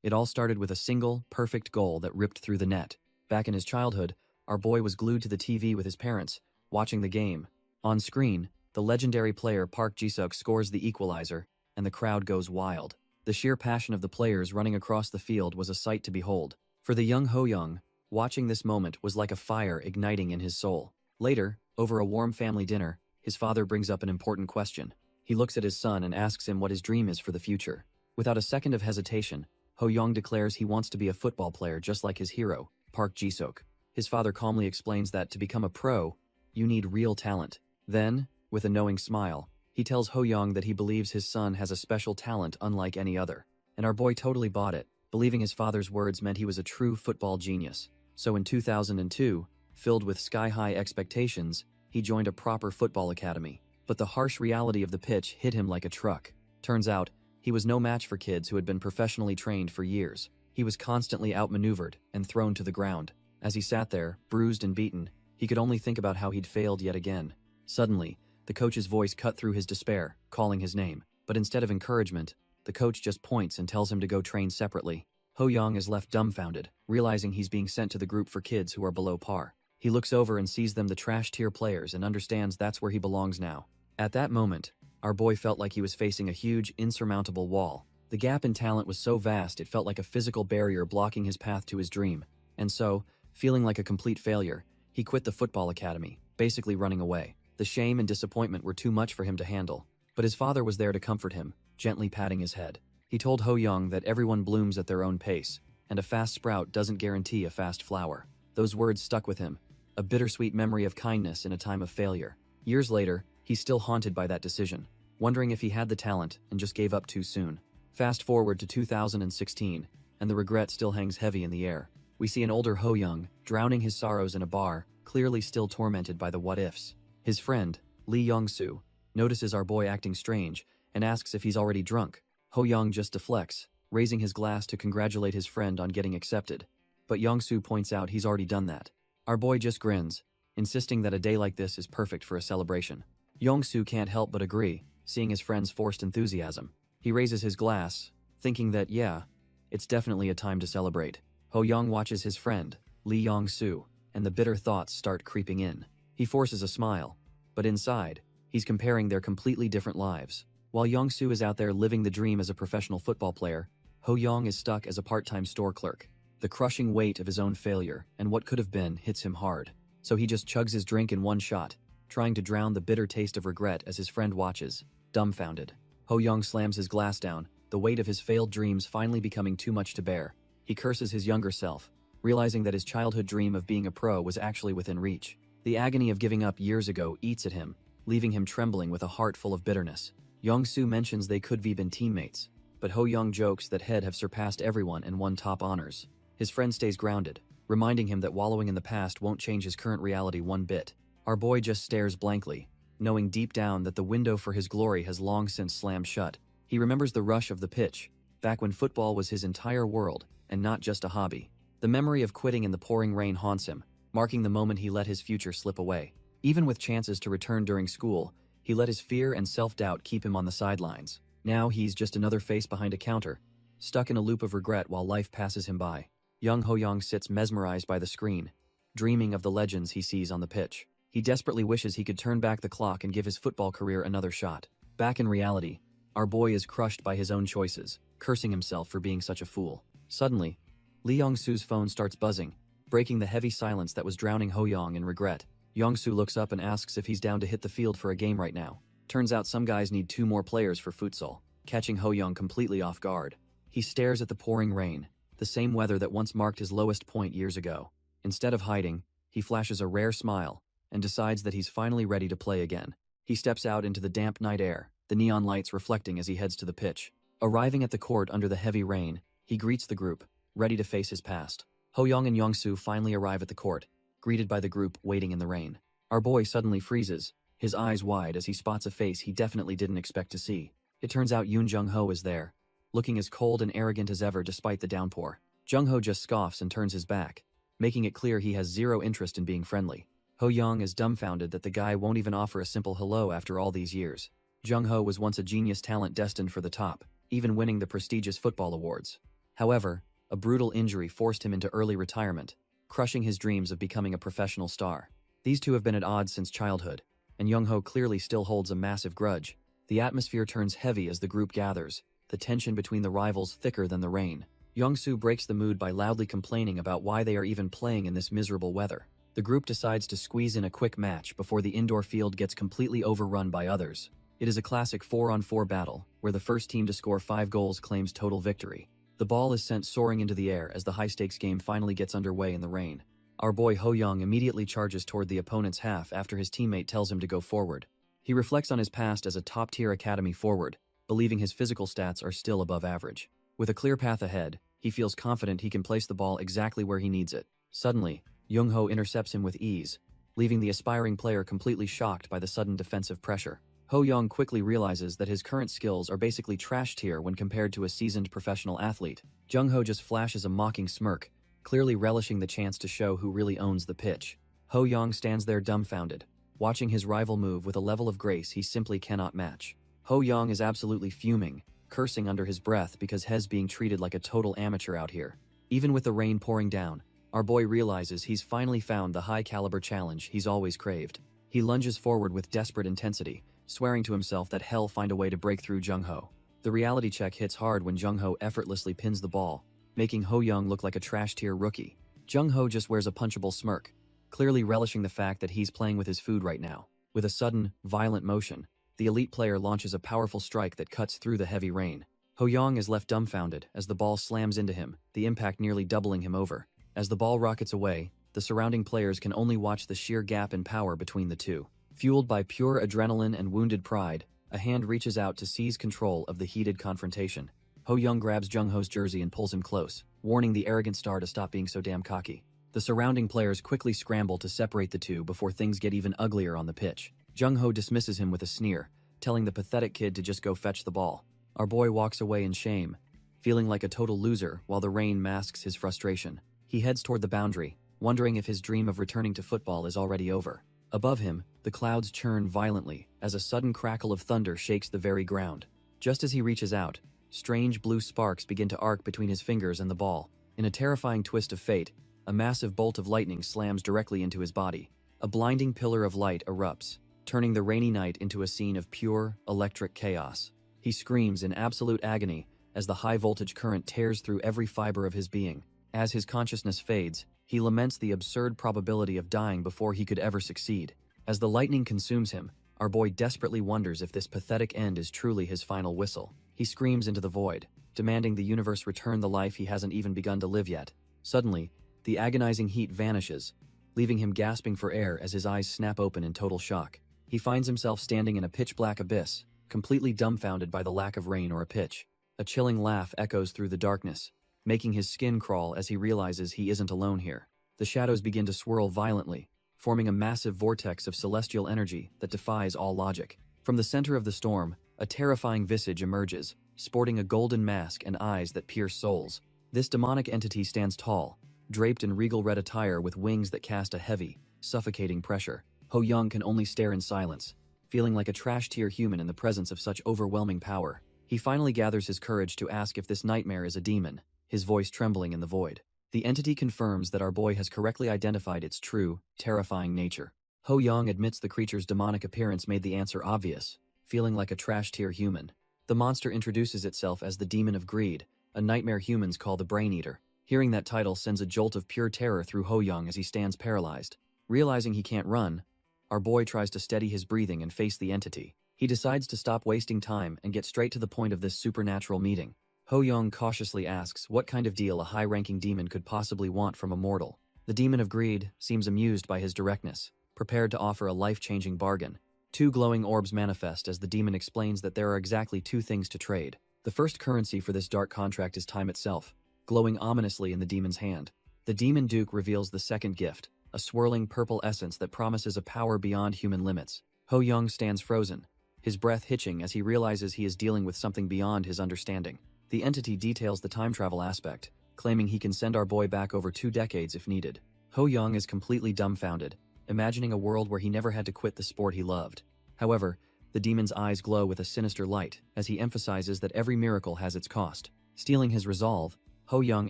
It all started with a single, perfect goal that ripped through the net. Back in his childhood, our boy was glued to the TV with his parents, watching the game. On screen, the legendary player Park Ji-suk scores the equalizer, and the crowd goes wild. The sheer passion of the players running across the field was a sight to behold. For the young Ho-young, watching this moment was like a fire igniting in his soul. Later, over a warm family dinner, his father brings up an important question. He looks at his son and asks him what his dream is for the future. Without a second of hesitation, Ho-young declares he wants to be a football player just like his hero, Park Ji-suk. His father calmly explains that to become a pro, you need real talent. Then, with a knowing smile, he tells Ho-young that he believes his son has a special talent unlike any other. And our boy totally bought it, believing his father's words meant he was a true football genius. So in 2002, filled with sky-high expectations, he joined a proper football academy. But the harsh reality of the pitch hit him like a truck. Turns out, he was no match for kids who had been professionally trained for years. He was constantly outmaneuvered and thrown to the ground. As he sat there, bruised and beaten, he could only think about how he'd failed yet again. Suddenly, the coach's voice cut through his despair, calling his name. But instead of encouragement, the coach just points and tells him to go train separately. Ho-young is left dumbfounded, realizing he's being sent to the group for kids who are below par. He looks over and sees them the trash-tier players and understands that's where he belongs now. At that moment, our boy felt like he was facing a huge, insurmountable wall. The gap in talent was so vast it felt like a physical barrier blocking his path to his dream. And so, feeling like a complete failure, he quit the football academy, basically running away. The shame and disappointment were too much for him to handle. But his father was there to comfort him, gently patting his head. He told Ho-young that everyone blooms at their own pace, and a fast sprout doesn't guarantee a fast flower. Those words stuck with him, a bittersweet memory of kindness in a time of failure. Years later, he's still haunted by that decision, wondering if he had the talent and just gave up too soon. Fast forward to 2016, and the regret still hangs heavy in the air. We see an older Ho-young, drowning his sorrows in a bar, clearly still tormented by the what-ifs. His friend, Lee Young-soo, notices our boy acting strange and asks if he's already drunk. Ho-young just deflects, raising his glass to congratulate his friend on getting accepted. But Young-soo points out he's already done that. Our boy just grins, insisting that a day like this is perfect for a celebration. Young-soo can't help but agree, seeing his friend's forced enthusiasm. He raises his glass, thinking that, yeah, it's definitely a time to celebrate. Ho-young watches his friend, Lee Young-soo, and the bitter thoughts start creeping in. He forces a smile, but inside, he's comparing their completely different lives. While Young-soo is out there living the dream as a professional football player, Ho-young is stuck as a part-time store clerk. The crushing weight of his own failure and what could have been hits him hard. So he just chugs his drink in one shot, trying to drown the bitter taste of regret as his friend watches, dumbfounded. Ho-young slams his glass down, the weight of his failed dreams finally becoming too much to bear. He curses his younger self, realizing that his childhood dream of being a pro was actually within reach. The agony of giving up years ago eats at him, leaving him trembling with a heart full of bitterness. Young-soo mentions they could have been teammates, but Ho-young jokes that he'd have surpassed everyone and won top honors. His friend stays grounded, reminding him that wallowing in the past won't change his current reality one bit. Our boy just stares blankly, knowing deep down that the window for his glory has long since slammed shut. He remembers the rush of the pitch, back when football was his entire world, and not just a hobby. The memory of quitting in the pouring rain haunts him, marking the moment he let his future slip away. Even with chances to return during school, he let his fear and self-doubt keep him on the sidelines. Now he's just another face behind a counter, stuck in a loop of regret while life passes him by. Young Ho-young sits mesmerized by the screen, dreaming of the legends he sees on the pitch. He desperately wishes he could turn back the clock and give his football career another shot. Back in reality, our boy is crushed by his own choices, cursing himself for being such a fool. Suddenly, Lee Young-soo's phone starts buzzing, breaking the heavy silence that was drowning Ho-young in regret. Young-soo looks up and asks if he's down to hit the field for a game right now. Turns out some guys need 2 more players for futsal, catching Ho-young completely off guard. He stares at the pouring rain, the same weather that once marked his lowest point years ago. Instead of hiding, he flashes a rare smile and decides that he's finally ready to play again. He steps out into the damp night air, the neon lights reflecting as he heads to the pitch. Arriving at the court under the heavy rain, he greets the group, ready to face his past. Ho-young and Young-soo finally arrive at the court, greeted by the group waiting in the rain. Our boy suddenly freezes, his eyes wide as he spots a face he definitely didn't expect to see. It turns out Yoon Jung-ho is there, looking as cold and arrogant as ever despite the downpour. Jung-ho just scoffs and turns his back, making it clear he has zero interest in being friendly. Ho-young is dumbfounded that the guy won't even offer a simple hello after all these years. Jung-ho was once a genius talent destined for the top, even winning the prestigious football awards. However, a brutal injury forced him into early retirement, crushing his dreams of becoming a professional star. These two have been at odds since childhood, and Young-ho clearly still holds a massive grudge. The atmosphere turns heavy as the group gathers, the tension between the rivals thicker than the rain. Young-soo breaks the mood by loudly complaining about why they are even playing in this miserable weather. The group decides to squeeze in a quick match before the indoor field gets completely overrun by others. It is a classic 4-on-4 battle, where the first team to score 5 goals claims total victory. The ball is sent soaring into the air as the high-stakes game finally gets underway in the rain. Our boy Ho-young immediately charges toward the opponent's half after his teammate tells him to go forward. He reflects on his past as a top-tier academy forward, believing his physical stats are still above average. With a clear path ahead, he feels confident he can place the ball exactly where he needs it. Suddenly, Young-ho intercepts him with ease, leaving the aspiring player completely shocked by the sudden defensive pressure. Ho-young quickly realizes that his current skills are basically trash tier when compared to a seasoned professional athlete. Jung-ho just flashes a mocking smirk, clearly relishing the chance to show who really owns the pitch. Ho-young stands there dumbfounded, watching his rival move with a level of grace he simply cannot match. Ho-young is absolutely fuming, cursing under his breath because he's being treated like a total amateur out here. Even with the rain pouring down, our boy realizes he's finally found the high-caliber challenge he's always craved. He lunges forward with desperate intensity, swearing to himself that he'll find a way to break through Jung-ho. The reality check hits hard when Jung-ho effortlessly pins the ball, making Ho-young look like a trash-tier rookie. Jung-ho just wears a punchable smirk, clearly relishing the fact that he's playing with his food right now. With a sudden, violent motion, the elite player launches a powerful strike that cuts through the heavy rain. Ho-young is left dumbfounded as the ball slams into him, the impact nearly doubling him over. As the ball rockets away, the surrounding players can only watch the sheer gap in power between the two. Fueled by pure adrenaline and wounded pride, a hand reaches out to seize control of the heated confrontation. Ho-young grabs Jung-ho's jersey and pulls him close, warning the arrogant star to stop being so damn cocky. The surrounding players quickly scramble to separate the two before things get even uglier on the pitch. Jung-ho dismisses him with a sneer, telling the pathetic kid to just go fetch the ball. Our boy walks away in shame, feeling like a total loser while the rain masks his frustration. He heads toward the boundary, wondering if his dream of returning to football is already over. Above him, the clouds churn violently as a sudden crackle of thunder shakes the very ground. Just as he reaches out, strange blue sparks begin to arc between his fingers and the ball. In a terrifying twist of fate, a massive bolt of lightning slams directly into his body. A blinding pillar of light erupts, turning the rainy night into a scene of pure, electric chaos. He screams in absolute agony as the high-voltage current tears through every fiber of his being. As his consciousness fades, he laments the absurd probability of dying before he could ever succeed. As the lightning consumes him, our boy desperately wonders if this pathetic end is truly his final whistle. He screams into the void, demanding the universe return the life he hasn't even begun to live yet. Suddenly, the agonizing heat vanishes, leaving him gasping for air as his eyes snap open in total shock. He finds himself standing in a pitch-black abyss, completely dumbfounded by the lack of rain or a pitch. A chilling laugh echoes through the darkness, making his skin crawl as he realizes he isn't alone here. The shadows begin to swirl violently, forming a massive vortex of celestial energy that defies all logic. From the center of the storm, a terrifying visage emerges, sporting a golden mask and eyes that pierce souls. This demonic entity stands tall, draped in regal red attire with wings that cast a heavy, suffocating pressure. Ho-young can only stare in silence, feeling like a trash-tier human in the presence of such overwhelming power. He finally gathers his courage to ask if this nightmare is a demon, his voice trembling in the void. The entity confirms that our boy has correctly identified its true, terrifying nature. Ho-young admits the creature's demonic appearance made the answer obvious, feeling like a trash-tier human. The monster introduces itself as the Demon of Greed, a nightmare humans call the Brain Eater. Hearing that title sends a jolt of pure terror through Ho-young as he stands paralyzed. Realizing he can't run, our boy tries to steady his breathing and face the entity. He decides to stop wasting time and get straight to the point of this supernatural meeting. Ho-young cautiously asks what kind of deal a high-ranking demon could possibly want from a mortal. The Demon of Greed seems amused by his directness, prepared to offer a life-changing bargain. Two glowing orbs manifest as the demon explains that there are exactly two things to trade. The first currency for this dark contract is time itself, glowing ominously in the demon's hand. The Demon Duke reveals the second gift, a swirling purple essence that promises a power beyond human limits. Ho-young stands frozen, his breath hitching as he realizes he is dealing with something beyond his understanding. The entity details the time travel aspect, claiming he can send our boy back over 2 decades if needed. Ho-young is completely dumbfounded, imagining a world where he never had to quit the sport he loved. However, the demon's eyes glow with a sinister light as he emphasizes that every miracle has its cost. Stealing his resolve, Ho Young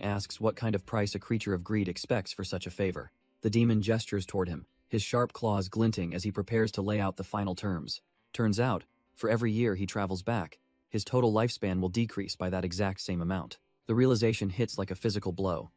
asks what kind of price a creature of greed expects for such a favor. The demon gestures toward him, his sharp claws glinting as he prepares to lay out the final terms. Turns out, for every year he travels back, his total lifespan will decrease by that exact same amount. The realization hits like a physical blow,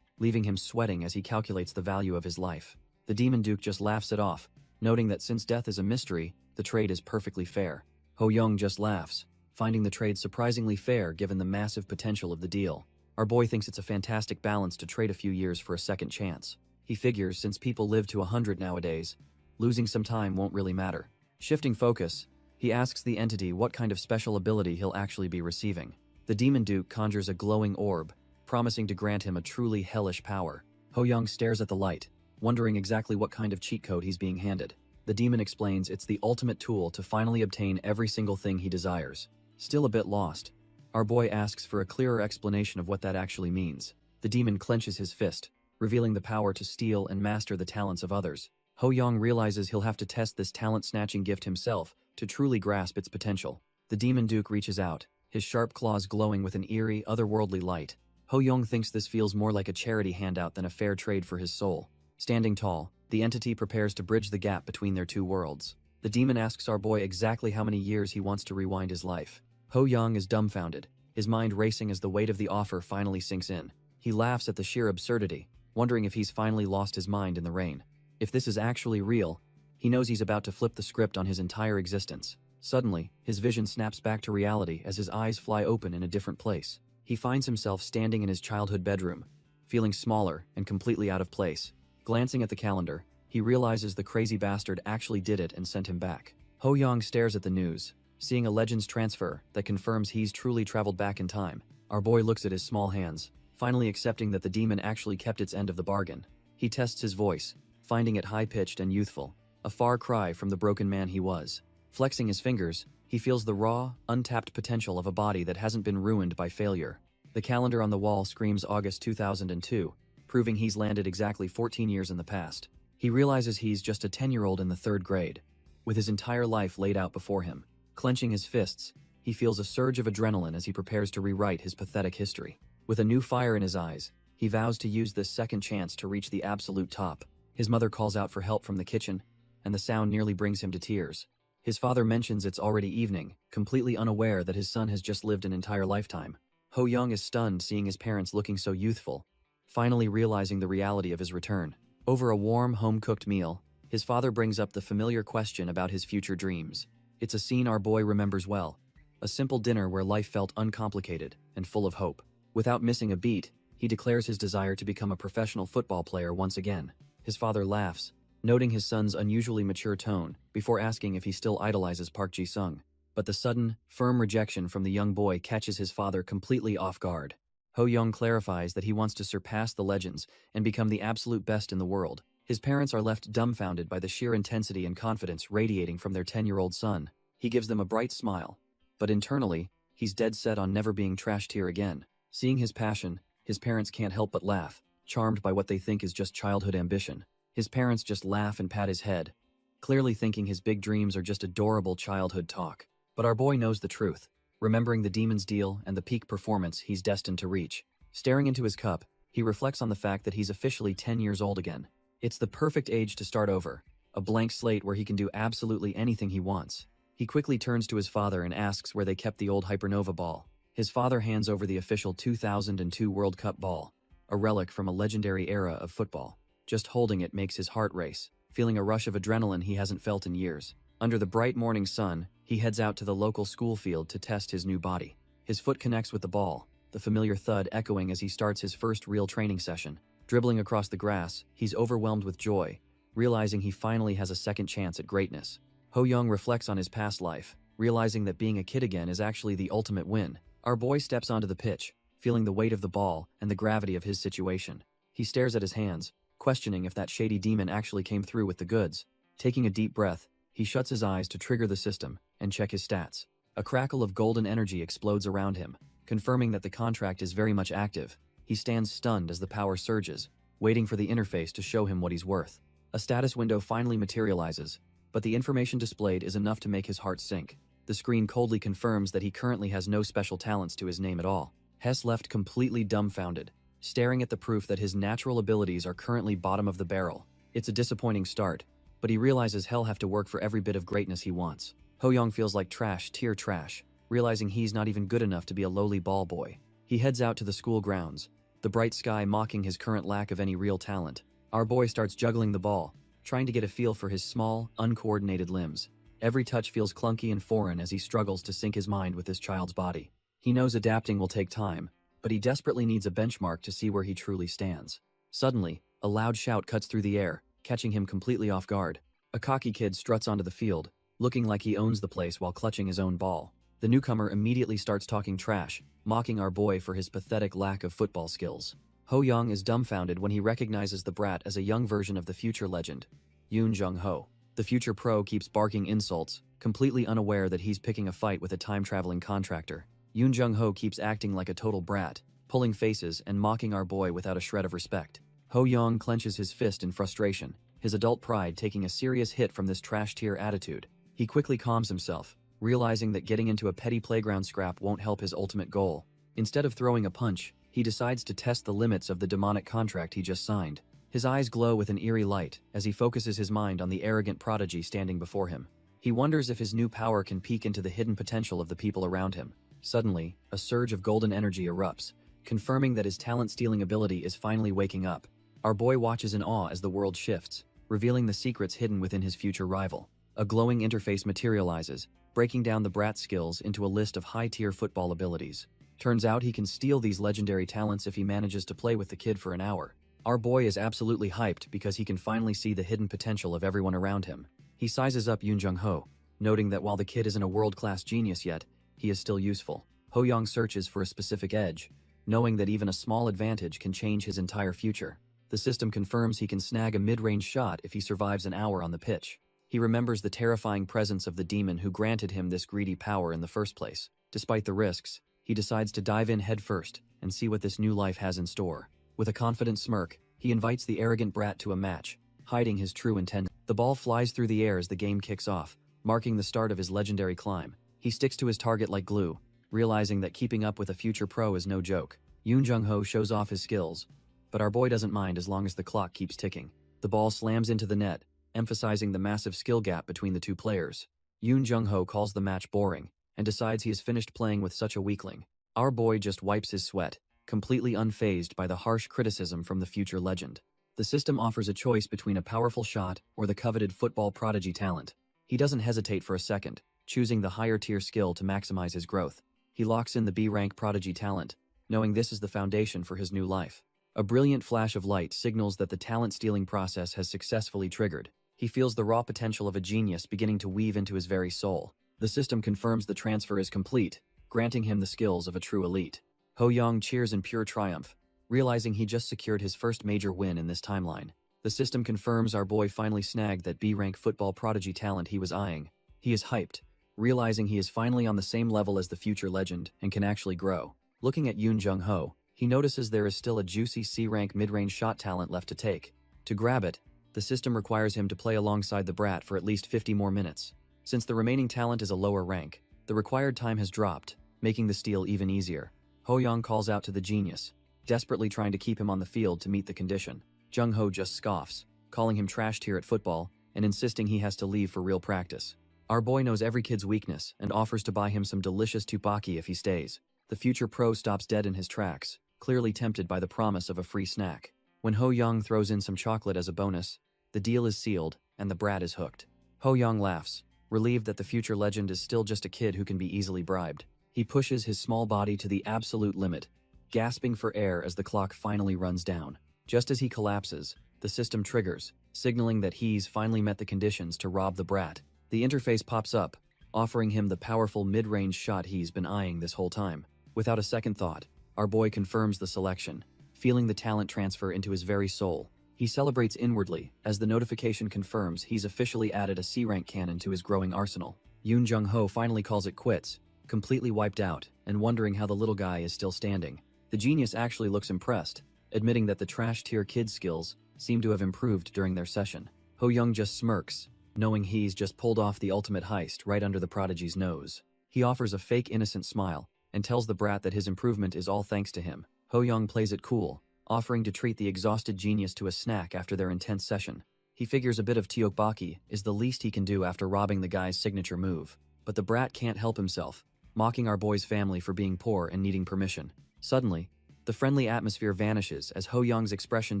leaving him sweating as he calculates the value of his life. The demon duke just laughs it off, noting that since death is a mystery, the trade is perfectly fair. Ho Young just laughs, finding the trade surprisingly fair given the massive potential of the deal. Our boy thinks it's a fantastic balance to trade a few years for a second chance. He figures since people live to 100 nowadays, losing some time won't really matter. Shifting focus, he asks the entity what kind of special ability he'll actually be receiving. The demon duke conjures a glowing orb, promising to grant him a truly hellish power. Ho Young stares at the light, wondering exactly what kind of cheat code he's being handed. The demon explains it's the ultimate tool to finally obtain every single thing he desires. Still a bit lost, our boy asks for a clearer explanation of what that actually means. The demon clenches his fist, revealing the power to steal and master the talents of others. Ho Young realizes he'll have to test this talent-snatching gift himself to truly grasp its potential. The demon duke reaches out, his sharp claws glowing with an eerie, otherworldly light. Ho Young thinks this feels more like a charity handout than a fair trade for his soul. Standing tall, the entity prepares to bridge the gap between their two worlds. The demon asks our boy exactly how many years he wants to rewind his life. Ho Young is dumbfounded, his mind racing as the weight of the offer finally sinks in. He laughs at the sheer absurdity, wondering if he's finally lost his mind in the rain. If this is actually real, he knows he's about to flip the script on his entire existence. Suddenly, his vision snaps back to reality as his eyes fly open in a different place. He finds himself standing in his childhood bedroom, feeling smaller and completely out of place. Glancing at the calendar, he realizes the crazy bastard actually did it and sent him back. Ho Young stares at the news, seeing a Legends transfer that confirms he's truly traveled back in time. Our boy looks at his small hands, finally accepting that the demon actually kept its end of the bargain. He tests his voice, finding it high-pitched and youthful, a far cry from the broken man he was. Flexing his fingers, he feels the raw, untapped potential of a body that hasn't been ruined by failure. The calendar on the wall screams August 2002, proving he's landed exactly 14 years in the past. He realizes he's just a 10-year-old in the 3rd grade, with his entire life laid out before him. Clenching his fists, he feels a surge of adrenaline as he prepares to rewrite his pathetic history. With a new fire in his eyes, he vows to use this second chance to reach the absolute top. His mother calls out for help from the kitchen, and the sound nearly brings him to tears. His father mentions it's already evening, completely unaware that his son has just lived an entire lifetime. Ho Young is stunned seeing his parents looking so youthful, finally realizing the reality of his return. Over a warm, home-cooked meal, his father brings up the familiar question about his future dreams. It's a scene our boy remembers well. A simple dinner where life felt uncomplicated and full of hope. Without missing a beat, he declares his desire to become a professional football player once again. His father laughs, noting his son's unusually mature tone, before asking if he still idolizes Park Ji-sung. But the sudden, firm rejection from the young boy catches his father completely off guard. Ho Young clarifies that he wants to surpass the Legends and become the absolute best in the world. His parents are left dumbfounded by the sheer intensity and confidence radiating from their 10-year-old son. He gives them a bright smile, but internally, he's dead set on never being trashed here again. Seeing his passion, his parents can't help but laugh, charmed by what they think is just childhood ambition. His parents just laugh and pat his head, clearly thinking his big dreams are just adorable childhood talk. But our boy knows the truth, remembering the demon's deal and the peak performance he's destined to reach. Staring into his cup, he reflects on the fact that he's officially 10 years old again. It's the perfect age to start over, a blank slate where he can do absolutely anything he wants. He quickly turns to his father and asks where they kept the old Hypernova ball. His father hands over the official 2002 World Cup ball, a relic from a legendary era of football. Just holding it makes his heart race, feeling a rush of adrenaline he hasn't felt in years. Under the bright morning sun, he heads out to the local school field to test his new body. His foot connects with the ball, the familiar thud echoing as he starts his first real training session. Dribbling across the grass, he's overwhelmed with joy, realizing he finally has a second chance at greatness. Ho Young reflects on his past life, realizing that being a kid again is actually the ultimate win. Our boy steps onto the pitch, feeling the weight of the ball and the gravity of his situation. He stares at his hands, questioning if that shady demon actually came through with the goods. Taking a deep breath, he shuts his eyes to trigger the system and check his stats. A crackle of golden energy explodes around him, confirming that the contract is very much active. He stands stunned as the power surges, waiting for the interface to show him what he's worth. A status window finally materializes, but the information displayed is enough to make his heart sink. The screen coldly confirms that he currently has no special talents to his name at all. Hess left completely dumbfounded, staring at the proof that his natural abilities are currently bottom of the barrel. It's a disappointing start, but he realizes he'll have to work for every bit of greatness he wants. Ho-young feels like trash, tier trash, realizing he's not even good enough to be a lowly ball boy. He heads out to the school grounds, the bright sky mocking his current lack of any real talent. Our boy starts juggling the ball, trying to get a feel for his small, uncoordinated limbs. Every touch feels clunky and foreign as he struggles to sync his mind with this child's body. He knows adapting will take time, but he desperately needs a benchmark to see where he truly stands. Suddenly, a loud shout cuts through the air, catching him completely off guard. A cocky kid struts onto the field, looking like he owns the place while clutching his own ball. The newcomer immediately starts talking trash, mocking our boy for his pathetic lack of football skills. Ho-young is dumbfounded when he recognizes the brat as a young version of the future legend, Yoon Jung-ho. The future pro keeps barking insults, completely unaware that he's picking a fight with a time-traveling contractor. Yoon Jung-ho keeps acting like a total brat, pulling faces and mocking our boy without a shred of respect. Ho-young clenches his fist in frustration, his adult pride taking a serious hit from this trash-tier attitude. He quickly calms himself, realizing that getting into a petty playground scrap won't help his ultimate goal. Instead of throwing a punch, he decides to test the limits of the demonic contract he just signed. His eyes glow with an eerie light as he focuses his mind on the arrogant prodigy standing before him. He wonders if his new power can peek into the hidden potential of the people around him. Suddenly, a surge of golden energy erupts, confirming that his talent-stealing ability is finally waking up. Our boy watches in awe as the world shifts, revealing the secrets hidden within his future rival. A glowing interface materializes, breaking down the brat's skills into a list of high-tier football abilities. Turns out he can steal these legendary talents if he manages to play with the kid for an hour. Our boy is absolutely hyped because he can finally see the hidden potential of everyone around him. He sizes up Yoon Jung-ho, noting that while the kid isn't a world-class genius yet, he is still useful. Ho-young searches for a specific edge, knowing that even a small advantage can change his entire future. The system confirms he can snag a mid-range shot if he survives an hour on the pitch. He remembers the terrifying presence of the demon who granted him this greedy power in the first place. Despite the risks, he decides to dive in headfirst and see what this new life has in store. With a confident smirk, he invites the arrogant brat to a match, hiding his true intent. The ball flies through the air as the game kicks off, marking the start of his legendary climb. He sticks to his target like glue, realizing that keeping up with a future pro is no joke. Yoon Jung-ho shows off his skills, but our boy doesn't mind as long as the clock keeps ticking. The ball slams into the net, emphasizing the massive skill gap between the two players. Yoon Jung-ho calls the match boring and decides he has finished playing with such a weakling. Our boy just wipes his sweat, completely unfazed by the harsh criticism from the future legend. The system offers a choice between a powerful shot or the coveted football prodigy talent. He doesn't hesitate for a second, choosing the higher tier skill to maximize his growth. He locks in the B-rank prodigy talent, knowing this is the foundation for his new life. A brilliant flash of light signals that the talent-stealing process has successfully triggered. He feels the raw potential of a genius beginning to weave into his very soul. The system confirms the transfer is complete, granting him the skills of a true elite. Ho-young cheers in pure triumph, realizing he just secured his first major win in this timeline. The system confirms our boy finally snagged that B-rank football prodigy talent he was eyeing. He is hyped, realizing he is finally on the same level as the future legend and can actually grow. Looking at Yoon Jung-ho, he notices there is still a juicy C-rank mid-range shot talent left to take. To grab it, the system requires him to play alongside the brat for at least 50 more minutes. Since the remaining talent is a lower rank, the required time has dropped, making the steal even easier. Ho-young calls out to the genius, desperately trying to keep him on the field to meet the condition. Jung-ho just scoffs, calling him trash tier at football and insisting he has to leave for real practice. Our boy knows every kid's weakness and offers to buy him some delicious tteokbokki if he stays. The future pro stops dead in his tracks, clearly tempted by the promise of a free snack. When Ho-young throws in some chocolate as a bonus, the deal is sealed and the brat is hooked. Ho-young laughs, relieved that the future legend is still just a kid who can be easily bribed. He pushes his small body to the absolute limit, gasping for air as the clock finally runs down. Just as he collapses, the system triggers, signaling that he's finally met the conditions to rob the brat. The interface pops up, offering him the powerful mid-range shot he's been eyeing this whole time. Without a second thought, our boy confirms the selection, feeling the talent transfer into his very soul. He celebrates inwardly as the notification confirms he's officially added a C-rank cannon to his growing arsenal. Yoon Jung-ho finally calls it quits, completely wiped out and wondering how the little guy is still standing. The genius actually looks impressed, admitting that the trash-tier kid skills seem to have improved during their session. Ho-young just smirks, knowing he's just pulled off the ultimate heist right under the prodigy's nose. He offers a fake innocent smile, and tells the brat that his improvement is all thanks to him. Ho Young plays it cool, offering to treat the exhausted genius to a snack after their intense session. He figures a bit of tteokbokki is the least he can do after robbing the guy's signature move. But the brat can't help himself, mocking our boy's family for being poor and needing permission. Suddenly, the friendly atmosphere vanishes as Ho Young's expression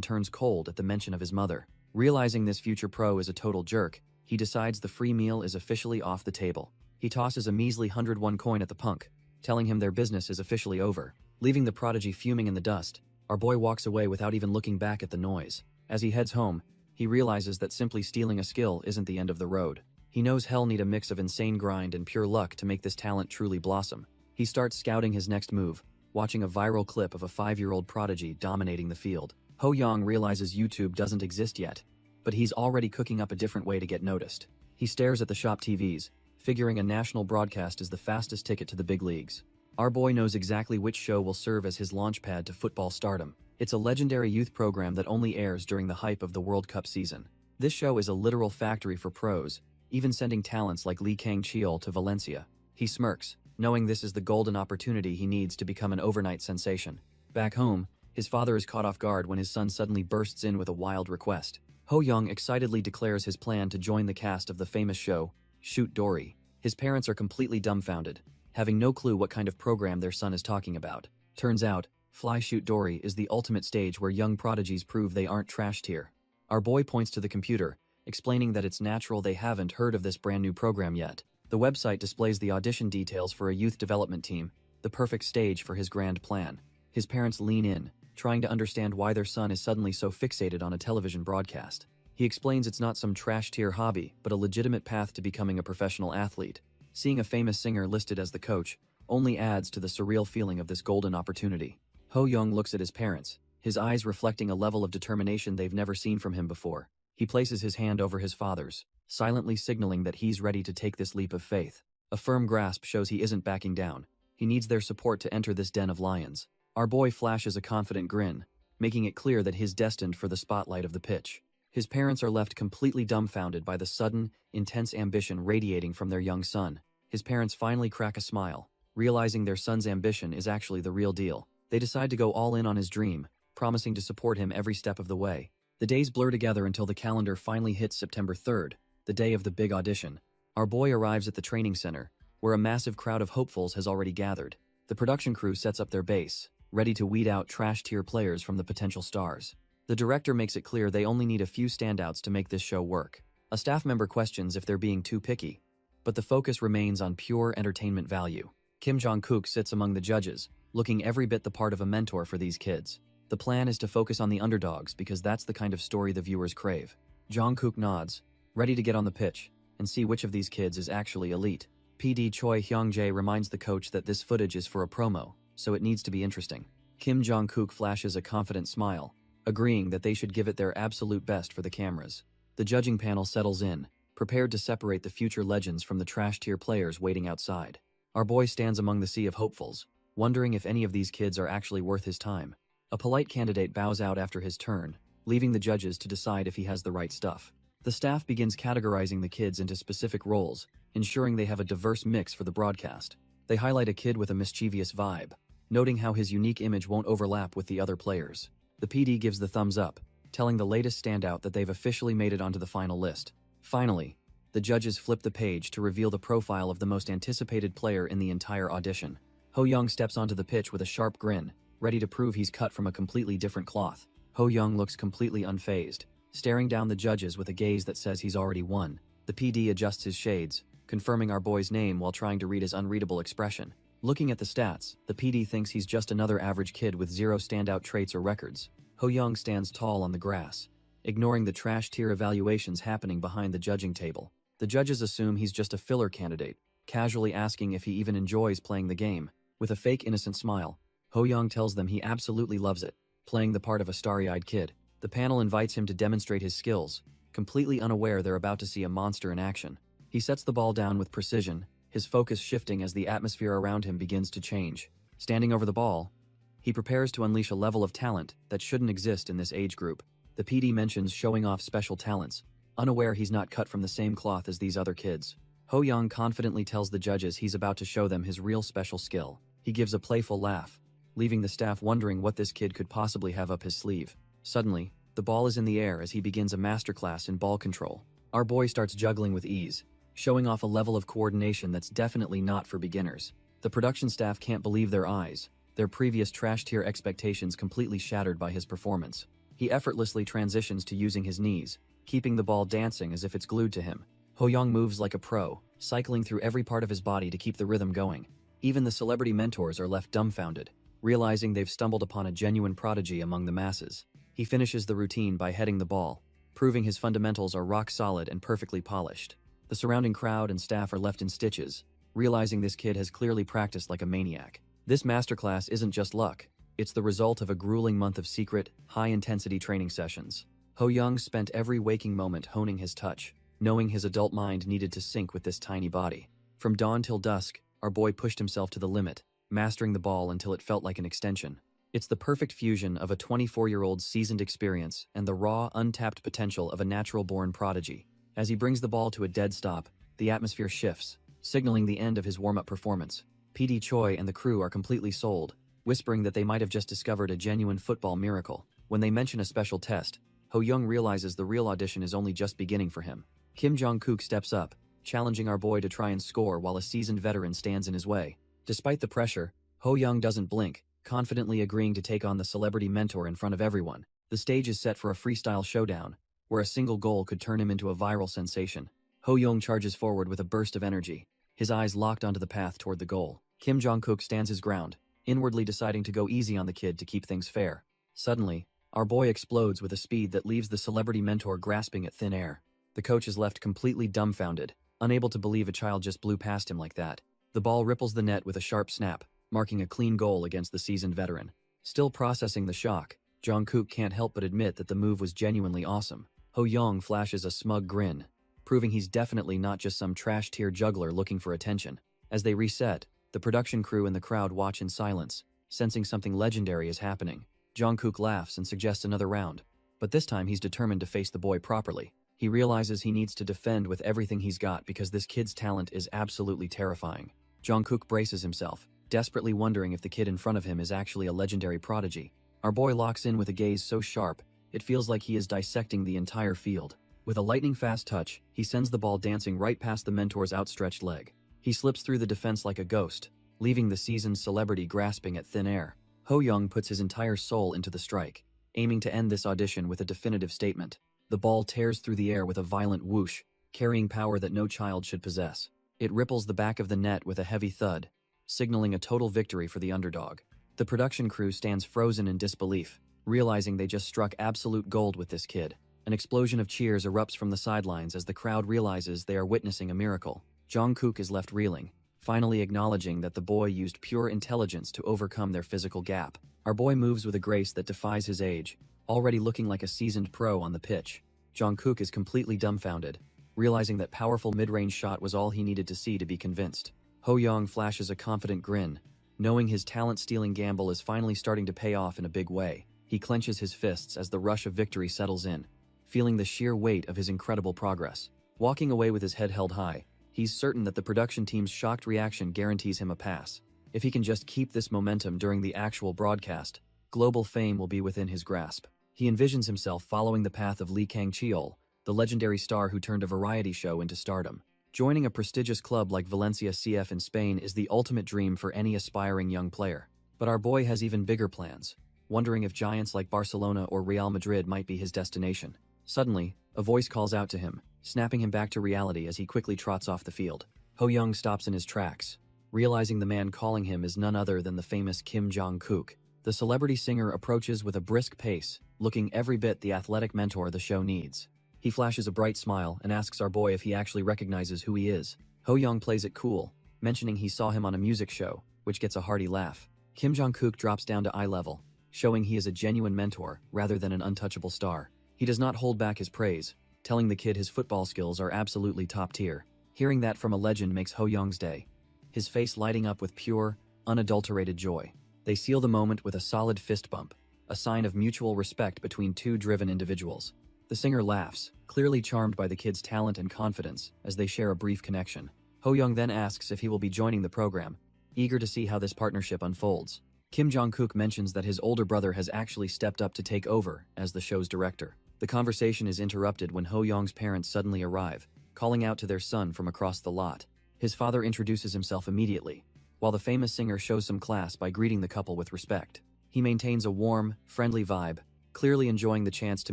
turns cold at the mention of his mother. Realizing this future pro is a total jerk, he decides the free meal is officially off the table. He tosses a measly 101 coin at the punk, telling him their business is officially over. Leaving the prodigy fuming in the dust, our boy walks away without even looking back at the noise. As he heads home, he realizes that simply stealing a skill isn't the end of the road. He knows he'll need a mix of insane grind and pure luck to make this talent truly blossom. He starts scouting his next move, watching a viral clip of a 5-year-old prodigy dominating the field. Ho Young realizes YouTube doesn't exist yet, but he's already cooking up a different way to get noticed. He stares at the shop TVs, figuring a national broadcast is the fastest ticket to the big leagues. Our boy knows exactly which show will serve as his launchpad to football stardom. It's a legendary youth program that only airs during the hype of the World Cup season. This show is a literal factory for pros, even sending talents like Lee Kang-cheol to Valencia. He smirks, knowing this is the golden opportunity he needs to become an overnight sensation. Back home, his father is caught off guard when his son suddenly bursts in with a wild request. Ho Young excitedly declares his plan to join the cast of the famous show, Shoot Dory. His parents are completely dumbfounded, having no clue what kind of program their son is talking about. Turns out, Fly Shoot Dory is the ultimate stage where young prodigies prove they aren't trash tier. Our boy points to the computer, explaining that it's natural they haven't heard of this brand new program yet. The website displays the audition details for a youth development team, the perfect stage for his grand plan. His parents lean in, trying to understand why their son is suddenly so fixated on a television broadcast. He explains it's not some trash tier hobby, but a legitimate path to becoming a professional athlete. Seeing a famous singer listed as the coach only adds to the surreal feeling of this golden opportunity. Ho Young looks at his parents, his eyes reflecting a level of determination they've never seen from him before. He places his hand over his father's, silently signaling that he's ready to take this leap of faith. A firm grasp shows he isn't backing down. He needs their support to enter this den of lions. Our boy flashes a confident grin, making it clear that he's destined for the spotlight of the pitch. His parents are left completely dumbfounded by the sudden, intense ambition radiating from their young son. His parents finally crack a smile, realizing their son's ambition is actually the real deal. They decide to go all in on his dream, promising to support him every step of the way. The days blur together until the calendar finally hits September 3rd, the day of the big audition. Our boy arrives at the training center, where a massive crowd of hopefuls has already gathered. The production crew sets up their base, ready to weed out trash-tier players from the potential stars. The director makes it clear they only need a few standouts to make this show work. A staff member questions if they're being too picky, but the focus remains on pure entertainment value. Kim Jong-kook sits among the judges, looking every bit the part of a mentor for these kids. The plan is to focus on the underdogs because that's the kind of story the viewers crave. Jong-kook nods, ready to get on the pitch and see which of these kids is actually elite. PD Choi Hyung-jae reminds the coach that this footage is for a promo, so it needs to be interesting. Kim Jong-kook flashes a confident smile, agreeing that they should give it their absolute best for the cameras. The judging panel settles in, prepared to separate the future legends from the trash-tier players waiting outside. Our boy stands among the sea of hopefuls, wondering if any of these kids are actually worth his time. A polite candidate bows out after his turn, leaving the judges to decide if he has the right stuff. The staff begins categorizing the kids into specific roles, ensuring they have a diverse mix for the broadcast. They highlight a kid with a mischievous vibe, noting how his unique image won't overlap with the other players. The PD gives the thumbs up, telling the latest standout that they've officially made it onto the final list. Finally, the judges flip the page to reveal the profile of the most anticipated player in the entire audition. Ho Young steps onto the pitch with a sharp grin, ready to prove he's cut from a completely different cloth. Ho Young looks completely unfazed, staring down the judges with a gaze that says he's already won. The PD adjusts his shades, confirming our boy's name while trying to read his unreadable expression. Looking at the stats, the PD thinks he's just another average kid with zero standout traits or records. Ho Young stands tall on the grass, ignoring the trash-tier evaluations happening behind the judging table. The judges assume he's just a filler candidate, casually asking if he even enjoys playing the game. With a fake innocent smile, Ho Young tells them he absolutely loves it, playing the part of a starry-eyed kid. The panel invites him to demonstrate his skills, completely unaware they're about to see a monster in action. He sets the ball down with precision, his focus shifting as the atmosphere around him begins to change. Standing over the ball, he prepares to unleash a level of talent that shouldn't exist in this age group. The PD mentions showing off special talents, unaware he's not cut from the same cloth as these other kids. Ho Young confidently tells the judges he's about to show them his real special skill. He gives a playful laugh, leaving the staff wondering what this kid could possibly have up his sleeve. Suddenly, the ball is in the air as he begins a masterclass in ball control. Our boy starts juggling with ease, showing off a level of coordination that's definitely not for beginners. The production staff can't believe their eyes, their previous trash-tier expectations completely shattered by his performance. He effortlessly transitions to using his knees, keeping the ball dancing as if it's glued to him. Ho-young moves like a pro, cycling through every part of his body to keep the rhythm going. Even the celebrity mentors are left dumbfounded, realizing they've stumbled upon a genuine prodigy among the masses. He finishes the routine by heading the ball, proving his fundamentals are rock solid and perfectly polished. The surrounding crowd and staff are left in stitches, realizing this kid has clearly practiced like a maniac. This masterclass isn't just luck, it's the result of a grueling month of secret, high-intensity training sessions. Ho-young spent every waking moment honing his touch, knowing his adult mind needed to sync with this tiny body. From dawn till dusk, our boy pushed himself to the limit, mastering the ball until it felt like an extension. It's the perfect fusion of a 24-year-old's seasoned experience and the raw, untapped potential of a natural-born prodigy. As he brings the ball to a dead stop, the atmosphere shifts, signaling the end of his warm-up performance. PD Choi and the crew are completely sold, whispering that they might have just discovered a genuine football miracle. When they mention a special test, Ho-young realizes the real audition is only just beginning for him. Kim Jong-kook steps up, challenging our boy to try and score while a seasoned veteran stands in his way. Despite the pressure, Ho-young doesn't blink, confidently agreeing to take on the celebrity mentor in front of everyone. The stage is set for a freestyle showdown, where a single goal could turn him into a viral sensation. Ho-young charges forward with a burst of energy, his eyes locked onto the path toward the goal. Kim Jong-kook stands his ground, inwardly deciding to go easy on the kid to keep things fair. Suddenly, our boy explodes with a speed that leaves the celebrity mentor grasping at thin air. The coach is left completely dumbfounded, unable to believe a child just blew past him like that. The ball ripples the net with a sharp snap, marking a clean goal against the seasoned veteran. Still processing the shock, Jong-kook can't help but admit that the move was genuinely awesome. Ho-young flashes a smug grin, proving he's definitely not just some trash-tier juggler looking for attention. As they reset, the production crew and the crowd watch in silence, sensing something legendary is happening. Jong-kook laughs and suggests another round, but this time he's determined to face the boy properly. He realizes he needs to defend with everything he's got because this kid's talent is absolutely terrifying. Jong-kook braces himself, desperately wondering if the kid in front of him is actually a legendary prodigy. Our boy locks in with a gaze so sharp, it feels like he is dissecting the entire field. With a lightning-fast touch, he sends the ball dancing right past the mentor's outstretched leg. He slips through the defense like a ghost, leaving the seasoned celebrity grasping at thin air. Ho-young puts his entire soul into the strike, aiming to end this audition with a definitive statement. The ball tears through the air with a violent whoosh, carrying power that no child should possess. It ripples the back of the net with a heavy thud, signaling a total victory for the underdog. The production crew stands frozen in disbelief, realizing they just struck absolute gold with this kid. An explosion of cheers erupts from the sidelines as the crowd realizes they are witnessing a miracle. Jong-kook is left reeling, finally acknowledging that the boy used pure intelligence to overcome their physical gap. Our boy moves with a grace that defies his age, already looking like a seasoned pro on the pitch. Jong-kook is completely dumbfounded, realizing that powerful mid-range shot was all he needed to see to be convinced. Ho-young flashes a confident grin, knowing his talent-stealing gamble is finally starting to pay off in a big way. He clenches his fists as the rush of victory settles in, feeling the sheer weight of his incredible progress. Walking away with his head held high, he's certain that the production team's shocked reaction guarantees him a pass. If he can just keep this momentum during the actual broadcast, global fame will be within his grasp. He envisions himself following the path of Lee Kang-cheol, the legendary star who turned a variety show into stardom. Joining a prestigious club like Valencia CF in Spain is the ultimate dream for any aspiring young player. But our boy has even bigger plans, wondering if giants like Barcelona or Real Madrid might be his destination. Suddenly, a voice calls out to him, snapping him back to reality as he quickly trots off the field. Ho-young stops in his tracks, realizing the man calling him is none other than the famous Kim Jong-kook. The celebrity singer approaches with a brisk pace, looking every bit the athletic mentor the show needs. He flashes a bright smile and asks our boy if he actually recognizes who he is. Ho-young plays it cool, mentioning he saw him on a music show, which gets a hearty laugh. Kim Jong-kook drops down to eye level, showing he is a genuine mentor rather than an untouchable star. He does not hold back his praise, telling the kid his football skills are absolutely top tier. Hearing that from a legend makes Ho-young's day, his face lighting up with pure, unadulterated joy. They seal the moment with a solid fist bump, a sign of mutual respect between two driven individuals. The singer laughs, clearly charmed by the kid's talent and confidence, as they share a brief connection. Ho-young then asks if he will be joining the program, eager to see how this partnership unfolds. Kim Jong-kook mentions that his older brother has actually stepped up to take over as the show's director. The conversation is interrupted when Ho Young's parents suddenly arrive, calling out to their son from across the lot. His father introduces himself immediately, while the famous singer shows some class by greeting the couple with respect. He maintains a warm, friendly vibe, clearly enjoying the chance to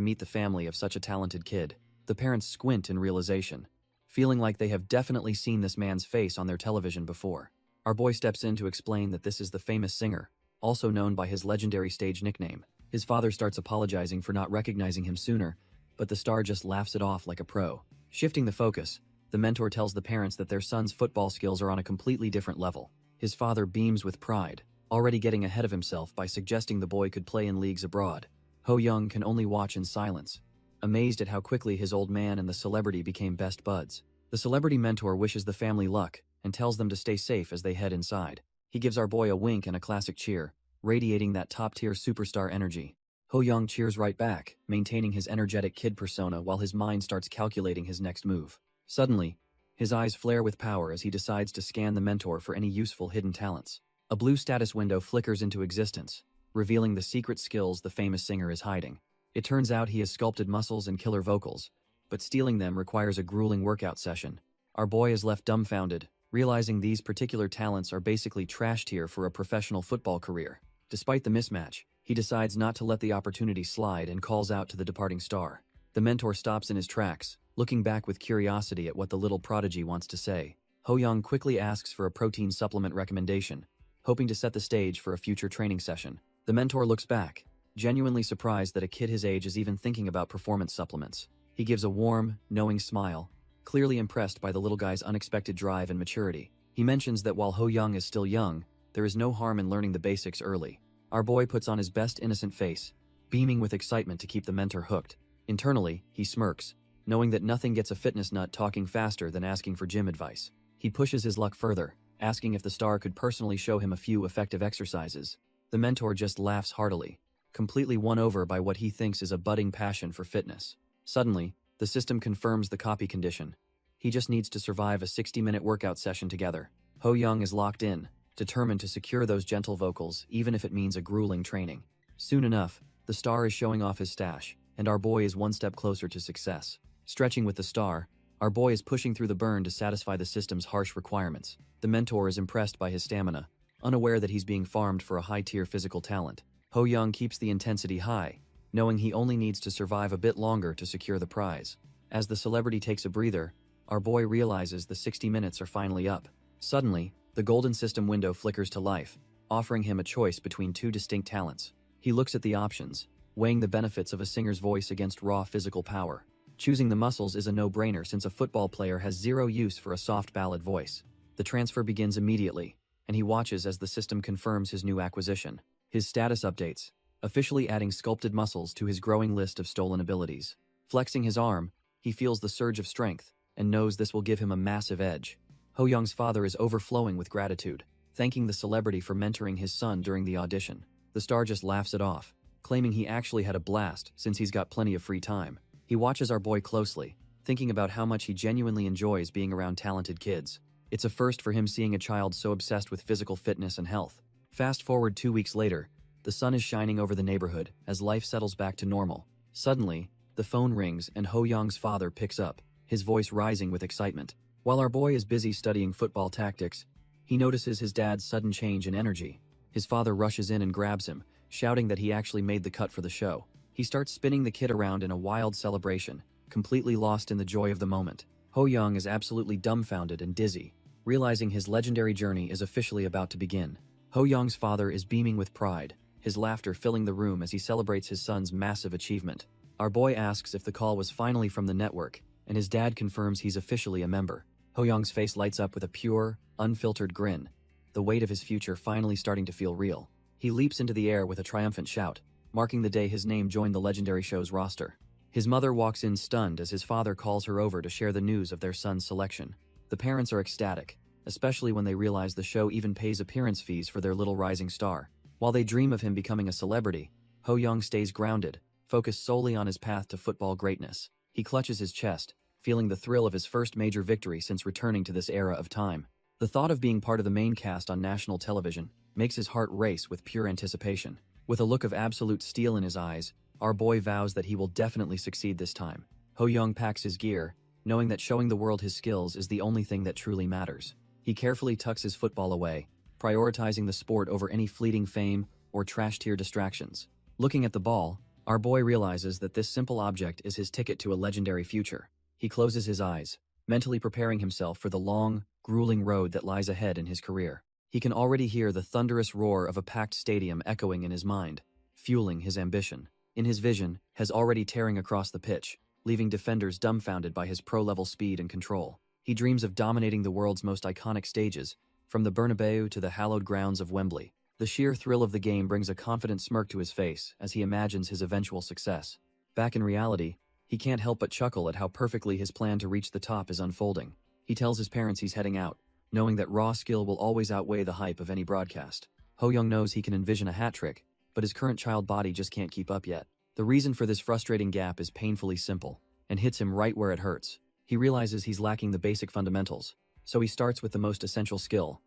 meet the family of such a talented kid. The parents squint in realization, feeling like they have definitely seen this man's face on their television before. Our boy steps in to explain that this is the famous singer, also known by his legendary stage nickname. His father starts apologizing for not recognizing him sooner, but the star just laughs it off like a pro. Shifting the focus, the mentor tells the parents that their son's football skills are on a completely different level. His father beams with pride, already getting ahead of himself by suggesting the boy could play in leagues abroad. Ho Young can only watch in silence, amazed at how quickly his old man and the celebrity became best buds. The celebrity mentor wishes the family luck and tells them to stay safe as they head inside. He gives our boy a wink and a classic cheer, radiating that top-tier superstar energy. Ho Young cheers right back, maintaining his energetic kid persona while his mind starts calculating his next move. Suddenly, his eyes flare with power as he decides to scan the mentor for any useful hidden talents. A blue status window flickers into existence, revealing the secret skills the famous singer is hiding. It turns out he has sculpted muscles and killer vocals, but stealing them requires a grueling workout session. Our boy is left dumbfounded, realizing these particular talents are basically trash tier for a professional football career. Despite the mismatch, he decides not to let the opportunity slide and calls out to the departing star. The mentor stops in his tracks, looking back with curiosity at what the little prodigy wants to say. Ho Young quickly asks for a protein supplement recommendation, hoping to set the stage for a future training session. The mentor looks back, genuinely surprised that a kid his age is even thinking about performance supplements. He gives a warm, knowing smile, clearly impressed by the little guy's unexpected drive and maturity. He mentions that while Ho Young is still young, there is no harm in learning the basics early. Our boy puts on his best innocent face, beaming with excitement to keep the mentor hooked. Internally, he smirks, knowing that nothing gets a fitness nut talking faster than asking for gym advice. He pushes his luck further, asking if the star could personally show him a few effective exercises. The mentor just laughs heartily, completely won over by what he thinks is a budding passion for fitness. Suddenly, the system confirms the copy condition. He just needs to survive a 60-minute workout session together. Ho Young is locked in, determined to secure those gentle vocals even if it means a grueling training. Soon enough, the star is showing off his stash, and our boy is one step closer to success. Stretching with the star, our boy is pushing through the burn to satisfy the system's harsh requirements. The mentor is impressed by his stamina, unaware that he's being farmed for a high-tier physical talent. Ho Young keeps the intensity high, knowing he only needs to survive a bit longer to secure the prize. As the celebrity takes a breather, our boy realizes the 60 minutes are finally up. Suddenly, the golden system window flickers to life, offering him a choice between two distinct talents. He looks at the options, weighing the benefits of a singer's voice against raw physical power. Choosing the muscles is a no-brainer since a football player has zero use for a soft ballad voice. The transfer begins immediately, and he watches as the system confirms his new acquisition. His status updates, officially adding sculpted muscles to his growing list of stolen abilities. Flexing his arm, he feels the surge of strength and knows this will give him a massive edge. Ho Young's father is overflowing with gratitude, thanking the celebrity for mentoring his son during the audition. The star just laughs it off, claiming he actually had a blast since he's got plenty of free time. He watches our boy closely, thinking about how much he genuinely enjoys being around talented kids. It's a first for him seeing a child so obsessed with physical fitness and health. Fast forward 2 weeks later, the sun is shining over the neighborhood as life settles back to normal. Suddenly, the phone rings and Ho Young's father picks up, his voice rising with excitement. While our boy is busy studying football tactics, he notices his dad's sudden change in energy. His father rushes in and grabs him, shouting that he actually made the cut for the show. He starts spinning the kid around in a wild celebration, completely lost in the joy of the moment. Ho Young is absolutely dumbfounded and dizzy, realizing his legendary journey is officially about to begin. Ho Young's father is beaming with pride, his laughter filling the room as he celebrates his son's massive achievement. Our boy asks if the call was finally from the network, and his dad confirms he's officially a member. Ho Young's face lights up with a pure, unfiltered grin, the weight of his future finally starting to feel real. He leaps into the air with a triumphant shout, marking the day his name joined the legendary show's roster. His mother walks in stunned as his father calls her over to share the news of their son's selection. The parents are ecstatic, especially when they realize the show even pays appearance fees for their little rising star. While they dream of him becoming a celebrity, Ho Young stays grounded, focused solely on his path to football greatness. He clutches his chest, feeling the thrill of his first major victory since returning to this era of time. The thought of being part of the main cast on national television makes his heart race with pure anticipation. With a look of absolute steel in his eyes, our boy vows that he will definitely succeed this time. Ho-young packs his gear, knowing that showing the world his skills is the only thing that truly matters. He carefully tucks his football away, prioritizing the sport over any fleeting fame or trash-tier distractions. Looking at the ball, our boy realizes that this simple object is his ticket to a legendary future. He closes his eyes, mentally preparing himself for the long, grueling road that lies ahead in his career. He can already hear the thunderous roar of a packed stadium echoing in his mind, fueling his ambition. In his vision, Hez already tearing across the pitch, leaving defenders dumbfounded by his pro-level speed and control. He dreams of dominating the world's most iconic stages, from the Bernabeu to the hallowed grounds of Wembley. The sheer thrill of the game brings a confident smirk to his face as he imagines his eventual success. Back in reality, he can't help but chuckle at how perfectly his plan to reach the top is unfolding. He tells his parents he's heading out, knowing that raw skill will always outweigh the hype of any broadcast. Ho-young knows he can envision a hat trick, but his current child body just can't keep up yet. The reason for this frustrating gap is painfully simple, and hits him right where it hurts. He realizes he's lacking the basic fundamentals, so he starts with the most essential skill: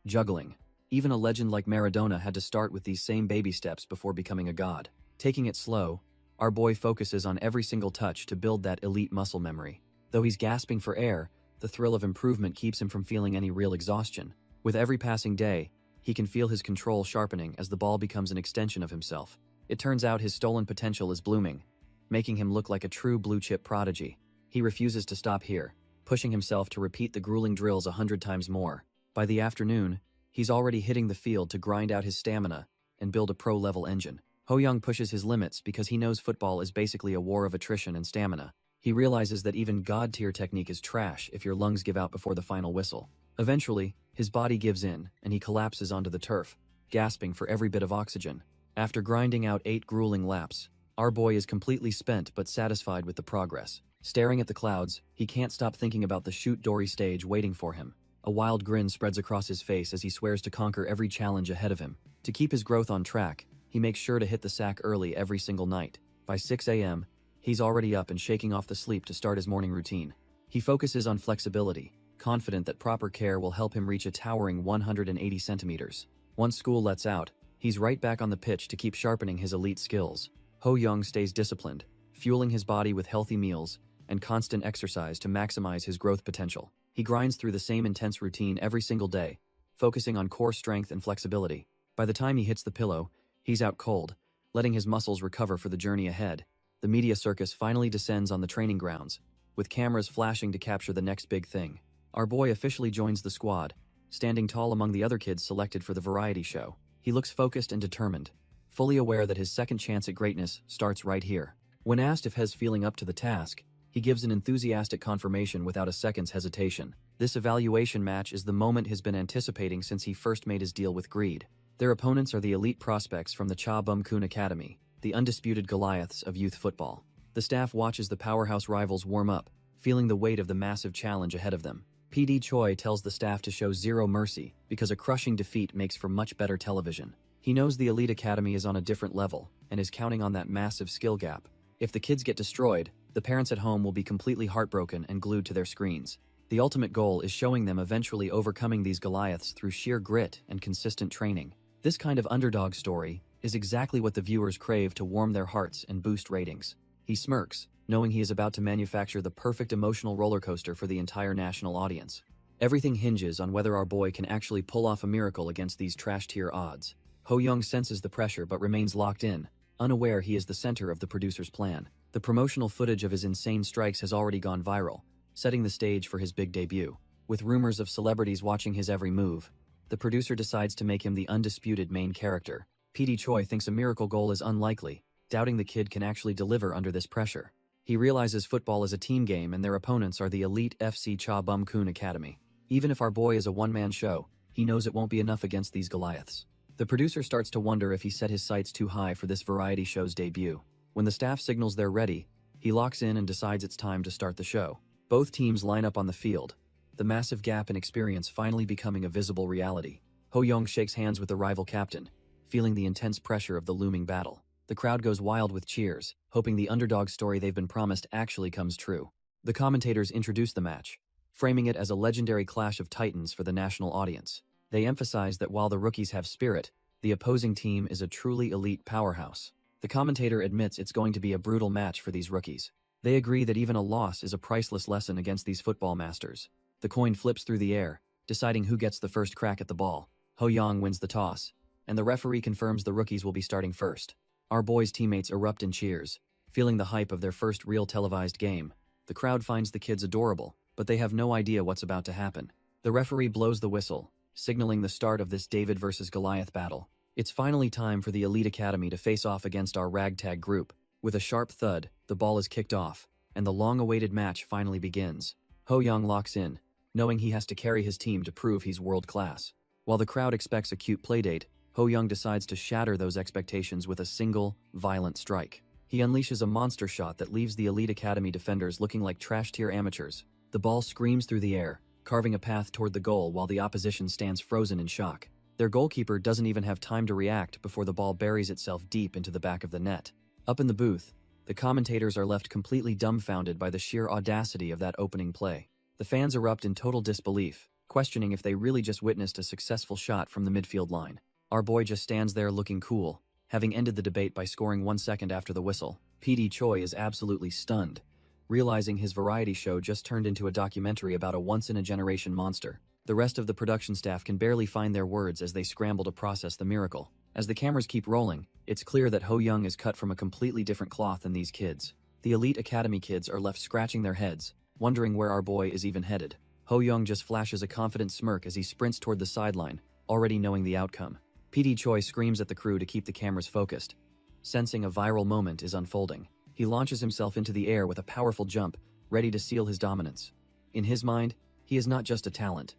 juggling. Even a legend like Maradona had to start with these same baby steps before becoming a god. Taking it slow, our boy focuses on every single touch to build that elite muscle memory. Though he's gasping for air, the thrill of improvement keeps him from feeling any real exhaustion. With every passing day, he can feel his control sharpening as the ball becomes an extension of himself. It turns out his stolen potential is blooming, making him look like a true blue-chip prodigy. He refuses to stop here, pushing himself to repeat the grueling drills 100 times more. By the afternoon, he's already hitting the field to grind out his stamina and build a pro-level engine. Ho-young pushes his limits because he knows football is basically a war of attrition and stamina. He realizes that even god-tier technique is trash if your lungs give out before the final whistle. Eventually, his body gives in and he collapses onto the turf, gasping for every bit of oxygen. After grinding out 8 grueling laps, our boy is completely spent but satisfied with the progress. Staring at the clouds, he can't stop thinking about the shoot Dory stage waiting for him. A wild grin spreads across his face as he swears to conquer every challenge ahead of him. To keep his growth on track, he makes sure to hit the sack early every single night. By 6 a.m., he's already up and shaking off the sleep to start his morning routine. He focuses on flexibility, confident that proper care will help him reach a towering 180 centimeters. Once school lets out, he's right back on the pitch to keep sharpening his elite skills. Ho-young stays disciplined, fueling his body with healthy meals and constant exercise to maximize his growth potential. He grinds through the same intense routine every single day, focusing on core strength and flexibility. By the time he hits the pillow, he's out cold, letting his muscles recover for the journey ahead. The media circus finally descends on the training grounds, with cameras flashing to capture the next big thing. Our boy officially joins the squad, standing tall among the other kids selected for the variety show. He looks focused and determined, fully aware that his second chance at greatness starts right here. When asked if Hez feeling up to the task, he gives an enthusiastic confirmation without a second's hesitation. This evaluation match is the moment he's been anticipating since he first made his deal with Greed. Their opponents are the elite prospects from the Cha Bum-kun Academy, the undisputed Goliaths of youth football. The staff watches the powerhouse rivals warm up, feeling the weight of the massive challenge ahead of them. PD Choi tells the staff to show zero mercy because a crushing defeat makes for much better television. He knows the elite academy is on a different level and is counting on that massive skill gap. If the kids get destroyed, the parents at home will be completely heartbroken and glued to their screens. The ultimate goal is showing them eventually overcoming these Goliaths through sheer grit and consistent training. This kind of underdog story is exactly what the viewers crave to warm their hearts and boost ratings. He smirks, knowing he is about to manufacture the perfect emotional roller coaster for the entire national audience. Everything hinges on whether our boy can actually pull off a miracle against these trash-tier odds. Ho-young senses the pressure but remains locked in, unaware he is the center of the producer's plan. The promotional footage of his insane strikes has already gone viral, setting the stage for his big debut. With rumors of celebrities watching his every move, the producer decides to make him the undisputed main character. PD Choi thinks a miracle goal is unlikely, doubting the kid can actually deliver under this pressure. He realizes football is a team game and their opponents are the elite FC Cha Bum-kun Academy. Even if our boy is a one-man show, he knows it won't be enough against these Goliaths. The producer starts to wonder if he set his sights too high for this variety show's debut. When the staff signals they're ready, he locks in and decides it's time to start the show. Both teams line up on the field, the massive gap in experience finally becoming a visible reality. Ho-young shakes hands with the rival captain, feeling the intense pressure of the looming battle. The crowd goes wild with cheers, hoping the underdog story they've been promised actually comes true. The commentators introduce the match, framing it as a legendary clash of titans for the national audience. They emphasize that while the rookies have spirit, the opposing team is a truly elite powerhouse. The commentator admits it's going to be a brutal match for these rookies. They agree that even a loss is a priceless lesson against these football masters. The coin flips through the air, deciding who gets the first crack at the ball. Ho-young wins the toss, and the referee confirms the rookies will be starting first. Our boys' teammates erupt in cheers, feeling the hype of their first real televised game. The crowd finds the kids adorable, but they have no idea what's about to happen. The referee blows the whistle, signaling the start of this David versus Goliath battle. It's finally time for the Elite Academy to face off against our ragtag group. With a sharp thud, the ball is kicked off, and the long-awaited match finally begins. Ho-young locks in, knowing he has to carry his team to prove he's world-class. While the crowd expects a cute playdate, Ho-young decides to shatter those expectations with a single, violent strike. He unleashes a monster shot that leaves the Elite Academy defenders looking like trash-tier amateurs. The ball screams through the air, carving a path toward the goal while the opposition stands frozen in shock. Their goalkeeper doesn't even have time to react before the ball buries itself deep into the back of the net. Up in the booth, the commentators are left completely dumbfounded by the sheer audacity of that opening play. The fans erupt in total disbelief, questioning if they really just witnessed a successful shot from the midfield line. Our boy just stands there looking cool, having ended the debate by scoring 1 second after the whistle. PD Choi is absolutely stunned, realizing his variety show just turned into a documentary about a once-in-a-generation monster. The rest of the production staff can barely find their words as they scramble to process the miracle. As the cameras keep rolling, it's clear that Ho-young is cut from a completely different cloth than these kids. The Elite Academy kids are left scratching their heads, wondering where our boy is even headed. Ho-young just flashes a confident smirk as he sprints toward the sideline, already knowing the outcome. PD Choi screams at the crew to keep the cameras focused, sensing a viral moment is unfolding. He launches himself into the air with a powerful jump, ready to seal his dominance. In his mind, he is not just a talent.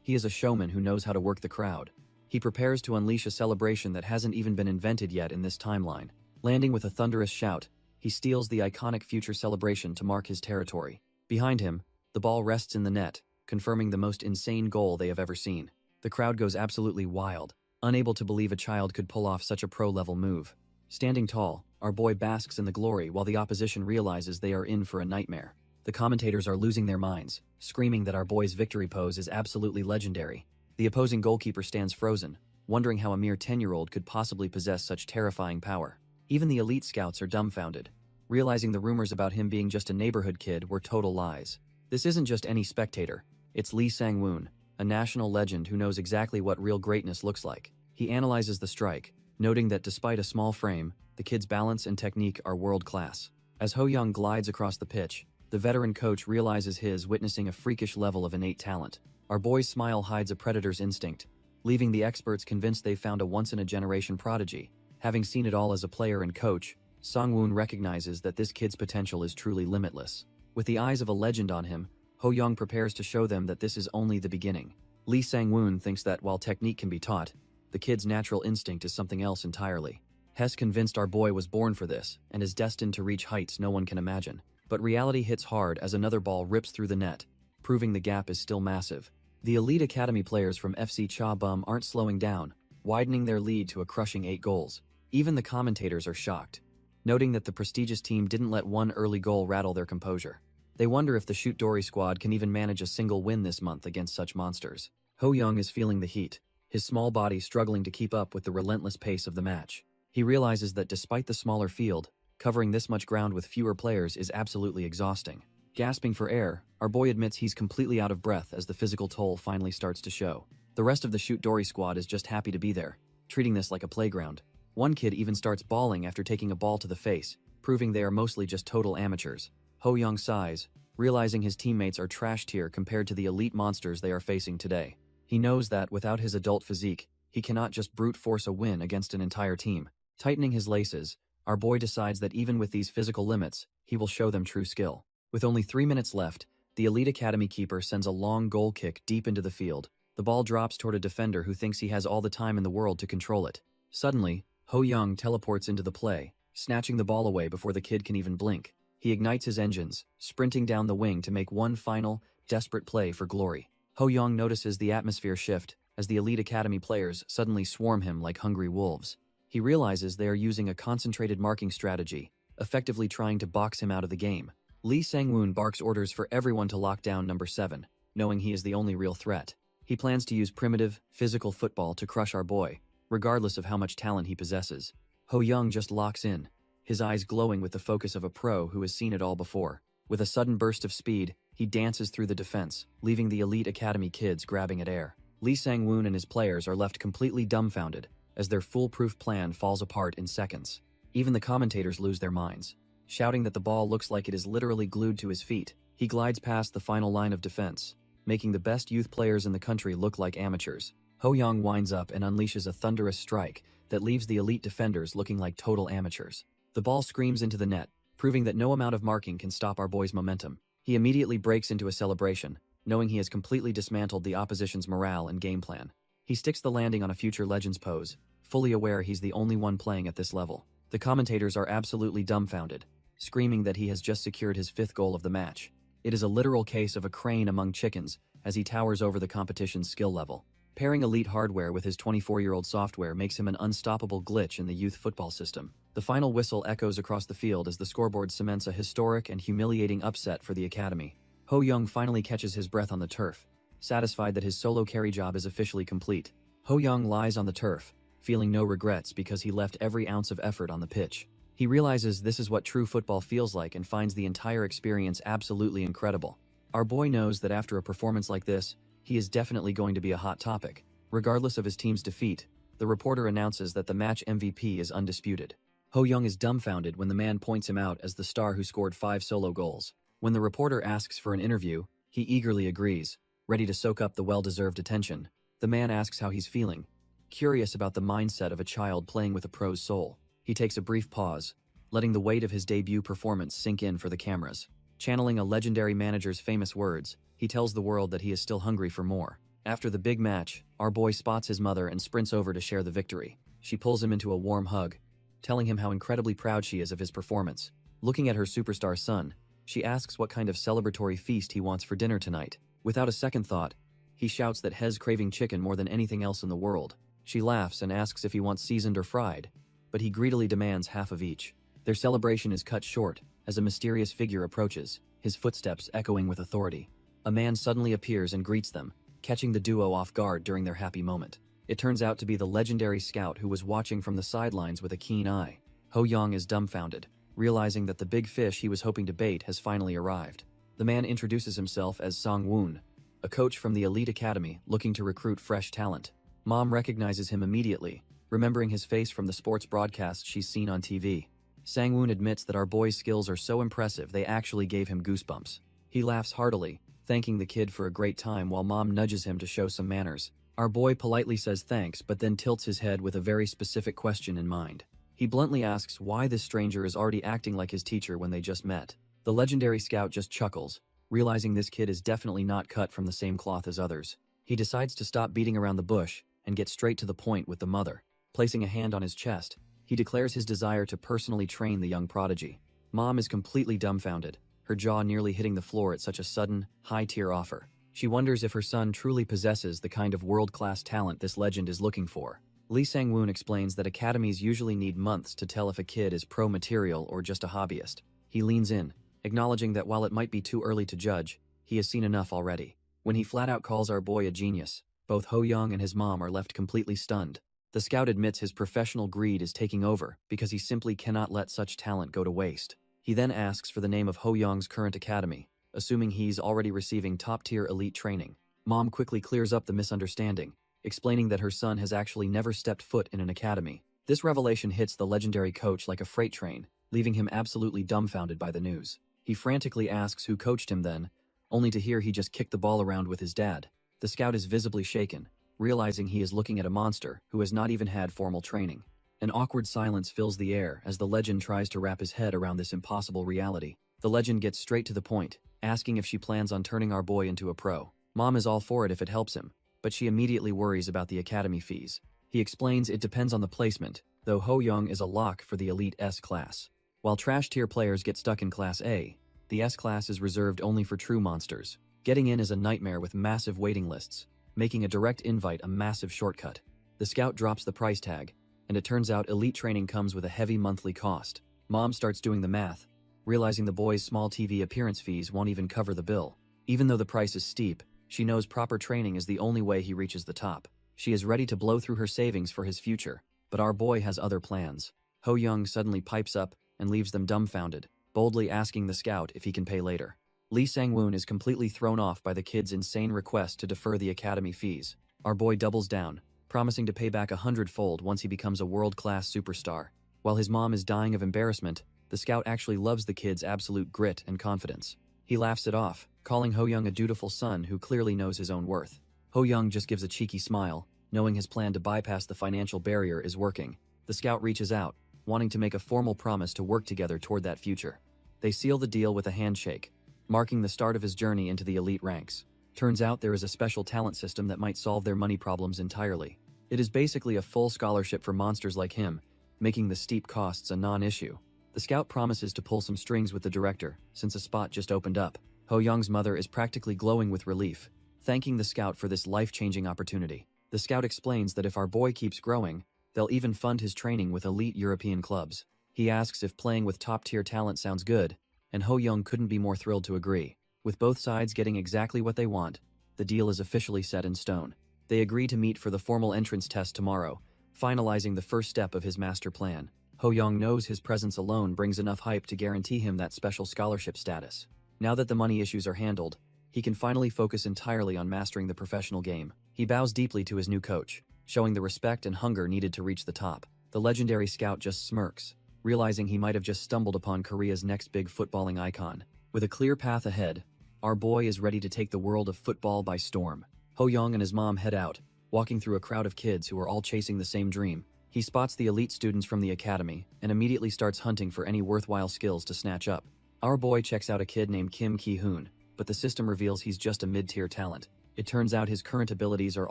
He is a showman who knows how to work the crowd. He prepares to unleash a celebration that hasn't even been invented yet in this timeline. Landing with a thunderous shout, he steals the iconic future celebration to mark his territory. Behind him, the ball rests in the net, confirming the most insane goal they have ever seen. The crowd goes absolutely wild, unable to believe a child could pull off such a pro-level move. Standing tall, our boy basks in the glory while the opposition realizes they are in for a nightmare. The commentators are losing their minds, screaming that our boy's victory pose is absolutely legendary. The opposing goalkeeper stands frozen, wondering how a mere 10-year-old could possibly possess such terrifying power. Even the elite scouts are dumbfounded, realizing the rumors about him being just a neighborhood kid were total lies. This isn't just any spectator, it's Lee Sang-woon, a national legend who knows exactly what real greatness looks like. He analyzes the strike, noting that despite a small frame, the kid's balance and technique are world-class. As Ho-young glides across the pitch, the veteran coach realizes his witnessing a freakish level of innate talent. Our boy's smile hides a predator's instinct, leaving the experts convinced they've found a once-in-a-generation prodigy. Having seen it all as a player and coach, Sang-woon recognizes that this kid's potential is truly limitless. With the eyes of a legend on him, Ho-young prepares to show them that this is only the beginning. Lee Sang-woon thinks that while technique can be taught, the kid's natural instinct is something else entirely. Hess convinced our boy was born for this and is destined to reach heights no one can imagine. But reality hits hard as another ball rips through the net, proving the gap is still massive. The Elite Academy players from FC Cha Bum aren't slowing down, widening their lead to a crushing 8 goals. Even the commentators are shocked, noting that the prestigious team didn't let one early goal rattle their composure. They wonder if the Shoot Dory squad can even manage a single win this month against such monsters. Ho-young is feeling the heat, his small body struggling to keep up with the relentless pace of the match. He realizes that despite the smaller field, covering this much ground with fewer players is absolutely exhausting. Gasping for air, our boy admits he's completely out of breath as the physical toll finally starts to show. The rest of the Shoot Dory squad is just happy to be there, treating this like a playground. One kid even starts bawling after taking a ball to the face, proving they are mostly just total amateurs. Ho-young sighs, realizing his teammates are trash tier compared to the elite monsters they are facing today. He knows that without his adult physique, he cannot just brute force a win against an entire team. Tightening his laces, our boy decides that even with these physical limits, he will show them true skill. With only 3 minutes left, the Elite Academy keeper sends a long goal kick deep into the field. The ball drops toward a defender who thinks he has all the time in the world to control it. Suddenly, Ho-young teleports into the play, snatching the ball away before the kid can even blink. He ignites his engines, sprinting down the wing to make one final, desperate play for glory. Ho-young notices the atmosphere shift as the Elite Academy players suddenly swarm him like hungry wolves. He realizes they are using a concentrated marking strategy, effectively trying to box him out of the game. Lee Sang-woon barks orders for everyone to lock down number 7, knowing he is the only real threat. He plans to use primitive, physical football to crush our boy, regardless of how much talent he possesses. Ho Young just locks in, his eyes glowing with the focus of a pro who has seen it all before. With a sudden burst of speed, he dances through the defense, leaving the elite academy kids grabbing at air. Lee Sang-woon and his players are left completely dumbfounded as their foolproof plan falls apart in seconds. Even the commentators lose their minds, shouting that the ball looks like it is literally glued to his feet. He glides past the final line of defense, making the best youth players in the country look like amateurs. Ho Young winds up and unleashes a thunderous strike that leaves the elite defenders looking like total amateurs. The ball screams into the net, proving that no amount of marking can stop our boy's momentum. He immediately breaks into a celebration, knowing he has completely dismantled the opposition's morale and game plan. He sticks the landing on a future Legends pose, fully aware he's the only one playing at this level. The commentators are absolutely dumbfounded, screaming that he has just secured his 5th goal of the match. It is a literal case of a crane among chickens as he towers over the competition's skill level. Pairing elite hardware with his 24-year-old software makes him an unstoppable glitch in the youth football system. The final whistle echoes across the field as the scoreboard cements a historic and humiliating upset for the academy. Ho Young finally catches his breath on the turf, satisfied that his solo carry job is officially complete. Ho Young lies on the turf, feeling no regrets because he left every ounce of effort on the pitch. He realizes this is what true football feels like and finds the entire experience absolutely incredible. Our boy knows that after a performance like this, he is definitely going to be a hot topic. Regardless of his team's defeat, the reporter announces that the match MVP is undisputed. Ho Young is dumbfounded when the man points him out as the star who scored 5 solo goals. When the reporter asks for an interview, he eagerly agrees, ready to soak up the well-deserved attention. The man asks how he's feeling, curious about the mindset of a child playing with a pro's soul. He takes a brief pause, letting the weight of his debut performance sink in for the cameras. Channeling a legendary manager's famous words, he tells the world that he is still hungry for more. After the big match, our boy spots his mother and sprints over to share the victory. She pulls him into a warm hug, telling him how incredibly proud she is of his performance. Looking at her superstar son, she asks what kind of celebratory feast he wants for dinner tonight. Without a second thought, he shouts that he's craving chicken more than anything else in the world. She laughs and asks if he wants seasoned or fried, but he greedily demands half of each. Their celebration is cut short as a mysterious figure approaches, his footsteps echoing with authority. A man suddenly appears and greets them, catching the duo off guard during their happy moment. It turns out to be the legendary scout who was watching from the sidelines with a keen eye. Ho Young is dumbfounded, realizing that the big fish he was hoping to bait has finally arrived. The man introduces himself as Sang-woon, a coach from the elite academy looking to recruit fresh talent. Mom recognizes him immediately, remembering his face from the sports broadcasts she's seen on TV. Sang-woon admits that our boy's skills are so impressive they actually gave him goosebumps. He laughs heartily, thanking the kid for a great time while Mom nudges him to show some manners. Our boy politely says thanks but then tilts his head with a very specific question in mind. He bluntly asks why this stranger is already acting like his teacher when they just met. The legendary scout just chuckles, realizing this kid is definitely not cut from the same cloth as others. He decides to stop beating around the bush and get straight to the point with the mother. Placing a hand on his chest, he declares his desire to personally train the young prodigy. Mom is completely dumbfounded, her jaw nearly hitting the floor at such a sudden, high-tier offer. She wonders if her son truly possesses the kind of world-class talent this legend is looking for. Lee Sang-woon explains that academies usually need months to tell if a kid is pro material or just a hobbyist. He leans in, acknowledging that while it might be too early to judge, he has seen enough already. When he flat-out calls our boy a genius, both Ho Young and his mom are left completely stunned. The scout admits his professional greed is taking over because he simply cannot let such talent go to waste. He then asks for the name of Ho Young's current academy, assuming he's already receiving top-tier elite training. Mom quickly clears up the misunderstanding, explaining that her son has actually never stepped foot in an academy. This revelation hits the legendary coach like a freight train, leaving him absolutely dumbfounded by the news. He frantically asks who coached him then, only to hear he just kicked the ball around with his dad. The scout is visibly shaken, realizing he is looking at a monster who has not even had formal training. An awkward silence fills the air as the legend tries to wrap his head around this impossible reality. The legend gets straight to the point, asking if she plans on turning our boy into a pro. Mom is all for it if it helps him, but she immediately worries about the academy fees. He explains it depends on the placement, though Ho Young is a lock for the elite S-class. While trash-tier players get stuck in Class A, the S-class is reserved only for true monsters. Getting in is a nightmare with massive waiting lists, making a direct invite a massive shortcut. The scout drops the price tag, and it turns out elite training comes with a heavy monthly cost. Mom starts doing the math, realizing the boy's small TV appearance fees won't even cover the bill. Even though the price is steep, She knows proper training is the only way he reaches the top. She is ready to blow through her savings for his future, but our boy has other plans. Ho Young suddenly pipes up and leaves them dumbfounded, boldly asking the scout if he can pay later. Lee Sang-woon is completely thrown off by the kid's insane request to defer the academy fees. Our boy doubles down, promising to pay back 100-fold once he becomes a world-class superstar. While his mom is dying of embarrassment, the scout actually loves the kid's absolute grit and confidence. He laughs it off, calling Ho Young a dutiful son who clearly knows his own worth. Ho Young just gives a cheeky smile, knowing his plan to bypass the financial barrier is working. The scout reaches out, wanting to make a formal promise to work together toward that future. They seal the deal with a handshake, marking the start of his journey into the elite ranks. Turns out there is a special talent system that might solve their money problems entirely. It is basically a full scholarship for monsters like him, making the steep costs a non-issue. The scout promises to pull some strings with the director, since a spot just opened up. Ho Young's mother is practically glowing with relief, thanking the scout for this life-changing opportunity. The scout explains that if our boy keeps growing, they'll even fund his training with elite European clubs. He asks if playing with top-tier talent sounds good, and Ho Young couldn't be more thrilled to agree. With both sides getting exactly what they want, the deal is officially set in stone. They agree to meet for the formal entrance test tomorrow, finalizing the first step of his master plan. Ho Young knows his presence alone brings enough hype to guarantee him that special scholarship status. Now that the money issues are handled, he can finally focus entirely on mastering the professional game. He bows deeply to his new coach, showing the respect and hunger needed to reach the top. The legendary scout just smirks, realizing he might have just stumbled upon Korea's next big footballing icon. With a clear path ahead, our boy is ready to take the world of football by storm. Ho Young and his mom head out, walking through a crowd of kids who are all chasing the same dream. He spots the elite students from the academy and immediately starts hunting for any worthwhile skills to snatch up. Our boy checks out a kid named Kim Ki-hoon, but the system reveals he's just a mid-tier talent. It turns out his current abilities are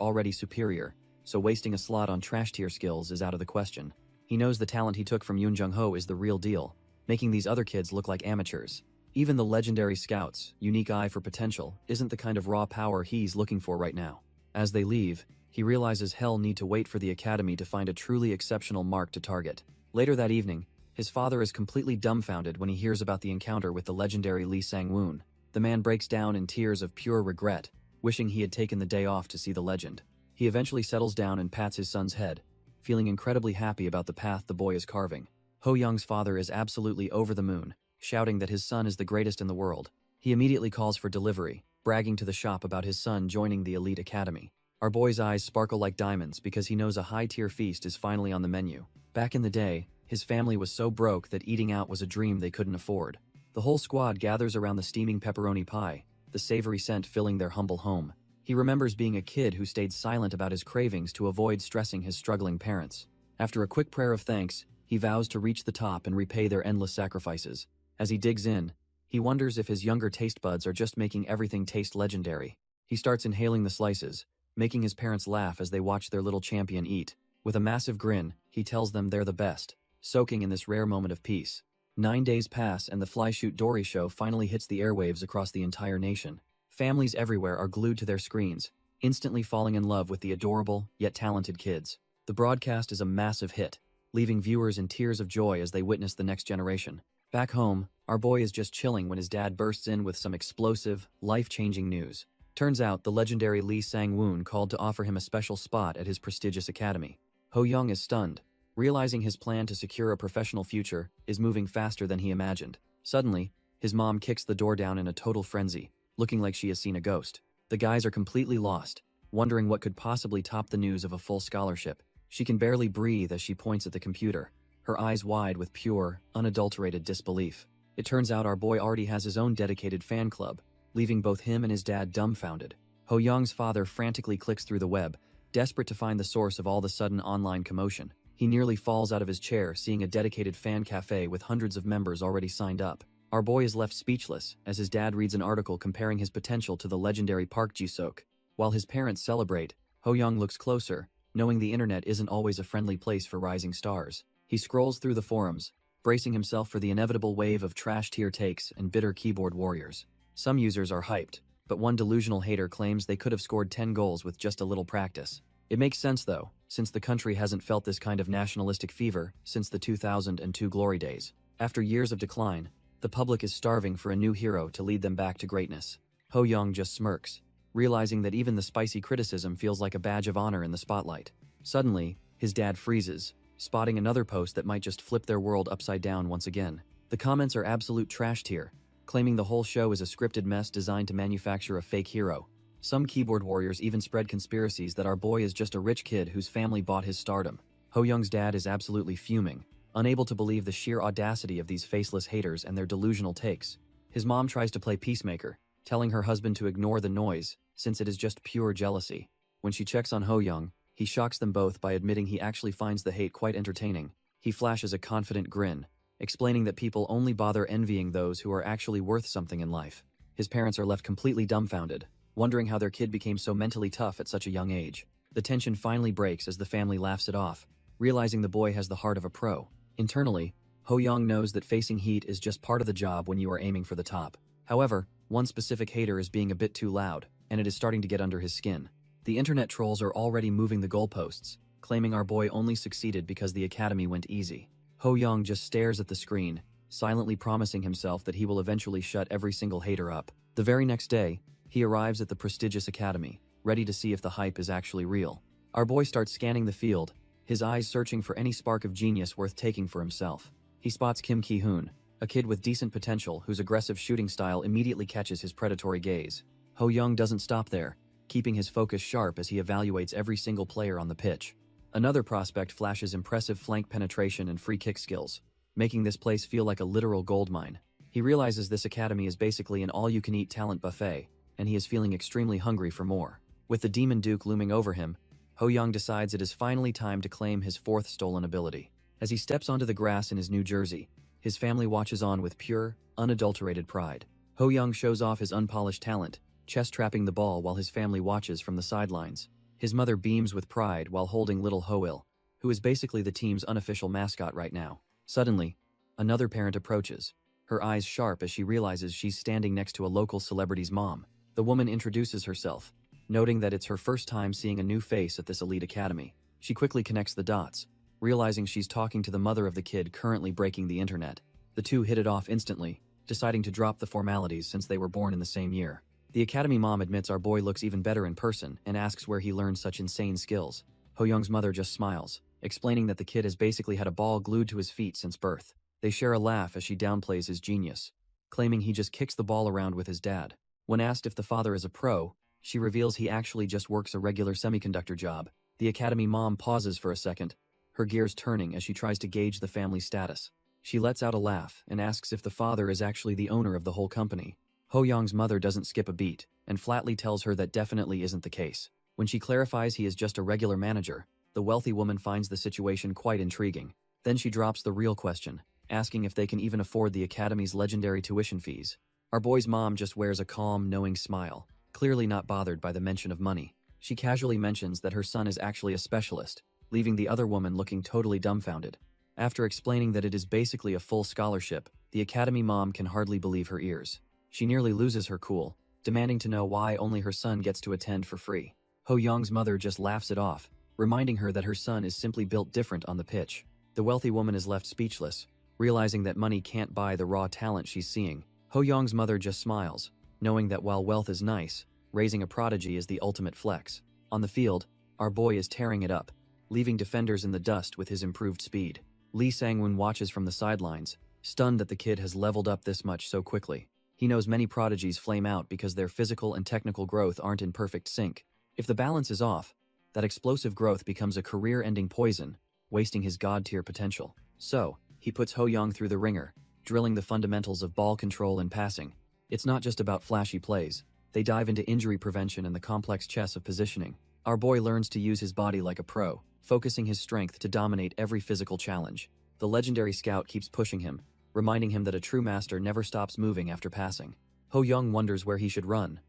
already superior, so wasting a slot on trash-tier skills is out of the question. He knows the talent he took from Yoon Jung-ho is the real deal, making these other kids look like amateurs. Even the legendary scout's unique eye for potential isn't the kind of raw power he's looking for right now. As they leave, he realizes he'll need to wait for the academy to find a truly exceptional mark to target. Later that evening, his father is completely dumbfounded when he hears about the encounter with the legendary Lee Sang-woon. The man breaks down in tears of pure regret, wishing he had taken the day off to see the legend. He eventually settles down and pats his son's head, feeling incredibly happy about the path the boy is carving. Ho Young's father is absolutely over the moon, shouting that his son is the greatest in the world. He immediately calls for delivery, bragging to the shop about his son joining the elite academy. Our boy's eyes sparkle like diamonds because he knows a high-tier feast is finally on the menu. Back in the day, his family was so broke that eating out was a dream they couldn't afford. The whole squad gathers around the steaming pepperoni pie, the savory scent filling their humble home. He remembers being a kid who stayed silent about his cravings to avoid stressing his struggling parents. After a quick prayer of thanks, he vows to reach the top and repay their endless sacrifices. As he digs in, he wonders if his younger taste buds are just making everything taste legendary. He starts inhaling the slices, making his parents laugh as they watch their little champion eat. With a massive grin, he tells them they're the best, soaking in this rare moment of peace. 9 days pass and the Fly Shoot Dory show finally hits the airwaves across the entire nation. Families everywhere are glued to their screens, instantly falling in love with the adorable, yet talented kids. The broadcast is a massive hit, leaving viewers in tears of joy as they witness the next generation. Back home, our boy is just chilling when his dad bursts in with some explosive, life-changing news. Turns out the legendary Lee Sang-woon called to offer him a special spot at his prestigious academy. Ho Young is stunned, realizing his plan to secure a professional future is moving faster than he imagined. Suddenly, his mom kicks the door down in a total frenzy, looking like she has seen a ghost. The guys are completely lost, wondering what could possibly top the news of a full scholarship. She can barely breathe as she points at the computer, her eyes wide with pure, unadulterated disbelief. It turns out our boy already has his own dedicated fan club, leaving both him and his dad dumbfounded. Ho Young's father frantically clicks through the web, desperate to find the source of all the sudden online commotion. He nearly falls out of his chair seeing a dedicated fan cafe with hundreds of members already signed up. Our boy is left speechless as his dad reads an article comparing his potential to the legendary Park Ji-seok. While his parents celebrate, Ho Young looks closer, knowing the internet isn't always a friendly place for rising stars. He scrolls through the forums, bracing himself for the inevitable wave of trash-tier takes and bitter keyboard warriors. Some users are hyped, but one delusional hater claims they could have scored 10 goals with just a little practice. It makes sense though, since the country hasn't felt this kind of nationalistic fever since the 2002 glory days. After years of decline, the public is starving for a new hero to lead them back to greatness. Ho Young just smirks, realizing that even the spicy criticism feels like a badge of honor in the spotlight. Suddenly, his dad freezes, spotting another post that might just flip their world upside down once again. The comments are absolute trash tier, claiming the whole show is a scripted mess designed to manufacture a fake hero. Some keyboard warriors even spread conspiracies that our boy is just a rich kid whose family bought his stardom. Ho Young's dad is absolutely fuming, unable to believe the sheer audacity of these faceless haters and their delusional takes. His mom tries to play peacemaker, telling her husband to ignore the noise, since it is just pure jealousy. When she checks on Ho Young, he shocks them both by admitting he actually finds the hate quite entertaining. He flashes a confident grin, explaining that people only bother envying those who are actually worth something in life. His parents are left completely dumbfounded, wondering how their kid became so mentally tough at such a young age. The tension finally breaks as the family laughs it off, realizing the boy has the heart of a pro. Internally, Ho Young knows that facing heat is just part of the job when you are aiming for the top. However, one specific hater is being a bit too loud, and it is starting to get under his skin. The internet trolls are already moving the goalposts, claiming our boy only succeeded because the academy went easy. Ho Young just stares at the screen, silently promising himself that he will eventually shut every single hater up. The very next day, he arrives at the prestigious academy, ready to see if the hype is actually real. Our boy starts scanning the field, his eyes searching for any spark of genius worth taking for himself. He spots Kim Ki-hoon, a kid with decent potential whose aggressive shooting style immediately catches his predatory gaze. Ho Young doesn't stop there, keeping his focus sharp as he evaluates every single player on the pitch. Another prospect flashes impressive flank penetration and free kick skills, making this place feel like a literal goldmine. He realizes this academy is basically an all-you-can-eat talent buffet, and he is feeling extremely hungry for more. With the Demon Duke looming over him, Ho Young decides it is finally time to claim his fourth stolen ability. As he steps onto the grass in his new jersey, his family watches on with pure, unadulterated pride. Ho Young shows off his unpolished talent, chest-trapping the ball while his family watches from the sidelines. His mother beams with pride while holding little Ho-il, who is basically the team's unofficial mascot right now. Suddenly, another parent approaches, her eyes sharp as she realizes she's standing next to a local celebrity's mom. The woman introduces herself, noting that it's her first time seeing a new face at this elite academy. She quickly connects the dots, realizing she's talking to the mother of the kid currently breaking the internet. The two hit it off instantly, deciding to drop the formalities since they were born in the same year. The academy mom admits our boy looks even better in person and asks where he learned such insane skills. Ho Young's mother just smiles, explaining that the kid has basically had a ball glued to his feet since birth. They share a laugh as she downplays his genius, claiming he just kicks the ball around with his dad. When asked if the father is a pro, she reveals he actually just works a regular semiconductor job. The academy mom pauses for a second, her gears turning as she tries to gauge the family status. She lets out a laugh and asks if the father is actually the owner of the whole company. Ho Young's mother doesn't skip a beat and flatly tells her that definitely isn't the case. When she clarifies he is just a regular manager, the wealthy woman finds the situation quite intriguing. Then she drops the real question, asking if they can even afford the academy's legendary tuition fees. Our boy's mom just wears a calm, knowing smile, clearly not bothered by the mention of money. She casually mentions that her son is actually a specialist, leaving the other woman looking totally dumbfounded. After explaining that it is basically a full scholarship, the academy mom can hardly believe her ears. She nearly loses her cool, demanding to know why only her son gets to attend for free. Ho Young's mother just laughs it off, reminding her that her son is simply built different on the pitch. The wealthy woman is left speechless, realizing that money can't buy the raw talent she's seeing. Ho Young's mother just smiles, knowing that while wealth is nice, raising a prodigy is the ultimate flex. On the field, our boy is tearing it up, leaving defenders in the dust with his improved speed. Lee Sang-woon watches from the sidelines, stunned that the kid has leveled up this much so quickly. He knows many prodigies flame out because their physical and technical growth aren't in perfect sync. If the balance is off, that explosive growth becomes a career-ending poison, wasting his god-tier potential. So, he puts Ho Young through the ringer, drilling the fundamentals of ball control and passing. It's not just about flashy plays. They dive into injury prevention and the complex chess of positioning. Our boy learns to use his body like a pro, focusing his strength to dominate every physical challenge. The legendary scout keeps pushing him, reminding him that a true master never stops moving after passing. Ho Young wonders where he should run,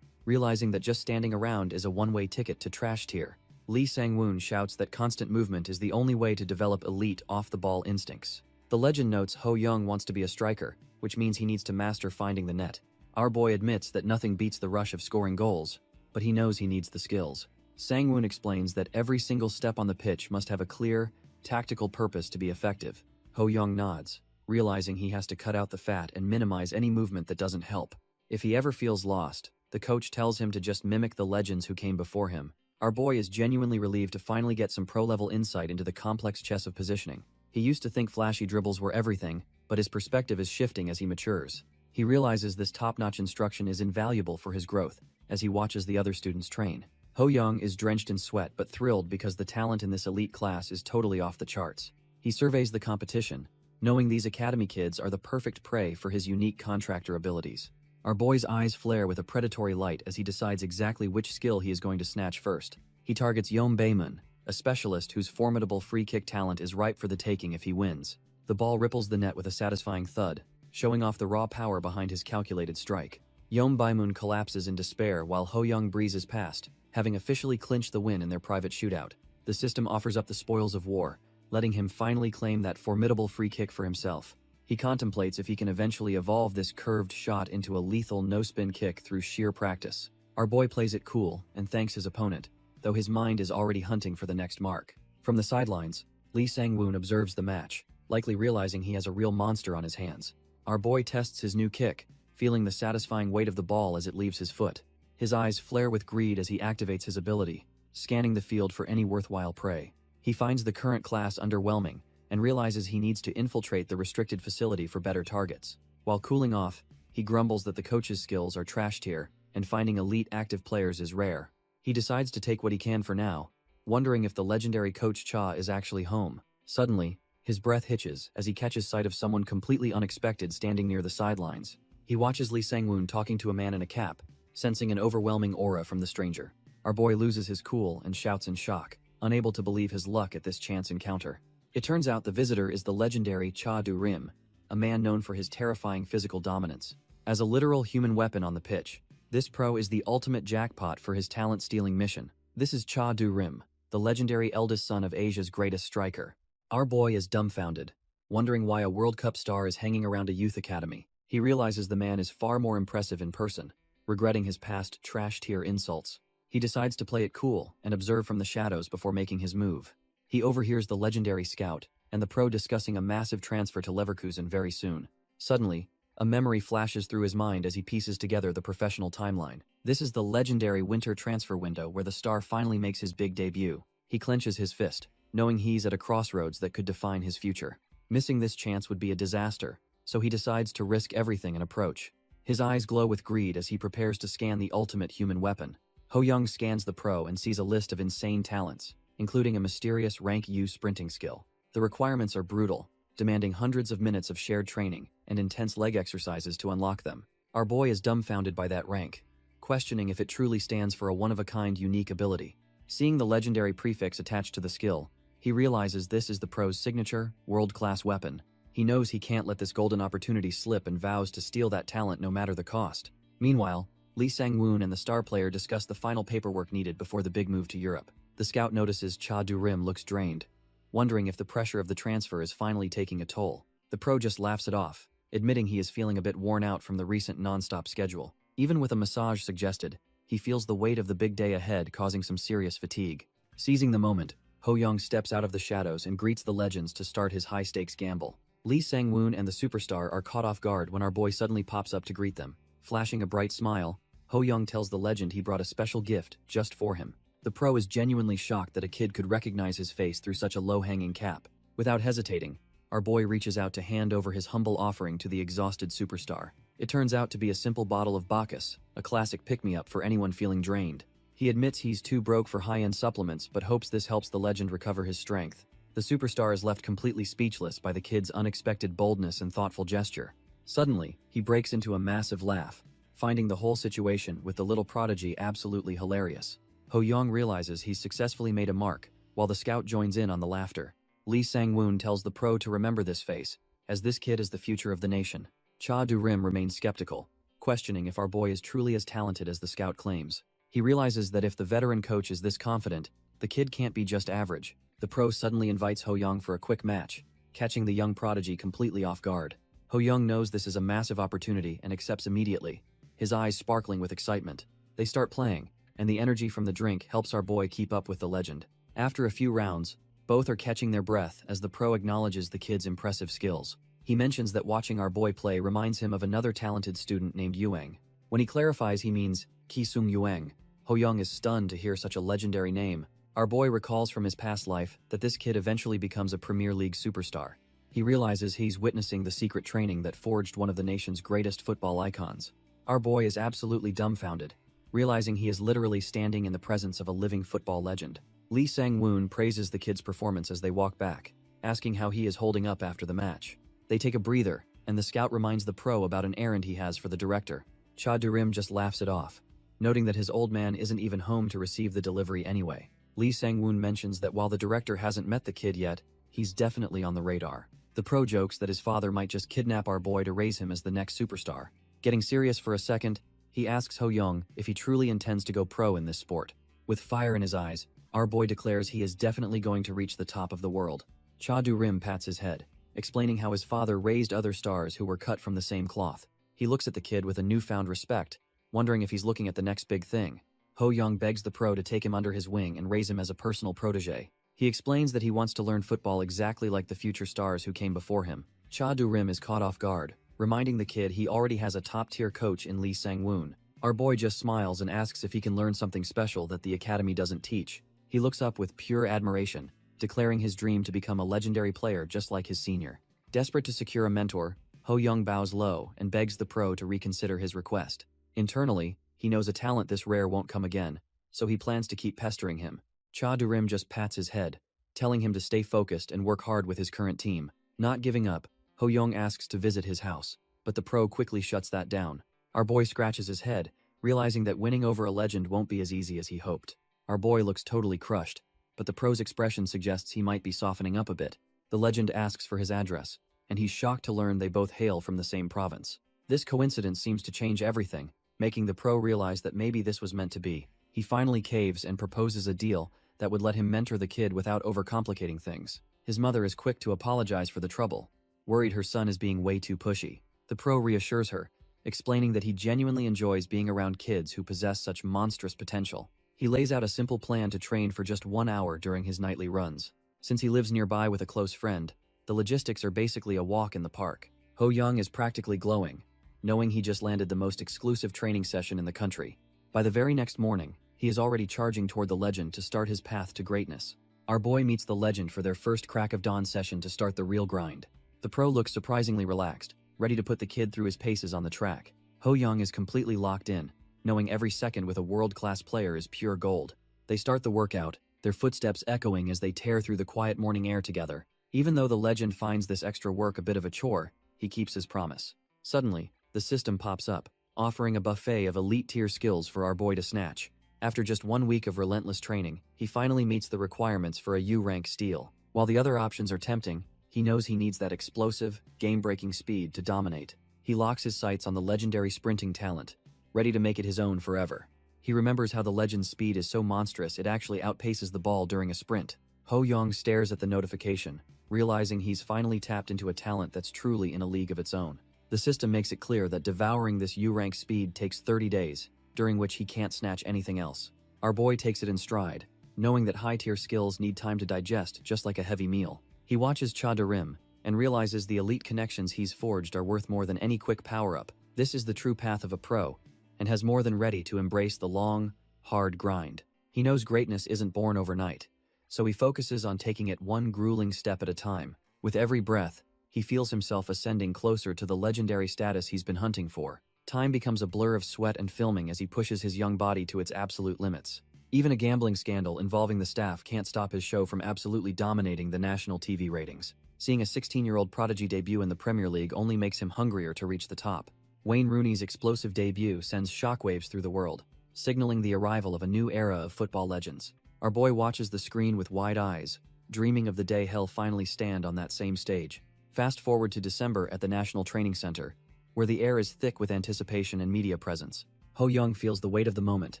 realizing that just standing around is a one-way ticket to trash tier. Lee Sang-woon shouts that constant movement is the only way to develop elite off-the-ball instincts. The legend notes Ho Young wants to be a striker, which means he needs to master finding the net. Our boy admits that nothing beats the rush of scoring goals, but he knows he needs the skills. Sang-woon explains that every single step on the pitch must have a clear, tactical purpose to be effective. Ho Young nods, realizing he has to cut out the fat and minimize any movement that doesn't help. If he ever feels lost, The coach tells him to just mimic the legends who came before him. Our boy is genuinely relieved to finally get some pro-level insight into the complex chess of positioning. He used to think flashy dribbles were everything, but his perspective is shifting as he matures. He realizes this top-notch instruction is invaluable for his growth, as he watches the other students train. Ho Young is drenched in sweat but thrilled because the talent in this elite class is totally off the charts. He surveys the competition, knowing these academy kids are the perfect prey for his unique contractor abilities. Our boy's eyes flare with a predatory light as he decides exactly which skill he is going to snatch first. He targets Yeom Baemun, a specialist whose formidable free kick talent is ripe for the taking if he wins. The ball ripples the net with a satisfying thud, showing off the raw power behind his calculated strike. Yeom Baemun collapses in despair while Ho Young breezes past, having officially clinched the win in their private shootout. The system offers up the spoils of war, letting him finally claim that formidable free kick for himself. He contemplates if he can eventually evolve this curved shot into a lethal no-spin kick through sheer practice. Our boy plays it cool and thanks his opponent, though his mind is already hunting for the next mark. From the sidelines, Lee Sang-woon observes the match, likely realizing he has a real monster on his hands. Our boy tests his new kick, feeling the satisfying weight of the ball as it leaves his foot. His eyes flare with greed as he activates his ability, scanning the field for any worthwhile prey. He finds the current class underwhelming, and realizes he needs to infiltrate the restricted facility for better targets. While cooling off, he grumbles that the coach's skills are trash tier, and finding elite active players is rare. He decides to take what he can for now, wondering if the legendary Coach Cha is actually home. Suddenly, his breath hitches as he catches sight of someone completely unexpected standing near the sidelines. He watches Lee Sang-woon talking to a man in a cap, sensing an overwhelming aura from the stranger. Our boy loses his cool and shouts in shock, unable to believe his luck at this chance encounter. It turns out the visitor is the legendary Cha Du-rim, a man known for his terrifying physical dominance. As a literal human weapon on the pitch, this pro is the ultimate jackpot for his talent-stealing mission. This is Cha Du-rim, the legendary eldest son of Asia's greatest striker. Our boy is dumbfounded, wondering why a World Cup star is hanging around a youth academy. He realizes the man is far more impressive in person, regretting his past trash-tier insults. He decides to play it cool and observe from the shadows before making his move. He overhears the legendary scout and the pro discussing a massive transfer to Leverkusen very soon. Suddenly, a memory flashes through his mind as he pieces together the professional timeline. This is the legendary winter transfer window where the star finally makes his big debut. He clenches his fist, knowing he's at a crossroads that could define his future. Missing this chance would be a disaster, so he decides to risk everything and approach. His eyes glow with greed as he prepares to scan the ultimate human weapon. Ho Young scans the pro and sees a list of insane talents, including a mysterious rank U sprinting skill. The requirements are brutal, demanding hundreds of minutes of shared training and intense leg exercises to unlock them. Our boy is dumbfounded by that rank, questioning if it truly stands for a one-of-a-kind unique ability. Seeing the legendary prefix attached to the skill, he realizes this is the pro's signature, world-class weapon. He knows he can't let this golden opportunity slip and vows to steal that talent no matter the cost. Meanwhile, Lee Sang-woon and the star player discuss the final paperwork needed before the big move to Europe. The scout notices Cha Du-rim looks drained, wondering if the pressure of the transfer is finally taking a toll. The pro just laughs it off, admitting he is feeling a bit worn out from the recent non-stop schedule. Even with a massage suggested, he feels the weight of the big day ahead causing some serious fatigue. Seizing the moment, Ho Young steps out of the shadows and greets the legends to start his high-stakes gamble. Lee Sang-woon and the superstar are caught off guard when our boy suddenly pops up to greet them. Flashing a bright smile, Ho Young tells the legend he brought a special gift just for him. The pro is genuinely shocked that a kid could recognize his face through such a low-hanging cap. Without hesitating, our boy reaches out to hand over his humble offering to the exhausted superstar. It turns out to be a simple bottle of Bacchus, a classic pick-me-up for anyone feeling drained. He admits he's too broke for high-end supplements but hopes this helps the legend recover his strength. The superstar is left completely speechless by the kid's unexpected boldness and thoughtful gesture. Suddenly, he breaks into a massive laugh, finding the whole situation with the little prodigy absolutely hilarious. Ho Young realizes he's successfully made a mark, while the scout joins in on the laughter. Lee Sang-woon tells the pro to remember this face, as this kid is the future of the nation. Cha Du-rim remains skeptical, questioning if our boy is truly as talented as the scout claims. He realizes that if the veteran coach is this confident, the kid can't be just average. The pro suddenly invites Ho Young for a quick match, catching the young prodigy completely off guard. Ho Young knows this is a massive opportunity and accepts immediately, his eyes sparkling with excitement. They start playing, and the energy from the drink helps our boy keep up with the legend. After a few rounds, both are catching their breath as the pro acknowledges the kid's impressive skills. He mentions that watching our boy play reminds him of another talented student named Yuang. When he clarifies, he means Ki Sung Yueng. Ho Young is stunned to hear such a legendary name. Our boy recalls from his past life that this kid eventually becomes a Premier League superstar. He realizes he's witnessing the secret training that forged one of the nation's greatest football icons. Our boy is absolutely dumbfounded, realizing he is literally standing in the presence of a living football legend. Lee Sang-woon praises the kid's performance as they walk back, asking how he is holding up after the match. They take a breather, and the scout reminds the pro about an errand he has for the director. Cha Durim just laughs it off, noting that his old man isn't even home to receive the delivery anyway. Lee Sang-woon mentions that while the director hasn't met the kid yet, he's definitely on the radar. The pro jokes that his father might just kidnap our boy to raise him as the next superstar. Getting serious for a second, he asks Ho Young if he truly intends to go pro in this sport. With fire in his eyes, our boy declares he is definitely going to reach the top of the world. Cha Du-rim pats his head, explaining how his father raised other stars who were cut from the same cloth. He looks at the kid with a newfound respect, wondering if he's looking at the next big thing. Ho Young begs the pro to take him under his wing and raise him as a personal protege. He explains that he wants to learn football exactly like the future stars who came before him. Cha Du-rim is caught off guard, reminding the kid he already has a top-tier coach in Lee Sang-woon. Our boy just smiles and asks if he can learn something special that the academy doesn't teach. He looks up with pure admiration, declaring his dream to become a legendary player just like his senior. Desperate to secure a mentor, Ho Young bows low and begs the pro to reconsider his request. Internally, he knows a talent this rare won't come again, so he plans to keep pestering him. Cha Du-rim just pats his head, telling him to stay focused and work hard with his current team. Not giving up, Ho Young asks to visit his house, but the pro quickly shuts that down. Our boy scratches his head, realizing that winning over a legend won't be as easy as he hoped. Our boy looks totally crushed, but the pro's expression suggests he might be softening up a bit. The legend asks for his address, and he's shocked to learn they both hail from the same province. This coincidence seems to change everything, making the pro realize that maybe this was meant to be. He finally caves and proposes a deal that would let him mentor the kid without overcomplicating things. His mother is quick to apologize for the trouble, worried her son is being way too pushy. The pro reassures her, explaining that he genuinely enjoys being around kids who possess such monstrous potential. He lays out a simple plan to train for just 1 hour during his nightly runs. Since he lives nearby with a close friend, the logistics are basically a walk in the park. Ho Young is practically glowing, knowing he just landed the most exclusive training session in the country. By the very next morning, he is already charging toward the legend to start his path to greatness. Our boy meets the legend for their first crack of dawn session to start the real grind. The pro looks surprisingly relaxed, ready to put the kid through his paces on the track. Ho Young is completely locked in, knowing every second with a world-class player is pure gold. They start the workout, their footsteps echoing as they tear through the quiet morning air together. Even though the legend finds this extra work a bit of a chore, he keeps his promise. Suddenly, the system pops up, offering a buffet of elite-tier skills for our boy to snatch. After just 1 week of relentless training, he finally meets the requirements for a U-rank steal. While the other options are tempting, he knows he needs that explosive, game-breaking speed to dominate. He locks his sights on the legendary sprinting talent, ready to make it his own forever. He remembers how the legend's speed is so monstrous it actually outpaces the ball during a sprint. Ho Young stares at the notification, realizing he's finally tapped into a talent that's truly in a league of its own. The system makes it clear that devouring this U-rank speed takes 30 days, during which he can't snatch anything else. Our boy takes it in stride, knowing that high-tier skills need time to digest just like a heavy meal. He watches Cha Du-rim, and realizes the elite connections he's forged are worth more than any quick power-up. This is the true path of a pro, and has more than ready to embrace the long, hard grind. He knows greatness isn't born overnight, so he focuses on taking it one grueling step at a time. With every breath, he feels himself ascending closer to the legendary status he's been hunting for. Time becomes a blur of sweat and filming as he pushes his young body to its absolute limits. Even a gambling scandal involving the staff can't stop his show from absolutely dominating the national TV ratings. Seeing a 16-year-old prodigy debut in the Premier League only makes him hungrier to reach the top. Wayne Rooney's explosive debut sends shockwaves through the world, signaling the arrival of a new era of football legends. Our boy watches the screen with wide eyes, dreaming of the day he'll finally stand on that same stage. Fast forward to December at the National Training Center, where the air is thick with anticipation and media presence. Ho Young feels the weight of the moment,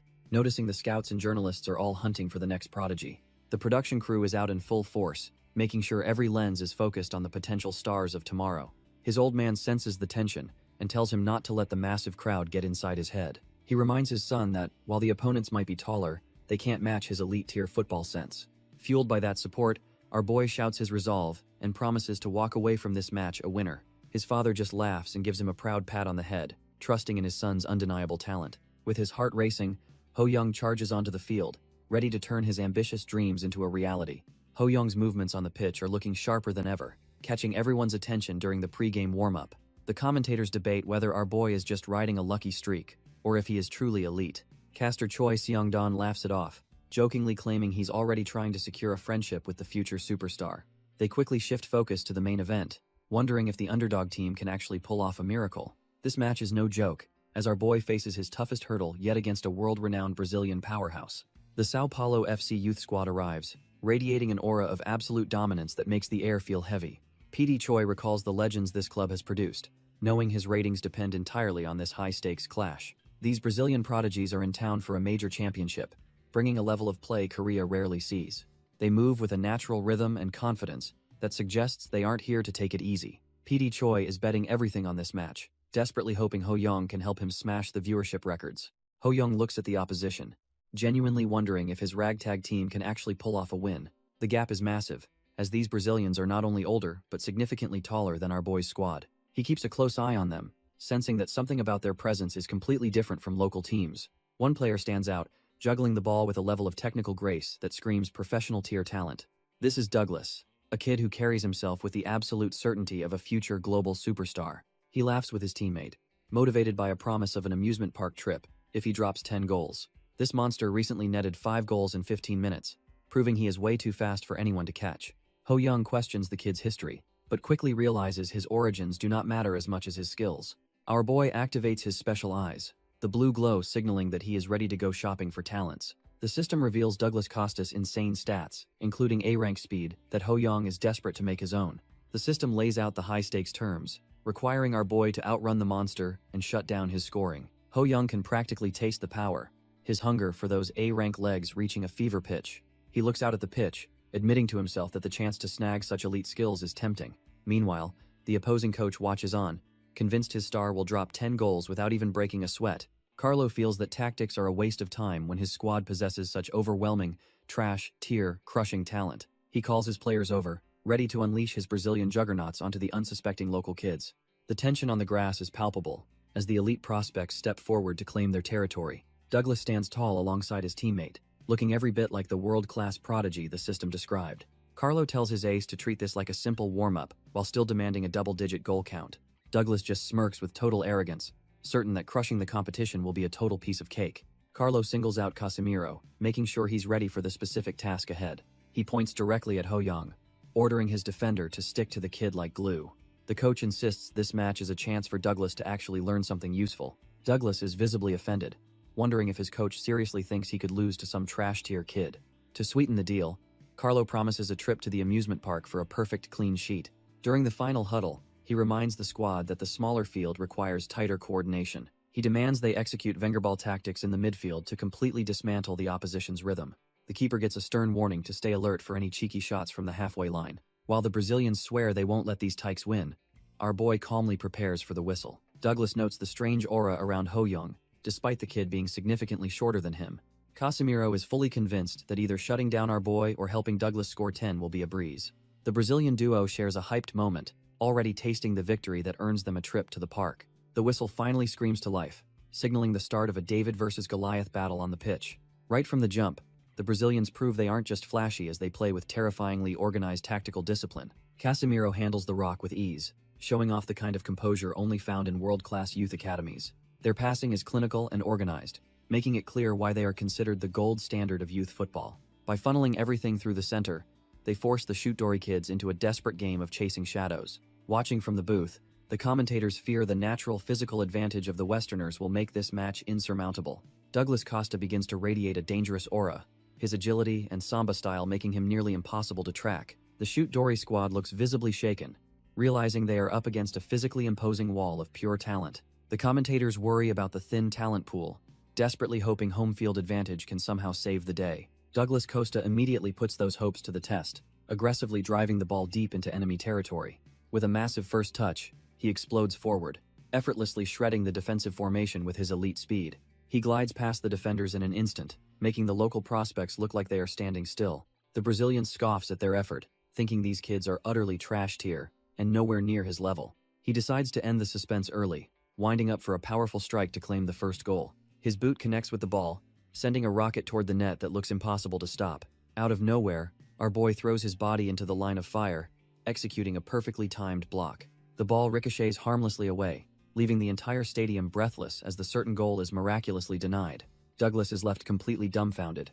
noticing the scouts and journalists are all hunting for the next prodigy. The production crew is out in full force, making sure every lens is focused on the potential stars of tomorrow. His old man senses the tension and tells him not to let the massive crowd get inside his head. He reminds his son that, while the opponents might be taller, they can't match his elite-tier football sense. Fueled by that support, our boy shouts his resolve and promises to walk away from this match a winner. His father just laughs and gives him a proud pat on the head, trusting in his son's undeniable talent. With his heart racing, Ho Young charges onto the field, ready to turn his ambitious dreams into a reality. Ho Young's movements on the pitch are looking sharper than ever, catching everyone's attention during the pre-game warm-up. The commentators debate whether our boy is just riding a lucky streak, or if he is truly elite. Caster Choi Seong-don laughs it off, jokingly claiming he's already trying to secure a friendship with the future superstar. They quickly shift focus to the main event, wondering if the underdog team can actually pull off a miracle. This match is no joke, as our boy faces his toughest hurdle yet against a world-renowned Brazilian powerhouse. The Sao Paulo FC youth squad arrives, radiating an aura of absolute dominance that makes the air feel heavy. PD Choi recalls the legends this club has produced, knowing his ratings depend entirely on this high-stakes clash. These Brazilian prodigies are in town for a major championship, bringing a level of play Korea rarely sees. They move with a natural rhythm and confidence that suggests they aren't here to take it easy. PD Choi is betting everything on this match, desperately hoping Ho Young can help him smash the viewership records. Ho Young looks at the opposition, genuinely wondering if his ragtag team can actually pull off a win. The gap is massive, as these Brazilians are not only older but significantly taller than our boy's squad. He keeps a close eye on them, sensing that something about their presence is completely different from local teams. One player stands out, juggling the ball with a level of technical grace that screams professional tier talent. This is Douglas, a kid who carries himself with the absolute certainty of a future global superstar. He laughs with his teammate, motivated by a promise of an amusement park trip if he drops 10 goals. This monster recently netted 5 goals in 15 minutes, proving he is way too fast for anyone to catch. Ho Young questions the kid's history, but quickly realizes his origins do not matter as much as his skills. Our boy activates his special eyes, the blue glow signaling that he is ready to go shopping for talents. The system reveals Douglas Costa's insane stats, including A-rank speed, that Ho Young is desperate to make his own. The system lays out the high-stakes terms, requiring our boy to outrun the monster and shut down his scoring. Ho Young can practically taste the power, his hunger for those A-rank legs reaching a fever pitch. He looks out at the pitch, admitting to himself that the chance to snag such elite skills is tempting. Meanwhile, the opposing coach watches on, convinced his star will drop 10 goals without even breaking a sweat. Carlo feels that tactics are a waste of time when his squad possesses such overwhelming, crushing talent. He calls his players over, ready to unleash his Brazilian juggernauts onto the unsuspecting local kids. The tension on the grass is palpable, as the elite prospects step forward to claim their territory. Douglas stands tall alongside his teammate, looking every bit like the world-class prodigy the system described. Carlo tells his ace to treat this like a simple warm-up, while still demanding a double-digit goal count. Douglas just smirks with total arrogance, certain that crushing the competition will be a total piece of cake. Carlo singles out Casemiro, making sure he's ready for the specific task ahead. He points directly at Ho Young, ordering his defender to stick to the kid like glue. The coach insists this match is a chance for Douglas to actually learn something useful. Douglas is visibly offended, wondering if his coach seriously thinks he could lose to some trash-tier kid. To sweeten the deal, Carlo promises a trip to the amusement park for a perfect clean sheet. During the final huddle, he reminds the squad that the smaller field requires tighter coordination. He demands they execute Vengerball tactics in the midfield to completely dismantle the opposition's rhythm. The keeper gets a stern warning to stay alert for any cheeky shots from the halfway line. While the Brazilians swear they won't let these tykes win, our boy calmly prepares for the whistle. Douglas notes the strange aura around Ho Young, despite the kid being significantly shorter than him. Casemiro is fully convinced that either shutting down our boy or helping Douglas score 10 will be a breeze. The Brazilian duo shares a hyped moment, already tasting the victory that earns them a trip to the park. The whistle finally screams to life, signaling the start of a David versus Goliath battle on the pitch. Right from the jump, the Brazilians prove they aren't just flashy as they play with terrifyingly organized tactical discipline. Casemiro handles the rock with ease, showing off the kind of composure only found in world-class youth academies. Their passing is clinical and organized, making it clear why they are considered the gold standard of youth football. By funneling everything through the center, they force the shoot-dory kids into a desperate game of chasing shadows. Watching from the booth, the commentators fear the natural physical advantage of the Westerners will make this match insurmountable. Douglas Costa begins to radiate a dangerous aura, his agility and samba style making him nearly impossible to track. The shoot-dory squad looks visibly shaken, realizing they are up against a physically imposing wall of pure talent. The commentators worry about the thin talent pool, desperately hoping home field advantage can somehow save the day. Douglas Costa immediately puts those hopes to the test, aggressively driving the ball deep into enemy territory. With a massive first touch, he explodes forward, effortlessly shredding the defensive formation with his elite speed. He glides past the defenders in an instant, making the local prospects look like they are standing still. The Brazilian scoffs at their effort, thinking these kids are utterly trash tier and nowhere near his level. He decides to end the suspense early, winding up for a powerful strike to claim the first goal. His boot connects with the ball, sending a rocket toward the net that looks impossible to stop. Out of nowhere, our boy throws his body into the line of fire, executing a perfectly timed block. The ball ricochets harmlessly away, leaving the entire stadium breathless as the certain goal is miraculously denied. Douglas is left completely dumbfounded,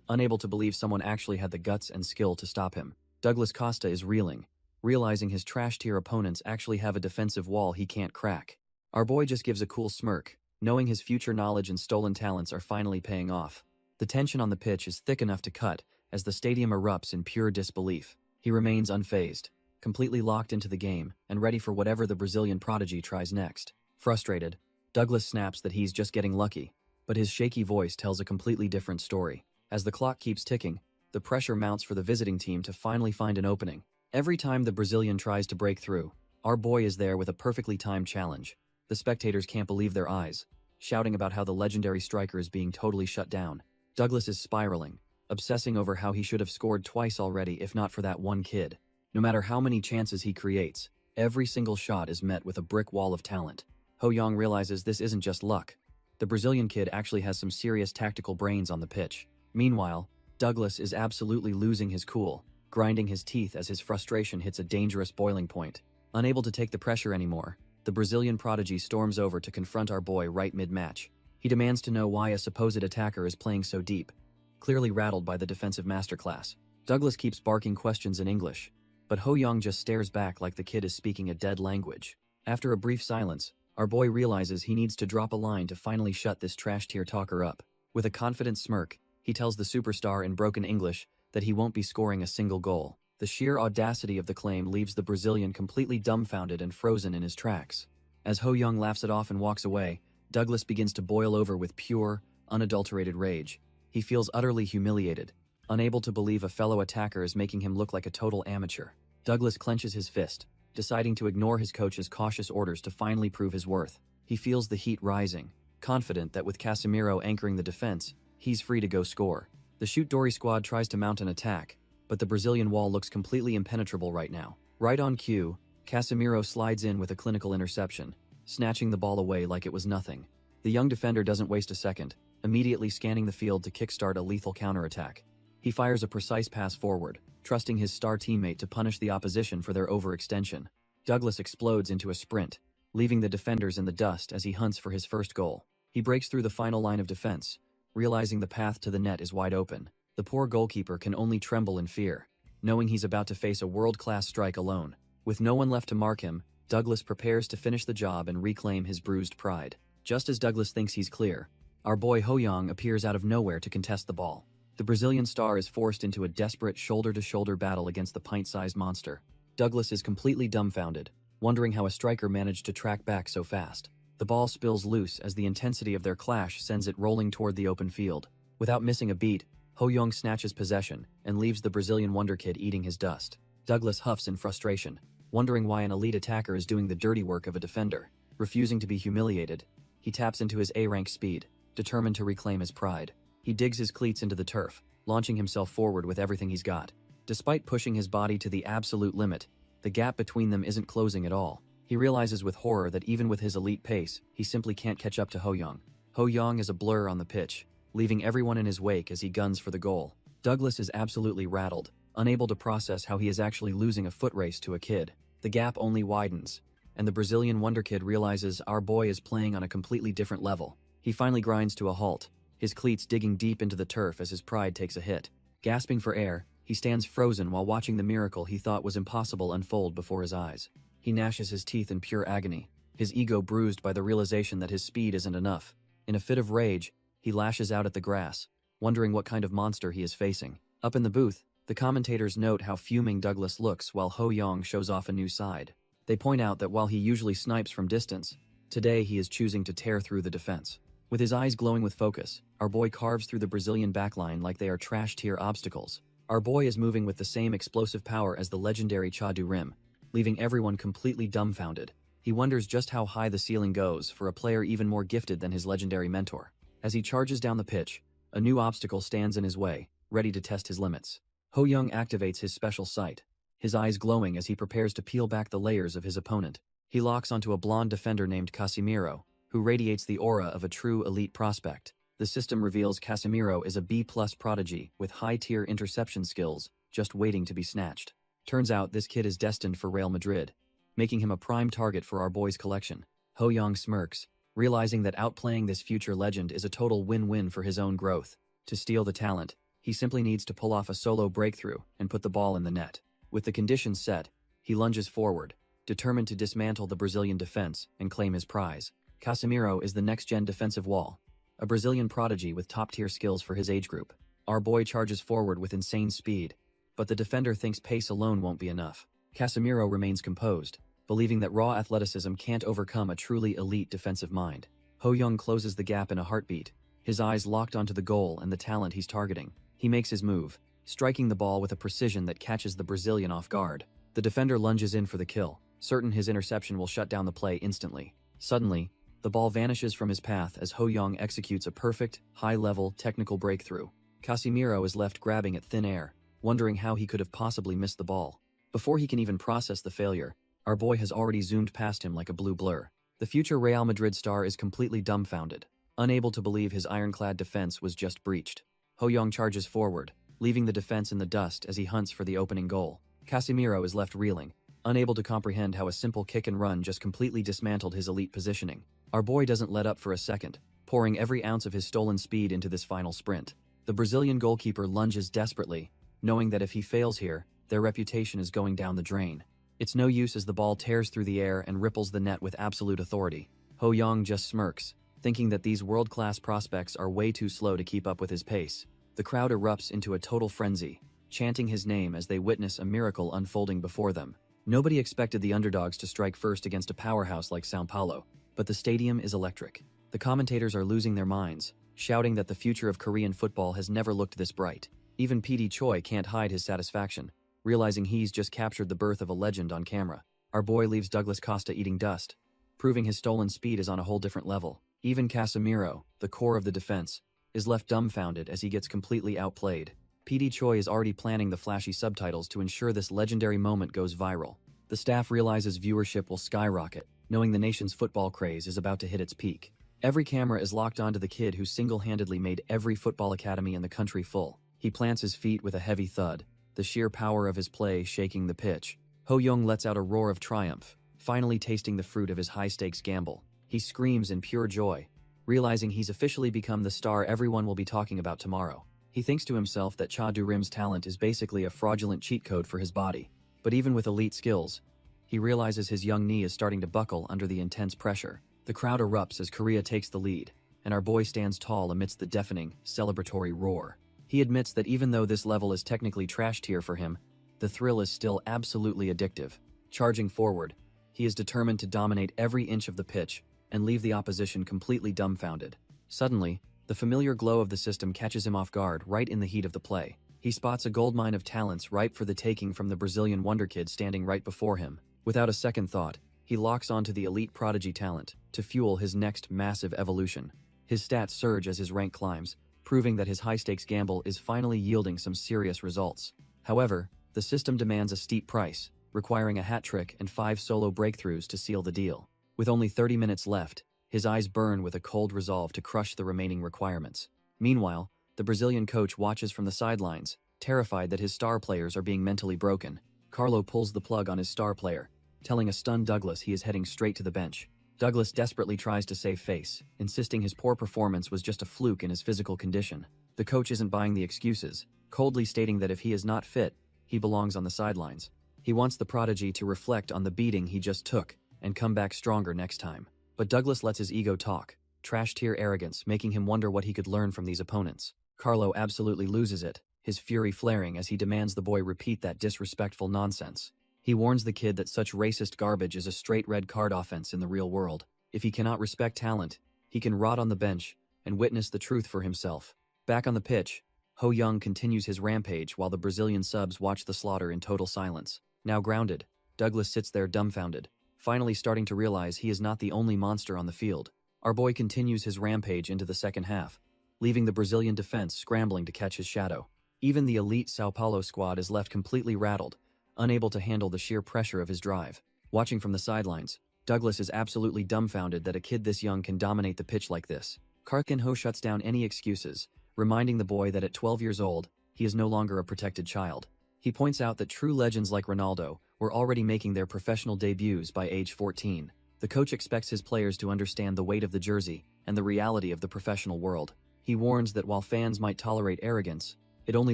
unable to believe someone actually had the guts and skill to stop him. Douglas Costa is reeling, realizing his trash-tier opponents actually have a defensive wall he can't crack. Our boy just gives a cool smirk, knowing his future knowledge and stolen talents are finally paying off. The tension on the pitch is thick enough to cut as the stadium erupts in pure disbelief. He remains unfazed, completely locked into the game and ready for whatever the Brazilian prodigy tries next. Frustrated, Douglas snaps that he's just getting lucky, but his shaky voice tells a completely different story. As the clock keeps ticking, the pressure mounts for the visiting team to finally find an opening. Every time the Brazilian tries to break through, our boy is there with a perfectly timed challenge. The spectators can't believe their eyes, shouting about how the legendary striker is being totally shut down. Douglas is spiraling, obsessing over how he should have scored twice already if not for that one kid. No matter how many chances he creates, every single shot is met with a brick wall of talent. Ho-young realizes this isn't just luck. The Brazilian kid actually has some serious tactical brains on the pitch. Meanwhile, Douglas is absolutely losing his cool, grinding his teeth as his frustration hits a dangerous boiling point. Unable to take the pressure anymore, the Brazilian prodigy storms over to confront our boy right mid-match. He demands to know why a supposed attacker is playing so deep, clearly rattled by the defensive masterclass. Douglas keeps barking questions in English, but Ho-young just stares back like the kid is speaking a dead language. After a brief silence, our boy realizes he needs to drop a line to finally shut this trash-tier talker up. With a confident smirk, he tells the superstar in broken English that he won't be scoring a single goal. The sheer audacity of the claim leaves the Brazilian completely dumbfounded and frozen in his tracks. As Ho-young laughs it off and walks away, Douglas begins to boil over with pure, unadulterated rage. He feels utterly humiliated, unable to believe a fellow attacker is making him look like a total amateur. Douglas clenches his fist, deciding to ignore his coach's cautious orders to finally prove his worth. He feels the heat rising, confident that with Casemiro anchoring the defense, he's free to go score. The Shoot-Dory squad tries to mount an attack, but the Brazilian wall looks completely impenetrable right now. Right on cue, Casemiro slides in with a clinical interception, snatching the ball away like it was nothing. The young defender doesn't waste a second, immediately scanning the field to kickstart a lethal counterattack. He fires a precise pass forward, trusting his star teammate to punish the opposition for their overextension. Douglas explodes into a sprint, leaving the defenders in the dust as he hunts for his first goal. He breaks through the final line of defense, realizing the path to the net is wide open. The poor goalkeeper can only tremble in fear, knowing he's about to face a world-class strike alone. With no one left to mark him, Douglas prepares to finish the job and reclaim his bruised pride. Just as Douglas thinks he's clear, our boy Ho-young appears out of nowhere to contest the ball. The Brazilian star is forced into a desperate shoulder-to-shoulder battle against the pint-sized monster. Douglas is completely dumbfounded, wondering how a striker managed to track back so fast. The ball spills loose as the intensity of their clash sends it rolling toward the open field. Without missing a beat, Ho-young snatches possession and leaves the Brazilian wonder kid eating his dust. Douglas huffs in frustration, wondering why an elite attacker is doing the dirty work of a defender. Refusing to be humiliated, he taps into his A-rank speed, determined to reclaim his pride. He digs his cleats into the turf, launching himself forward with everything he's got. Despite pushing his body to the absolute limit, the gap between them isn't closing at all. He realizes with horror that even with his elite pace, he simply can't catch up to Ho-young. Ho-young is a blur on the pitch, leaving everyone in his wake as he guns for the goal. Douglas is absolutely rattled, unable to process how he is actually losing a foot race to a kid. The gap only widens, and the Brazilian wonder kid realizes our boy is playing on a completely different level. He finally grinds to a halt, his cleats digging deep into the turf as his pride takes a hit. Gasping for air, he stands frozen while watching the miracle he thought was impossible unfold before his eyes. He gnashes his teeth in pure agony, his ego bruised by the realization that his speed isn't enough. In a fit of rage, he lashes out at the grass, wondering what kind of monster he is facing. Up in the booth, the commentators note how fuming Douglas looks while Ho-young shows off a new side. They point out that while he usually snipes from distance, today he is choosing to tear through the defense. With his eyes glowing with focus, our boy carves through the Brazilian backline like they are trash-tier obstacles. Our boy is moving with the same explosive power as the legendary Chadu Rim, leaving everyone completely dumbfounded. He wonders just how high the ceiling goes for a player even more gifted than his legendary mentor. As he charges down the pitch, a new obstacle stands in his way, ready to test his limits. Ho-young activates his special sight, his eyes glowing as he prepares to peel back the layers of his opponent. He locks onto a blonde defender named Casemiro, who radiates the aura of a true elite prospect. The system reveals Casemiro is a B-plus prodigy with high-tier interception skills, just waiting to be snatched. Turns out this kid is destined for Real Madrid, making him a prime target for our boys' collection. Ho-young smirks, realizing that outplaying this future legend is a total win-win for his own growth. To steal the talent, he simply needs to pull off a solo breakthrough and put the ball in the net. With the conditions set, he lunges forward, determined to dismantle the Brazilian defense and claim his prize. Casemiro is the next-gen defensive wall, a Brazilian prodigy with top-tier skills for his age group. Our boy charges forward with insane speed, but the defender thinks pace alone won't be enough. Casemiro remains composed, believing that raw athleticism can't overcome a truly elite defensive mind. Ho-young closes the gap in a heartbeat, his eyes locked onto the goal and the talent he's targeting. He makes his move, striking the ball with a precision that catches the Brazilian off guard. The defender lunges in for the kill, certain his interception will shut down the play instantly. Suddenly, the ball vanishes from his path as Ho-young executes a perfect, high-level technical breakthrough. Casemiro is left grabbing at thin air, wondering how he could have possibly missed the ball. Before he can even process the failure, our boy has already zoomed past him like a blue blur. The future Real Madrid star is completely dumbfounded, unable to believe his ironclad defense was just breached. Ho-young charges forward, leaving the defense in the dust as he hunts for the opening goal. Casemiro is left reeling, unable to comprehend how a simple kick and run just completely dismantled his elite positioning. Our boy doesn't let up for a second, pouring every ounce of his stolen speed into this final sprint. The Brazilian goalkeeper lunges desperately, knowing that if he fails here, their reputation is going down the drain. It's no use as the ball tears through the air and ripples the net with absolute authority. Ho-young just smirks, thinking that these world-class prospects are way too slow to keep up with his pace. The crowd erupts into a total frenzy, chanting his name as they witness a miracle unfolding before them. Nobody expected the underdogs to strike first against a powerhouse like São Paulo, but the stadium is electric. The commentators are losing their minds, shouting that the future of Korean football has never looked this bright. Even PD Choi can't hide his satisfaction, realizing he's just captured the birth of a legend on camera. Our boy leaves Douglas Costa eating dust, proving his stolen speed is on a whole different level. Even Casemiro, the core of the defense, is left dumbfounded as he gets completely outplayed. PD Choi is already planning the flashy subtitles to ensure this legendary moment goes viral. The staff realizes viewership will skyrocket, knowing the nation's football craze is about to hit its peak. Every camera is locked onto the kid who single-handedly made every football academy in the country full. He plants his feet with a heavy thud, the sheer power of his play shaking the pitch. Ho-young lets out a roar of triumph, finally tasting the fruit of his high-stakes gamble. He screams in pure joy, realizing he's officially become the star everyone will be talking about tomorrow. He thinks to himself that Cha Du-rim's talent is basically a fraudulent cheat code for his body. But even with elite skills, he realizes his young knee is starting to buckle under the intense pressure. The crowd erupts as Korea takes the lead, and our boy stands tall amidst the deafening, celebratory roar. He admits that even though this level is technically trash tier for him, the thrill is still absolutely addictive. Charging forward, he is determined to dominate every inch of the pitch and leave the opposition completely dumbfounded. Suddenly, the familiar glow of the system catches him off guard right in the heat of the play. He spots a goldmine of talents ripe for the taking from the Brazilian wonder kid standing right before him. Without a second thought, he locks onto the elite prodigy talent to fuel his next massive evolution. His stats surge as his rank climbs, proving that his high-stakes gamble is finally yielding some serious results. However, the system demands a steep price, requiring a hat trick and 5 solo breakthroughs to seal the deal. With only 30 minutes left, his eyes burn with a cold resolve to crush the remaining requirements. Meanwhile, the Brazilian coach watches from the sidelines, terrified that his star players are being mentally broken. Carlo pulls the plug on his star player, telling a stunned Douglas he is heading straight to the bench. Douglas desperately tries to save face, insisting his poor performance was just a fluke in his physical condition. The coach isn't buying the excuses, coldly stating that if he is not fit, he belongs on the sidelines. He wants the prodigy to reflect on the beating he just took and come back stronger next time. But Douglas lets his ego talk, trash-tier arrogance making him wonder what he could learn from these opponents. Carlo absolutely loses it, his fury flaring as he demands the boy repeat that disrespectful nonsense. He warns the kid that such racist garbage is a straight red card offense in the real world. If he cannot respect talent, he can rot on the bench and witness the truth for himself. Back on the pitch, Ho-young continues his rampage while the Brazilian subs watch the slaughter in total silence. Now grounded, Douglas sits there dumbfounded, finally starting to realize he is not the only monster on the field. Our boy continues his rampage into the second half, leaving the Brazilian defense scrambling to catch his shadow. Even the elite São Paulo squad is left completely rattled, unable to handle the sheer pressure of his drive. Watching from the sidelines, Douglas is absolutely dumbfounded that a kid this young can dominate the pitch like this. Park In-ho shuts down any excuses, reminding the boy that at 12 years old, he is no longer a protected child. He points out that true legends like Ronaldo were already making their professional debuts by age 14. The coach expects his players to understand the weight of the jersey and the reality of the professional world. He warns that while fans might tolerate arrogance, it only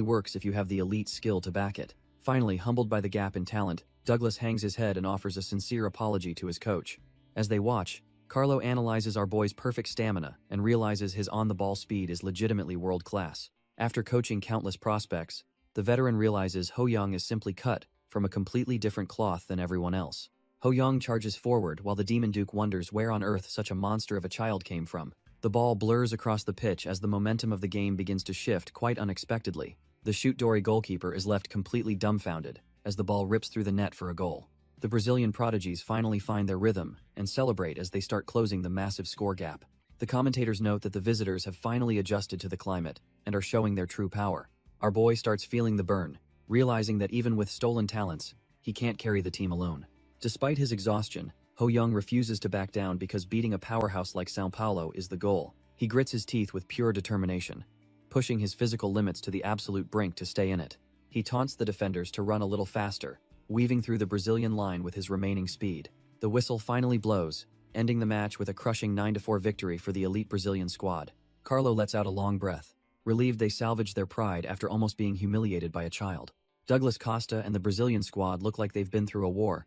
works if you have the elite skill to back it. Finally, humbled by the gap in talent, Douglas hangs his head and offers a sincere apology to his coach. As they watch, Carlo analyzes our boy's perfect stamina and realizes his on-the-ball speed is legitimately world-class. After coaching countless prospects, the veteran realizes Ho Young is simply cut from a completely different cloth than everyone else. Ho Young charges forward while the Demon Duke wonders where on earth such a monster of a child came from. The ball blurs across the pitch as the momentum of the game begins to shift quite unexpectedly. The shoot-dory goalkeeper is left completely dumbfounded as the ball rips through the net for a goal. The Brazilian prodigies finally find their rhythm and celebrate as they start closing the massive score gap. The commentators note that the visitors have finally adjusted to the climate and are showing their true power. Our boy starts feeling the burn, realizing that even with stolen talents, he can't carry the team alone. Despite his exhaustion, Ho Young refuses to back down because beating a powerhouse like Sao Paulo is the goal. He grits his teeth with pure determination, pushing his physical limits to the absolute brink to stay in it. He taunts the defenders to run a little faster, weaving through the Brazilian line with his remaining speed. The whistle finally blows, ending the match with a crushing 9-4 victory for the elite Brazilian squad. Carlo lets out a long breath, relieved they salvaged their pride after almost being humiliated by a child. Douglas Costa and the Brazilian squad look like they've been through a war,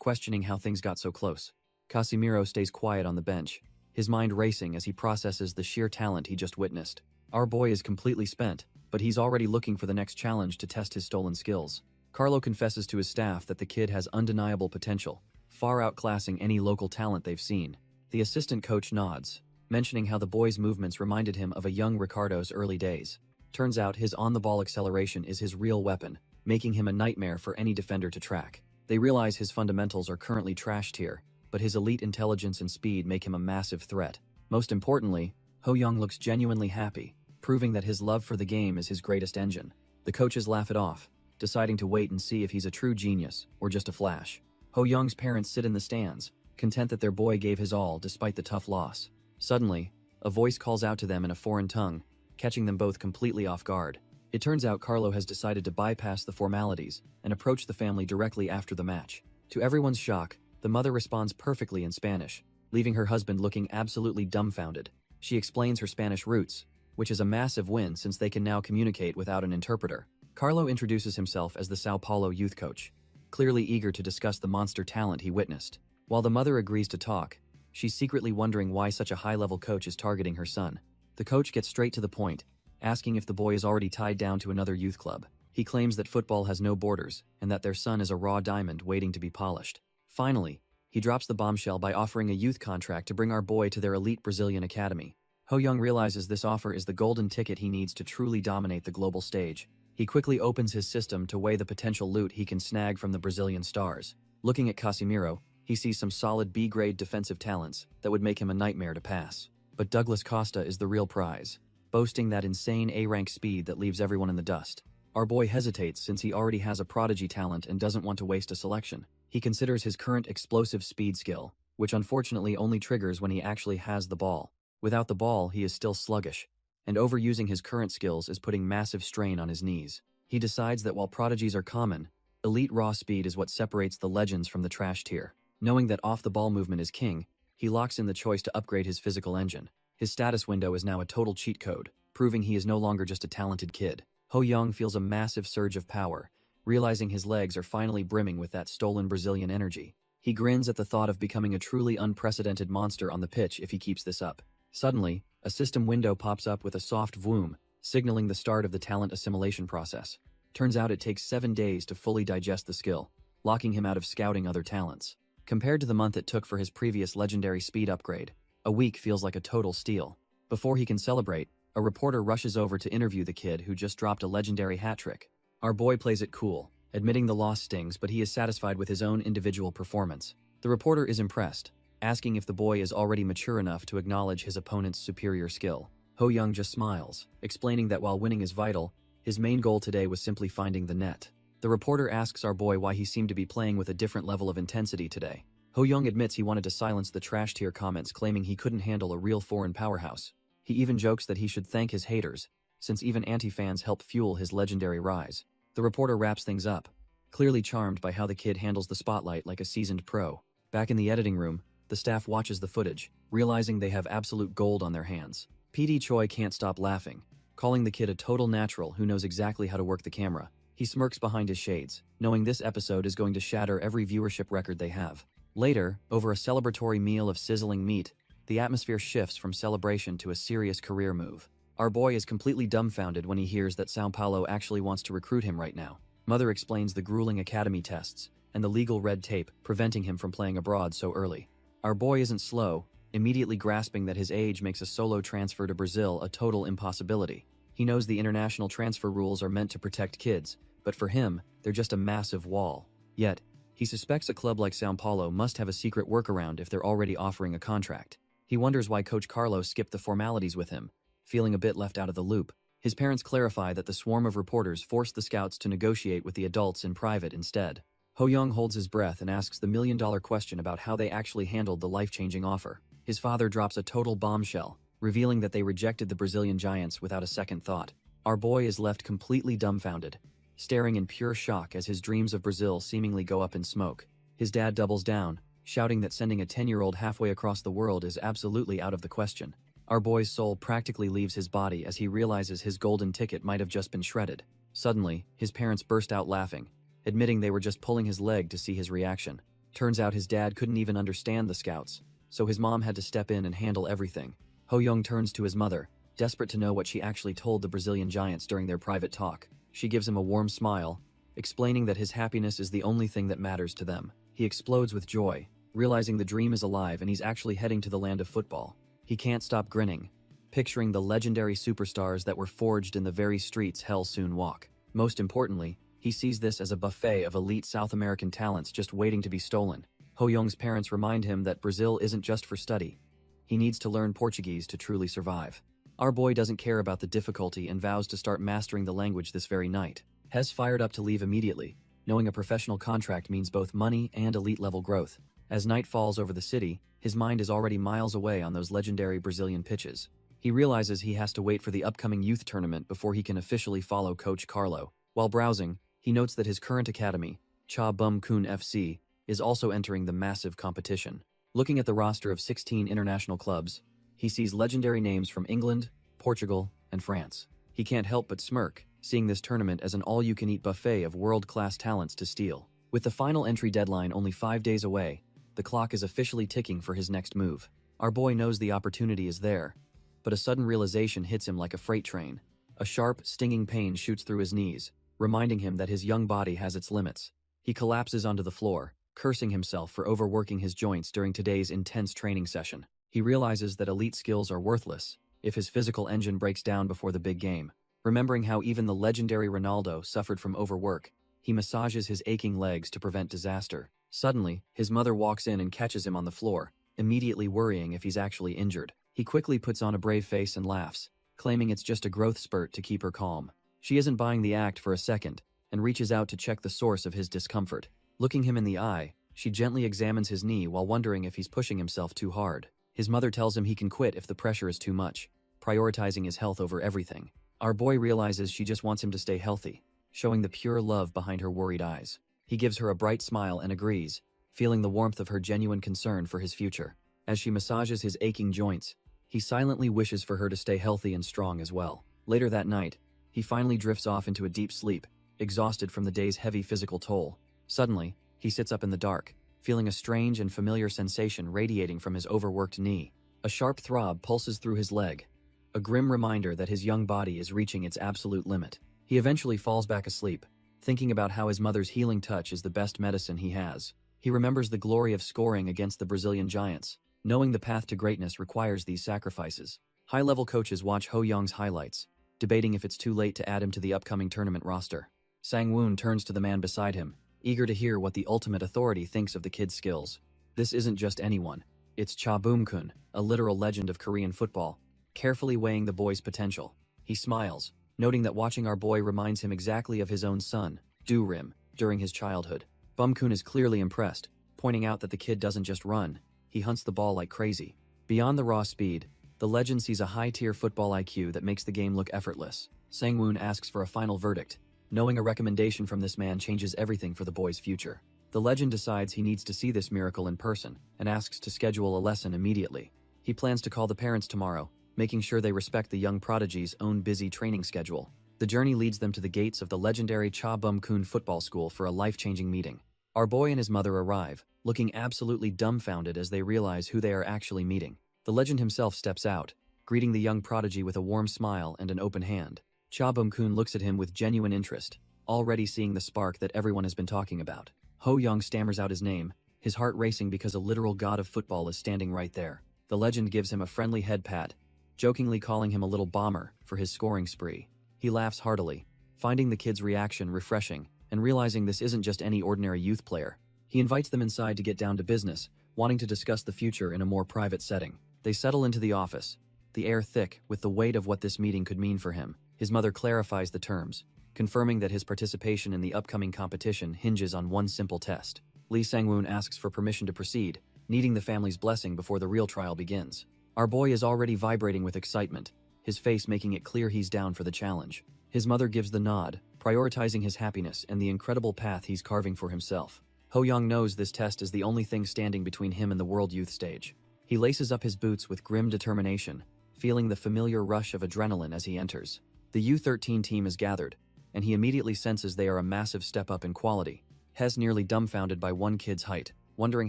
questioning how things got so close. Casimiro stays quiet on the bench, his mind racing as he processes the sheer talent he just witnessed. Our boy is completely spent, but he's already looking for the next challenge to test his stolen skills. Carlo confesses to his staff that the kid has undeniable potential, far outclassing any local talent they've seen. The assistant coach nods, mentioning how the boy's movements reminded him of a young Ricardo's early days. Turns out his on-the-ball acceleration is his real weapon, making him a nightmare for any defender to track. They realize his fundamentals are currently trashed here, but his elite intelligence and speed make him a massive threat. Most importantly, Ho Young looks genuinely happy, proving that his love for the game is his greatest engine. The coaches laugh it off, deciding to wait and see if he's a true genius or just a flash. Ho Young's parents sit in the stands, content that their boy gave his all despite the tough loss. Suddenly, a voice calls out to them in a foreign tongue, catching them both completely off guard. It turns out Carlo has decided to bypass the formalities and approach the family directly after the match. To everyone's shock, the mother responds perfectly in Spanish, leaving her husband looking absolutely dumbfounded. She explains her Spanish roots, which is a massive win since they can now communicate without an interpreter. Carlo introduces himself as the Sao Paulo youth coach, clearly eager to discuss the monster talent he witnessed. While the mother agrees to talk, she's secretly wondering why such a high-level coach is targeting her son. The coach gets straight to the point, asking if the boy is already tied down to another youth club. He claims that football has no borders and that their son is a raw diamond waiting to be polished. Finally, he drops the bombshell by offering a youth contract to bring our boy to their elite Brazilian academy. Ho Young realizes this offer is the golden ticket he needs to truly dominate the global stage. He quickly opens his system to weigh the potential loot he can snag from the Brazilian stars. Looking at Casimiro, he sees some solid B-grade defensive talents that would make him a nightmare to pass. But Douglas Costa is the real prize, boasting that insane A-rank speed that leaves everyone in the dust. Our boy hesitates since he already has a prodigy talent and doesn't want to waste a selection. He considers his current explosive speed skill, which unfortunately only triggers when he actually has the ball. Without the ball, he is still sluggish, and overusing his current skills is putting massive strain on his knees. He decides that while prodigies are common, elite raw speed is what separates the legends from the trash tier. Knowing that off-the-ball movement is king, he locks in the choice to upgrade his physical engine. His status window is now a total cheat code, proving he is no longer just a talented kid. Ho Young feels a massive surge of power, realizing his legs are finally brimming with that stolen Brazilian energy. He grins at the thought of becoming a truly unprecedented monster on the pitch if he keeps this up. Suddenly, a system window pops up with a soft vroom, signaling the start of the talent assimilation process. Turns out it takes 7 days to fully digest the skill, locking him out of scouting other talents. Compared to the month it took for his previous legendary speed upgrade, a week feels like a total steal. Before he can celebrate, a reporter rushes over to interview the kid who just dropped a legendary hat-trick. Our boy plays it cool, admitting the loss stings, but he is satisfied with his own individual performance. The reporter is impressed, asking if the boy is already mature enough to acknowledge his opponent's superior skill. Ho Young just smiles, explaining that while winning is vital, his main goal today was simply finding the net. The reporter asks our boy why he seemed to be playing with a different level of intensity today. Ho-young admits he wanted to silence the trash-tier comments claiming he couldn't handle a real foreign powerhouse. He even jokes that he should thank his haters, since even anti-fans help fuel his legendary rise. The reporter wraps things up, clearly charmed by how the kid handles the spotlight like a seasoned pro. Back in the editing room, the staff watches the footage, realizing they have absolute gold on their hands. PD Choi can't stop laughing, calling the kid a total natural who knows exactly how to work the camera. He smirks behind his shades, knowing this episode is going to shatter every viewership record they have. Later, over a celebratory meal of sizzling meat, the atmosphere shifts from celebration to a serious career move. Our boy is completely dumbfounded when he hears that Sao Paulo actually wants to recruit him right now. Mother explains the grueling academy tests and the legal red tape preventing him from playing abroad so early. Our boy isn't slow, immediately grasping that his age makes a solo transfer to Brazil a total impossibility. He knows the international transfer rules are meant to protect kids, but for him, they're just a massive wall. Yet, he suspects a club like Sao Paulo must have a secret workaround if they're already offering a contract. He wonders why Coach Carlo skipped the formalities with him, feeling a bit left out of the loop. His parents clarify that the swarm of reporters forced the scouts to negotiate with the adults in private instead. Ho-young holds his breath and asks the million-dollar question about how they actually handled the life-changing offer. His father drops a total bombshell, revealing that they rejected the Brazilian giants without a second thought. Our boy is left completely dumbfounded, staring in pure shock as his dreams of Brazil seemingly go up in smoke. His dad doubles down, shouting that sending a 10-year-old halfway across the world is absolutely out of the question. Our boy's soul practically leaves his body as he realizes his golden ticket might have just been shredded. Suddenly, his parents burst out laughing, admitting they were just pulling his leg to see his reaction. Turns out his dad couldn't even understand the scouts, so his mom had to step in and handle everything. Ho-young turns to his mother, desperate to know what she actually told the Brazilian giants during their private talk. She gives him a warm smile, explaining that his happiness is the only thing that matters to them. He explodes with joy, realizing the dream is alive and he's actually heading to the land of football. He can't stop grinning, picturing the legendary superstars that were forged in the very streets hell soon walk. Most importantly, he sees this as a buffet of elite South American talents just waiting to be stolen. Ho-young's parents remind him that Brazil isn't just for study. He needs to learn Portuguese to truly survive. Our boy doesn't care about the difficulty and vows to start mastering the language this very night. Hes fired up to leave immediately, knowing a professional contract means both money and elite-level growth. As night falls over the city, his mind is already miles away on those legendary Brazilian pitches. He realizes he has to wait for the upcoming youth tournament before he can officially follow Coach Carlo. While browsing, he notes that his current academy, Cha Bum Kun FC, is also entering the massive competition. Looking at the roster of 16 international clubs, he sees legendary names from England, Portugal, and France. He can't help but smirk, seeing this tournament as an all-you-can-eat buffet of world-class talents to steal. With the final entry deadline only 5 days away, the clock is officially ticking for his next move. Our boy knows the opportunity is there, but a sudden realization hits him like a freight train. A sharp, stinging pain shoots through his knees, reminding him that his young body has its limits. He collapses onto the floor, cursing himself for overworking his joints during today's intense training session. He realizes that elite skills are worthless if his physical engine breaks down before the big game. Remembering how even the legendary Ronaldo suffered from overwork, he massages his aching legs to prevent disaster. Suddenly, his mother walks in and catches him on the floor, immediately worrying if he's actually injured. He quickly puts on a brave face and laughs, claiming it's just a growth spurt to keep her calm. She isn't buying the act for a second, and reaches out to check the source of his discomfort. Looking him in the eye, she gently examines his knee while wondering if he's pushing himself too hard. His mother tells him he can quit if the pressure is too much, prioritizing his health over everything. Our boy realizes she just wants him to stay healthy, showing the pure love behind her worried eyes. He gives her a bright smile and agrees, feeling the warmth of her genuine concern for his future. As she massages his aching joints, he silently wishes for her to stay healthy and strong as well. Later that night, he finally drifts off into a deep sleep, exhausted from the day's heavy physical toll. Suddenly, he sits up in the dark, feeling a strange and familiar sensation radiating from his overworked knee. A sharp throb pulses through his leg, a grim reminder that his young body is reaching its absolute limit. He eventually falls back asleep, thinking about how his mother's healing touch is the best medicine he has. He remembers the glory of scoring against the Brazilian giants, knowing the path to greatness requires these sacrifices. High-level coaches watch Ho-young's highlights, debating if it's too late to add him to the upcoming tournament roster. Sang-woon turns to the man beside him, eager to hear what the ultimate authority thinks of the kid's skills. This isn't just anyone. It's Cha Bum-kun, a literal legend of Korean football, carefully weighing the boy's potential. He smiles, noting that watching our boy reminds him exactly of his own son, Do-rim, during his childhood. Bum-kun is clearly impressed, pointing out that the kid doesn't just run, he hunts the ball like crazy. Beyond the raw speed, the legend sees a high-tier football IQ that makes the game look effortless. Sang-woon asks for a final verdict. Knowing a recommendation from this man changes everything for the boy's future. The legend decides he needs to see this miracle in person and asks to schedule a lesson immediately. He plans to call the parents tomorrow, making sure they respect the young prodigy's own busy training schedule. The journey leads them to the gates of the legendary Cha Bum-kun football school for a life-changing meeting. Our boy and his mother arrive, looking absolutely dumbfounded as they realize who they are actually meeting. The legend himself steps out, greeting the young prodigy with a warm smile and an open hand. Cha Bum-kun looks at him with genuine interest, already seeing the spark that everyone has been talking about. Ho Young stammers out his name, his heart racing because a literal god of football is standing right there. The legend gives him a friendly head pat, jokingly calling him a little bomber for his scoring spree. He laughs heartily, finding the kid's reaction refreshing and realizing this isn't just any ordinary youth player. He invites them inside to get down to business, wanting to discuss the future in a more private setting. They settle into the office, the air thick with the weight of what this meeting could mean for him. His mother clarifies the terms, confirming that his participation in the upcoming competition hinges on one simple test. Lee Sang-woon asks for permission to proceed, needing the family's blessing before the real trial begins. Our boy is already vibrating with excitement, his face making it clear he's down for the challenge. His mother gives the nod, prioritizing his happiness and the incredible path he's carving for himself. Ho Young knows this test is the only thing standing between him and the world youth stage. He laces up his boots with grim determination, feeling the familiar rush of adrenaline as he enters. The U13 team is gathered, and he immediately senses they are a massive step up in quality. Hes nearly dumbfounded by one kid's height, wondering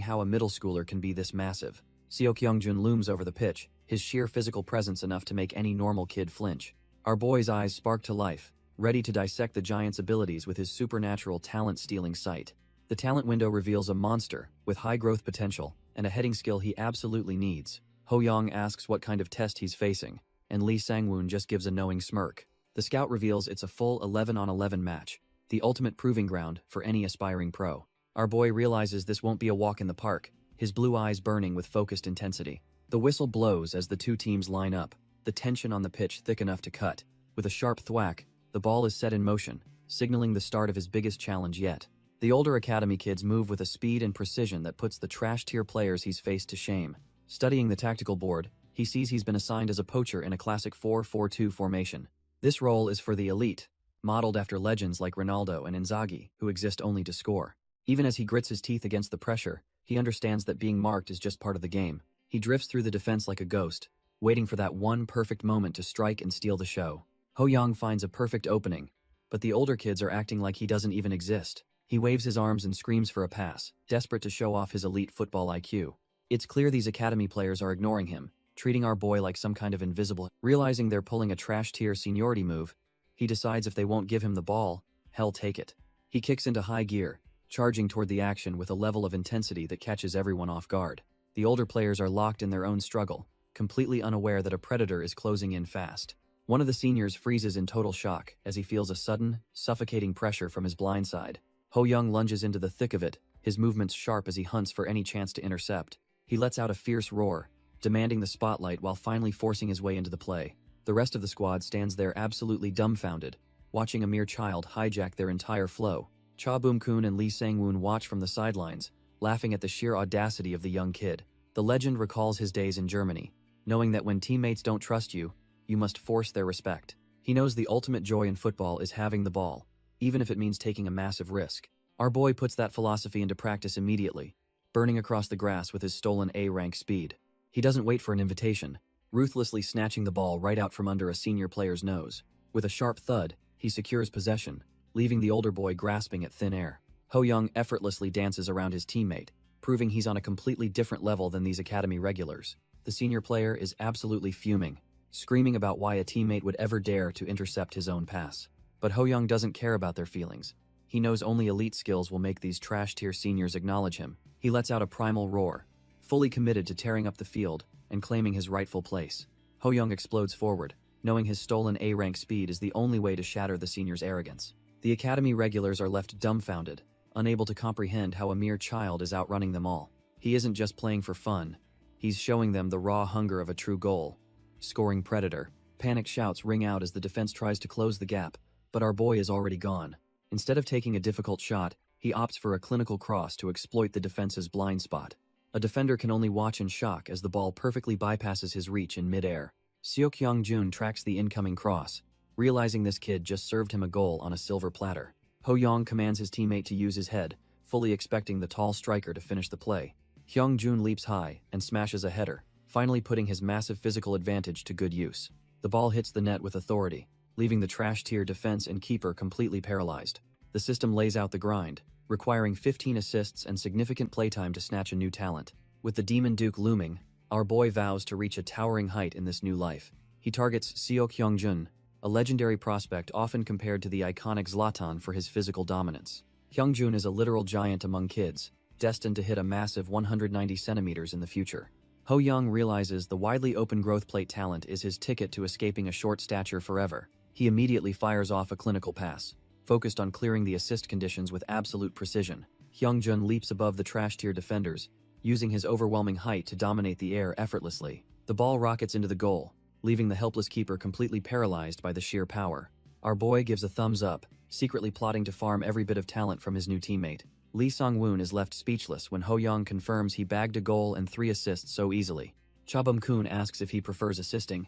how a middle schooler can be this massive. Seo Kyung-jun looms over the pitch, his sheer physical presence enough to make any normal kid flinch. Our boy's eyes spark to life, ready to dissect the giant's abilities with his supernatural talent-stealing sight. The talent window reveals a monster with high growth potential and a heading skill he absolutely needs. Ho Young asks what kind of test he's facing, and Lee Sang-woon just gives a knowing smirk. The scout reveals it's a full 11-on-11 match, the ultimate proving ground for any aspiring pro. Our boy realizes this won't be a walk in the park, his blue eyes burning with focused intensity. The whistle blows as the two teams line up, the tension on the pitch thick enough to cut. With a sharp thwack, the ball is set in motion, signaling the start of his biggest challenge yet. The older academy kids move with a speed and precision that puts the trash-tier players he's faced to shame. Studying the tactical board, he sees he's been assigned as a poacher in a classic 4-4-2 formation. This role is for the elite, modeled after legends like Ronaldo and Inzaghi, who exist only to score. Even as he grits his teeth against the pressure, he understands that being marked is just part of the game. He drifts through the defense like a ghost, waiting for that one perfect moment to strike and steal the show. Ho Young finds a perfect opening, but the older kids are acting like he doesn't even exist. He waves his arms and screams for a pass, desperate to show off his elite football IQ. It's clear these academy players are ignoring him, treating our boy like some kind of invisible. Realizing they're pulling a trash-tier seniority move, he decides if they won't give him the ball, hell take it. He kicks into high gear, charging toward the action with a level of intensity that catches everyone off guard. The older players are locked in their own struggle, completely unaware that a predator is closing in fast. One of the seniors freezes in total shock as he feels a sudden, suffocating pressure from his blind side. Ho Young lunges into the thick of it, his movements sharp as he hunts for any chance to intercept. He lets out a fierce roar, demanding the spotlight while finally forcing his way into the play. The rest of the squad stands there absolutely dumbfounded, watching a mere child hijack their entire flow. Cha Bum-kun and Lee Sang-woon watch from the sidelines, laughing at the sheer audacity of the young kid. The legend recalls his days in Germany, knowing that when teammates don't trust you, you must force their respect. He knows the ultimate joy in football is having the ball, even if it means taking a massive risk. Our boy puts that philosophy into practice immediately, burning across the grass with his stolen A-rank speed. He doesn't wait for an invitation, ruthlessly snatching the ball right out from under a senior player's nose. With a sharp thud, he secures possession, leaving the older boy grasping at thin air. Ho Young effortlessly dances around his teammate, proving he's on a completely different level than these academy regulars. The senior player is absolutely fuming, screaming about why a teammate would ever dare to intercept his own pass. But Ho Young doesn't care about their feelings. He knows only elite skills will make these trash-tier seniors acknowledge him. He lets out a primal roar, fully committed to tearing up the field and claiming his rightful place. Ho Young explodes forward, knowing his stolen A-rank speed is the only way to shatter the seniors' arrogance. The academy regulars are left dumbfounded, unable to comprehend how a mere child is outrunning them all. He isn't just playing for fun, he's showing them the raw hunger of a true goal. Scoring predator. Panic shouts ring out as the defense tries to close the gap, but our boy is already gone. Instead of taking a difficult shot, He opts for a clinical cross to exploit the defense's blind spot. A defender can only watch in shock as the ball perfectly bypasses his reach in mid-air. Seok-Hyung-jun tracks the incoming cross, realizing this kid just served him a goal on a silver platter. Ho-young commands his teammate to use his head, fully expecting the tall striker to finish the play. Hyung-jun leaps high and smashes a header, finally putting his massive physical advantage to good use. The ball hits the net with authority, leaving the trash-tier defense and keeper completely paralyzed. The system lays out the grind, requiring 15 assists and significant playtime to snatch a new talent. With the Demon Duke looming, our boy vows to reach a towering height in this new life. He targets Seok-Hyung-jun, a legendary prospect often compared to the iconic Zlatan for his physical dominance. Hyung-jun is a literal giant among kids, destined to hit a massive 190 centimeters in the future. Ho-young realizes the widely open growth plate talent is his ticket to escaping a short stature forever. He immediately fires off a clinical pass, focused on clearing the assist conditions with absolute precision. Hyung-jun leaps above the trash-tier defenders, using his overwhelming height to dominate the air effortlessly. The ball rockets into the goal, leaving the helpless keeper completely paralyzed by the sheer power. Our boy gives a thumbs up, secretly plotting to farm every bit of talent from his new teammate. Lee Sang-woon is left speechless when Ho-young confirms he bagged a goal and 3 assists so easily. Cha Bum-kun asks if he prefers assisting,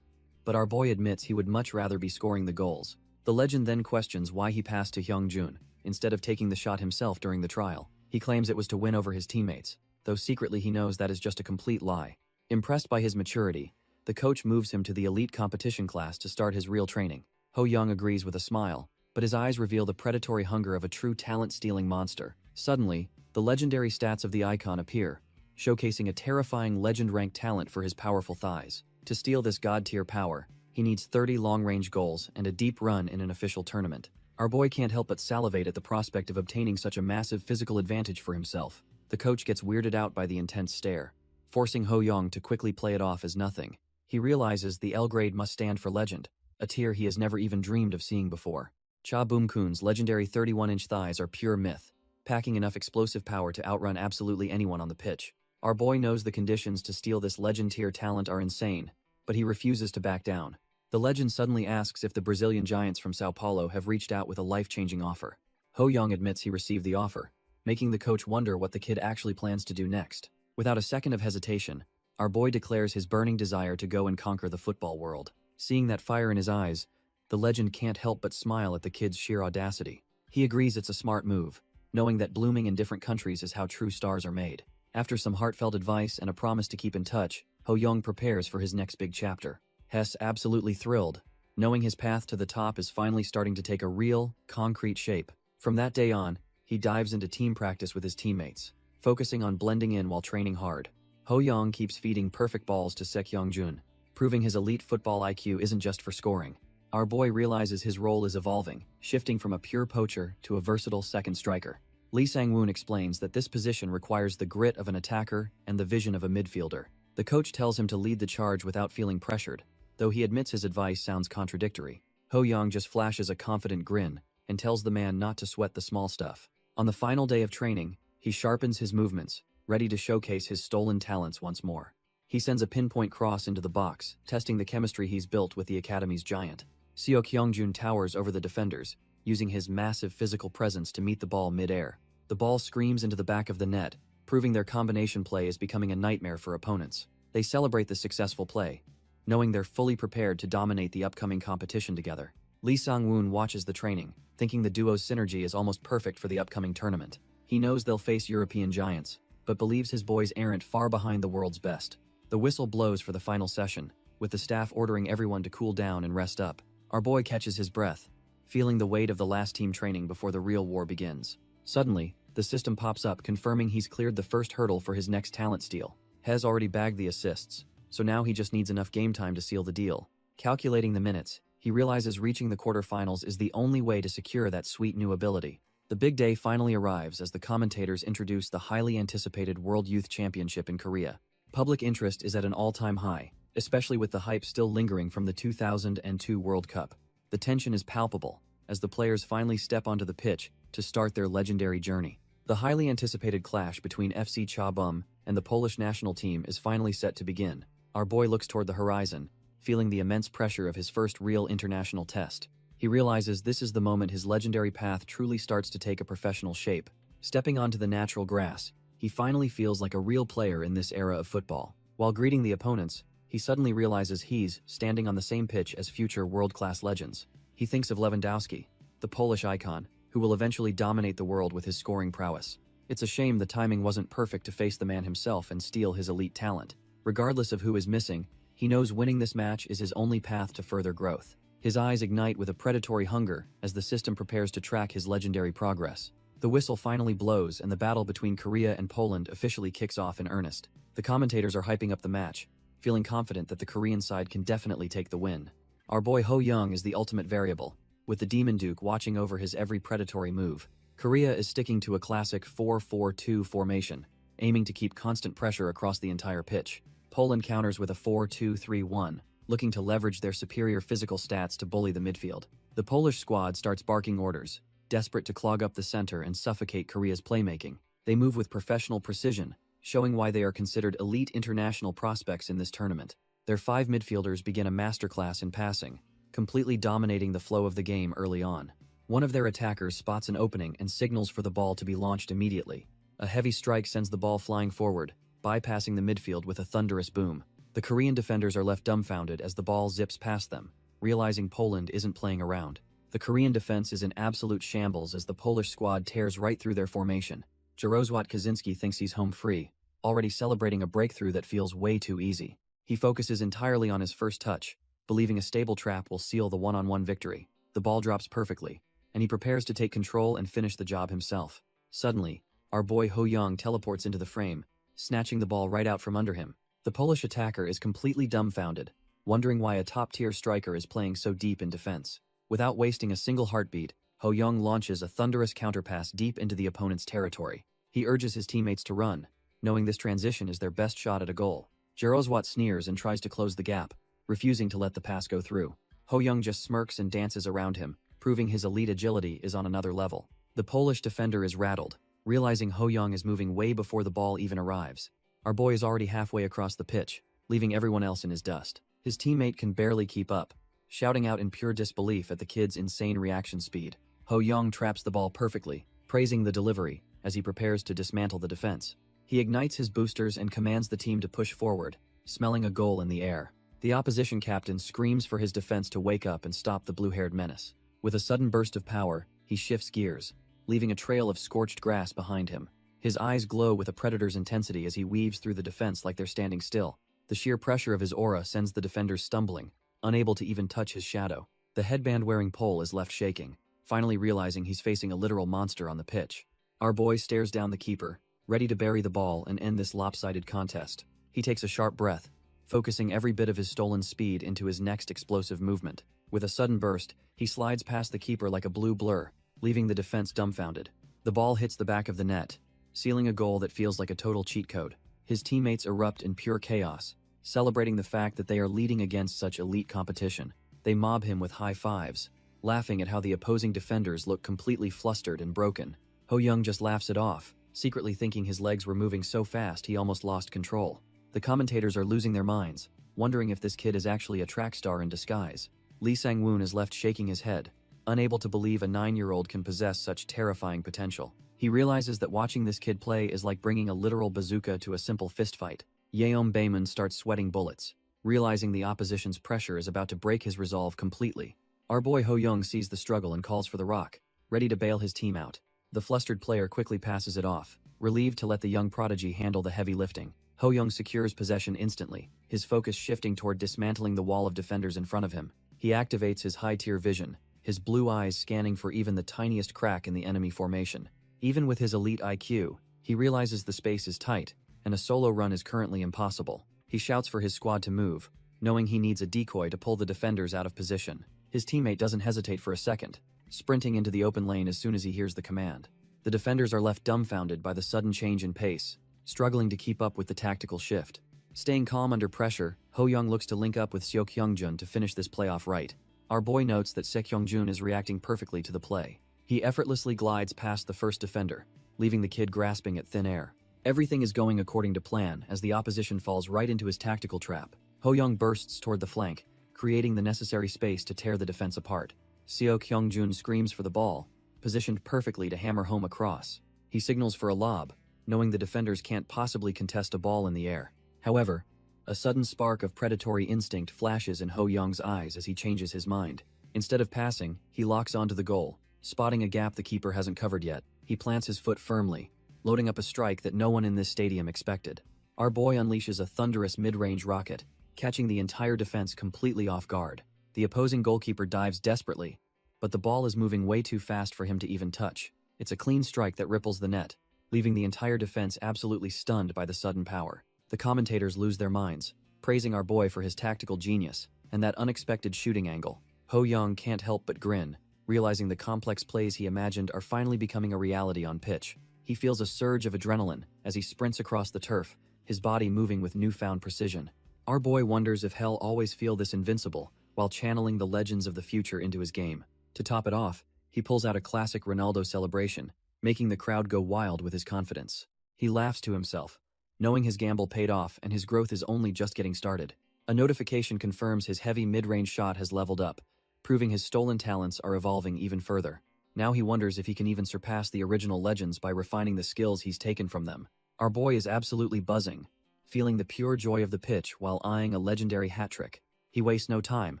but our boy admits he would much rather be scoring the goals. The legend then questions why he passed to Hyung-jun, instead of taking the shot himself during the trial. He claims it was to win over his teammates, though secretly he knows that is just a complete lie. Impressed by his maturity, the coach moves him to the elite competition class to start his real training. Ho-young agrees with a smile, but his eyes reveal the predatory hunger of a true talent-stealing monster. Suddenly, the legendary stats of the icon appear, showcasing a terrifying legend-ranked talent for his powerful thighs. To steal this god-tier power, he needs 30 long-range goals and a deep run in an official tournament. Our boy can't help but salivate at the prospect of obtaining such a massive physical advantage for himself. The coach gets weirded out by the intense stare, forcing Ho-young to quickly play it off as nothing. He realizes the L grade must stand for legend, a tier he has never even dreamed of seeing before. Cha Bum-kun's legendary 31-inch thighs are pure myth, packing enough explosive power to outrun absolutely anyone on the pitch. Our boy knows the conditions to steal this legend-tier talent are insane, but he refuses to back down. The legend suddenly asks if the Brazilian giants from Sao Paulo have reached out with a life-changing offer. Ho-young admits he received the offer, making the coach wonder what the kid actually plans to do next. Without a second of hesitation, our boy declares his burning desire to go and conquer the football world. Seeing that fire in his eyes, the legend can't help but smile at the kid's sheer audacity. He agrees it's a smart move, knowing that blooming in different countries is how true stars are made. After some heartfelt advice and a promise to keep in touch, Ho-young prepares for his next big chapter. Hess absolutely thrilled, knowing his path to the top is finally starting to take a real, concrete shape. From that day on, he dives into team practice with his teammates, focusing on blending in while training hard. Ho-young keeps feeding perfect balls to Seok-Hyung-jun, proving his elite football IQ isn't just for scoring. Our boy realizes his role is evolving, shifting from a pure poacher to a versatile second striker. Lee Sang-woon explains that this position requires the grit of an attacker and the vision of a midfielder. The coach tells him to lead the charge without feeling pressured, though he admits his advice sounds contradictory. Ho-young just flashes a confident grin and tells the man not to sweat the small stuff. On the final day of training, he sharpens his movements, ready to showcase his stolen talents once more. He sends a pinpoint cross into the box, testing the chemistry he's built with the academy's giant. Seok-Hyung-jun towers over the defenders, using his massive physical presence to meet the ball mid-air. The ball screams into the back of the net, proving their combination play is becoming a nightmare for opponents. They celebrate the successful play, knowing they're fully prepared to dominate the upcoming competition together. Lee Sang-woon watches the training, thinking the duo's synergy is almost perfect for the upcoming tournament. He knows they'll face European giants, but believes his boys aren't far behind the world's best. The whistle blows for the final session, with the staff ordering everyone to cool down and rest up. Our boy catches his breath, feeling the weight of the last team training before the real war begins. Suddenly, the system pops up confirming he's cleared the first hurdle for his next talent steal. Hez already bagged the assists, so now he just needs enough game time to seal the deal. Calculating the minutes, he realizes reaching the quarterfinals is the only way to secure that sweet new ability. The big day finally arrives as the commentators introduce the highly anticipated World Youth Championship in Korea. Public interest is at an all-time high, especially with the hype still lingering from the 2002 World Cup. The tension is palpable as the players finally step onto the pitch to start their legendary journey. The highly anticipated clash between FC Cha Bum and the Polish national team is finally set to begin. Our boy looks toward the horizon, feeling the immense pressure of his first real international test. He realizes this is the moment his legendary path truly starts to take a professional shape. Stepping onto the natural grass, he finally feels like a real player in this era of football. While greeting the opponents, he suddenly realizes he's standing on the same pitch as future world-class legends. He thinks of Lewandowski, the Polish icon, who will eventually dominate the world with his scoring prowess. It's a shame the timing wasn't perfect to face the man himself and steal his elite talent. Regardless of who is missing, he knows winning this match is his only path to further growth. His eyes ignite with a predatory hunger as the system prepares to track his legendary progress. The whistle finally blows and the battle between Korea and Poland officially kicks off in earnest. The commentators are hyping up the match, feeling confident that the Korean side can definitely take the win. Our boy Ho Young is the ultimate variable, with the Demon Duke watching over his every predatory move. Korea is sticking to a classic 4-4-2 formation, aiming to keep constant pressure across the entire pitch. Poland counters with a 4-2-3-1, looking to leverage their superior physical stats to bully the midfield. The Polish squad starts barking orders, desperate to clog up the center and suffocate Korea's playmaking. They move with professional precision, showing why they are considered elite international prospects in this tournament. Their 5 midfielders begin a masterclass in passing, completely dominating the flow of the game early on. One of their attackers spots an opening and signals for the ball to be launched immediately. A heavy strike sends the ball flying forward, bypassing the midfield with a thunderous boom. The Korean defenders are left dumbfounded as the ball zips past them, realizing Poland isn't playing around. The Korean defense is in absolute shambles as the Polish squad tears right through their formation. Jarosław Kaczynski thinks he's home free, already celebrating a breakthrough that feels way too easy. He focuses entirely on his first touch, believing a stable trap will seal the one-on-one victory. The ball drops perfectly, and he prepares to take control and finish the job himself. Suddenly, our boy Ho Young teleports into the frame, snatching the ball right out from under him. The Polish attacker is completely dumbfounded, wondering why a top-tier striker is playing so deep in defense. Without wasting a single heartbeat, Ho Young launches a thunderous counterpass deep into the opponent's territory. He urges his teammates to run, knowing this transition is their best shot at a goal. Jarosław sneers and tries to close the gap, refusing to let the pass go through. Ho Young just smirks and dances around him, proving his elite agility is on another level. The Polish defender is rattled, realizing Ho Young is moving way before the ball even arrives. Our boy is already halfway across the pitch, leaving everyone else in his dust. His teammate can barely keep up, shouting out in pure disbelief at the kid's insane reaction speed. Ho Young traps the ball perfectly, praising the delivery as he prepares to dismantle the defense. He ignites his boosters and commands the team to push forward, smelling a goal in the air. The opposition captain screams for his defense to wake up and stop the blue-haired menace. With a sudden burst of power, he shifts gears, leaving a trail of scorched grass behind him. His eyes glow with a predator's intensity as he weaves through the defense like they're standing still. The sheer pressure of his aura sends the defenders stumbling, unable to even touch his shadow. The headband-wearing Pole is left shaking, finally realizing he's facing a literal monster on the pitch. Our boy stares down the keeper, ready to bury the ball and end this lopsided contest. He takes a sharp breath, focusing every bit of his stolen speed into his next explosive movement. With a sudden burst, he slides past the keeper like a blue blur, leaving the defense dumbfounded. The ball hits the back of the net, sealing a goal that feels like a total cheat code. His teammates erupt in pure chaos, celebrating the fact that they are leading against such elite competition. They mob him with high fives, laughing at how the opposing defenders look completely flustered and broken. Ho Young just laughs it off, secretly thinking his legs were moving so fast he almost lost control. The commentators are losing their minds, wondering if this kid is actually a track star in disguise. Lee Sang-woon is left shaking his head, unable to believe a 9-year-old can possess such terrifying potential. He realizes that watching this kid play is like bringing a literal bazooka to a simple fistfight. Yeom Baemun starts sweating bullets, realizing the opposition's pressure is about to break his resolve completely. Our boy Ho Young sees the struggle and calls for the rock, ready to bail his team out. The flustered player quickly passes it off, relieved to let the young prodigy handle the heavy lifting. Ho Young secures possession instantly, his focus shifting toward dismantling the wall of defenders in front of him. He activates his high-tier vision, his blue eyes scanning for even the tiniest crack in the enemy formation. Even with his elite IQ, he realizes the space is tight, and a solo run is currently impossible. He shouts for his squad to move, knowing he needs a decoy to pull the defenders out of position. His teammate doesn't hesitate for a second, sprinting into the open lane as soon as he hears the command. The defenders are left dumbfounded by the sudden change in pace, struggling to keep up with the tactical shift. Staying calm under pressure, Ho Young looks to link up with Seo Kyung-jun to finish this playoff right. Our boy notes that Seo Kyung-jun is reacting perfectly to the play. He effortlessly glides past the first defender, leaving the kid grasping at thin air. Everything is going according to plan as the opposition falls right into his tactical trap. Ho Young bursts toward the flank, creating the necessary space to tear the defense apart. Seo Kyung-jun screams for the ball, positioned perfectly to hammer home a cross. He signals for a lob, knowing the defenders can't possibly contest a ball in the air. However, a sudden spark of predatory instinct flashes in Ho Young's eyes as he changes his mind. Instead of passing, he locks onto the goal. Spotting a gap the keeper hasn't covered yet, he plants his foot firmly, loading up a strike that no one in this stadium expected. Our boy unleashes a thunderous mid-range rocket, catching the entire defense completely off guard. The opposing goalkeeper dives desperately, but the ball is moving way too fast for him to even touch. It's a clean strike that ripples the net, leaving the entire defense absolutely stunned by the sudden power. The commentators lose their minds, praising our boy for his tactical genius and that unexpected shooting angle. Ho Young can't help but grin, realizing the complex plays he imagined are finally becoming a reality on pitch. He feels a surge of adrenaline as he sprints across the turf, his body moving with newfound precision. Our boy wonders if he'll always feel this invincible while channeling the legends of the future into his game. To top it off, he pulls out a classic Ronaldo celebration, making the crowd go wild with his confidence. He laughs to himself, knowing his gamble paid off and his growth is only just getting started. A notification confirms his heavy mid-range shot has leveled up, proving his stolen talents are evolving even further. Now he wonders if he can even surpass the original legends by refining the skills he's taken from them. Our boy is absolutely buzzing, feeling the pure joy of the pitch while eyeing a legendary hat-trick. He wastes no time,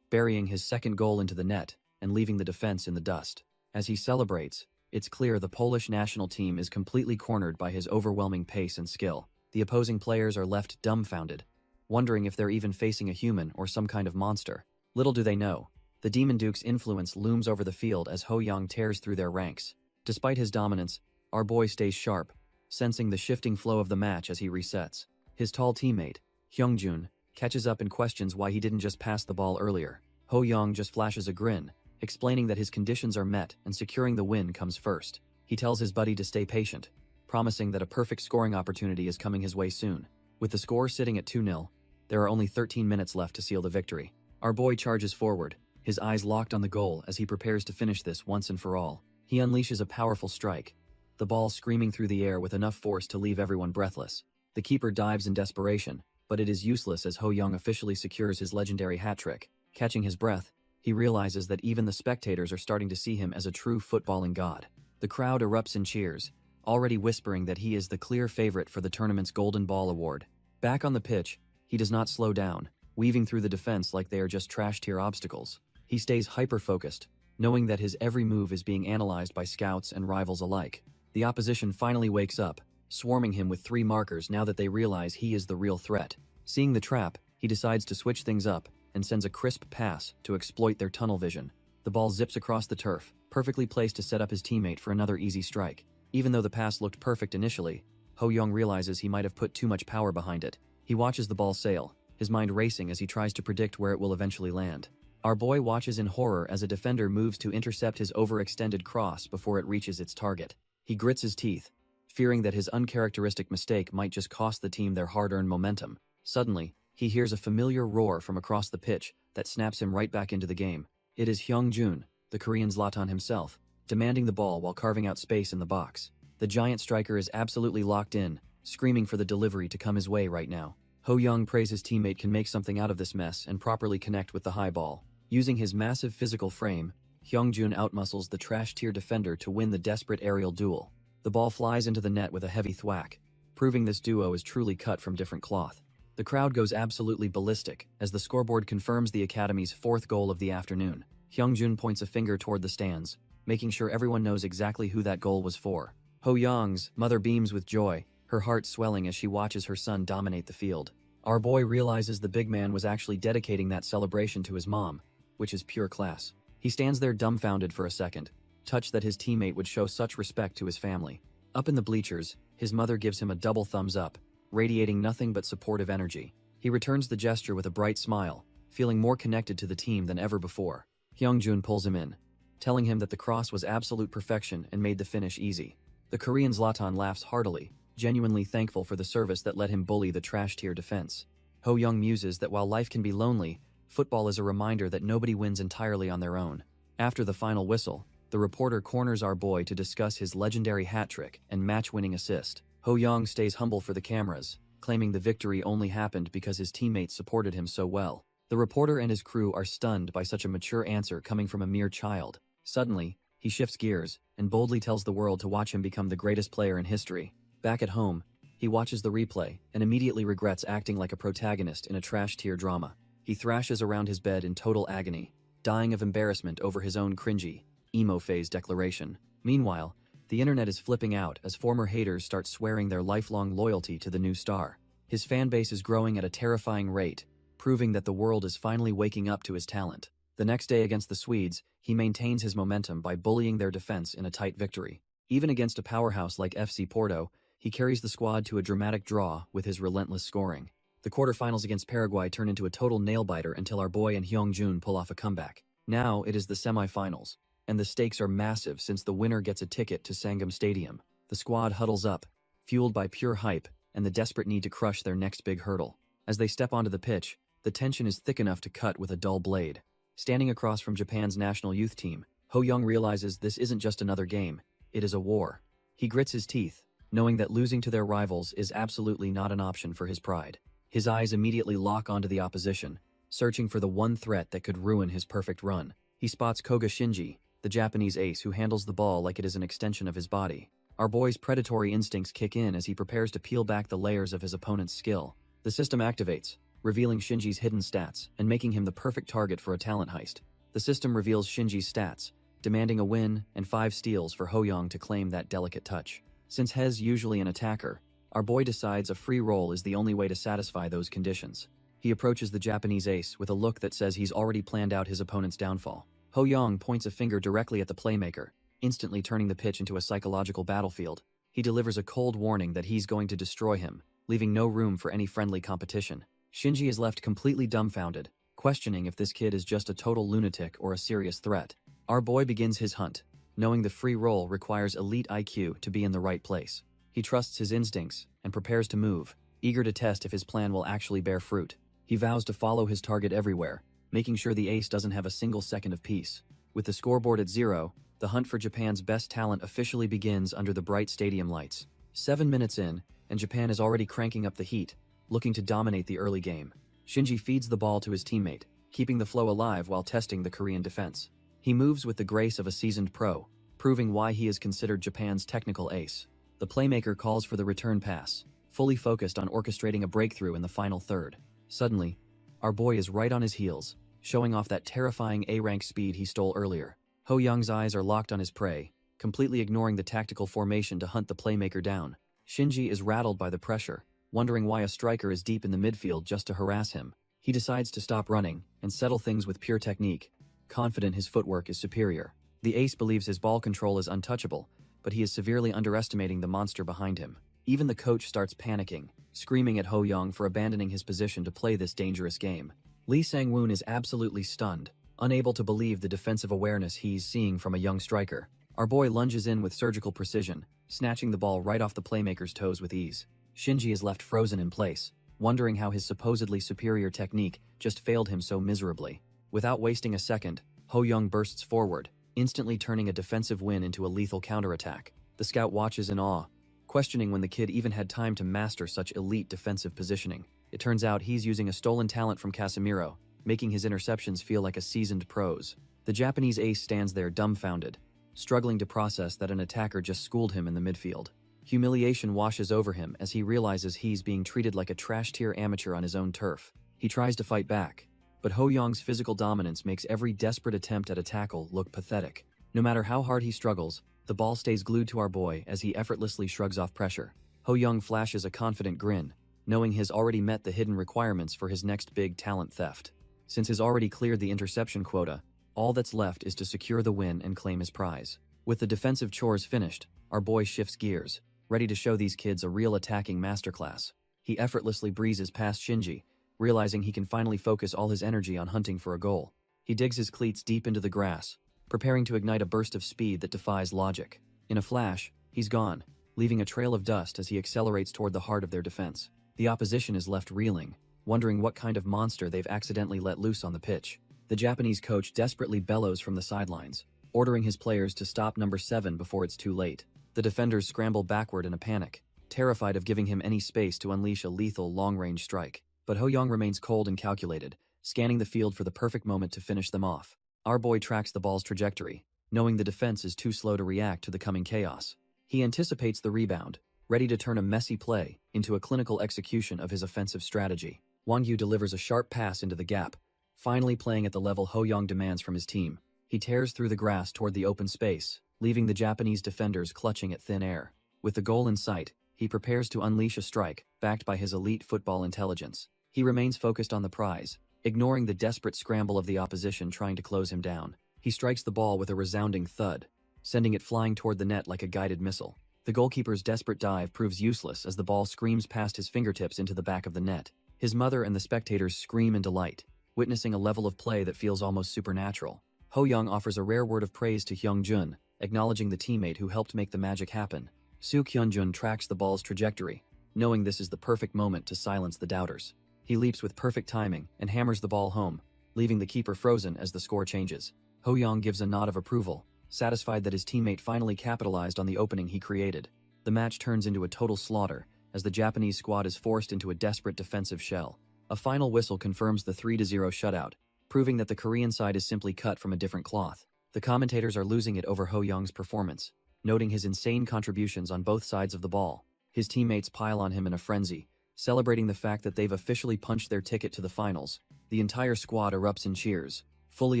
burying his second goal into the net and leaving the defense in the dust. As he celebrates, it's clear the Polish national team is completely cornered by his overwhelming pace and skill. The opposing players are left dumbfounded, wondering if they're even facing a human or some kind of monster. Little do they know, the Demon Duke's influence looms over the field as Ho Young tears through their ranks. Despite his dominance, our boy stays sharp, sensing the shifting flow of the match as he resets. His tall teammate, Hyungjun, catches up and questions why he didn't just pass the ball earlier. Ho Young just flashes a grin, explaining that his conditions are met and securing the win comes first. He tells his buddy to stay patient, promising that a perfect scoring opportunity is coming his way soon. With the score sitting at 2-0, there are only 13 minutes left to seal the victory. Our boy charges forward, his eyes locked on the goal as he prepares to finish this once and for all. He unleashes a powerful strike, the ball screaming through the air with enough force to leave everyone breathless. The keeper dives in desperation, but it is useless as Ho Young officially secures his legendary hat-trick. Catching his breath, he realizes that even the spectators are starting to see him as a true footballing god. The crowd erupts in cheers, already whispering that he is the clear favorite for the tournament's Golden Ball award. Back on the pitch, he does not slow down, weaving through the defense like they are just trash-tier obstacles. He stays hyper-focused, knowing that his every move is being analyzed by scouts and rivals alike. The opposition finally wakes up, swarming him with 3 markers now that they realize he is the real threat. Seeing the trap, he decides to switch things up and sends a crisp pass to exploit their tunnel vision. The ball zips across the turf, perfectly placed to set up his teammate for another easy strike. Even though the pass looked perfect initially, Ho Young realizes he might have put too much power behind it. He watches the ball sail, his mind racing as he tries to predict where it will eventually land. Our boy watches in horror as a defender moves to intercept his overextended cross before it reaches its target. He grits his teeth, fearing that his uncharacteristic mistake might just cost the team their hard-earned momentum. Suddenly, he hears a familiar roar from across the pitch that snaps him right back into the game. It is Hyungjun, the Korean Zlatan himself, demanding the ball while carving out space in the box. The giant striker is absolutely locked in, screaming for the delivery to come his way right now. Ho Young prays his teammate can make something out of this mess and properly connect with the high ball. Using his massive physical frame, Hyungjun outmuscles the trash-tier defender to win the desperate aerial duel. The ball flies into the net with a heavy thwack, proving this duo is truly cut from different cloth. The crowd goes absolutely ballistic as the scoreboard confirms the Academy's 4th goal of the afternoon. Hyungjun points a finger toward the stands, making sure everyone knows exactly who that goal was for. Ho Young's mother beams with joy, her heart swelling as she watches her son dominate the field. Our boy realizes the big man was actually dedicating that celebration to his mom, which is pure class. He stands there dumbfounded for a second, touched that his teammate would show such respect to his family. Up in the bleachers, his mother gives him a double thumbs up, radiating nothing but supportive energy. He returns the gesture with a bright smile, feeling more connected to the team than ever before. Hyungjun pulls him in, telling him that the cross was absolute perfection and made the finish easy. The Korean Zlatan laughs heartily, genuinely thankful for the service that let him bully the trash-tier defense. Ho Young muses that while life can be lonely, football is a reminder that nobody wins entirely on their own. After the final whistle, the reporter corners our boy to discuss his legendary hat-trick and match-winning assist. Ho Young stays humble for the cameras, claiming the victory only happened because his teammates supported him so well. The reporter and his crew are stunned by such a mature answer coming from a mere child. Suddenly, He shifts gears and boldly tells the world to watch him become the greatest player in history. Back at home, he watches the replay and immediately regrets acting like a protagonist in a trash-tier drama. He thrashes around his bed in total agony, dying of embarrassment over his own cringy, emo phase declaration. Meanwhile, the internet is flipping out as former haters start swearing their lifelong loyalty to the new star. His fanbase is growing at a terrifying rate, proving that the world is finally waking up to his talent. The next day against the Swedes, he maintains his momentum by bullying their defense in a tight victory. Even against a powerhouse like FC Porto, he carries the squad to a dramatic draw with his relentless scoring. The quarterfinals against Paraguay turn into a total nail-biter until our boy and Hyung-Jun pull off a comeback. Now it is the semifinals, and the stakes are massive since the winner gets a ticket to Sangam Stadium. The squad huddles up, fueled by pure hype and the desperate need to crush their next big hurdle. As they step onto the pitch, the tension is thick enough to cut with a dull blade. Standing across from Japan's national youth team, Ho-young realizes this isn't just another game, it is a war. He grits his teeth, knowing that losing to their rivals is absolutely not an option for his pride. His eyes immediately lock onto the opposition, searching for the one threat that could ruin his perfect run. He spots Koga Shinji, the Japanese ace who handles the ball like it is an extension of his body. Our boy's predatory instincts kick in as he prepares to peel back the layers of his opponent's skill. The system activates, revealing Shinji's hidden stats and making him the perfect target for a talent heist. The system reveals Shinji's stats, demanding a win and 5 steals for Ho-young to claim that delicate touch. Since He's usually an attacker, our boy decides a free roll is the only way to satisfy those conditions. He approaches the Japanese ace with a look that says he's already planned out his opponent's downfall. Ho-young points a finger directly at the playmaker, instantly turning the pitch into a psychological battlefield. He delivers a cold warning that he's going to destroy him, leaving no room for any friendly competition. Shinji is left completely dumbfounded, questioning if this kid is just a total lunatic or a serious threat. Our boy begins his hunt, knowing the free roll requires elite IQ to be in the right place. He trusts his instincts and prepares to move, eager to test if his plan will actually bear fruit. He vows to follow his target everywhere, making sure the ace doesn't have a single second of peace. With the scoreboard at 0, the hunt for Japan's best talent officially begins under the bright stadium lights. 7 minutes in, and Japan is already cranking up the heat, looking to dominate the early game. Shinji feeds the ball to his teammate, keeping the flow alive while testing the Korean defense. He moves with the grace of a seasoned pro, proving why he is considered Japan's technical ace. The playmaker calls for the return pass, fully focused on orchestrating a breakthrough in the final third. Suddenly, our boy is right on his heels, showing off that terrifying A-rank speed he stole earlier. Ho-young's eyes are locked on his prey, completely ignoring the tactical formation to hunt the playmaker down. Shinji is rattled by the pressure, wondering why a striker is deep in the midfield just to harass him. He decides to stop running and settle things with pure technique, confident his footwork is superior. The ace believes his ball control is untouchable, but he is severely underestimating the monster behind him. Even the coach starts panicking, screaming at Ho-young for abandoning his position to play this dangerous game. Lee Sang-woon is absolutely stunned, unable to believe the defensive awareness he's seeing from a young striker. Our boy lunges in with surgical precision, snatching the ball right off the playmaker's toes with ease. Shinji is left frozen in place, wondering how his supposedly superior technique just failed him so miserably. Without wasting a second, Ho-young bursts forward, instantly turning a defensive win into a lethal counterattack. The scout watches in awe, questioning when the kid even had time to master such elite defensive positioning. It turns out he's using a stolen talent from Casemiro, making his interceptions feel like a seasoned pro's. The Japanese ace stands there dumbfounded, struggling to process that an attacker just schooled him in the midfield. Humiliation washes over him as he realizes he's being treated like a trash-tier amateur on his own turf. He tries to fight back, but Ho-young's physical dominance makes every desperate attempt at a tackle look pathetic. No matter how hard he struggles, the ball stays glued to our boy as he effortlessly shrugs off pressure. Ho-young flashes a confident grin, knowing he's already met the hidden requirements for his next big talent theft. Since he's already cleared the interception quota, all that's left is to secure the win and claim his prize. With the defensive chores finished, our boy shifts gears, ready to show these kids a real attacking masterclass. He effortlessly breezes past Shinji, realizing he can finally focus all his energy on hunting for a goal. He digs his cleats deep into the grass, preparing to ignite a burst of speed that defies logic. In a flash, he's gone, leaving a trail of dust as he accelerates toward the heart of their defense. The opposition is left reeling, wondering what kind of monster they've accidentally let loose on the pitch. The Japanese coach desperately bellows from the sidelines, ordering his players to stop number 7 before it's too late. The defenders scramble backward in a panic, terrified of giving him any space to unleash a lethal long-range strike. But Ho-young remains cold and calculated, scanning the field for the perfect moment to finish them off. Our boy tracks the ball's trajectory, knowing the defense is too slow to react to the coming chaos. He anticipates the rebound, ready to turn a messy play into a clinical execution of his offensive strategy. Wang Yu delivers a sharp pass into the gap, finally playing at the level Ho Yong demands from his team. He tears through the grass toward the open space, leaving the Japanese defenders clutching at thin air. With the goal in sight, he prepares to unleash a strike, backed by his elite football intelligence. He remains focused on the prize, ignoring the desperate scramble of the opposition trying to close him down. He strikes the ball with a resounding thud, sending it flying toward the net like a guided missile. The goalkeeper's desperate dive proves useless as the ball screams past his fingertips into the back of the net. His mother and the spectators scream in delight, witnessing a level of play that feels almost supernatural. Ho Young offers a rare word of praise to Hyung Jun, acknowledging the teammate who helped make the magic happen. Soo Hyun Jun tracks the ball's trajectory, knowing this is the perfect moment to silence the doubters. He leaps with perfect timing and hammers the ball home, leaving the keeper frozen as the score changes. Ho Young gives a nod of approval, satisfied that his teammate finally capitalized on the opening he created. The match turns into a total slaughter as the Japanese squad is forced into a desperate defensive shell. A final whistle confirms the 3-0 shutout, proving that the Korean side is simply cut from a different cloth. The commentators are losing it over Ho Young's performance, noting his insane contributions on both sides of the ball. His teammates pile on him in a frenzy, celebrating the fact that they've officially punched their ticket to the finals. The entire squad erupts in cheers, fully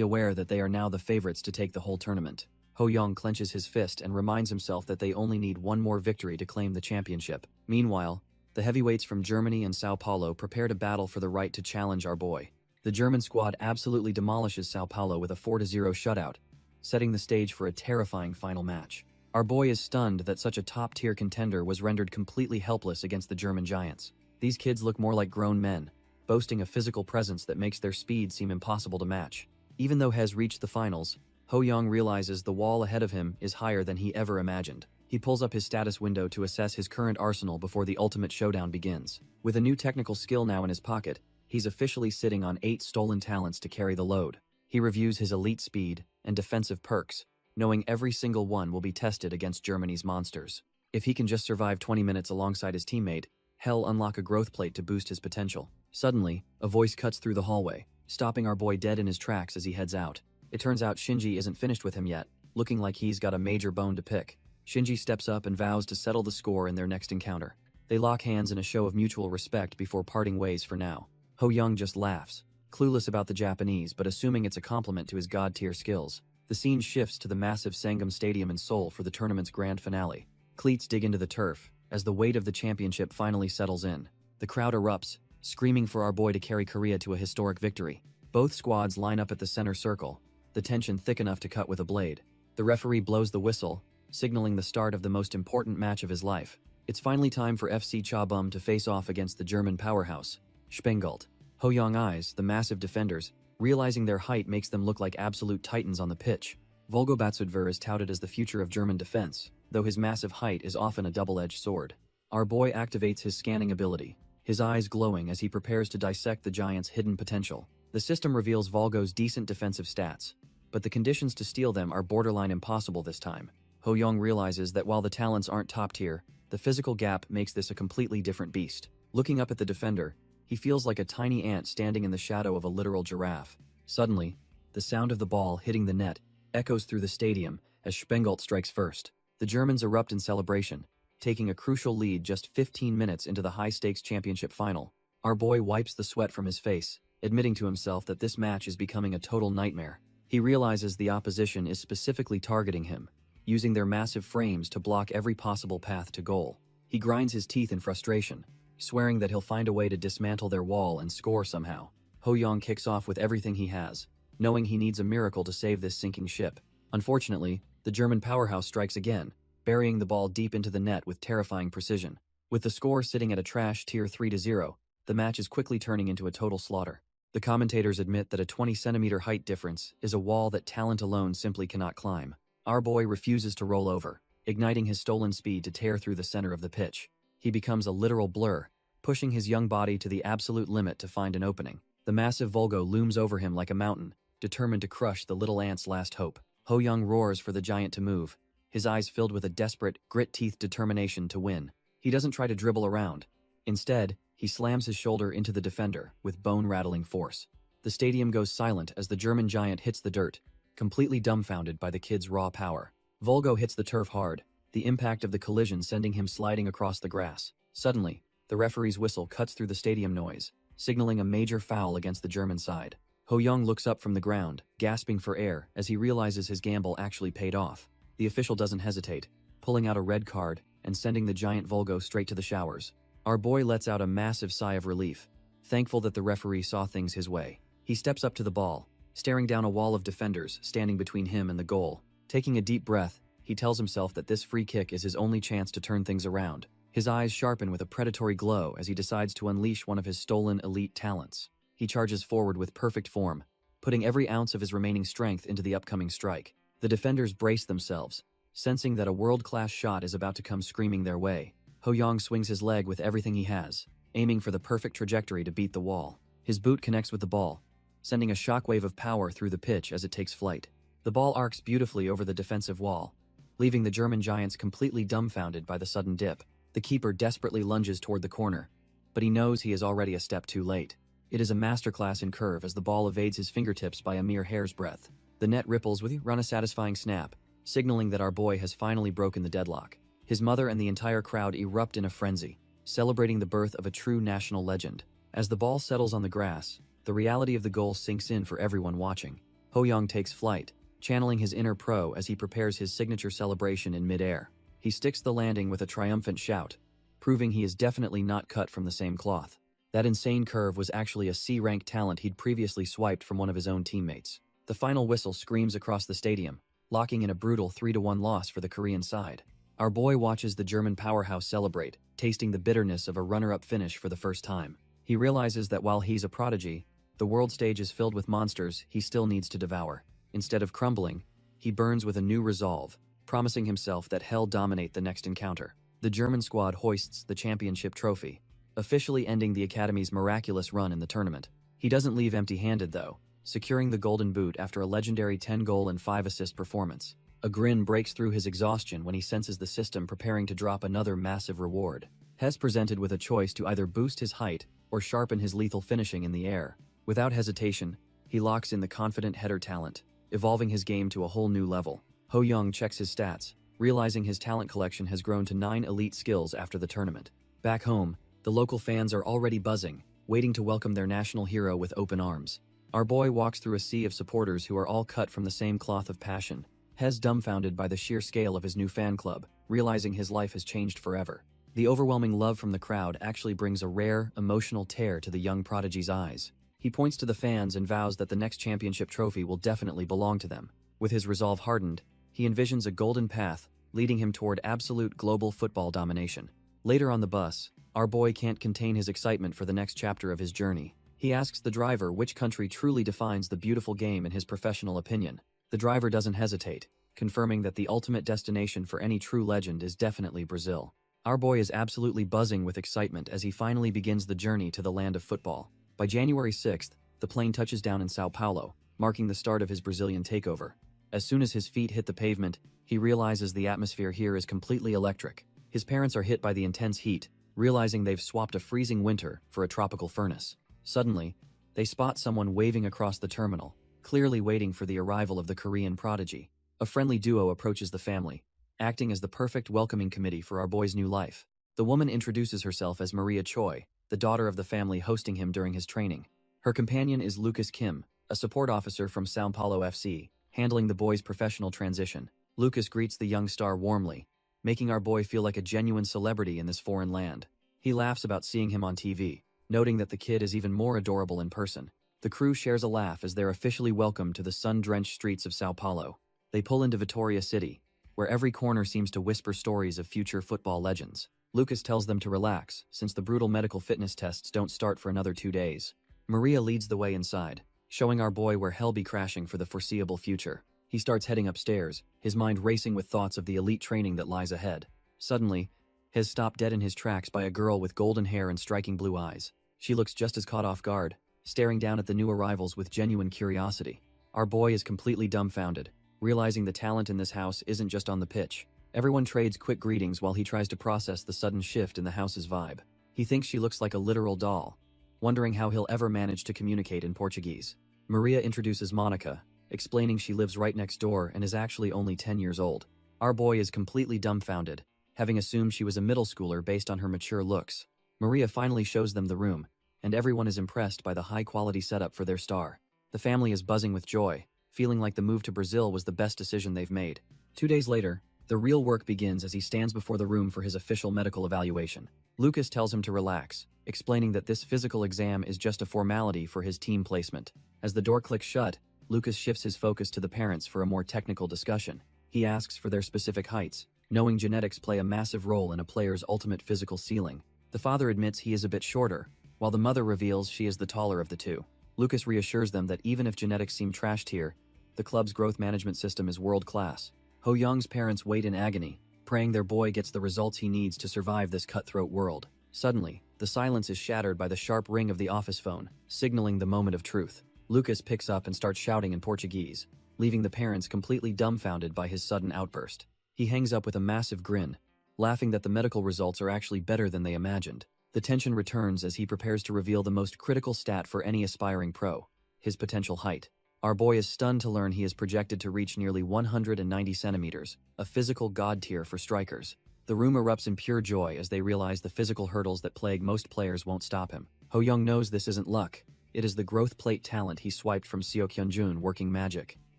aware that they are now the favorites to take the whole tournament. Ho Young clenches his fist and reminds himself that they only need one more victory to claim the championship. Meanwhile, the heavyweights from Germany and Sao Paulo prepare to battle for the right to challenge our boy. The German squad absolutely demolishes Sao Paulo with a 4-0 shutout, setting the stage for a terrifying final match. Our boy is stunned that such a top-tier contender was rendered completely helpless against the German giants. These kids look more like grown men, boasting a physical presence that makes their speed seem impossible to match. Even though Hez reached the finals, Ho Young realizes the wall ahead of him is higher than he ever imagined. He pulls up his status window to assess his current arsenal before the ultimate showdown begins. With a new technical skill now in his pocket, he's officially sitting on 8 stolen talents to carry the load. He reviews his elite speed and defensive perks, knowing every single one will be tested against Germany's monsters. If he can just survive 20 minutes alongside his teammate, he'll unlock a growth plate to boost his potential. Suddenly, a voice cuts through the hallway, stopping our boy dead in his tracks as he heads out. It turns out Shinji isn't finished with him yet, looking like he's got a major bone to pick. Shinji steps up and vows to settle the score in their next encounter. They lock hands in a show of mutual respect before parting ways for now. Ho Young just laughs, clueless about the Japanese but assuming it's a compliment to his god-tier skills. The scene shifts to the massive Sangam Stadium in Seoul for the tournament's grand finale. Cleats dig into the turf as the weight of the championship finally settles in. The crowd erupts, screaming for our boy to carry Korea to a historic victory. Both squads line up at the center circle, the tension thick enough to cut with a blade. The referee blows the whistle, signaling the start of the most important match of his life. It's finally time for FC Chabum to face off against the German powerhouse, Spengalt. Ho Young eyes the massive defenders, realizing their height makes them look like absolute titans on the pitch. Volgo Batsudver is touted as the future of German defense, though his massive height is often a double-edged sword. Our boy activates his scanning ability, his eyes glowing as he prepares to dissect the giant's hidden potential. The system reveals Volgo's decent defensive stats, but the conditions to steal them are borderline impossible this time. Ho Young realizes that while the talents aren't top tier, the physical gap makes this a completely different beast. Looking up at the defender, he feels like a tiny ant standing in the shadow of a literal giraffe. Suddenly, the sound of the ball hitting the net echoes through the stadium as Spengalt strikes first. The Germans erupt in celebration, taking a crucial lead just 15 minutes into the high-stakes championship final. Our boy wipes the sweat from his face, admitting to himself that this match is becoming a total nightmare. He realizes the opposition is specifically targeting him, using their massive frames to block every possible path to goal. He grinds his teeth in frustration, swearing that he'll find a way to dismantle their wall and score somehow. Ho Young kicks off with everything he has, knowing he needs a miracle to save this sinking ship. Unfortunately, the German powerhouse strikes again, burying the ball deep into the net with terrifying precision. With the score sitting at a trash tier 3-0, the match is quickly turning into a total slaughter. The commentators admit that a 20-centimeter height difference is a wall that talent alone simply cannot climb. Our boy refuses to roll over, igniting his stolen speed to tear through the center of the pitch. He becomes a literal blur, pushing his young body to the absolute limit to find an opening. The massive Volgo looms over him like a mountain, determined to crush the little ant's last hope. Ho Young roars for the giant to move, his eyes filled with a desperate, grit-teeth determination to win. He doesn't try to dribble around. Instead, he slams his shoulder into the defender with bone-rattling force. The stadium goes silent as the German giant hits the dirt, completely dumbfounded by the kid's raw power. Volgo hits the turf hard, the impact of the collision sending him sliding across the grass. Suddenly, the referee's whistle cuts through the stadium noise, signaling a major foul against the German side. Ho Young looks up from the ground, gasping for air as he realizes his gamble actually paid off. The official doesn't hesitate, pulling out a red card and sending the giant Volgo straight to the showers. Our boy lets out a massive sigh of relief, thankful that the referee saw things his way. He steps up to the ball, staring down a wall of defenders standing between him and the goal. Taking a deep breath, he tells himself that this free kick is his only chance to turn things around. His eyes sharpen with a predatory glow as he decides to unleash one of his stolen elite talents. He charges forward with perfect form, putting every ounce of his remaining strength into the upcoming strike. The defenders brace themselves, sensing that a world-class shot is about to come screaming their way. Ho Young swings his leg with everything he has, aiming for the perfect trajectory to beat the wall. His boot connects with the ball, sending a shockwave of power through the pitch as it takes flight. The ball arcs beautifully over the defensive wall, leaving the German giants completely dumbfounded by the sudden dip. The keeper desperately lunges toward the corner, but he knows he is already a step too late. It is a masterclass in curve as the ball evades his fingertips by a mere hair's breadth. The net ripples with a satisfying snap, signaling that our boy has finally broken the deadlock. His mother and the entire crowd erupt in a frenzy, celebrating the birth of a true national legend. As the ball settles on the grass, the reality of the goal sinks in for everyone watching. Ho Young takes flight, channeling his inner pro as he prepares his signature celebration in mid-air. He sticks the landing with a triumphant shout, proving he is definitely not cut from the same cloth. That insane curve was actually a C-rank talent he'd previously swiped from one of his own teammates. The final whistle screams across the stadium, locking in a brutal 3-1 loss for the Korean side. Our boy watches the German powerhouse celebrate, tasting the bitterness of a runner-up finish for the first time. He realizes that while he's a prodigy, the world stage is filled with monsters he still needs to devour. Instead of crumbling, he burns with a new resolve, promising himself that he'll dominate the next encounter. The German squad hoists the championship trophy, officially ending the Academy's miraculous run in the tournament. He doesn't leave empty-handed though, securing the golden boot after a legendary 10-goal and 5-assist performance. A grin breaks through his exhaustion when he senses the system preparing to drop another massive reward. He's presented with a choice to either boost his height or sharpen his lethal finishing in the air. Without hesitation, he locks in the confident header talent, evolving his game to a whole new level. Ho Young checks his stats, realizing his talent collection has grown to 9 elite skills after the tournament. Back home, the local fans are already buzzing, waiting to welcome their national hero with open arms. Our boy walks through a sea of supporters who are all cut from the same cloth of passion. Hez dumbfounded by the sheer scale of his new fan club, realizing his life has changed forever. The overwhelming love from the crowd actually brings a rare, emotional tear to the young prodigy's eyes. He points to the fans and vows that the next championship trophy will definitely belong to them. With his resolve hardened, he envisions a golden path leading him toward absolute global football domination. Later on the bus, our boy can't contain his excitement for the next chapter of his journey. He asks the driver which country truly defines the beautiful game in his professional opinion. The driver doesn't hesitate, confirming that the ultimate destination for any true legend is definitely Brazil. Our boy is absolutely buzzing with excitement as he finally begins the journey to the land of football. By January 6th, the plane touches down in Sao Paulo, marking the start of his Brazilian takeover. As soon as his feet hit the pavement, he realizes the atmosphere here is completely electric. His parents are hit by the intense heat, realizing they've swapped a freezing winter for a tropical furnace. Suddenly, they spot someone waving across the terminal, clearly waiting for the arrival of the Korean prodigy. A friendly duo approaches the family, acting as the perfect welcoming committee for our boy's new life. The woman introduces herself as Maria Choi, the daughter of the family hosting him during his training. Her companion is Lucas Kim, a support officer from Sao Paulo FC, handling the boy's professional transition. Lucas greets the young star warmly, making our boy feel like a genuine celebrity in this foreign land. He laughs about seeing him on TV, noting that the kid is even more adorable in person. The crew shares a laugh as they're officially welcomed to the sun-drenched streets of Sao Paulo. They pull into Vitória City, where every corner seems to whisper stories of future football legends. Lucas tells them to relax, since the brutal medical fitness tests don't start for another 2 days. Maria leads the way inside, showing our boy where hell be crashing for the foreseeable future. He starts heading upstairs, his mind racing with thoughts of the elite training that lies ahead. Suddenly, he's stopped dead in his tracks by a girl with golden hair and striking blue eyes. She looks just as caught off guard, staring down at the new arrivals with genuine curiosity. Our boy is completely dumbfounded, realizing the talent in this house isn't just on the pitch. Everyone trades quick greetings while he tries to process the sudden shift in the house's vibe. He thinks she looks like a literal doll, wondering how he'll ever manage to communicate in Portuguese. Maria introduces Monica, explaining she lives right next door and is actually only 10 years old. Our boy is completely dumbfounded, having assumed she was a middle schooler based on her mature looks. Maria finally shows them the room, and everyone is impressed by the high-quality setup for their star. The family is buzzing with joy, feeling like the move to Brazil was the best decision they've made. 2 days later, the real work begins as he stands before the room for his official medical evaluation. Lucas tells him to relax, explaining that this physical exam is just a formality for his team placement. As the door clicks shut, Lucas shifts his focus to the parents for a more technical discussion. He asks for their specific heights, knowing genetics play a massive role in a player's ultimate physical ceiling. The father admits he is a bit shorter, while the mother reveals she is the taller of the two. Lucas reassures them that even if genetics seem trashed here, the club's growth management system is world-class. Ho Young's parents wait in agony, praying their boy gets the results he needs to survive this cutthroat world. Suddenly, the silence is shattered by the sharp ring of the office phone, signaling the moment of truth. Lucas picks up and starts shouting in Portuguese, leaving the parents completely dumbfounded by his sudden outburst. He hangs up with a massive grin, laughing that the medical results are actually better than they imagined. The tension returns as he prepares to reveal the most critical stat for any aspiring pro: his potential height. Our boy is stunned to learn he is projected to reach nearly 190 centimeters, a physical god tier for strikers. The room erupts in pure joy as they realize the physical hurdles that plague most players won't stop him. Ho Young knows this isn't luck. It is the growth plate talent he swiped from Seo Kyunjun working magic.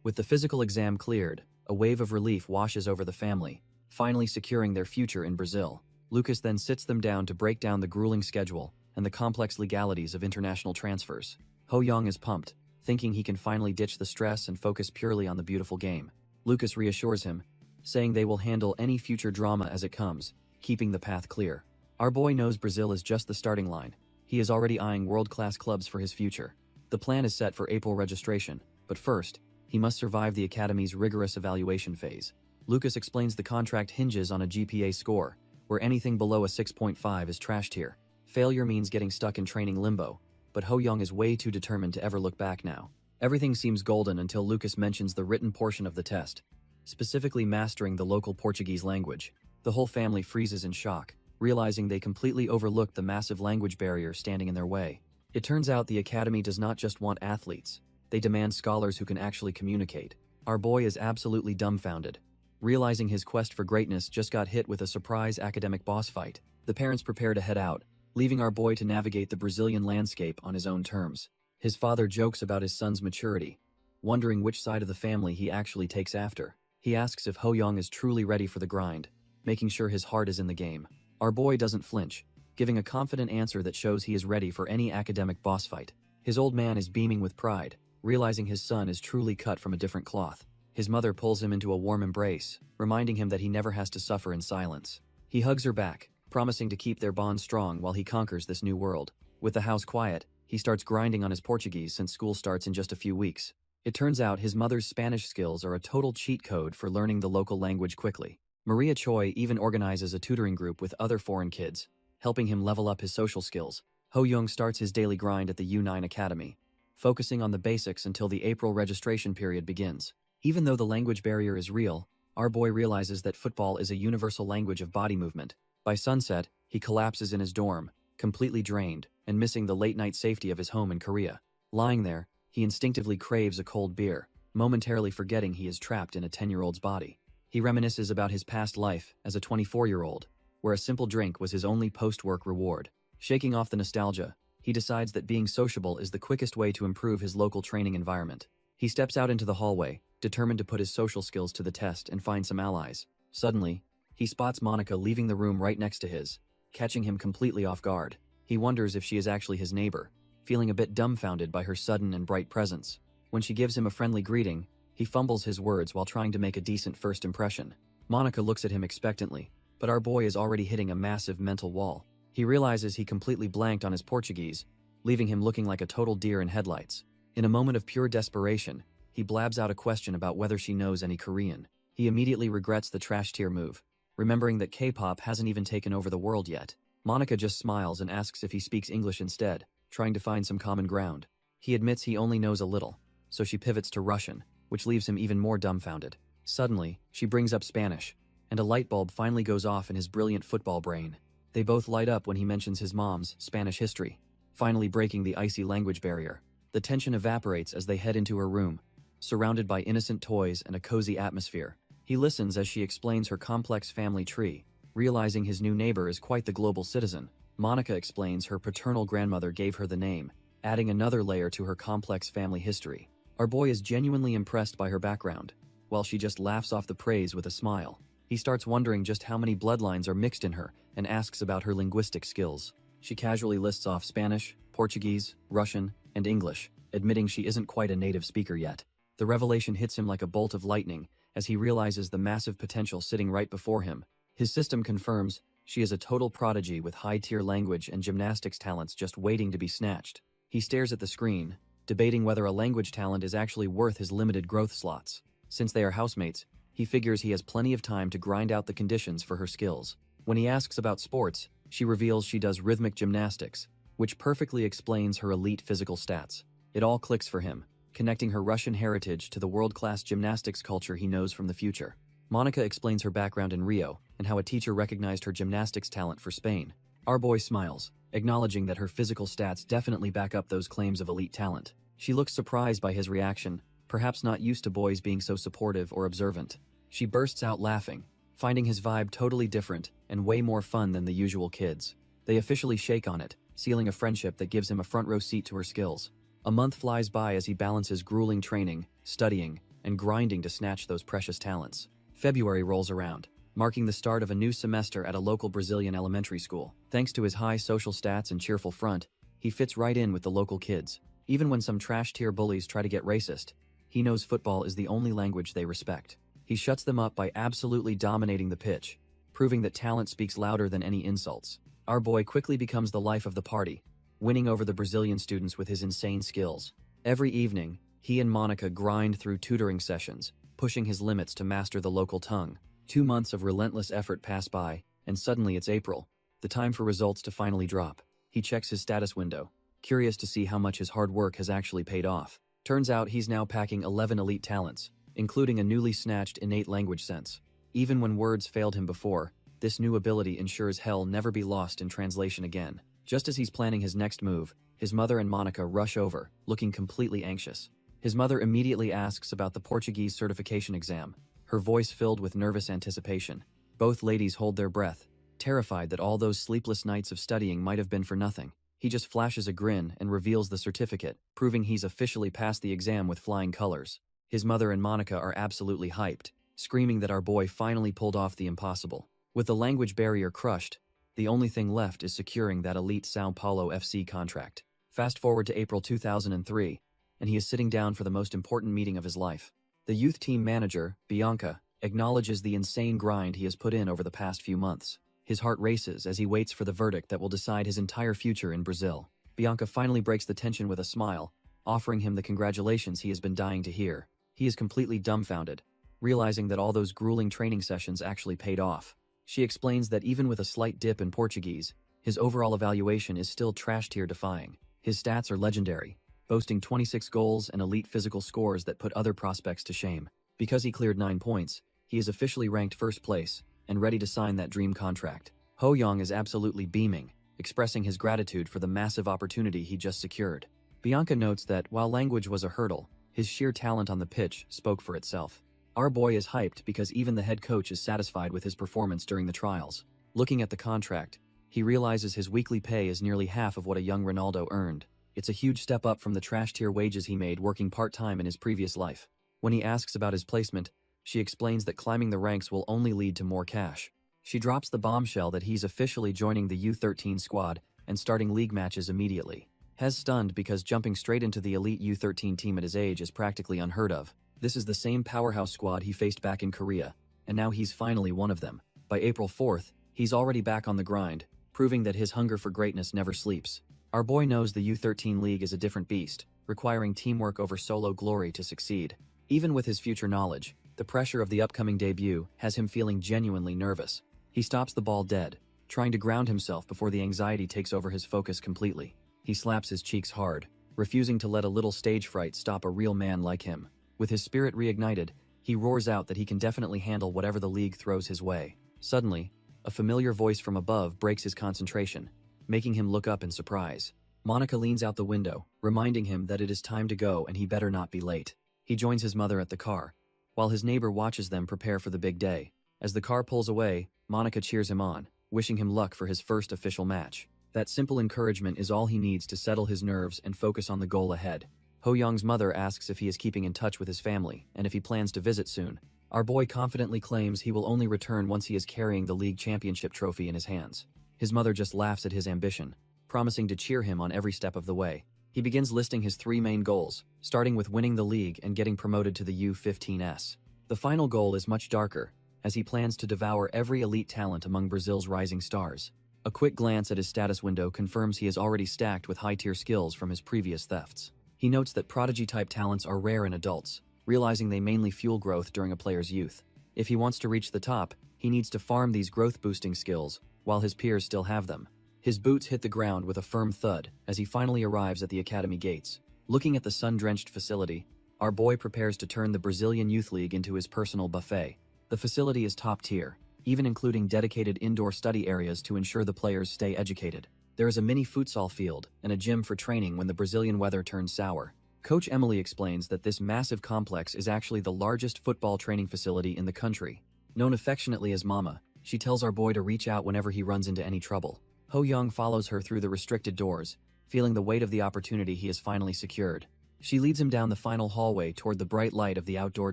With the physical exam cleared, a wave of relief washes over the family, finally securing their future in Brazil. Lucas then sits them down to break down the grueling schedule and the complex legalities of international transfers. Ho Young is pumped, thinking he can finally ditch the stress and focus purely on the beautiful game. Lucas reassures him, saying they will handle any future drama as it comes, keeping the path clear. Our boy knows Brazil is just the starting line. He is already eyeing world-class clubs for his future. The plan is set for April registration, but first, he must survive the academy's rigorous evaluation phase. Lucas explains the contract hinges on a GPA score, where anything below a 6.5 is trashed here. Failure means getting stuck in training limbo, but Ho Young is way too determined to ever look back now. Everything seems golden until Lucas mentions the written portion of the test, specifically mastering the local Portuguese language. The whole family freezes in shock, realizing they completely overlooked the massive language barrier standing in their way. It turns out the academy does not just want athletes, they demand scholars who can actually communicate. Our boy is absolutely dumbfounded, realizing his quest for greatness just got hit with a surprise academic boss fight. The parents prepare to head out, leaving our boy to navigate the Brazilian landscape on his own terms. His father jokes about his son's maturity, wondering which side of the family he actually takes after. He asks if Ho Young is truly ready for the grind, making sure his heart is in the game. Our boy doesn't flinch, giving a confident answer that shows he is ready for any academic boss fight. His old man is beaming with pride, realizing his son is truly cut from a different cloth. His mother pulls him into a warm embrace, reminding him that he never has to suffer in silence. He hugs her back, promising to keep their bond strong while he conquers this new world. With the house quiet, he starts grinding on his Portuguese since school starts in just a few weeks. It turns out his mother's Spanish skills are a total cheat code for learning the local language quickly. Maria Choi even organizes a tutoring group with other foreign kids, helping him level up his social skills. Ho Young starts his daily grind at the U9 Academy, focusing on the basics until the April registration period begins. Even though the language barrier is real, our boy realizes that football is a universal language of body movement. By sunset, he collapses in his dorm, completely drained and missing the late-night safety of his home in Korea. Lying there, he instinctively craves a cold beer, momentarily forgetting he is trapped in a 10-year-old's body. He reminisces about his past life as a 24-year-old, where a simple drink was his only post-work reward. Shaking off the nostalgia, he decides that being sociable is the quickest way to improve his local training environment. He steps out into the hallway, determined to put his social skills to the test and find some allies. Suddenly, he spots Monica leaving the room right next to his, catching him completely off guard. He wonders if she is actually his neighbor, feeling a bit dumbfounded by her sudden and bright presence. When she gives him a friendly greeting, he fumbles his words while trying to make a decent first impression. Monica looks at him expectantly, but our boy is already hitting a massive mental wall. He realizes he completely blanked on his Portuguese, leaving him looking like a total deer in headlights. In a moment of pure desperation, he blabs out a question about whether she knows any Korean. He immediately regrets the trash tier move, remembering that K-pop hasn't even taken over the world yet. Monica just smiles and asks if he speaks English instead, trying to find some common ground. He admits he only knows a little, so she pivots to Russian, which leaves him even more dumbfounded. Suddenly, she brings up Spanish, and a light bulb finally goes off in his brilliant football brain. They both light up when he mentions his mom's Spanish history, finally breaking the icy language barrier. The tension evaporates as they head into her room, surrounded by innocent toys and a cozy atmosphere. He listens as she explains her complex family tree, realizing his new neighbor is quite the global citizen. Monica explains her paternal grandmother gave her the name, adding another layer to her complex family history. Our boy is genuinely impressed by her background, while she just laughs off the praise with a smile. He starts wondering just how many bloodlines are mixed in her and asks about her linguistic skills. She casually lists off Spanish, Portuguese, Russian, and English, admitting she isn't quite a native speaker yet. The revelation hits him like a bolt of lightning as he realizes the massive potential sitting right before him. His system confirms she is a total prodigy with high-tier language and gymnastics talents just waiting to be snatched. He stares at the screen, debating whether a language talent is actually worth his limited growth slots. Since they are housemates, he figures he has plenty of time to grind out the conditions for her skills. When he asks about sports, she reveals she does rhythmic gymnastics, which perfectly explains her elite physical stats. It all clicks for him, connecting her Russian heritage to the world-class gymnastics culture he knows from the future. Monica explains her background in Rio and how a teacher recognized her gymnastics talent for Spain. Our boy smiles, acknowledging that her physical stats definitely back up those claims of elite talent. She looks surprised by his reaction, perhaps not used to boys being so supportive or observant. She bursts out laughing, finding his vibe totally different and way more fun than the usual kids. They officially shake on it, sealing a friendship that gives him a front-row seat to her skills. A month flies by as he balances grueling training, studying, and grinding to snatch those precious talents. February rolls around, marking the start of a new semester at a local Brazilian elementary school. Thanks to his high social stats and cheerful front, he fits right in with the local kids. Even when some trash-tier bullies try to get racist, he knows football is the only language they respect. He shuts them up by absolutely dominating the pitch, proving that talent speaks louder than any insults. Our boy quickly becomes the life of the party, winning over the Brazilian students with his insane skills. Every evening, he and Monica grind through tutoring sessions, pushing his limits to master the local tongue. 2 months of relentless effort pass by, and suddenly it's April, the time for results to finally drop. He checks his status window, curious to see how much his hard work has actually paid off. Turns out he's now packing 11 elite talents, including a newly snatched innate language sense. Even when words failed him before, this new ability ensures he'll never be lost in translation again. Just as he's planning his next move, his mother and Monica rush over, looking completely anxious. His mother immediately asks about the Portuguese certification exam, her voice filled with nervous anticipation. Both ladies hold their breath, terrified that all those sleepless nights of studying might have been for nothing. He just flashes a grin and reveals the certificate, proving he's officially passed the exam with flying colors. His mother and Monica are absolutely hyped, screaming that our boy finally pulled off the impossible. With the language barrier crushed, the only thing left is securing that elite São Paulo FC contract. Fast forward to April 2003, and he is sitting down for the most important meeting of his life. The youth team manager, Bianca, acknowledges the insane grind he has put in over the past few months. His heart races as he waits for the verdict that will decide his entire future in Brazil. Bianca finally breaks the tension with a smile, offering him the congratulations he has been dying to hear. He is completely dumbfounded, realizing that all those grueling training sessions actually paid off. She explains that even with a slight dip in Portuguese, his overall evaluation is still trash-tier defying. His stats are legendary, boasting 26 goals and elite physical scores that put other prospects to shame. Because he cleared 9 points, he is officially ranked first place and ready to sign that dream contract. Ho Young is absolutely beaming, expressing his gratitude for the massive opportunity he just secured. Bianca notes that while language was a hurdle, his sheer talent on the pitch spoke for itself. Our boy is hyped because even the head coach is satisfied with his performance during the trials. Looking at the contract, he realizes his weekly pay is nearly half of what a young Ronaldo earned. It's a huge step up from the trash-tier wages he made working part-time in his previous life. When he asks about his placement, she explains that climbing the ranks will only lead to more cash. She drops the bombshell that he's officially joining the U13 squad and starting league matches immediately. Hez stunned because jumping straight into the elite U13 team at his age is practically unheard of. This is the same powerhouse squad he faced back in Korea, and now he's finally one of them. By April 4th, he's already back on the grind, proving that his hunger for greatness never sleeps. Our boy knows the U13 league is a different beast, requiring teamwork over solo glory to succeed. Even with his future knowledge, the pressure of the upcoming debut has him feeling genuinely nervous. He stops the ball dead, trying to ground himself before the anxiety takes over his focus completely. He slaps his cheeks hard, refusing to let a little stage fright stop a real man like him. With his spirit reignited, he roars out that he can definitely handle whatever the league throws his way. Suddenly, a familiar voice from above breaks his concentration, making him look up in surprise. Monica leans out the window, reminding him that it is time to go and he better not be late. He joins his mother at the car, while his neighbor watches them prepare for the big day. As the car pulls away, Monica cheers him on, wishing him luck for his first official match. That simple encouragement is all he needs to settle his nerves and focus on the goal ahead. Ho Young's mother asks if he is keeping in touch with his family and if he plans to visit soon. Our boy confidently claims he will only return once he is carrying the league championship trophy in his hands. His mother just laughs at his ambition, promising to cheer him on every step of the way. He begins listing his 3 main goals, starting with winning the league and getting promoted to the U15S. The final goal is much darker, as he plans to devour every elite talent among Brazil's rising stars. A quick glance at his status window confirms he is already stacked with high-tier skills from his previous thefts. He notes that prodigy-type talents are rare in adults, realizing they mainly fuel growth during a player's youth. If he wants to reach the top, he needs to farm these growth-boosting skills, while his peers still have them. His boots hit the ground with a firm thud as he finally arrives at the academy gates. Looking at the sun-drenched facility, our boy prepares to turn the Brazilian Youth League into his personal buffet. The facility is top tier, even including dedicated indoor study areas to ensure the players stay educated. There is a mini futsal field and a gym for training when the Brazilian weather turns sour. Coach Emily explains that this massive complex is actually the largest football training facility in the country. Known affectionately as Mama, she tells our boy to reach out whenever he runs into any trouble. Ho Young follows her through the restricted doors, feeling the weight of the opportunity he has finally secured. She leads him down the final hallway toward the bright light of the outdoor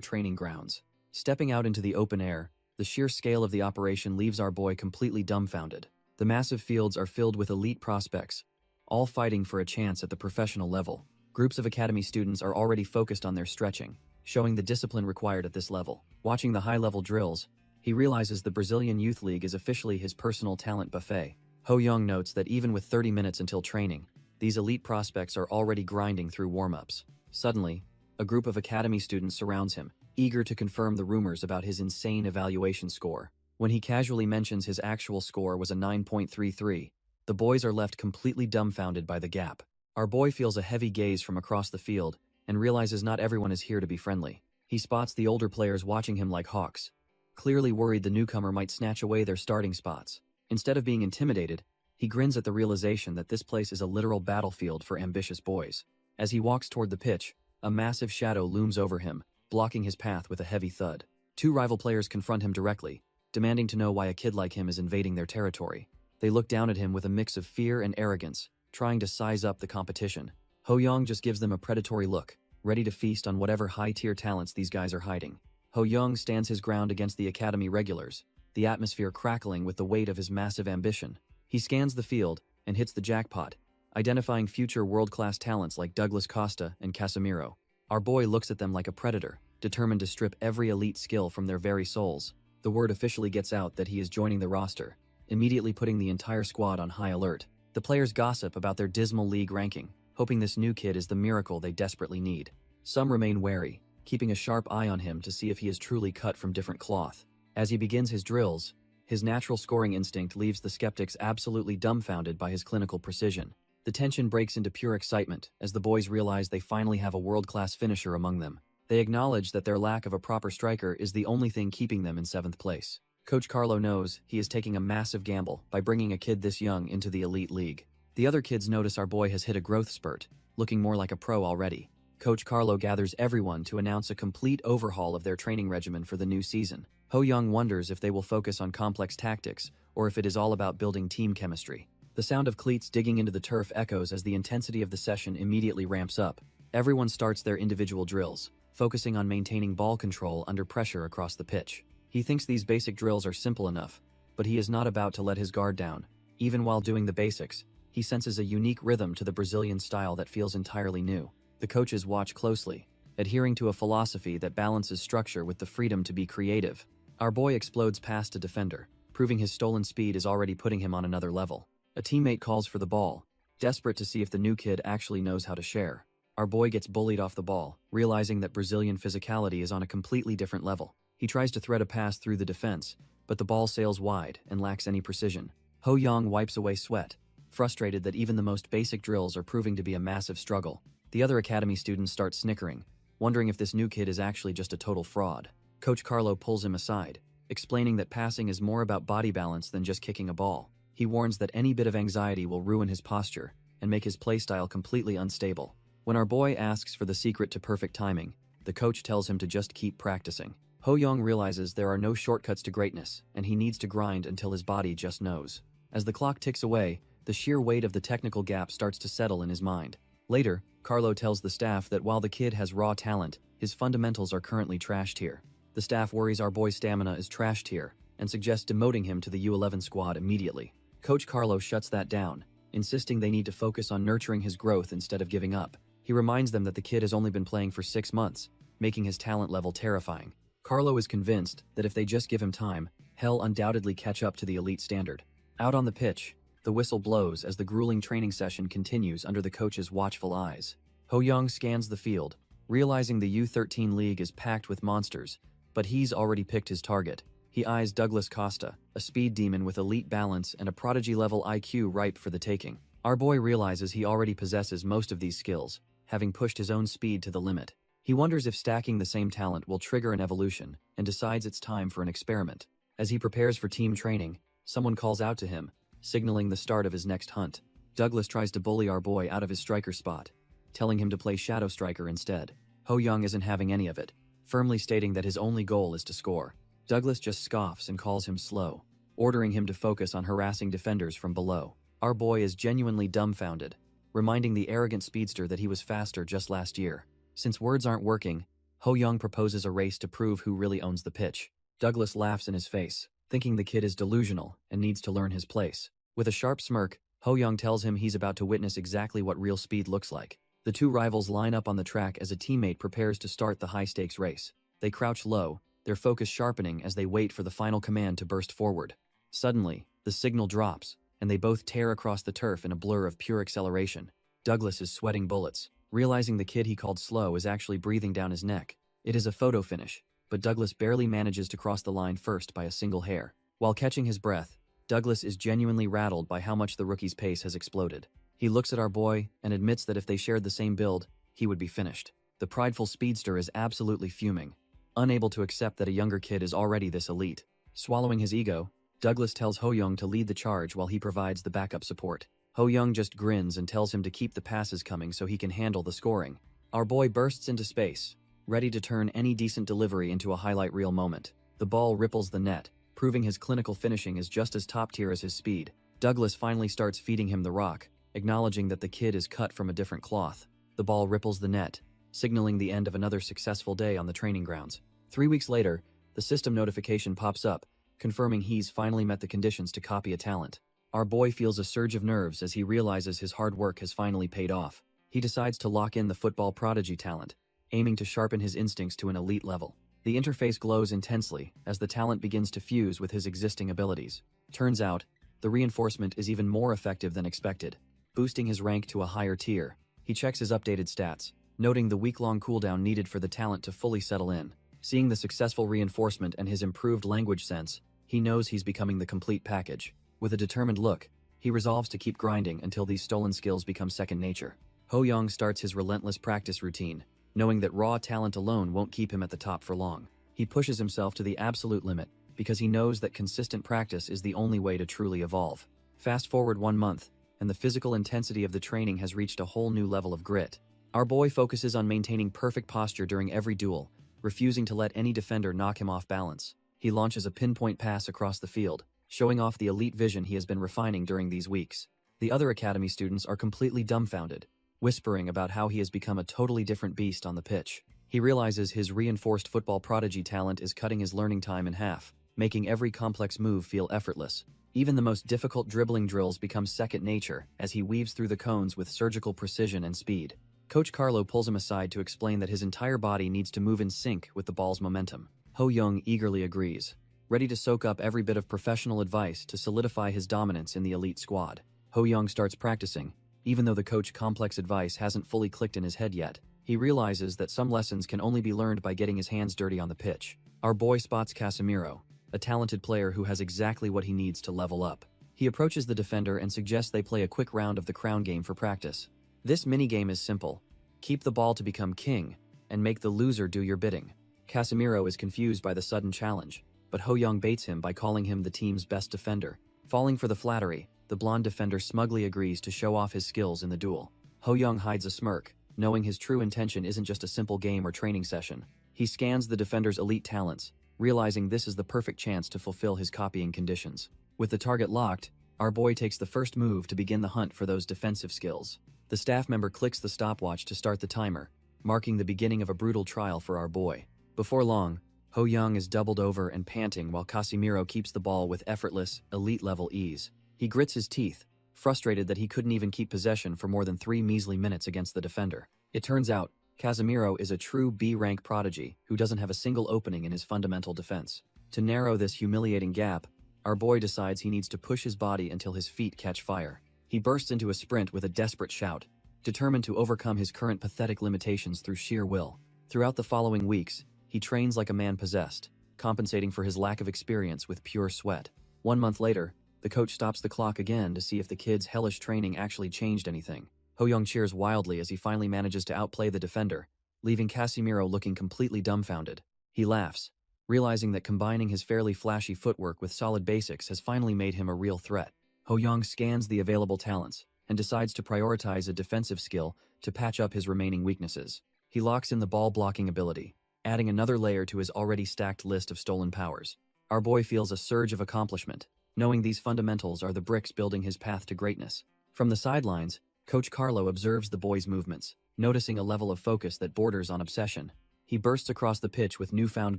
training grounds. Stepping out into the open air, the sheer scale of the operation leaves our boy completely dumbfounded. The massive fields are filled with elite prospects, all fighting for a chance at the professional level. Groups of academy students are already focused on their stretching, showing the discipline required at this level. Watching the high-level drills, he realizes the Brazilian Youth League is officially his personal talent buffet. Ho Young notes that even with 30 minutes until training, these elite prospects are already grinding through warm-ups. Suddenly, a group of academy students surrounds him, eager to confirm the rumors about his insane evaluation score. When he casually mentions his actual score was a 9.33, the boys are left completely dumbfounded by the gap. Our boy feels a heavy gaze from across the field and realizes not everyone is here to be friendly. He spots the older players watching him like hawks, clearly worried the newcomer might snatch away their starting spots. Instead of being intimidated, he grins at the realization that this place is a literal battlefield for ambitious boys. As he walks toward the pitch, a massive shadow looms over him, blocking his path with a heavy thud. 2 rival players confront him directly, demanding to know why a kid like him is invading their territory. They look down at him with a mix of fear and arrogance, trying to size up the competition. Ho Young just gives them a predatory look, ready to feast on whatever high-tier talents these guys are hiding. Ho Young stands his ground against the academy regulars, the atmosphere crackling with the weight of his massive ambition. He scans the field and hits the jackpot, identifying future world-class talents like Douglas Costa and Casemiro. Our boy looks at them like a predator, determined to strip every elite skill from their very souls. The word officially gets out that he is joining the roster, immediately putting the entire squad on high alert. The players gossip about their dismal league ranking, hoping this new kid is the miracle they desperately need. Some remain wary, keeping a sharp eye on him to see if he is truly cut from different cloth. As he begins his drills, his natural scoring instinct leaves the skeptics absolutely dumbfounded by his clinical precision. The tension breaks into pure excitement as the boys realize they finally have a world-class finisher among them. They acknowledge that their lack of a proper striker is the only thing keeping them in 7th place. Coach Carlo knows he is taking a massive gamble by bringing a kid this young into the elite league. The other kids notice our boy has hit a growth spurt, looking more like a pro already. Coach Carlo gathers everyone to announce a complete overhaul of their training regimen for the new season. Ho Young wonders if they will focus on complex tactics or if it is all about building team chemistry. The sound of cleats digging into the turf echoes as the intensity of the session immediately ramps up. Everyone starts their individual drills, focusing on maintaining ball control under pressure across the pitch. He thinks these basic drills are simple enough, but he is not about to let his guard down. Even while doing the basics, he senses a unique rhythm to the Brazilian style that feels entirely new. The coaches watch closely, adhering to a philosophy that balances structure with the freedom to be creative. Our boy explodes past a defender, proving his stolen speed is already putting him on another level. A teammate calls for the ball, desperate to see if the new kid actually knows how to share. Our boy gets bullied off the ball, realizing that Brazilian physicality is on a completely different level. He tries to thread a pass through the defense, but the ball sails wide and lacks any precision. Ho Young wipes away sweat, frustrated that even the most basic drills are proving to be a massive struggle. The other academy students start snickering, wondering if this new kid is actually just a total fraud. Coach Carlo pulls him aside, explaining that passing is more about body balance than just kicking a ball. He warns that any bit of anxiety will ruin his posture and make his playstyle completely unstable. When our boy asks for the secret to perfect timing, the coach tells him to just keep practicing. Ho-young realizes there are no shortcuts to greatness, and he needs to grind until his body just knows. As the clock ticks away, the sheer weight of the technical gap starts to settle in his mind. Later, Carlo tells the staff that while the kid has raw talent, his fundamentals are currently trashed here. The staff worries our boy's stamina is trashed here, and suggests demoting him to the U11 squad immediately. Coach Carlo shuts that down, insisting they need to focus on nurturing his growth instead of giving up. He reminds them that the kid has only been playing for 6 months, making his talent level terrifying. Carlo is convinced that if they just give him time, he'll undoubtedly catch up to the elite standard. Out on the pitch, the whistle blows as the grueling training session continues under the coach's watchful eyes. Ho-young scans the field, realizing the U13 league is packed with monsters, but he's already picked his target. He eyes Douglas Costa, a speed demon with elite balance and a prodigy-level IQ ripe for the taking. Our boy realizes he already possesses most of these skills, having pushed his own speed to the limit. He wonders if stacking the same talent will trigger an evolution, and decides it's time for an experiment. As he prepares for team training, someone calls out to him, signaling the start of his next hunt. Douglas tries to bully our boy out of his striker spot, telling him to play Shadow Striker instead. Ho-young isn't having any of it, firmly stating that his only goal is to score. Douglas just scoffs and calls him slow, ordering him to focus on harassing defenders from below. Our boy is genuinely dumbfounded, reminding the arrogant speedster that he was faster just last year. Since words aren't working, Ho-young proposes a race to prove who really owns the pitch. Douglas laughs in his face, thinking the kid is delusional and needs to learn his place. With a sharp smirk, Ho-young tells him he's about to witness exactly what real speed looks like. The two rivals line up on the track as a teammate prepares to start the high-stakes race. They crouch low, their focus sharpening as they wait for the final command to burst forward. Suddenly, the signal drops, and they both tear across the turf in a blur of pure acceleration. Douglas is sweating bullets, realizing the kid he called slow is actually breathing down his neck. It is a photo finish, but Douglas barely manages to cross the line first by a single hair. While catching his breath, Douglas is genuinely rattled by how much the rookie's pace has exploded. He looks at our boy and admits that if they shared the same build, he would be finished. The prideful speedster is absolutely fuming, unable to accept that a younger kid is already this elite. Swallowing his ego, Douglas tells Ho-young to lead the charge while he provides the backup support. Ho-young just grins and tells him to keep the passes coming so he can handle the scoring. Our boy bursts into space, ready to turn any decent delivery into a highlight reel moment. The ball ripples the net, proving his clinical finishing is just as top tier as his speed. Douglas finally starts feeding him the rock, acknowledging that the kid is cut from a different cloth. The ball ripples the net, signaling the end of another successful day on the training grounds. 3 weeks later, the system notification pops up, confirming he's finally met the conditions to copy a talent. Our boy feels a surge of nerves as he realizes his hard work has finally paid off. He decides to lock in the football prodigy talent, aiming to sharpen his instincts to an elite level. The interface glows intensely as the talent begins to fuse with his existing abilities. Turns out, the reinforcement is even more effective than expected, boosting his rank to a higher tier. He checks his updated stats, noting the week-long cooldown needed for the talent to fully settle in. Seeing the successful reinforcement and his improved language sense, he knows he's becoming the complete package. With a determined look, he resolves to keep grinding until these stolen skills become second nature. Ho-young starts his relentless practice routine, knowing that raw talent alone won't keep him at the top for long. He pushes himself to the absolute limit because he knows that consistent practice is the only way to truly evolve. Fast forward 1 month, and the physical intensity of the training has reached a whole new level of grit. Our boy focuses on maintaining perfect posture during every duel, refusing to let any defender knock him off balance. He launches a pinpoint pass across the field, showing off the elite vision he has been refining during these weeks. The other academy students are completely dumbfounded, whispering about how he has become a totally different beast on the pitch. He realizes his reinforced football prodigy talent is cutting his learning time in half, making every complex move feel effortless. Even the most difficult dribbling drills become second nature as he weaves through the cones with surgical precision and speed. Coach Carlo pulls him aside to explain that his entire body needs to move in sync with the ball's momentum. Ho-young eagerly agrees, ready to soak up every bit of professional advice to solidify his dominance in the elite squad. Ho-young starts practicing, even though the coach's complex advice hasn't fully clicked in his head yet. He realizes that some lessons can only be learned by getting his hands dirty on the pitch. Our boy spots Casemiro, a talented player who has exactly what he needs to level up. He approaches the defender and suggests they play a quick round of the crown game for practice. This minigame is simple. Keep the ball to become king, and make the loser do your bidding. Casemiro is confused by the sudden challenge, but Ho-young baits him by calling him the team's best defender. Falling for the flattery, the blonde defender smugly agrees to show off his skills in the duel. Ho-young hides a smirk, knowing his true intention isn't just a simple game or training session. He scans the defender's elite talents, realizing this is the perfect chance to fulfill his copying conditions. With the target locked, our boy takes the first move to begin the hunt for those defensive skills. The staff member clicks the stopwatch to start the timer, marking the beginning of a brutal trial for our boy. Before long, Ho Young is doubled over and panting while Casimiro keeps the ball with effortless, elite-level ease. He grits his teeth, frustrated that he couldn't even keep possession for more than 3 measly minutes against the defender. It turns out, Casimiro is a true B-rank prodigy who doesn't have a single opening in his fundamental defense. To narrow this humiliating gap, our boy decides he needs to push his body until his feet catch fire. He bursts into a sprint with a desperate shout, determined to overcome his current pathetic limitations through sheer will. Throughout the following weeks, he trains like a man possessed, compensating for his lack of experience with pure sweat. 1 month later, the coach stops the clock again to see if the kid's hellish training actually changed anything. Ho Young cheers wildly as he finally manages to outplay the defender, leaving Casimiro looking completely dumbfounded. He laughs, realizing that combining his fairly flashy footwork with solid basics has finally made him a real threat. Ho Young scans the available talents and decides to prioritize a defensive skill to patch up his remaining weaknesses. He locks in the ball blocking ability, adding another layer to his already stacked list of stolen powers. Our boy feels a surge of accomplishment, knowing these fundamentals are the bricks building his path to greatness. From the sidelines, Coach Carlo observes the boy's movements, noticing a level of focus that borders on obsession. He bursts across the pitch with newfound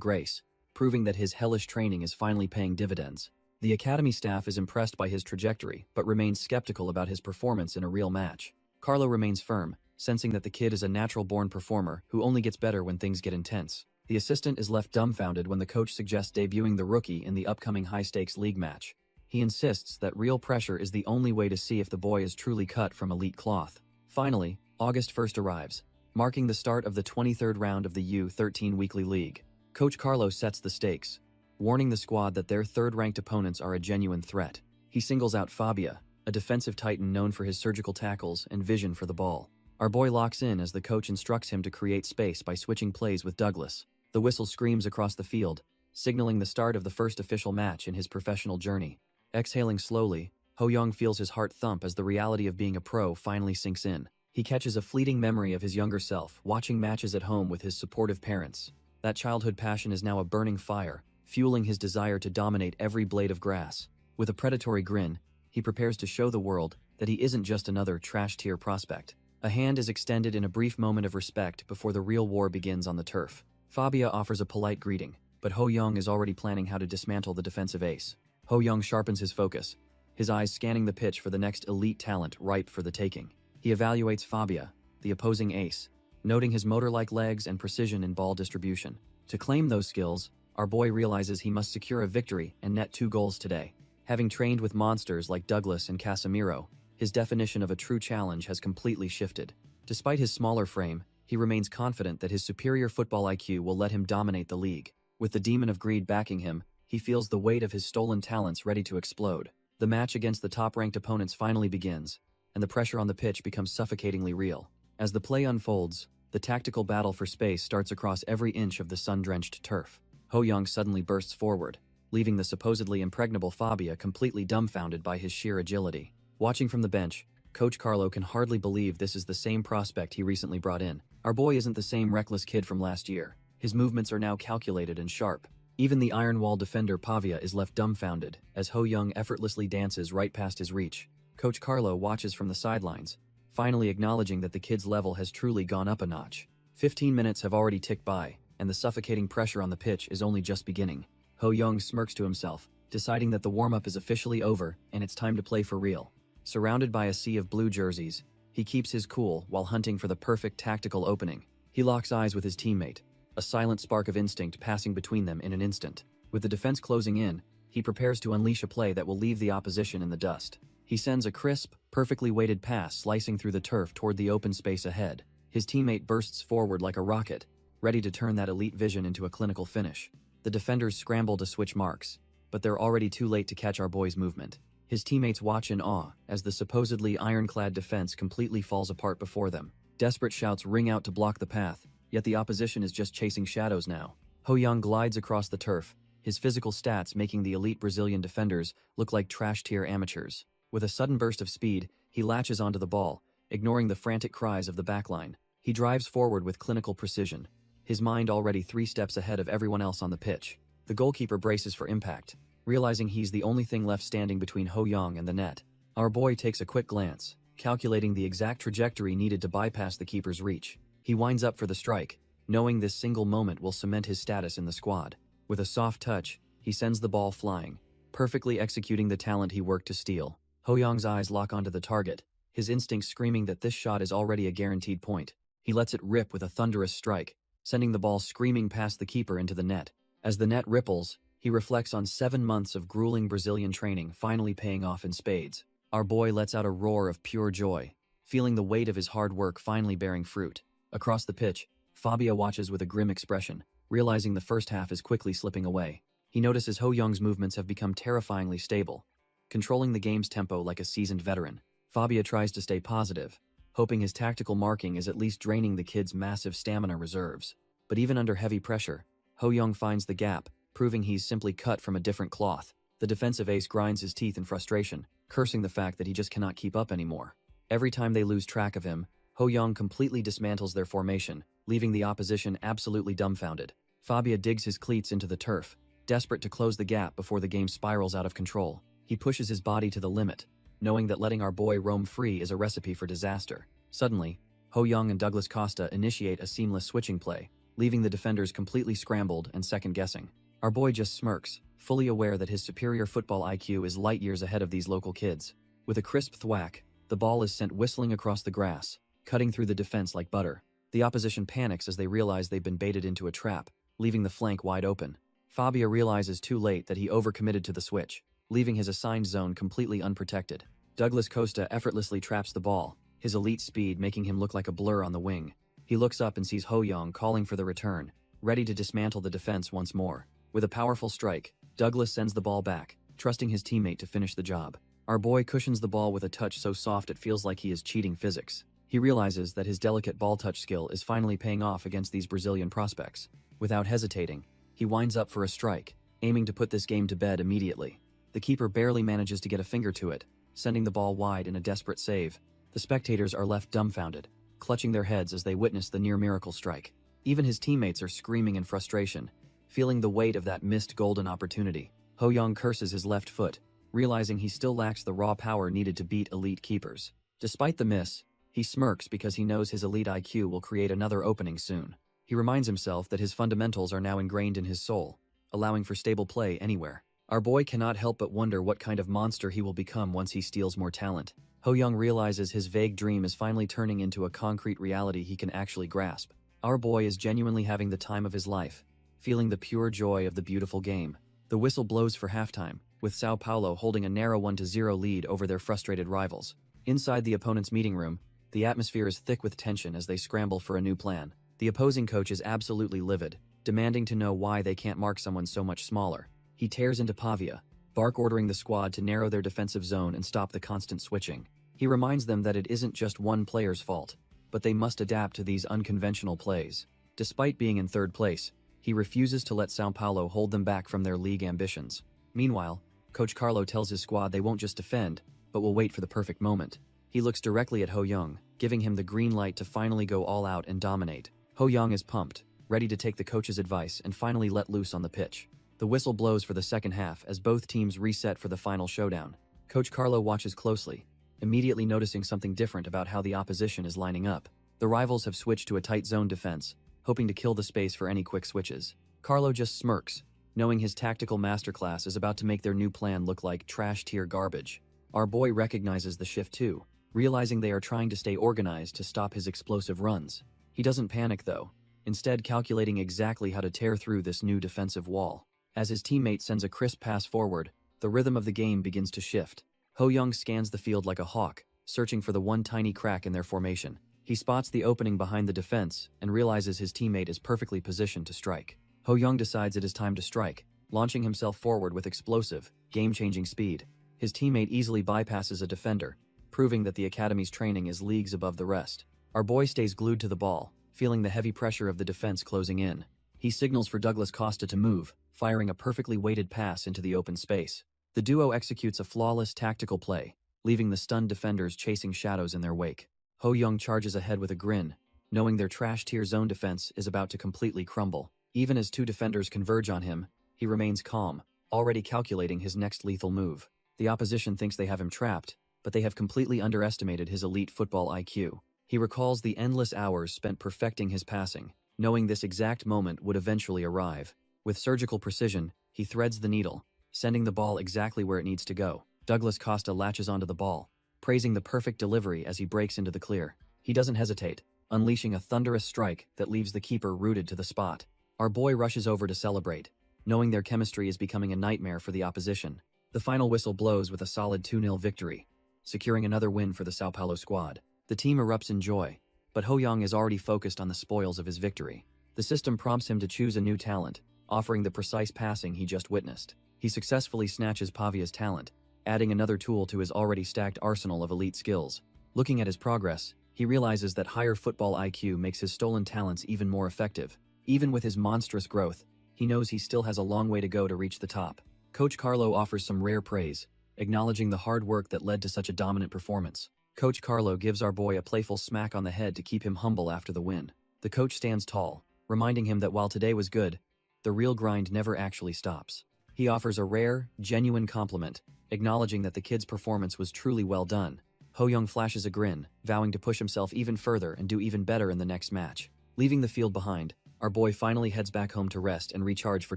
grace, proving that his hellish training is finally paying dividends. The academy staff is impressed by his trajectory, but remains skeptical about his performance in a real match. Carlo remains firm, sensing that the kid is a natural-born performer who only gets better when things get intense. The assistant is left dumbfounded when the coach suggests debuting the rookie in the upcoming high-stakes league match. He insists that real pressure is the only way to see if the boy is truly cut from elite cloth. Finally, August 1st arrives, marking the start of the 23rd round of the U13 Weekly League. Coach Carlo sets the stakes, warning the squad that their third-ranked opponents are a genuine threat. He singles out Fabia, a defensive titan known for his surgical tackles and vision for the ball. Our boy locks in as the coach instructs him to create space by switching plays with Douglas. The whistle screams across the field, signaling the start of the first official match in his professional journey. Exhaling slowly, Ho Young feels his heart thump as the reality of being a pro finally sinks in. He catches a fleeting memory of his younger self, watching matches at home with his supportive parents. That childhood passion is now a burning fire, fueling his desire to dominate every blade of grass. With a predatory grin, he prepares to show the world that he isn't just another trash-tier prospect. A hand is extended in a brief moment of respect before the real war begins on the turf. Fabia offers a polite greeting, but Ho Young is already planning how to dismantle the defensive ace. Ho Young sharpens his focus, his eyes scanning the pitch for the next elite talent ripe for the taking. He evaluates Fabia, the opposing ace, noting his motor-like legs and precision in ball distribution. To claim those skills, our boy realizes he must secure a victory and net 2 goals today. Having trained with monsters like Douglas and Casimiro, his definition of a true challenge has completely shifted. Despite his smaller frame, he remains confident that his superior football IQ will let him dominate the league. With the demon of greed backing him, he feels the weight of his stolen talents ready to explode. The match against the top-ranked opponents finally begins, and the pressure on the pitch becomes suffocatingly real. As the play unfolds, the tactical battle for space starts across every inch of the sun-drenched turf. Ho Young suddenly bursts forward, leaving the supposedly impregnable Fabia completely dumbfounded by his sheer agility. Watching from the bench, Coach Carlo can hardly believe this is the same prospect he recently brought in. Our boy isn't the same reckless kid from last year. His movements are now calculated and sharp. Even the iron wall defender Pavia is left dumbfounded as Ho Young effortlessly dances right past his reach. Coach Carlo watches from the sidelines, finally acknowledging that the kid's level has truly gone up a notch. 15 minutes have already ticked by, and the suffocating pressure on the pitch is only just beginning. Ho Young smirks to himself, deciding that the warm-up is officially over and it's time to play for real. Surrounded by a sea of blue jerseys, he keeps his cool while hunting for the perfect tactical opening. He locks eyes with his teammate, a silent spark of instinct passing between them in an instant. With the defense closing in, he prepares to unleash a play that will leave the opposition in the dust. He sends a crisp, perfectly weighted pass slicing through the turf toward the open space ahead. His teammate bursts forward like a rocket, ready to turn that elite vision into a clinical finish. The defenders scramble to switch marks, but they're already too late to catch our boy's movement. His teammates watch in awe as the supposedly ironclad defense completely falls apart before them. Desperate shouts ring out to block the path, yet the opposition is just chasing shadows now. Ho Young glides across the turf, his physical stats making the elite Brazilian defenders look like trash-tier amateurs. With a sudden burst of speed, he latches onto the ball, ignoring the frantic cries of the backline. He drives forward with clinical precision, his mind already 3 steps ahead of everyone else on the pitch. The goalkeeper braces for impact, realizing he's the only thing left standing between Ho Young and the net. Our boy takes a quick glance, calculating the exact trajectory needed to bypass the keeper's reach. He winds up for the strike, knowing this single moment will cement his status in the squad. With a soft touch, he sends the ball flying, perfectly executing the talent he worked to steal. Ho Young's eyes lock onto the target, his instincts screaming that this shot is already a guaranteed point. He lets it rip with a thunderous strike, sending the ball screaming past the keeper into the net. As the net ripples, he reflects on 7 months of grueling Brazilian training finally paying off in spades. Our boy lets out a roar of pure joy, feeling the weight of his hard work finally bearing fruit. Across the pitch, Fabio watches with a grim expression, realizing the first half is quickly slipping away. He notices Ho Young's movements have become terrifyingly stable, controlling the game's tempo like a seasoned veteran. Fabio tries to stay positive, hoping his tactical marking is at least draining the kid's massive stamina reserves. But even under heavy pressure, Ho Young finds the gap, proving he's simply cut from a different cloth. The defensive ace grinds his teeth in frustration, cursing the fact that he just cannot keep up anymore. Every time they lose track of him, Ho Young completely dismantles their formation, leaving the opposition absolutely dumbfounded. Fabio digs his cleats into the turf, desperate to close the gap before the game spirals out of control. He pushes his body to the limit, knowing that letting our boy roam free is a recipe for disaster. Suddenly, Ho Young and Douglas Costa initiate a seamless switching play, leaving the defenders completely scrambled and second-guessing. Our boy just smirks, fully aware that his superior football IQ is light years ahead of these local kids. With a crisp thwack, the ball is sent whistling across the grass, cutting through the defense like butter. The opposition panics as they realize they've been baited into a trap, leaving the flank wide open. Fabio realizes too late that he overcommitted to the switch, leaving his assigned zone completely unprotected. Douglas Costa effortlessly traps the ball, his elite speed making him look like a blur on the wing. He looks up and sees Ho Young calling for the return, ready to dismantle the defense once more. With a powerful strike, Douglas sends the ball back, trusting his teammate to finish the job. Our boy cushions the ball with a touch so soft it feels like he is cheating physics. He realizes that his delicate ball touch skill is finally paying off against these Brazilian prospects. Without hesitating, he winds up for a strike, aiming to put this game to bed immediately. The keeper barely manages to get a finger to it, sending the ball wide in a desperate save. The spectators are left dumbfounded, clutching their heads as they witness the near-miracle strike. Even his teammates are screaming in frustration, feeling the weight of that missed golden opportunity. Ho Young curses his left foot, realizing he still lacks the raw power needed to beat elite keepers. Despite the miss, he smirks because he knows his elite IQ will create another opening soon. He reminds himself that his fundamentals are now ingrained in his soul, allowing for stable play anywhere. Our boy cannot help but wonder what kind of monster he will become once he steals more talent. Ho Young realizes his vague dream is finally turning into a concrete reality he can actually grasp. Our boy is genuinely having the time of his life, feeling the pure joy of the beautiful game. The whistle blows for halftime, with Sao Paulo holding a narrow 1-0 lead over their frustrated rivals. Inside the opponent's meeting room, the atmosphere is thick with tension as they scramble for a new plan. The opposing coach is absolutely livid, demanding to know why they can't mark someone so much smaller. He tears into Pavia, Bark ordering the squad to narrow their defensive zone and stop the constant switching. He reminds them that it isn't just one player's fault, but they must adapt to these unconventional plays. Despite being in third place, he refuses to let Sao Paulo hold them back from their league ambitions. Meanwhile, Coach Carlo tells his squad they won't just defend, but will wait for the perfect moment. He looks directly at Ho Young, giving him the green light to finally go all out and dominate. Ho Young is pumped, ready to take the coach's advice and finally let loose on the pitch. The whistle blows for the second half as both teams reset for the final showdown. Coach Carlo watches closely, immediately noticing something different about how the opposition is lining up. The rivals have switched to a tight zone defense, hoping to kill the space for any quick switches. Carlo just smirks, knowing his tactical masterclass is about to make their new plan look like trash-tier garbage. Our boy recognizes the shift too, realizing they are trying to stay organized to stop his explosive runs. He doesn't panic though, instead calculating exactly how to tear through this new defensive wall. As his teammate sends a crisp pass forward, the rhythm of the game begins to shift. Ho Young scans the field like a hawk, searching for the one tiny crack in their formation. He spots the opening behind the defense and realizes his teammate is perfectly positioned to strike. Ho Young decides it is time to strike, launching himself forward with explosive, game-changing speed. His teammate easily bypasses a defender, proving that the academy's training is leagues above the rest. Our boy stays glued to the ball, feeling the heavy pressure of the defense closing in. He signals for Douglas Costa to move, firing a perfectly weighted pass into the open space. The duo executes a flawless tactical play, leaving the stunned defenders chasing shadows in their wake. Ho Young charges ahead with a grin, knowing their trash-tier zone defense is about to completely crumble. Even as two defenders converge on him, he remains calm, already calculating his next lethal move. The opposition thinks they have him trapped, but they have completely underestimated his elite football IQ. He recalls the endless hours spent perfecting his passing, knowing this exact moment would eventually arrive. With surgical precision, he threads the needle, sending the ball exactly where it needs to go. Douglas Costa latches onto the ball, praising the perfect delivery as he breaks into the clear. He doesn't hesitate, unleashing a thunderous strike that leaves the keeper rooted to the spot. Our boy rushes over to celebrate, knowing their chemistry is becoming a nightmare for the opposition. The final whistle blows with a solid 2-0 victory, securing another win for the Sao Paulo squad. The team erupts in joy, but Ho-young is already focused on the spoils of his victory. The system prompts him to choose a new talent, offering the precise passing he just witnessed. He successfully snatches Pavia's talent, adding another tool to his already stacked arsenal of elite skills. Looking at his progress, he realizes that higher football IQ makes his stolen talents even more effective. Even with his monstrous growth, he knows he still has a long way to go to reach the top. Coach Carlo offers some rare praise, acknowledging the hard work that led to such a dominant performance. Coach Carlo gives our boy a playful smack on the head to keep him humble after the win. The coach stands tall, reminding him that while today was good, the real grind never actually stops. He offers a rare, genuine compliment, acknowledging that the kid's performance was truly well done. Ho-young flashes a grin, vowing to push himself even further and do even better in the next match. Leaving the field behind, our boy finally heads back home to rest and recharge for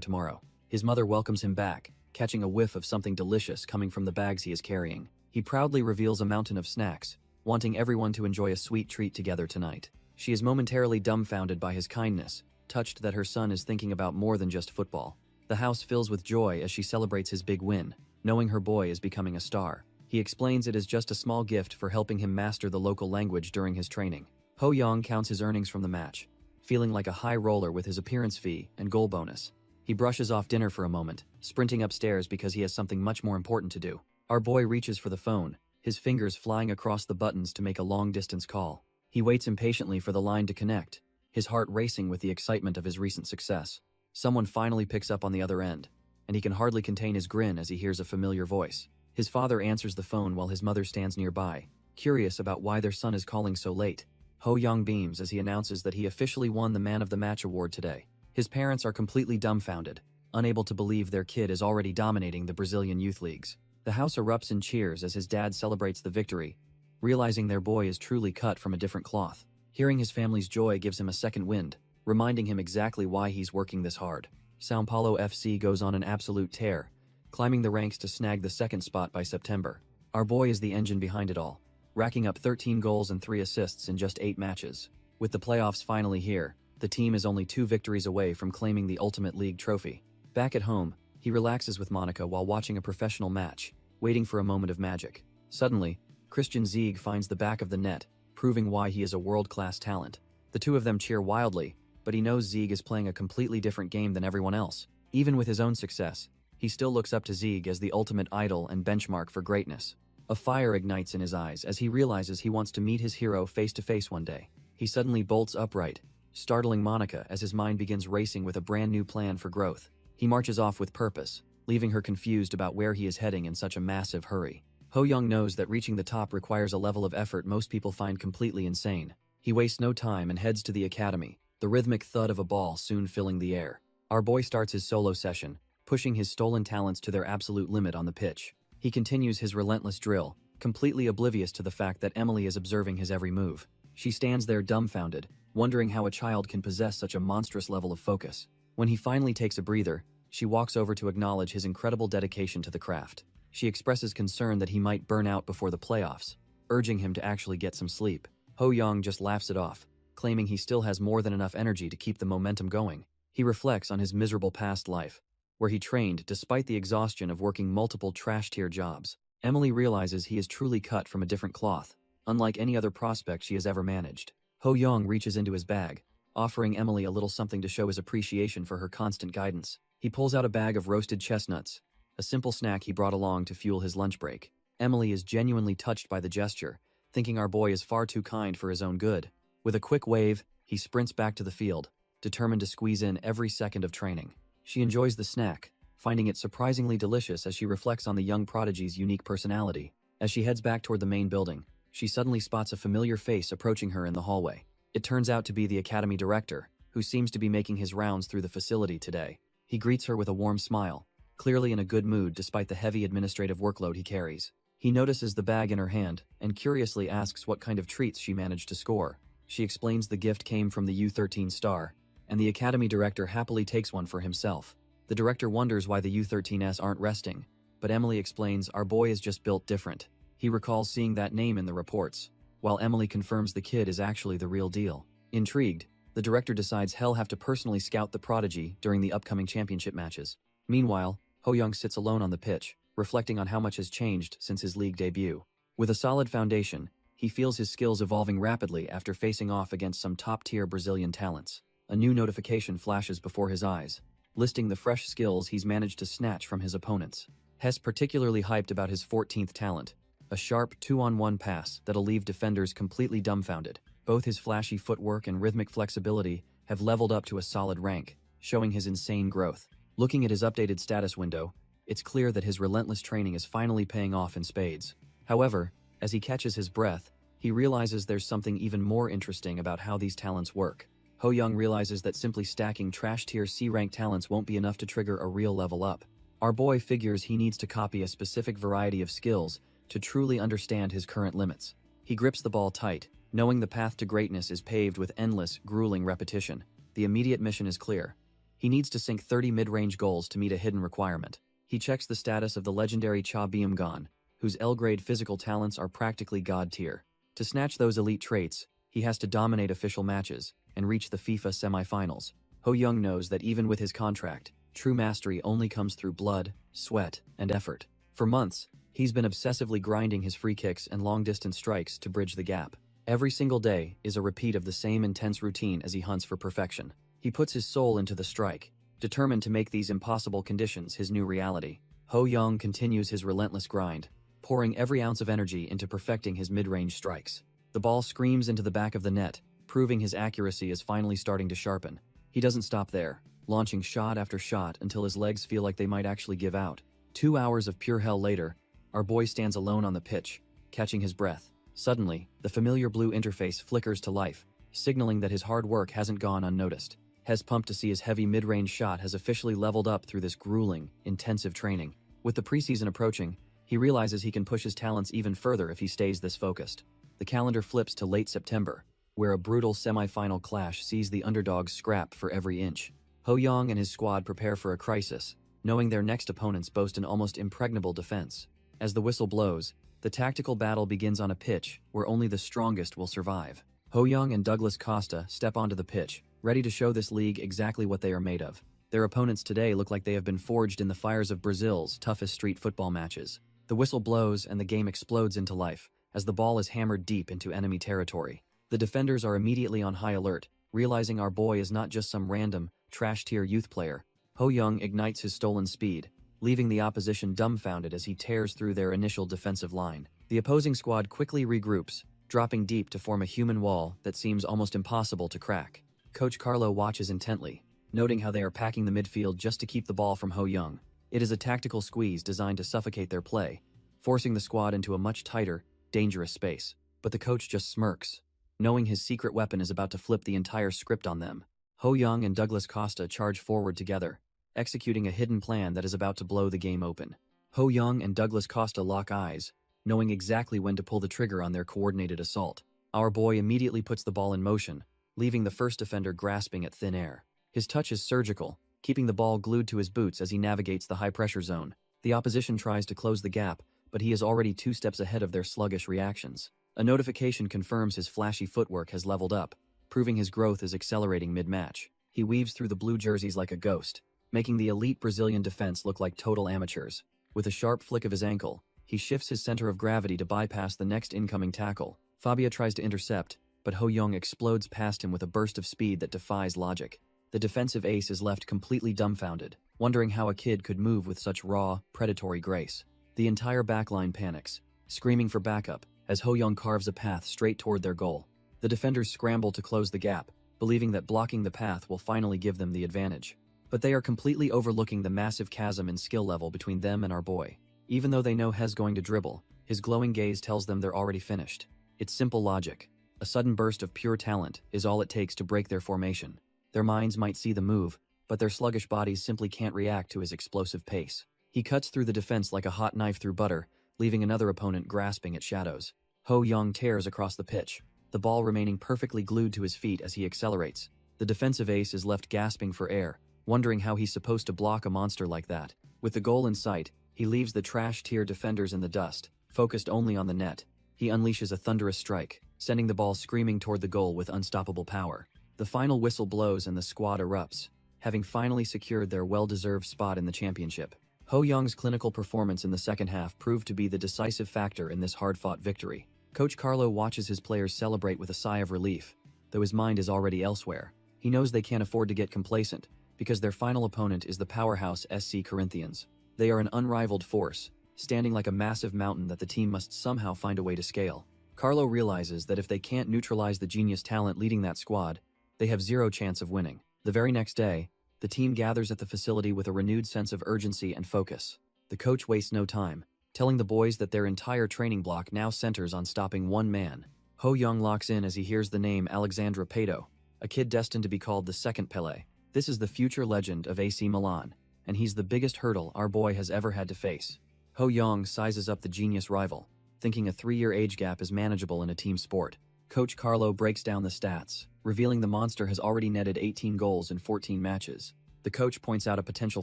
tomorrow. His mother welcomes him back, catching a whiff of something delicious coming from the bags he is carrying. He proudly reveals a mountain of snacks, wanting everyone to enjoy a sweet treat together tonight. She is momentarily dumbfounded by his kindness, touched that her son is thinking about more than just football. The house fills with joy as she celebrates his big win, knowing her boy is becoming a star. He explains it is just a small gift for helping him master the local language during his training. Ho-young counts his earnings from the match, feeling like a high roller with his appearance fee and goal bonus. He brushes off dinner for a moment, sprinting upstairs because he has something much more important to do. Our boy reaches for the phone, his fingers flying across the buttons to make a long-distance call. He waits impatiently for the line to connect, his heart racing with the excitement of his recent success. Someone finally picks up on the other end, and he can hardly contain his grin as he hears a familiar voice. His father answers the phone while his mother stands nearby, curious about why their son is calling so late. Ho-young beams as he announces that he officially won the Man of the Match award today. His parents are completely dumbfounded, unable to believe their kid is already dominating the Brazilian youth leagues. The house erupts in cheers as his dad celebrates the victory, realizing their boy is truly cut from a different cloth. Hearing his family's joy gives him a second wind, reminding him exactly why he's working this hard. Sao Paulo FC goes on an absolute tear, climbing the ranks to snag the second spot by September. Our boy is the engine behind it all, racking up 13 goals and 3 assists in just 8 matches. With the playoffs finally here, the team is only 2 victories away from claiming the ultimate league trophy. Back at home, he relaxes with Monica while watching a professional match, waiting for a moment of magic. Suddenly, Christian Zieg finds the back of the net, proving why he is a world-class talent. The two of them cheer wildly, but he knows Zieg is playing a completely different game than everyone else. Even with his own success, he still looks up to Zieg as the ultimate idol and benchmark for greatness. A fire ignites in his eyes as he realizes he wants to meet his hero face-to-face one day. He suddenly bolts upright, startling Monica as his mind begins racing with a brand new plan for growth. He marches off with purpose, leaving her confused about where he is heading in such a massive hurry. Ho-young knows that reaching the top requires a level of effort most people find completely insane. He wastes no time and heads to the academy, the rhythmic thud of a ball soon filling the air. Our boy starts his solo session, pushing his stolen talents to their absolute limit on the pitch. He continues his relentless drill, completely oblivious to the fact that Emily is observing his every move. She stands there dumbfounded, wondering how a child can possess such a monstrous level of focus. When he finally takes a breather, she walks over to acknowledge his incredible dedication to the craft. She expresses concern that he might burn out before the playoffs, urging him to actually get some sleep. Ho-young just laughs it off, claiming he still has more than enough energy to keep the momentum going. He reflects on his miserable past life, where he trained despite the exhaustion of working multiple trash-tier jobs. Emily realizes he is truly cut from a different cloth, unlike any other prospect she has ever managed. Ho-young reaches into his bag, offering Emily a little something to show his appreciation for her constant guidance. He pulls out a bag of roasted chestnuts, a simple snack he brought along to fuel his lunch break. Emily is genuinely touched by the gesture, thinking our boy is far too kind for his own good. With a quick wave, he sprints back to the field, determined to squeeze in every second of training. She enjoys the snack, finding it surprisingly delicious as she reflects on the young prodigy's unique personality. As she heads back toward the main building, she suddenly spots a familiar face approaching her in the hallway. It turns out to be the academy director, who seems to be making his rounds through the facility today. He greets her with a warm smile, clearly in a good mood despite the heavy administrative workload he carries. He notices the bag in her hand and curiously asks what kind of treats she managed to score. She explains the gift came from the U13 star, and the academy director happily takes one for himself. The director wonders why the U13s aren't resting, but Emily explains our boy is just built different. He recalls seeing that name in the reports, while Emily confirms the kid is actually the real deal. Intrigued, the director decides he'll have to personally scout the prodigy during the upcoming championship matches. Meanwhile, Ho-young sits alone on the pitch, reflecting on how much has changed since his league debut. With a solid foundation, he feels his skills evolving rapidly after facing off against some top-tier Brazilian talents. A new notification flashes before his eyes, listing the fresh skills he's managed to snatch from his opponents. Hess particularly hyped about his 14th talent, a sharp 2-on-1 pass that'll leave defenders completely dumbfounded. Both his flashy footwork and rhythmic flexibility have leveled up to a solid rank, showing his insane growth. Looking at his updated status window, it's clear that his relentless training is finally paying off in spades. However, as he catches his breath, he realizes there's something even more interesting about how these talents work. Ho-young realizes that simply stacking trash-tier C-rank talents won't be enough to trigger a real level up. Our boy figures he needs to copy a specific variety of skills to truly understand his current limits. He grips the ball tight, knowing the path to greatness is paved with endless, grueling repetition. The immediate mission is clear. He needs to sink 30 mid-range goals to meet a hidden requirement. He checks the status of the legendary Cha Byung-gon, whose L-grade physical talents are practically god-tier. To snatch those elite traits, he has to dominate official matches and reach the FIFA semi-finals. Ho-young knows that even with his contract, true mastery only comes through blood, sweat, and effort. For months, he's been obsessively grinding his free kicks and long-distance strikes to bridge the gap. Every single day is a repeat of the same intense routine as he hunts for perfection. He puts his soul into the strike, determined to make these impossible conditions his new reality. Ho-young continues his relentless grind, pouring every ounce of energy into perfecting his mid-range strikes. The ball screams into the back of the net, proving his accuracy is finally starting to sharpen. He doesn't stop there, launching shot after shot until his legs feel like they might actually give out. 2 hours of pure hell later, our boy stands alone on the pitch, catching his breath. Suddenly, the familiar blue interface flickers to life, signaling that his hard work hasn't gone unnoticed. Hes pumped to see his heavy mid-range shot has officially leveled up through this grueling, intensive training. With the preseason approaching, he realizes he can push his talents even further if he stays this focused. The calendar flips to late September, where a brutal semi-final clash sees the underdogs scrap for every inch. Ho-young and his squad prepare for a crisis, knowing their next opponents boast an almost impregnable defense. As the whistle blows, the tactical battle begins on a pitch where only the strongest will survive. Ho-young and Douglas Costa step onto the pitch, ready to show this league exactly what they are made of. Their opponents today look like they have been forged in the fires of Brazil's toughest street football matches. The whistle blows and the game explodes into life, as the ball is hammered deep into enemy territory. The defenders are immediately on high alert, realizing our boy is not just some random, trash-tier youth player. Ho-young ignites his stolen speed, leaving the opposition dumbfounded as he tears through their initial defensive line. The opposing squad quickly regroups, dropping deep to form a human wall that seems almost impossible to crack. Coach Carlo watches intently, noting how they are packing the midfield just to keep the ball from Ho-young. It is a tactical squeeze designed to suffocate their play, forcing the squad into a much tighter, dangerous space. But the coach just smirks, knowing his secret weapon is about to flip the entire script on them. Ho-young and Douglas Costa charge forward together, executing a hidden plan that is about to blow the game open. Ho-young and Douglas Costa lock eyes, knowing exactly when to pull the trigger on their coordinated assault. Our boy immediately puts the ball in motion, leaving the first defender grasping at thin air. His touch is surgical, keeping the ball glued to his boots as he navigates the high-pressure zone. The opposition tries to close the gap, but he is already 2 steps ahead of their sluggish reactions. A notification confirms his flashy footwork has leveled up, proving his growth is accelerating mid-match. He weaves through the blue jerseys like a ghost, making the elite Brazilian defense look like total amateurs. With a sharp flick of his ankle, he shifts his center of gravity to bypass the next incoming tackle. Fabia tries to intercept, but Ho-young explodes past him with a burst of speed that defies logic. The defensive ace is left completely dumbfounded, wondering how a kid could move with such raw, predatory grace. The entire backline panics, screaming for backup, as Ho-young carves a path straight toward their goal. The defenders scramble to close the gap, believing that blocking the path will finally give them the advantage. But they are completely overlooking the massive chasm in skill level between them and our boy. Even though they know Hes going to dribble, his glowing gaze tells them they're already finished. It's simple logic. A sudden burst of pure talent is all it takes to break their formation. Their minds might see the move, but their sluggish bodies simply can't react to his explosive pace. He cuts through the defense like a hot knife through butter, leaving another opponent grasping at shadows. Ho Young tears across the pitch, the ball remaining perfectly glued to his feet as he accelerates. The defensive ace is left gasping for air, wondering how he's supposed to block a monster like that. With the goal in sight, he leaves the trash-tier defenders in the dust, focused only on the net. He unleashes a thunderous strike, sending the ball screaming toward the goal with unstoppable power. The final whistle blows and the squad erupts, having finally secured their well-deserved spot in the championship. Ho Young's clinical performance in the second half proved to be the decisive factor in this hard-fought victory. Coach Carlo watches his players celebrate with a sigh of relief, though his mind is already elsewhere. He knows they can't afford to get complacent, because their final opponent is the powerhouse SC Corinthians. They are an unrivaled force, standing like a massive mountain that the team must somehow find a way to scale. Carlo realizes that if they can't neutralize the genius talent leading that squad, they have zero chance of winning. The very next day, the team gathers at the facility with a renewed sense of urgency and focus. The coach wastes no time, telling the boys that their entire training block now centers on stopping one man. Ho Young locks in as he hears the name Alexandre Pato, a kid destined to be called the second Pelé. This is the future legend of AC Milan, and he's the biggest hurdle our boy has ever had to face. Ho Young sizes up the genius rival, thinking a 3-year age gap is manageable in a team sport. Coach Carlo breaks down the stats, revealing the monster has already netted 18 goals in 14 matches. The coach points out a potential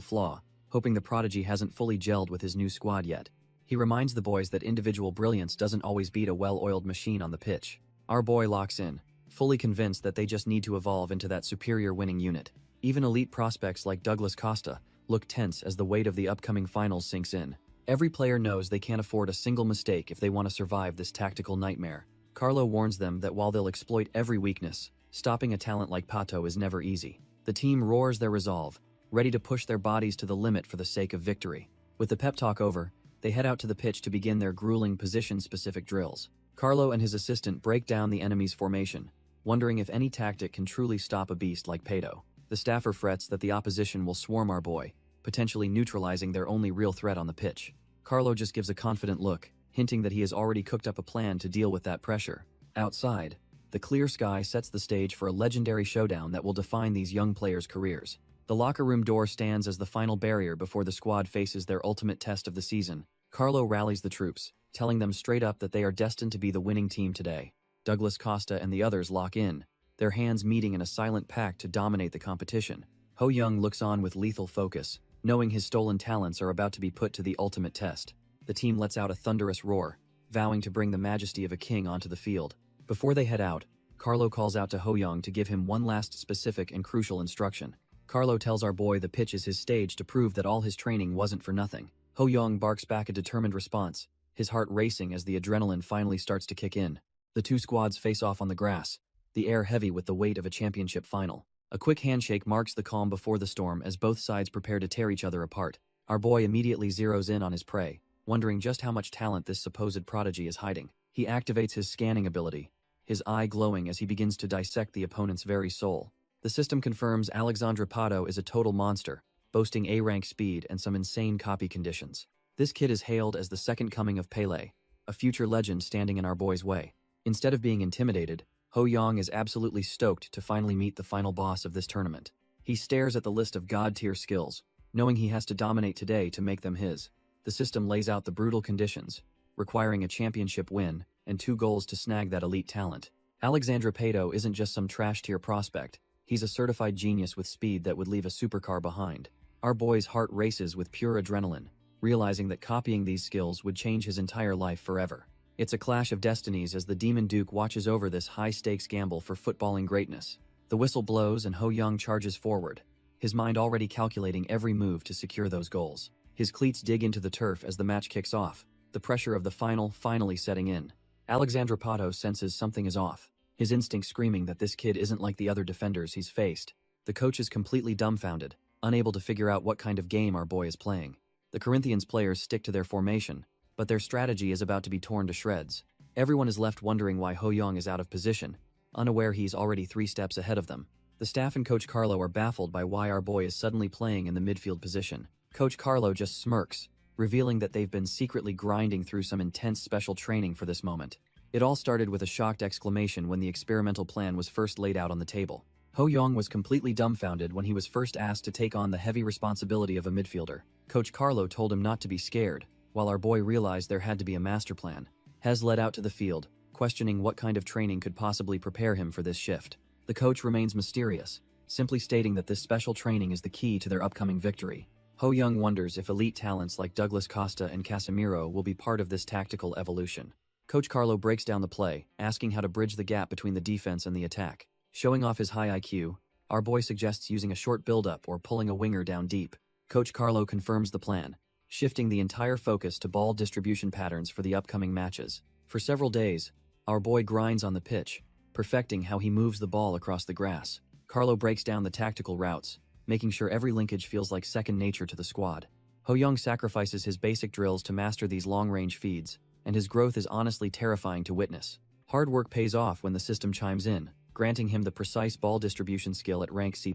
flaw, hoping the prodigy hasn't fully gelled with his new squad yet. He reminds the boys that individual brilliance doesn't always beat a well-oiled machine on the pitch. Our boy locks in, fully convinced that they just need to evolve into that superior winning unit. Even elite prospects like Douglas Costa look tense as the weight of the upcoming finals sinks in. Every player knows they can't afford a single mistake if they want to survive this tactical nightmare. Carlo warns them that while they'll exploit every weakness, stopping a talent like Pato is never easy. The team roars their resolve, ready to push their bodies to the limit for the sake of victory. With the pep talk over, they head out to the pitch to begin their grueling position-specific drills. Carlo and his assistant break down the enemy's formation, wondering if any tactic can truly stop a beast like Pato. The staffer frets that the opposition will swarm our boy, potentially neutralizing their only real threat on the pitch. Carlo just gives a confident look, hinting that he has already cooked up a plan to deal with that pressure. Outside, the clear sky sets the stage for a legendary showdown that will define these young players' careers. The locker room door stands as the final barrier before the squad faces their ultimate test of the season. Carlo rallies the troops, telling them straight up that they are destined to be the winning team today. Douglas Costa and the others lock in, their hands meeting in a silent pact to dominate the competition. Ho Young looks on with lethal focus, knowing his stolen talents are about to be put to the ultimate test. The team lets out a thunderous roar, vowing to bring the majesty of a king onto the field. Before they head out, Carlo calls out to Ho Young to give him one last specific and crucial instruction. Carlo tells our boy the pitch is his stage to prove that all his training wasn't for nothing. Ho Young barks back a determined response, his heart racing as the adrenaline finally starts to kick in. The two squads face off on the grass, the air heavy with the weight of a championship final. A quick handshake marks the calm before the storm as both sides prepare to tear each other apart. Our boy immediately zeroes in on his prey, wondering just how much talent this supposed prodigy is hiding. He activates his scanning ability, his eye glowing as he begins to dissect the opponent's very soul. The system confirms Alexandre Pato is a total monster, boasting A-rank speed and some insane copy conditions. This kid is hailed as the second coming of Pelé, a future legend standing in our boy's way. Instead of being intimidated, Ho Young is absolutely stoked to finally meet the final boss of this tournament. He stares at the list of god-tier skills, knowing he has to dominate today to make them his. The system lays out the brutal conditions, requiring a championship win and 2 goals to snag that elite talent. Alexandre Pato isn't just some trash-tier prospect, he's a certified genius with speed that would leave a supercar behind. Our boy's heart races with pure adrenaline, realizing that copying these skills would change his entire life forever. It's a clash of destinies as the Demon Duke watches over this high-stakes gamble for footballing greatness. The whistle blows and Ho Young charges forward, his mind already calculating every move to secure those goals. His cleats dig into the turf as the match kicks off, the pressure of the final finally setting in. Alexandre Pato senses something is off, his instinct screaming that this kid isn't like the other defenders he's faced. The coach is completely dumbfounded, unable to figure out what kind of game our boy is playing. The Corinthians players stick to their formation, but their strategy is about to be torn to shreds. Everyone is left wondering why Ho Young is out of position, unaware he's already 3 steps ahead of them. The staff and Coach Carlo are baffled by why our boy is suddenly playing in the midfield position. Coach Carlo just smirks, revealing that they've been secretly grinding through some intense special training for this moment. It all started with a shocked exclamation when the experimental plan was first laid out on the table. Ho Young was completely dumbfounded when he was first asked to take on the heavy responsibility of a midfielder. Coach Carlo told him not to be scared, while our boy realized there had to be a master plan. Hez led out to the field, questioning what kind of training could possibly prepare him for this shift. The coach remains mysterious, simply stating that this special training is the key to their upcoming victory. Ho Young wonders if elite talents like Douglas Costa and Casemiro will be part of this tactical evolution. Coach Carlo breaks down the play, asking how to bridge the gap between the defense and the attack. Showing off his high IQ, our boy suggests using a short build-up or pulling a winger down deep. Coach Carlo confirms the plan, shifting the entire focus to ball distribution patterns for the upcoming matches. For several days, our boy grinds on the pitch, perfecting how he moves the ball across the grass. Carlo breaks down the tactical routes, making sure every linkage feels like second nature to the squad. Ho Young sacrifices his basic drills to master these long-range feeds, and his growth is honestly terrifying to witness. Hard work pays off when the system chimes in, granting him the precise ball distribution skill at rank C+.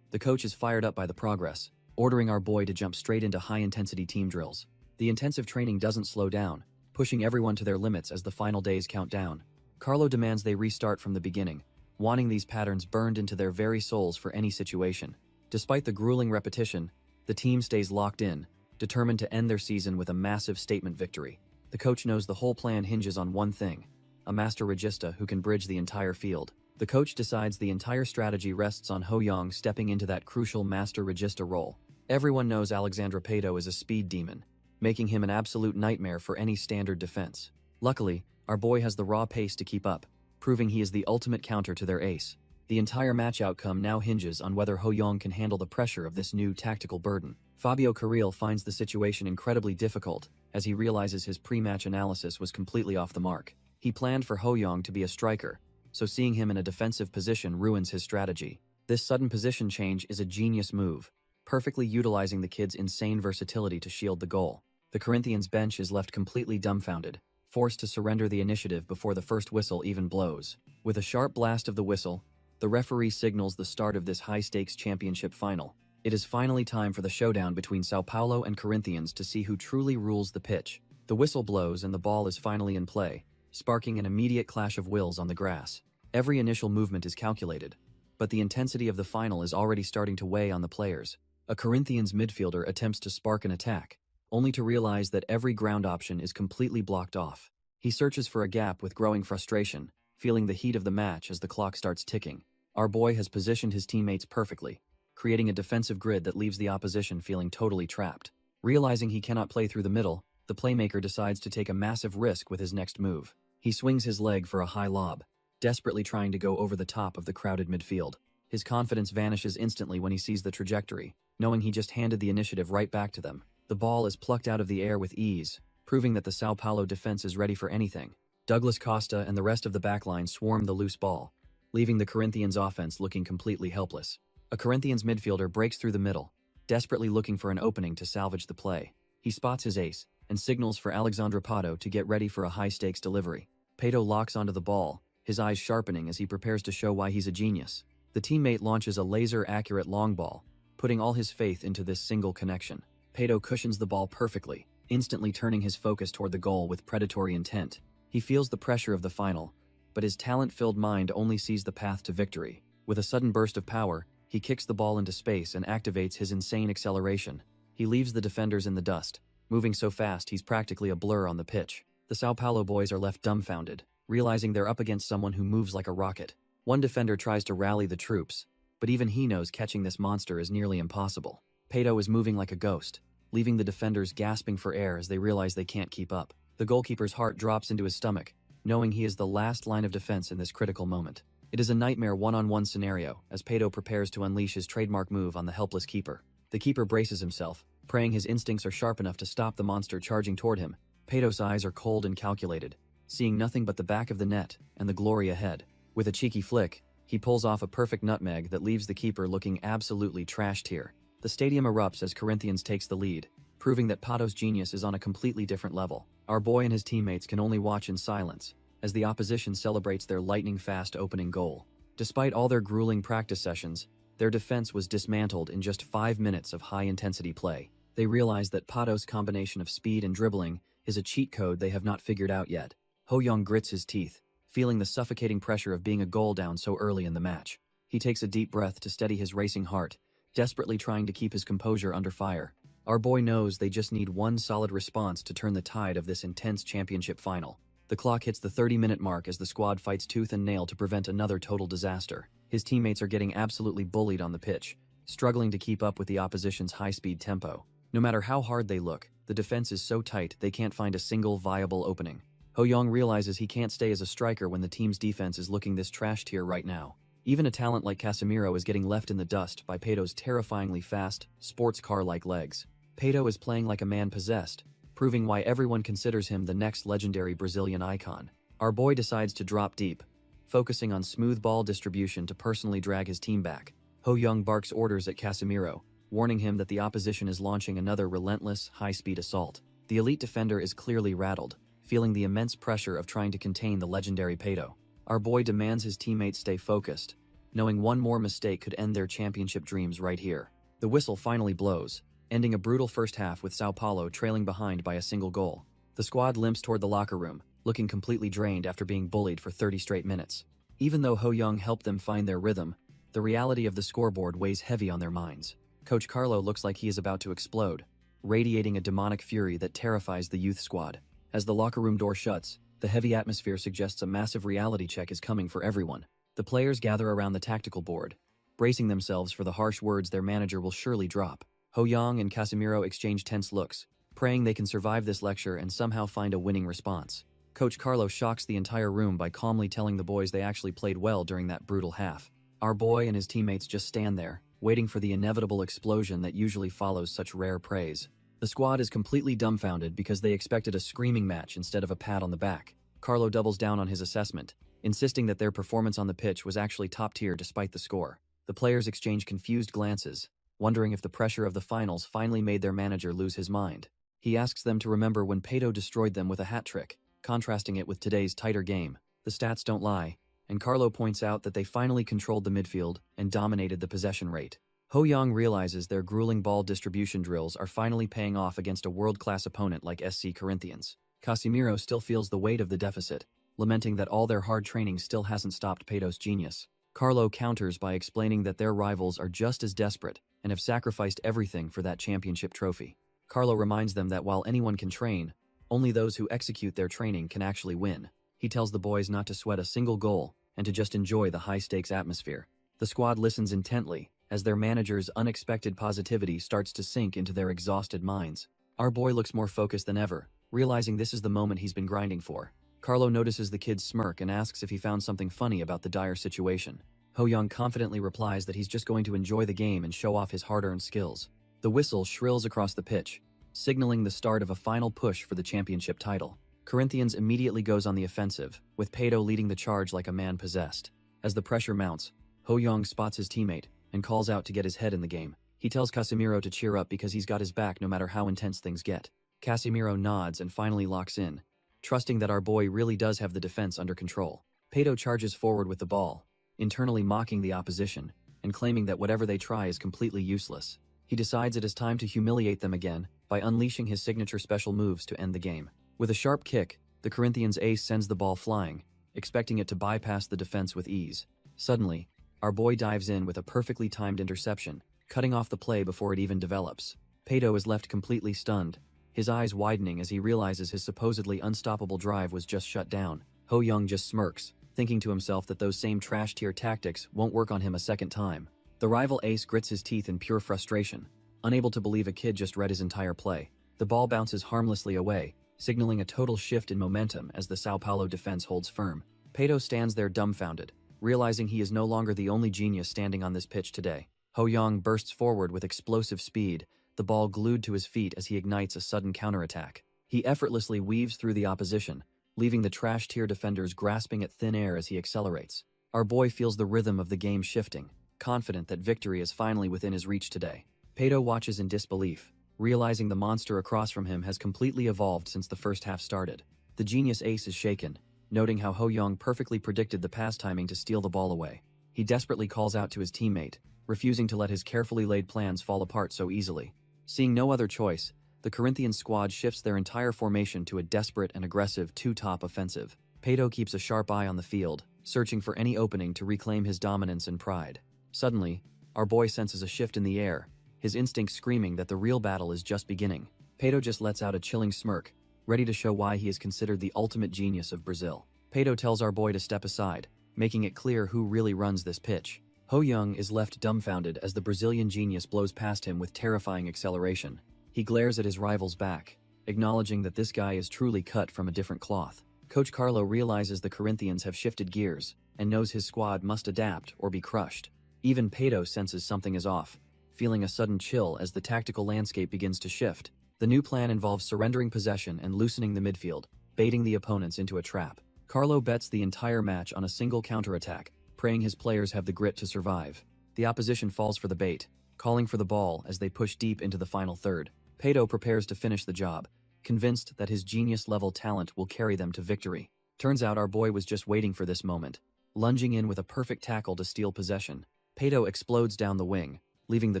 The coach is fired up by the progress, ordering our boy to jump straight into high-intensity team drills. The intensive training doesn't slow down, pushing everyone to their limits as the final days count down. Carlo demands they restart from the beginning, wanting these patterns burned into their very souls for any situation. Despite the grueling repetition, the team stays locked in, determined to end their season with a massive statement victory. The coach knows the whole plan hinges on one thing: a master regista who can bridge the entire field. The coach decides the entire strategy rests on Ho Young stepping into that crucial master regista role. Everyone knows Alexandre Pato is a speed demon, making him an absolute nightmare for any standard defense. Luckily, our boy has the raw pace to keep up, proving he is the ultimate counter to their ace. The entire match outcome now hinges on whether Ho Young can handle the pressure of this new tactical burden. Fabio Carril finds the situation incredibly difficult as he realizes his pre-match analysis was completely off the mark. He planned for Ho Young to be a striker, so seeing him in a defensive position ruins his strategy. This sudden position change is a genius move, perfectly utilizing the kid's insane versatility to shield the goal. The Corinthians bench is left completely dumbfounded, forced to surrender the initiative before the first whistle even blows. With a sharp blast of the whistle, the referee signals the start of this high-stakes championship final. It is finally time for the showdown between Sao Paulo and Corinthians to see who truly rules the pitch. The whistle blows and the ball is finally in play, sparking an immediate clash of wills on the grass. Every initial movement is calculated, but the intensity of the final is already starting to weigh on the players. A Corinthians midfielder attempts to spark an attack, only to realize that every ground option is completely blocked off. He searches for a gap with growing frustration, feeling the heat of the match as the clock starts ticking. Our boy has positioned his teammates perfectly, creating a defensive grid that leaves the opposition feeling totally trapped. Realizing he cannot play through the middle, the playmaker decides to take a massive risk with his next move. He swings his leg for a high lob, desperately trying to go over the top of the crowded midfield. His confidence vanishes instantly when he sees the trajectory, knowing he just handed the initiative right back to them. The ball is plucked out of the air with ease, proving that the Sao Paulo defense is ready for anything. Douglas Costa and the rest of the backline swarm the loose ball, leaving the Corinthians offense looking completely helpless. A Corinthians midfielder breaks through the middle, desperately looking for an opening to salvage the play. He spots his ace and signals for Alexandre Pato to get ready for a high-stakes delivery. Pato locks onto the ball, his eyes sharpening as he prepares to show why he's a genius. The teammate launches a laser-accurate long ball, putting all his faith into this single connection. Pato cushions the ball perfectly, instantly turning his focus toward the goal with predatory intent. He feels the pressure of the final, but his talent-filled mind only sees the path to victory. With a sudden burst of power, he kicks the ball into space and activates his insane acceleration. He leaves the defenders in the dust, moving so fast he's practically a blur on the pitch. The Sao Paulo boys are left dumbfounded, realizing they're up against someone who moves like a rocket. One defender tries to rally the troops, but even he knows catching this monster is nearly impossible. Pato is moving like a ghost, leaving the defenders gasping for air as they realize they can't keep up. The goalkeeper's heart drops into his stomach, knowing he is the last line of defense in this critical moment. It is a nightmare one-on-one scenario as Pato prepares to unleash his trademark move on the helpless keeper. The keeper braces himself, praying his instincts are sharp enough to stop the monster charging toward him. Pato's eyes are cold and calculated, seeing nothing but the back of the net and the glory ahead. With a cheeky flick, he pulls off a perfect nutmeg that leaves the keeper looking absolutely trashed here. The stadium erupts as Corinthians takes the lead, proving that Pato's genius is on a completely different level. Our boy and his teammates can only watch in silence as the opposition celebrates their lightning-fast opening goal. Despite all their grueling practice sessions, their defense was dismantled in just 5 minutes of high-intensity play. They realize that Pato's combination of speed and dribbling is a cheat code they have not figured out yet. Ho-young grits his teeth, feeling the suffocating pressure of being a goal down so early in the match. He takes a deep breath to steady his racing heart, desperately trying to keep his composure under fire. Our boy knows they just need one solid response to turn the tide of this intense championship final. The clock hits the 30-minute mark as the squad fights tooth and nail to prevent another total disaster. His teammates are getting absolutely bullied on the pitch, struggling to keep up with the opposition's high-speed tempo. No matter how hard they look, the defense is so tight they can't find a single viable opening. Ho-young realizes he can't stay as a striker when the team's defense is looking this trash tier right now. Even a talent like Casemiro is getting left in the dust by Peto's terrifyingly fast, sports car-like legs. Peto is playing like a man possessed, proving why everyone considers him the next legendary Brazilian icon. Our boy decides to drop deep, focusing on smooth ball distribution to personally drag his team back. Ho-young barks orders at Casemiro, warning him that the opposition is launching another relentless, high-speed assault. The elite defender is clearly rattled, feeling the immense pressure of trying to contain the legendary Peto. Our boy demands his teammates stay focused, knowing one more mistake could end their championship dreams right here. The whistle finally blows, ending a brutal first half with Sao Paulo trailing behind by a single goal. The squad limps toward the locker room, looking completely drained after being bullied for 30 straight minutes. Even though Ho-young helped them find their rhythm, the reality of the scoreboard weighs heavy on their minds. Coach Carlo looks like he is about to explode, radiating a demonic fury that terrifies the youth squad. As the locker room door shuts, the heavy atmosphere suggests a massive reality check is coming for everyone. The players gather around the tactical board, bracing themselves for the harsh words their manager will surely drop. Ho-young and Casemiro exchange tense looks, praying they can survive this lecture and somehow find a winning response. Coach Carlo shocks the entire room by calmly telling the boys they actually played well during that brutal half. Our boy and his teammates just stand there, waiting for the inevitable explosion that usually follows such rare praise. The squad is completely dumbfounded because they expected a screaming match instead of a pat on the back. Carlo doubles down on his assessment, insisting that their performance on the pitch was actually top tier despite the score. The players exchange confused glances, wondering if the pressure of the finals finally made their manager lose his mind. He asks them to remember when Peto destroyed them with a hat trick, contrasting it with today's tighter game. The stats don't lie, and Carlo points out that they finally controlled the midfield and dominated the possession rate. Ho-young realizes their grueling ball distribution drills are finally paying off against a world-class opponent like SC Corinthians. Casemiro still feels the weight of the deficit, lamenting that all their hard training still hasn't stopped Peto's genius. Carlo counters by explaining that their rivals are just as desperate and have sacrificed everything for that championship trophy. Carlo reminds them that while anyone can train, only those who execute their training can actually win. He tells the boys not to sweat a single goal and to just enjoy the high-stakes atmosphere. The squad listens intently as their manager's unexpected positivity starts to sink into their exhausted minds. Our boy looks more focused than ever, realizing this is the moment he's been grinding for. Carlo notices the kid's smirk and asks if he found something funny about the dire situation. Ho-young confidently replies that he's just going to enjoy the game and show off his hard-earned skills. The whistle shrills across the pitch, signaling the start of a final push for the championship title. Corinthians immediately goes on the offensive, with Peto leading the charge like a man possessed. As the pressure mounts, Ho-young spots his teammate and calls out to get his head in the game. He tells Casemiro to cheer up because he's got his back no matter how intense things get. Casemiro nods and finally locks in, trusting that our boy really does have the defense under control. Peto charges forward with the ball, internally mocking the opposition and claiming that whatever they try is completely useless. He decides it is time to humiliate them again by unleashing his signature special moves to end the game. With a sharp kick, the Corinthians ace sends the ball flying, expecting it to bypass the defense with ease. Suddenly, our boy dives in with a perfectly timed interception, cutting off the play before it even develops. Peto is left completely stunned, his eyes widening as he realizes his supposedly unstoppable drive was just shut down. Ho-young just smirks, thinking to himself that those same trash-tier tactics won't work on him a second time. The rival ace grits his teeth in pure frustration, unable to believe a kid just read his entire play. The ball bounces harmlessly away, signaling a total shift in momentum as the Sao Paulo defense holds firm. Peto stands there dumbfounded, realizing he is no longer the only genius standing on this pitch today. Ho-young bursts forward with explosive speed, the ball glued to his feet as he ignites a sudden counterattack. He effortlessly weaves through the opposition, leaving the trash-tier defenders grasping at thin air as he accelerates. Our boy feels the rhythm of the game shifting, confident that victory is finally within his reach today. Peto watches in disbelief, realizing the monster across from him has completely evolved since the first half started. The genius ace is shaken, noting how Ho-young perfectly predicted the pass timing to steal the ball away. He desperately calls out to his teammate, refusing to let his carefully laid plans fall apart so easily. Seeing no other choice, the Corinthian squad shifts their entire formation to a desperate and aggressive two-top offensive. Pedo keeps a sharp eye on the field, searching for any opening to reclaim his dominance and pride. Suddenly, our boy senses a shift in the air, his instinct screaming that the real battle is just beginning. Pedo just lets out a chilling smirk, ready to show why he is considered the ultimate genius of Brazil. Pedo tells our boy to step aside, making it clear who really runs this pitch. Ho Young is left dumbfounded as the Brazilian genius blows past him with terrifying acceleration. He glares at his rival's back, acknowledging that this guy is truly cut from a different cloth. Coach Carlo realizes the Corinthians have shifted gears and knows his squad must adapt or be crushed. Even Pedo senses something is off, feeling a sudden chill as the tactical landscape begins to shift. The new plan involves surrendering possession and loosening the midfield, baiting the opponents into a trap. Carlo bets the entire match on a single counterattack, praying his players have the grit to survive. The opposition falls for the bait, calling for the ball as they push deep into the final third. Pedo prepares to finish the job, convinced that his genius-level talent will carry them to victory. Turns out our boy was just waiting for this moment, lunging in with a perfect tackle to steal possession. Pedo explodes down the wing, leaving the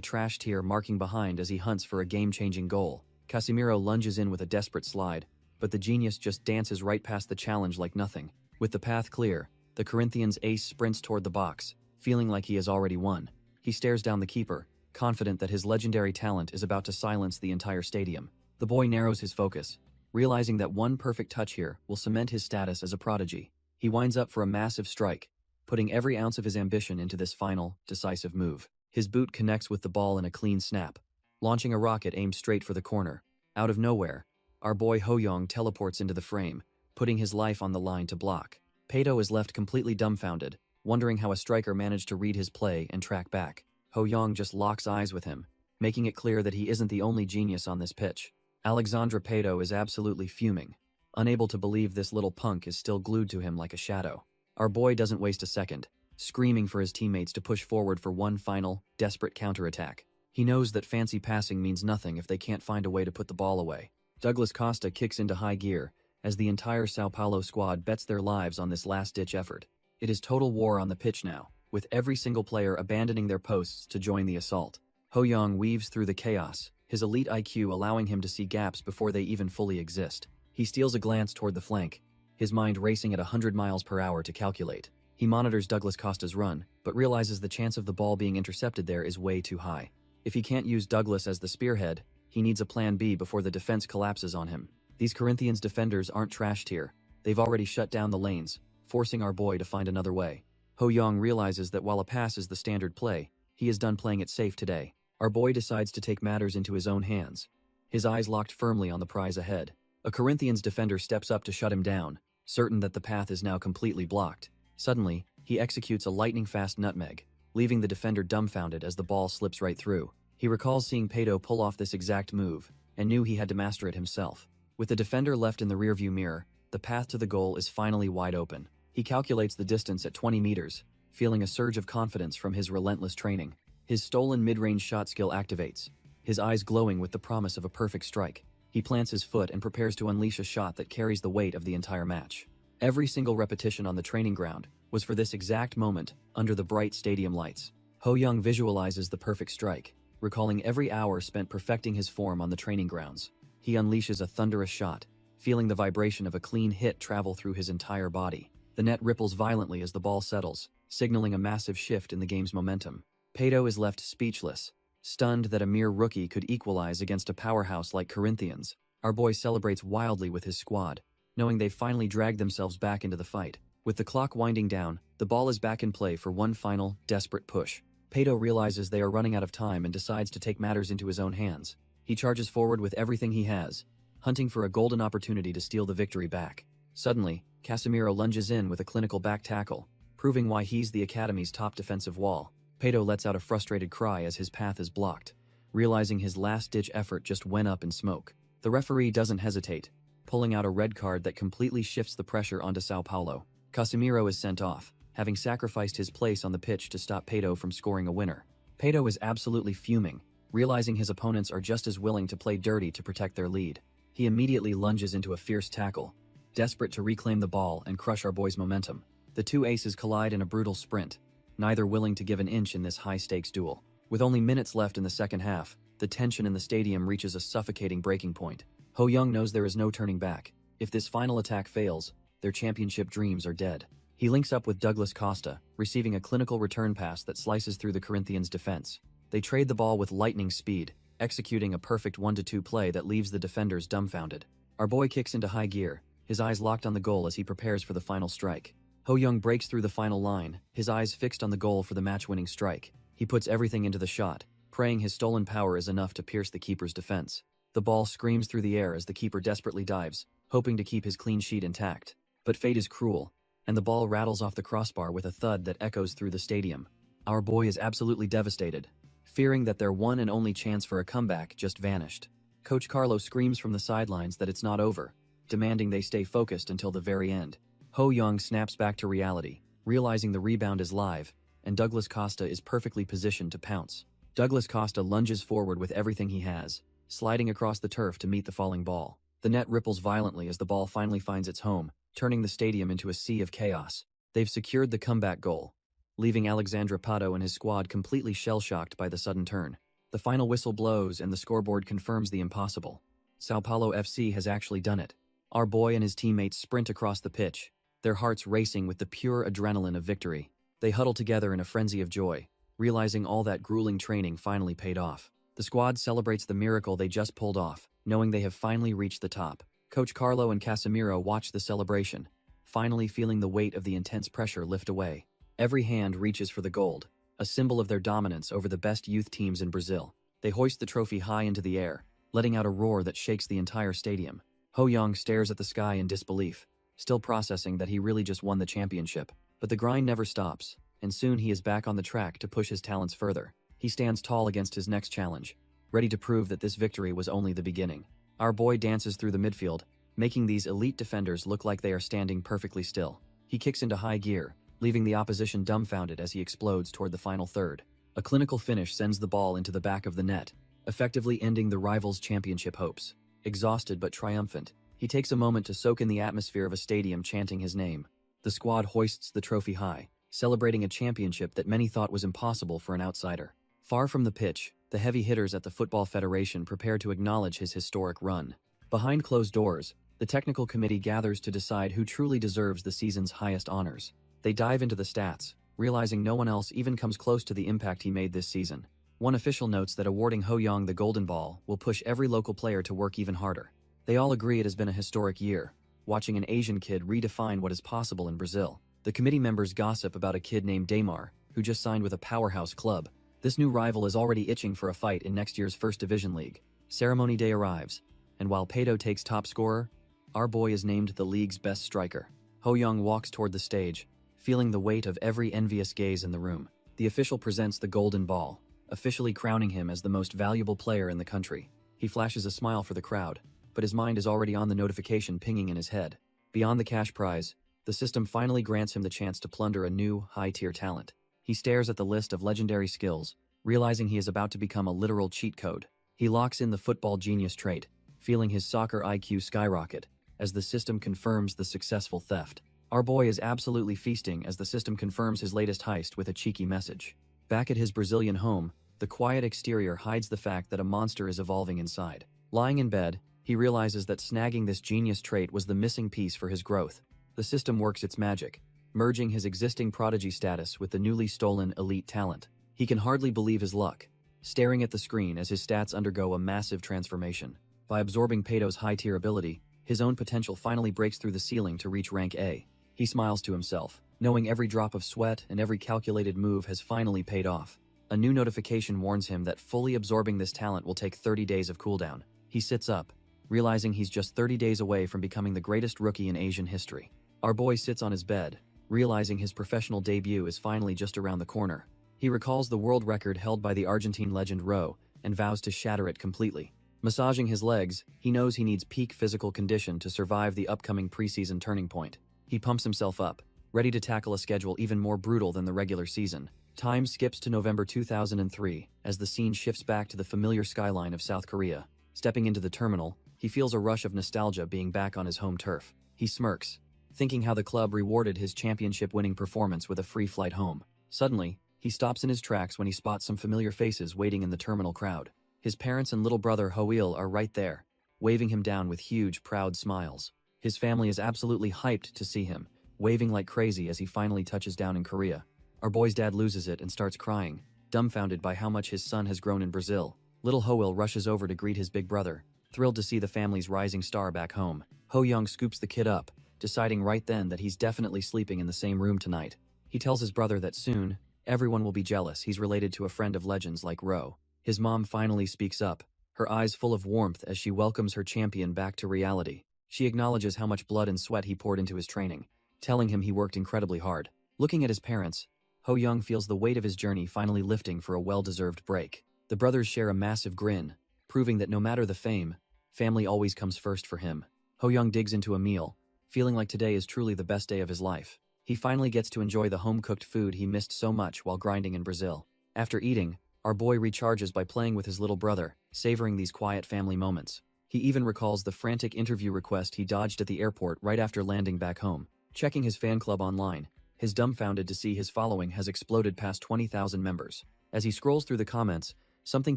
trash tier marking behind as he hunts for a game-changing goal. Casemiro lunges in with a desperate slide, but the genius just dances right past the challenge like nothing. With the path clear, the Corinthians' ace sprints toward the box, feeling like he has already won. He stares down the keeper, confident that his legendary talent is about to silence the entire stadium. The boy narrows his focus, realizing that one perfect touch here will cement his status as a prodigy. He winds up for a massive strike, putting every ounce of his ambition into this final, decisive move. His boot connects with the ball in a clean snap, launching a rocket aimed straight for the corner. Out of nowhere, our boy Ho Young teleports into the frame, putting his life on the line to block. Pedo is left completely dumbfounded, wondering how a striker managed to read his play and track back. Ho Young just locks eyes with him, making it clear that he isn't the only genius on this pitch. Alexandre Pedo is absolutely fuming, unable to believe this little punk is still glued to him like a shadow. Our boy doesn't waste a second, screaming for his teammates to push forward for one final, desperate counterattack. He knows that fancy passing means nothing if they can't find a way to put the ball away. Douglas Costa kicks into high gear, as the entire Sao Paulo squad bets their lives on this last-ditch effort. It is total war on the pitch now, with every single player abandoning their posts to join the assault. Ho Young weaves through the chaos, his elite IQ allowing him to see gaps before they even fully exist. He steals a glance toward the flank, his mind racing at 100 miles per hour to calculate. He monitors Douglas Costa's run, but realizes the chance of the ball being intercepted there is way too high. If he can't use Douglas as the spearhead, he needs a plan B before the defense collapses on him. These Corinthians defenders aren't trashed here. They've already shut down the lanes, forcing our boy to find another way. Ho Young realizes that while a pass is the standard play, he is done playing it safe today. Our boy decides to take matters into his own hands, his eyes locked firmly on the prize ahead. A Corinthians defender steps up to shut him down, certain that the path is now completely blocked. Suddenly, he executes a lightning-fast nutmeg, leaving the defender dumbfounded as the ball slips right through. He recalls seeing Pedo pull off this exact move, and knew he had to master it himself. With the defender left in the rearview mirror, the path to the goal is finally wide open. He calculates the distance at 20 meters, feeling a surge of confidence from his relentless training. His stolen mid-range shot skill activates, his eyes glowing with the promise of a perfect strike. He plants his foot and prepares to unleash a shot that carries the weight of the entire match. Every single repetition on the training ground was for this exact moment under the bright stadium lights. Ho Young visualizes the perfect strike, recalling every hour spent perfecting his form on the training grounds. He unleashes a thunderous shot, feeling the vibration of a clean hit travel through his entire body. The net ripples violently as the ball settles, signaling a massive shift in the game's momentum. Pedo is left speechless, stunned that a mere rookie could equalize against a powerhouse like Corinthians. Our boy celebrates wildly with his squad, knowing they've finally dragged themselves back into the fight. With the clock winding down, the ball is back in play for one final, desperate push. Pedo realizes they are running out of time and decides to take matters into his own hands. He charges forward with everything he has, hunting for a golden opportunity to steal the victory back. Suddenly, Casemiro lunges in with a clinical back tackle, proving why he's the academy's top defensive wall. Pedo lets out a frustrated cry as his path is blocked, realizing his last-ditch effort just went up in smoke. The referee doesn't hesitate, pulling out a red card that completely shifts the pressure onto Sao Paulo. Casemiro is sent off, having sacrificed his place on the pitch to stop Pedo from scoring a winner. Pedo is absolutely fuming, realizing his opponents are just as willing to play dirty to protect their lead. He immediately lunges into a fierce tackle, desperate to reclaim the ball and crush our boy's momentum. The two aces collide in a brutal sprint, neither willing to give an inch in this high-stakes duel. With only minutes left in the second half, the tension in the stadium reaches a suffocating breaking point. Ho Young knows there is no turning back. If this final attack fails, their championship dreams are dead. He links up with Douglas Costa, receiving a clinical return pass that slices through the Corinthians' defense. They trade the ball with lightning speed, executing a perfect 1-2 play that leaves the defenders dumbfounded. Our boy kicks into high gear, his eyes locked on the goal as he prepares for the final strike. Ho Young breaks through the final line, his eyes fixed on the goal for the match-winning strike. He puts everything into the shot, praying his stolen power is enough to pierce the keeper's defense. The ball screams through the air as the keeper desperately dives, hoping to keep his clean sheet intact. But fate is cruel, and the ball rattles off the crossbar with a thud that echoes through the stadium. Our boy is absolutely devastated, fearing that their one and only chance for a comeback just vanished. Coach Carlo screams from the sidelines that it's not over, demanding they stay focused until the very end. Ho Young snaps back to reality, realizing the rebound is live, and Douglas Costa is perfectly positioned to pounce. Douglas Costa lunges forward with everything he has, sliding across the turf to meet the falling ball. The net ripples violently as the ball finally finds its home, turning the stadium into a sea of chaos. They've secured the comeback goal, leaving Alexandre Pato and his squad completely shell-shocked by the sudden turn. The final whistle blows and the scoreboard confirms the impossible. Sao Paulo FC has actually done it. Our boy and his teammates sprint across the pitch, their hearts racing with the pure adrenaline of victory. They huddle together in a frenzy of joy, realizing all that grueling training finally paid off. The squad celebrates the miracle they just pulled off, knowing they have finally reached the top. Coach Carlo and Casemiro watch the celebration, finally feeling the weight of the intense pressure lift away. Every hand reaches for the gold, a symbol of their dominance over the best youth teams in Brazil. They hoist the trophy high into the air, letting out a roar that shakes the entire stadium. Ho Young stares at the sky in disbelief, still processing that he really just won the championship. But the grind never stops, and soon he is back on the track to push his talents further. He stands tall against his next challenge, ready to prove that this victory was only the beginning. Our boy dances through the midfield, making these elite defenders look like they are standing perfectly still. He kicks into high gear, leaving the opposition dumbfounded as he explodes toward the final third. A clinical finish sends the ball into the back of the net, effectively ending the rivals' championship hopes. Exhausted but triumphant, he takes a moment to soak in the atmosphere of a stadium chanting his name. The squad hoists the trophy high, celebrating a championship that many thought was impossible for an outsider. Far from the pitch, the heavy hitters at the Football Federation prepare to acknowledge his historic run. Behind closed doors, the technical committee gathers to decide who truly deserves the season's highest honors. They dive into the stats, realizing no one else even comes close to the impact he made this season. One official notes that awarding Ho Young the Golden Ball will push every local player to work even harder. They all agree it has been a historic year, watching an Asian kid redefine what is possible in Brazil. The committee members gossip about a kid named Damar, who just signed with a powerhouse club. This new rival is already itching for a fight in next year's First Division League. Ceremony day arrives, and while Pato takes top scorer, our boy is named the league's best striker. Ho Young walks toward the stage, feeling the weight of every envious gaze in the room. The official presents the golden ball, officially crowning him as the most valuable player in the country. He flashes a smile for the crowd, but his mind is already on the notification pinging in his head. Beyond the cash prize, the system finally grants him the chance to plunder a new, high-tier talent. He stares at the list of legendary skills, realizing he is about to become a literal cheat code. He locks in the football genius trait, feeling his soccer IQ skyrocket, as the system confirms the successful theft. Our boy is absolutely feasting as the system confirms his latest heist with a cheeky message. Back at his Brazilian home, the quiet exterior hides the fact that a monster is evolving inside. Lying in bed, he realizes that snagging this genius trait was the missing piece for his growth. The system works its magic, merging his existing prodigy status with the newly stolen elite talent. He can hardly believe his luck, staring at the screen as his stats undergo a massive transformation. By absorbing Pato's high-tier ability, his own potential finally breaks through the ceiling to reach rank A. He smiles to himself, knowing every drop of sweat and every calculated move has finally paid off. A new notification warns him that fully absorbing this talent will take 30 days of cooldown. He sits up, realizing he's just 30 days away from becoming the greatest rookie in Asian history. Our boy sits on his bed, realizing his professional debut is finally just around the corner. He recalls the world record held by the Argentine legend Ro, and vows to shatter it completely. Massaging his legs, he knows he needs peak physical condition to survive the upcoming preseason turning point. He pumps himself up, ready to tackle a schedule even more brutal than the regular season. Time skips to November 2003, as the scene shifts back to the familiar skyline of South Korea. Stepping into the terminal, he feels a rush of nostalgia being back on his home turf. He smirks, thinking how the club rewarded his championship-winning performance with a free flight home. Suddenly, he stops in his tracks when he spots some familiar faces waiting in the terminal crowd. His parents and little brother Hoil are right there, waving him down with huge, proud smiles. His family is absolutely hyped to see him, waving like crazy as he finally touches down in Korea. Our boy's dad loses it and starts crying, dumbfounded by how much his son has grown in Brazil. Little Hoil rushes over to greet his big brother, thrilled to see the family's rising star back home. Ho Young scoops the kid up, deciding right then that he's definitely sleeping in the same room tonight. He tells his brother that soon, everyone will be jealous he's related to a friend of legends like Ro. His mom finally speaks up, her eyes full of warmth as she welcomes her champion back to reality. She acknowledges how much blood and sweat he poured into his training, telling him he worked incredibly hard. Looking at his parents, Ho Young feels the weight of his journey finally lifting for a well-deserved break. The brothers share a massive grin, proving that no matter the fame, family always comes first for him. Ho Young digs into a meal, feeling like today is truly the best day of his life. He finally gets to enjoy the home-cooked food he missed so much while grinding in Brazil. After eating, our boy recharges by playing with his little brother, savoring these quiet family moments. He even recalls the frantic interview request he dodged at the airport right after landing back home. Checking his fan club online, he's dumbfounded to see his following has exploded past 20,000 members. As he scrolls through the comments, something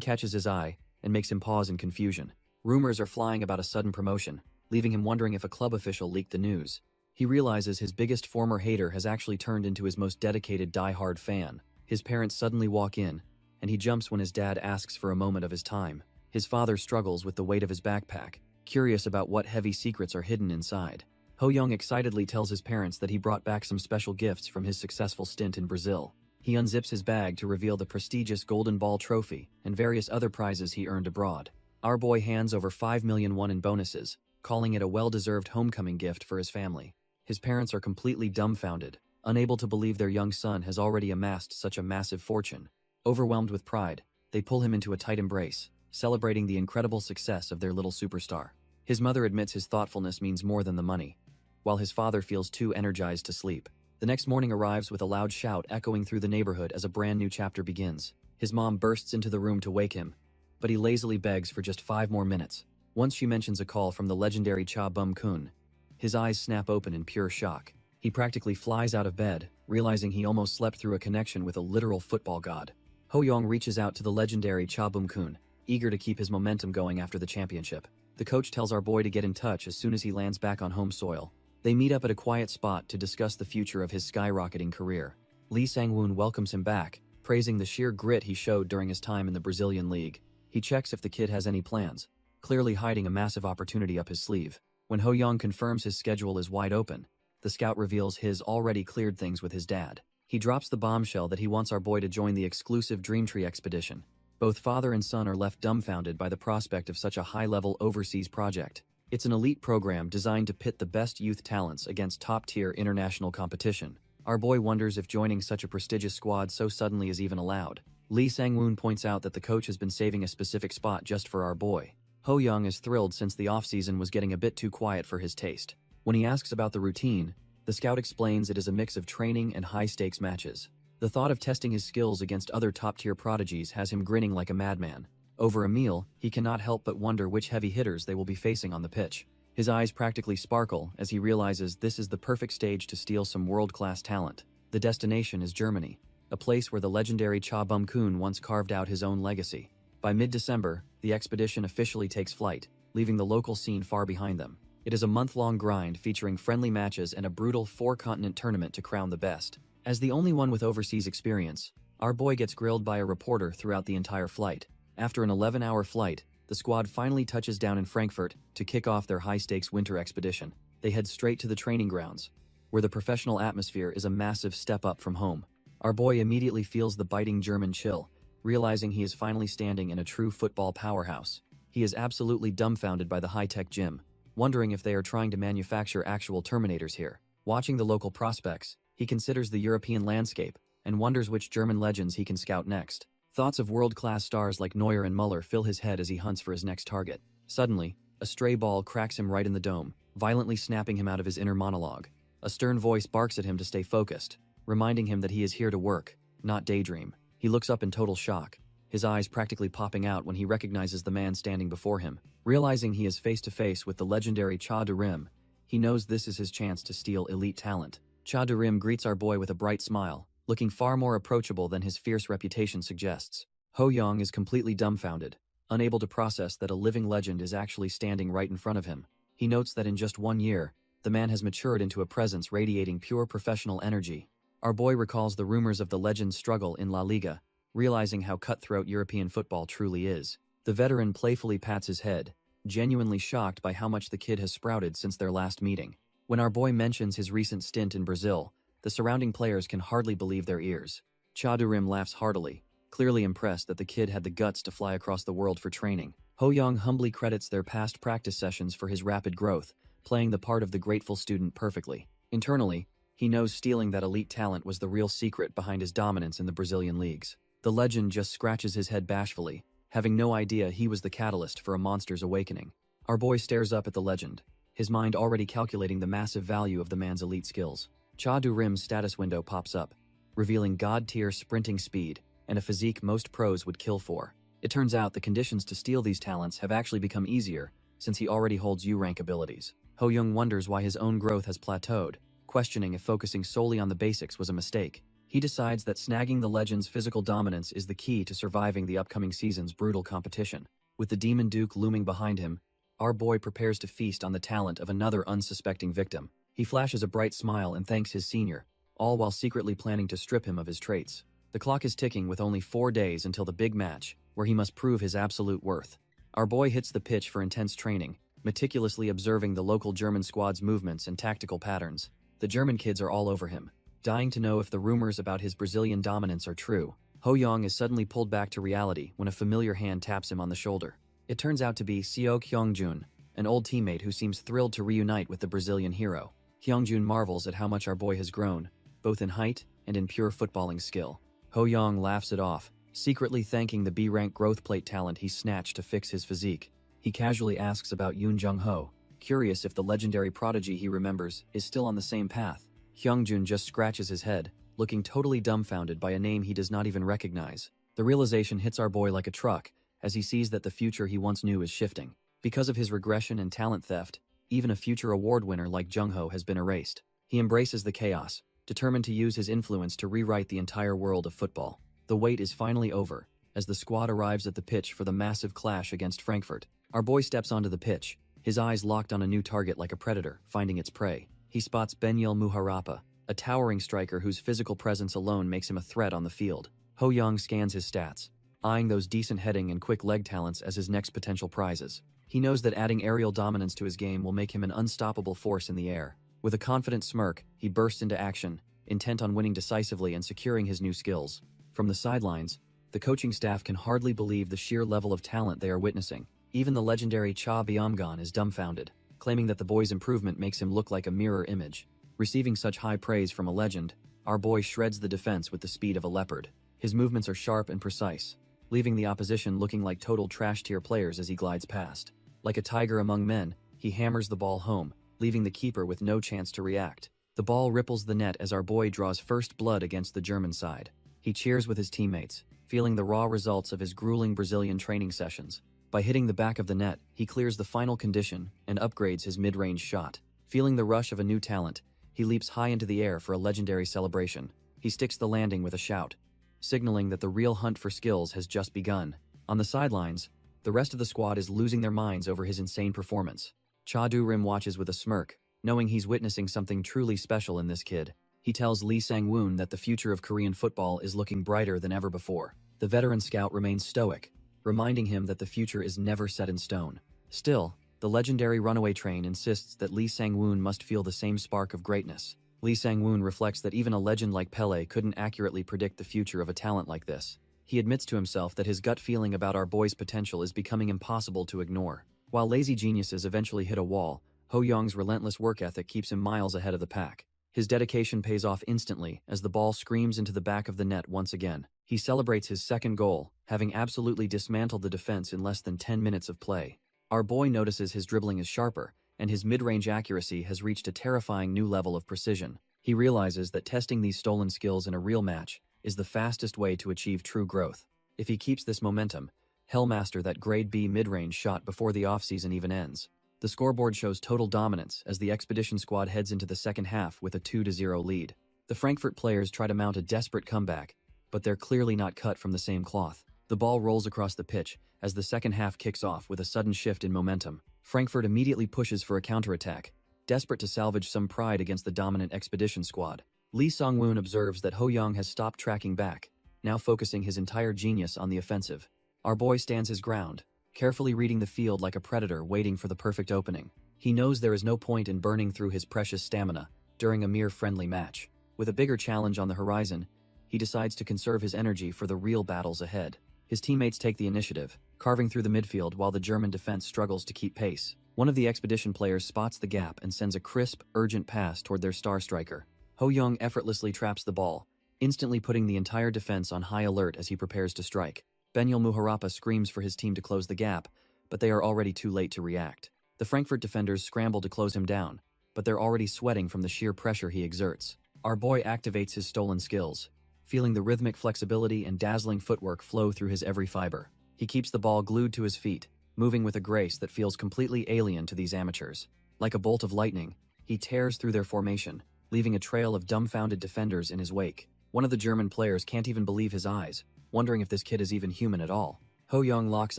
catches his eye and makes him pause in confusion. Rumors are flying about a sudden promotion, leaving him wondering if a club official leaked the news. He realizes his biggest former hater has actually turned into his most dedicated die-hard fan. His parents suddenly walk in, and he jumps when his dad asks for a moment of his time. His father struggles with the weight of his backpack, curious about what heavy secrets are hidden inside. Ho Young excitedly tells his parents that he brought back some special gifts from his successful stint in Brazil. He unzips his bag to reveal the prestigious Golden Ball trophy and various other prizes he earned abroad. Our boy hands over 5 million won in bonuses, calling it a well-deserved homecoming gift for his family. His parents are completely dumbfounded, unable to believe their young son has already amassed such a massive fortune. Overwhelmed with pride, they pull him into a tight embrace, celebrating the incredible success of their little superstar. His mother admits his thoughtfulness means more than the money, while his father feels too energized to sleep. The next morning arrives with a loud shout echoing through the neighborhood as a brand new chapter begins. His mom bursts into the room to wake him, but he lazily begs for just 5 more minutes. Once she mentions a call from the legendary Cha Bum-kun, his eyes snap open in pure shock. He practically flies out of bed, realizing he almost slept through a connection with a literal football god. Ho Young reaches out to the legendary Cha Bum-kun, eager to keep his momentum going after the championship. The coach tells our boy to get in touch as soon as he lands back on home soil. They meet up at a quiet spot to discuss the future of his skyrocketing career. Lee Sang-woon welcomes him back, praising the sheer grit he showed during his time in the Brazilian league. He checks if the kid has any plans, clearly hiding a massive opportunity up his sleeve. When Ho Young confirms his schedule is wide open, the scout reveals his already cleared things with his dad. He drops the bombshell that he wants our boy to join the exclusive Dreamtree expedition. Both father and son are left dumbfounded by the prospect of such a high-level overseas project. It's an elite program designed to pit the best youth talents against top-tier international competition. Our boy wonders if joining such a prestigious squad so suddenly is even allowed. Lee Sang-woon points out that the coach has been saving a specific spot just for our boy. Ho Young is thrilled since the off-season was getting a bit too quiet for his taste. When he asks about the routine, the scout explains it is a mix of training and high-stakes matches. The thought of testing his skills against other top-tier prodigies has him grinning like a madman. Over a meal, he cannot help but wonder which heavy hitters they will be facing on the pitch. His eyes practically sparkle as he realizes this is the perfect stage to steal some world-class talent. The destination is Germany, a place where the legendary Cha Bum-kun once carved out his own legacy. By mid-December, the expedition officially takes flight, leaving the local scene far behind them. It is a month-long grind featuring friendly matches and a brutal 4-continent tournament to crown the best. As the only one with overseas experience, our boy gets grilled by a reporter throughout the entire flight. After an 11-hour flight, the squad finally touches down in Frankfurt to kick off their high-stakes winter expedition. They head straight to the training grounds, where the professional atmosphere is a massive step up from home. Our boy immediately feels the biting German chill, realizing he is finally standing in a true football powerhouse. He is absolutely dumbfounded by the high-tech gym, wondering if they are trying to manufacture actual Terminators here. Watching the local prospects, he considers the European landscape and wonders which German legends he can scout next. Thoughts of world-class stars like Neuer and Müller fill his head as he hunts for his next target. Suddenly, a stray ball cracks him right in the dome, violently snapping him out of his inner monologue. A stern voice barks at him to stay focused, reminding him that he is here to work, not daydream. He looks up in total shock, his eyes practically popping out when he recognizes the man standing before him. Realizing he is face-to-face with the legendary Cha Rim, he knows this is his chance to steal elite talent. Cha Rim greets our boy with a bright smile, looking far more approachable than his fierce reputation suggests. Ho Young is completely dumbfounded, unable to process that a living legend is actually standing right in front of him. He notes that in just 1 year, the man has matured into a presence radiating pure professional energy. Our boy recalls the rumors of the legend's struggle in La Liga, realizing how cutthroat European football truly is. The veteran playfully pats his head, genuinely shocked by how much the kid has sprouted since their last meeting. When our boy mentions his recent stint in Brazil, the surrounding players can hardly believe their ears. Chadurim laughs heartily, clearly impressed that the kid had the guts to fly across the world for training. Ho-young humbly credits their past practice sessions for his rapid growth, playing the part of the grateful student perfectly. Internally, he knows stealing that elite talent was the real secret behind his dominance in the Brazilian leagues. The legend just scratches his head bashfully, having no idea he was the catalyst for a monster's awakening. Our boy stares up at the legend, his mind already calculating the massive value of the man's elite skills. Chadurim's status window pops up, revealing god-tier sprinting speed and a physique most pros would kill for. It turns out the conditions to steal these talents have actually become easier since he already holds U-rank abilities. Ho-young wonders why his own growth has plateaued, questioning if focusing solely on the basics was a mistake. He decides that snagging the legend's physical dominance is the key to surviving the upcoming season's brutal competition. With the Demon Duke looming behind him, our boy prepares to feast on the talent of another unsuspecting victim. He flashes a bright smile and thanks his senior, all while secretly planning to strip him of his traits. The clock is ticking with only 4 days until the big match, where he must prove his absolute worth. Our boy hits the pitch for intense training, meticulously observing the local German squad's movements and tactical patterns. The German kids are all over him, dying to know if the rumors about his Brazilian dominance are true. Ho-young is suddenly pulled back to reality when a familiar hand taps him on the shoulder. It turns out to be Seo Kyungjun, an old teammate who seems thrilled to reunite with the Brazilian hero. Kyungjun marvels at how much our boy has grown, both in height and in pure footballing skill. Ho-young laughs it off, secretly thanking the B-rank growth plate talent he snatched to fix his physique. He casually asks about Yoon Jung-ho, curious if the legendary prodigy he remembers is still on the same path. Hyungjun just scratches his head, looking totally dumbfounded by a name he does not even recognize. The realization hits our boy like a truck, as he sees that the future he once knew is shifting. Because of his regression and talent theft, even a future award winner like Jung-ho has been erased. He embraces the chaos, determined to use his influence to rewrite the entire world of football. The wait is finally over, as the squad arrives at the pitch for the massive clash against Frankfurt. Our boy steps onto the pitch, his eyes locked on a new target like a predator, finding its prey. He spots Benyel Muharapa, a towering striker whose physical presence alone makes him a threat on the field. Ho-young scans his stats, eyeing those decent heading and quick leg talents as his next potential prizes. He knows that adding aerial dominance to his game will make him an unstoppable force in the air. With a confident smirk, he bursts into action, intent on winning decisively and securing his new skills. From the sidelines, the coaching staff can hardly believe the sheer level of talent they are witnessing. Even the legendary Cha Byamgon is dumbfounded, claiming that the boy's improvement makes him look like a mirror image. Receiving such high praise from a legend, our boy shreds the defense with the speed of a leopard. His movements are sharp and precise, leaving the opposition looking like total trash-tier players as he glides past. Like a tiger among men, he hammers the ball home, leaving the keeper with no chance to react. The ball ripples the net as our boy draws first blood against the German side. He cheers with his teammates, feeling the raw results of his grueling Brazilian training sessions. By hitting the back of the net, he clears the final condition and upgrades his mid-range shot. Feeling the rush of a new talent, he leaps high into the air for a legendary celebration. He sticks the landing with a shout, signaling that the real hunt for skills has just begun. On the sidelines, the rest of the squad is losing their minds over his insane performance. Cha-do-rim watches with a smirk, knowing he's witnessing something truly special in this kid. He tells Lee Sang-woon that the future of Korean football is looking brighter than ever before. The veteran scout remains stoic, reminding him that the future is never set in stone. Still, the legendary runaway train insists that Lee Sang-woon must feel the same spark of greatness. Lee Sang-woon reflects that even a legend like Pele couldn't accurately predict the future of a talent like this. He admits to himself that his gut feeling about our boy's potential is becoming impossible to ignore. While lazy geniuses eventually hit a wall, Ho-young's relentless work ethic keeps him miles ahead of the pack. His dedication pays off instantly as the ball screams into the back of the net once again. He celebrates his second goal, having absolutely dismantled the defense in less than 10 minutes of play. Our boy notices his dribbling is sharper, and his mid-range accuracy has reached a terrifying new level of precision. He realizes that testing these stolen skills in a real match is the fastest way to achieve true growth. If he keeps this momentum, he'll master that grade B mid-range shot before the offseason even ends. The scoreboard shows total dominance as the expedition squad heads into the second half with a 2-0 lead. The Frankfurt players try to mount a desperate comeback, but they're clearly not cut from the same cloth. The ball rolls across the pitch as the second half kicks off with a sudden shift in momentum. Frankfurt immediately pushes for a counterattack, desperate to salvage some pride against the dominant expedition squad. Lee Song-woon observes that Ho Young has stopped tracking back, now focusing his entire genius on the offensive. Our boy stands his ground, carefully reading the field like a predator waiting for the perfect opening. He knows there is no point in burning through his precious stamina during a mere friendly match. With a bigger challenge on the horizon, he decides to conserve his energy for the real battles ahead. His teammates take the initiative, carving through the midfield while the German defense struggles to keep pace. One of the expedition players spots the gap and sends a crisp, urgent pass toward their star striker. Ho Young effortlessly traps the ball, instantly putting the entire defense on high alert as he prepares to strike. Benyil Muharapa screams for his team to close the gap, but they are already too late to react. The Frankfurt defenders scramble to close him down, but they're already sweating from the sheer pressure he exerts. Our boy activates his stolen skills, feeling the rhythmic flexibility and dazzling footwork flow through his every fiber. He keeps the ball glued to his feet, moving with a grace that feels completely alien to these amateurs. Like a bolt of lightning, he tears through their formation, leaving a trail of dumbfounded defenders in his wake. One of the German players can't even believe his eyes, wondering if this kid is even human at all. Ho Young locks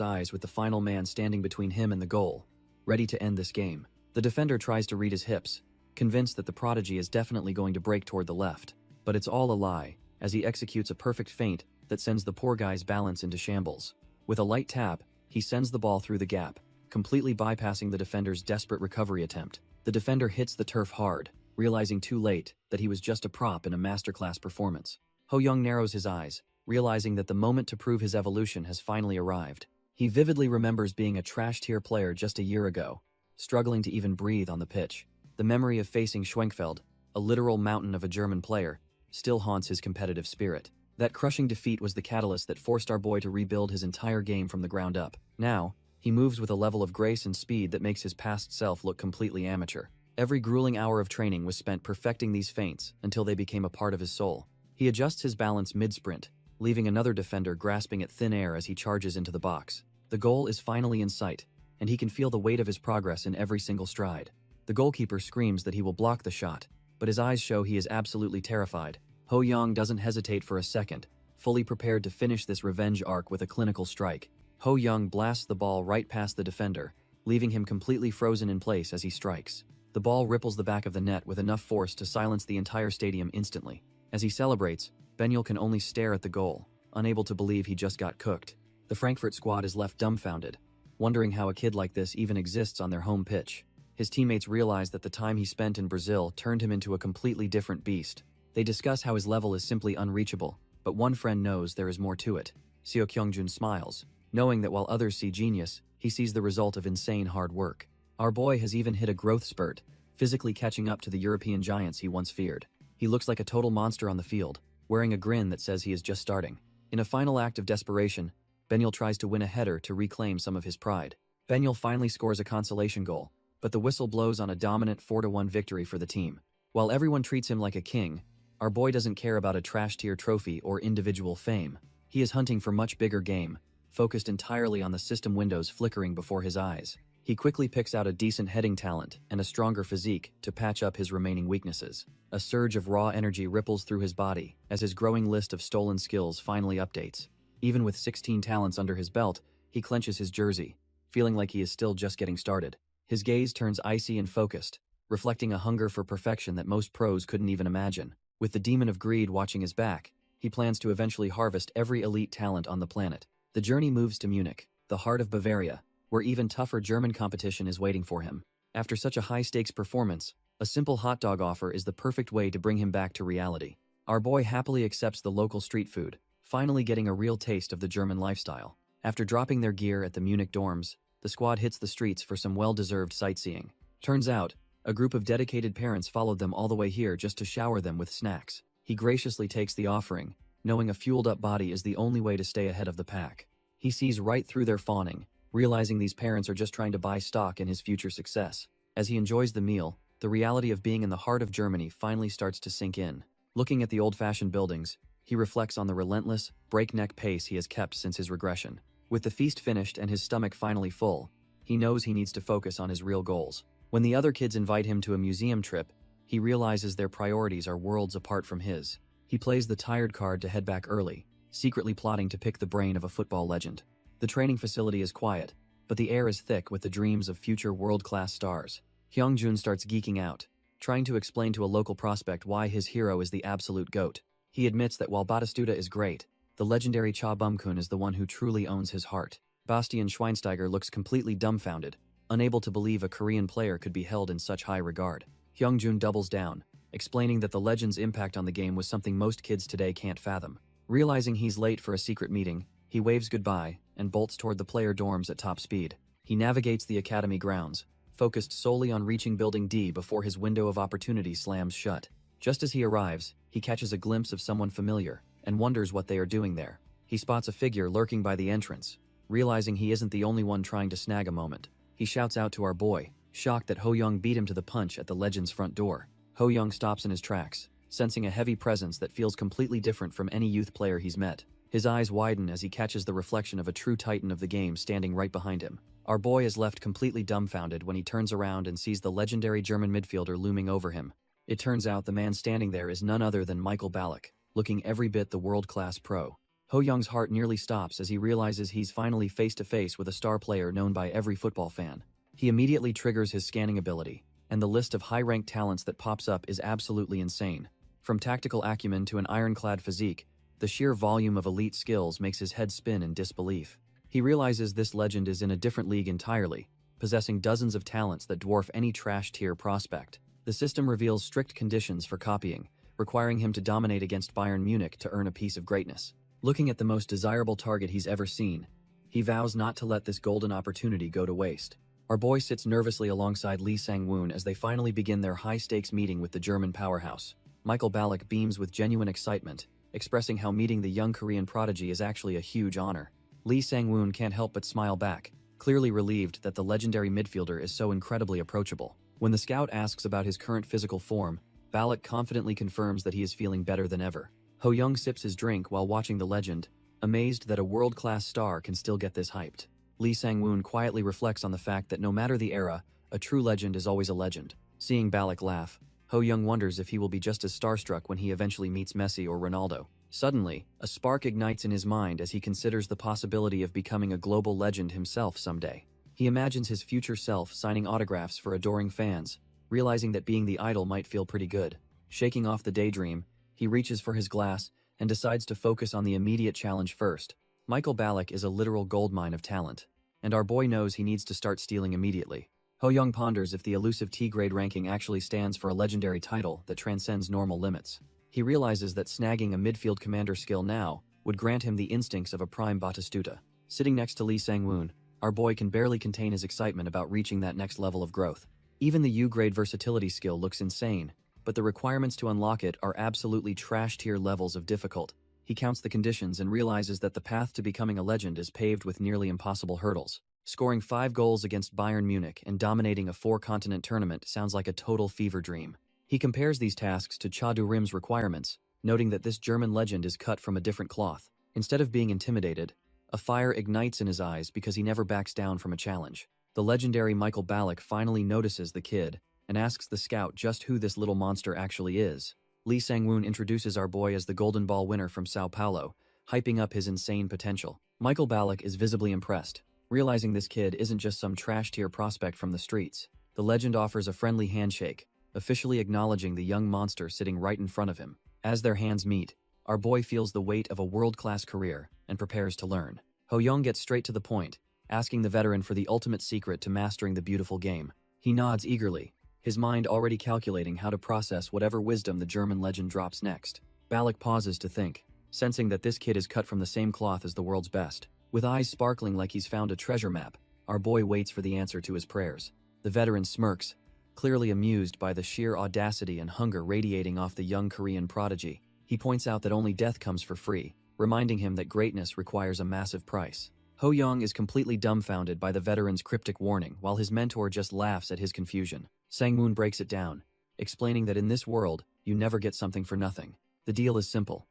eyes with the final man standing between him and the goal, ready to end this game. The defender tries to read his hips, convinced that the prodigy is definitely going to break toward the left. But it's all a lie, as he executes a perfect feint that sends the poor guy's balance into shambles. With a light tap, he sends the ball through the gap, completely bypassing the defender's desperate recovery attempt. The defender hits the turf hard, realizing too late that he was just a prop in a masterclass performance. Ho Young narrows his eyes, realizing that the moment to prove his evolution has finally arrived. He vividly remembers being a trash-tier player just a year ago, struggling to even breathe on the pitch. The memory of facing Schwenkfeld, a literal mountain of a German player, still haunts his competitive spirit. That crushing defeat was the catalyst that forced our boy to rebuild his entire game from the ground up. Now, he moves with a level of grace and speed that makes his past self look completely amateur. Every grueling hour of training was spent perfecting these feints until they became a part of his soul. He adjusts his balance mid-sprint, leaving another defender grasping at thin air as he charges into the box. The goal is finally in sight, and he can feel the weight of his progress in every single stride. The goalkeeper screams that he will block the shot, but his eyes show he is absolutely terrified. Ho Young doesn't hesitate for a second, fully prepared to finish this revenge arc with a clinical strike. Ho Young blasts the ball right past the defender, leaving him completely frozen in place as he strikes. The ball ripples the back of the net with enough force to silence the entire stadium instantly. As he celebrates, Benyil can only stare at the goal, unable to believe he just got cooked. The Frankfurt squad is left dumbfounded, wondering how a kid like this even exists on their home pitch. His teammates realize that the time he spent in Brazil turned him into a completely different beast. They discuss how his level is simply unreachable, but one friend knows there is more to it. Seo Kyungjun smiles, knowing that while others see genius, he sees the result of insane hard work. Our boy has even hit a growth spurt, physically catching up to the European giants he once feared. He looks like a total monster on the field, wearing a grin that says he is just starting. In a final act of desperation, Benyil tries to win a header to reclaim some of his pride. Benyil finally scores a consolation goal, but the whistle blows on a dominant 4-1 victory for the team. While everyone treats him like a king, our boy doesn't care about a trash-tier trophy or individual fame. He is hunting for much bigger game, focused entirely on the system windows flickering before his eyes. He quickly picks out a decent heading talent and a stronger physique to patch up his remaining weaknesses. A surge of raw energy ripples through his body as his growing list of stolen skills finally updates. Even with 16 talents under his belt, he clenches his jersey, feeling like he is still just getting started. His gaze turns icy and focused, reflecting a hunger for perfection that most pros couldn't even imagine. With the demon of greed watching his back, he plans to eventually harvest every elite talent on the planet. The journey moves to Munich, the heart of Bavaria, where even tougher German competition is waiting for him. After such a high-stakes performance, a simple hot dog offer is the perfect way to bring him back to reality. Our boy happily accepts the local street food, finally getting a real taste of the German lifestyle. After dropping their gear at the Munich dorms, the squad hits the streets for some well-deserved sightseeing. Turns out, a group of dedicated parents followed them all the way here just to shower them with snacks. He graciously takes the offering, knowing a fueled-up body is the only way to stay ahead of the pack. He sees right through their fawning, realizing these parents are just trying to buy stock in his future success. As he enjoys the meal, the reality of being in the heart of Germany finally starts to sink in. Looking at the old-fashioned buildings, he reflects on the relentless, breakneck pace he has kept since his regression. With the feast finished and his stomach finally full, he knows he needs to focus on his real goals. When the other kids invite him to a museum trip, he realizes their priorities are worlds apart from his. He plays the tired card to head back early, secretly plotting to pick the brain of a football legend. The training facility is quiet, but the air is thick with the dreams of future world-class stars. Hyungjun starts geeking out, trying to explain to a local prospect why his hero is the absolute GOAT. He admits that while Batistuta is great, the legendary Cha Bum-kun is the one who truly owns his heart. Bastian Schweinsteiger looks completely dumbfounded, unable to believe a Korean player could be held in such high regard. Hyungjun doubles down, explaining that the legend's impact on the game was something most kids today can't fathom. Realizing he's late for a secret meeting, he waves goodbye and bolts toward the player dorms at top speed. He navigates the academy grounds, focused solely on reaching Building D before his window of opportunity slams shut. Just as he arrives, he catches a glimpse of someone familiar and wonders what they are doing there. He spots a figure lurking by the entrance. Realizing he isn't the only one trying to snag a moment, he shouts out to our boy, shocked that Ho-young beat him to the punch at the legend's front door. Ho-young stops in his tracks, sensing a heavy presence that feels completely different from any youth player he's met. His eyes widen as he catches the reflection of a true titan of the game standing right behind him. Our boy is left completely dumbfounded when he turns around and sees the legendary German midfielder looming over him. It turns out the man standing there is none other than Michael Ballack, looking every bit the world-class pro. Ho-young's heart nearly stops as he realizes he's finally face-to-face with a star player known by every football fan. He immediately triggers his scanning ability, and the list of high-ranked talents that pops up is absolutely insane. From tactical acumen to an ironclad physique, the sheer volume of elite skills makes his head spin in disbelief. He realizes this legend is in a different league entirely, possessing dozens of talents that dwarf any trash-tier prospect. The system reveals strict conditions for copying, requiring him to dominate against Bayern Munich to earn a piece of greatness. Looking at the most desirable target he's ever seen, he vows not to let this golden opportunity go to waste. Our boy sits nervously alongside Lee Sang-woon as they finally begin their high-stakes meeting with the German powerhouse. Michael Ballack beams with genuine excitement, expressing how meeting the young Korean prodigy is actually a huge honor. Lee Sang-woon can't help but smile back, clearly relieved that the legendary midfielder is so incredibly approachable. When the scout asks about his current physical form, Ballack confidently confirms that he is feeling better than ever. Ho-young sips his drink while watching the legend, amazed that a world-class star can still get this hyped. Lee Sang-woon quietly reflects on the fact that no matter the era, a true legend is always a legend. Seeing Ballack laugh, Ho-young wonders if he will be just as starstruck when he eventually meets Messi or Ronaldo. Suddenly, a spark ignites in his mind as he considers the possibility of becoming a global legend himself someday. He imagines his future self signing autographs for adoring fans, realizing that being the idol might feel pretty good. Shaking off the daydream, he reaches for his glass and decides to focus on the immediate challenge first. Michael Ballack is a literal goldmine of talent, and our boy knows he needs to start stealing immediately. Ho-young ponders if the elusive T-grade ranking actually stands for a legendary title that transcends normal limits. He realizes that snagging a midfield commander skill now would grant him the instincts of a prime Batistuta. Sitting next to Lee Sang-woon, our boy can barely contain his excitement about reaching that next level of growth. Even the U-grade versatility skill looks insane, but the requirements to unlock it are absolutely trash-tier levels of difficult. He counts the conditions and realizes that the path to becoming a legend is paved with nearly impossible hurdles. Scoring 5 goals against Bayern Munich and dominating a 4-continent tournament sounds like a total fever dream. He compares these tasks to Cha Du-rim's requirements, noting that this German legend is cut from a different cloth. Instead of being intimidated, a fire ignites in his eyes because he never backs down from a challenge. The legendary Michael Ballack finally notices the kid and asks the scout just who this little monster actually is. Lee Sang-woon introduces our boy as the Golden Ball winner from Sao Paulo, hyping up his insane potential. Michael Ballack is visibly impressed, realizing this kid isn't just some trash-tier prospect from the streets. The legend offers a friendly handshake, officially acknowledging the young monster sitting right in front of him. As their hands meet, our boy feels the weight of a world-class career and prepares to learn. Ho-young gets straight to the point, asking the veteran for the ultimate secret to mastering the beautiful game. He nods eagerly, his mind already calculating how to process whatever wisdom the German legend drops next. Ballack pauses to think, sensing that this kid is cut from the same cloth as the world's best. With eyes sparkling like he's found a treasure map, our boy waits for the answer to his prayers. The veteran smirks, clearly amused by the sheer audacity and hunger radiating off the young Korean prodigy. He points out that only death comes for free, reminding him that greatness requires a massive price. Ho-young is completely dumbfounded by the veteran's cryptic warning, while his mentor just laughs at his confusion. Sang-woon breaks it down, explaining that in this world, you never get something for nothing. The deal is simple.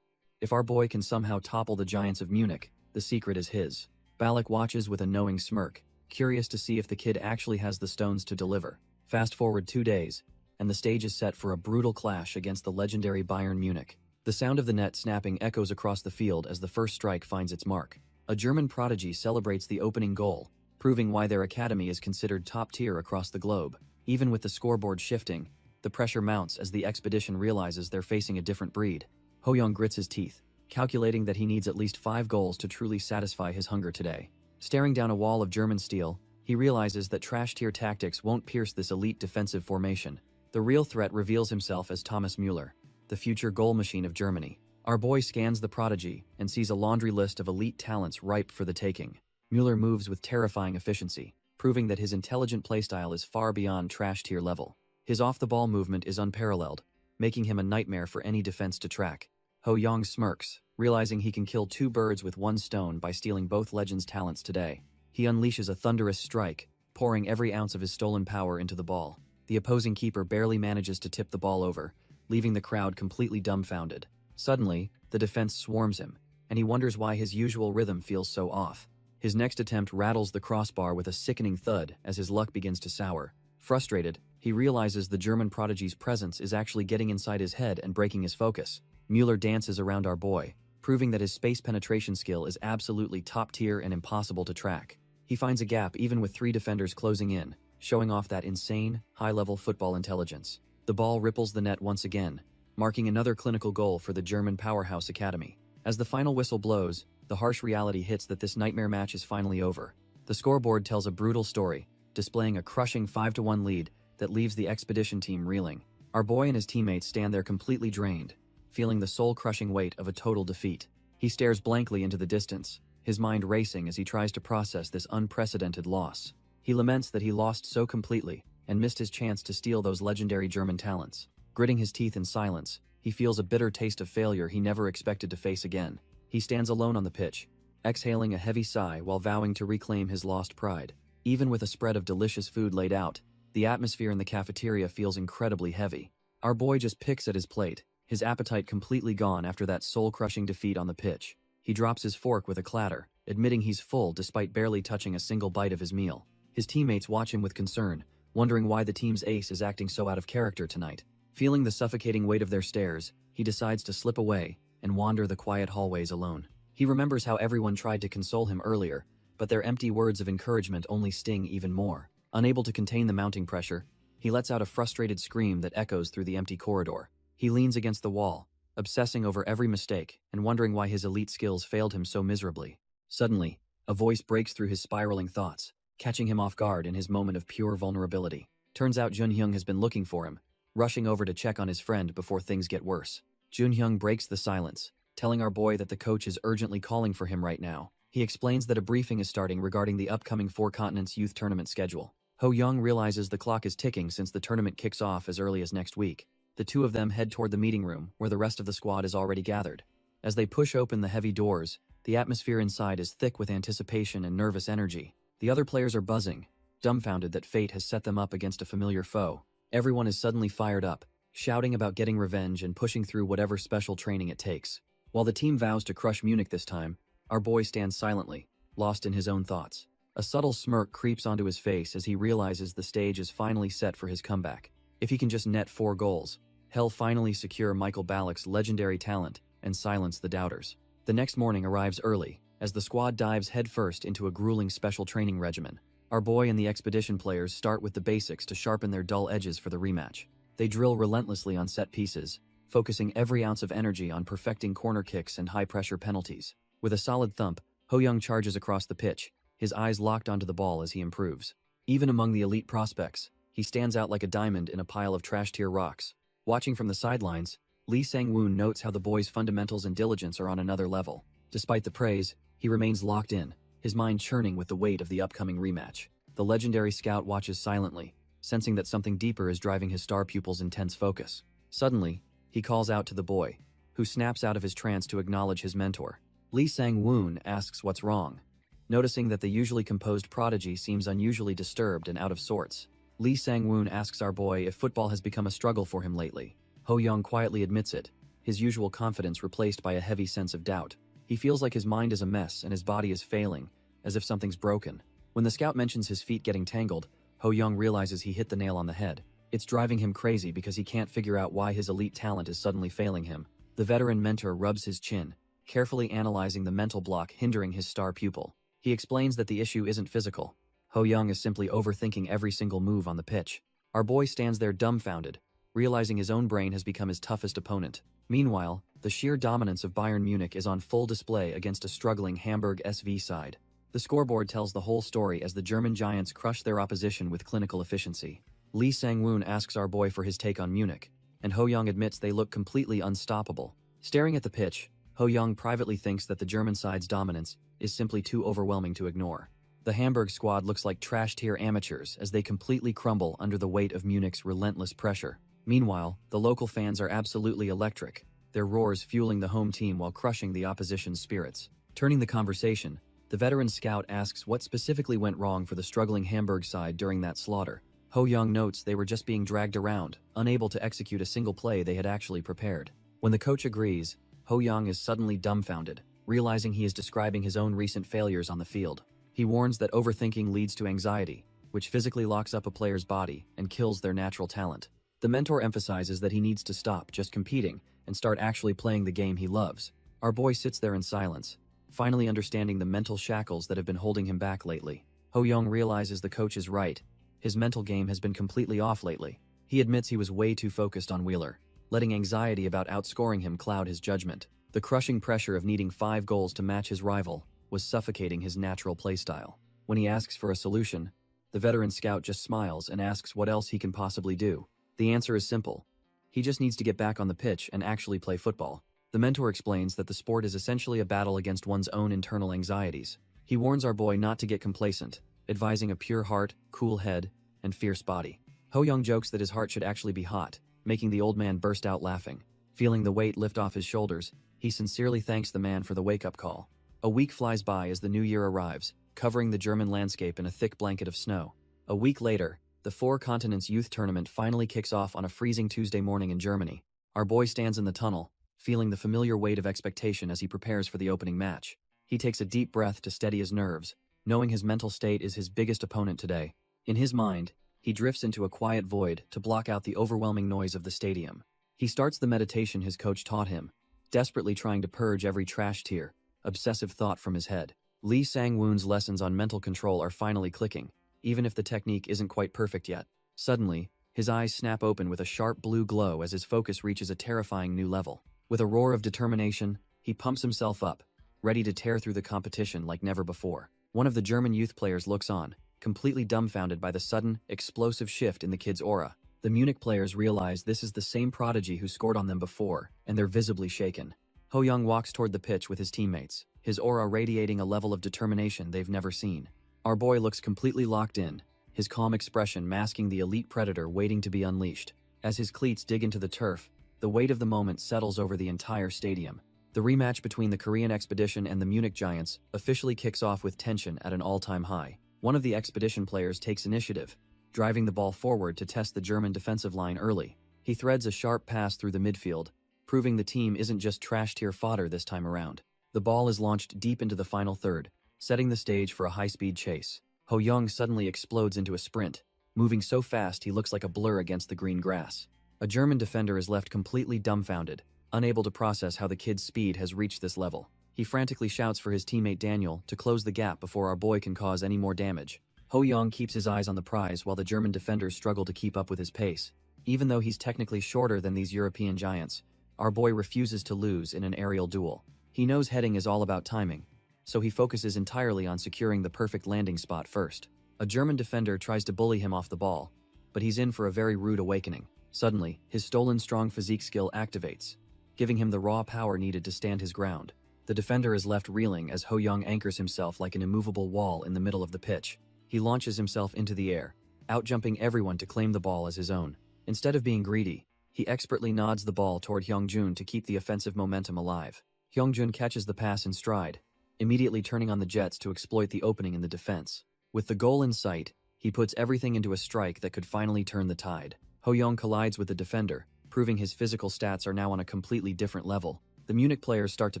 If our boy can somehow topple the giants of Munich, the secret is his. Ballack watches with a knowing smirk, curious to see if the kid actually has the stones to deliver. Fast forward 2 days, and the stage is set for a brutal clash against the legendary Bayern Munich. The sound of the net snapping echoes across the field as the first strike finds its mark. A German prodigy celebrates the opening goal, proving why their academy is considered top tier across the globe. Even with the scoreboard shifting, the pressure mounts as the expedition realizes they're facing a different breed. Ho-young grits his teeth, calculating that he needs at least 5 goals to truly satisfy his hunger today. Staring down a wall of German steel, he realizes that trash-tier tactics won't pierce this elite defensive formation. The real threat reveals himself as Thomas Müller, the future goal machine of Germany. Our boy scans the prodigy and sees a laundry list of elite talents ripe for the taking. Müller moves with terrifying efficiency, proving that his intelligent playstyle is far beyond trash-tier level. His off-the-ball movement is unparalleled, making him a nightmare for any defense to track. Ho-young smirks, realizing he can kill 2 birds with 1 stone by stealing both legends' talents today. He unleashes a thunderous strike, pouring every ounce of his stolen power into the ball. The opposing keeper barely manages to tip the ball over, leaving the crowd completely dumbfounded. Suddenly, the defense swarms him, and he wonders why his usual rhythm feels so off. His next attempt rattles the crossbar with a sickening thud as his luck begins to sour. Frustrated, he realizes the German prodigy's presence is actually getting inside his head and breaking his focus. Müller dances around our boy, proving that his space penetration skill is absolutely top tier and impossible to track. He finds a gap even with 3 defenders closing in, showing off that insane, high-level football intelligence. The ball ripples the net once again, marking another clinical goal for the German powerhouse academy. As the final whistle blows, the harsh reality hits that this nightmare match is finally over. The scoreboard tells a brutal story, displaying a crushing 5-1 lead that leaves the expedition team reeling. Our boy and his teammates stand there completely drained, feeling the soul-crushing weight of a total defeat. He stares blankly into the distance, his mind racing as he tries to process this unprecedented loss. He laments that he lost so completely and missed his chance to steal those legendary German talents. Gritting his teeth in silence, he feels a bitter taste of failure he never expected to face again. He stands alone on the pitch, exhaling a heavy sigh while vowing to reclaim his lost pride. Even with a spread of delicious food laid out, the atmosphere in the cafeteria feels incredibly heavy. Our boy just picks at his plate, his appetite completely gone after that soul-crushing defeat on the pitch. He drops his fork with a clatter, admitting he's full despite barely touching a single bite of his meal. His teammates watch him with concern, wondering why the team's ace is acting so out of character tonight. Feeling the suffocating weight of their stares, he decides to slip away and wander the quiet hallways alone. He remembers how everyone tried to console him earlier, but their empty words of encouragement only sting even more. Unable to contain the mounting pressure, he lets out a frustrated scream that echoes through the empty corridor. He leans against the wall, obsessing over every mistake and wondering why his elite skills failed him so miserably. Suddenly, a voice breaks through his spiraling thoughts, catching him off guard in his moment of pure vulnerability. Turns out Junhyung has been looking for him, rushing over to check on his friend before things get worse. Junhyung breaks the silence, telling our boy that the coach is urgently calling for him right now. He explains that a briefing is starting regarding the upcoming 4 Continents Youth Tournament schedule. Ho-young realizes the clock is ticking since the tournament kicks off as early as next week. The 2 of them head toward the meeting room, where the rest of the squad is already gathered. As they push open the heavy doors, the atmosphere inside is thick with anticipation and nervous energy. The other players are buzzing, dumbfounded that fate has set them up against a familiar foe. Everyone is suddenly fired up, shouting about getting revenge and pushing through whatever special training it takes. While the team vows to crush Munich this time, our boy stands silently, lost in his own thoughts. A subtle smirk creeps onto his face as he realizes the stage is finally set for his comeback. If he can just net 4 goals, he'll finally secure Michael Ballack's legendary talent and silence the doubters. The next morning arrives early, as the squad dives headfirst into a grueling special training regimen. Our boy and the expedition players start with the basics to sharpen their dull edges for the rematch. They drill relentlessly on set pieces, focusing every ounce of energy on perfecting corner kicks and high-pressure penalties. With a solid thump, Ho-young charges across the pitch, his eyes locked onto the ball as he improves. Even among the elite prospects, he stands out like a diamond in a pile of trash-tier rocks. Watching from the sidelines, Lee Sang-woon notes how the boy's fundamentals and diligence are on another level. Despite the praise, he remains locked in, his mind churning with the weight of the upcoming rematch. The legendary scout watches silently, sensing that something deeper is driving his star pupil's intense focus. Suddenly, he calls out to the boy, who snaps out of his trance to acknowledge his mentor. Lee Sang-woon asks what's wrong, noticing that the usually composed prodigy seems unusually disturbed and out of sorts. Lee Sang-woon asks our boy if football has become a struggle for him lately. Ho-young quietly admits it, his usual confidence replaced by a heavy sense of doubt. He feels like his mind is a mess and his body is failing, as if something's broken. When the scout mentions his feet getting tangled, Ho-young realizes he hit the nail on the head. It's driving him crazy because he can't figure out why his elite talent is suddenly failing him. The veteran mentor rubs his chin, carefully analyzing the mental block hindering his star pupil. He explains that the issue isn't physical. Ho-young is simply overthinking every single move on the pitch. Our boy stands there dumbfounded, realizing his own brain has become his toughest opponent. Meanwhile, the sheer dominance of Bayern Munich is on full display against a struggling Hamburg SV side. The scoreboard tells the whole story as the German giants crush their opposition with clinical efficiency. Lee Sang-woon asks our boy for his take on Munich, and Ho-young admits they look completely unstoppable. Staring at the pitch, Ho-young privately thinks that the German side's dominance is simply too overwhelming to ignore. The Hamburg squad looks like trash-tier amateurs as they completely crumble under the weight of Munich's relentless pressure. Meanwhile, the local fans are absolutely electric, their roars fueling the home team while crushing the opposition's spirits. Turning the conversation, the veteran scout asks what specifically went wrong for the struggling Hamburg side during that slaughter. Ho-young notes they were just being dragged around, unable to execute a single play they had actually prepared. When the coach agrees, Ho-young is suddenly dumbfounded, realizing he is describing his own recent failures on the field. He warns that overthinking leads to anxiety, which physically locks up a player's body and kills their natural talent. The mentor emphasizes that he needs to stop just competing and start actually playing the game he loves. Our boy sits there in silence, finally understanding the mental shackles that have been holding him back lately. Ho-young realizes the coach is right. His mental game has been completely off lately. He admits he was way too focused on Wheeler, letting anxiety about outscoring him cloud his judgment. The crushing pressure of needing 5 goals to match his rival was suffocating his natural playstyle. When he asks for a solution, the veteran scout just smiles and asks what else he can possibly do. The answer is simple. He just needs to get back on the pitch and actually play football. The mentor explains that the sport is essentially a battle against one's own internal anxieties. He warns our boy not to get complacent, advising a pure heart, cool head, and fierce body. Ho-young jokes that his heart should actually be hot, making the old man burst out laughing. Feeling the weight lift off his shoulders, he sincerely thanks the man for the wake-up call. A week flies by as the new year arrives, covering the German landscape in a thick blanket of snow. A week later, the Four Continents Youth Tournament finally kicks off on a freezing Tuesday morning in Germany. Our boy stands in the tunnel, feeling the familiar weight of expectation as he prepares for the opening match. He takes a deep breath to steady his nerves, knowing his mental state is his biggest opponent today. In his mind, he drifts into a quiet void to block out the overwhelming noise of the stadium. He starts the meditation his coach taught him, desperately trying to purge every trash tier, obsessive thought from his head. Lee Sang-woon's lessons on mental control are finally clicking, even if the technique isn't quite perfect yet. Suddenly, his eyes snap open with a sharp blue glow as his focus reaches a terrifying new level. With a roar of determination, he pumps himself up, ready to tear through the competition like never before. One of the German youth players looks on, completely dumbfounded by the sudden, explosive shift in the kid's aura. The Munich players realize this is the same prodigy who scored on them before, and they're visibly shaken. Ho-young walks toward the pitch with his teammates, his aura radiating a level of determination they've never seen. Our boy looks completely locked in, his calm expression masking the elite predator waiting to be unleashed. As his cleats dig into the turf, the weight of the moment settles over the entire stadium. The rematch between the Korean expedition and the Munich Giants officially kicks off with tension at an all-time high. One of the expedition players takes initiative, driving the ball forward to test the German defensive line early. He threads a sharp pass through the midfield, proving the team isn't just trash-tier fodder this time around. The ball is launched deep into the final third, setting the stage for a high-speed chase. Ho-young suddenly explodes into a sprint, moving so fast he looks like a blur against the green grass. A German defender is left completely dumbfounded, unable to process how the kid's speed has reached this level. He frantically shouts for his teammate Daniel to close the gap before our boy can cause any more damage. Ho-young keeps his eyes on the prize while the German defenders struggle to keep up with his pace. Even though he's technically shorter than these European giants, our boy refuses to lose in an aerial duel. He knows heading is all about timing, so he focuses entirely on securing the perfect landing spot first. A German defender tries to bully him off the ball, but he's in for a very rude awakening. Suddenly, his stolen strong physique skill activates, giving him the raw power needed to stand his ground. The defender is left reeling as Ho-young anchors himself like an immovable wall in the middle of the pitch. He launches himself into the air, outjumping everyone to claim the ball as his own. Instead of being greedy, he expertly nods the ball toward Hyungjun to keep the offensive momentum alive. Hyungjun catches the pass in stride, immediately turning on the jets to exploit the opening in the defense. With the goal in sight, he puts everything into a strike that could finally turn the tide. Ho-young collides with the defender, proving his physical stats are now on a completely different level. The Munich players start to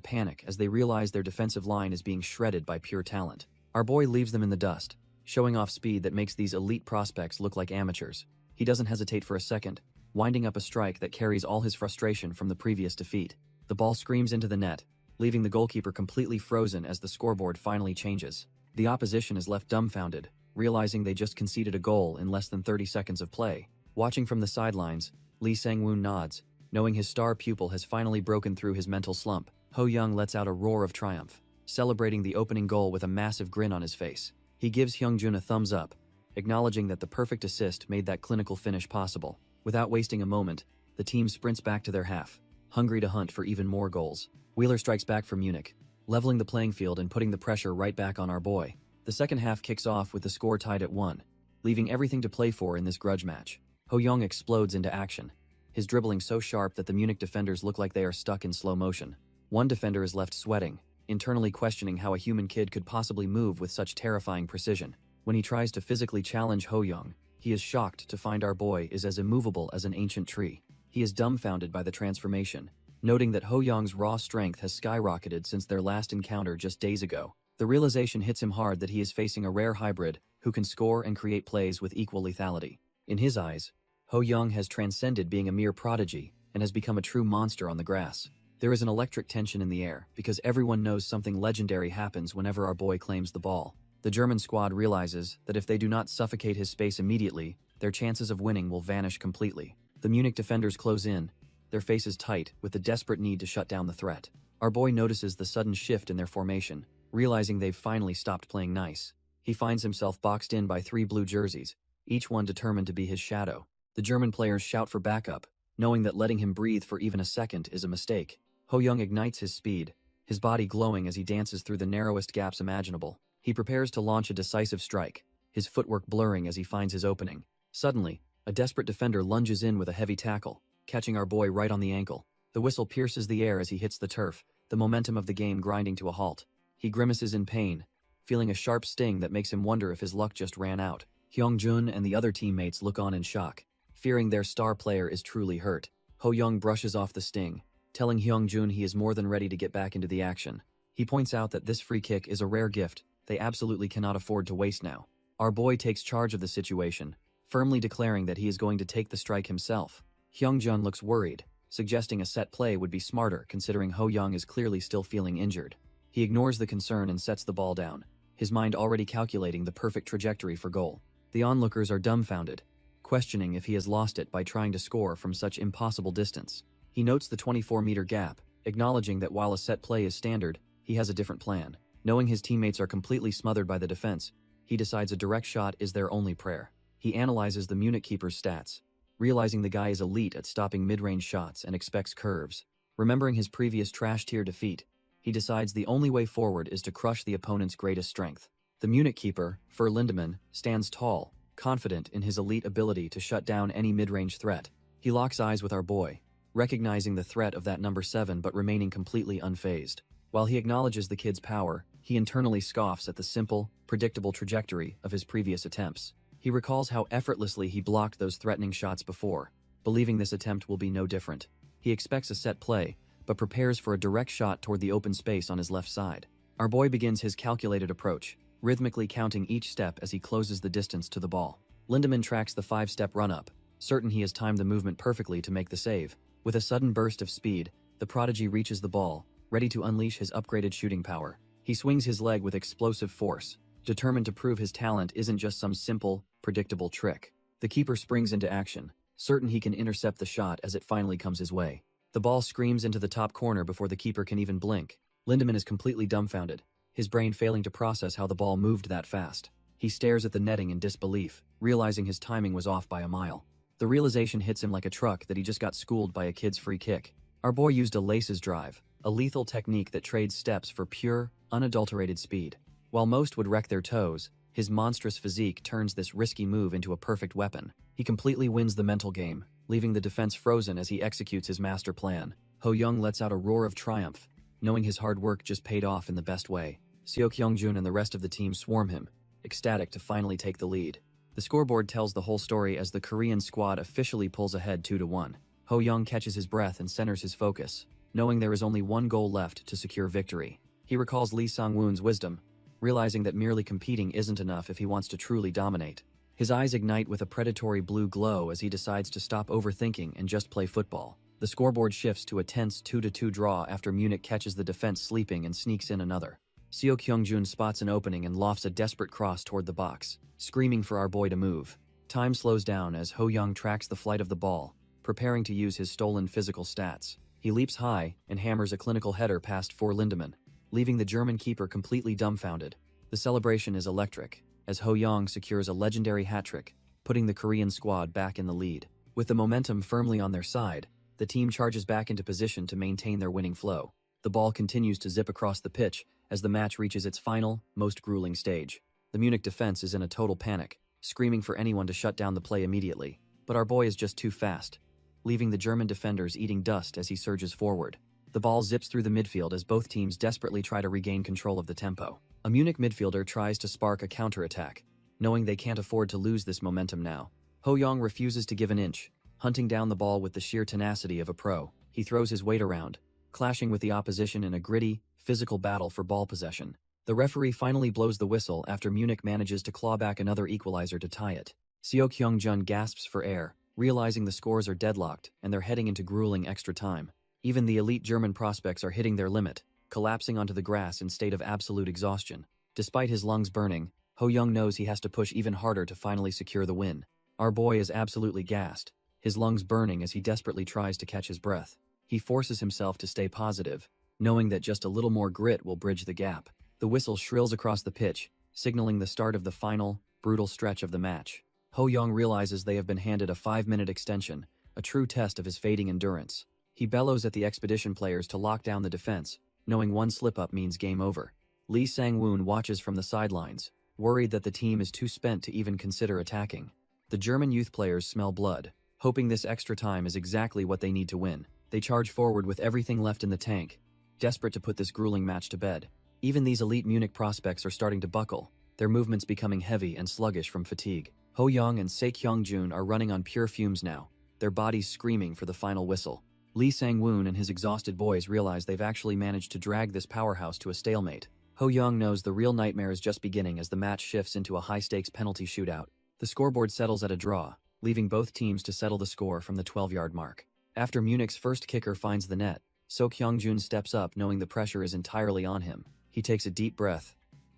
panic as they realize their defensive line is being shredded by pure talent. Our boy leaves them in the dust, showing off speed that makes these elite prospects look like amateurs. He doesn't hesitate for a second, winding up a strike that carries all his frustration from the previous defeat. The ball screams into the net, leaving the goalkeeper completely frozen as the scoreboard finally changes. The opposition is left dumbfounded, realizing they just conceded a goal in less than 30 seconds of play. Watching from the sidelines, Lee Sang-woon nods, knowing his star pupil has finally broken through his mental slump. Ho-young lets out a roar of triumph, celebrating the opening goal with a massive grin on his face. He gives Hyungjun a thumbs up, acknowledging that the perfect assist made that clinical finish possible. Without wasting a moment, the team sprints back to their half, hungry to hunt for even more goals. Wheeler strikes back from Munich, leveling the playing field and putting the pressure right back on our boy. The second half kicks off with the score tied at 1, leaving everything to play for in this grudge match. Ho-young explodes into action, his dribbling so sharp that the Munich defenders look like they are stuck in slow motion. One defender is left sweating, internally questioning how a human kid could possibly move with such terrifying precision. When he tries to physically challenge Ho-young, he is shocked to find our boy is as immovable as an ancient tree. He is dumbfounded by the transformation, noting that Ho-young's raw strength has skyrocketed since their last encounter just days ago. The realization hits him hard that he is facing a rare hybrid who can score and create plays with equal lethality. In his eyes, Ho-young has transcended being a mere prodigy and has become a true monster on the grass. There is an electric tension in the air because everyone knows something legendary happens whenever our boy claims the ball. The German squad realizes that if they do not suffocate his space immediately, their chances of winning will vanish completely. The Munich defenders close in, their faces tight with the desperate need to shut down the threat. Our boy notices the sudden shift in their formation, realizing they've finally stopped playing nice. He finds himself boxed in by 3 blue jerseys, each one determined to be his shadow. The German players shout for backup, knowing that letting him breathe for even a second is a mistake. Ho-young ignites his speed, his body glowing as he dances through the narrowest gaps imaginable. He prepares to launch a decisive strike, his footwork blurring as he finds his opening. Suddenly, a desperate defender lunges in with a heavy tackle, catching our boy right on the ankle. The whistle pierces the air as he hits the turf, the momentum of the game grinding to a halt. He grimaces in pain, feeling a sharp sting that makes him wonder if his luck just ran out. Hyungjun and the other teammates look on in shock, fearing their star player is truly hurt. Ho-young brushes off the sting, telling Hyungjun he is more than ready to get back into the action. He points out that this free kick is a rare gift they absolutely cannot afford to waste now. Our boy takes charge of the situation, firmly declaring that he is going to take the strike himself. Hyungjun looks worried, suggesting a set play would be smarter considering Ho-young is clearly still feeling injured. He ignores the concern and sets the ball down, his mind already calculating the perfect trajectory for goal. The onlookers are dumbfounded, questioning if he has lost it by trying to score from such impossible distance. He notes the 24-meter gap, acknowledging that while a set play is standard, he has a different plan. Knowing his teammates are completely smothered by the defense, he decides a direct shot is their only prayer. He analyzes the Munich keeper's stats, realizing the guy is elite at stopping mid-range shots and expects curves. Remembering his previous trash-tier defeat, he decides the only way forward is to crush the opponent's greatest strength. The Munich keeper, Fer Lindemann, stands tall, confident in his elite ability to shut down any mid-range threat. He locks eyes with our boy, recognizing the threat of that number 7 but remaining completely unfazed. While he acknowledges the kid's power, he internally scoffs at the simple, predictable trajectory of his previous attempts. He recalls how effortlessly he blocked those threatening shots before, believing this attempt will be no different. He expects a set play, but prepares for a direct shot toward the open space on his left side. Our boy begins his calculated approach, rhythmically counting each step as he closes the distance to the ball. Lindemann tracks the 5-step run-up, certain he has timed the movement perfectly to make the save. With a sudden burst of speed, the prodigy reaches the ball, ready to unleash his upgraded shooting power. He swings his leg with explosive force, determined to prove his talent isn't just some simple, predictable trick. The keeper springs into action, certain he can intercept the shot as it finally comes his way. The ball screams into the top corner before the keeper can even blink. Lindemann is completely dumbfounded, his brain failing to process how the ball moved that fast. He stares at the netting in disbelief, realizing his timing was off by a mile. The realization hits him like a truck that he just got schooled by a kid's free kick. Our boy used a laces drive, a lethal technique that trades steps for pure, unadulterated speed. While most would wreck their toes, his monstrous physique turns this risky move into a perfect weapon. He completely wins the mental game, leaving the defense frozen as he executes his master plan. Ho-young lets out a roar of triumph, knowing his hard work just paid off in the best way. Seo Kyungjun and the rest of the team swarm him, ecstatic to finally take the lead. The scoreboard tells the whole story as the Korean squad officially pulls ahead 2-1. Ho-young catches his breath and centers his focus, knowing there is only one goal left to secure victory. He recalls Lee Sang-woon's wisdom, realizing that merely competing isn't enough if he wants to truly dominate. His eyes ignite with a predatory blue glow as he decides to stop overthinking and just play football. The scoreboard shifts to a tense 2-2 draw after Munich catches the defense sleeping and sneaks in another. Seo Kyung-jun spots an opening and lofts a desperate cross toward the box, screaming for our boy to move. Time slows down as Ho-young tracks the flight of the ball, preparing to use his stolen physical stats. He leaps high and hammers a clinical header past for Lindemann, leaving the German keeper completely dumbfounded. The celebration is electric, as Ho-young secures a legendary hat-trick, putting the Korean squad back in the lead. With the momentum firmly on their side, the team charges back into position to maintain their winning flow. The ball continues to zip across the pitch as the match reaches its final, most grueling stage. The Munich defense is in a total panic, screaming for anyone to shut down the play immediately. But our boy is just too fast, leaving the German defenders eating dust as he surges forward. The ball zips through the midfield as both teams desperately try to regain control of the tempo. A Munich midfielder tries to spark a counterattack, knowing they can't afford to lose this momentum now. Ho-young refuses to give an inch, hunting down the ball with the sheer tenacity of a pro. He throws his weight around, clashing with the opposition in a gritty, physical battle for ball possession. The referee finally blows the whistle after Munich manages to claw back another equalizer to tie it. Seo Kyung-jun gasps for air, realizing the scores are deadlocked and they're heading into grueling extra time. Even the elite German prospects are hitting their limit, collapsing onto the grass in state of absolute exhaustion. Despite his lungs burning, Ho-young knows he has to push even harder to finally secure the win. Our boy is absolutely gassed, his lungs burning as he desperately tries to catch his breath. He forces himself to stay positive, knowing that just a little more grit will bridge the gap. The whistle shrills across the pitch, signaling the start of the final, brutal stretch of the match. Ho-young realizes they have been handed a 5-minute extension, a true test of his fading endurance. He bellows at the expedition players to lock down the defense, knowing one slip-up means game over. Lee Sang-woon watches from the sidelines, worried that the team is too spent to even consider attacking. The German youth players smell blood, hoping this extra time is exactly what they need to win. They charge forward with everything left in the tank, desperate to put this grueling match to bed. Even these elite Munich prospects are starting to buckle, their movements becoming heavy and sluggish from fatigue. Ho-young and Seo Kyung-jun are running on pure fumes now, their bodies screaming for the final whistle. Lee Sang-woon and his exhausted boys realize they've actually managed to drag this powerhouse to a stalemate. Ho-young knows the real nightmare is just beginning as the match shifts into a high-stakes penalty shootout. The scoreboard settles at a draw, leaving both teams to settle the score from the 12-yard mark. After Munich's first kicker finds the net, Seo Kyung-jun steps up knowing the pressure is entirely on him. He takes a deep breath,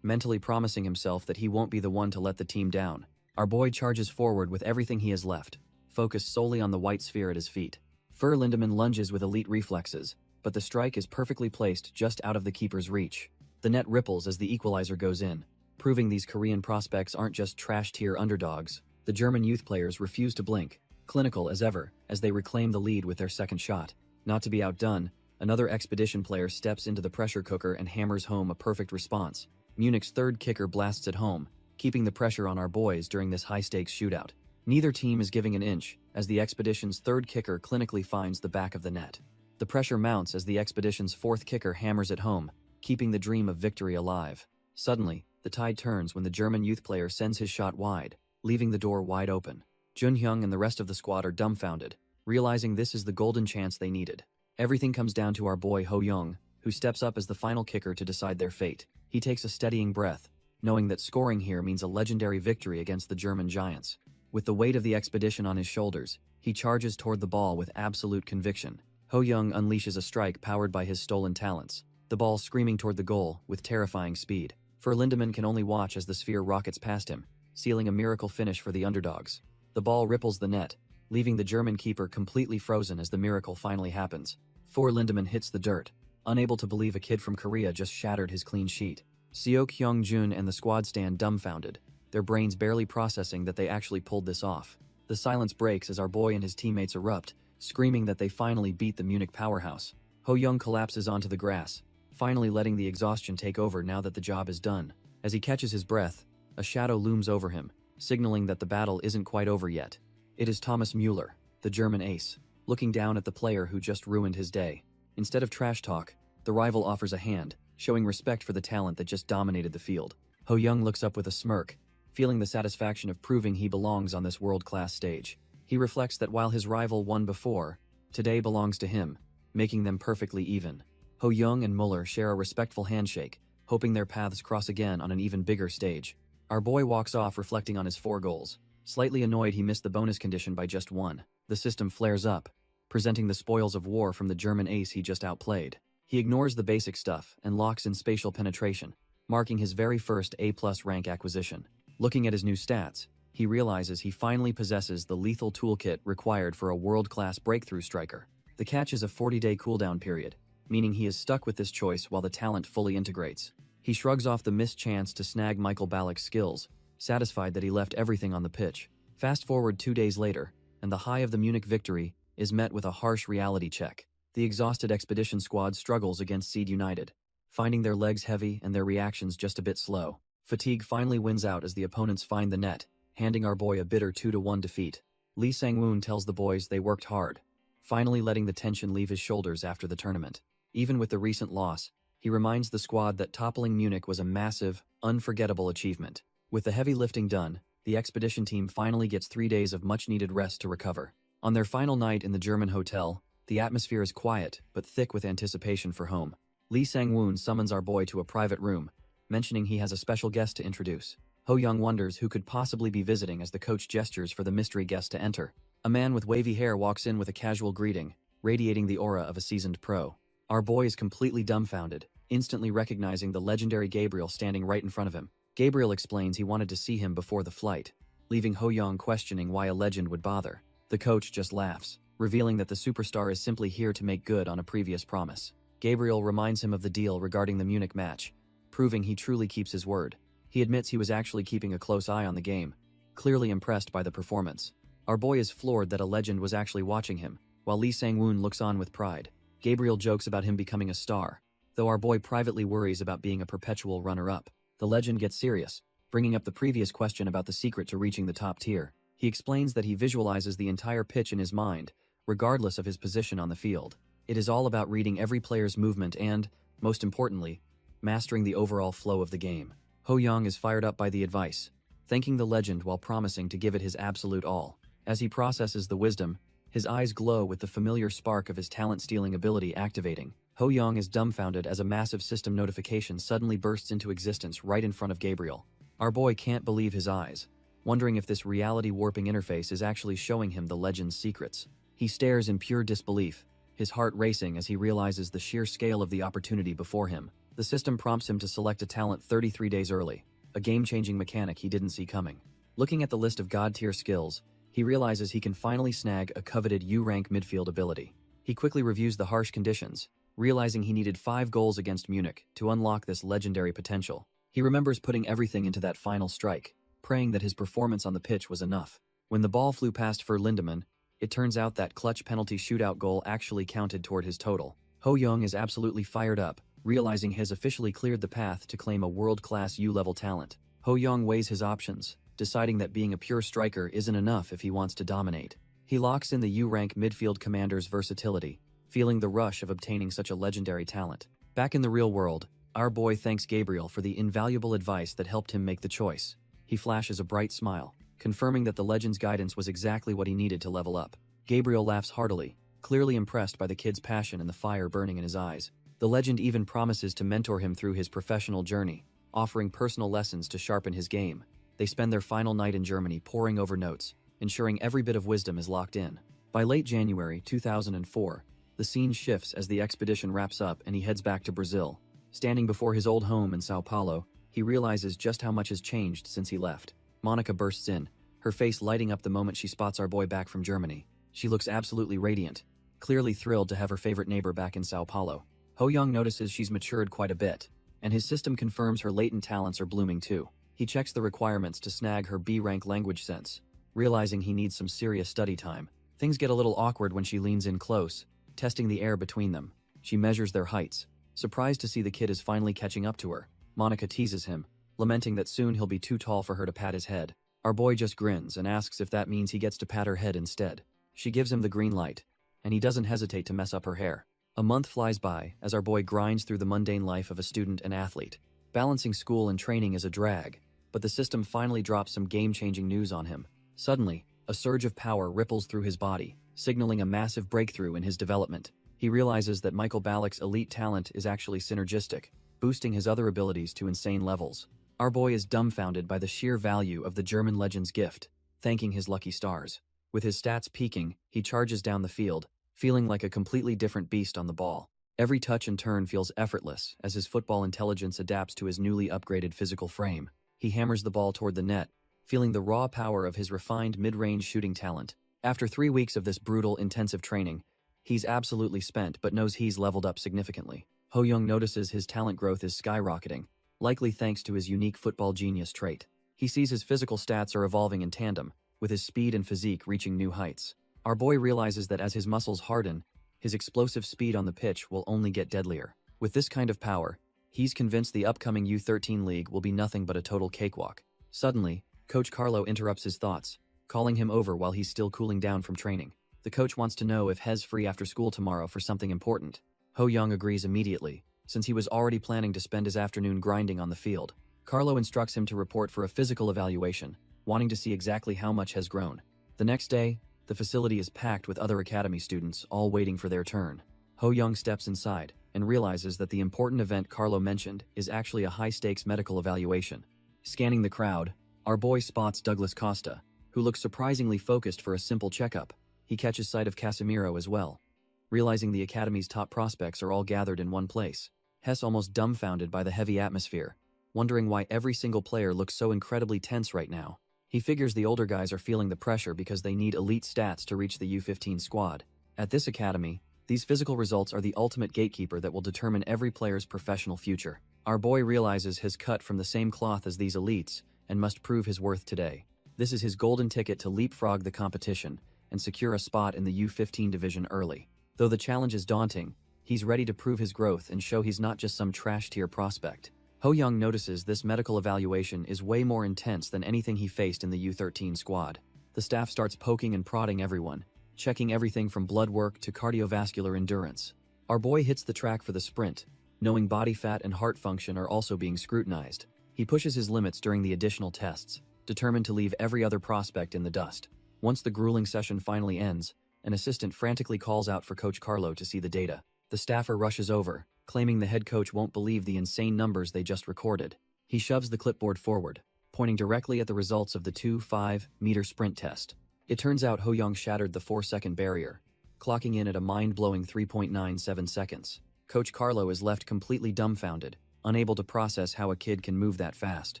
mentally promising himself that he won't be the one to let the team down. Our boy charges forward with everything he has left, focused solely on the white sphere at his feet. For Lindemann lunges with elite reflexes, but the strike is perfectly placed just out of the keeper's reach. The net ripples as the equalizer goes in, proving these Korean prospects aren't just trash-tier underdogs. The German youth players refuse to blink, clinical as ever, as they reclaim the lead with their second shot. Not to be outdone, another expedition player steps into the pressure cooker and hammers home a perfect response. Munich's third kicker blasts it home, keeping the pressure on our boys during this high-stakes shootout. Neither team is giving an inch, as the expedition's third kicker clinically finds the back of the net. The pressure mounts as the expedition's fourth kicker hammers it home, keeping the dream of victory alive. Suddenly, the tide turns when the German youth player sends his shot wide, leaving the door wide open. Jun-hyung and the rest of the squad are dumbfounded, realizing this is the golden chance they needed. Everything comes down to our boy Ho-young, who steps up as the final kicker to decide their fate. He takes a steadying breath, knowing that scoring here means a legendary victory against the German giants. With the weight of the expedition on his shoulders, he charges toward the ball with absolute conviction. Ho-young unleashes a strike powered by his stolen talents, the ball screaming toward the goal with terrifying speed. For Lindemann can only watch as the sphere rockets past him, sealing a miracle finish for the underdogs. The ball ripples the net, leaving the German keeper completely frozen as the miracle finally happens. For Lindemann hits the dirt, unable to believe a kid from Korea just shattered his clean sheet. Seo Kyung-jun and the squad stand dumbfounded, their brains barely processing that they actually pulled this off. The silence breaks as our boy and his teammates erupt, screaming that they finally beat the Munich powerhouse. Ho-young collapses onto the grass, finally letting the exhaustion take over now that the job is done. As he catches his breath, a shadow looms over him, signaling that the battle isn't quite over yet. It is Thomas Müller, the German ace, looking down at the player who just ruined his day. Instead of trash talk, the rival offers a hand, showing respect for the talent that just dominated the field. Ho-young looks up with a smirk, feeling the satisfaction of proving he belongs on this world-class stage. He reflects that while his rival won before, today belongs to him, making them perfectly even. Ho-young and Müller share a respectful handshake, hoping their paths cross again on an even bigger stage. Our boy walks off reflecting on his 4 goals. Slightly annoyed he missed the bonus condition by just 1. The system flares up, presenting the spoils of war from the German ace he just outplayed. He ignores the basic stuff and locks in spatial penetration, marking his very first A+ rank acquisition. Looking at his new stats, he realizes he finally possesses the lethal toolkit required for a world-class breakthrough striker. The catch is a 40-day cooldown period, meaning he is stuck with this choice while the talent fully integrates. He shrugs off the missed chance to snag Michael Ballack's skills, satisfied that he left everything on the pitch. Fast forward 2 days later, and the high of the Munich victory is met with a harsh reality check. The exhausted expedition squad struggles against Seed United, finding their legs heavy and their reactions just a bit slow. Fatigue finally wins out as the opponents find the net, handing our boy a bitter 2-1 defeat. Lee Sang-woon tells the boys they worked hard, finally letting the tension leave his shoulders after the tournament. Even with the recent loss, he reminds the squad that toppling Munich was a massive, unforgettable achievement. With the heavy lifting done, the expedition team finally gets 3 days of much-needed rest to recover. On their final night in the German hotel, the atmosphere is quiet but thick with anticipation for home. Lee Sang-woon summons our boy to a private room, mentioning he has a special guest to introduce. Ho-young wonders who could possibly be visiting as the coach gestures for the mystery guest to enter. A man with wavy hair walks in with a casual greeting, radiating the aura of a seasoned pro. Our boy is completely dumbfounded, instantly recognizing the legendary Gabriel standing right in front of him. Gabriel explains he wanted to see him before the flight, leaving Ho-young questioning why a legend would bother. The coach just laughs, revealing that the superstar is simply here to make good on a previous promise. Gabriel reminds him of the deal regarding the Munich match, proving he truly keeps his word. He admits he was actually keeping a close eye on the game, clearly impressed by the performance. Our boy is floored that a legend was actually watching him, while Lee Sang-woon looks on with pride. Gabriel jokes about him becoming a star, though our boy privately worries about being a perpetual runner-up. The legend gets serious, bringing up the previous question about the secret to reaching the top tier. He explains that he visualizes the entire pitch in his mind, regardless of his position on the field. It is all about reading every player's movement and, most importantly, mastering the overall flow of the game. Ho-young is fired up by the advice, thanking the legend while promising to give it his absolute all. As he processes the wisdom, his eyes glow with the familiar spark of his talent-stealing ability activating. Ho-young is dumbfounded as a massive system notification suddenly bursts into existence right in front of Gabriel. Our boy can't believe his eyes, wondering if this reality-warping interface is actually showing him the legend's secrets. He stares in pure disbelief, his heart racing as he realizes the sheer scale of the opportunity before him. The system prompts him to select a talent 33 days early, a game-changing mechanic he didn't see coming. Looking at the list of god-tier skills, he realizes he can finally snag a coveted U-rank midfield ability. He quickly reviews the harsh conditions, realizing he needed 5 goals against Munich to unlock this legendary potential. He remembers putting everything into that final strike, praying that his performance on the pitch was enough. When the ball flew past for Lindemann, it turns out that clutch penalty shootout goal actually counted toward his total. Ho-young is absolutely fired up, realizing he has officially cleared the path to claim a world-class U-level talent. Ho-young weighs his options, deciding that being a pure striker isn't enough if he wants to dominate. He locks in the U-rank midfield commander's versatility, feeling the rush of obtaining such a legendary talent. Back in the real world, our boy thanks Gabriel for the invaluable advice that helped him make the choice. He flashes a bright smile, confirming that the legend's guidance was exactly what he needed to level up. Gabriel laughs heartily, clearly impressed by the kid's passion and the fire burning in his eyes. The legend even promises to mentor him through his professional journey, offering personal lessons to sharpen his game. They spend their final night in Germany poring over notes, ensuring every bit of wisdom is locked in. By late January 2004, the scene shifts as the expedition wraps up and he heads back to Brazil. Standing before his old home in Sao Paulo, he realizes just how much has changed since he left. Monica bursts in, her face lighting up the moment she spots our boy back from Germany. She looks absolutely radiant, clearly thrilled to have her favorite neighbor back in Sao Paulo. Ho-young notices she's matured quite a bit, and his system confirms her latent talents are blooming too. He checks the requirements to snag her B-rank language sense, realizing he needs some serious study time. Things get a little awkward when she leans in close, testing the air between them. She measures their heights, surprised to see the kid is finally catching up to her. Monica teases him, lamenting that soon he'll be too tall for her to pat his head. Our boy just grins and asks if that means he gets to pat her head instead. She gives him the green light, and he doesn't hesitate to mess up her hair. A month flies by as our boy grinds through the mundane life of a student and athlete. Balancing school and training is a drag, but the system finally drops some game-changing news on him. Suddenly, a surge of power ripples through his body, signaling a massive breakthrough in his development. He realizes that Michael Ballack's elite talent is actually synergistic, boosting his other abilities to insane levels. Our boy is dumbfounded by the sheer value of the German legend's gift, thanking his lucky stars. With his stats peaking, he charges down the field, feeling like a completely different beast on the ball. Every touch and turn feels effortless as his football intelligence adapts to his newly upgraded physical frame. He hammers the ball toward the net, feeling the raw power of his refined mid-range shooting talent. After 3 weeks of this brutal, intensive training, he's absolutely spent but knows he's leveled up significantly. Ho-young notices his talent growth is skyrocketing, likely thanks to his unique football genius trait. He sees his physical stats are evolving in tandem, with his speed and physique reaching new heights. Our boy realizes that as his muscles harden, his explosive speed on the pitch will only get deadlier. With this kind of power, he's convinced the upcoming U13 league will be nothing but a total cakewalk. Suddenly, Coach Carlo interrupts his thoughts, calling him over while he's still cooling down from training. The coach wants to know if He's free after school tomorrow for something important. Ho-young agrees immediately, since he was already planning to spend his afternoon grinding on the field. Carlo instructs him to report for a physical evaluation, wanting to see exactly how much has grown. The next day, the facility is packed with other academy students, all waiting for their turn. Ho-young steps inside and realizes that the important event Carlo mentioned is actually a high-stakes medical evaluation. Scanning the crowd, our boy spots Douglas Costa, who looks surprisingly focused for a simple checkup. He catches sight of Casemiro as well, realizing the academy's top prospects are all gathered in one place. Hess almost dumbfounded by the heavy atmosphere, wondering why every single player looks so incredibly tense right now. He figures the older guys are feeling the pressure because they need elite stats to reach the U15 squad. At this academy, these physical results are the ultimate gatekeeper that will determine every player's professional future. Our boy realizes he's cut from the same cloth as these elites and must prove his worth today. This is his golden ticket to leapfrog the competition and secure a spot in the U15 division early. Though the challenge is daunting, he's ready to prove his growth and show he's not just some trash-tier prospect. Ho-young notices this medical evaluation is way more intense than anything he faced in the U13 squad. The staff starts poking and prodding everyone, checking everything from blood work to cardiovascular endurance. Our boy hits the track for the sprint, knowing body fat and heart function are also being scrutinized. He pushes his limits during the additional tests, determined to leave every other prospect in the dust. Once the grueling session finally ends, an assistant frantically calls out for Coach Carlo to see the data. The staffer rushes over, claiming the head coach won't believe the insane numbers they just recorded. He shoves the clipboard forward, pointing directly at the results of the 2.5-meter sprint test. It turns out Ho-young shattered the 4-second barrier, clocking in at a mind-blowing 3.97 seconds. Coach Carlo is left completely dumbfounded, unable to process how a kid can move that fast.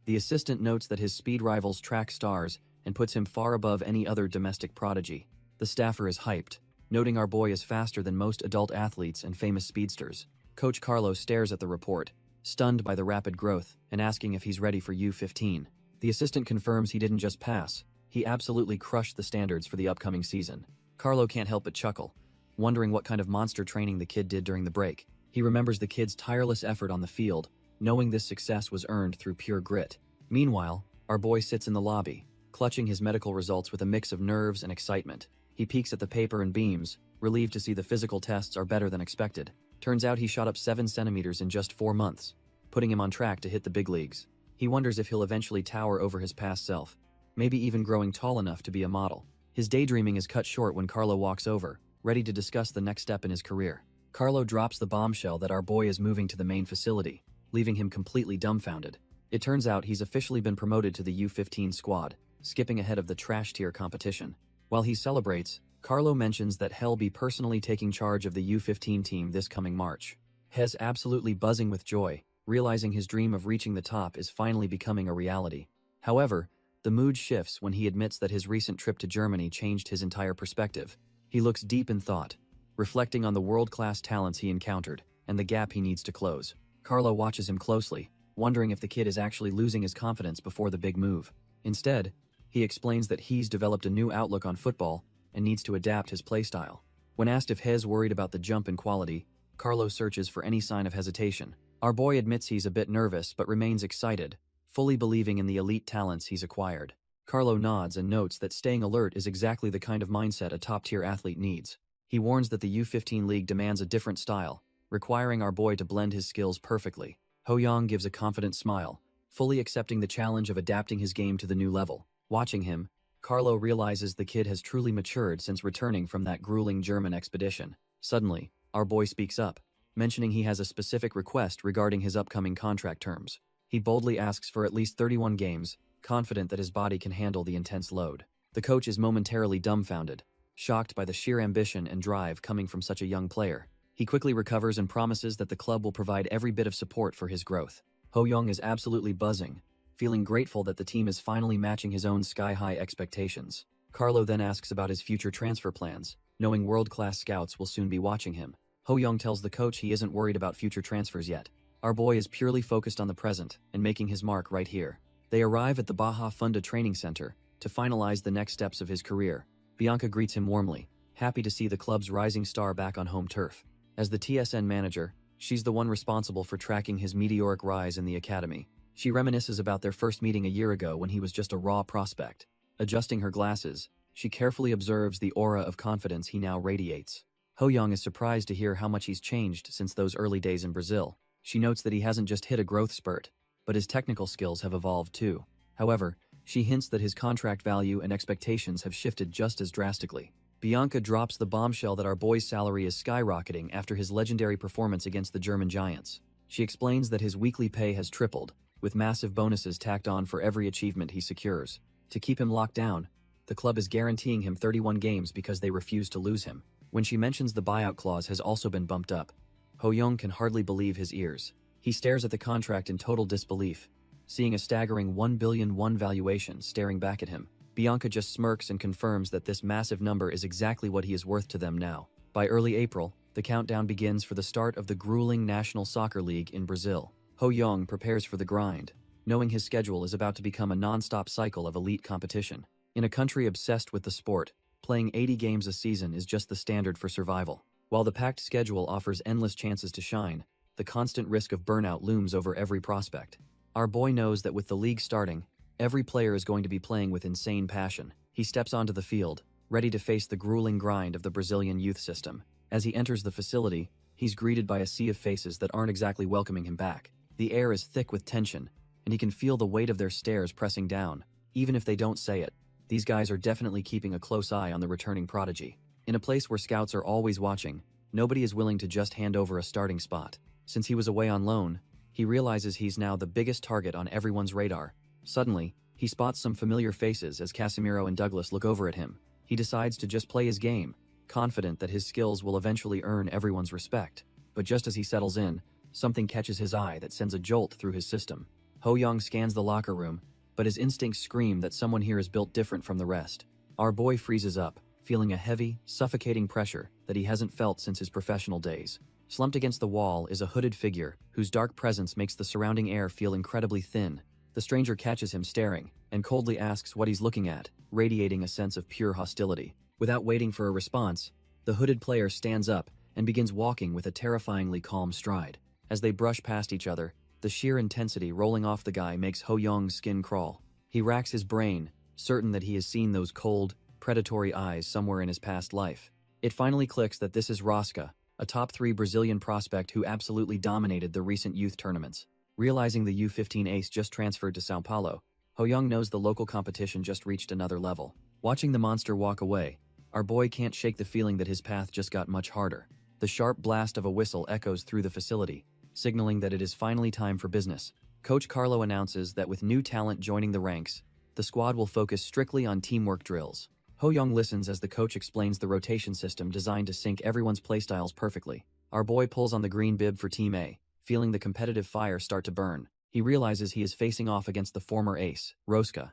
The assistant notes that his speed rivals track stars and puts him far above any other domestic prodigy. The staffer is hyped, noting our boy is faster than most adult athletes and famous speedsters. Coach Carlo stares at the report, stunned by the rapid growth, and asking if he's ready for U15. The assistant confirms he didn't just pass, he absolutely crushed the standards for the upcoming season. Carlo can't help but chuckle, wondering what kind of monster training the kid did during the break. He remembers the kid's tireless effort on the field, knowing this success was earned through pure grit. Meanwhile, our boy sits in the lobby, clutching his medical results with a mix of nerves and excitement. He peeks at the paper and beams, relieved to see the physical tests are better than expected. Turns out he shot up 7 centimeters in just 4 months, putting him on track to hit the big leagues. He wonders if he'll eventually tower over his past self, maybe even growing tall enough to be a model. His daydreaming is cut short when Carlo walks over, ready to discuss the next step in his career. Carlo drops the bombshell that our boy is moving to the main facility, leaving him completely dumbfounded. It turns out he's officially been promoted to the U15 squad, skipping ahead of the trash-tier competition. While he celebrates, Carlo mentions that he'll be personally taking charge of the U15 team this coming March. He's absolutely buzzing with joy, realizing his dream of reaching the top is finally becoming a reality. However, the mood shifts when he admits that his recent trip to Germany changed his entire perspective. He looks deep in thought, reflecting on the world-class talents he encountered and the gap he needs to close. Carlo watches him closely, wondering if the kid is actually losing his confidence before the big move. Instead, he explains that he's developed a new outlook on football and needs to adapt his playstyle. When asked if Hez worried about the jump in quality, Carlo searches for any sign of hesitation. Our boy admits he's a bit nervous but remains excited, fully believing in the elite talents he's acquired. Carlo nods and notes that staying alert is exactly the kind of mindset a top-tier athlete needs. He warns that the U15 league demands a different style, requiring our boy to blend his skills perfectly. Ho-young gives a confident smile, fully accepting the challenge of adapting his game to the new level. Watching him, Carlo realizes the kid has truly matured since returning from that grueling German expedition. Suddenly, our boy speaks up, mentioning he has a specific request regarding his upcoming contract terms. He boldly asks for at least 31 games, confident that his body can handle the intense load. The coach is momentarily dumbfounded, shocked by the sheer ambition and drive coming from such a young player. He quickly recovers and promises that the club will provide every bit of support for his growth. Ho-young is absolutely buzzing, feeling grateful that the team is finally matching his own sky-high expectations. Carlo then asks about his future transfer plans, knowing world-class scouts will soon be watching him. Ho-young tells the coach he isn't worried about future transfers yet. Our boy is purely focused on the present and making his mark right here. They arrive at the Baja Funda training center to finalize the next steps of his career. Bianca greets him warmly, happy to see the club's rising star back on home turf. As the TSN manager, she's the one responsible for tracking his meteoric rise in the academy. She reminisces about their first meeting a year ago when he was just a raw prospect. Adjusting her glasses, she carefully observes the aura of confidence he now radiates. Ho-young is surprised to hear how much he's changed since those early days in Brazil. She notes that he hasn't just hit a growth spurt, but his technical skills have evolved too. However, she hints that his contract value and expectations have shifted just as drastically. Bianca drops the bombshell that our boy's salary is skyrocketing after his legendary performance against the German giants. She explains that his weekly pay has tripled, with massive bonuses tacked on for every achievement he secures. To keep him locked down, the club is guaranteeing him 31 games because they refuse to lose him. When she mentions the buyout clause has also been bumped up, Ho-young can hardly believe his ears. He stares at the contract in total disbelief, seeing a staggering 1 billion won valuation staring back at him. Bianca just smirks and confirms that this massive number is exactly what he is worth to them now. By early April, the countdown begins for the start of the grueling National Soccer League in Brazil. Ho-young prepares for the grind, knowing his schedule is about to become a non-stop cycle of elite competition. In a country obsessed with the sport, playing 80 games a season is just the standard for survival. While the packed schedule offers endless chances to shine, the constant risk of burnout looms over every prospect. Our boy knows that with the league starting, every player is going to be playing with insane passion. He steps onto the field, ready to face the grueling grind of the Brazilian youth system. As he enters the facility, he's greeted by a sea of faces that aren't exactly welcoming him back. The air is thick with tension, and he can feel the weight of their stares pressing down, even if they don't say it. These guys are definitely keeping a close eye on the returning prodigy. In a place where scouts are always watching, nobody is willing to just hand over a starting spot. Since he was away on loan, he realizes he's now the biggest target on everyone's radar. Suddenly, he spots some familiar faces as Casemiro and Douglas look over at him. He decides to just play his game, confident that his skills will eventually earn everyone's respect. But just as he settles in, something catches his eye that sends a jolt through his system. Ho-young scans the locker room, but his instincts scream that someone here is built different from the rest. Our boy freezes up, feeling a heavy, suffocating pressure that he hasn't felt since his professional days. Slumped against the wall is a hooded figure whose dark presence makes the surrounding air feel incredibly thin. The stranger catches him staring and coldly asks what he's looking at, radiating a sense of pure hostility. Without waiting for a response, the hooded player stands up and begins walking with a terrifyingly calm stride. As they brush past each other, the sheer intensity rolling off the guy makes Ho-young's skin crawl. He racks his brain, certain that he has seen those cold, predatory eyes somewhere in his past life. It finally clicks that this is Rosca, a top 3 Brazilian prospect who absolutely dominated the recent youth tournaments. Realizing the U15 ace just transferred to São Paulo, Ho-young knows the local competition just reached another level. Watching the monster walk away, our boy can't shake the feeling that his path just got much harder. The sharp blast of a whistle echoes through the facility, signaling that it is finally time for business. Coach Carlo announces that with new talent joining the ranks, the squad will focus strictly on teamwork drills. Ho-young listens as the coach explains the rotation system designed to sync everyone's playstyles perfectly. Our boy pulls on the green bib for Team A, feeling the competitive fire start to burn. He realizes he is facing off against the former ace, Rosca.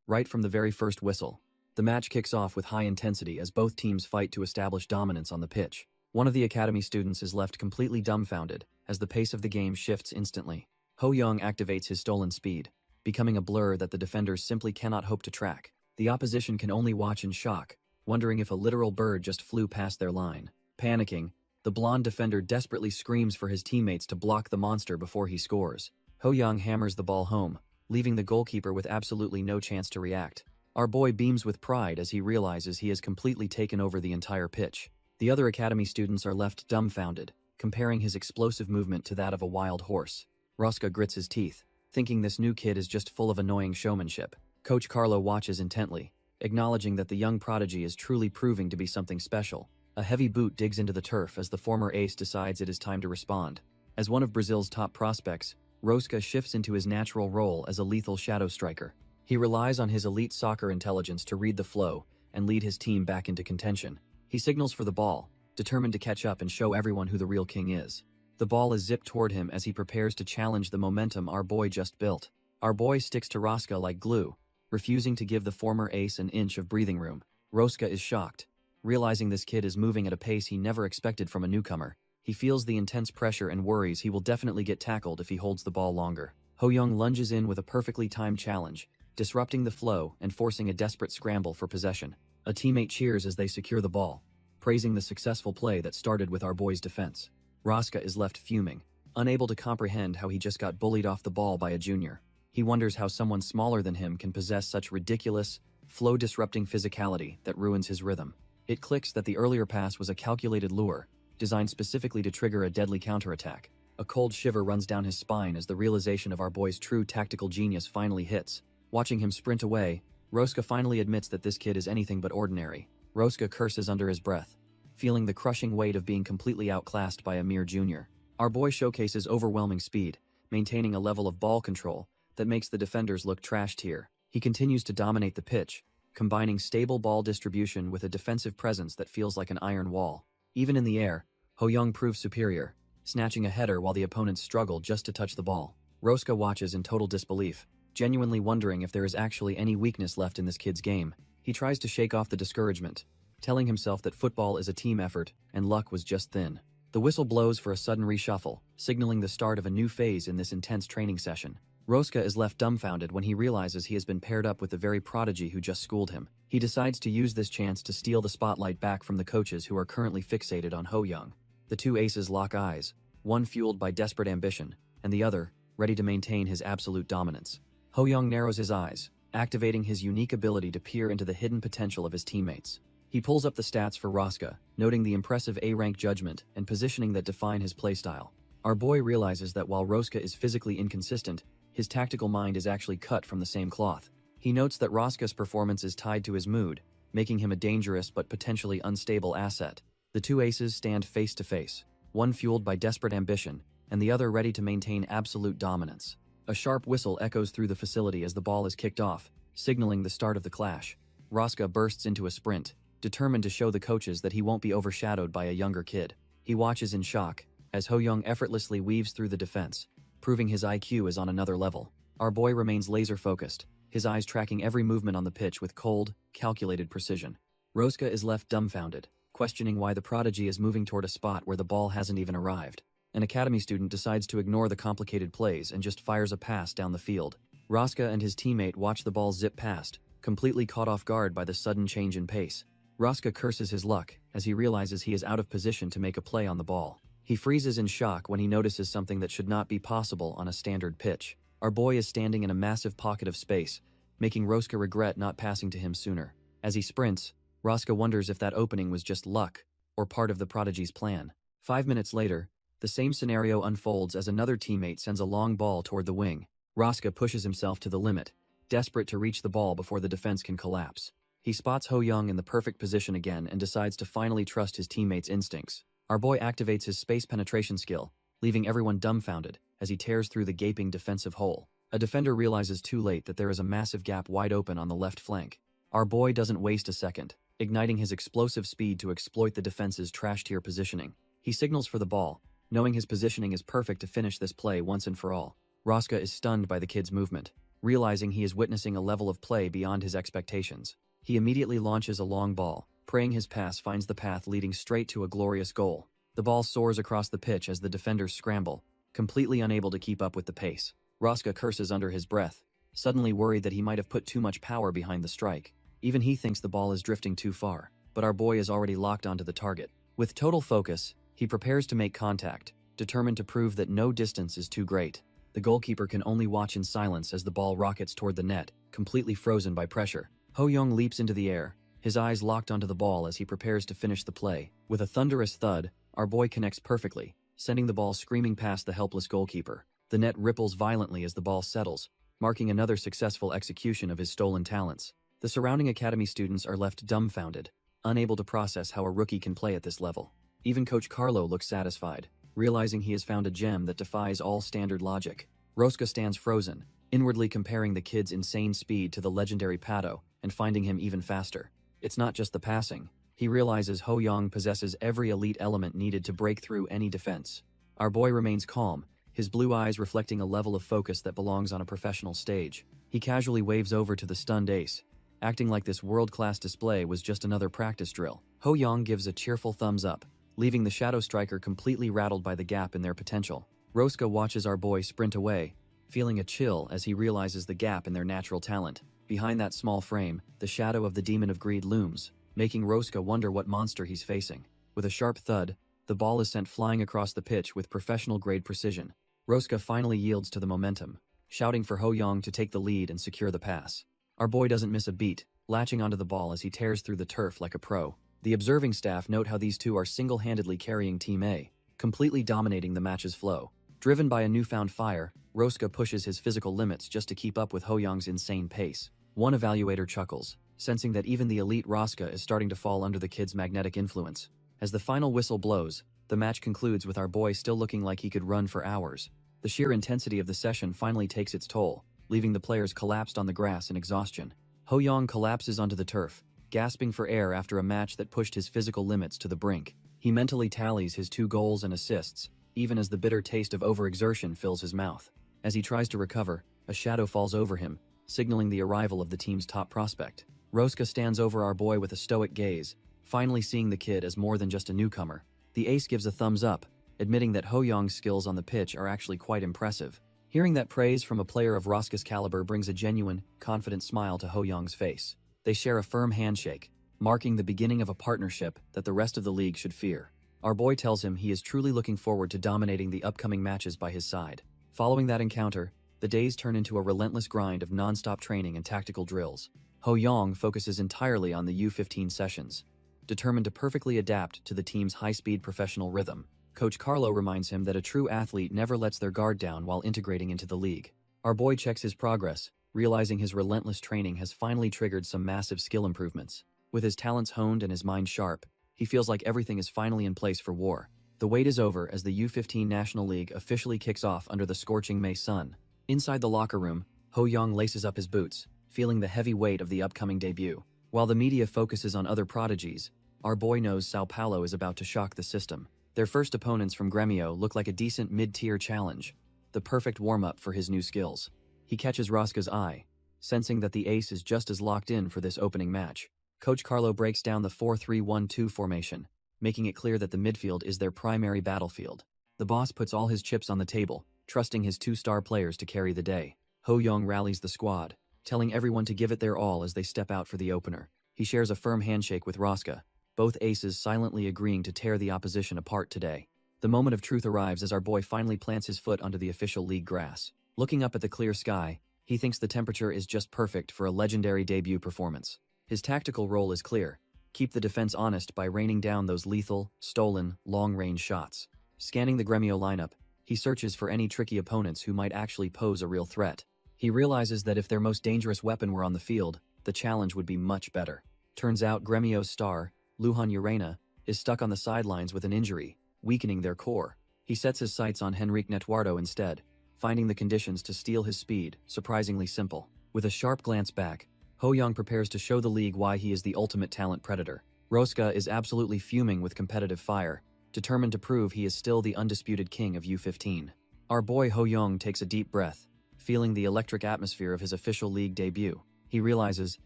Right from the very first whistle, the match kicks off with high intensity as both teams fight to establish dominance on the pitch. One of the academy students is left completely dumbfounded as the pace of the game shifts instantly. Ho-young activates his stolen speed, becoming a blur that the defenders simply cannot hope to track. The opposition can only watch in shock, wondering if a literal bird just flew past their line. Panicking, the blonde defender desperately screams for his teammates to block the monster before he scores. Ho-young hammers the ball home, leaving the goalkeeper with absolutely no chance to react. Our boy beams with pride as he realizes he has completely taken over the entire pitch. The other academy students are left dumbfounded, comparing his explosive movement to that of a wild horse. Rosca grits his teeth, thinking this new kid is just full of annoying showmanship. Coach Carlo watches intently, acknowledging that the young prodigy is truly proving to be something special. A heavy boot digs into the turf as the former ace decides it is time to respond. As one of Brazil's top prospects, Rosca shifts into his natural role as a lethal shadow striker. He relies on his elite soccer intelligence to read the flow and lead his team back into contention. He signals for the ball, determined to catch up and show everyone who the real king is. The ball is zipped toward him as he prepares to challenge the momentum our boy just built. Our boy sticks to Roska like glue, refusing to give the former ace an inch of breathing room. Roska is shocked, realizing this kid is moving at a pace he never expected from a newcomer. He feels the intense pressure and worries he will definitely get tackled if he holds the ball longer. Ho-young lunges in with a perfectly timed challenge, disrupting the flow and forcing a desperate scramble for possession. A teammate cheers as they secure the ball, praising the successful play that started with our boy's defense. Roska is left fuming, unable to comprehend how he just got bullied off the ball by a junior. He wonders how someone smaller than him can possess such ridiculous, flow-disrupting physicality that ruins his rhythm. It clicks that the earlier pass was a calculated lure, designed specifically to trigger a deadly counterattack. A cold shiver runs down his spine as the realization of our boy's true tactical genius finally hits. Watching him sprint away, Roska finally admits that this kid is anything but ordinary. Roska curses under his breath, feeling the crushing weight of being completely outclassed by a mere junior. Our boy showcases overwhelming speed, maintaining a level of ball control that makes the defenders look trashed here. He continues to dominate the pitch, combining stable ball distribution with a defensive presence that feels like an iron wall. Even in the air, Ho-young proves superior, snatching a header while the opponents struggle just to touch the ball. Roska watches in total disbelief, genuinely wondering if there is actually any weakness left in this kid's game. He tries to shake off the discouragement, telling himself that football is a team effort and luck was just thin. The whistle blows for a sudden reshuffle, signaling the start of a new phase in this intense training session. Roska is left dumbfounded when he realizes he has been paired up with the very prodigy who just schooled him. He decides to use this chance to steal the spotlight back from the coaches who are currently fixated on Ho-young. The two aces lock eyes, one fueled by desperate ambition, and the other ready to maintain his absolute dominance. Ho-young narrows his eyes, activating his unique ability to peer into the hidden potential of his teammates. He pulls up the stats for Roska, noting the impressive A-rank judgment and positioning that define his playstyle. Our boy realizes that while Roska is physically inconsistent, his tactical mind is actually cut from the same cloth. He notes that Roska's performance is tied to his mood, making him a dangerous but potentially unstable asset. The two aces stand face to face, one fueled by desperate ambition, and the other ready to maintain absolute dominance. A sharp whistle echoes through the facility as the ball is kicked off, signaling the start of the clash. Roska bursts into a sprint, determined to show the coaches that he won't be overshadowed by a younger kid. He watches in shock as Ho-young effortlessly weaves through the defense, proving his IQ is on another level. Our boy remains laser-focused, his eyes tracking every movement on the pitch with cold, calculated precision. Roska is left dumbfounded, questioning why the prodigy is moving toward a spot where the ball hasn't even arrived. An academy student decides to ignore the complicated plays and just fires a pass down the field. Roska and his teammate watch the ball zip past, completely caught off guard by the sudden change in pace. Roska curses his luck as he realizes he is out of position to make a play on the ball. He freezes in shock when he notices something that should not be possible on a standard pitch. Our boy is standing in a massive pocket of space, making Roska regret not passing to him sooner. As he sprints, Roska wonders if that opening was just luck or part of the prodigy's plan. 5 minutes later, the same scenario unfolds as another teammate sends a long ball toward the wing. Roska pushes himself to the limit, desperate to reach the ball before the defense can collapse. He spots Ho-young in the perfect position again and decides to finally trust his teammates' instincts. Our boy activates his space penetration skill, leaving everyone dumbfounded as he tears through the gaping defensive hole. A defender realizes too late that there is a massive gap wide open on the left flank. Our boy doesn't waste a second, igniting his explosive speed to exploit the defense's trash-tier positioning. He signals for the ball, knowing his positioning is perfect to finish this play once and for all. Roska is stunned by the kid's movement, realizing he is witnessing a level of play beyond his expectations. He immediately launches a long ball, praying his pass finds the path leading straight to a glorious goal. The ball soars across the pitch as the defenders scramble, completely unable to keep up with the pace. Roska curses under his breath, suddenly worried that he might have put too much power behind the strike. Even he thinks the ball is drifting too far, but our boy is already locked onto the target. With total focus, he prepares to make contact, determined to prove that no distance is too great. The goalkeeper can only watch in silence as the ball rockets toward the net, completely frozen by pressure. Ho-young leaps into the air, his eyes locked onto the ball as he prepares to finish the play. With a thunderous thud, our boy connects perfectly, sending the ball screaming past the helpless goalkeeper. The net ripples violently as the ball settles, marking another successful execution of his stolen talents. The surrounding academy students are left dumbfounded, unable to process how a rookie can play at this level. Even Coach Carlo looks satisfied, realizing he has found a gem that defies all standard logic. Roska stands frozen, inwardly comparing the kid's insane speed to the legendary Pato and finding him even faster. It's not just the passing. He realizes Ho Young possesses every elite element needed to break through any defense. Our boy remains calm, his blue eyes reflecting a level of focus that belongs on a professional stage. He casually waves over to the stunned ace, acting like this world-class display was just another practice drill. Ho Young gives a cheerful thumbs up, leaving the Shadow Striker completely rattled by the gap in their potential. Roska watches our boy sprint away, feeling a chill as he realizes the gap in their natural talent. Behind that small frame, the shadow of the Demon of Greed looms, making Roska wonder what monster he's facing. With a sharp thud, the ball is sent flying across the pitch with professional-grade precision. Roska finally yields to the momentum, shouting for Ho Young to take the lead and secure the pass. Our boy doesn't miss a beat, latching onto the ball as he tears through the turf like a pro. The observing staff note how these two are single-handedly carrying Team A, completely dominating the match's flow. Driven by a newfound fire, Roska pushes his physical limits just to keep up with Ho Young's insane pace. One evaluator chuckles, sensing that even the elite Roska is starting to fall under the kid's magnetic influence. As the final whistle blows, the match concludes with our boy still looking like he could run for hours. The sheer intensity of the session finally takes its toll, leaving the players collapsed on the grass in exhaustion. Ho Young collapses onto the turf, gasping for air after a match that pushed his physical limits to the brink. He mentally tallies his 2 goals and assists, even as the bitter taste of overexertion fills his mouth. As he tries to recover, a shadow falls over him, signaling the arrival of the team's top prospect. Roska stands over our boy with a stoic gaze, finally seeing the kid as more than just a newcomer. The ace gives a thumbs up, admitting that Ho Young's skills on the pitch are actually quite impressive. Hearing that praise from a player of Roska's caliber brings a genuine, confident smile to Ho Young's face. They share a firm handshake, marking the beginning of a partnership that the rest of the league should fear. Our boy tells him he is truly looking forward to dominating the upcoming matches by his side. Following that encounter, the days turn into a relentless grind of non-stop training and tactical drills. Ho Young focuses entirely on the U15 sessions, determined to perfectly adapt to the team's high-speed professional rhythm. Coach Carlo reminds him that a true athlete never lets their guard down while integrating into the league. Our boy checks his progress, realizing his relentless training has finally triggered some massive skill improvements. With his talents honed and his mind sharp, he feels like everything is finally in place for war. The wait is over as the U15 National League officially kicks off under the scorching May sun. Inside the locker room, Ho Young laces up his boots, feeling the heavy weight of the upcoming debut. While the media focuses on other prodigies, our boy knows Sao Paulo is about to shock the system. Their first opponents from Gremio look like a decent mid-tier challenge, the perfect warm-up for his new skills. He catches Roska's eye, sensing that the ace is just as locked in for this opening match. Coach Carlo breaks down the 4-3-1-2 formation, making it clear that the midfield is their primary battlefield. The boss puts all his chips on the table, trusting his 2-star players to carry the day. Ho Young rallies the squad, telling everyone to give it their all as they step out for the opener. He shares a firm handshake with Roska, both aces silently agreeing to tear the opposition apart today. The moment of truth arrives as our boy finally plants his foot onto the official league grass. Looking up at the clear sky, he thinks the temperature is just perfect for a legendary debut performance. His tactical role is clear: keep the defense honest by raining down those lethal, stolen, long-range shots. Scanning the Gremio lineup, he searches for any tricky opponents who might actually pose a real threat. He realizes that if their most dangerous weapon were on the field, the challenge would be much better. Turns out Gremio's star, Luhan Urena, is stuck on the sidelines with an injury, weakening their core. He sets his sights on Henrique Netuardo instead, finding the conditions to steal his speed surprisingly simple. With a sharp glance back, Ho Young prepares to show the league why he is the ultimate talent predator. Roska is absolutely fuming with competitive fire, determined to prove he is still the undisputed king of U15. Our boy Ho Young takes a deep breath, feeling the electric atmosphere of his official league debut. He realizes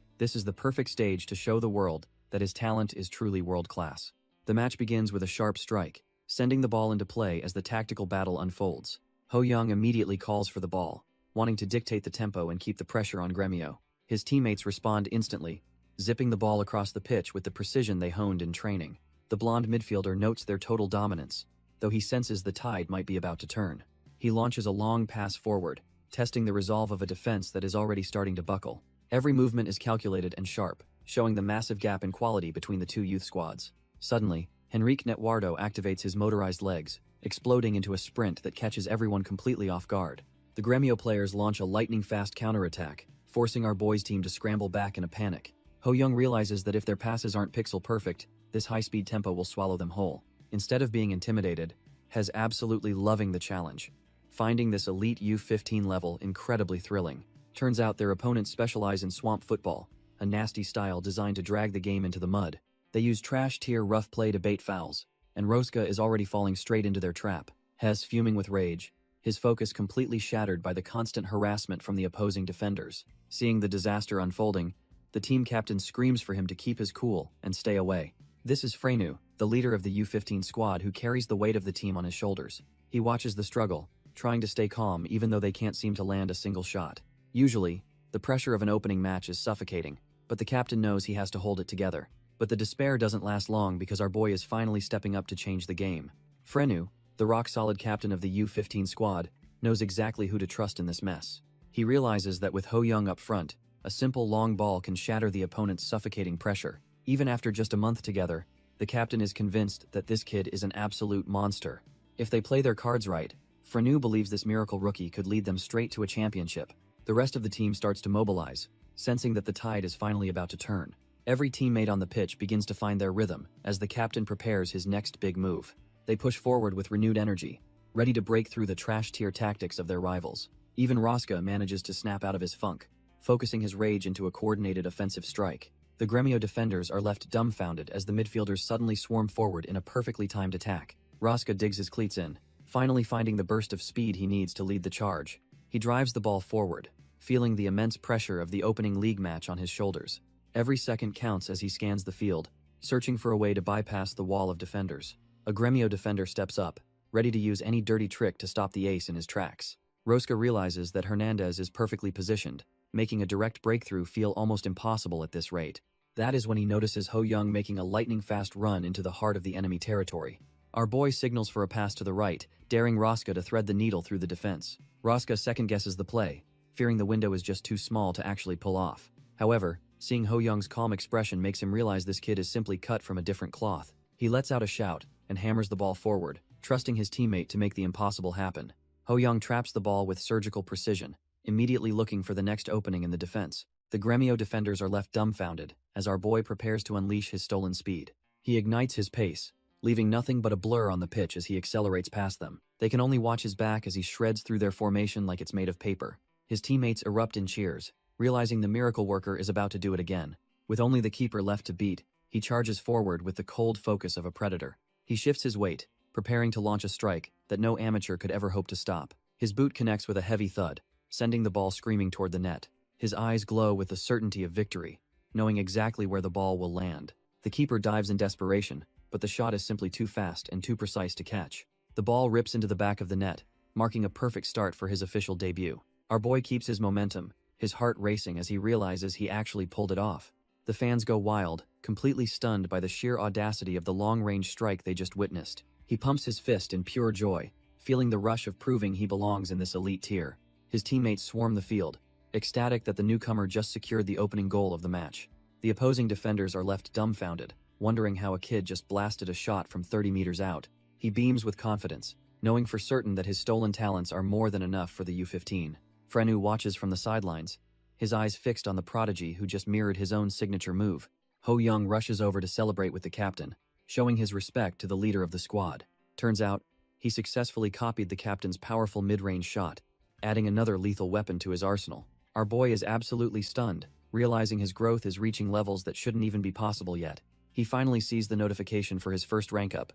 this is the perfect stage to show the world that his talent is truly world-class. The match begins with a sharp strike, sending the ball into play as the tactical battle unfolds. Ho Young immediately calls for the ball, wanting to dictate the tempo and keep the pressure on Gremio. His teammates respond instantly, zipping the ball across the pitch with the precision they honed in training. The blonde midfielder notes their total dominance, though he senses the tide might be about to turn. He launches a long pass forward, testing the resolve of a defense that is already starting to buckle. Every movement is calculated and sharp, showing the massive gap in quality between the two youth squads. Suddenly, Henrique Netuardo activates his motorized legs, exploding into a sprint that catches everyone completely off guard. The Gremio players launch a lightning-fast counterattack, forcing our boys' team to scramble back in a panic. Ho Young realizes that if their passes aren't pixel-perfect, this high-speed tempo will swallow them whole. Instead of being intimidated, Hez absolutely loving the challenge, finding this elite U15 level incredibly thrilling. Turns out their opponents specialize in swamp football, a nasty style designed to drag the game into the mud. They use trash-tier rough play to bait fouls, and Roska is already falling straight into their trap. Hess fuming with rage, his focus completely shattered by the constant harassment from the opposing defenders. Seeing the disaster unfolding, the team captain screams for him to keep his cool and stay away. This is Frenu, the leader of the U-15 squad who carries the weight of the team on his shoulders. He watches the struggle, trying to stay calm even though they can't seem to land a single shot. Usually, the pressure of an opening match is suffocating, but the captain knows he has to hold it together. But the despair doesn't last long because our boy is finally stepping up to change the game. Frenu, the rock-solid captain of the U-15 squad, knows exactly who to trust in this mess. He realizes that with Ho Young up front, a simple long ball can shatter the opponent's suffocating pressure. Even after just a month together, the captain is convinced that this kid is an absolute monster. If they play their cards right, Frenu believes this miracle rookie could lead them straight to a championship. The rest of the team starts to mobilize, sensing that the tide is finally about to turn. Every teammate on the pitch begins to find their rhythm as the captain prepares his next big move. They push forward with renewed energy, ready to break through the trash-tier tactics of their rivals. Even Roska manages to snap out of his funk, focusing his rage into a coordinated offensive strike. The Gremio defenders are left dumbfounded as the midfielders suddenly swarm forward in a perfectly timed attack. Roska digs his cleats in, finally finding the burst of speed he needs to lead the charge. He drives the ball forward, feeling the immense pressure of the opening league match on his shoulders. Every second counts as he scans the field, searching for a way to bypass the wall of defenders. A Gremio defender steps up, ready to use any dirty trick to stop the ace in his tracks. Roska realizes that Hernandez is perfectly positioned, making a direct breakthrough feel almost impossible at this rate. That is when he notices Ho Young making a lightning-fast run into the heart of the enemy territory. Our boy signals for a pass to the right, daring Roska to thread the needle through the defense. Roska second-guesses the play, fearing the window is just too small to actually pull off. However, seeing Ho Young's calm expression makes him realize this kid is simply cut from a different cloth. He lets out a shout and hammers the ball forward, trusting his teammate to make the impossible happen. Ho Young traps the ball with surgical precision, immediately looking for the next opening in the defense. The Gremio defenders are left dumbfounded as our boy prepares to unleash his stolen speed. He ignites his pace, leaving nothing but a blur on the pitch as he accelerates past them. They can only watch his back as he shreds through their formation like it's made of paper. His teammates erupt in cheers, realizing the miracle worker is about to do it again. With only the keeper left to beat, he charges forward with the cold focus of a predator. He shifts his weight, preparing to launch a strike that no amateur could ever hope to stop. His boot connects with a heavy thud, sending the ball screaming toward the net. His eyes glow with the certainty of victory, knowing exactly where the ball will land. The keeper dives in desperation, but the shot is simply too fast and too precise to catch. The ball rips into the back of the net, marking a perfect start for his official debut. Our boy keeps his momentum, his heart racing as he realizes he actually pulled it off. The fans go wild, completely stunned by the sheer audacity of the long-range strike they just witnessed. He pumps his fist in pure joy, feeling the rush of proving he belongs in this elite tier. His teammates swarm the field, ecstatic that the newcomer just secured the opening goal of the match. The opposing defenders are left dumbfounded, wondering how a kid just blasted a shot from 30 meters out. He beams with confidence, knowing for certain that his stolen talents are more than enough for the U-15. Frenu watches from the sidelines, his eyes fixed on the prodigy who just mirrored his own signature move. Ho Young rushes over to celebrate with the captain, showing his respect to the leader of the squad. Turns out, he successfully copied the captain's powerful mid-range shot, adding another lethal weapon to his arsenal. Our boy is absolutely stunned, realizing his growth is reaching levels that shouldn't even be possible yet. He finally sees the notification for his first rank up,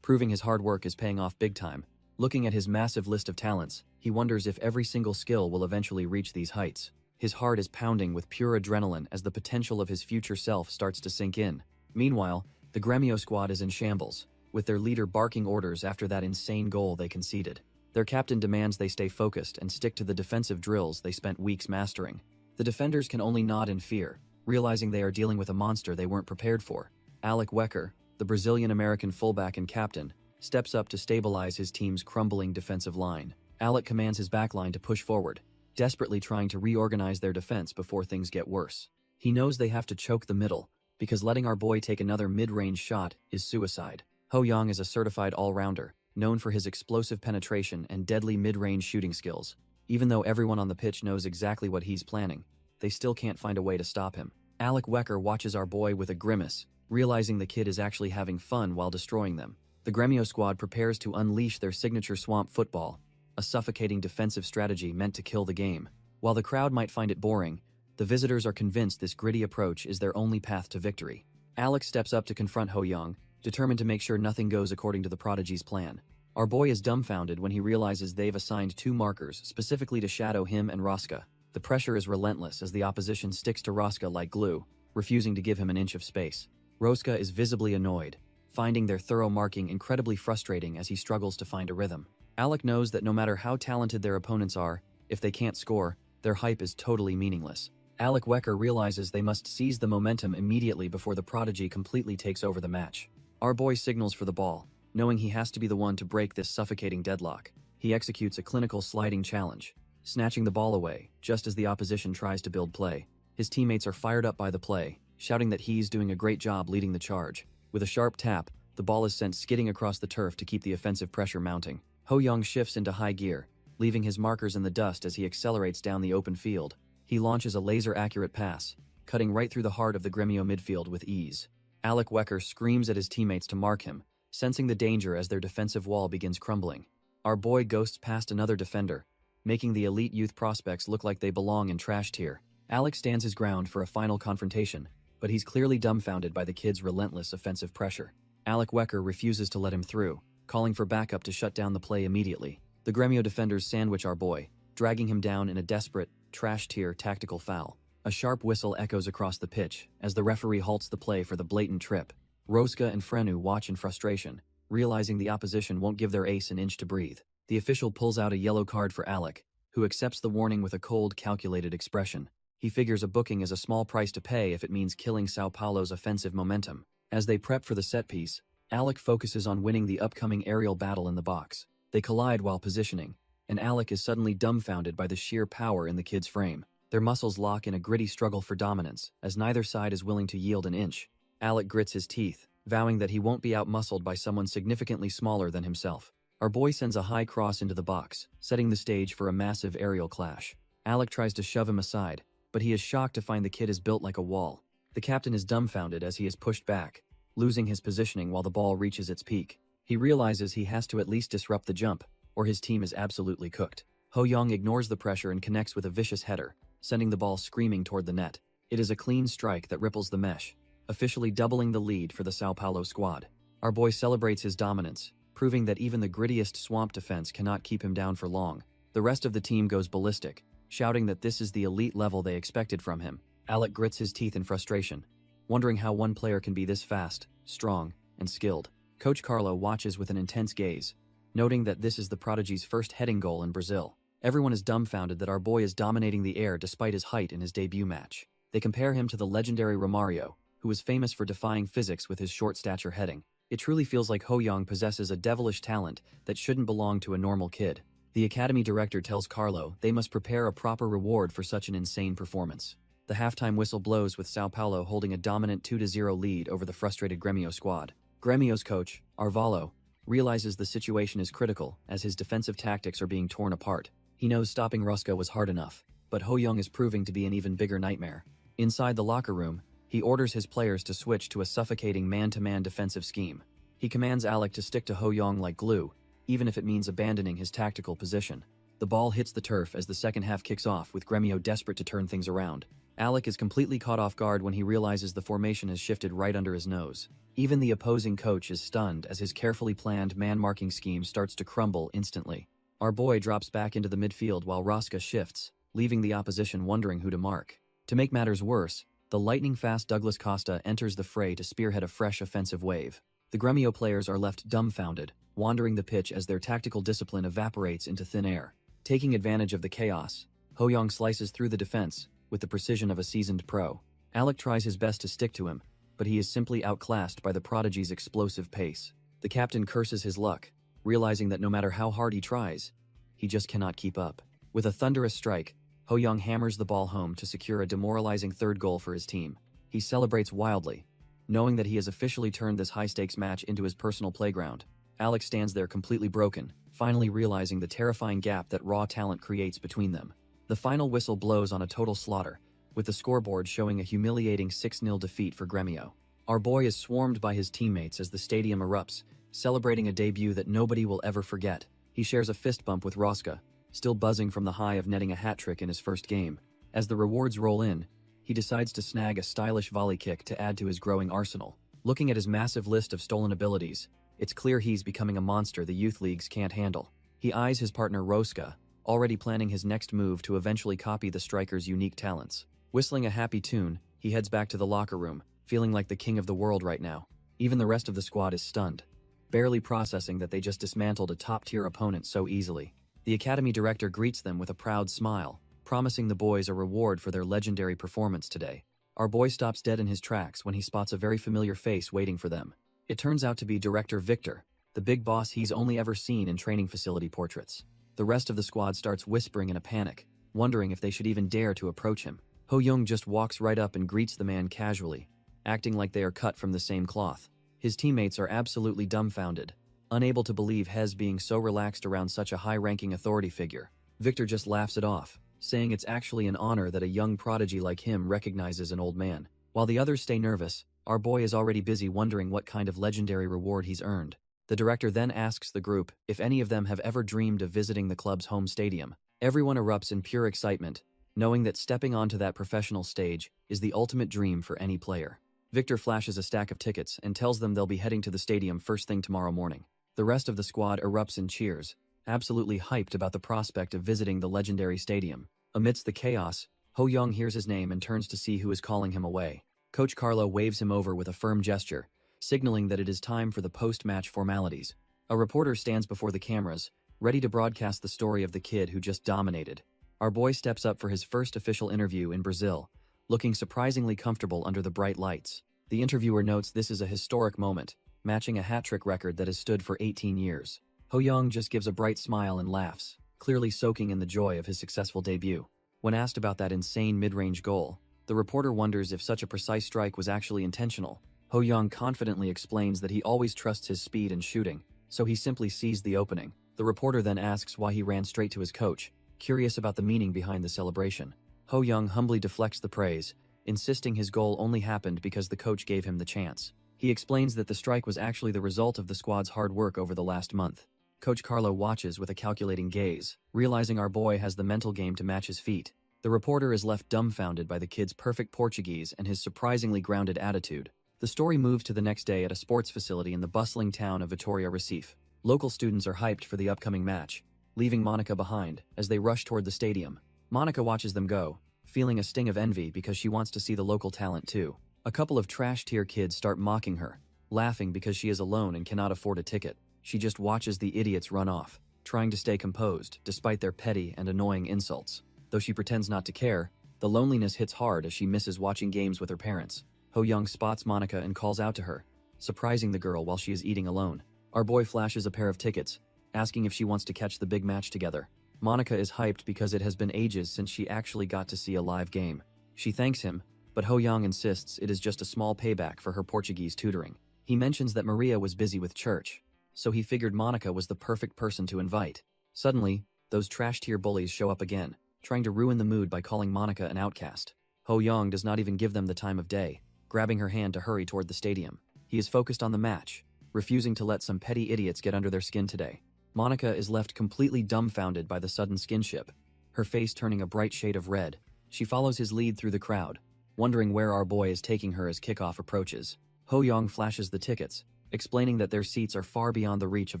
proving his hard work is paying off big time. Looking at his massive list of talents, he wonders if every single skill will eventually reach these heights. His heart is pounding with pure adrenaline as the potential of his future self starts to sink in. Meanwhile, the Gremio squad is in shambles, with their leader barking orders after that insane goal they conceded. Their captain demands they stay focused and stick to the defensive drills they spent weeks mastering. The defenders can only nod in fear, realizing they are dealing with a monster they weren't prepared for. Alec Wecker, the Brazilian-American fullback and captain, steps up to stabilize his team's crumbling defensive line. Alec commands his backline to push forward, desperately trying to reorganize their defense before things get worse. He knows they have to choke the middle, because letting our boy take another mid-range shot is suicide. Ho Young is a certified all-rounder, known for his explosive penetration and deadly mid-range shooting skills. Even though everyone on the pitch knows exactly what he's planning, they still can't find a way to stop him. Alec Wecker watches our boy with a grimace, realizing the kid is actually having fun while destroying them. The Gremio squad prepares to unleash their signature swamp football, a suffocating defensive strategy meant to kill the game. While the crowd might find it boring, The visitors are convinced this gritty approach is their only path to victory. Alex steps up to confront Ho-young, determined to make sure nothing goes according to the prodigy's plan. Our boy is dumbfounded when he realizes they've assigned 2 markers specifically to shadow him and Roska. The pressure is relentless as the opposition sticks to Roska like glue, refusing to give him an inch of space. Roska is visibly annoyed, finding their thorough marking incredibly frustrating as he struggles to find a rhythm. Alec knows that no matter how talented their opponents are, if they can't score, their hype is totally meaningless. Alec Wecker realizes they must seize the momentum immediately before the prodigy completely takes over the match. Our boy signals for the ball, knowing he has to be the one to break this suffocating deadlock. He executes a clinical sliding challenge, snatching the ball away just as the opposition tries to build play. His teammates are fired up by the play, shouting that he's doing a great job leading the charge. With a sharp tap, the ball is sent skidding across the turf to keep the offensive pressure mounting. Ho-young shifts into high gear, leaving his markers in the dust as he accelerates down the open field. He launches a laser-accurate pass, cutting right through the heart of the Gremio midfield with ease. Alec Wecker screams at his teammates to mark him, sensing the danger as their defensive wall begins crumbling. Our boy ghosts past another defender, making the elite youth prospects look like they belong in trash tier. Alec stands his ground for a final confrontation, but he's clearly dumbfounded by the kid's relentless offensive pressure. Alec Wecker refuses to let him through, calling for backup to shut down the play immediately. The Gremio defenders sandwich our boy, dragging him down in a desperate, trash-tier tactical foul. A sharp whistle echoes across the pitch as the referee halts the play for the blatant trip. Roska and Frenu watch in frustration, realizing the opposition won't give their ace an inch to breathe. The official pulls out a yellow card for Alec, who accepts the warning with a cold, calculated expression. He figures a booking is a small price to pay if it means killing Sao Paulo's offensive momentum. As they prep for the set piece, Alec focuses on winning the upcoming aerial battle in the box. They collide while positioning, and Alec is suddenly dumbfounded by the sheer power in the kid's frame. Their muscles lock in a gritty struggle for dominance, as neither side is willing to yield an inch. Alec grits his teeth, vowing that he won't be outmuscled by someone significantly smaller than himself. Our boy sends a high cross into the box, setting the stage for a massive aerial clash. Alec tries to shove him aside, but he is shocked to find the kid is built like a wall. The captain is dumbfounded as he is pushed back, losing his positioning while the ball reaches its peak. He realizes he has to at least disrupt the jump, or his team is absolutely cooked. Ho-young ignores the pressure and connects with a vicious header, sending the ball screaming toward the net. It is a clean strike that ripples the mesh, officially doubling the lead for the Sao Paulo squad. Our boy celebrates his dominance, proving that even the grittiest swamp defense cannot keep him down for long. The rest of the team goes ballistic, shouting that this is the elite level they expected from him. Alec grits his teeth in frustration, wondering how one player can be this fast, strong, and skilled. Coach Carlo watches with an intense gaze, noting that this is the prodigy's first heading goal in Brazil. Everyone is dumbfounded that our boy is dominating the air despite his height in his debut match. They compare him to the legendary Romario, who was famous for defying physics with his short stature heading. It truly feels like Ho-young possesses a devilish talent that shouldn't belong to a normal kid. The academy director tells Carlo they must prepare a proper reward for such an insane performance. The halftime whistle blows with Sao Paulo holding a dominant 2-0 lead over the frustrated Gremio squad. Gremio's coach, Arvalo, realizes the situation is critical as his defensive tactics are being torn apart. He knows stopping Roska was hard enough, but Ho-young is proving to be an even bigger nightmare. Inside the locker room, he orders his players to switch to a suffocating man-to-man defensive scheme. He commands Alec to stick to Ho-young like glue, even if it means abandoning his tactical position. The ball hits the turf as the second half kicks off with Gremio desperate to turn things around. Alec is completely caught off guard when he realizes the formation has shifted right under his nose. Even the opposing coach is stunned as his carefully planned man-marking scheme starts to crumble instantly. Our boy drops back into the midfield while Roska shifts, leaving the opposition wondering who to mark. To make matters worse, the lightning-fast Douglas Costa enters the fray to spearhead a fresh offensive wave. The Gremio players are left dumbfounded, wandering the pitch as their tactical discipline evaporates into thin air. Taking advantage of the chaos, Ho-young slices through the defense with the precision of a seasoned pro. Alec tries his best to stick to him, but he is simply outclassed by the prodigy's explosive pace. The captain curses his luck, realizing that no matter how hard he tries, he just cannot keep up. With a thunderous strike, Ho-young hammers the ball home to secure a demoralizing third goal for his team. He celebrates wildly, knowing that he has officially turned this high-stakes match into his personal playground. Alec stands there completely broken, finally realizing the terrifying gap that raw talent creates between them. The final whistle blows on a total slaughter, with the scoreboard showing a humiliating 6-0 defeat for Gremio. Our boy is swarmed by his teammates as the stadium erupts, celebrating a debut that nobody will ever forget. He shares a fist bump with Roska, still buzzing from the high of netting a hat trick in his first game. As the rewards roll in, he decides to snag a stylish volley kick to add to his growing arsenal. Looking at his massive list of stolen abilities, it's clear he's becoming a monster the youth leagues can't handle. He eyes his partner Roska, already planning his next move to eventually copy the striker's unique talents. Whistling a happy tune, he heads back to the locker room, feeling like the king of the world right now. Even the rest of the squad is stunned, barely processing that they just dismantled a top-tier opponent so easily. The academy director greets them with a proud smile, promising the boys a reward for their legendary performance today. Our boy stops dead in his tracks when he spots a very familiar face waiting for them. It turns out to be Director Victor, the big boss he's only ever seen in training facility portraits. The rest of the squad starts whispering in a panic, wondering if they should even dare to approach him. Ho Young just walks right up and greets the man casually, acting like they are cut from the same cloth. His teammates are absolutely dumbfounded, unable to believe Hez being so relaxed around such a high-ranking authority figure. Victor just laughs it off, saying it's actually an honor that a young prodigy like him recognizes an old man. While the others stay nervous, our boy is already busy wondering what kind of legendary reward he's earned. The director then asks the group if any of them have ever dreamed of visiting the club's home stadium. Everyone erupts in pure excitement, knowing that stepping onto that professional stage is the ultimate dream for any player. Victor flashes a stack of tickets and tells them they'll be heading to the stadium first thing tomorrow morning. The rest of the squad erupts in cheers, absolutely hyped about the prospect of visiting the legendary stadium. Amidst the chaos, Ho Young hears his name and turns to see who is calling him away. Coach Carlo waves him over with a firm gesture, signaling that it is time for the post-match formalities. A reporter stands before the cameras, ready to broadcast the story of the kid who just dominated. Our boy steps up for his first official interview in Brazil, looking surprisingly comfortable under the bright lights. The interviewer notes this is a historic moment, matching a hat-trick record that has stood for 18 years. Ho Young just gives a bright smile and laughs, clearly soaking in the joy of his successful debut. When asked about that insane mid-range goal, the reporter wonders if such a precise strike was actually intentional. Ho Young confidently explains that he always trusts his speed in shooting, so he simply seized the opening. The reporter then asks why he ran straight to his coach, curious about the meaning behind the celebration. Ho Young humbly deflects the praise, insisting his goal only happened because the coach gave him the chance. He explains that the strike was actually the result of the squad's hard work over the last month. Coach Carlo watches with a calculating gaze, realizing our boy has the mental game to match his feat. The reporter is left dumbfounded by the kid's perfect Portuguese and his surprisingly grounded attitude. The story moves to the next day at a sports facility in the bustling town of Vitória Recife. Local students are hyped for the upcoming match, leaving Monica behind as they rush toward the stadium. Monica watches them go, feeling a sting of envy because she wants to see the local talent too. A couple of trash-tier kids start mocking her, laughing because she is alone and cannot afford a ticket. She just watches the idiots run off, trying to stay composed despite their petty and annoying insults. Though she pretends not to care, the loneliness hits hard as she misses watching games with her parents. Ho Young spots Monica and calls out to her, surprising the girl while she is eating alone. Our boy flashes a pair of tickets, asking if she wants to catch the big match together. Monica is hyped because it has been ages since she actually got to see a live game. She thanks him, but Ho Young insists it is just a small payback for her Portuguese tutoring. He mentions that Maria was busy with church, so he figured Monica was the perfect person to invite. Suddenly, those trash-tier bullies show up again, trying to ruin the mood by calling Monica an outcast. Ho Young does not even give them the time of day, grabbing her hand to hurry toward the stadium. He is focused on the match, refusing to let some petty idiots get under their skin today. Monica is left completely dumbfounded by the sudden skinship, her face turning a bright shade of red. She follows his lead through the crowd, wondering where our boy is taking her as kickoff approaches. Ho Young flashes the tickets, explaining that their seats are far beyond the reach of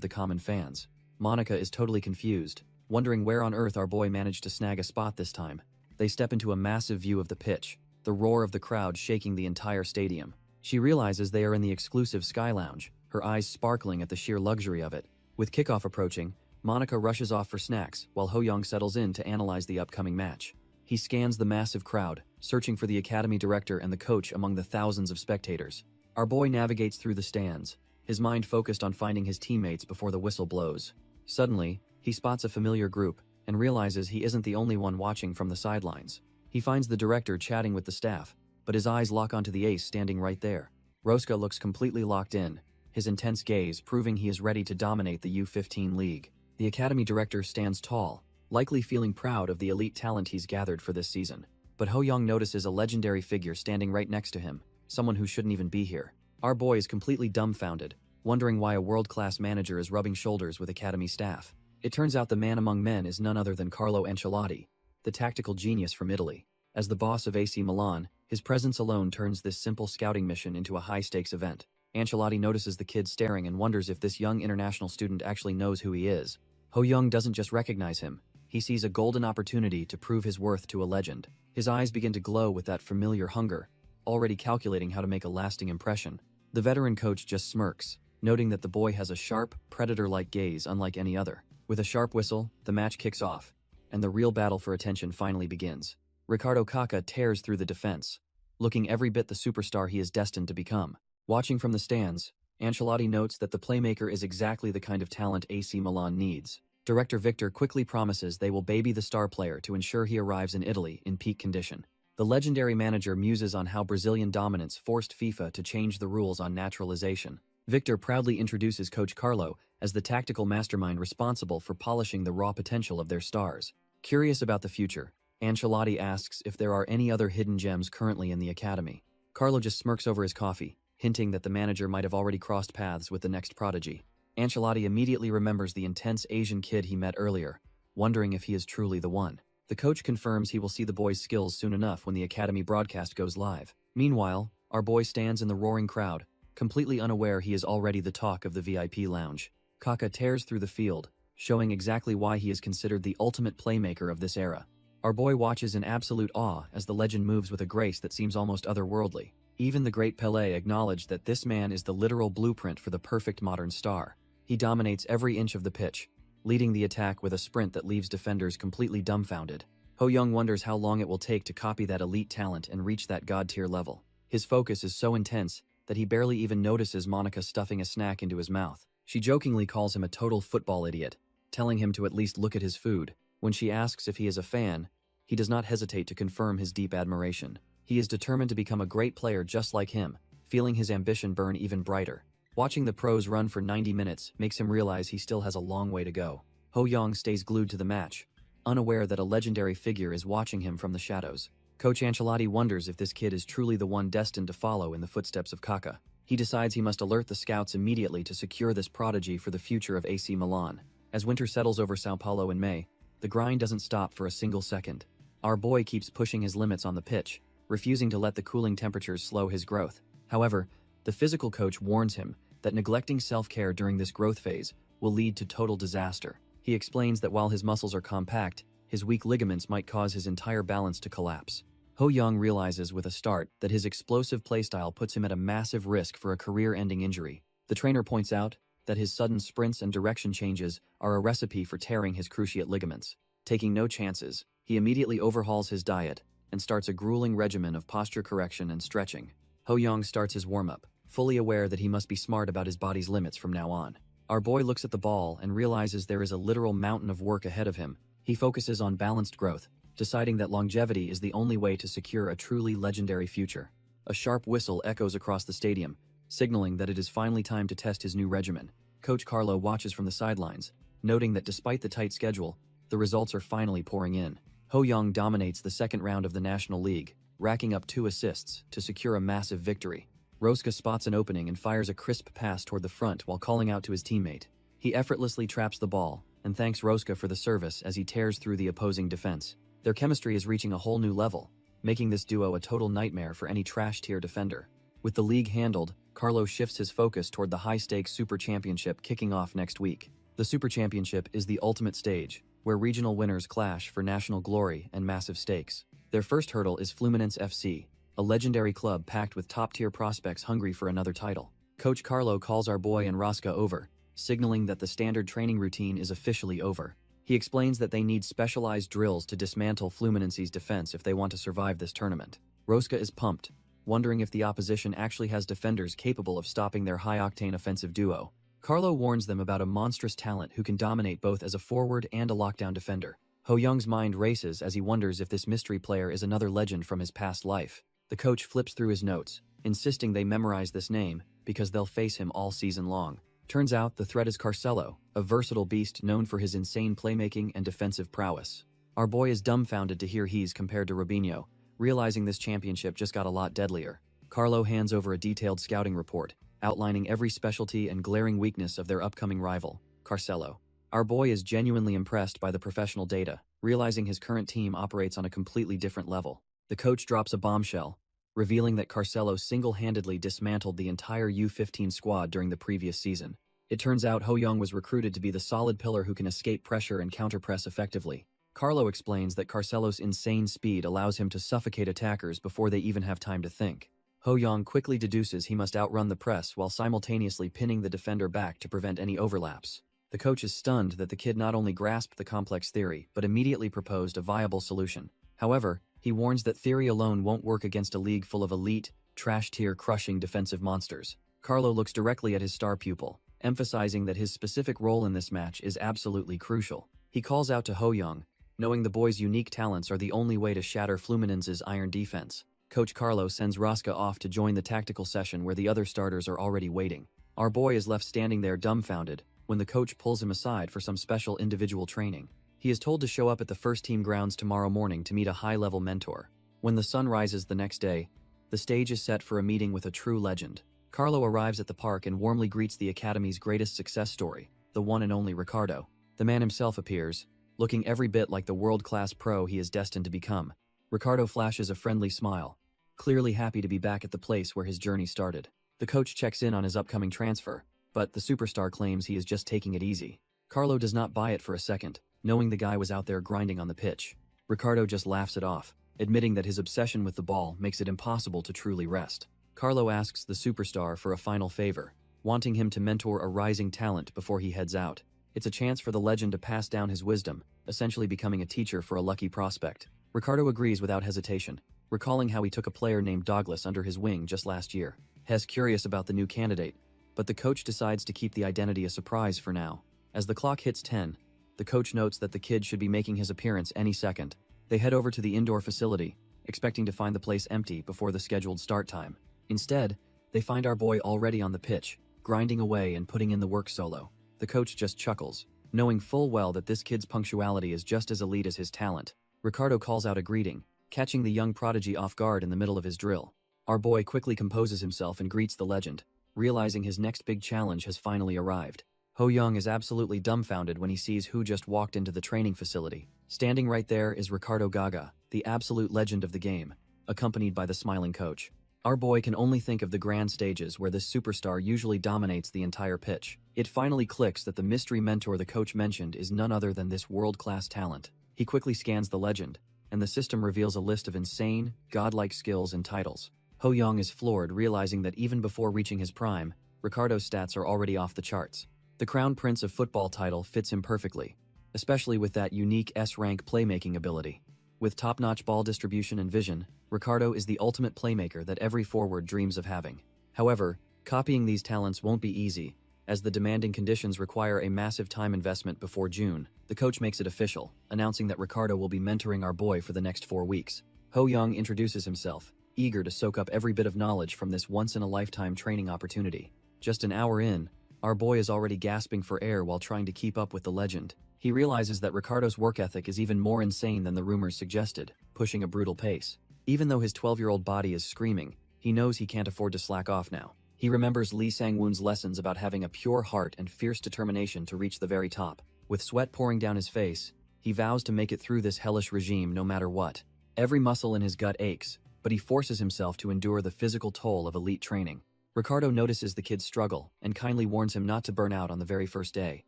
the common fans. Monica is totally confused, wondering where on earth our boy managed to snag a spot this time. They step into a massive view of the pitch, the roar of the crowd shaking the entire stadium. She realizes they are in the exclusive Sky Lounge, her eyes sparkling at the sheer luxury of it. With kickoff approaching, Monica rushes off for snacks while Ho Young settles in to analyze the upcoming match. He scans the massive crowd, searching for the academy director and the coach among the thousands of spectators. Our boy navigates through the stands, his mind focused on finding his teammates before the whistle blows. Suddenly, he spots a familiar group and realizes he isn't the only one watching from the sidelines. He finds the director chatting with the staff, but his eyes lock onto the ace standing right there. Roska looks completely locked in, his intense gaze proving he is ready to dominate the U15 league. The academy director stands tall, likely feeling proud of the elite talent he's gathered for this season. But Ho Young notices a legendary figure standing right next to him, someone who shouldn't even be here. Our boy is completely dumbfounded, wondering why a world-class manager is rubbing shoulders with academy staff. It turns out the man among men is none other than Carlo Ancelotti, the tactical genius from Italy. As the boss of AC Milan, his presence alone turns this simple scouting mission into a high-stakes event. Ancelotti notices the kid staring and wonders if this young international student actually knows who he is. Ho Young doesn't just recognize him, he sees a golden opportunity to prove his worth to a legend. His eyes begin to glow with that familiar hunger, already calculating how to make a lasting impression. The veteran coach just smirks, noting that the boy has a sharp, predator-like gaze unlike any other. With a sharp whistle, the match kicks off, and the real battle for attention finally begins. Ricardo Kaká tears through the defense, looking every bit the superstar he is destined to become. Watching from the stands, Ancelotti notes that the playmaker is exactly the kind of talent AC Milan needs. Director Victor quickly promises they will baby the star player to ensure he arrives in Italy in peak condition. The legendary manager muses on how Brazilian dominance forced FIFA to change the rules on naturalization. Victor proudly introduces Coach Carlo as the tactical mastermind responsible for polishing the raw potential of their stars. Curious about the future, Ancelotti asks if there are any other hidden gems currently in the academy. Carlo just smirks over his coffee, hinting that the manager might have already crossed paths with the next prodigy. Ancelotti immediately remembers the intense Asian kid he met earlier, wondering if he is truly the one. The coach confirms he will see the boy's skills soon enough when the academy broadcast goes live. Meanwhile, our boy stands in the roaring crowd, completely unaware he is already the talk of the VIP lounge. Kaká tears through the field, showing exactly why he is considered the ultimate playmaker of this era. Our boy watches in absolute awe as the legend moves with a grace that seems almost otherworldly. Even the great Pelé acknowledged that this man is the literal blueprint for the perfect modern star. He dominates every inch of the pitch, leading the attack with a sprint that leaves defenders completely dumbfounded. Ho Young wonders how long it will take to copy that elite talent and reach that god-tier level. His focus is so intense that he barely even notices Monica stuffing a snack into his mouth. She jokingly calls him a total football idiot, telling him to at least look at his food. When she asks if he is a fan, he does not hesitate to confirm his deep admiration. He is determined to become a great player just like him, feeling his ambition burn even brighter. Watching the pros run for 90 minutes makes him realize he still has a long way to go. Ho Young stays glued to the match, unaware that a legendary figure is watching him from the shadows. Coach Ancelotti wonders if this kid is truly the one destined to follow in the footsteps of Kaká. He decides he must alert the scouts immediately to secure this prodigy for the future of AC Milan. As winter settles over Sao Paulo in May, the grind doesn't stop for a single second. Our boy keeps pushing his limits on the pitch, refusing to let the cooling temperatures slow his growth. However, the physical coach warns him that neglecting self-care during this growth phase will lead to total disaster. He explains that while his muscles are compact, his weak ligaments might cause his entire balance to collapse. Ho Young realizes with a start that his explosive playstyle puts him at a massive risk for a career-ending injury. The trainer points out that his sudden sprints and direction changes are a recipe for tearing his cruciate ligaments. Taking no chances, he immediately overhauls his diet and starts a grueling regimen of posture correction and stretching. Ho Young starts his warm-up, fully aware that he must be smart about his body's limits from now on. Our boy looks at the ball and realizes there is a literal mountain of work ahead of him. He focuses on balanced growth, deciding that longevity is the only way to secure a truly legendary future. A sharp whistle echoes across the stadium, signaling that it is finally time to test his new regimen. Coach Carlo watches from the sidelines, noting that despite the tight schedule, the results are finally pouring in. Ho Young dominates the second round of the National League, racking up 2 assists to secure a massive victory. Rosca spots an opening and fires a crisp pass toward the front while calling out to his teammate. He effortlessly traps the ball and thanks Rosca for the service as he tears through the opposing defense. Their chemistry is reaching a whole new level, making this duo a total nightmare for any trash-tier defender. With the league handled, Carlo shifts his focus toward the high-stakes Super Championship kicking off next week. The Super Championship is the ultimate stage, where regional winners clash for national glory and massive stakes. Their first hurdle is Fluminense FC, a legendary club packed with top-tier prospects hungry for another title. Coach Carlo calls our boy and Rosca over, signaling that the standard training routine is officially over. He explains that they need specialized drills to dismantle Fluminense's defense if they want to survive this tournament. Rosca is pumped, wondering if the opposition actually has defenders capable of stopping their high-octane offensive duo. Carlo warns them about a monstrous talent who can dominate both as a forward and a lockdown defender. Ho Young's mind races as he wonders if this mystery player is another legend from his past life. The coach flips through his notes, insisting they memorize this name because they'll face him all season long. Turns out the threat is Carcelo, a versatile beast known for his insane playmaking and defensive prowess. Our boy is dumbfounded to hear he's compared to Robinho, realizing this championship just got a lot deadlier. Carlo hands over a detailed scouting report, outlining every specialty and glaring weakness of their upcoming rival, Carcelo. Our boy is genuinely impressed by the professional data, realizing his current team operates on a completely different level. The coach drops a bombshell, revealing that Carcelo single-handedly dismantled the entire U15 squad during the previous season. It turns out Ho-young was recruited to be the solid pillar who can escape pressure and counterpress effectively. Carlo explains that Carcelo's insane speed allows him to suffocate attackers before they even have time to think. Ho-young quickly deduces he must outrun the press while simultaneously pinning the defender back to prevent any overlaps. The coach is stunned that the kid not only grasped the complex theory, but immediately proposed a viable solution. However, he warns that theory alone won't work against a league full of elite, trash-tier crushing defensive monsters. Carlo looks directly at his star pupil, emphasizing that his specific role in this match is absolutely crucial. He calls out to Ho-young, knowing the boy's unique talents are the only way to shatter Fluminense's iron defense. Coach Carlo sends Rosca off to join the tactical session where the other starters are already waiting. Our boy is left standing there dumbfounded when the coach pulls him aside for some special individual training. He is told to show up at the first team grounds tomorrow morning to meet a high-level mentor. When the sun rises the next day, the stage is set for a meeting with a true legend. Carlo arrives at the park and warmly greets the academy's greatest success story, the one and only Ricardo. The man himself appears, looking every bit like the world-class pro he is destined to become. Ricardo flashes a friendly smile, clearly happy to be back at the place where his journey started. The coach checks in on his upcoming transfer, but the superstar claims he is just taking it easy. Carlo does not buy it for a second, knowing the guy was out there grinding on the pitch. Ricardo just laughs it off, admitting that his obsession with the ball makes it impossible to truly rest. Carlo asks the superstar for a final favor, wanting him to mentor a rising talent before he heads out. It's a chance for the legend to pass down his wisdom, essentially becoming a teacher for a lucky prospect. Ricardo agrees without hesitation, recalling how he took a player named Douglas under his wing just last year. Hes curious about the new candidate, but the coach decides to keep the identity a surprise for now. As the clock hits 10, the coach notes that the kid should be making his appearance any second. They head over to the indoor facility, expecting to find the place empty before the scheduled start time. Instead, they find our boy already on the pitch, grinding away and putting in the work solo. The coach just chuckles, knowing full well that this kid's punctuality is just as elite as his talent. Ricardo calls out a greeting, catching the young prodigy off guard in the middle of his drill. Our boy quickly composes himself and greets the legend, realizing his next big challenge has finally arrived. Ho-young is absolutely dumbfounded when he sees who just walked into the training facility. Standing right there is Ricardo Gaga, the absolute legend of the game, accompanied by the smiling coach. Our boy can only think of the grand stages where this superstar usually dominates the entire pitch. It finally clicks that the mystery mentor the coach mentioned is none other than this world-class talent. He quickly scans the legend, and the system reveals a list of insane, godlike skills and titles. Ho-young is floored, realizing that even before reaching his prime, Ricardo's stats are already off the charts. The Crown Prince of Football title fits him perfectly, especially with that unique S-rank playmaking ability. With top-notch ball distribution and vision, Ricardo is the ultimate playmaker that every forward dreams of having. However, copying these talents won't be easy, as the demanding conditions require a massive time investment before June. The coach makes it official, announcing that Ricardo will be mentoring our boy for the next 4 weeks. Ho-young introduces himself, eager to soak up every bit of knowledge from this once-in-a-lifetime training opportunity. Just an hour in, our boy is already gasping for air while trying to keep up with the legend. He realizes that Ricardo's work ethic is even more insane than the rumors suggested, pushing a brutal pace. Even though his 12-year-old body is screaming, he knows he can't afford to slack off now. He remembers Lee Sang-woon's lessons about having a pure heart and fierce determination to reach the very top. With sweat pouring down his face, he vows to make it through this hellish regime no matter what. Every muscle in his gut aches, but he forces himself to endure the physical toll of elite training. Ricardo notices the kid's struggle and kindly warns him not to burn out on the very first day.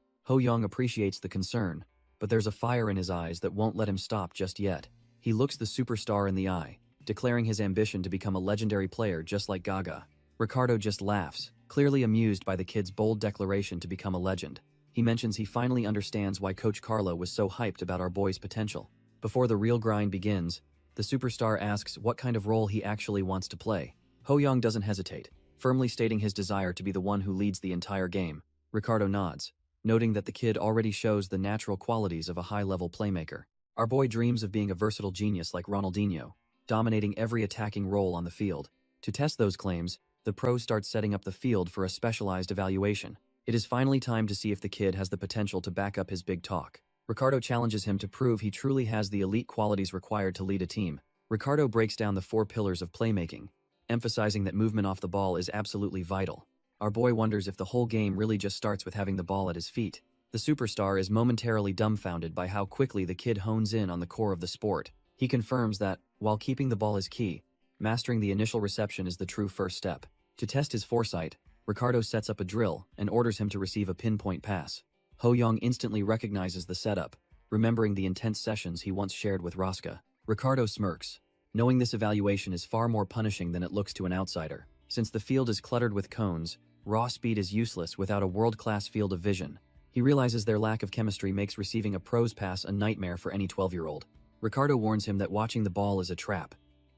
Ho-young appreciates the concern, but there's a fire in his eyes that won't let him stop just yet. He looks the superstar in the eye, declaring his ambition to become a legendary player just like Gaga. Ricardo just laughs, clearly amused by the kid's bold declaration to become a legend. He mentions he finally understands why Coach Carlo was so hyped about our boy's potential. Before the real grind begins, the superstar asks what kind of role he actually wants to play. Ho-young doesn't hesitate, firmly stating his desire to be the one who leads the entire game. Ricardo nods, noting that the kid already shows the natural qualities of a high-level playmaker. Our boy dreams of being a versatile genius like Ronaldinho, dominating every attacking role on the field. To test those claims, the pros start setting up the field for a specialized evaluation. It is finally time to see if the kid has the potential to back up his big talk. Ricardo challenges him to prove he truly has the elite qualities required to lead a team. Ricardo breaks down the 4 pillars of playmaking, emphasizing that movement off the ball is absolutely vital. Our boy wonders if the whole game really just starts with having the ball at his feet. The superstar is momentarily dumbfounded by how quickly the kid hones in on the core of the sport. He confirms that, while keeping the ball is key, mastering the initial reception is the true first step. To test his foresight, Ricardo sets up a drill and orders him to receive a pinpoint pass. Ho-young instantly recognizes the setup, remembering the intense sessions he once shared with Rosca. Ricardo smirks, knowing this evaluation is far more punishing than it looks to an outsider. Since the field is cluttered with cones, raw speed is useless without a world-class field of vision. He realizes their lack of chemistry makes receiving a pro's pass a nightmare for any 12-year-old. Ricardo warns him that watching the ball is a trap.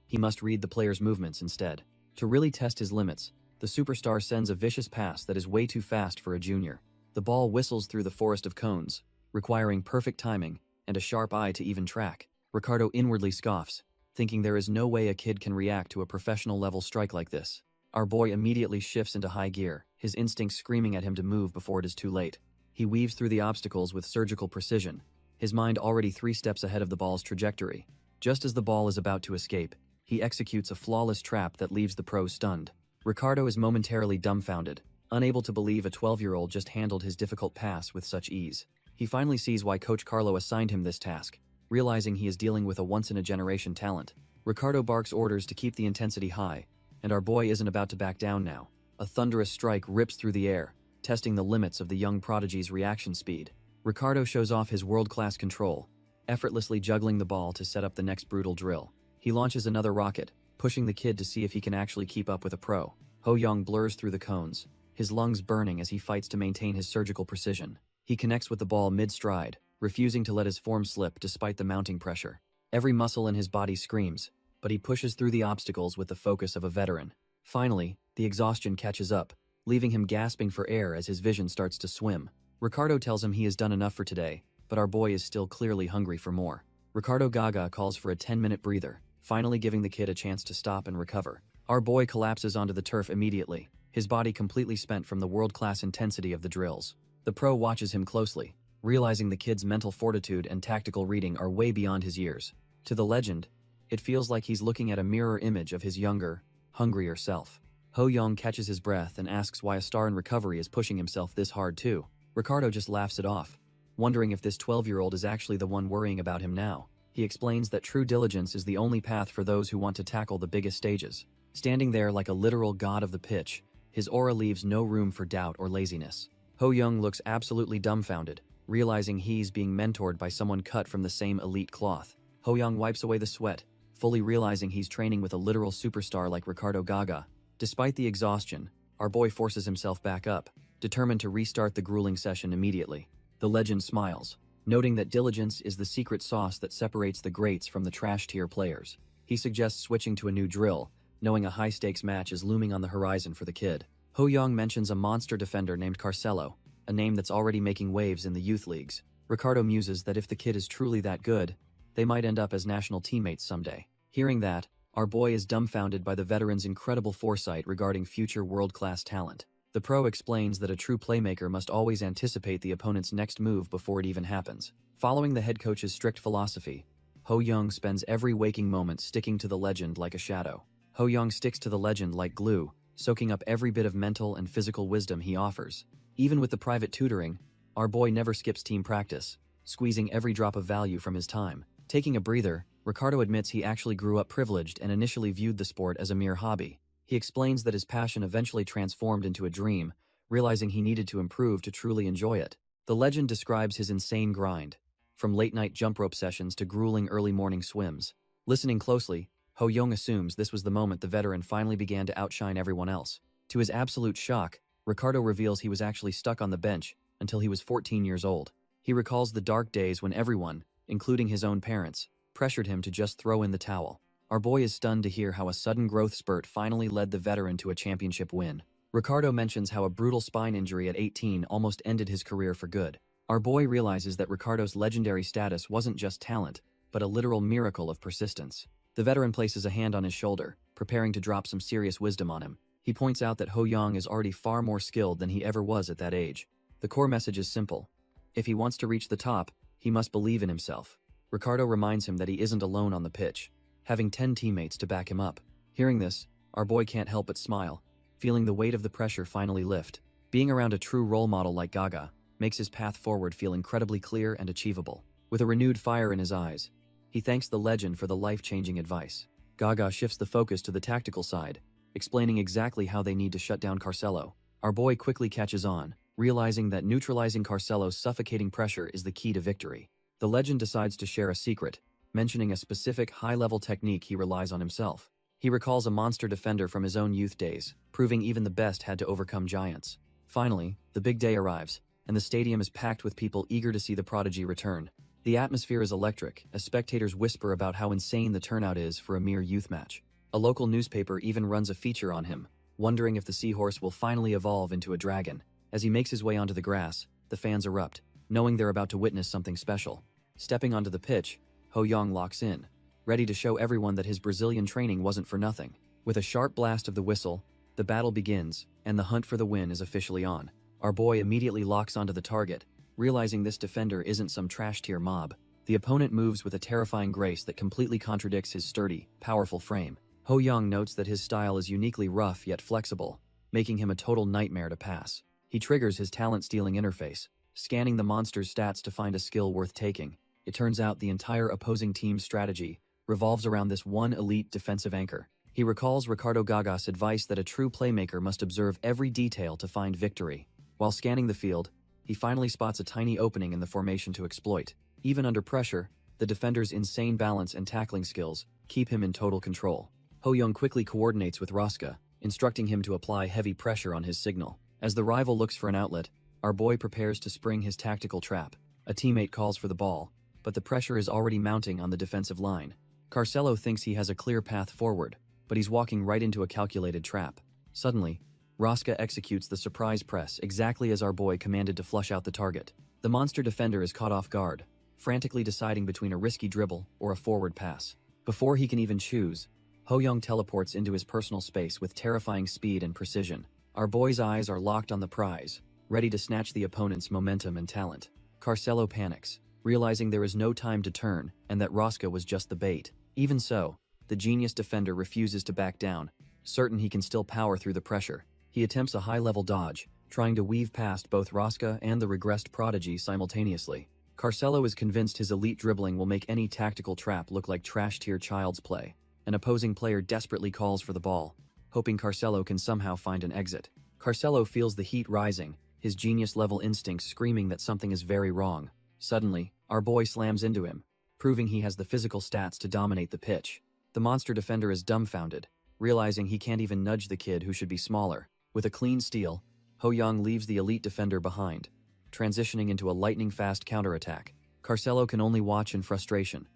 He must read the player's movements instead. To really test his limits, the superstar sends a vicious pass that is way too fast for a junior. The ball whistles through the forest of cones, requiring perfect timing and a sharp eye to even track. Ricardo inwardly scoffs, thinking there is no way a kid can react to a professional-level strike like this. Our boy immediately shifts into high gear, his instincts screaming at him to move before it is too late. He weaves through the obstacles with surgical precision, his mind already 3 steps ahead of the ball's trajectory. Just as the ball is about to escape, he executes a flawless trap that leaves the pro stunned. Ricardo is momentarily dumbfounded, unable to believe a 12-year-old just handled his difficult pass with such ease. He finally sees why Coach Carlo assigned him this task, realizing he is dealing with a once-in-a-generation talent. Ricardo barks orders to keep the intensity high, and our boy isn't about to back down now. A thunderous strike rips through the air, testing the limits of the young prodigy's reaction speed. Ricardo shows off his world-class control, effortlessly juggling the ball to set up the next brutal drill. He launches another rocket, pushing the kid to see if he can actually keep up with a pro. Ho-young blurs through the cones, his lungs burning as he fights to maintain his surgical precision. He connects with the ball mid-stride, refusing to let his form slip despite the mounting pressure. Every muscle in his body screams, but he pushes through the obstacles with the focus of a veteran. Finally, the exhaustion catches up, leaving him gasping for air as his vision starts to swim. Ricardo tells him he has done enough for today, but our boy is still clearly hungry for more. Ricardo Gaga calls for a 10-minute breather, finally giving the kid a chance to stop and recover. Our boy collapses onto the turf immediately, his body completely spent from the world-class intensity of the drills. The pro watches him closely, realizing the kid's mental fortitude and tactical reading are way beyond his years. To the legend, it feels like he's looking at a mirror image of his younger, hungrier self. Ho-young catches his breath and asks why a star in recovery is pushing himself this hard too. Ricardo just laughs it off, wondering if this 12-year-old is actually the one worrying about him now. He explains that true diligence is the only path for those who want to tackle the biggest stages. Standing there like a literal god of the pitch, his aura leaves no room for doubt or laziness. Ho-young looks absolutely dumbfounded, realizing he's being mentored by someone cut from the same elite cloth. Ho-young wipes away the sweat, fully realizing he's training with a literal superstar like Ricardo Gaga. Despite the exhaustion, our boy forces himself back up, determined to restart the grueling session immediately. The legend smiles, noting that diligence is the secret sauce that separates the greats from the trash-tier players. He suggests switching to a new drill, knowing a high-stakes match is looming on the horizon for the kid. Ho-young mentions a monster defender named Carcelo, a name that's already making waves in the youth leagues. Ricardo muses that if the kid is truly that good, they might end up as national teammates someday. Hearing that, our boy is dumbfounded by the veteran's incredible foresight regarding future world-class talent. The pro explains that a true playmaker must always anticipate the opponent's next move before it even happens. Following the head coach's strict philosophy, Ho-young spends every waking moment sticking to the legend like a shadow. Ho-young sticks to the legend like glue, soaking up every bit of mental and physical wisdom he offers. Even with the private tutoring, our boy never skips team practice, squeezing every drop of value from his time. Taking a breather, Ricardo admits he actually grew up privileged and initially viewed the sport as a mere hobby. He explains that his passion eventually transformed into a dream, realizing he needed to improve to truly enjoy it. The legend describes his insane grind, from late-night jump rope sessions to grueling early morning swims. Listening closely, Ho-young assumes this was the moment the veteran finally began to outshine everyone else. To his absolute shock, Ricardo reveals he was actually stuck on the bench until he was 14 years old. He recalls the dark days when everyone, including his own parents, pressured him to just throw in the towel. Our boy is stunned to hear how a sudden growth spurt finally led the veteran to a championship win. Ricardo mentions how a brutal spine injury at 18 almost ended his career for good. Our boy realizes that Ricardo's legendary status wasn't just talent, but a literal miracle of persistence. The veteran places a hand on his shoulder, preparing to drop some serious wisdom on him. He points out that Ho-young is already far more skilled than he ever was at that age. The core message is simple. If he wants to reach the top, he must believe in himself. Ricardo reminds him that he isn't alone on the pitch, having 10 teammates to back him up. Hearing this, our boy can't help but smile, feeling the weight of the pressure finally lift. Being around a true role model like Gaga makes his path forward feel incredibly clear and achievable. With a renewed fire in his eyes, He thanks the legend for the life-changing advice. Gaga shifts the focus to the tactical side, explaining exactly how they need to shut down Carcelo. Our boy quickly catches on, realizing that neutralizing Carcelo's suffocating pressure is the key to victory. The legend decides to share a secret, mentioning a specific high-level technique he relies on himself. He recalls a monster defender from his own youth days, proving even the best had to overcome giants. Finally, the big day arrives, and the stadium is packed with people eager to see the prodigy return. The atmosphere is electric, as spectators whisper about how insane the turnout is for a mere youth match. A local newspaper even runs a feature on him, wondering if the seahorse will finally evolve into a dragon. As he makes his way onto the grass, the fans erupt, knowing they're about to witness something special. Stepping onto the pitch, Ho Young locks in, ready to show everyone that his Brazilian training wasn't for nothing. With a sharp blast of the whistle, the battle begins, and the hunt for the win is officially on. Our boy immediately locks onto the target, realizing this defender isn't some trash-tier mob. The opponent moves with a terrifying grace that completely contradicts his sturdy, powerful frame. Ho Young notes that his style is uniquely rough yet flexible, making him a total nightmare to pass. He triggers his talent-stealing interface, scanning the monster's stats to find a skill worth taking. It turns out the entire opposing team's strategy revolves around this one elite defensive anchor. He recalls Ricardo Gaga's advice that a true playmaker must observe every detail to find victory. While scanning the field, he finally spots a tiny opening in the formation to exploit. Even under pressure, the defender's insane balance and tackling skills keep him in total control. Ho Young quickly coordinates with Raska, instructing him to apply heavy pressure on his signal. As the rival looks for an outlet, our boy prepares to spring his tactical trap. A teammate calls for the ball, but the pressure is already mounting on the defensive line. Carcelo thinks he has a clear path forward, but he's walking right into a calculated trap. Suddenly, Raska executes the surprise press exactly as our boy commanded to flush out the target. The monster defender is caught off guard, frantically deciding between a risky dribble or a forward pass. Before he can even choose, Ho Young teleports into his personal space with terrifying speed and precision. Our boy's eyes are locked on the prize, ready to snatch the opponent's momentum and talent. Carcelo panics, realizing there is no time to turn and that Raska was just the bait. Even so, the genius defender refuses to back down, certain he can still power through the pressure. He attempts a high-level dodge, trying to weave past both Raska and the regressed prodigy simultaneously. Carcelo is convinced his elite dribbling will make any tactical trap look like trash-tier child's play. An opposing player desperately calls for the ball, hoping Carcelo can somehow find an exit. Carcelo feels the heat rising, his genius-level instincts screaming that something is very wrong. Suddenly, our boy slams into him, proving he has the physical stats to dominate the pitch. The monster defender is dumbfounded, realizing he can't even nudge the kid who should be smaller. With a clean steal, Ho Young leaves the elite defender behind, transitioning into a lightning-fast counterattack. Carcelo can only watch in frustration,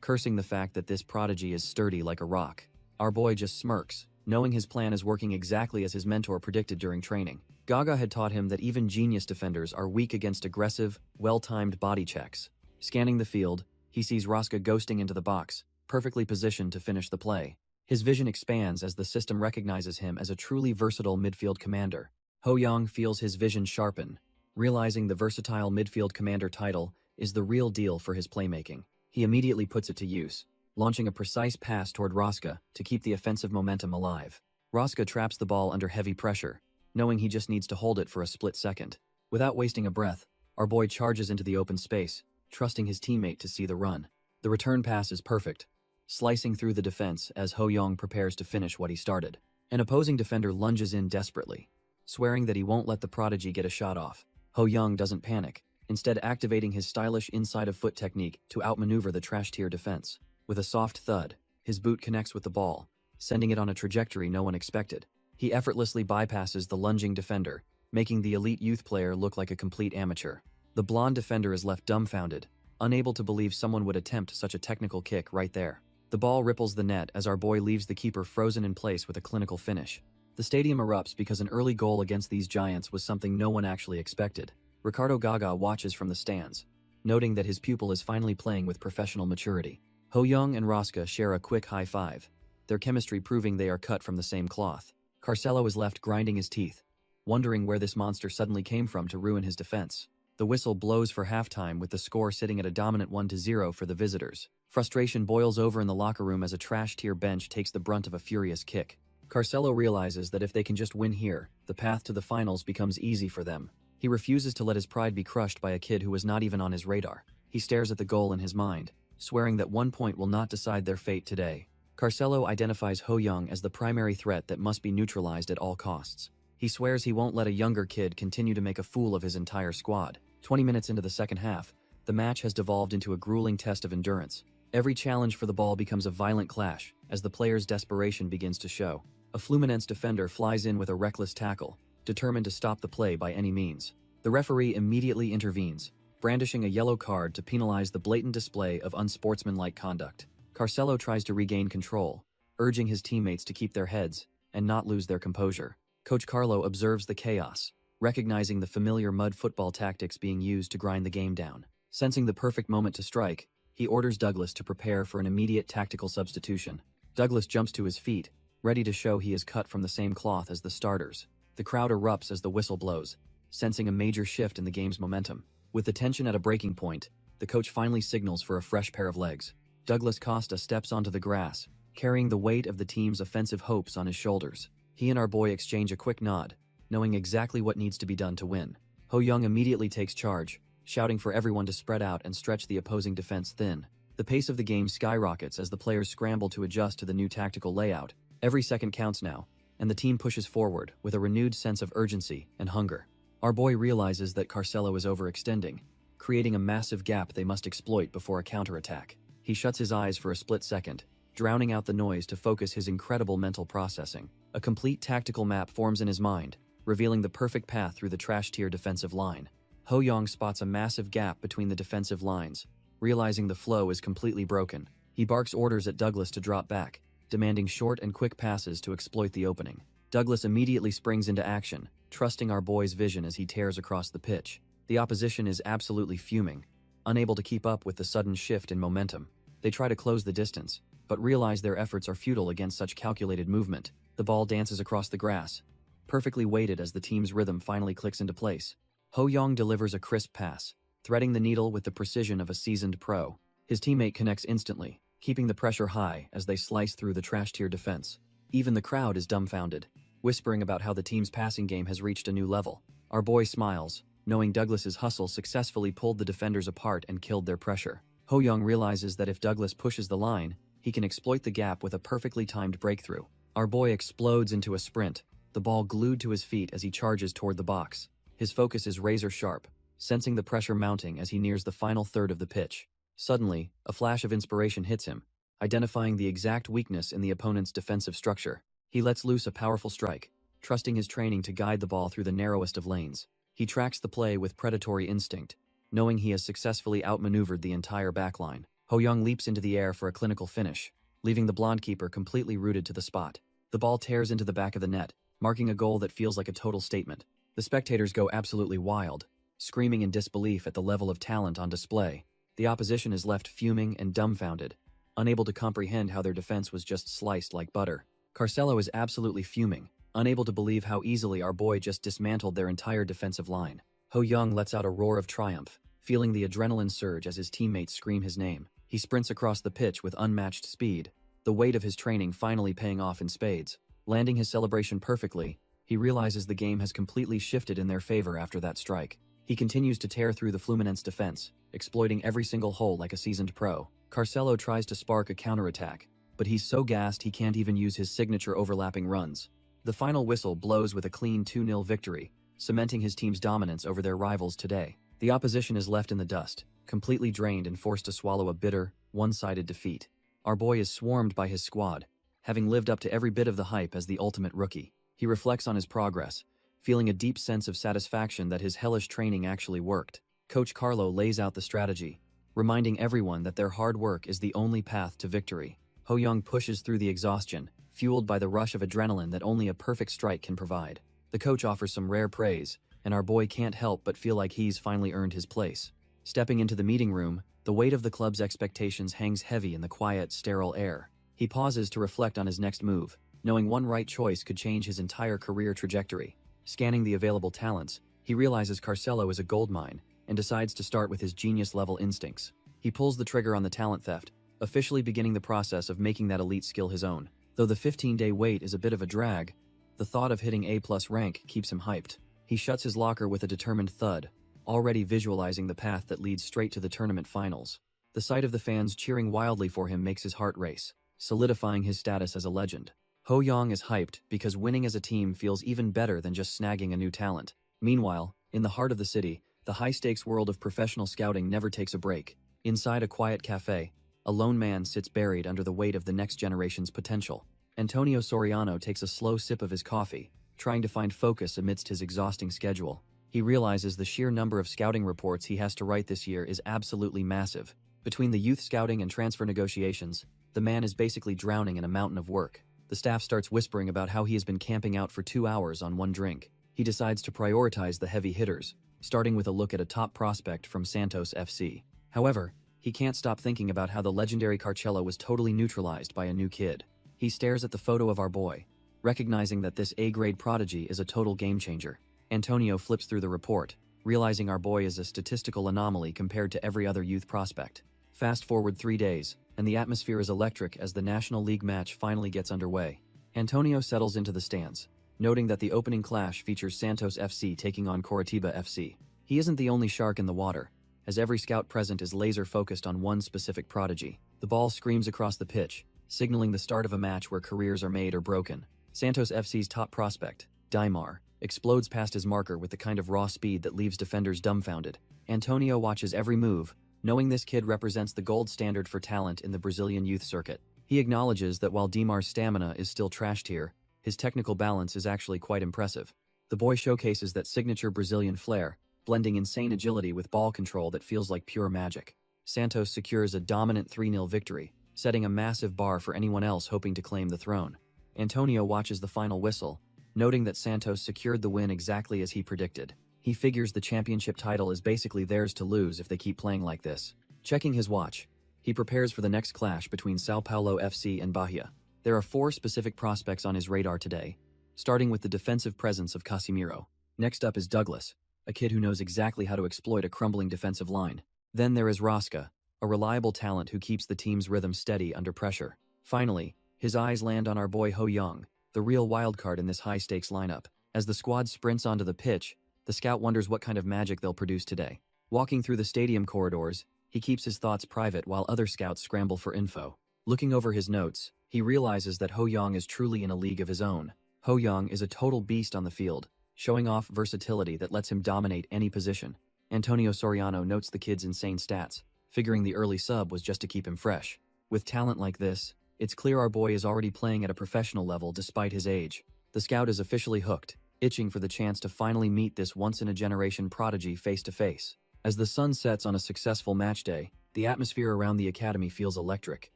cursing the fact that this prodigy is sturdy like a rock. Our boy just smirks, knowing his plan is working exactly as his mentor predicted during training. Gaga had taught him that even genius defenders are weak against aggressive, well-timed body checks. Scanning the field, he sees Raska ghosting into the box, perfectly positioned to finish the play. His vision expands as the system recognizes him as a truly versatile midfield commander. Ho Young feels his vision sharpen, realizing the versatile midfield commander title is the real deal for his playmaking. He immediately puts it to use, launching a precise pass toward Raska to keep the offensive momentum alive. Raska traps the ball under heavy pressure, knowing he just needs to hold it for a split second. Without wasting a breath, our boy charges into the open space, trusting his teammate to see the run. The return pass is perfect, slicing through the defense as Ho Young prepares to finish what he started. An opposing defender lunges in desperately, swearing that he won't let the prodigy get a shot off. Ho Young doesn't panic, instead activating his stylish inside-of-foot technique to outmaneuver the trash-tier defense. With a soft thud, his boot connects with the ball, sending it on a trajectory no one expected. He effortlessly bypasses the lunging defender, making the elite youth player look like a complete amateur. The blonde defender is left dumbfounded, unable to believe someone would attempt such a technical kick right there. The ball ripples the net as our boy leaves the keeper frozen in place with a clinical finish. The stadium erupts because an early goal against these giants was something no one actually expected. Ricardo Gaga watches from the stands, noting that his pupil is finally playing with professional maturity. Ho Young and Raska share a quick high five, their chemistry proving they are cut from the same cloth. Carcelo is left grinding his teeth, wondering where this monster suddenly came from to ruin his defense. The whistle blows for halftime with the score sitting at a dominant 1-0 for the visitors. Frustration boils over in the locker room as a trash-tier bench takes the brunt of a furious kick. Carcelo realizes that if they can just win here, the path to the finals becomes easy for them. He refuses to let his pride be crushed by a kid who was not even on his radar. He stares at the goal in his mind, swearing that 1 point will not decide their fate today. Carcelo identifies Ho Young as the primary threat that must be neutralized at all costs. He swears he won't let a younger kid continue to make a fool of his entire squad. 20 minutes into the second half, the match has devolved into a grueling test of endurance. Every challenge for the ball becomes a violent clash as the players' desperation begins to show. A Fluminense defender flies in with a reckless tackle, determined to stop the play by any means. The referee immediately intervenes, brandishing a yellow card to penalize the blatant display of unsportsmanlike conduct. Carcelo tries to regain control, urging his teammates to keep their heads and not lose their composure. Coach Carlo observes the chaos, recognizing the familiar mud football tactics being used to grind the game down. Sensing the perfect moment to strike, he orders Douglas to prepare for an immediate tactical substitution. Douglas jumps to his feet, ready to show he is cut from the same cloth as the starters. The crowd erupts as the whistle blows, sensing a major shift in the game's momentum. With the tension at a breaking point, the coach finally signals for a fresh pair of legs. Douglas Costa steps onto the grass, carrying the weight of the team's offensive hopes on his shoulders. He and our boy exchange a quick nod, knowing exactly what needs to be done to win. Ho Young immediately takes charge, shouting for everyone to spread out and stretch the opposing defense thin. The pace of the game skyrockets as the players scramble to adjust to the new tactical layout. Every second counts now, and the team pushes forward with a renewed sense of urgency and hunger. Our boy realizes that Carcelo is overextending, creating a massive gap they must exploit before a counterattack. He shuts his eyes for a split second, drowning out the noise to focus his incredible mental processing. A complete tactical map forms in his mind, revealing the perfect path through the trash-tier defensive line. Ho Young spots a massive gap between the defensive lines, realizing the flow is completely broken. He barks orders at Douglas to drop back, demanding short and quick passes to exploit the opening. Douglas immediately springs into action, trusting our boy's vision as he tears across the pitch. The opposition is absolutely fuming, unable to keep up with the sudden shift in momentum. They try to close the distance, but realize their efforts are futile against such calculated movement. The ball dances across the grass, perfectly weighted as the team's rhythm finally clicks into place. Ho Young delivers a crisp pass, threading the needle with the precision of a seasoned pro. His teammate connects instantly, keeping the pressure high as they slice through the trash-tier defense. Even the crowd is dumbfounded, whispering about how the team's passing game has reached a new level. Our boy smiles, knowing Douglas's hustle successfully pulled the defenders apart and killed their pressure. Ho Young realizes that if Douglas pushes the line, he can exploit the gap with a perfectly timed breakthrough. Our boy explodes into a sprint, the ball glued to his feet as he charges toward the box. His focus is razor sharp, sensing the pressure mounting as he nears the final third of the pitch. Suddenly, a flash of inspiration hits him, identifying the exact weakness in the opponent's defensive structure. He lets loose a powerful strike, trusting his training to guide the ball through the narrowest of lanes. He tracks the play with predatory instinct, knowing he has successfully outmaneuvered the entire backline. Ho Young leaps into the air for a clinical finish, leaving the blonde keeper completely rooted to the spot. The ball tears into the back of the net, marking a goal that feels like a total statement. The spectators go absolutely wild, screaming in disbelief at the level of talent on display. The opposition is left fuming and dumbfounded, unable to comprehend how their defense was just sliced like butter. Carcelo is absolutely fuming, unable to believe how easily our boy just dismantled their entire defensive line. Ho Young lets out a roar of triumph, feeling the adrenaline surge as his teammates scream his name. He sprints across the pitch with unmatched speed, the weight of his training finally paying off in spades. Landing his celebration perfectly, he realizes the game has completely shifted in their favor after that strike. He continues to tear through the Fluminense defense, exploiting every single hole like a seasoned pro. Carcelo tries to spark a counterattack, but he's so gassed he can't even use his signature overlapping runs. The final whistle blows with a clean 2-0 victory, cementing his team's dominance over their rivals today. The opposition is left in the dust, completely drained and forced to swallow a bitter, one-sided defeat. Our boy is swarmed by his squad, having lived up to every bit of the hype as the ultimate rookie. He reflects on his progress, feeling a deep sense of satisfaction that his hellish training actually worked. Coach Carlo lays out the strategy, reminding everyone that their hard work is the only path to victory. Ho Young pushes through the exhaustion, fueled by the rush of adrenaline that only a perfect strike can provide. The coach offers some rare praise, and our boy can't help but feel like he's finally earned his place. Stepping into the meeting room, the weight of the club's expectations hangs heavy in the quiet, sterile air. He pauses to reflect on his next move, knowing one right choice could change his entire career trajectory. Scanning the available talents, he realizes Carcelo is a goldmine and decides to start with his genius-level instincts. He pulls the trigger on the talent theft, officially beginning the process of making that elite skill his own. Though the 15-day wait is a bit of a drag, the thought of hitting A+ rank keeps him hyped. He shuts his locker with a determined thud, already visualizing the path that leads straight to the tournament finals. The sight of the fans cheering wildly for him makes his heart race, solidifying his status as a legend. Ho Young is hyped because winning as a team feels even better than just snagging a new talent. Meanwhile, in the heart of the city, the high-stakes world of professional scouting never takes a break. Inside a quiet cafe, a lone man sits buried under the weight of the next generation's potential. Antonio Soriano takes a slow sip of his coffee, trying to find focus amidst his exhausting schedule. He realizes the sheer number of scouting reports he has to write this year is absolutely massive. Between the youth scouting and transfer negotiations, the man is basically drowning in a mountain of work. The staff starts whispering about how he has been camping out for 2 hours on one drink. He decides to prioritize the heavy hitters, starting with a look at a top prospect from Santos FC. However, he can't stop thinking about how the legendary Carcello was totally neutralized by a new kid. He stares at the photo of our boy, recognizing that this A-grade prodigy is a total game-changer. Antonio flips through the report, realizing our boy is a statistical anomaly compared to every other youth prospect. Fast forward 3 days, and the atmosphere is electric as the National League match finally gets underway. Antonio settles into the stands, noting that the opening clash features Santos FC taking on Coritiba FC. He isn't the only shark in the water, as every scout present is laser-focused on one specific prodigy. The ball screams across the pitch, signaling the start of a match where careers are made or broken. Santos FC's top prospect, Daimar, explodes past his marker with the kind of raw speed that leaves defenders dumbfounded. Antonio watches every move, knowing this kid represents the gold standard for talent in the Brazilian youth circuit. He acknowledges that while Daimar's stamina is still trashed here, his technical balance is actually quite impressive. The boy showcases that signature Brazilian flair, blending insane agility with ball control that feels like pure magic. Santos secures a dominant 3-0 victory, setting a massive bar for anyone else hoping to claim the throne. Antonio watches the final whistle, noting that Santos secured the win exactly as he predicted. He figures the championship title is basically theirs to lose if they keep playing like this. Checking his watch, he prepares for the next clash between Sao Paulo FC and Bahia. There are 4 specific prospects on his radar today, starting with the defensive presence of Casimiro. Next up is Douglas, a kid who knows exactly how to exploit a crumbling defensive line. Then there is Rosca, a reliable talent who keeps the team's rhythm steady under pressure. Finally, his eyes land on our boy Ho Young, the real wildcard in this high-stakes lineup. As the squad sprints onto the pitch, the scout wonders what kind of magic they'll produce today. Walking through the stadium corridors, he keeps his thoughts private while other scouts scramble for info. Looking over his notes, he realizes that Ho Young is truly in a league of his own. Ho Young is a total beast on the field, showing off versatility that lets him dominate any position. Antonio Soriano notes the kid's insane stats, figuring the early sub was just to keep him fresh. With talent like this, it's clear our boy is already playing at a professional level despite his age. The scout is officially hooked, itching for the chance to finally meet this once-in-a-generation prodigy face-to-face. As the sun sets on a successful match day, the atmosphere around the academy feels electric.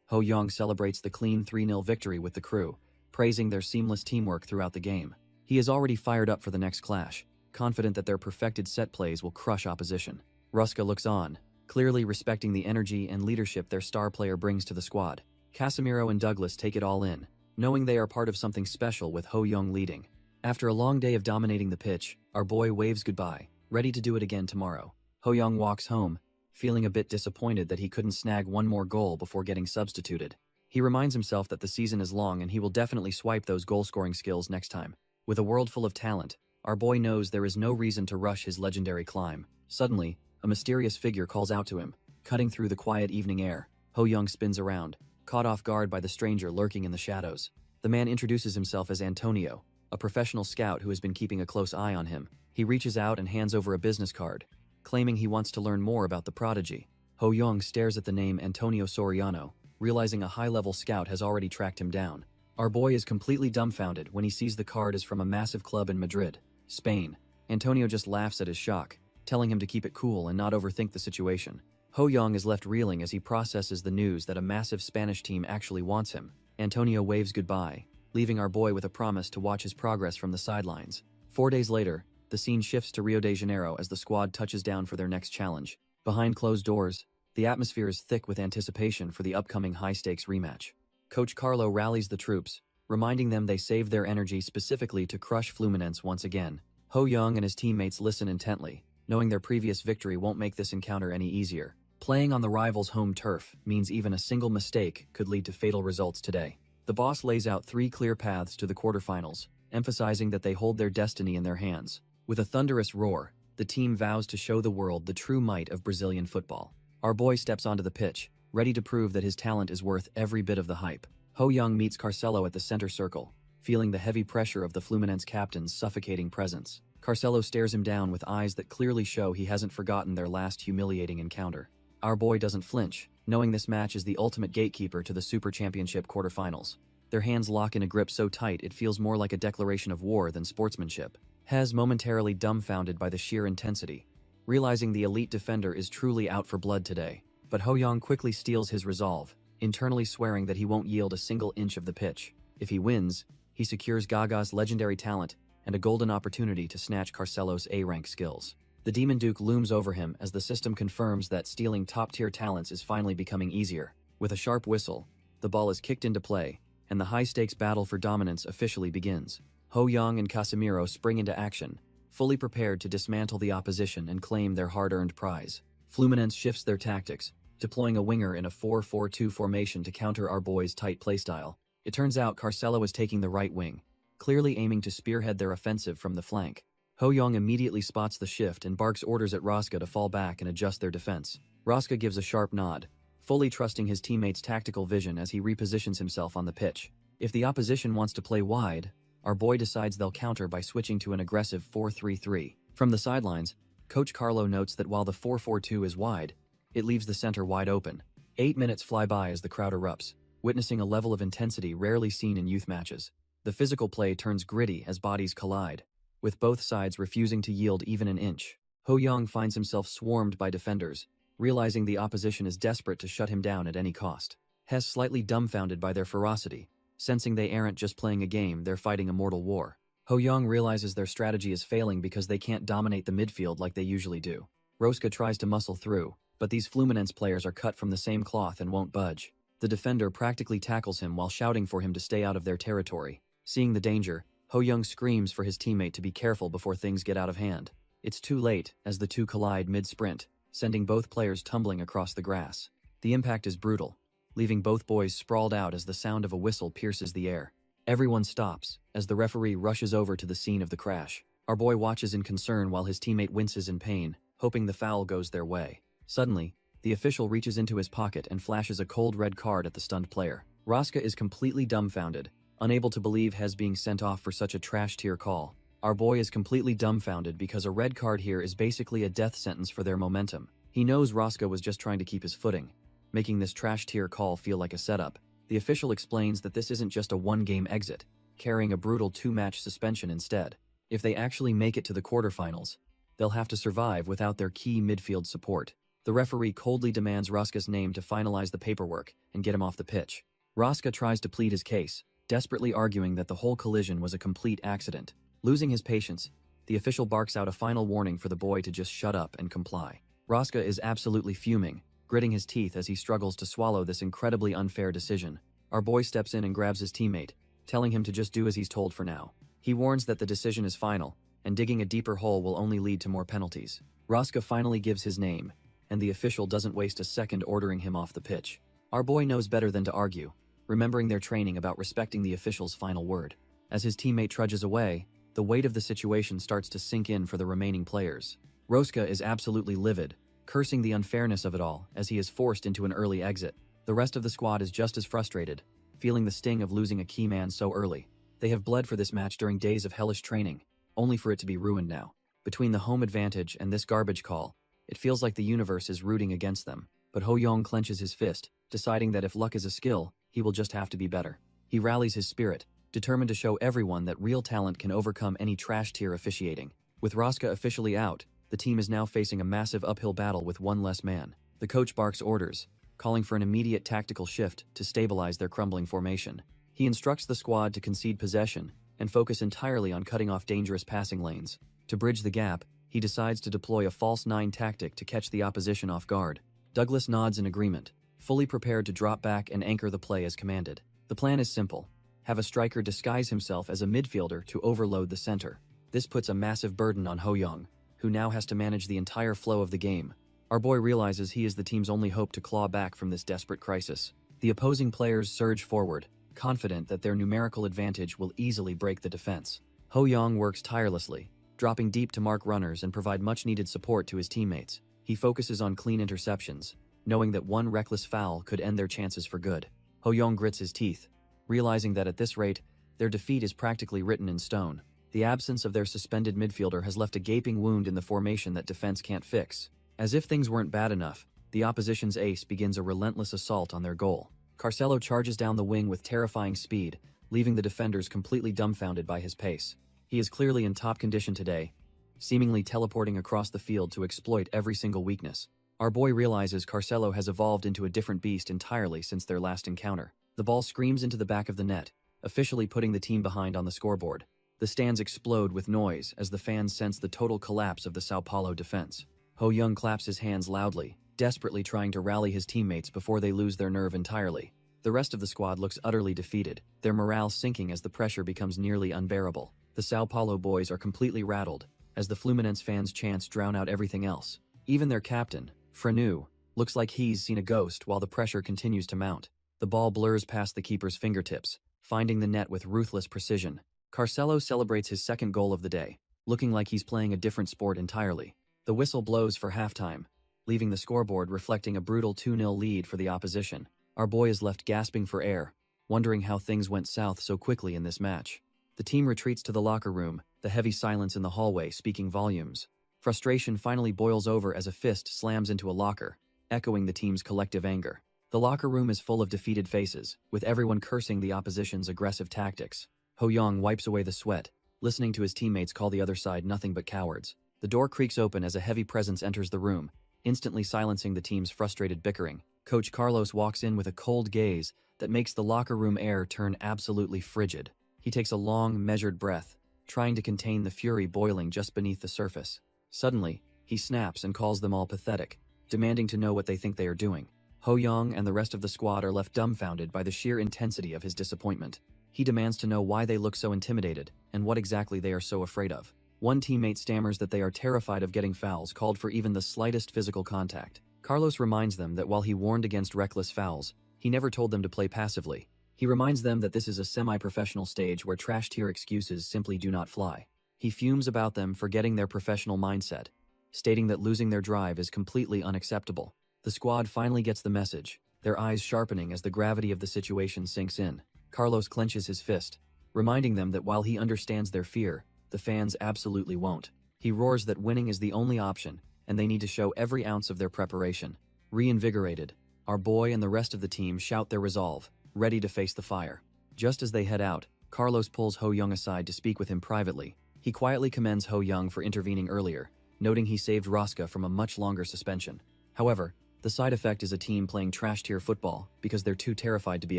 Ho Young celebrates the clean 3-0 victory with the crew, praising their seamless teamwork throughout the game. He is already fired up for the next clash, confident that their perfected set plays will crush opposition. Ruska looks on, clearly respecting the energy and leadership their star player brings to the squad. Casimiro and Douglas take it all in, knowing they are part of something special with Ho Young leading. After a long day of dominating the pitch, our boy waves goodbye, ready to do it again tomorrow. Ho Young walks home, feeling a bit disappointed that he couldn't snag one more goal before getting substituted. He reminds himself that the season is long and he will definitely swipe those goal-scoring skills next time. With a world full of talent, our boy knows there is no reason to rush his legendary climb. Suddenly, a mysterious figure calls out to him, cutting through the quiet evening air. Ho Young spins around, caught off guard by the stranger lurking in the shadows. The man introduces himself as Antonio, a professional scout who has been keeping a close eye on him. He reaches out and hands over a business card, claiming he wants to learn more about the prodigy. Ho Young stares at the name Antonio Soriano, realizing a high-level scout has already tracked him down. Our boy is completely dumbfounded when he sees the card is from a massive club in Madrid, Spain. Antonio just laughs at his shock, telling him to keep it cool and not overthink the situation. Ho Young is left reeling as he processes the news that a massive Spanish team actually wants him. Antonio waves goodbye, leaving our boy with a promise to watch his progress from the sidelines. 4 days later, the scene shifts to Rio de Janeiro as the squad touches down for their next challenge. Behind closed doors, the atmosphere is thick with anticipation for the upcoming high-stakes rematch. Coach Carlo rallies the troops, reminding them they saved their energy specifically to crush Fluminense once again. Ho Young and his teammates listen intently, knowing their previous victory won't make this encounter any easier. Playing on the rival's home turf means even a single mistake could lead to fatal results today. The boss lays out 3 clear paths to the quarterfinals, emphasizing that they hold their destiny in their hands. With a thunderous roar, the team vows to show the world the true might of Brazilian football. Our boy steps onto the pitch, ready to prove that his talent is worth every bit of the hype. Ho Young meets Carcelo at the center circle, feeling the heavy pressure of the Fluminense captain's suffocating presence. Carcelo stares him down with eyes that clearly show he hasn't forgotten their last humiliating encounter. Our boy doesn't flinch, knowing this match is the ultimate gatekeeper to the Super Championship quarterfinals. Their hands lock in a grip so tight it feels more like a declaration of war than sportsmanship. Hez momentarily dumbfounded by the sheer intensity, realizing the elite defender is truly out for blood today. But Ho Young quickly steals his resolve, internally swearing that he won't yield a single inch of the pitch. If he wins, he secures Gaga's legendary talent and a golden opportunity to snatch Carcelo's A-rank skills. The Demon Duke looms over him as the system confirms that stealing top-tier talents is finally becoming easier. With a sharp whistle, the ball is kicked into play, and the high-stakes battle for dominance officially begins. Ho Young and Casemiro spring into action, fully prepared to dismantle the opposition and claim their hard-earned prize. Fluminense shifts their tactics, deploying a winger in a 4-4-2 formation to counter our boys' tight playstyle. It turns out Carcelo is taking the right wing, clearly aiming to spearhead their offensive from the flank. Ho Young immediately spots the shift and barks orders at Rosca to fall back and adjust their defense. Rosca gives a sharp nod, fully trusting his teammates' tactical vision as he repositions himself on the pitch. If the opposition wants to play wide, our boy decides they'll counter by switching to an aggressive 4-3-3. From the sidelines, Coach Carlo notes that while the 4-4-2 is wide, it leaves the center wide open. 8 minutes fly by as the crowd erupts, witnessing a level of intensity rarely seen in youth matches. The physical play turns gritty as bodies collide, with both sides refusing to yield even an inch. Ho Young finds himself swarmed by defenders, realizing the opposition is desperate to shut him down at any cost. Hes slightly dumbfounded by their ferocity, sensing they aren't just playing a game, they're fighting a mortal war. Ho Young realizes their strategy is failing because they can't dominate the midfield like they usually do. Rosca tries to muscle through, but these Fluminense players are cut from the same cloth and won't budge. The defender practically tackles him while shouting for him to stay out of their territory. Seeing the danger, Ho Young screams for his teammate to be careful before things get out of hand. It's too late as the two collide mid-sprint, sending both players tumbling across the grass. The impact is brutal, leaving both boys sprawled out as the sound of a whistle pierces the air. Everyone stops as the referee rushes over to the scene of the crash. Our boy watches in concern while his teammate winces in pain, hoping the foul goes their way. Suddenly, the official reaches into his pocket and flashes a cold red card at the stunned player. Rosca is completely dumbfounded, unable to believe Hes being sent off for such a trash-tier call. Our boy is completely dumbfounded because a red card here is basically a death sentence for their momentum. He knows Rosca was just trying to keep his footing, making this trash-tier call feel like a setup. The official explains that this isn't just a one-game exit, carrying a brutal 2-match suspension instead. If they actually make it to the quarterfinals, they'll have to survive without their key midfield support. The referee coldly demands Rosca's name to finalize the paperwork and get him off the pitch. Rosca tries to plead his case, desperately arguing that the whole collision was a complete accident. Losing his patience, the official barks out a final warning for the boy to just shut up and comply. Rosca is absolutely fuming, gritting his teeth as he struggles to swallow this incredibly unfair decision. Our boy steps in and grabs his teammate, telling him to just do as he's told for now. He warns that the decision is final, and digging a deeper hole will only lead to more penalties. Rosca finally gives his name, and the official doesn't waste a second ordering him off the pitch. Our boy knows better than to argue, remembering their training about respecting the official's final word. As his teammate trudges away, the weight of the situation starts to sink in for the remaining players. Rosca is absolutely livid, cursing the unfairness of it all as he is forced into an early exit. The rest of the squad is just as frustrated, feeling the sting of losing a key man so early. They have bled for this match during days of hellish training, only for it to be ruined now. Between the home advantage and this garbage call, it feels like the universe is rooting against them. But Ho Young clenches his fist, deciding that if luck is a skill, he will just have to be better. He rallies his spirit, determined to show everyone that real talent can overcome any trash-tier officiating. With Rosca officially out, the team is now facing a massive uphill battle with one less man. The coach barks orders, calling for an immediate tactical shift to stabilize their crumbling formation. He instructs the squad to concede possession and focus entirely on cutting off dangerous passing lanes. To bridge the gap, he decides to deploy a false 9 tactic to catch the opposition off guard. Douglas nods in agreement, fully prepared to drop back and anchor the play as commanded. The plan is simple. Have a striker disguise himself as a midfielder to overload the center. This puts a massive burden on Ho Young, who now has to manage the entire flow of the game. Our boy realizes he is the team's only hope to claw back from this desperate crisis. The opposing players surge forward, confident that their numerical advantage will easily break the defense. Ho Young works tirelessly, dropping deep to mark runners and provide much-needed support to his teammates. He focuses on clean interceptions, knowing that one reckless foul could end their chances for good. Ho-young grits his teeth, realizing that at this rate, their defeat is practically written in stone. The absence of their suspended midfielder has left a gaping wound in the formation that defense can't fix. As if things weren't bad enough, the opposition's ace begins a relentless assault on their goal. Carcelo charges down the wing with terrifying speed, leaving the defenders completely dumbfounded by his pace. He is clearly in top condition today, seemingly teleporting across the field to exploit every single weakness. Our boy realizes Carcelo has evolved into a different beast entirely since their last encounter. The ball screams into the back of the net, officially putting the team behind on the scoreboard. The stands explode with noise as the fans sense the total collapse of the Sao Paulo defense. Ho-young claps his hands loudly, desperately trying to rally his teammates before they lose their nerve entirely. The rest of the squad looks utterly defeated, their morale sinking as the pressure becomes nearly unbearable. The Sao Paulo boys are completely rattled, as the Fluminense fans' chants drown out everything else. Even their captain, Frenu, looks like he's seen a ghost while the pressure continues to mount. The ball blurs past the keeper's fingertips, finding the net with ruthless precision. Carcelo celebrates his second goal of the day, looking like he's playing a different sport entirely. The whistle blows for halftime, leaving the scoreboard reflecting a brutal 2-0 lead for the opposition. Our boy is left gasping for air, wondering how things went south so quickly in this match. The team retreats to the locker room, the heavy silence in the hallway speaking volumes. Frustration finally boils over as a fist slams into a locker, echoing the team's collective anger. The locker room is full of defeated faces, with everyone cursing the opposition's aggressive tactics. Ho-young wipes away the sweat, listening to his teammates call the other side nothing but cowards. The door creaks open as a heavy presence enters the room, instantly silencing the team's frustrated bickering. Coach Carlos walks in with a cold gaze that makes the locker room air turn absolutely frigid. He takes a long, measured breath, trying to contain the fury boiling just beneath the surface. Suddenly, he snaps and calls them all pathetic, demanding to know what they think they are doing. Ho-young and the rest of the squad are left dumbfounded by the sheer intensity of his disappointment. He demands to know why they look so intimidated and what exactly they are so afraid of. One teammate stammers that they are terrified of getting fouls called for even the slightest physical contact. Carlos reminds them that while he warned against reckless fouls, he never told them to play passively. He reminds them that this is a semi-professional stage where trash-tier excuses simply do not fly. He fumes about them for getting their professional mindset, stating that losing their drive is completely unacceptable. The squad finally gets the message, their eyes sharpening as the gravity of the situation sinks in. Carlos clenches his fist, reminding them that while he understands their fear, the fans absolutely won't. He roars that winning is the only option, and they need to show every ounce of their preparation. Reinvigorated, our boy and the rest of the team shout their resolve, ready to face the fire. Just as they head out, Carlos pulls Ho-young aside to speak with him privately. He quietly commends Ho-young for intervening earlier, noting he saved Rosca from a much longer suspension. However, the side effect is a team playing trash-tier football because they're too terrified to be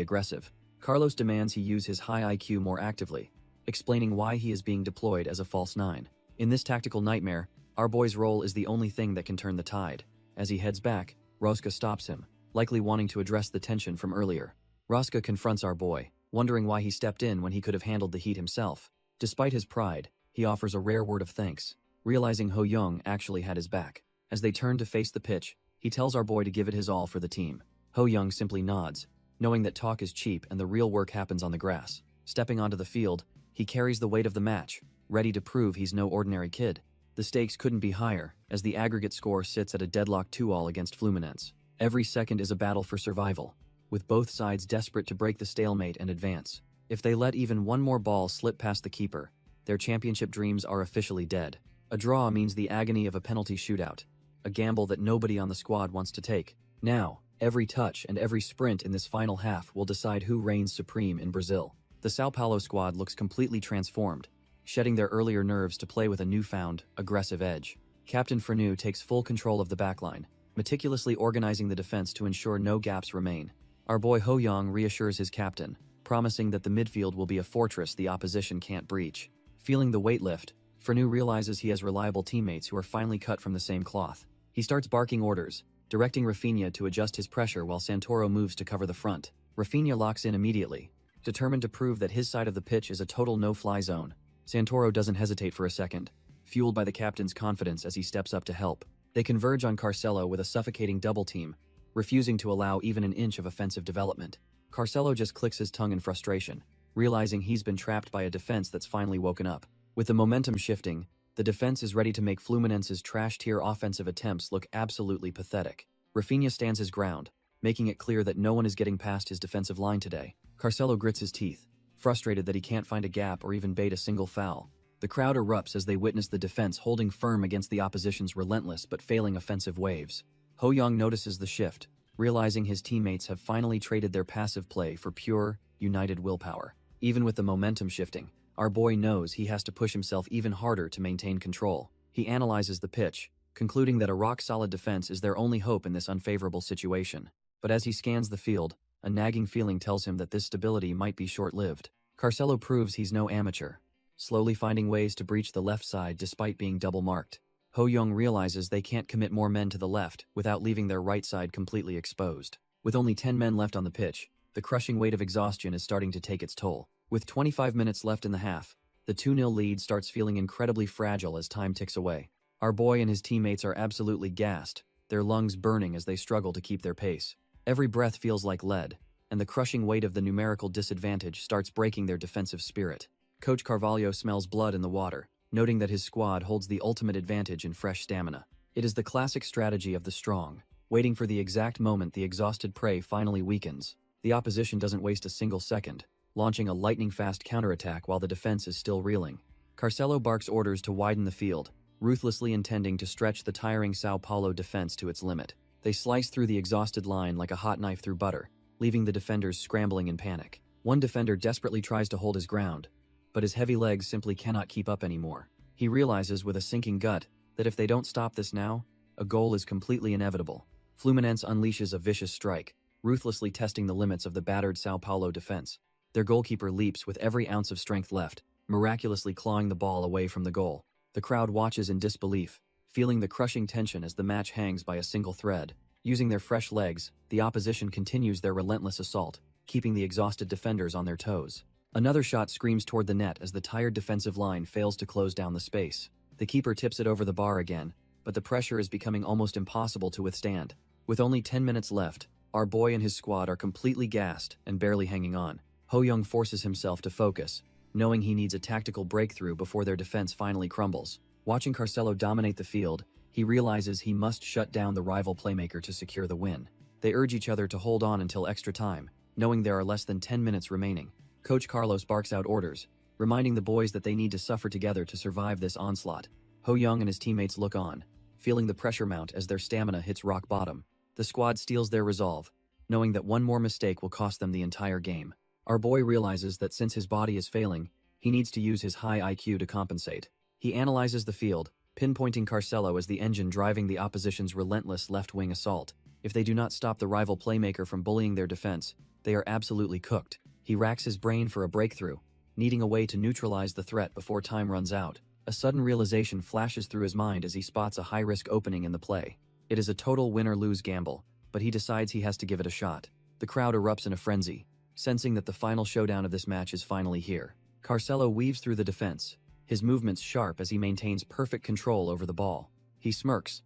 aggressive. Carlos demands he use his high IQ more actively, explaining why he is being deployed as a false nine. In this tactical nightmare, our boy's role is the only thing that can turn the tide. As he heads back, Rosca stops him, likely wanting to address the tension from earlier. Rosca confronts our boy, wondering why he stepped in when he could have handled the heat himself. Despite his pride, he offers a rare word of thanks, realizing Ho-young actually had his back. As they turn to face the pitch, he tells our boy to give it his all for the team. Ho-young simply nods, knowing that talk is cheap and the real work happens on the grass. Stepping onto the field, he carries the weight of the match, ready to prove he's no ordinary kid. The stakes couldn't be higher, as the aggregate score sits at a deadlock 2-all against Fluminense. Every second is a battle for survival, with both sides desperate to break the stalemate and advance. If they let even one more ball slip past the keeper, their championship dreams are officially dead. A draw means the agony of a penalty shootout, a gamble that nobody on the squad wants to take. Now, every touch and every sprint in this final half will decide who reigns supreme in Brazil. The Sao Paulo squad looks completely transformed, shedding their earlier nerves to play with a newfound, aggressive edge. Captain Frenu takes full control of the backline, meticulously organizing the defense to ensure no gaps remain. Our boy Ho-young reassures his captain, promising that the midfield will be a fortress the opposition can't breach. Feeling the weight lift, Frenu realizes he has reliable teammates who are finally cut from the same cloth. He starts barking orders, directing Rafinha to adjust his pressure while Santoro moves to cover the front. Rafinha locks in immediately, determined to prove that his side of the pitch is a total no-fly zone. Santoro doesn't hesitate for a second, fueled by the captain's confidence as he steps up to help. They converge on Carcelo with a suffocating double team, refusing to allow even an inch of offensive development. Carcelo just clicks his tongue in frustration, realizing he's been trapped by a defense that's finally woken up. With the momentum shifting, the defense is ready to make Fluminense's trash-tier offensive attempts look absolutely pathetic. Rafinha stands his ground, making it clear that no one is getting past his defensive line today. Carcelo grits his teeth, frustrated that he can't find a gap or even bait a single foul. The crowd erupts as they witness the defense holding firm against the opposition's relentless but failing offensive waves. Ho Young notices the shift, realizing his teammates have finally traded their passive play for pure, united willpower. Even with the momentum shifting, our boy knows he has to push himself even harder to maintain control. He analyzes the pitch, concluding that a rock-solid defense is their only hope in this unfavorable situation. But as he scans the field, a nagging feeling tells him that this stability might be short-lived. Carcelo proves he's no amateur, slowly finding ways to breach the left side despite being double-marked. Ho Young realizes they can't commit more men to the left without leaving their right side completely exposed. With only 10 men left on the pitch, the crushing weight of exhaustion is starting to take its toll. With 25 minutes left in the half, the 2-0 lead starts feeling incredibly fragile as time ticks away. Our boy and his teammates are absolutely gassed, their lungs burning as they struggle to keep their pace. Every breath feels like lead, and the crushing weight of the numerical disadvantage starts breaking their defensive spirit. Coach Carvalho smells blood in the water, noting that his squad holds the ultimate advantage in fresh stamina. It is the classic strategy of the strong, waiting for the exact moment the exhausted prey finally weakens. The opposition doesn't waste a single second, launching a lightning-fast counterattack while the defense is still reeling. Carcelo barks orders to widen the field, ruthlessly intending to stretch the tiring Sao Paulo defense to its limit. They slice through the exhausted line like a hot knife through butter, leaving the defenders scrambling in panic. One defender desperately tries to hold his ground, but his heavy legs simply cannot keep up anymore. He realizes with a sinking gut that if they don't stop this now, a goal is completely inevitable. Fluminense unleashes a vicious strike, ruthlessly testing the limits of the battered Sao Paulo defense. Their goalkeeper leaps with every ounce of strength left, miraculously clawing the ball away from the goal. The crowd watches in disbelief, feeling the crushing tension as the match hangs by a single thread. Using their fresh legs, the opposition continues their relentless assault, keeping the exhausted defenders on their toes. Another shot screams toward the net as the tired defensive line fails to close down the space. The keeper tips it over the bar again, but the pressure is becoming almost impossible to withstand. With only 10 minutes left, our boy and his squad are completely gassed and barely hanging on. Ho Young forces himself to focus, knowing he needs a tactical breakthrough before their defense finally crumbles. Watching Carcelo dominate the field, he realizes he must shut down the rival playmaker to secure the win. They urge each other to hold on until extra time, knowing there are less than 10 minutes remaining. Coach Carlos barks out orders, reminding the boys that they need to suffer together to survive this onslaught. Ho Young and his teammates look on, feeling the pressure mount as their stamina hits rock bottom. The squad steals their resolve, knowing that one more mistake will cost them the entire game. Our boy realizes that since his body is failing, he needs to use his high IQ to compensate. He analyzes the field, pinpointing Carcelo as the engine driving the opposition's relentless left-wing assault. If they do not stop the rival playmaker from bullying their defense, they are absolutely cooked. He racks his brain for a breakthrough, needing a way to neutralize the threat before time runs out. A sudden realization flashes through his mind as he spots a high-risk opening in the play. It is a total win-or-lose gamble, but he decides he has to give it a shot. The crowd erupts in a frenzy, sensing that the final showdown of this match is finally here. Carcelo weaves through the defense, his movements sharp as he maintains perfect control over the ball. He smirks,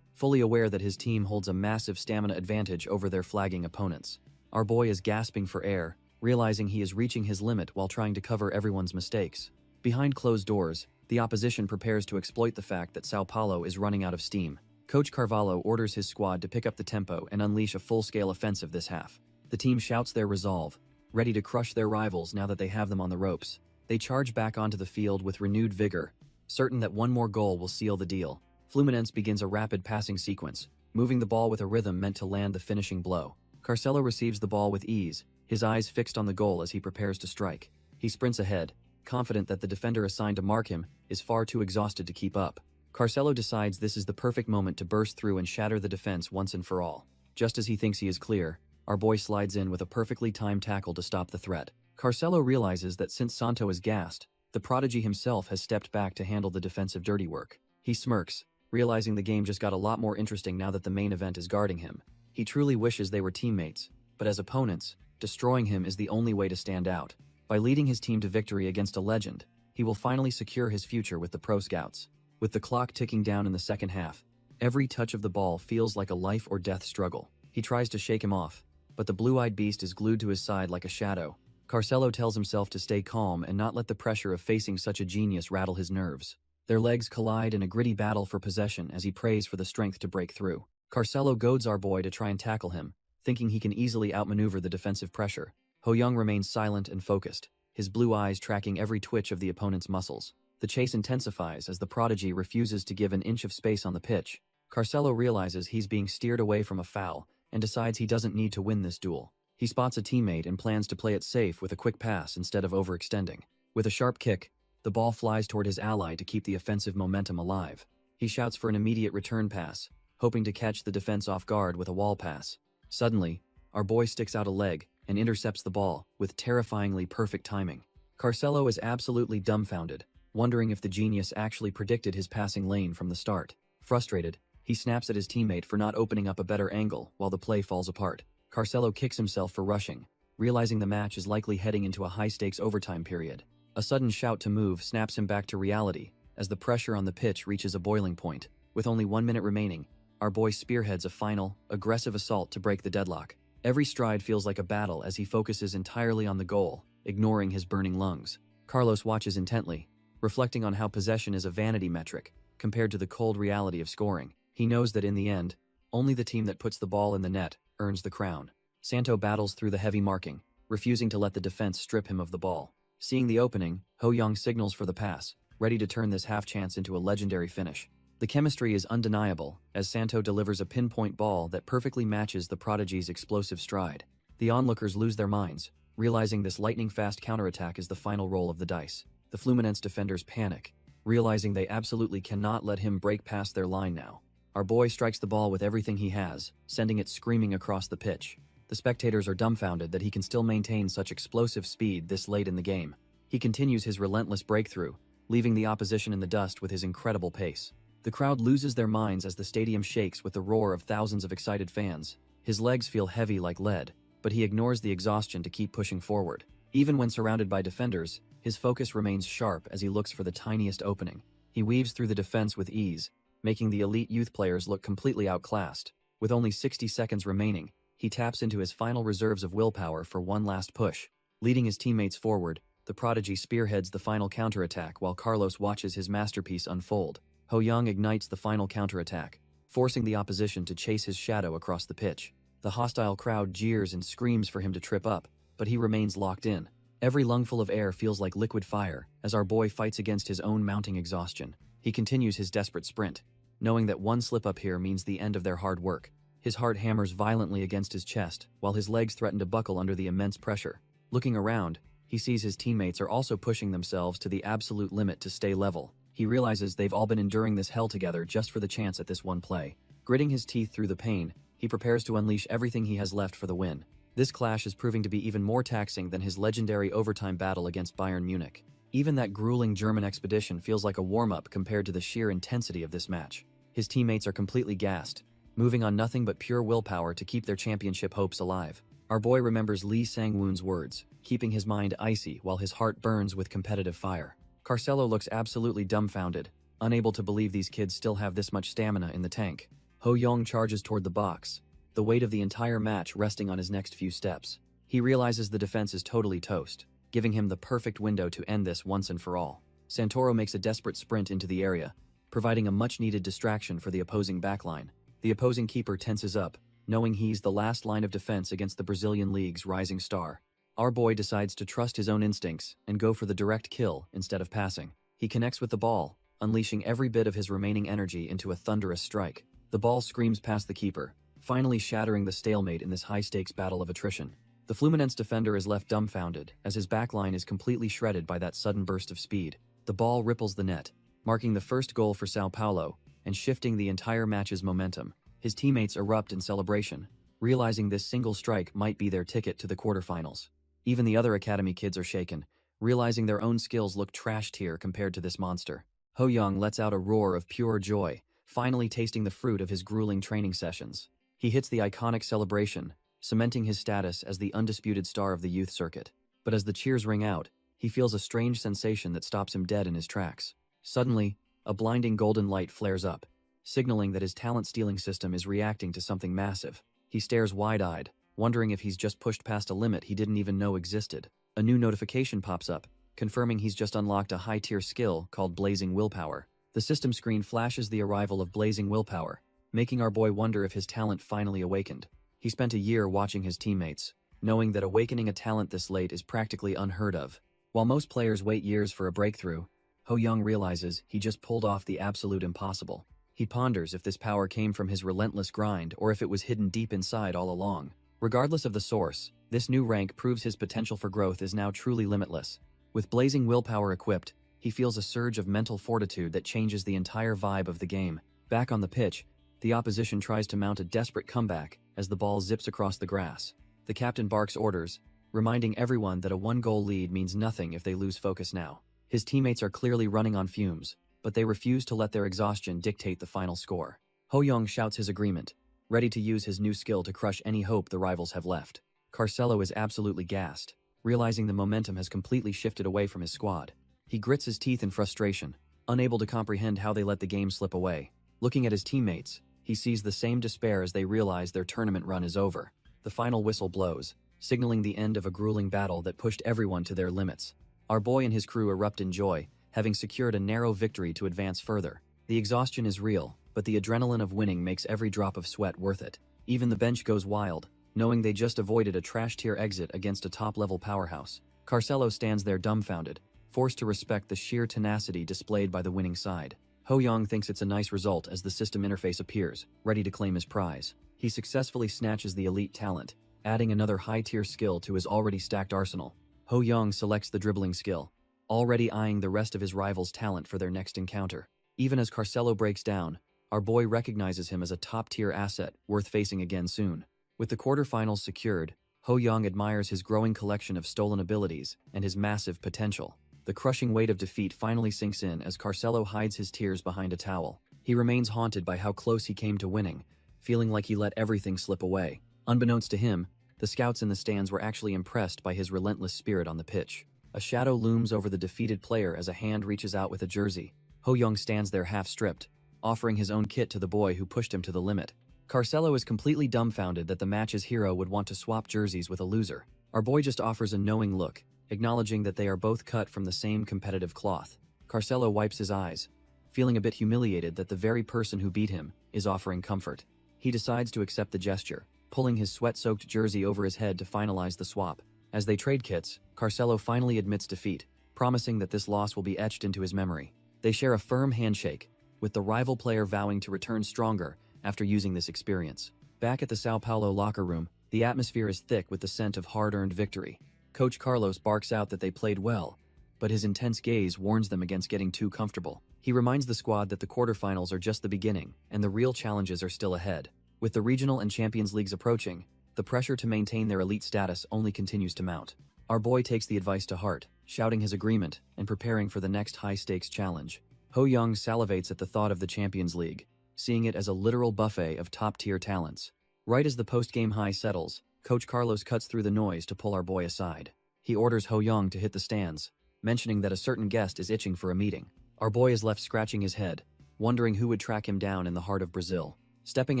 fully aware that his team holds a massive stamina advantage over their flagging opponents. Our boy is gasping for air, realizing he is reaching his limit while trying to cover everyone's mistakes. Behind closed doors, the opposition prepares to exploit the fact that Sao Paulo is running out of steam. Coach Carvalho orders his squad to pick up the tempo and unleash a full-scale offensive this half. The team shouts their resolve, ready to crush their rivals now that they have them on the ropes. They charge back onto the field with renewed vigor, certain that one more goal will seal the deal. Fluminense begins a rapid passing sequence, moving the ball with a rhythm meant to land the finishing blow. Carcelo receives the ball with ease, his eyes fixed on the goal as he prepares to strike. He sprints ahead, confident that the defender assigned to mark him is far too exhausted to keep up. Carcelo decides this is the perfect moment to burst through and shatter the defense once and for all. Just as he thinks he is clear, our boy slides in with a perfectly timed tackle to stop the threat. Carcelo realizes that since Santo is gassed, the prodigy himself has stepped back to handle the defensive dirty work. He smirks, realizing the game just got a lot more interesting now that the main event is guarding him. He truly wishes they were teammates, but as opponents, destroying him is the only way to stand out. By leading his team to victory against a legend, he will finally secure his future with the Pro Scouts. With the clock ticking down in the second half, every touch of the ball feels like a life or death struggle. He tries to shake him off, but the blue-eyed beast is glued to his side like a shadow. Carcelo tells himself to stay calm and not let the pressure of facing such a genius rattle his nerves. Their legs collide in a gritty battle for possession as he prays for the strength to break through. Carcelo goads our boy to try and tackle him, thinking he can easily outmaneuver the defensive pressure. Ho-young remains silent and focused, his blue eyes tracking every twitch of the opponent's muscles. The chase intensifies as the prodigy refuses to give an inch of space on the pitch. Carcelo realizes he's being steered away from a foul and decides he doesn't need to win this duel. He spots a teammate and plans to play it safe with a quick pass instead of overextending. With a sharp kick, the ball flies toward his ally to keep the offensive momentum alive. He shouts for an immediate return pass, hoping to catch the defense off guard with a wall pass. Suddenly, our boy sticks out a leg and intercepts the ball with terrifyingly perfect timing. Carcelo is absolutely dumbfounded, wondering if the genius actually predicted his passing lane from the start. Frustrated, he snaps at his teammate for not opening up a better angle while the play falls apart. Carcelo kicks himself for rushing, realizing the match is likely heading into a high-stakes overtime period. A sudden shout to move snaps him back to reality as the pressure on the pitch reaches a boiling point. With only 1 minute remaining, our boy spearheads a final, aggressive assault to break the deadlock. Every stride feels like a battle as he focuses entirely on the goal, ignoring his burning lungs. Carlos watches intently, reflecting on how possession is a vanity metric compared to the cold reality of scoring. He knows that in the end, only the team that puts the ball in the net earns the crown. Santo battles through the heavy marking, refusing to let the defense strip him of the ball. Seeing the opening, Ho-young signals for the pass, ready to turn this half-chance into a legendary finish. The chemistry is undeniable, as Santo delivers a pinpoint ball that perfectly matches the prodigy's explosive stride. The onlookers lose their minds, realizing this lightning-fast counterattack is the final roll of the dice. The Fluminense defenders panic, realizing they absolutely cannot let him break past their line now. Our boy strikes the ball with everything he has, sending it screaming across the pitch. The spectators are dumbfounded that he can still maintain such explosive speed this late in the game. He continues his relentless breakthrough, leaving the opposition in the dust with his incredible pace. The crowd loses their minds as the stadium shakes with the roar of thousands of excited fans. His legs feel heavy like lead, but he ignores the exhaustion to keep pushing forward. Even when surrounded by defenders, his focus remains sharp as he looks for the tiniest opening. He weaves through the defense with ease, making the elite youth players look completely outclassed. With only 60 seconds remaining, he taps into his final reserves of willpower for one last push. Leading his teammates forward, the prodigy spearheads the final counterattack while Carlos watches his masterpiece unfold. Ho-young ignites the final counterattack, forcing the opposition to chase his shadow across the pitch. The hostile crowd jeers and screams for him to trip up, but he remains locked in. Every lungful of air feels like liquid fire as our boy fights against his own mounting exhaustion. He continues his desperate sprint, knowing that one slip up here means the end of their hard work. His heart hammers violently against his chest, while his legs threaten to buckle under the immense pressure. Looking around, he sees his teammates are also pushing themselves to the absolute limit to stay level. He realizes they've all been enduring this hell together just for the chance at this one play. Gritting his teeth through the pain, he prepares to unleash everything he has left for the win. This clash is proving to be even more taxing than his legendary overtime battle against Bayern Munich. Even that grueling German expedition feels like a warm-up compared to the sheer intensity of this match. His teammates are completely gassed, moving on nothing but pure willpower to keep their championship hopes alive. Our boy remembers Lee Sang-woon's words, keeping his mind icy while his heart burns with competitive fire. Carcelo looks absolutely dumbfounded, unable to believe these kids still have this much stamina in the tank. Ho-young charges toward the box, the weight of the entire match resting on his next few steps. He realizes the defense is totally toast, giving him the perfect window to end this once and for all. Santoro makes a desperate sprint into the area, providing a much-needed distraction for the opposing backline. The opposing keeper tenses up, knowing he's the last line of defense against the Brazilian League's rising star. Our boy decides to trust his own instincts and go for the direct kill instead of passing. He connects with the ball, unleashing every bit of his remaining energy into a thunderous strike. The ball screams past the keeper, finally shattering the stalemate in this high-stakes battle of attrition. The Fluminense defender is left dumbfounded as his backline is completely shredded by that sudden burst of speed. The ball ripples the net, marking the first goal for Sao Paulo and shifting the entire match's momentum. His teammates erupt in celebration, realizing this single strike might be their ticket to the quarterfinals. Even the other academy kids are shaken, realizing their own skills look trashed here compared to this monster. Ho-young lets out a roar of pure joy, finally tasting the fruit of his grueling training sessions. He hits the iconic celebration, cementing his status as the undisputed star of the youth circuit. But as the cheers ring out, he feels a strange sensation that stops him dead in his tracks. Suddenly, a blinding golden light flares up, signaling that his talent-stealing system is reacting to something massive. He stares wide-eyed, wondering if he's just pushed past a limit he didn't even know existed. A new notification pops up, confirming he's just unlocked a high-tier skill called Blazing Willpower. The system screen flashes the arrival of Blazing Willpower, making our boy wonder if his talent finally awakened. He spent a year watching his teammates, knowing that awakening a talent this late is practically unheard of. While most players wait years for a breakthrough, Ho Young realizes he just pulled off the absolute impossible. He ponders if this power came from his relentless grind or if it was hidden deep inside all along. Regardless of the source, this new rank proves his potential for growth is now truly limitless. With blazing willpower equipped, he feels a surge of mental fortitude that changes the entire vibe of the game. Back on the pitch, the opposition tries to mount a desperate comeback as the ball zips across the grass. The captain barks orders, reminding everyone that a one-goal lead means nothing if they lose focus now. His teammates are clearly running on fumes, but they refuse to let their exhaustion dictate the final score. Ho Young shouts his agreement, ready to use his new skill to crush any hope the rivals have left. Carcelo is absolutely gassed, realizing the momentum has completely shifted away from his squad. He grits his teeth in frustration, unable to comprehend how they let the game slip away. Looking at his teammates, he sees the same despair as they realize their tournament run is over. The final whistle blows, signaling the end of a grueling battle that pushed everyone to their limits. Our boy and his crew erupt in joy, having secured a narrow victory to advance further. The exhaustion is real, but the adrenaline of winning makes every drop of sweat worth it. Even the bench goes wild, knowing they just avoided a trash-tier exit against a top-level powerhouse. Carcelo stands there dumbfounded, forced to respect the sheer tenacity displayed by the winning side. Ho Young thinks it's a nice result as the system interface appears, ready to claim his prize. He successfully snatches the elite talent, adding another high-tier skill to his already stacked arsenal. Ho Young selects the dribbling skill, already eyeing the rest of his rival's talent for their next encounter. Even as Carcelo breaks down, our boy recognizes him as a top-tier asset worth facing again soon. With the quarterfinals secured, Ho Young admires his growing collection of stolen abilities and his massive potential. The crushing weight of defeat finally sinks in as Carcelo hides his tears behind a towel. He remains haunted by how close he came to winning, feeling like he let everything slip away. Unbeknownst to him, the scouts in the stands were actually impressed by his relentless spirit on the pitch. A shadow looms over the defeated player as a hand reaches out with a jersey. Ho Young stands there half-stripped, offering his own kit to the boy who pushed him to the limit. Carcelo is completely dumbfounded that the match's hero would want to swap jerseys with a loser. Our boy just offers a knowing look, acknowledging that they are both cut from the same competitive cloth. Carcelo wipes his eyes, feeling a bit humiliated that the very person who beat him is offering comfort. He decides to accept the gesture, pulling his sweat-soaked jersey over his head to finalize the swap. As they trade kits, Carcelo finally admits defeat, promising that this loss will be etched into his memory. They share a firm handshake, with the rival player vowing to return stronger after using this experience. Back at the Sao Paulo locker room, the atmosphere is thick with the scent of hard-earned victory. Coach Carlos barks out that they played well, but his intense gaze warns them against getting too comfortable. He reminds the squad that the quarterfinals are just the beginning, and the real challenges are still ahead. With the regional and Champions Leagues approaching, the pressure to maintain their elite status only continues to mount. Our boy takes the advice to heart, shouting his agreement and preparing for the next high-stakes challenge. Ho Young salivates at the thought of the Champions League, seeing it as a literal buffet of top-tier talents. Right as the post-game high settles, Coach Carlos cuts through the noise to pull our boy aside. He orders Ho Young to hit the stands, mentioning that a certain guest is itching for a meeting. Our boy is left scratching his head, wondering who would track him down in the heart of Brazil. Stepping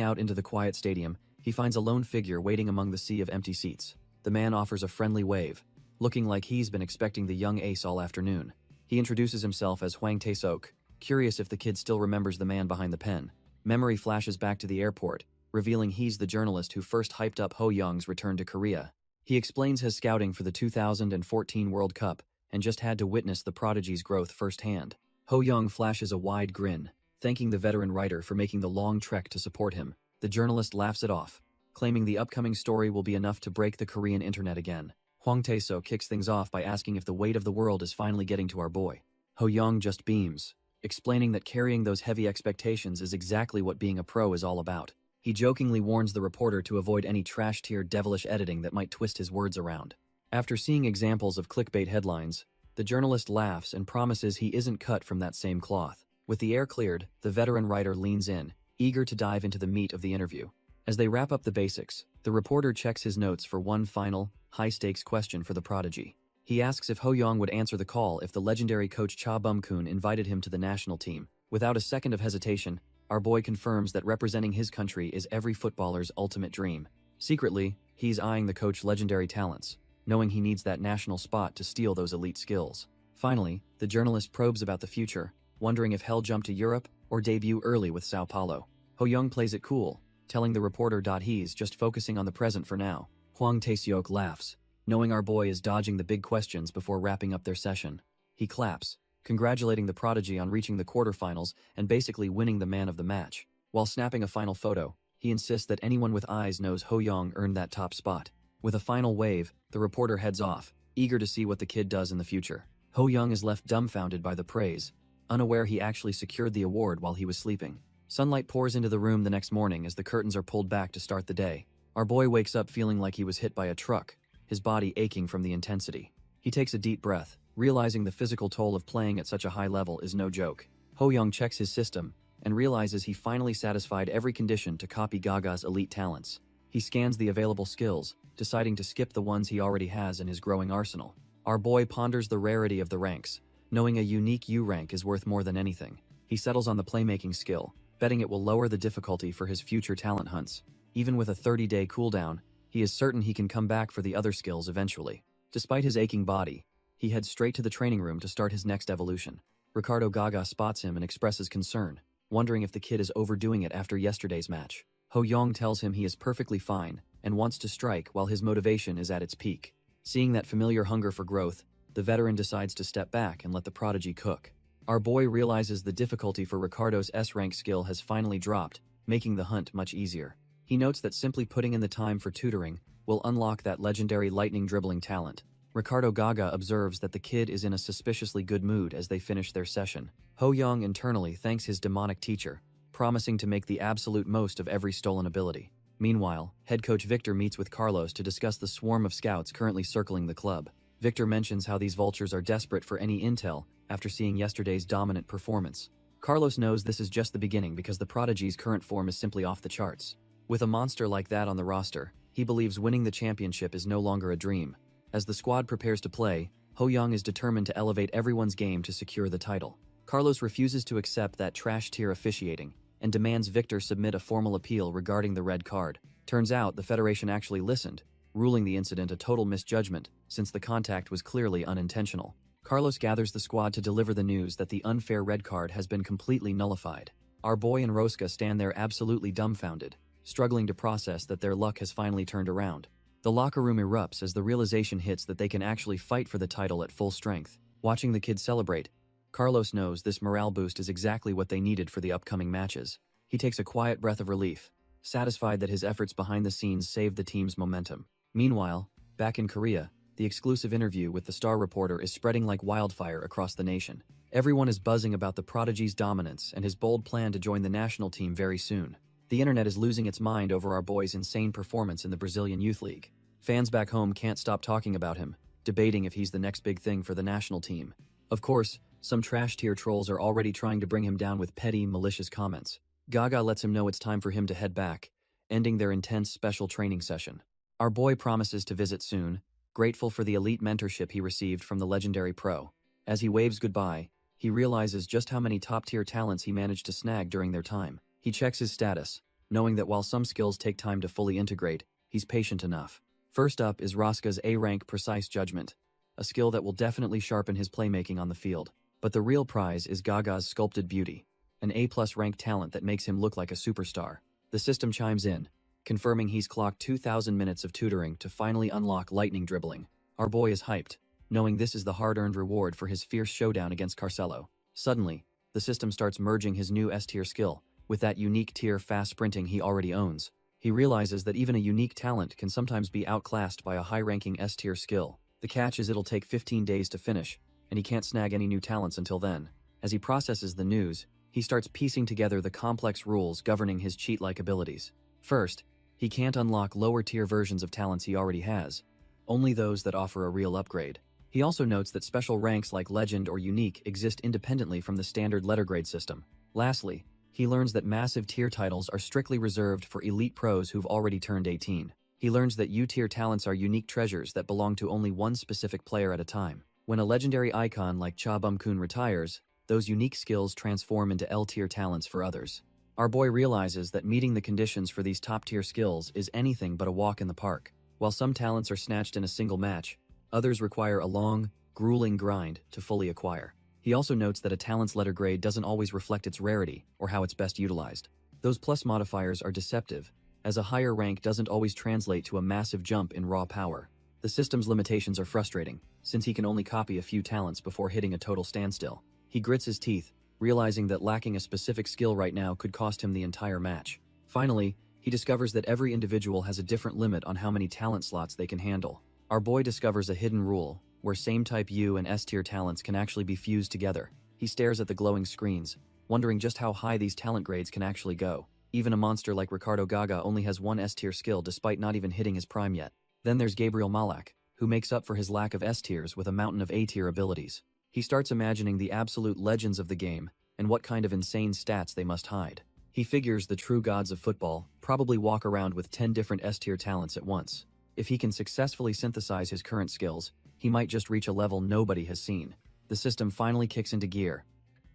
out into the quiet stadium, he finds a lone figure waiting among the sea of empty seats. The man offers a friendly wave, looking like he's been expecting the young ace all afternoon. He introduces himself as Hwang Tae-sok, curious if the kid still remembers the man behind the pen. Memory flashes back to the airport, revealing he's the journalist who first hyped up Ho Young's return to Korea. He explains his scouting for the 2014 World Cup and just had to witness the prodigy's growth firsthand. Ho Young flashes a wide grin, thanking the veteran writer for making the long trek to support him. The journalist laughs it off, claiming the upcoming story will be enough to break the Korean internet again. Hwang Tae-sok kicks things off by asking if the weight of the world is finally getting to our boy. Ho Young just beams, explaining that carrying those heavy expectations is exactly what being a pro is all about. He jokingly warns the reporter to avoid any trash-tier devilish editing that might twist his words around. After seeing examples of clickbait headlines, the journalist laughs and promises he isn't cut from that same cloth. With the air cleared, the veteran writer leans in, eager to dive into the meat of the interview. As they wrap up the basics, the reporter checks his notes for one final, high-stakes question for the prodigy. He asks if Ho Young would answer the call if the legendary coach Cha Bum-kun invited him to the national team. Without a second of hesitation, our boy confirms that representing his country is every footballer's ultimate dream. Secretly, he's eyeing the coach's legendary talents, knowing he needs that national spot to steal those elite skills. Finally, the journalist probes about the future, wondering if he'll jump to Europe or debut early with Sao Paulo. Ho Young plays it cool, telling the reporter he's just focusing on the present for now. Hwang Tae-seok laughs, knowing our boy is dodging the big questions before wrapping up their session. He claps, congratulating the prodigy on reaching the quarterfinals and basically winning the man of the match. While snapping a final photo, he insists that anyone with eyes knows Ho Young earned that top spot. With a final wave, the reporter heads off, eager to see what the kid does in the future. Ho Young is left dumbfounded by the praise, unaware he actually secured the award while he was sleeping. Sunlight pours into the room the next morning as the curtains are pulled back to start the day. Our boy wakes up feeling like he was hit by a truck, his body aching from the intensity. He takes a deep breath, realizing the physical toll of playing at such a high level is no joke. Ho Young checks his system and realizes he finally satisfied every condition to copy Gaga's elite talents. He scans the available skills, deciding to skip the ones he already has in his growing arsenal. Our boy ponders the rarity of the ranks, knowing a unique U rank is worth more than anything. He settles on the playmaking skill, betting it will lower the difficulty for his future talent hunts. Even with a 30-day cooldown, he is certain he can come back for the other skills eventually. Despite his aching body, he heads straight to the training room to start his next evolution. Ricardo Gaga spots him and expresses concern, wondering if the kid is overdoing it after yesterday's match. Ho Young tells him he is perfectly fine and wants to strike while his motivation is at its peak. Seeing that familiar hunger for growth, the veteran decides to step back and let the prodigy cook. Our boy realizes the difficulty for Ricardo's S-rank skill has finally dropped, making the hunt much easier. He notes that simply putting in the time for tutoring will unlock that legendary lightning dribbling talent. Ricardo Gaga observes that the kid is in a suspiciously good mood as they finish their session. Ho Young internally thanks his demonic teacher, promising to make the absolute most of every stolen ability. Meanwhile, head coach Victor meets with Carlos to discuss the swarm of scouts currently circling the club. Victor mentions how these vultures are desperate for any intel after seeing yesterday's dominant performance. Carlos knows this is just the beginning because the prodigy's current form is simply off the charts. With a monster like that on the roster, he believes winning the championship is no longer a dream. As the squad prepares to play, Ho Young is determined to elevate everyone's game to secure the title. Carlos refuses to accept that trash-tier officiating and demands Victor submit a formal appeal regarding the red card. Turns out the Federation actually listened, ruling the incident a total misjudgment since the contact was clearly unintentional. Carlos gathers the squad to deliver the news that the unfair red card has been completely nullified. Our boy and Rosca stand there absolutely dumbfounded, struggling to process that their luck has finally turned around. The locker room erupts as the realization hits that they can actually fight for the title at full strength. Watching the kids celebrate, Carlos knows this morale boost is exactly what they needed for the upcoming matches. He takes a quiet breath of relief, satisfied that his efforts behind the scenes saved the team's momentum. Meanwhile, back in Korea, the exclusive interview with the star reporter is spreading like wildfire across the nation. Everyone is buzzing about the prodigy's dominance and his bold plan to join the national team very soon. The internet is losing its mind over our boy's insane performance in the Brazilian Youth League. Fans back home can't stop talking about him, debating if he's the next big thing for the national team. Of course, some trash-tier trolls are already trying to bring him down with petty, malicious comments. Gaga lets him know it's time for him to head back, ending their intense special training session. Our boy promises to visit soon, grateful for the elite mentorship he received from the legendary pro. As he waves goodbye, he realizes just how many top-tier talents he managed to snag during their time. He checks his status, knowing that while some skills take time to fully integrate, he's patient enough. First up is Rosca's A-rank Precise Judgment, a skill that will definitely sharpen his playmaking on the field. But the real prize is Gaga's Sculpted Beauty, an A+ rank talent that makes him look like a superstar. The system chimes in, confirming he's clocked 2,000 minutes of tutoring to finally unlock lightning dribbling. Our boy is hyped, knowing this is the hard-earned reward for his fierce showdown against Carcelo. Suddenly, the system starts merging his new S-tier skill with that unique tier fast sprinting he already owns. He realizes that even a unique talent can sometimes be outclassed by a high-ranking S-tier skill. The catch is it'll take 15 days to finish, and he can't snag any new talents until then. As he processes the news, he starts piecing together the complex rules governing his cheat-like abilities. First, he can't unlock lower-tier versions of talents he already has, only those that offer a real upgrade. He also notes that special ranks like Legend or Unique exist independently from the standard letter grade system. Lastly, he learns that massive tier titles are strictly reserved for elite pros who've already turned 18. He learns that U-tier talents are unique treasures that belong to only one specific player at a time. When a legendary icon like Cha Bum-kun retires, those unique skills transform into L-tier talents for others. Our boy realizes that meeting the conditions for these top-tier skills is anything but a walk in the park. While some talents are snatched in a single match, others require a long, grueling grind to fully acquire. He also notes that a talent's letter grade doesn't always reflect its rarity or how it's best utilized. Those plus modifiers are deceptive, as a higher rank doesn't always translate to a massive jump in raw power. The system's limitations are frustrating, since he can only copy a few talents before hitting a total standstill. He grits his teeth, realizing that lacking a specific skill right now could cost him the entire match. Finally, he discovers that every individual has a different limit on how many talent slots they can handle. Our boy discovers a hidden rule, where same-type U and S-tier talents can actually be fused together. He stares at the glowing screens, wondering just how high these talent grades can actually go. Even a monster like Ricardo Gaga only has one S-tier skill despite not even hitting his prime yet. Then there's Gabriel Malak, who makes up for his lack of S-tiers with a mountain of A-tier abilities. He starts imagining the absolute legends of the game and what kind of insane stats they must hide. He figures the true gods of football probably walk around with 10 different S-tier talents at once. If he can successfully synthesize his current skills, he might just reach a level nobody has seen. The system finally kicks into gear,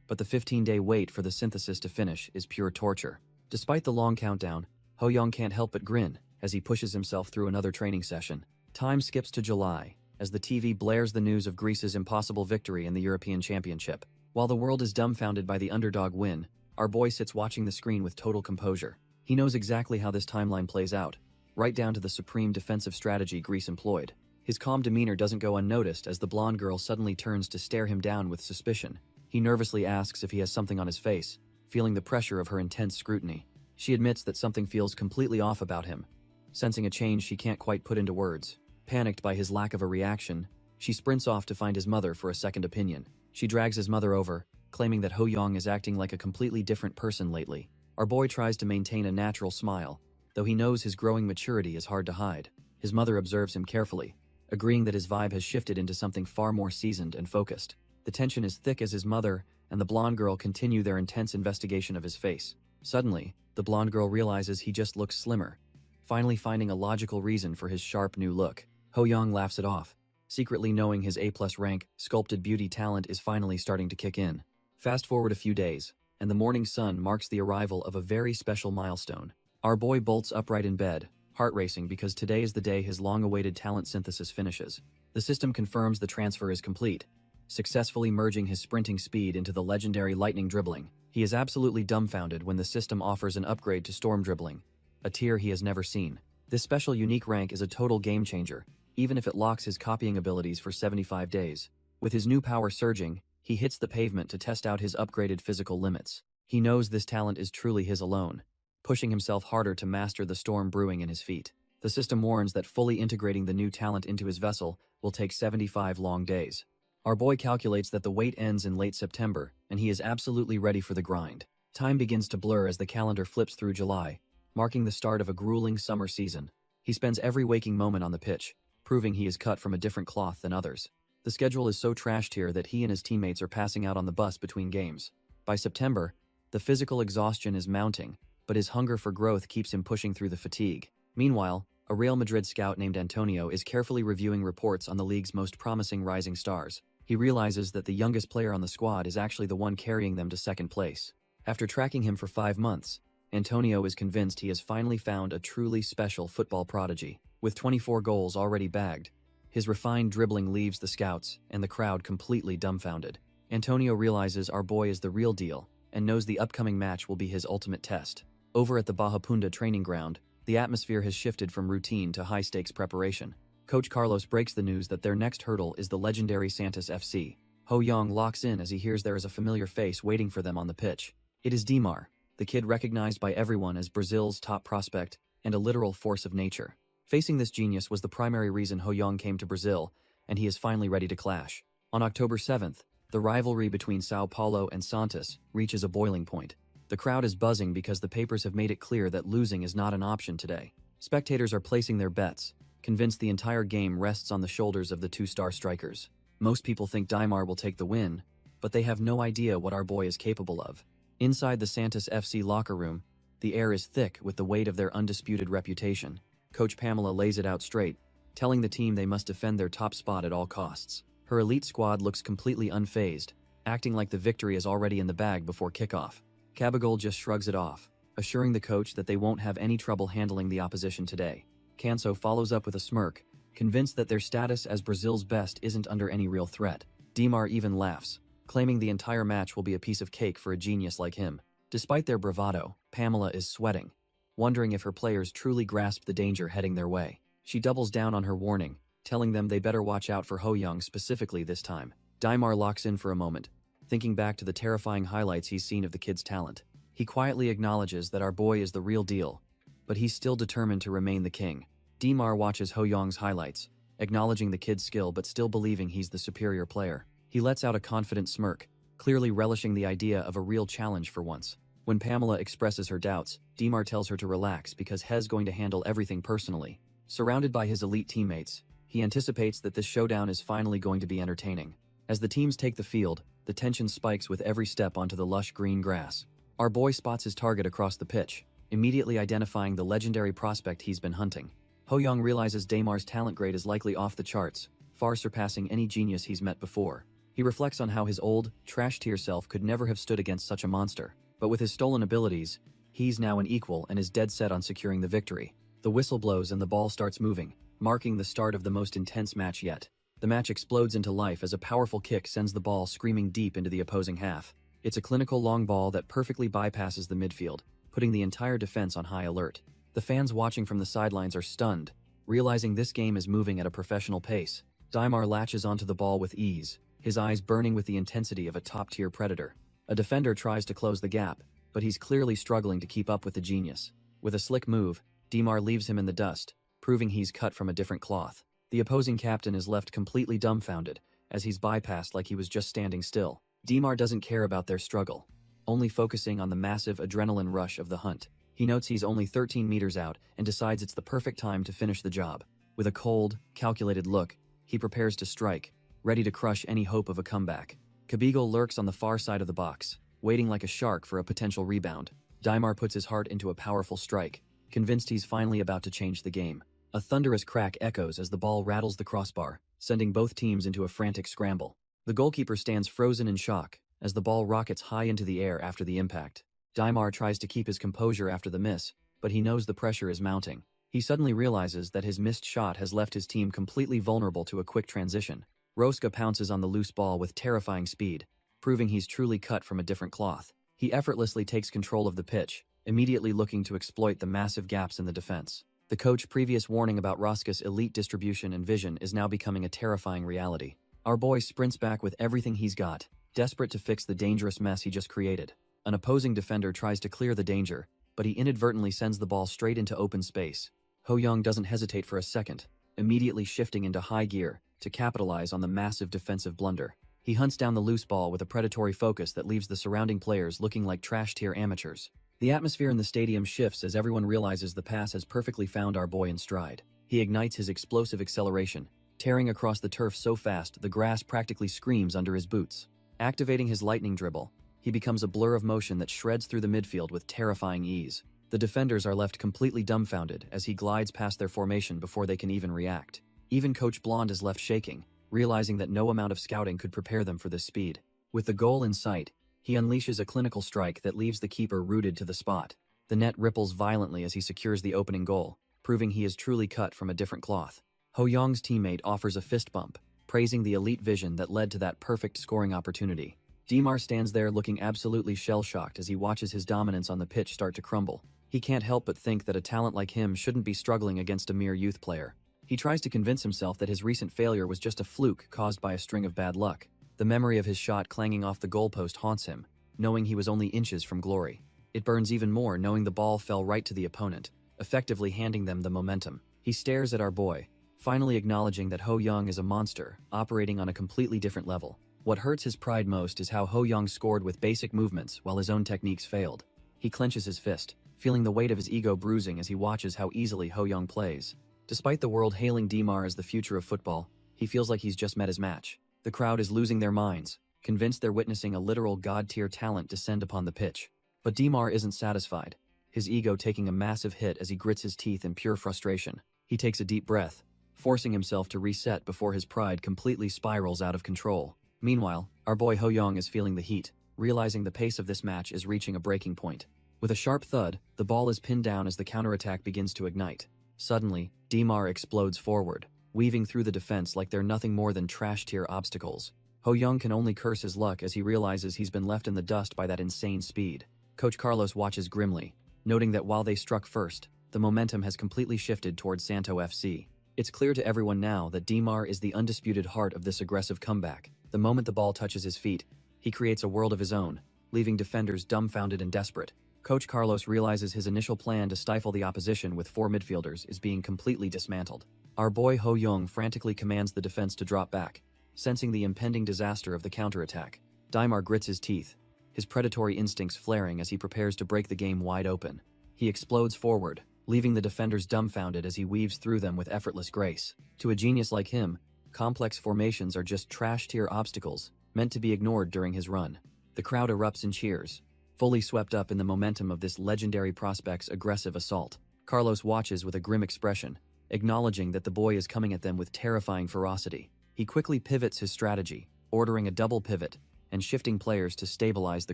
but the 15-day wait for the synthesis to finish is pure torture. Despite the long countdown, Ho-young can't help but grin as he pushes himself through another training session. Time skips to July, as the TV blares the news of Greece's impossible victory in the European Championship. While the world is dumbfounded by the underdog win, our boy sits watching the screen with total composure. He knows exactly how this timeline plays out, right down to the supreme defensive strategy Greece employed. His calm demeanor doesn't go unnoticed as the blonde girl suddenly turns to stare him down with suspicion. He nervously asks if he has something on his face, feeling the pressure of her intense scrutiny. She admits that something feels completely off about him, sensing a change she can't quite put into words. Panicked by his lack of a reaction, she sprints off to find his mother for a second opinion. She drags his mother over, claiming that Ho-young is acting like a completely different person lately. Our boy tries to maintain a natural smile, though he knows his growing maturity is hard to hide. His mother observes him carefully, agreeing that his vibe has shifted into something far more seasoned and focused. The tension is thick as his mother and the blonde girl continue their intense investigation of his face. Suddenly, the blonde girl realizes he just looks slimmer, finally finding a logical reason for his sharp new look. Ho-young laughs it off, secretly knowing his A+ rank sculpted beauty talent is finally starting to kick in. Fast forward a few days, and the morning sun marks the arrival of a very special milestone. Our boy bolts upright in bed, heart racing because today is the day his long-awaited talent synthesis finishes. The system confirms the transfer is complete, successfully merging his sprinting speed into the legendary lightning dribbling. He is absolutely dumbfounded when the system offers an upgrade to storm dribbling, a tier he has never seen. This special unique rank is a total game changer, even if it locks his copying abilities for 75 days. With his new power surging, he hits the pavement to test out his upgraded physical limits. He knows this talent is truly his alone, pushing himself harder to master the storm brewing in his feet. The system warns that fully integrating the new talent into his vessel will take 75 long days. Our boy calculates that the wait ends in late September, and he is absolutely ready for the grind. Time begins to blur as the calendar flips through July, marking the start of a grueling summer season. He spends every waking moment on the pitch, proving he is cut from a different cloth than others. The schedule is so trashed here that he and his teammates are passing out on the bus between games. By September, the physical exhaustion is mounting, but his hunger for growth keeps him pushing through the fatigue. Meanwhile, a Real Madrid scout named Antonio is carefully reviewing reports on the league's most promising rising stars. He realizes that the youngest player on the squad is actually the one carrying them to second place. After tracking him for 5 months, Antonio is convinced he has finally found a truly special football prodigy. With 24 goals already bagged, his refined dribbling leaves the scouts and the crowd completely dumbfounded. Antonio realizes our boy is the real deal and knows the upcoming match will be his ultimate test. Over at the Bahapunda training ground, the atmosphere has shifted from routine to high-stakes preparation. Coach Carlos breaks the news that their next hurdle is the legendary Santos FC. Ho-young locks in as he hears there is a familiar face waiting for them on the pitch. It is Dimar, the kid recognized by everyone as Brazil's top prospect and a literal force of nature. Facing this genius was the primary reason Ho-young came to Brazil, and he is finally ready to clash. On October 7th, the rivalry between Sao Paulo and Santos reaches a boiling point. The crowd is buzzing because the papers have made it clear that losing is not an option today. Spectators are placing their bets, convinced the entire game rests on the shoulders of the two-star strikers. Most people think Dimar will take the win, but they have no idea what our boy is capable of. Inside the Santos FC locker room, the air is thick with the weight of their undisputed reputation. Coach Pamela lays it out straight, telling the team they must defend their top spot at all costs. Her elite squad looks completely unfazed, acting like the victory is already in the bag before kickoff. Cabagol just shrugs it off, assuring the coach that they won't have any trouble handling the opposition today. Canso follows up with a smirk, convinced that their status as Brazil's best isn't under any real threat. Dimar even laughs, claiming the entire match will be a piece of cake for a genius like him. Despite their bravado, Pamela is sweating, wondering if her players truly grasp the danger heading their way. She doubles down on her warning, telling them they better watch out for Ho-young specifically this time. Daimar locks in for a moment, thinking back to the terrifying highlights he's seen of the kid's talent. He quietly acknowledges that our boy is the real deal, but he's still determined to remain the king. Daimar watches Ho-young's highlights, acknowledging the kid's skill but still believing he's the superior player. He lets out a confident smirk, clearly relishing the idea of a real challenge for once. When Pamela expresses her doubts, Daimar tells her to relax because He's going to handle everything personally. Surrounded by his elite teammates, he anticipates that this showdown is finally going to be entertaining. As the teams take the field, the tension spikes with every step onto the lush green grass. Our boy spots his target across the pitch, immediately identifying the legendary prospect he's been hunting. Ho-young realizes Daimar's talent grade is likely off the charts, far surpassing any genius he's met before. He reflects on how his old, trash-tier self could never have stood against such a monster. But with his stolen abilities, he's now an equal and is dead set on securing the victory. The whistle blows and the ball starts moving, marking the start of the most intense match yet. The match explodes into life as a powerful kick sends the ball screaming deep into the opposing half. It's a clinical long ball that perfectly bypasses the midfield, putting the entire defense on high alert. The fans watching from the sidelines are stunned, realizing this game is moving at a professional pace. Daimar latches onto the ball with ease, his eyes burning with the intensity of a top-tier predator. A defender tries to close the gap, but he's clearly struggling to keep up with the genius. With a slick move, Daimar leaves him in the dust, proving he's cut from a different cloth. The opposing captain is left completely dumbfounded, as he's bypassed like he was just standing still. Daimar doesn't care about their struggle, only focusing on the massive adrenaline rush of the hunt. He notes he's only 13 meters out and decides it's the perfect time to finish the job. With a cold, calculated look, he prepares to strike, ready to crush any hope of a comeback. Kabigal lurks on the far side of the box, waiting like a shark for a potential rebound. Daimar puts his heart into a powerful strike, convinced he's finally about to change the game. A thunderous crack echoes as the ball rattles the crossbar, sending both teams into a frantic scramble. The goalkeeper stands frozen in shock as the ball rockets high into the air after the impact. Daimar tries to keep his composure after the miss, but he knows the pressure is mounting. He suddenly realizes that his missed shot has left his team completely vulnerable to a quick transition. Roska pounces on the loose ball with terrifying speed, proving he's truly cut from a different cloth. He effortlessly takes control of the pitch, immediately looking to exploit the massive gaps in the defense. The coach's previous warning about Roska's elite distribution and vision is now becoming a terrifying reality. Our boy sprints back with everything he's got, desperate to fix the dangerous mess he just created. An opposing defender tries to clear the danger, but he inadvertently sends the ball straight into open space. Ho-young doesn't hesitate for a second, immediately shifting into high gear to capitalize on the massive defensive blunder. He hunts down the loose ball with a predatory focus that leaves the surrounding players looking like trash-tier amateurs. The atmosphere in the stadium shifts as everyone realizes the pass has perfectly found our boy in stride. He ignites his explosive acceleration, tearing across the turf so fast the grass practically screams under his boots. Activating his lightning dribble, he becomes a blur of motion that shreds through the midfield with terrifying ease. The defenders are left completely dumbfounded as he glides past their formation before they can even react. Even Coach Blonde is left shaking, realizing that no amount of scouting could prepare them for this speed. With the goal in sight, he unleashes a clinical strike that leaves the keeper rooted to the spot. The net ripples violently as he secures the opening goal, proving he is truly cut from a different cloth. Ho-young's teammate offers a fist bump, praising the elite vision that led to that perfect scoring opportunity. Daimar stands there looking absolutely shell-shocked as he watches his dominance on the pitch start to crumble. He can't help but think that a talent like him shouldn't be struggling against a mere youth player. He tries to convince himself that his recent failure was just a fluke caused by a string of bad luck. The memory of his shot clanging off the goalpost haunts him, knowing he was only inches from glory. It burns even more knowing the ball fell right to the opponent, effectively handing them the momentum. He stares at our boy, finally acknowledging that Ho-young is a monster, operating on a completely different level. What hurts his pride most is how Ho-young scored with basic movements while his own techniques failed. He clenches his fist, feeling the weight of his ego bruising as he watches how easily Ho-young plays. Despite the world hailing Daimar as the future of football, he feels like he's just met his match. The crowd is losing their minds, convinced they're witnessing a literal god-tier talent descend upon the pitch. But Daimar isn't satisfied, his ego taking a massive hit as he grits his teeth in pure frustration. He takes a deep breath, forcing himself to reset before his pride completely spirals out of control. Meanwhile, our boy Ho-young is feeling the heat, realizing the pace of this match is reaching a breaking point. With a sharp thud, the ball is pinned down as the counterattack begins to ignite. Suddenly, Daimar explodes forward, weaving through the defense like they're nothing more than trash-tier obstacles. Ho-young can only curse his luck as he realizes he's been left in the dust by that insane speed. Coach Carlos watches grimly, noting that while they struck first, the momentum has completely shifted towards Santo FC. It's clear to everyone now that Dimar is the undisputed heart of this aggressive comeback. The moment the ball touches his feet, he creates a world of his own, leaving defenders dumbfounded and desperate. Coach Carlos realizes his initial plan to stifle the opposition with 4 midfielders is being completely dismantled. Our boy Ho Young frantically commands the defense to drop back, sensing the impending disaster of the counterattack. Dimar grits his teeth, his predatory instincts flaring as he prepares to break the game wide open. He explodes forward, leaving the defenders dumbfounded as he weaves through them with effortless grace. To a genius like him, complex formations are just trash-tier obstacles, meant to be ignored during his run. The crowd erupts in cheers, fully swept up in the momentum of this legendary prospect's aggressive assault. Carlos watches with a grim expression, acknowledging that the boy is coming at them with terrifying ferocity. He quickly pivots his strategy, ordering a double pivot and shifting players to stabilize the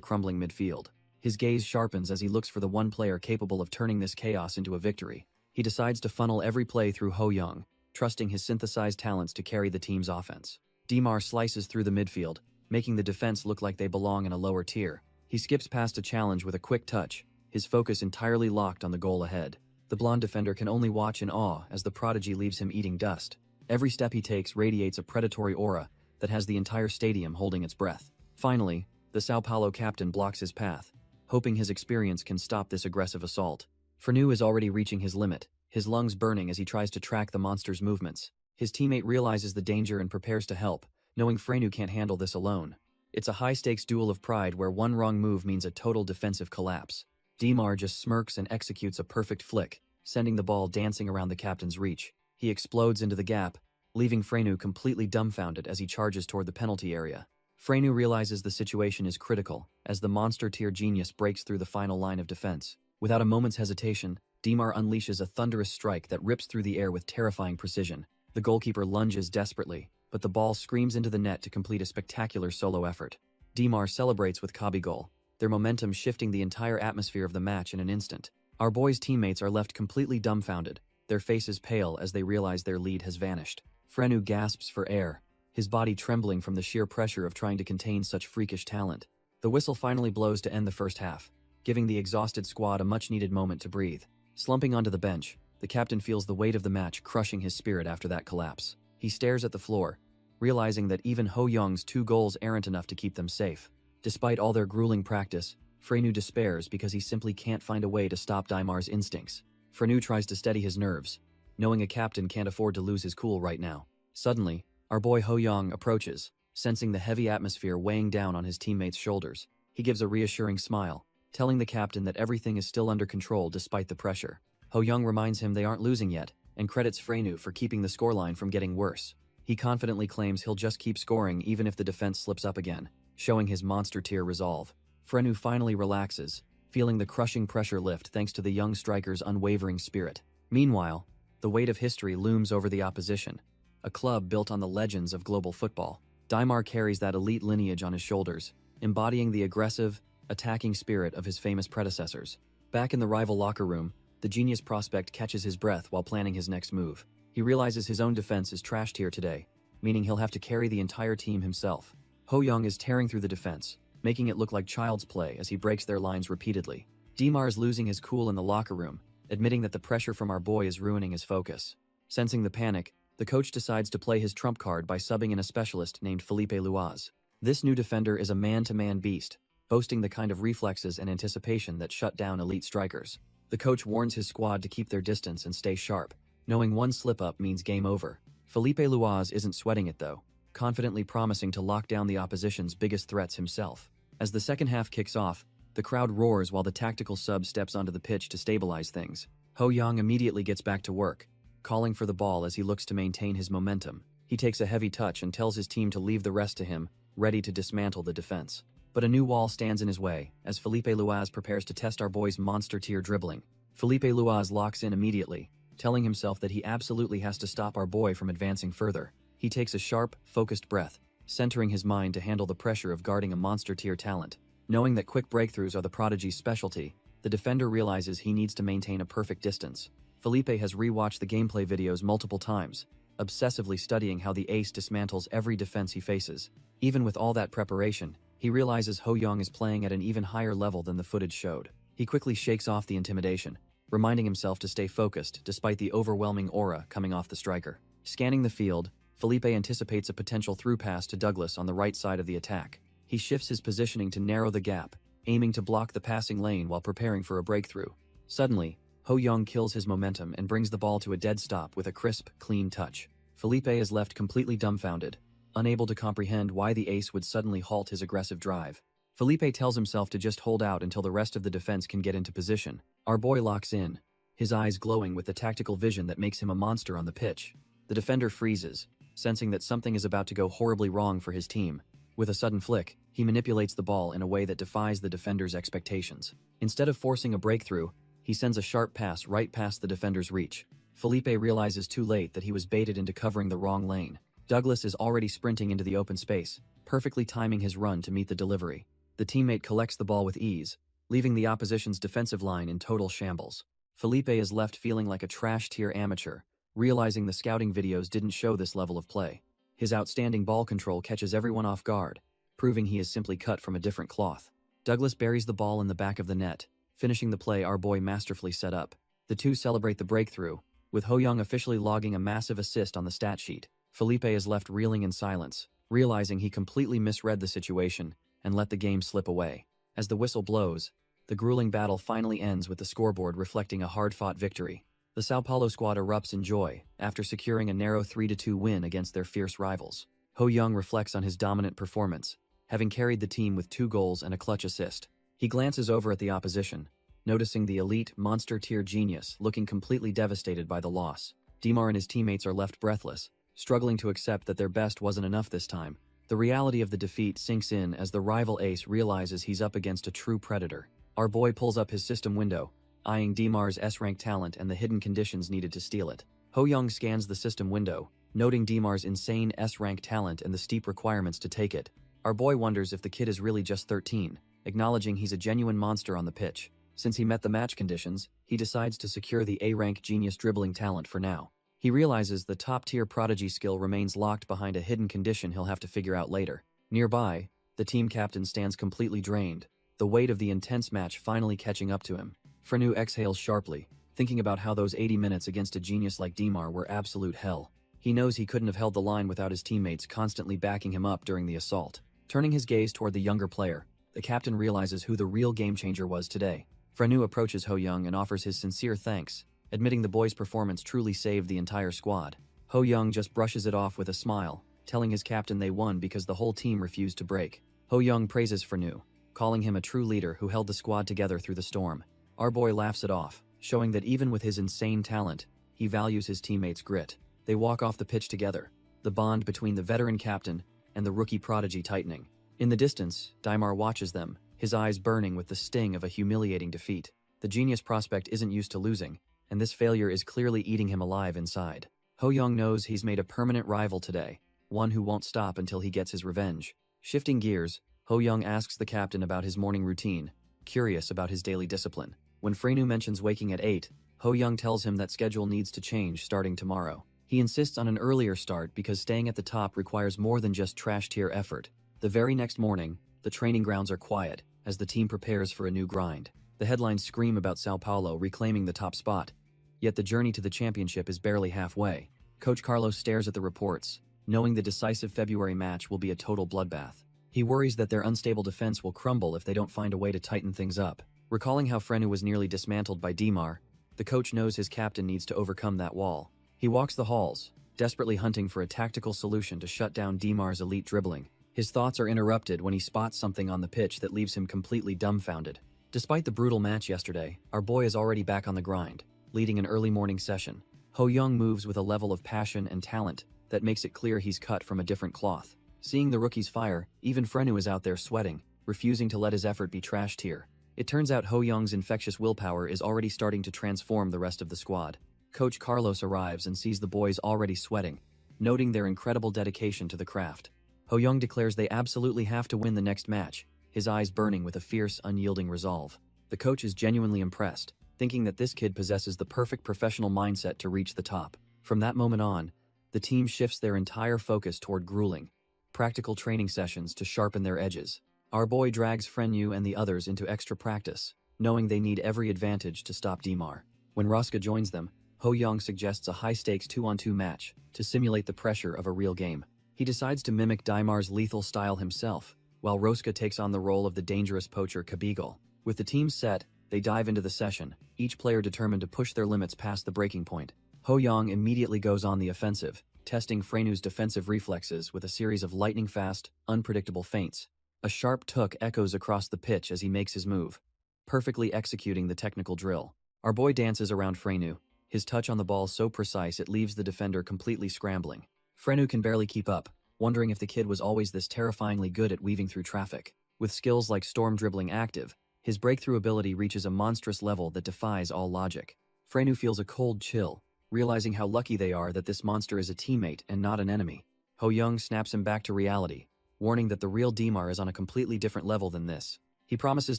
crumbling midfield. His gaze sharpens as he looks for the one player capable of turning this chaos into a victory. He decides to funnel every play through Ho Young, trusting his synthesized talents to carry the team's offense. Dimar slices through the midfield, making the defense look like they belong in a lower tier. He skips past a challenge with a quick touch, his focus entirely locked on the goal ahead. The blonde defender can only watch in awe as the prodigy leaves him eating dust. Every step he takes radiates a predatory aura that has the entire stadium holding its breath. Finally, the Sao Paulo captain blocks his path, hoping his experience can stop this aggressive assault. Frenu is already reaching his limit, his lungs burning as he tries to track the monster's movements. His teammate realizes the danger and prepares to help, knowing Frenu can't handle this alone. It's a high-stakes duel of pride where one wrong move means a total defensive collapse. Dimar just smirks and executes a perfect flick, sending the ball dancing around the captain's reach. He explodes into the gap, leaving Frenu completely dumbfounded as he charges toward the penalty area. Frenu realizes the situation is critical as the monster-tier genius breaks through the final line of defense. Without a moment's hesitation, Dimar unleashes a thunderous strike that rips through the air with terrifying precision. The goalkeeper lunges desperately, but the ball screams into the net to complete a spectacular solo effort. Dimar celebrates with Kabi goal, their momentum shifting the entire atmosphere of the match in an instant. Our boys' teammates are left completely dumbfounded, their faces pale as they realize their lead has vanished. Frenu gasps for air, his body trembling from the sheer pressure of trying to contain such freakish talent. The whistle finally blows to end the first half, giving the exhausted squad a much-needed moment to breathe. Slumping onto the bench, the captain feels the weight of the match crushing his spirit after that collapse. He stares at the floor, realizing that even Ho Young's 2 goals aren't enough to keep them safe. Despite all their grueling practice, Frenu despairs because he simply can't find a way to stop Dimar's instincts. Frenu tries to steady his nerves, knowing a captain can't afford to lose his cool right now. Suddenly, our boy Ho Young approaches, sensing the heavy atmosphere weighing down on his teammates' shoulders. He gives a reassuring smile, telling the captain that everything is still under control despite the pressure. Ho Young reminds him they aren't losing yet, and credits Frenu for keeping the scoreline from getting worse. He confidently claims he'll just keep scoring even if the defense slips up again, showing his monster-tier resolve. Frenu finally relaxes, feeling the crushing pressure lift thanks to the young striker's unwavering spirit. Meanwhile, the weight of history looms over the opposition, a club built on the legends of global football. Dimar carries that elite lineage on his shoulders, embodying the aggressive, attacking spirit of his famous predecessors. Back in the rival locker room, the genius prospect catches his breath while planning his next move. He realizes his own defense is trashed here today, meaning he'll have to carry the entire team himself. Ho Young is tearing through the defense, making it look like child's play as he breaks their lines repeatedly. Dimar is losing his cool in the locker room, admitting that the pressure from our boy is ruining his focus. Sensing the panic, the coach decides to play his trump card by subbing in a specialist named Felipe Luaz. This new defender is a man-to-man beast, boasting the kind of reflexes and anticipation that shut down elite strikers. The coach warns his squad to keep their distance and stay sharp, knowing one slip-up means game over. Felipe Luaz isn't sweating it though, confidently promising to lock down the opposition's biggest threats himself. As the second half kicks off, the crowd roars while the tactical sub steps onto the pitch to stabilize things. Ho Young immediately gets back to work, calling for the ball as he looks to maintain his momentum. He takes a heavy touch and tells his team to leave the rest to him, ready to dismantle the defense. But a new wall stands in his way as Felipe Luaz prepares to test our boy's monster-tier dribbling. Felipe Luaz locks in immediately, telling himself that he absolutely has to stop our boy from advancing further. He takes a sharp, focused breath, centering his mind to handle the pressure of guarding a monster-tier talent. Knowing that quick breakthroughs are the prodigy's specialty, the defender realizes he needs to maintain a perfect distance. Felipe has rewatched the gameplay videos multiple times, obsessively studying how the ace dismantles every defense he faces. Even with all that preparation, He realizes Ho Young is playing at an even higher level than the footage showed. He quickly shakes off the intimidation, reminding himself to stay focused despite the overwhelming aura coming off the striker. Scanning the field, Felipe anticipates a potential through pass to Douglas on the right side of the attack. He shifts his positioning to narrow the gap, aiming to block the passing lane while preparing for a breakthrough. Suddenly, Ho Young kills his momentum and brings the ball to a dead stop with a crisp, clean touch. Felipe is left completely dumbfounded, unable to comprehend why the ace would suddenly halt his aggressive drive. Felipe tells himself to just hold out until the rest of the defense can get into position. Our boy locks in, his eyes glowing with the tactical vision that makes him a monster on the pitch. The defender freezes, sensing that something is about to go horribly wrong for his team. With a sudden flick, he manipulates the ball in a way that defies the defender's expectations. Instead of forcing a breakthrough, he sends a sharp pass right past the defender's reach. Felipe realizes too late that he was baited into covering the wrong lane. Douglas is already sprinting into the open space, perfectly timing his run to meet the delivery. The teammate collects the ball with ease, leaving the opposition's defensive line in total shambles. Felipe is left feeling like a trash-tier amateur, realizing the scouting videos didn't show this level of play. His outstanding ball control catches everyone off guard, proving he is simply cut from a different cloth. Douglas buries the ball in the back of the net, finishing the play our boy masterfully set up. The two celebrate the breakthrough, with Ho Young officially logging a massive assist on the stat sheet. Felipe is left reeling in silence, realizing he completely misread the situation and let the game slip away. As the whistle blows, the grueling battle finally ends with the scoreboard reflecting a hard-fought victory. The Sao Paulo squad erupts in joy after securing a narrow 3-2 win against their fierce rivals. Ho Young reflects on his dominant performance, having carried the team with 2 goals and a clutch assist. He glances over at the opposition, noticing the elite, monster-tier genius looking completely devastated by the loss. Dimar and his teammates are left breathless, struggling to accept that their best wasn't enough this time. The reality of the defeat sinks in as the rival ace realizes he's up against a true predator. Our boy pulls up his system window, eyeing Dimar's S-rank talent and the hidden conditions needed to steal it. Ho Young scans the system window, noting Dimar's insane S-rank talent and the steep requirements to take it. Our boy wonders if the kid is really just 13, acknowledging he's a genuine monster on the pitch. Since he met the match conditions, he decides to secure the A-rank genius dribbling talent for now. He realizes the top-tier prodigy skill remains locked behind a hidden condition he'll have to figure out later. Nearby, the team captain stands completely drained, the weight of the intense match finally catching up to him. Frenu exhales sharply, thinking about how those 80 minutes against a genius like Dimar were absolute hell. He knows he couldn't have held the line without his teammates constantly backing him up during the assault. Turning his gaze toward the younger player, the captain realizes who the real game-changer was today. Frenu approaches Ho Young and offers his sincere thanks, admitting the boy's performance truly saved the entire squad. Ho Young just brushes it off with a smile, telling his captain they won because the whole team refused to break. Ho Young praises Frenu, calling him a true leader who held the squad together through the storm. Our boy laughs it off, showing that even with his insane talent, he values his teammates' grit. They walk off the pitch together, the bond between the veteran captain and the rookie prodigy tightening. In the distance, Dimar watches them, his eyes burning with the sting of a humiliating defeat. The genius prospect isn't used to losing, and this failure is clearly eating him alive inside. Ho Young knows he's made a permanent rival today, one who won't stop until he gets his revenge. Shifting gears, Ho Young asks the captain about his morning routine, curious about his daily discipline. When Frenu mentions waking at 8, Ho Young tells him that schedule needs to change starting tomorrow. He insists on an earlier start because staying at the top requires more than just trash-tier effort. The very next morning, the training grounds are quiet as the team prepares for a new grind. The headlines scream about Sao Paulo reclaiming the top spot, yet the journey to the championship is barely halfway. Coach Carlos stares at the reports, knowing the decisive February match will be a total bloodbath. He worries that their unstable defense will crumble if they don't find a way to tighten things up. Recalling how Frenu was nearly dismantled by Dimar, the coach knows his captain needs to overcome that wall. He walks the halls, desperately hunting for a tactical solution to shut down Dimar's elite dribbling. His thoughts are interrupted when he spots something on the pitch that leaves him completely dumbfounded. Despite the brutal match yesterday, our boy is already back on the grind, leading an early morning session. Ho Young moves with a level of passion and talent that makes it clear he's cut from a different cloth. Seeing the rookies fire, even Frenu is out there sweating, refusing to let his effort be trashed here. It turns out Ho Young's infectious willpower is already starting to transform the rest of the squad. Coach Carlos arrives and sees the boys already sweating, noting their incredible dedication to the craft. Ho Young declares they absolutely have to win the next match, his eyes burning with a fierce, unyielding resolve. The coach is genuinely impressed, thinking that this kid possesses the perfect professional mindset to reach the top. From that moment on, the team shifts their entire focus toward grueling, practical training sessions to sharpen their edges. Our boy drags Frenu and the others into extra practice, knowing they need every advantage to stop Dimar. When Roska joins them, Ho Young suggests a high-stakes 2-on-2 match to simulate the pressure of a real game. He decides to mimic Dimar's lethal style himself, while Roska takes on the role of the dangerous poacher Kabigal. With the team set, they dive into the session, each player determined to push their limits past the breaking point. Ho Young immediately goes on the offensive, testing Frenu's defensive reflexes with a series of lightning-fast, unpredictable feints. A sharp tuk echoes across the pitch as he makes his move, perfectly executing the technical drill. Our boy dances around Frenu, his touch on the ball so precise it leaves the defender completely scrambling. Frenu can barely keep up, wondering if the kid was always this terrifyingly good at weaving through traffic. With skills like storm dribbling active, his breakthrough ability reaches a monstrous level that defies all logic. Frenu feels a cold chill, realizing how lucky they are that this monster is a teammate and not an enemy. Ho Young snaps him back to reality, warning that the real Dimar is on a completely different level than this. He promises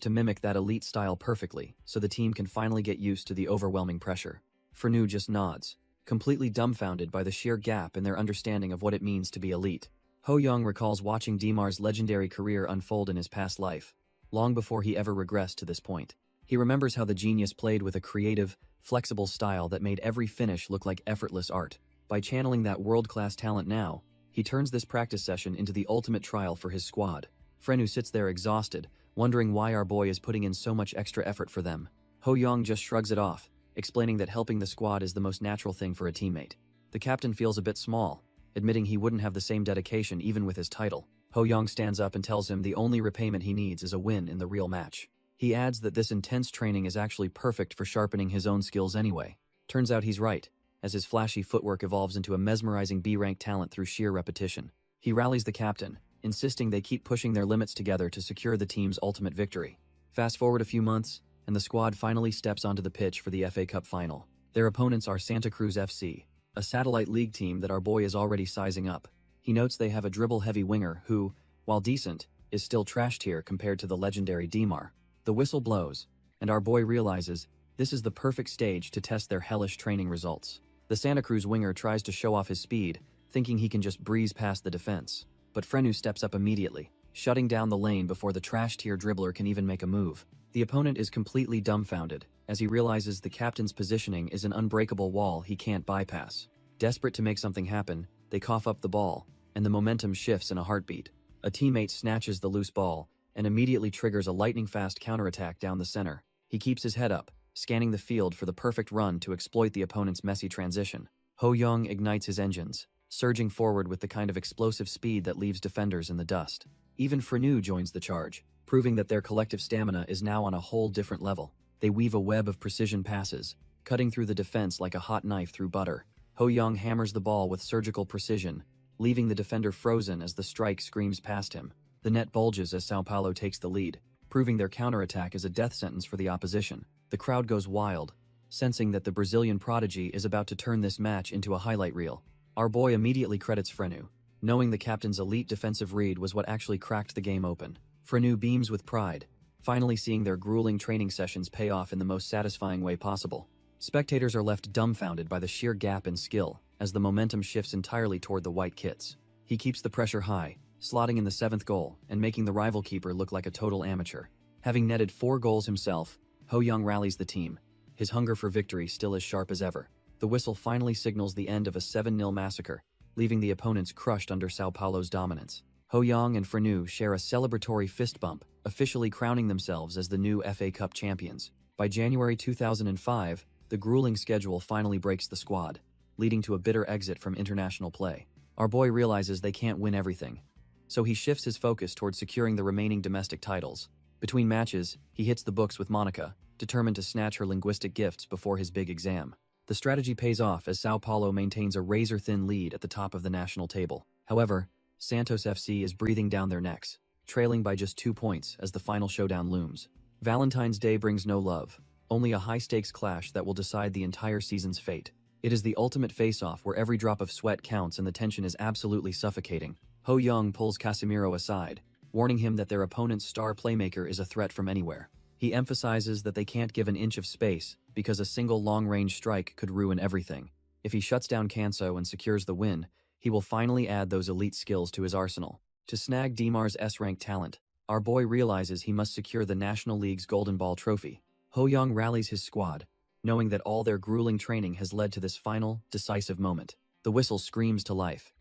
to mimic that elite style perfectly, so the team can finally get used to the overwhelming pressure. Frenu just nods, completely dumbfounded by the sheer gap in their understanding of what it means to be elite. Ho Young recalls watching Dimar's legendary career unfold in his past life, long before he ever regressed to this point. He remembers how the genius played with a creative, flexible style that made every finish look like effortless art. By channeling that world-class talent now, he turns this practice session into the ultimate trial for his squad. Frenu sits there exhausted, wondering why our boy is putting in so much extra effort for them. Ho Young just shrugs it off, explaining that helping the squad is the most natural thing for a teammate. The captain feels a bit small, admitting he wouldn't have the same dedication even with his title. Ho Young stands up and tells him the only repayment he needs is a win in the real match. He adds that this intense training is actually perfect for sharpening his own skills anyway. Turns out he's right, as his flashy footwork evolves into a mesmerizing B-rank talent through sheer repetition. He rallies the captain, insisting they keep pushing their limits together to secure the team's ultimate victory. Fast forward a few months, and the squad finally steps onto the pitch for the FA Cup final. Their opponents are Santa Cruz FC, a satellite league team that our boy is already sizing up. He notes they have a dribble-heavy winger who, while decent, is still trash tier compared to the legendary Dimar. The whistle blows, and our boy realizes this is the perfect stage to test their hellish training results. The Santa Cruz winger tries to show off his speed, thinking he can just breeze past the defense. But Frenu steps up immediately, shutting down the lane before the trash tier dribbler can even make a move. The opponent is completely dumbfounded, as he realizes the captain's positioning is an unbreakable wall he can't bypass. Desperate to make something happen, they cough up the ball, and the momentum shifts in a heartbeat. A teammate snatches the loose ball, and immediately triggers a lightning-fast counterattack down the center. He keeps his head up, scanning the field for the perfect run to exploit the opponent's messy transition. Ho Young ignites his engines, surging forward with the kind of explosive speed that leaves defenders in the dust. Even Frenu joins the charge, proving that their collective stamina is now on a whole different level. They weave a web of precision passes, cutting through the defense like a hot knife through butter. Ho Young hammers the ball with surgical precision, leaving the defender frozen as the strike screams past him. The net bulges as Sao Paulo takes the lead, proving their counterattack is a death sentence for the opposition. The crowd goes wild, sensing that the Brazilian prodigy is about to turn this match into a highlight reel. Our boy immediately credits Frenu, knowing the captain's elite defensive read was what actually cracked the game open. Frenu beams with pride, finally seeing their grueling training sessions pay off in the most satisfying way possible. Spectators are left dumbfounded by the sheer gap in skill, as the momentum shifts entirely toward the white kits. He keeps the pressure high, slotting in the 7th goal and making the rival keeper look like a total amateur. Having netted 4 goals himself, Ho Young rallies the team, his hunger for victory still as sharp as ever. The whistle finally signals the end of a 7-0 massacre, leaving the opponents crushed under Sao Paulo's dominance. Ho Young and Frenu share a celebratory fist bump, officially crowning themselves as the new FA Cup champions. By January 2005, the grueling schedule finally breaks the squad, leading to a bitter exit from international play. Our boy realizes they can't win everything, so he shifts his focus towards securing the remaining domestic titles. Between matches, he hits the books with Monica, determined to snatch her linguistic gifts before his big exam. The strategy pays off as Sao Paulo maintains a razor-thin lead at the top of the national table. However, Santos FC is breathing down their necks, trailing by just 2 points as the final showdown looms. Valentine's Day brings no love, only a high-stakes clash that will decide the entire season's fate. It is the ultimate face-off where every drop of sweat counts and the tension is absolutely suffocating. Ho Young pulls Casemiro aside, warning him that their opponent's star playmaker is a threat from anywhere. He emphasizes that they can't give an inch of space because a single long-range strike could ruin everything. If he shuts down Canso and secures the win, he will finally add those elite skills to his arsenal. To snag Dimar's S-rank talent, Our boy realizes he must secure the National League's Golden Ball trophy. Ho Young rallies his squad, knowing that all their grueling training has led to this final, decisive moment. The whistle screams to life,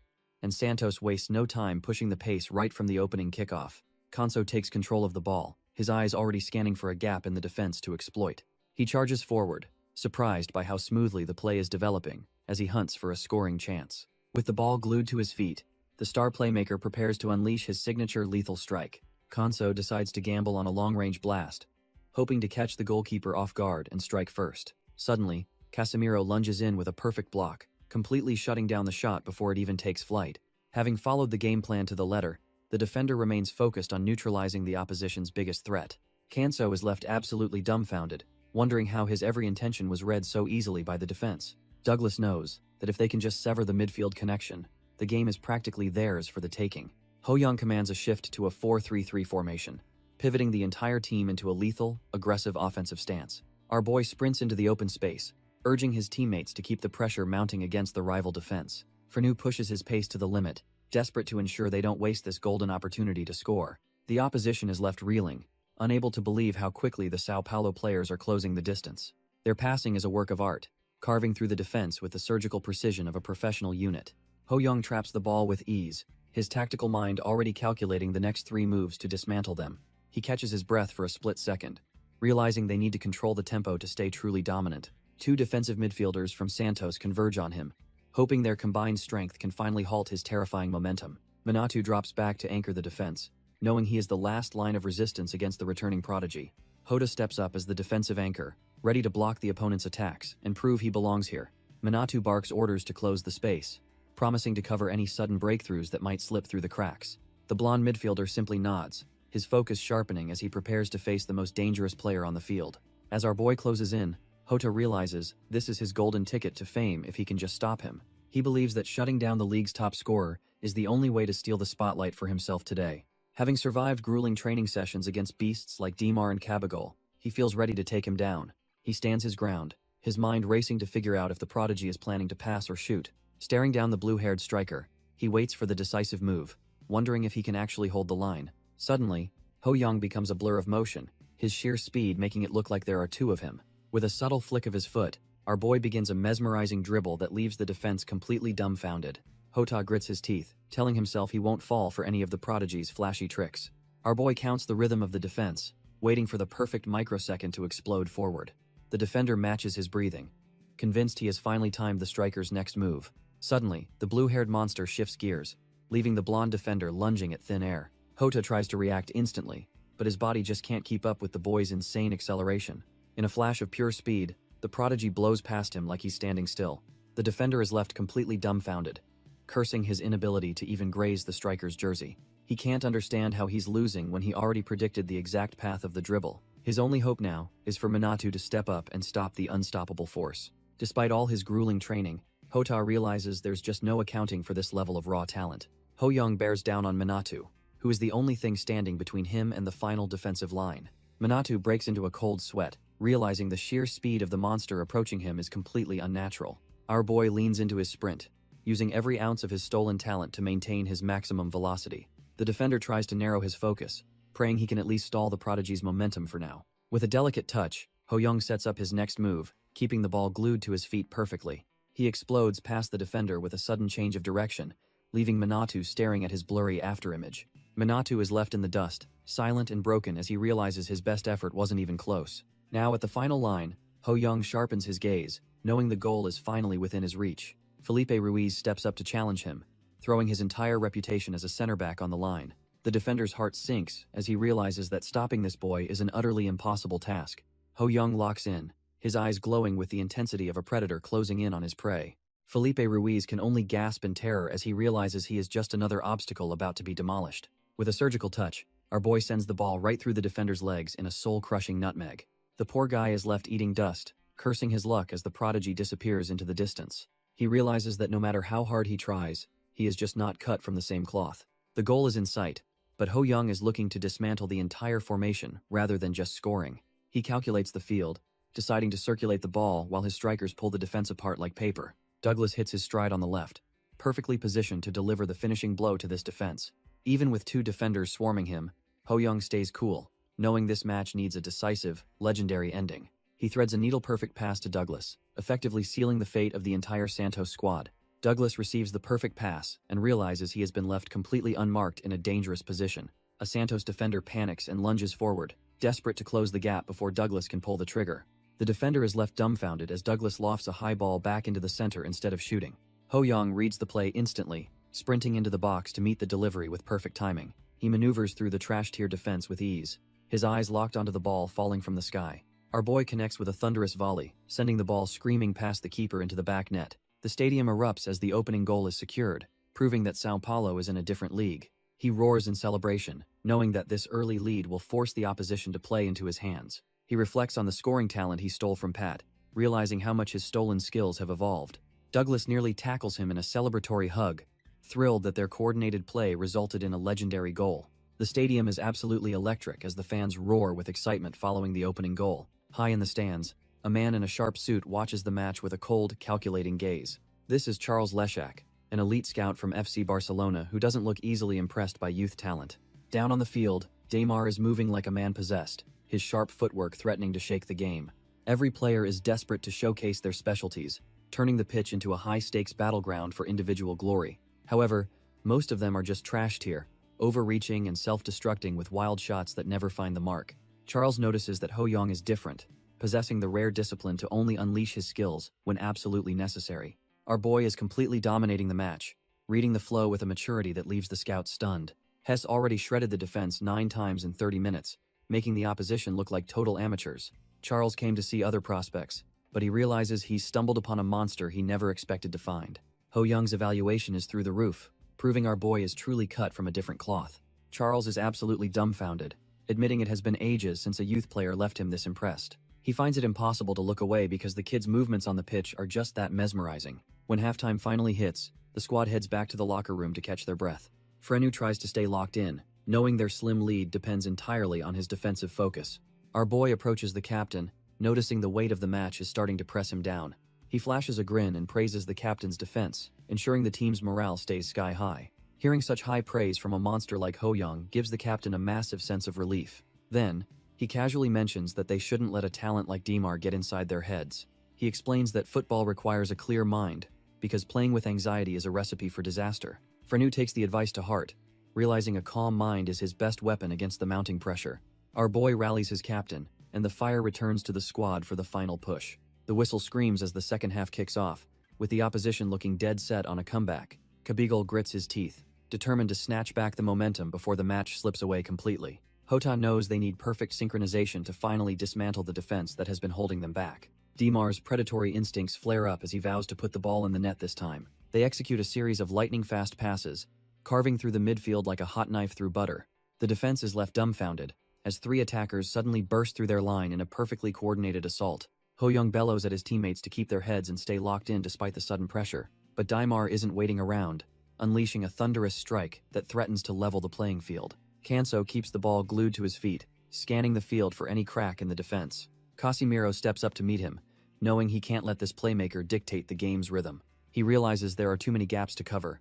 and Santos wastes no time pushing the pace right from the opening kickoff. Kanso takes control of the ball, his eyes already scanning for a gap in the defense to exploit. He charges forward, surprised by how smoothly the play is developing, as he hunts for a scoring chance. With the ball glued to his feet, the star playmaker prepares to unleash his signature lethal strike. Kanso decides to gamble on a long-range blast, hoping to catch the goalkeeper off guard and strike first. Suddenly, Casemiro lunges in with a perfect block, completely shutting down the shot before it even takes flight. Having followed the game plan to the letter, the defender remains focused on neutralizing the opposition's biggest threat. Kanso is left absolutely dumbfounded, wondering how his every intention was read so easily by the defense. Douglas knows that if they can just sever the midfield connection, the game is practically theirs for the taking. Ho Young commands a shift to a 4-3-3 formation, pivoting the entire team into a lethal, aggressive offensive stance. Our boy sprints into the open space, urging his teammates to keep the pressure mounting against the rival defense. Fernu pushes his pace to the limit, desperate to ensure they don't waste this golden opportunity to score. The opposition is left reeling, unable to believe how quickly the Sao Paulo players are closing the distance. Their passing is a work of art, carving through the defense with the surgical precision of a professional unit. Ho Young traps the ball with ease, his tactical mind already calculating the next 3 moves to dismantle them. He catches his breath for a split second, realizing they need to control the tempo to stay truly dominant. 2 defensive midfielders from Santos converge on him, hoping their combined strength can finally halt his terrifying momentum. Minato drops back to anchor the defense, knowing he is the last line of resistance against the returning prodigy. Hoda steps up as the defensive anchor, ready to block the opponent's attacks and prove he belongs here. Minato barks orders to close the space, promising to cover any sudden breakthroughs that might slip through the cracks. The blonde midfielder simply nods, his focus sharpening as he prepares to face the most dangerous player on the field. As our boy closes in, Hota realizes this is his golden ticket to fame if he can just stop him. He believes that shutting down the league's top scorer is the only way to steal the spotlight for himself today. Having survived grueling training sessions against beasts like Dimar and Cabagol, he feels ready to take him down. He stands his ground, his mind racing to figure out if the prodigy is planning to pass or shoot. Staring down the blue-haired striker, he waits for the decisive move, wondering if he can actually hold the line. Suddenly, Ho Young becomes a blur of motion, his sheer speed making it look like there are 2 of him. With a subtle flick of his foot, our boy begins a mesmerizing dribble that leaves the defense completely dumbfounded. Hota grits his teeth, telling himself he won't fall for any of the prodigy's flashy tricks. Our boy counts the rhythm of the defense, waiting for the perfect microsecond to explode forward. The defender matches his breathing, convinced he has finally timed the striker's next move. Suddenly, the blue-haired monster shifts gears, leaving the blonde defender lunging at thin air. Hota tries to react instantly, but his body just can't keep up with the boy's insane acceleration. In a flash of pure speed, the prodigy blows past him like he's standing still. The defender is left completely dumbfounded, cursing his inability to even graze the striker's jersey. He can't understand how he's losing when he already predicted the exact path of the dribble. His only hope now is for Minato to step up and stop the unstoppable force. Despite all his grueling training, Hota realizes there's just no accounting for this level of raw talent. Ho Young bears down on Minato, who is the only thing standing between him and the final defensive line. Minato breaks into a cold sweat, realizing the sheer speed of the monster approaching him is completely unnatural. Our boy leans into his sprint, using every ounce of his stolen talent to maintain his maximum velocity. The defender tries to narrow his focus, praying he can at least stall the prodigy's momentum for now. With a delicate touch, Ho Young sets up his next move, keeping the ball glued to his feet perfectly. He explodes past the defender with a sudden change of direction, leaving Minato staring at his blurry afterimage. Minato is left in the dust, silent and broken as he realizes his best effort wasn't even close. Now at the final line, Ho Young sharpens his gaze, knowing the goal is finally within his reach. Felipe Ruiz steps up to challenge him, throwing his entire reputation as a center back on the line. The defender's heart sinks as he realizes that stopping this boy is an utterly impossible task. Ho Young locks in, his eyes glowing with the intensity of a predator closing in on his prey. Felipe Ruiz can only gasp in terror as he realizes he is just another obstacle about to be demolished. With a surgical touch, our boy sends the ball right through the defender's legs in a soul-crushing nutmeg. The poor guy is left eating dust, cursing his luck as the prodigy disappears into the distance. He realizes that no matter how hard he tries, he is just not cut from the same cloth. The goal is in sight, but Ho Young is looking to dismantle the entire formation rather than just scoring. He calculates the field, deciding to circulate the ball while his strikers pull the defense apart like paper. Douglas hits his stride on the left, perfectly positioned to deliver the finishing blow to this defense. Even with 2 defenders swarming him, Ho-young stays cool, knowing this match needs a decisive, legendary ending. He threads a needle-perfect pass to Douglas, effectively sealing the fate of the entire Santos squad. Douglas receives the perfect pass and realizes he has been left completely unmarked in a dangerous position. A Santos defender panics and lunges forward, desperate to close the gap before Douglas can pull the trigger. The defender is left dumbfounded as Douglas lofts a high ball back into the center instead of shooting. Ho-young reads the play instantly, sprinting into the box to meet the delivery with perfect timing. He maneuvers through the trash-tier defense with ease, his eyes locked onto the ball falling from the sky. Our boy connects with a thunderous volley, sending the ball screaming past the keeper into the back net. The stadium erupts as the opening goal is secured, proving that Sao Paulo is in a different league. He roars in celebration, knowing that this early lead will force the opposition to play into his hands. He reflects on the scoring talent he stole from Pat, realizing how much his stolen skills have evolved. Douglas nearly tackles him in a celebratory hug, thrilled that their coordinated play resulted in a legendary goal. The stadium is absolutely electric as the fans roar with excitement following the opening goal. High in the stands, a man in a sharp suit watches the match with a cold, calculating gaze. This is Charles Leshak, an elite scout from FC Barcelona who doesn't look easily impressed by youth talent. Down on the field, Damar is moving like a man possessed, his sharp footwork threatening to shake the game. Every player is desperate to showcase their specialties, turning the pitch into a high-stakes battleground for individual glory. However, most of them are just trash tier, overreaching and self-destructing with wild shots that never find the mark. Charles notices that Ho-young is different, possessing the rare discipline to only unleash his skills when absolutely necessary. Our boy is completely dominating the match, reading the flow with a maturity that leaves the scouts stunned. Hess already shredded the defense 9 times in 30 minutes, making the opposition look like total amateurs. Charles came to see other prospects, but he realizes he's stumbled upon a monster he never expected to find. Ho-young's evaluation is through the roof, proving our boy is truly cut from a different cloth. Charles is absolutely dumbfounded, admitting it has been ages since a youth player left him this impressed. He finds it impossible to look away because the kid's movements on the pitch are just that mesmerizing. When halftime finally hits, the squad heads back to the locker room to catch their breath. Frenu tries to stay locked in, knowing their slim lead depends entirely on his defensive focus. Our boy approaches the captain, noticing the weight of the match is starting to press him down. He flashes a grin and praises the captain's defense, ensuring the team's morale stays sky high. Hearing such high praise from a monster like Ho-young gives the captain a massive sense of relief. Then, he casually mentions that they shouldn't let a talent like Dimar get inside their heads. He explains that football requires a clear mind, because playing with anxiety is a recipe for disaster. Frenu takes the advice to heart, realizing a calm mind is his best weapon against the mounting pressure. Our boy rallies his captain, and the fire returns to the squad for the final push. The whistle screams as the second half kicks off, with the opposition looking dead set on a comeback. Kabigel grits his teeth, determined to snatch back the momentum before the match slips away completely. Hota knows they need perfect synchronization to finally dismantle the defense that has been holding them back. Dimar's predatory instincts flare up as he vows to put the ball in the net this time. They execute a series of lightning-fast passes, carving through the midfield like a hot knife through butter. The defense is left dumbfounded, as 3 attackers suddenly burst through their line in a perfectly coordinated assault. Ho-young bellows at his teammates to keep their heads and stay locked in despite the sudden pressure. But Dimar isn't waiting around, unleashing a thunderous strike that threatens to level the playing field. Kanso keeps the ball glued to his feet, scanning the field for any crack in the defense. Casimiro steps up to meet him, knowing he can't let this playmaker dictate the game's rhythm. He realizes there are too many gaps to cover,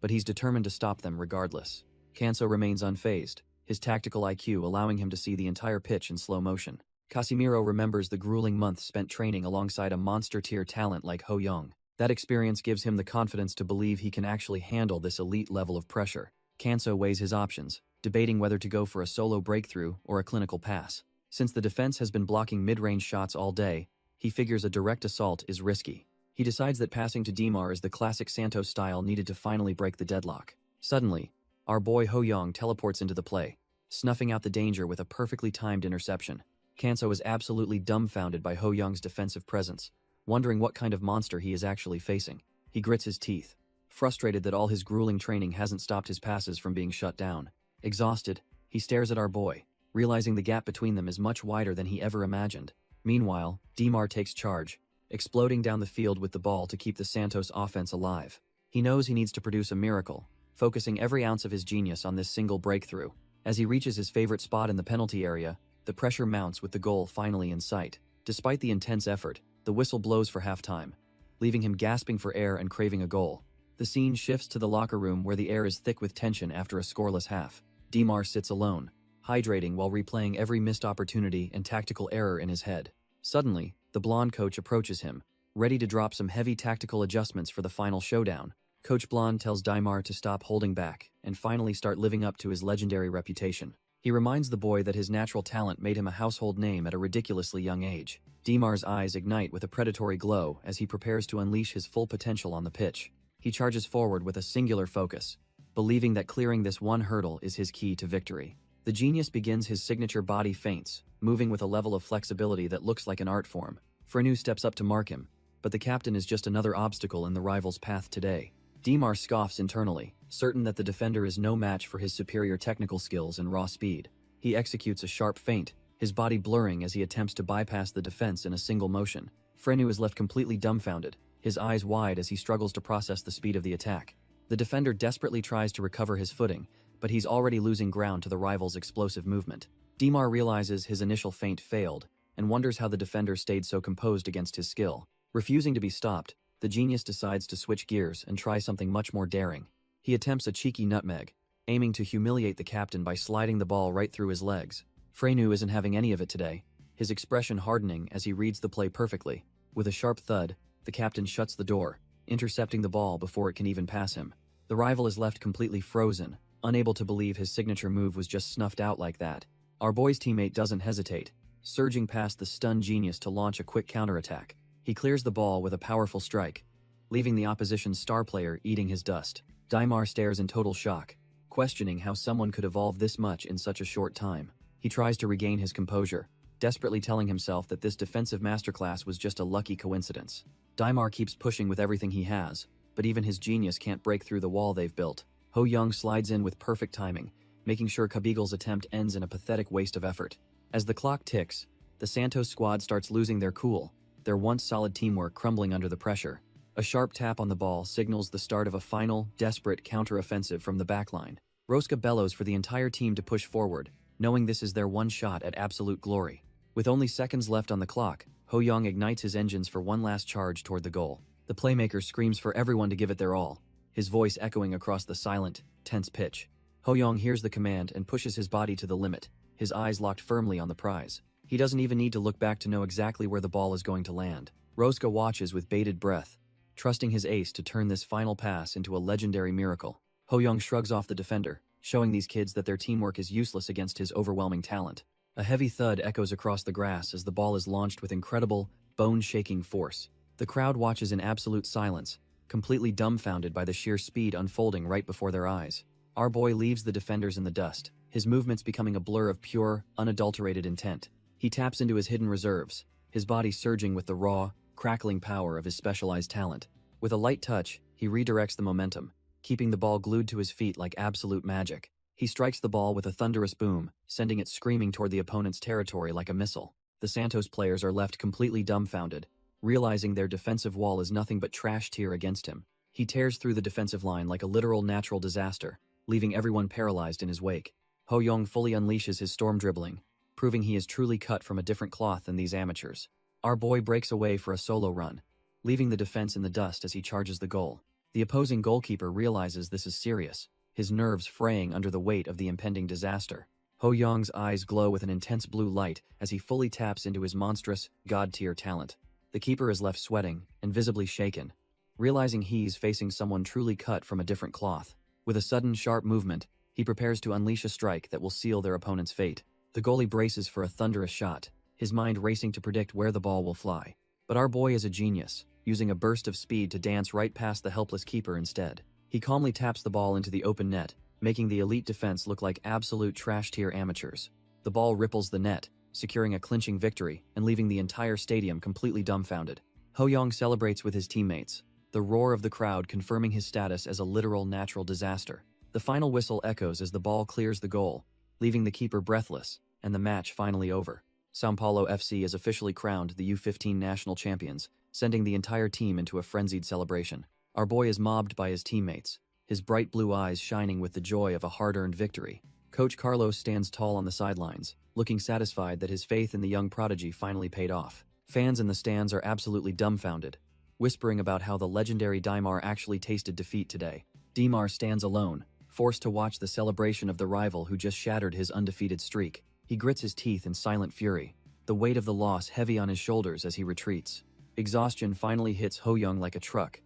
but he's determined to stop them regardless. Kanso remains unfazed, his tactical IQ allowing him to see the entire pitch in slow motion. Casimiro remembers the grueling months spent training alongside a monster-tier talent like Ho-young. That experience gives him the confidence to believe he can actually handle this elite level of pressure. Kanso weighs his options, debating whether to go for a solo breakthrough or a clinical pass. Since the defense has been blocking mid-range shots all day, he figures a direct assault is risky. He decides that passing to Dimar is the classic Santos style needed to finally break the deadlock. Suddenly, our boy Ho-young teleports into the play, snuffing out the danger with a perfectly timed interception. Kanso is absolutely dumbfounded by Ho-young's defensive presence, wondering what kind of monster he is actually facing. He grits his teeth, frustrated that all his grueling training hasn't stopped his passes from being shut down. Exhausted, he stares at our boy, realizing the gap between them is much wider than he ever imagined. Meanwhile, Dimar takes charge, exploding down the field with the ball to keep the Santos offense alive. He knows he needs to produce a miracle, focusing every ounce of his genius on this single breakthrough. As he reaches his favorite spot in the penalty area, the pressure mounts with the goal finally in sight. Despite the intense effort, the whistle blows for halftime, leaving him gasping for air and craving a goal. The scene shifts to the locker room where the air is thick with tension after a scoreless half. Dimar sits alone, hydrating while replaying every missed opportunity and tactical error in his head. Suddenly, the blonde coach approaches him, ready to drop some heavy tactical adjustments for the final showdown. Coach Blonde tells Daimar to stop holding back and finally start living up to his legendary reputation. He reminds the boy that his natural talent made him a household name at a ridiculously young age. Daimar's eyes ignite with a predatory glow as he prepares to unleash his full potential on the pitch. He charges forward with a singular focus, believing that clearing this one hurdle is his key to victory. The genius begins his signature body feints, moving with a level of flexibility that looks like an art form. Frenu steps up to mark him, but the captain is just another obstacle in the rival's path today. Daimar scoffs internally, certain that the defender is no match for his superior technical skills and raw speed. He executes a sharp feint, his body blurring as he attempts to bypass the defense in a single motion. Frenu is left completely dumbfounded, his eyes wide as he struggles to process the speed of the attack. The defender desperately tries to recover his footing, but he's already losing ground to the rival's explosive movement. Daimar realizes his initial feint failed and wonders how the defender stayed so composed against his skill. Refusing to be stopped, the genius decides to switch gears and try something much more daring. He attempts a cheeky nutmeg, aiming to humiliate the captain by sliding the ball right through his legs. Frenu isn't having any of it today, his expression hardening as he reads the play perfectly. With a sharp thud, the captain shuts the door, intercepting the ball before it can even pass him. The rival is left completely frozen, unable to believe his signature move was just snuffed out like that. Our boy's teammate doesn't hesitate, surging past the stunned genius to launch a quick counterattack. He clears the ball with a powerful strike, leaving the opposition's star player eating his dust. Daimar stares in total shock, questioning how someone could evolve this much in such a short time. He tries to regain his composure, desperately telling himself that this defensive masterclass was just a lucky coincidence. Daimar keeps pushing with everything he has, but even his genius can't break through the wall they've built. Ho Young slides in with perfect timing, making sure Kabigel's attempt ends in a pathetic waste of effort. As the clock ticks, the Santos squad starts losing their cool, their once solid teamwork crumbling under the pressure. A sharp tap on the ball signals the start of a final, desperate counter-offensive from the backline. Rosca bellows for the entire team to push forward, knowing this is their one shot at absolute glory. With only seconds left on the clock, Ho Young ignites his engines for one last charge toward the goal. The playmaker screams for everyone to give it their all, his voice echoing across the silent, tense pitch. Ho Young hears the command and pushes his body to the limit, his eyes locked firmly on the prize. He doesn't even need to look back to know exactly where the ball is going to land. Rosca watches with bated breath, trusting his ace to turn this final pass into a legendary miracle. Ho Young shrugs off the defender, showing these kids that their teamwork is useless against his overwhelming talent. A heavy thud echoes across the grass as the ball is launched with incredible, bone-shaking force. The crowd watches in absolute silence, completely dumbfounded by the sheer speed unfolding right before their eyes. Our boy leaves the defenders in the dust, his movements becoming a blur of pure, unadulterated intent. He taps into his hidden reserves, his body surging with the raw, crackling power of his specialized talent. With a light touch, he redirects the momentum, keeping the ball glued to his feet like absolute magic. He strikes the ball with a thunderous boom, sending it screaming toward the opponent's territory like a missile. The Santos players are left completely dumbfounded, realizing their defensive wall is nothing but trash tier against him. He tears through the defensive line like a literal natural disaster, leaving everyone paralyzed in his wake. Ho Young fully unleashes his storm dribbling, proving he is truly cut from a different cloth than these amateurs. Our boy breaks away for a solo run, leaving the defense in the dust as he charges the goal. The opposing goalkeeper realizes this is serious, his nerves fraying under the weight of the impending disaster. Ho Young's eyes glow with an intense blue light as he fully taps into his monstrous, god-tier talent. The keeper is left sweating and visibly shaken, realizing he's facing someone truly cut from a different cloth. With a sudden, sharp movement, he prepares to unleash a strike that will seal their opponent's fate. The goalie braces for a thunderous shot, his mind racing to predict where the ball will fly. But our boy is a genius, using a burst of speed to dance right past the helpless keeper instead. He calmly taps the ball into the open net, making the elite defense look like absolute trash-tier amateurs. The ball ripples the net, securing a clinching victory and leaving the entire stadium completely dumbfounded. Ho Young celebrates with his teammates, the roar of the crowd confirming his status as a literal natural disaster. The final whistle echoes as the ball clears the goal, leaving the keeper breathless, and the match finally over. São Paulo FC is officially crowned the U15 national champions, sending the entire team into a frenzied celebration. Our boy is mobbed by his teammates, his bright blue eyes shining with the joy of a hard-earned victory. Coach Carlos stands tall on the sidelines, looking satisfied that his faith in the young prodigy finally paid off. Fans in the stands are absolutely dumbfounded, whispering about how the legendary Daimar actually tasted defeat today. Daimar stands alone, forced to watch the celebration of the rival who just shattered his undefeated streak. He grits his teeth in silent fury, the weight of the loss heavy on his shoulders as he retreats. Exhaustion finally hits Ho-young like a truck,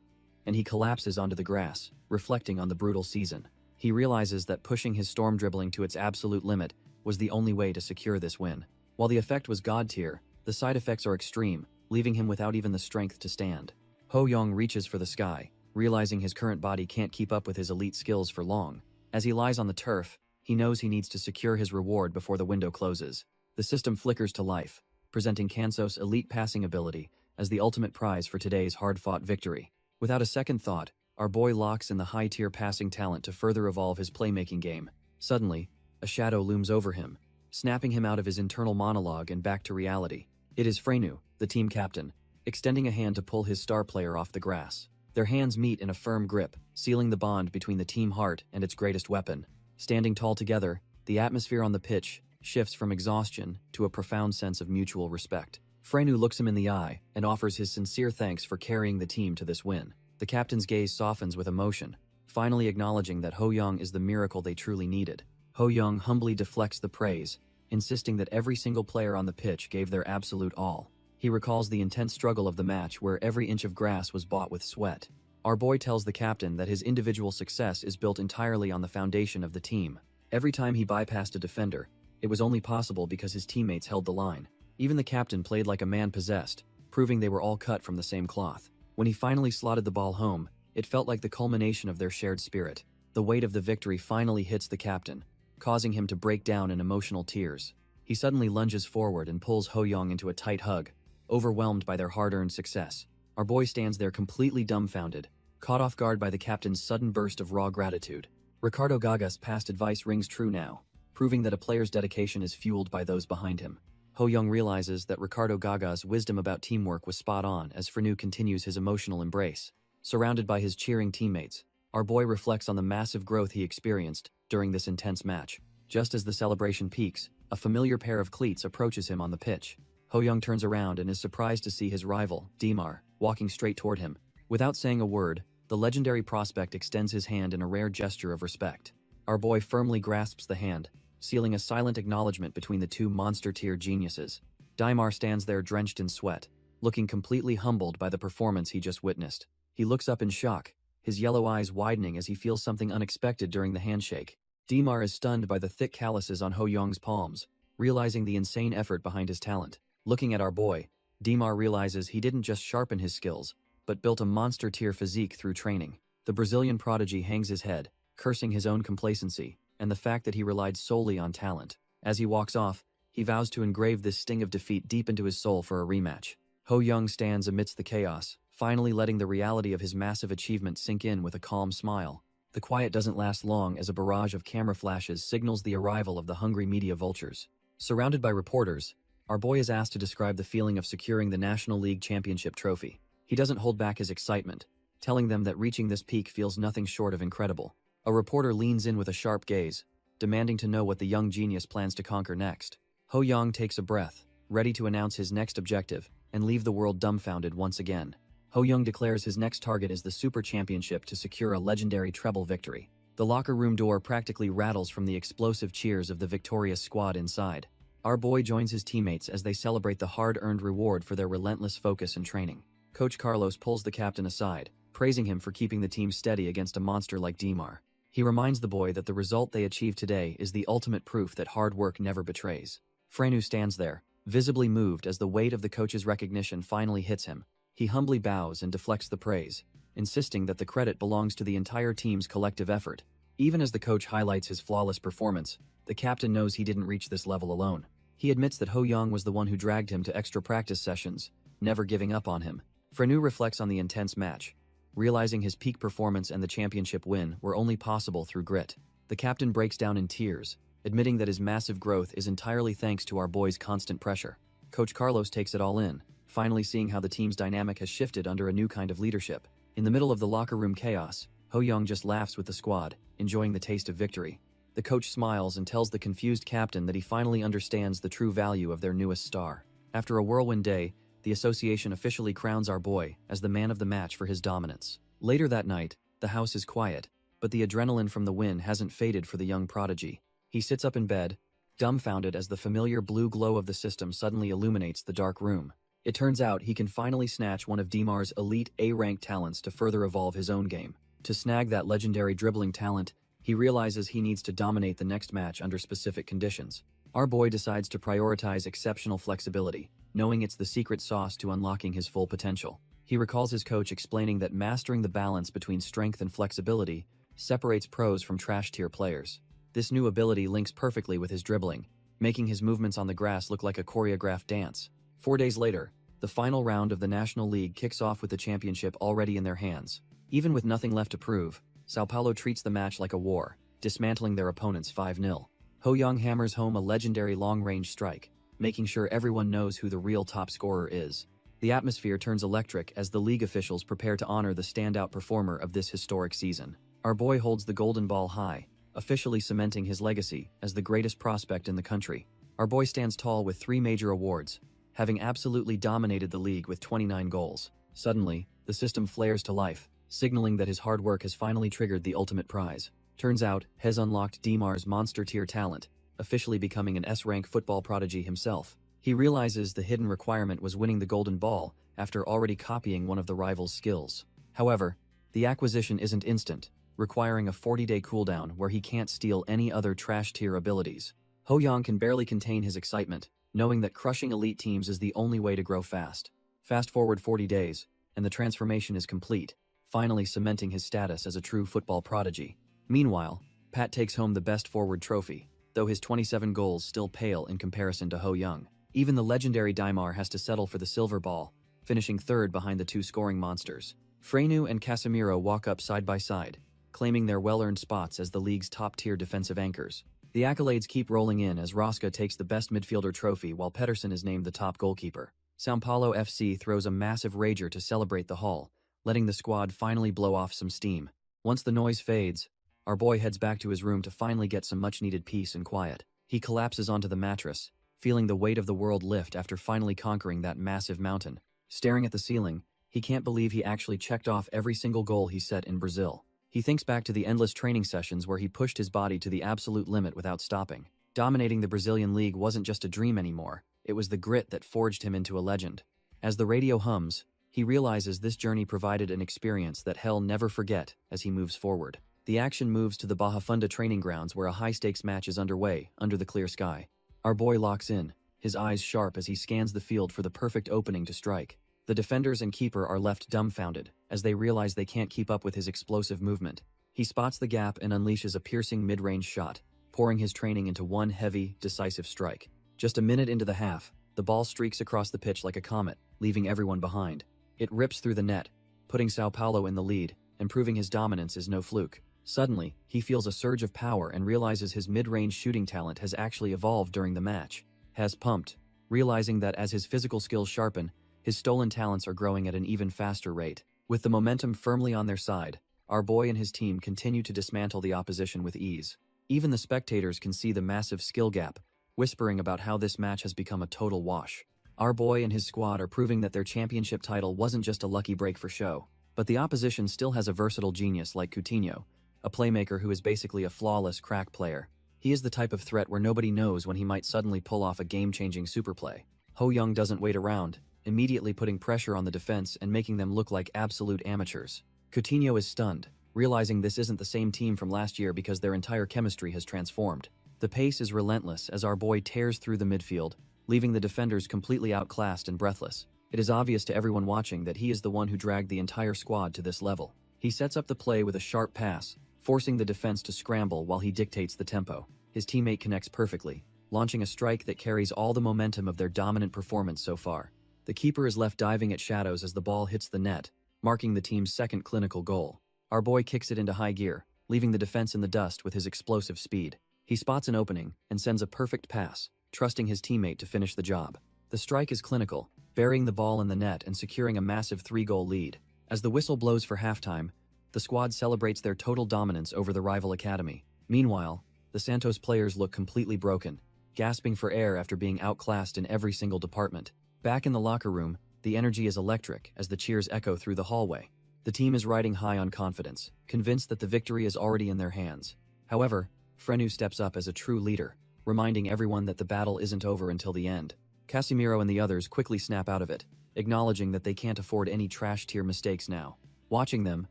and he collapses onto the grass, reflecting on the brutal season. He realizes that pushing his storm dribbling to its absolute limit was the only way to secure this win. While the effect was god tier, the side effects are extreme, leaving him without even the strength to stand. Ho-young reaches for the sky, realizing his current body can't keep up with his elite skills for long. As he lies on the turf, he knows he needs to secure his reward before the window closes. The system flickers to life, presenting Kanso's elite passing ability as the ultimate prize for today's hard-fought victory. Without a second thought, our boy locks in the high-tier passing talent to further evolve his playmaking game. Suddenly, a shadow looms over him, snapping him out of his internal monologue and back to reality. It is Frenu, the team captain, extending a hand to pull his star player off the grass. Their hands meet in a firm grip, sealing the bond between the team heart and its greatest weapon. Standing tall together, the atmosphere on the pitch shifts from exhaustion to a profound sense of mutual respect. Frenu looks him in the eye and offers his sincere thanks for carrying the team to this win. The captain's gaze softens with emotion, finally acknowledging that Ho-young is the miracle they truly needed. Ho-young humbly deflects the praise, insisting that every single player on the pitch gave their absolute all. He recalls the intense struggle of the match where every inch of grass was bought with sweat. Our boy tells the captain that his individual success is built entirely on the foundation of the team. Every time he bypassed a defender, it was only possible because his teammates held the line. Even the captain played like a man possessed, proving they were all cut from the same cloth. When he finally slotted the ball home, it felt like the culmination of their shared spirit. The weight of the victory finally hits the captain, causing him to break down in emotional tears. He suddenly lunges forward and pulls Ho-young into a tight hug, overwhelmed by their hard-earned success. Our boy stands there completely dumbfounded, caught off guard by the captain's sudden burst of raw gratitude. Ricardo Gaga's past advice rings true now, proving that a player's dedication is fueled by those behind him. Ho-young realizes that Ricardo Gaga's wisdom about teamwork was spot on as Frenu continues his emotional embrace. Surrounded by his cheering teammates, our boy reflects on the massive growth he experienced during this intense match. Just as the celebration peaks, a familiar pair of cleats approaches him on the pitch. Ho-young turns around and is surprised to see his rival, Dimar, walking straight toward him. Without saying a word, the legendary prospect extends his hand in a rare gesture of respect. Our boy firmly grasps the hand, sealing a silent acknowledgement between the two monster-tier geniuses. Dimar stands there drenched in sweat, looking completely humbled by the performance he just witnessed. He looks up in shock, his yellow eyes widening as he feels something unexpected during the handshake. Dimar is stunned by the thick calluses on Ho-young's palms, realizing the insane effort behind his talent. Looking at our boy, Dimar realizes he didn't just sharpen his skills, but built a monster-tier physique through training. The Brazilian prodigy hangs his head, cursing his own complacency and the fact that he relied solely on talent. As he walks off, he vows to engrave this sting of defeat deep into his soul for a rematch. Ho-young stands amidst the chaos, finally letting the reality of his massive achievement sink in with a calm smile. The quiet doesn't last long as a barrage of camera flashes signals the arrival of the hungry media vultures. Surrounded by reporters, our boy is asked to describe the feeling of securing the National League Championship trophy. He doesn't hold back his excitement, telling them that reaching this peak feels nothing short of incredible. A reporter leans in with a sharp gaze, demanding to know what the young genius plans to conquer next. Ho-young takes a breath, ready to announce his next objective and leave the world dumbfounded once again. Ho-young declares his next target is the Super Championship to secure a legendary treble victory. The locker room door practically rattles from the explosive cheers of the victorious squad inside. Our boy joins his teammates as they celebrate the hard-earned reward for their relentless focus and training. Coach Carlos pulls the captain aside, praising him for keeping the team steady against a monster like Dimar. He reminds the boy that the result they achieved today is the ultimate proof that hard work never betrays. Frenu stands there, visibly moved as the weight of the coach's recognition finally hits him. He humbly bows and deflects the praise, insisting that the credit belongs to the entire team's collective effort. Even as the coach highlights his flawless performance, the captain knows he didn't reach this level alone. He admits that Ho-young was the one who dragged him to extra practice sessions, never giving up on him. Frenu reflects on the intense match, realizing his peak performance and the championship win were only possible through grit. The captain breaks down in tears, admitting that his massive growth is entirely thanks to our boy's constant pressure. Coach Carlos takes it all in, finally seeing how the team's dynamic has shifted under a new kind of leadership. In the middle of the locker room chaos, Ho-young just laughs with the squad, enjoying the taste of victory. The coach smiles and tells the confused captain that he finally understands the true value of their newest star. After a whirlwind day, the association officially crowns our boy as the man of the match for his dominance. Later that night, the house is quiet, but the adrenaline from the win hasn't faded for the young prodigy. He sits up in bed, dumbfounded as the familiar blue glow of the system suddenly illuminates the dark room. It turns out he can finally snatch one of Dimar's elite A-rank talents to further evolve his own game. To snag that legendary dribbling talent, he realizes he needs to dominate the next match under specific conditions. Our boy decides to prioritize exceptional flexibility, knowing it's the secret sauce to unlocking his full potential. He recalls his coach explaining that mastering the balance between strength and flexibility separates pros from trash-tier players. This new ability links perfectly with his dribbling, making his movements on the grass look like a choreographed dance. 4 days later, the final round of the National League kicks off with the championship already in their hands. Even with nothing left to prove, Sao Paulo treats the match like a war, dismantling their opponents 5-0. Ho Young hammers home a legendary long-range strike, making sure everyone knows who the real top scorer is. The atmosphere turns electric as the league officials prepare to honor the standout performer of this historic season. Our boy holds the golden ball high, officially cementing his legacy as the greatest prospect in the country. Our boy stands tall with 3 major awards, having absolutely dominated the league with 29 goals. Suddenly, the system flares to life, signaling that his hard work has finally triggered the ultimate prize. Turns out, has unlocked Dimar's monster-tier talent, officially becoming an S-rank football prodigy himself. He realizes the hidden requirement was winning the golden ball after already copying one of the rival's skills. However, the acquisition isn't instant, requiring a 40-day cooldown where he can't steal any other trash-tier abilities. Ho Young can barely contain his excitement, knowing that crushing elite teams is the only way to grow fast. Fast forward 40 days, and the transformation is complete, finally cementing his status as a true football prodigy. Meanwhile, Pat takes home the best forward trophy, though his 27 goals still pale in comparison to Ho Young. Even the legendary Dimar has to settle for the silver ball, finishing third behind the 2 scoring monsters. Frenu and Casemiro walk up side by side, claiming their well-earned spots as the league's top-tier defensive anchors. The accolades keep rolling in as Rosca takes the best midfielder trophy while Pedersen is named the top goalkeeper. São Paulo FC throws a massive rager to celebrate the haul, letting the squad finally blow off some steam. Once the noise fades, our boy heads back to his room to finally get some much-needed peace and quiet. He collapses onto the mattress, feeling the weight of the world lift after finally conquering that massive mountain. Staring at the ceiling, he can't believe he actually checked off every single goal he set in Brazil. He thinks back to the endless training sessions where he pushed his body to the absolute limit without stopping. Dominating the Brazilian league wasn't just a dream anymore, it was the grit that forged him into a legend. As the radio hums, he realizes this journey provided an experience that he'll never forget as he moves forward. The action moves to the Barra Funda training grounds where a high-stakes match is underway, under the clear sky. Our boy locks in, his eyes sharp as he scans the field for the perfect opening to strike. The defenders and keeper are left dumbfounded, as they realize they can't keep up with his explosive movement. He spots the gap and unleashes a piercing mid-range shot, pouring his training into one heavy, decisive strike. Just a minute into the half, the ball streaks across the pitch like a comet, leaving everyone behind. It rips through the net, putting Sao Paulo in the lead, and proving his dominance is no fluke. Suddenly, he feels a surge of power and realizes his mid-range shooting talent has actually evolved during the match. Has pumped, realizing that as his physical skills sharpen, his stolen talents are growing at an even faster rate. With the momentum firmly on their side, our boy and his team continue to dismantle the opposition with ease. Even the spectators can see the massive skill gap, whispering about how this match has become a total wash. Our boy and his squad are proving that their championship title wasn't just a lucky break for show, but the opposition still has a versatile genius like Coutinho, a playmaker who is basically a flawless crack player. He is the type of threat where nobody knows when he might suddenly pull off a game-changing super play. Ho Young doesn't wait around, immediately putting pressure on the defense and making them look like absolute amateurs. Coutinho is stunned, realizing this isn't the same team from last year because their entire chemistry has transformed. The pace is relentless as our boy tears through the midfield, leaving the defenders completely outclassed and breathless. It is obvious to everyone watching that he is the one who dragged the entire squad to this level. He sets up the play with a sharp pass, forcing the defense to scramble while he dictates the tempo. His teammate connects perfectly, launching a strike that carries all the momentum of their dominant performance so far. The keeper is left diving at shadows as the ball hits the net, marking the team's second clinical goal. Our boy kicks it into high gear, leaving the defense in the dust with his explosive speed. He spots an opening and sends a perfect pass, trusting his teammate to finish the job. The strike is clinical, burying the ball in the net and securing a massive 3-goal lead. As the whistle blows for halftime, the squad celebrates their total dominance over the rival academy. Meanwhile, the Santos players look completely broken, gasping for air after being outclassed in every single department. Back in the locker room, the energy is electric as the cheers echo through the hallway. The team is riding high on confidence, convinced that the victory is already in their hands. However, Frenu steps up as a true leader, reminding everyone that the battle isn't over until the end. Casimiro and the others quickly snap out of it, acknowledging that they can't afford any trash-tier mistakes now. Watching them,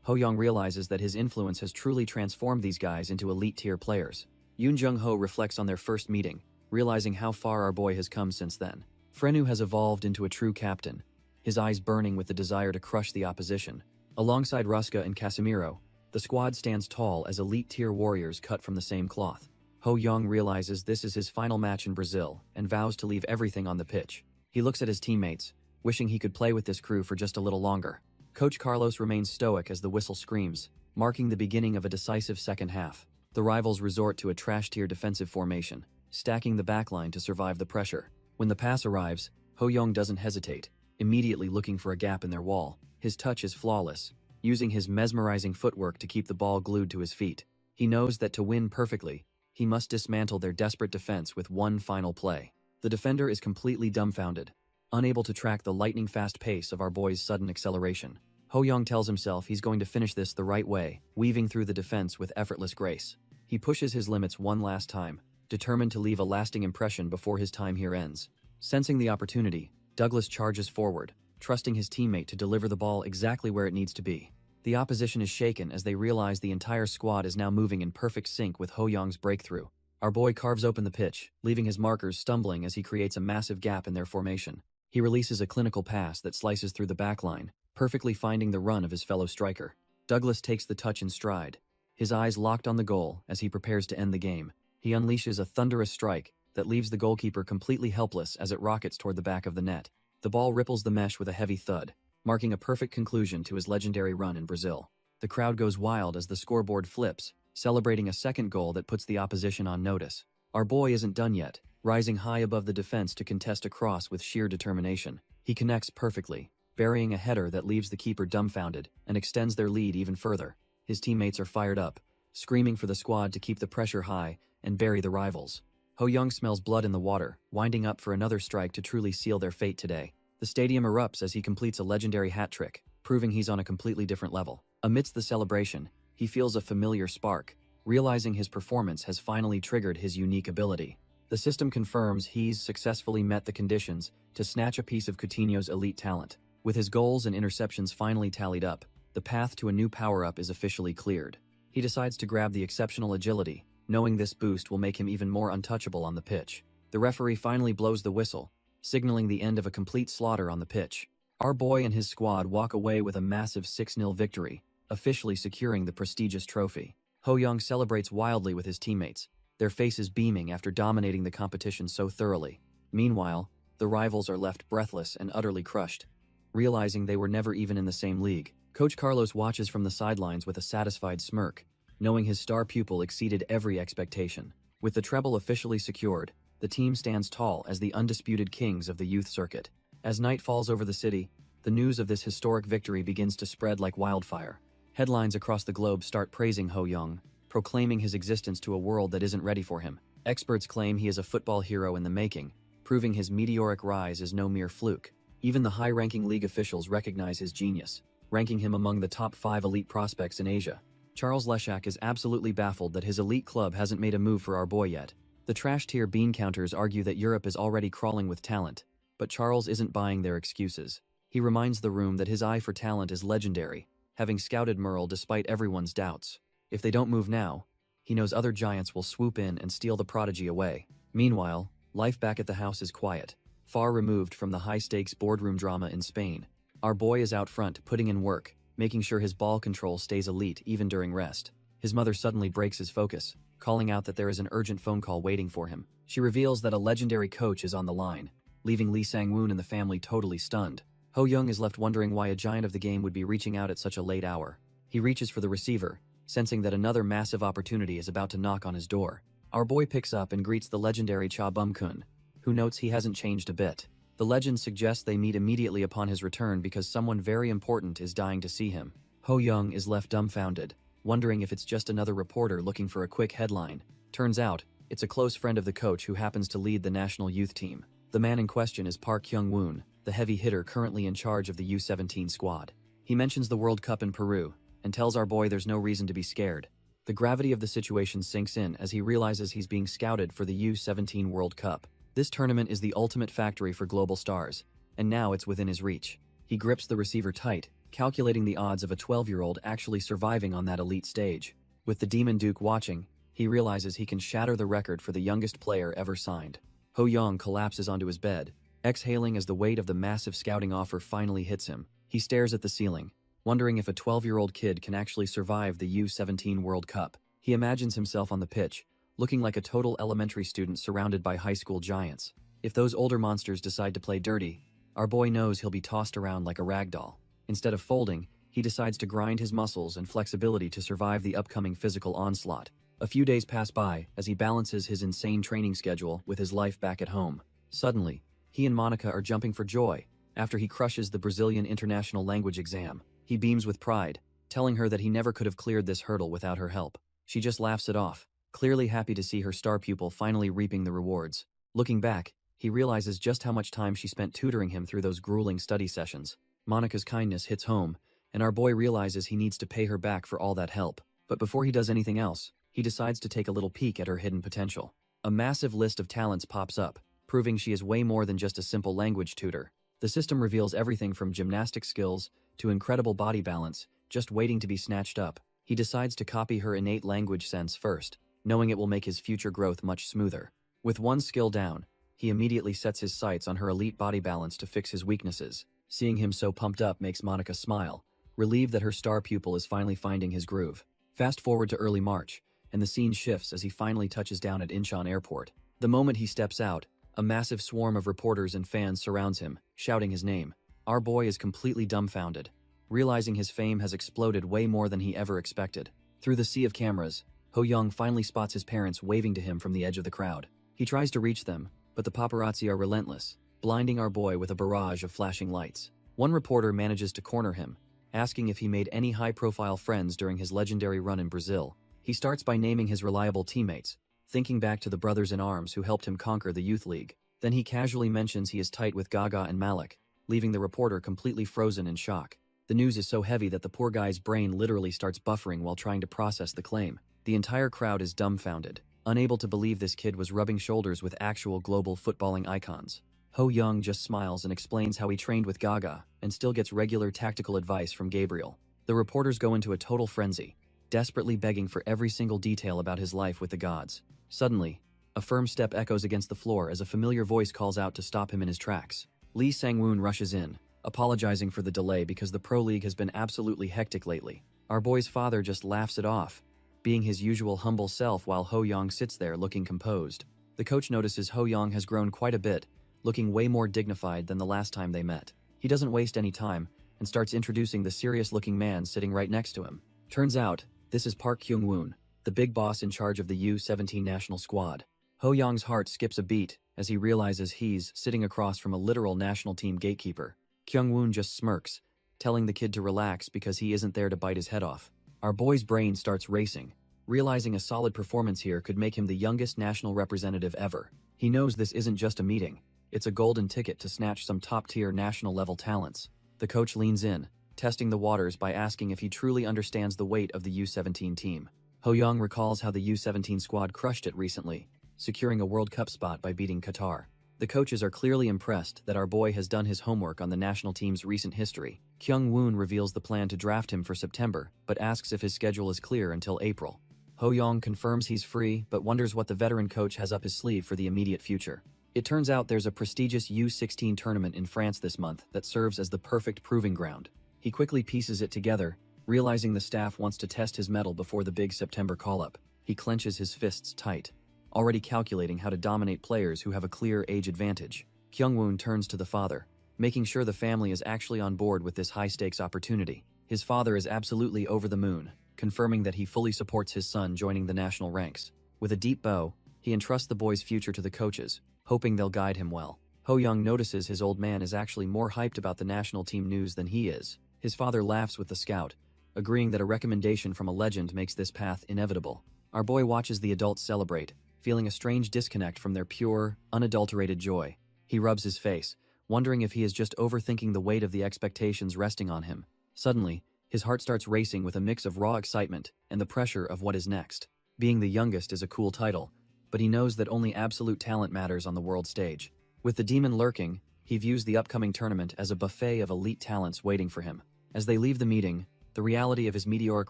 Ho-young realizes that his influence has truly transformed these guys into elite-tier players. Yoon Jung-ho reflects on their first meeting, realizing how far our boy has come since then. Frenu has evolved into a true captain, his eyes burning with the desire to crush the opposition. Alongside Ruska and Casimiro, the squad stands tall as elite-tier warriors cut from the same cloth. Ho-young realizes this is his final match in Brazil and vows to leave everything on the pitch. He looks at his teammates, wishing he could play with this crew for just a little longer. Coach Carlos remains stoic as the whistle screams, marking the beginning of a decisive second half. The rivals resort to a trash-tier defensive formation, stacking the backline to survive the pressure. When the pass arrives, Ho-young doesn't hesitate, immediately looking for a gap in their wall. His touch is flawless, using his mesmerizing footwork to keep the ball glued to his feet. He knows that to win perfectly, he must dismantle their desperate defense with one final play. The defender is completely dumbfounded, unable to track the lightning-fast pace of our boy's sudden acceleration. Ho-young tells himself he's going to finish this the right way, weaving through the defense with effortless grace. He pushes his limits one last time, determined to leave a lasting impression before his time here ends. Sensing the opportunity, Douglas charges forward, trusting his teammate to deliver the ball exactly where it needs to be. The opposition is shaken as they realize the entire squad is now moving in perfect sync with Ho-young's breakthrough. Our boy carves open the pitch, leaving his markers stumbling as he creates a massive gap in their formation. He releases a clinical pass that slices through the backline, perfectly finding the run of his fellow striker. Douglas takes the touch in stride, his eyes locked on the goal as he prepares to end the game. He unleashes a thunderous strike that leaves the goalkeeper completely helpless as it rockets toward the back of the net. The ball ripples the mesh with a heavy thud, marking a perfect conclusion to his legendary run in Brazil. The crowd goes wild as the scoreboard flips, celebrating a second goal that puts the opposition on notice. Our boy isn't done yet, rising high above the defense to contest a cross with sheer determination. He connects perfectly, burying a header that leaves the keeper dumbfounded and extends their lead even further. His teammates are fired up, screaming for the squad to keep the pressure high and bury the rivals. Ho-young smells blood in the water, winding up for another strike to truly seal their fate today. The stadium erupts as he completes a legendary hat trick, proving he's on a completely different level. Amidst the celebration, he feels a familiar spark, realizing his performance has finally triggered his unique ability. The system confirms he's successfully met the conditions to snatch a piece of Coutinho's elite talent. With his goals and interceptions finally tallied up, the path to a new power-up is officially cleared. He decides to grab the exceptional agility, knowing this boost will make him even more untouchable on the pitch. The referee finally blows the whistle, signaling the end of a complete slaughter on the pitch. Our boy and his squad walk away with a massive 6-0 victory, officially securing the prestigious trophy. Ho-young celebrates wildly with his teammates, their faces beaming after dominating the competition so thoroughly. Meanwhile, the rivals are left breathless and utterly crushed, realizing they were never even in the same league. Coach Carlos watches from the sidelines with a satisfied smirk, knowing his star pupil exceeded every expectation. With the treble officially secured, the team stands tall as the undisputed kings of the youth circuit. As night falls over the city, the news of this historic victory begins to spread like wildfire. Headlines across the globe start praising Ho-young, proclaiming his existence to a world that isn't ready for him. Experts claim he is a football hero in the making, proving his meteoric rise is no mere fluke. Even the high-ranking league officials recognize his genius, ranking him among the top 5 elite prospects in Asia. Charles Leshak is absolutely baffled that his elite club hasn't made a move for our boy yet. The trash-tier bean counters argue that Europe is already crawling with talent, but Charles isn't buying their excuses. He reminds the room that his eye for talent is legendary, having scouted Merle despite everyone's doubts. If they don't move now, he knows other giants will swoop in and steal the prodigy away. Meanwhile, life back at the house is quiet, far removed from the high-stakes boardroom drama in Spain. Our boy is out front, putting in work, making sure his ball control stays elite even during rest. His mother suddenly breaks his focus, calling out that there is an urgent phone call waiting for him. She reveals that a legendary coach is on the line, leaving Lee Sang-woon and the family totally stunned. Ho-young is left wondering why a giant of the game would be reaching out at such a late hour. He reaches for the receiver, sensing that another massive opportunity is about to knock on his door. Our boy picks up and greets the legendary Cha Bum-kun, who notes he hasn't changed a bit. The legend suggests they meet immediately upon his return because someone very important is dying to see him. Ho-young is left dumbfounded, wondering if it's just another reporter looking for a quick headline. Turns out, it's a close friend of the coach who happens to lead the national youth team. The man in question is Park Hyung-woon, the heavy hitter currently in charge of the U-17 squad. He mentions the World Cup in Peru and tells our boy there's no reason to be scared. The gravity of the situation sinks in as he realizes he's being scouted for the U-17 World Cup. This tournament is the ultimate factory for global stars, and now it's within his reach. He grips the receiver tight, calculating the odds of a 12-year-old actually surviving on that elite stage. With the Demon Duke watching, he realizes he can shatter the record for the youngest player ever signed. Ho Young collapses onto his bed, exhaling as the weight of the massive scouting offer finally hits him. He stares at the ceiling, wondering if a 12-year-old kid can actually survive the U-17 World Cup. He imagines himself on the pitch, looking like a total elementary student surrounded by high school giants. If those older monsters decide to play dirty, our boy knows he'll be tossed around like a rag doll. Instead of folding, he decides to grind his muscles and flexibility to survive the upcoming physical onslaught. A few days pass by as he balances his insane training schedule with his life back at home. Suddenly, he and Monica are jumping for joy after he crushes the Brazilian International Language exam. He beams with pride, telling her that he never could have cleared this hurdle without her help. She just laughs it off, clearly happy to see her star pupil finally reaping the rewards. Looking back, he realizes just how much time she spent tutoring him through those grueling study sessions. Monica's kindness hits home, and our boy realizes he needs to pay her back for all that help. But before he does anything else, he decides to take a little peek at her hidden potential. A massive list of talents pops up, proving she is way more than just a simple language tutor. The system reveals everything from gymnastic skills to incredible body balance, just waiting to be snatched up. He decides to copy her innate language sense first, knowing it will make his future growth much smoother. With one skill down, he immediately sets his sights on her elite body balance to fix his weaknesses. Seeing him so pumped up makes Monica smile, relieved that her star pupil is finally finding his groove. Fast forward to early March, and the scene shifts as he finally touches down at Incheon Airport. The moment he steps out, a massive swarm of reporters and fans surrounds him, shouting his name. Our boy is completely dumbfounded, realizing his fame has exploded way more than he ever expected. Through the sea of cameras, Ho Young finally spots his parents waving to him from the edge of the crowd. He tries to reach them, but the paparazzi are relentless, blinding our boy with a barrage of flashing lights. One reporter manages to corner him, asking if he made any high-profile friends during his legendary run in Brazil. He starts by naming his reliable teammates, thinking back to the brothers-in-arms who helped him conquer the youth league. Then he casually mentions he is tight with Gaga and Malik, leaving the reporter completely frozen in shock. The news is so heavy that the poor guy's brain literally starts buffering while trying to process the claim. The entire crowd is dumbfounded, unable to believe this kid was rubbing shoulders with actual global footballing icons. Ho Young just smiles and explains how he trained with Gaga and still gets regular tactical advice from Gabriel. The reporters go into a total frenzy, desperately begging for every single detail about his life with the gods. Suddenly, a firm step echoes against the floor as a familiar voice calls out to stop him in his tracks. Lee Sang-woon rushes in, apologizing for the delay because the Pro League has been absolutely hectic lately. Our boy's father just laughs it off, being his usual humble self while Ho Young sits there looking composed. The coach notices Ho Young has grown quite a bit, looking way more dignified than the last time they met. He doesn't waste any time and starts introducing the serious-looking man sitting right next to him. Turns out, this is Park Kyung-woon, the big boss in charge of the U-17 national squad. Ho Young's heart skips a beat as he realizes he's sitting across from a literal national team gatekeeper. Kyung-woon just smirks, telling the kid to relax because he isn't there to bite his head off. Our boy's brain starts racing, realizing a solid performance here could make him the youngest national representative ever. He knows this isn't just a meeting, it's a golden ticket to snatch some top-tier national-level talents. The coach leans in, testing the waters by asking if he truly understands the weight of the U-17 team. Ho Young recalls how the U-17 squad crushed it recently, securing a World Cup spot by beating Qatar. The coaches are clearly impressed that our boy has done his homework on the national team's recent history. Kyung-woon reveals the plan to draft him for September, but asks if his schedule is clear until April. Ho Young confirms he's free, but wonders what the veteran coach has up his sleeve for the immediate future. It turns out there's a prestigious U-16 tournament in France this month that serves as the perfect proving ground. He quickly pieces it together, realizing the staff wants to test his mettle before the big September call-up. He clenches his fists tight, already calculating how to dominate players who have a clear age advantage. Kyung-woon turns to the father, making sure the family is actually on board with this high-stakes opportunity. His father is absolutely over the moon, confirming that he fully supports his son joining the national ranks. With a deep bow, he entrusts the boy's future to the coaches, hoping they'll guide him well. Ho Young notices his old man is actually more hyped about the national team news than he is. His father laughs with the scout, agreeing that a recommendation from a legend makes this path inevitable. Our boy watches the adults celebrate, feeling a strange disconnect from their pure, unadulterated joy. He rubs his face, wondering if he is just overthinking the weight of the expectations resting on him. Suddenly, his heart starts racing with a mix of raw excitement and the pressure of what is next. Being the youngest is a cool title, but he knows that only absolute talent matters on the world stage. With the demon lurking, he views the upcoming tournament as a buffet of elite talents waiting for him. As they leave the meeting, the reality of his meteoric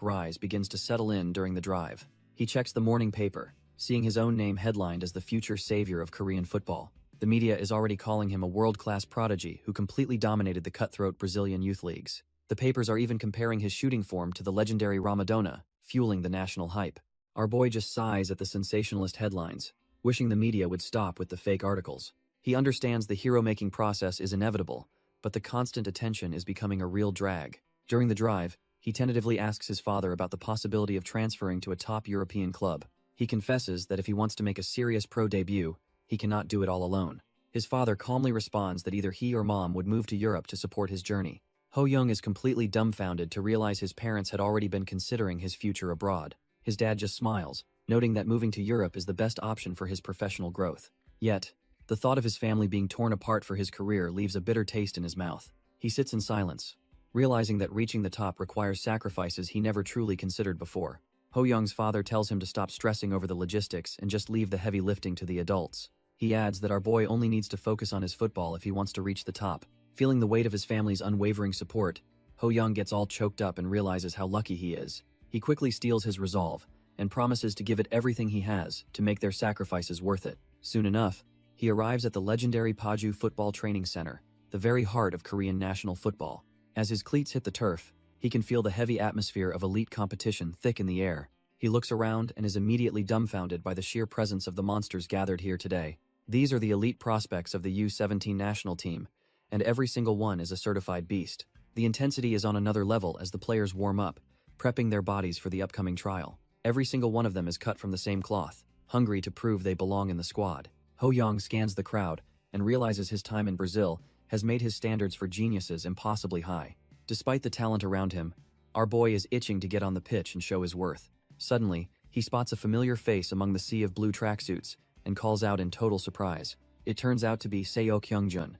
rise begins to settle in during the drive. He checks the morning paper, seeing his own name headlined as the future savior of Korean football. The media is already calling him a world-class prodigy who completely dominated the cutthroat Brazilian youth leagues. The papers are even comparing his shooting form to the legendary Ramadona, fueling the national hype. Our boy just sighs at the sensationalist headlines, wishing the media would stop with the fake articles. He understands the hero-making process is inevitable, but the constant attention is becoming a real drag. During the drive, he tentatively asks his father about the possibility of transferring to a top European club. He confesses that if he wants to make a serious pro debut, he cannot do it all alone. His father calmly responds that either he or mom would move to Europe to support his journey. Ho Young is completely dumbfounded to realize his parents had already been considering his future abroad. His dad just smiles, noting that moving to Europe is the best option for his professional growth. Yet, the thought of his family being torn apart for his career leaves a bitter taste in his mouth. He sits in silence, realizing that reaching the top requires sacrifices he never truly considered before. Ho Young's father tells him to stop stressing over the logistics and just leave the heavy lifting to the adults. He adds that our boy only needs to focus on his football if he wants to reach the top. Feeling the weight of his family's unwavering support, Ho Young gets all choked up and realizes how lucky he is. He quickly steels his resolve and promises to give it everything he has to make their sacrifices worth it. Soon enough, he arrives at the legendary Paju Football Training Center, the very heart of Korean national football. As his cleats hit the turf, he can feel the heavy atmosphere of elite competition thick in the air. He looks around and is immediately dumbfounded by the sheer presence of the monsters gathered here today. These are the elite prospects of the U-17 national team, and every single one is a certified beast. The intensity is on another level as the players warm up, prepping their bodies for the upcoming trial. Every single one of them is cut from the same cloth, hungry to prove they belong in the squad. Ho Young scans the crowd and realizes his time in Brazil has made his standards for geniuses impossibly high. Despite the talent around him, our boy is itching to get on the pitch and show his worth. Suddenly, he spots a familiar face among the sea of blue tracksuits and calls out in total surprise. It turns out to be Seo Kyungjun,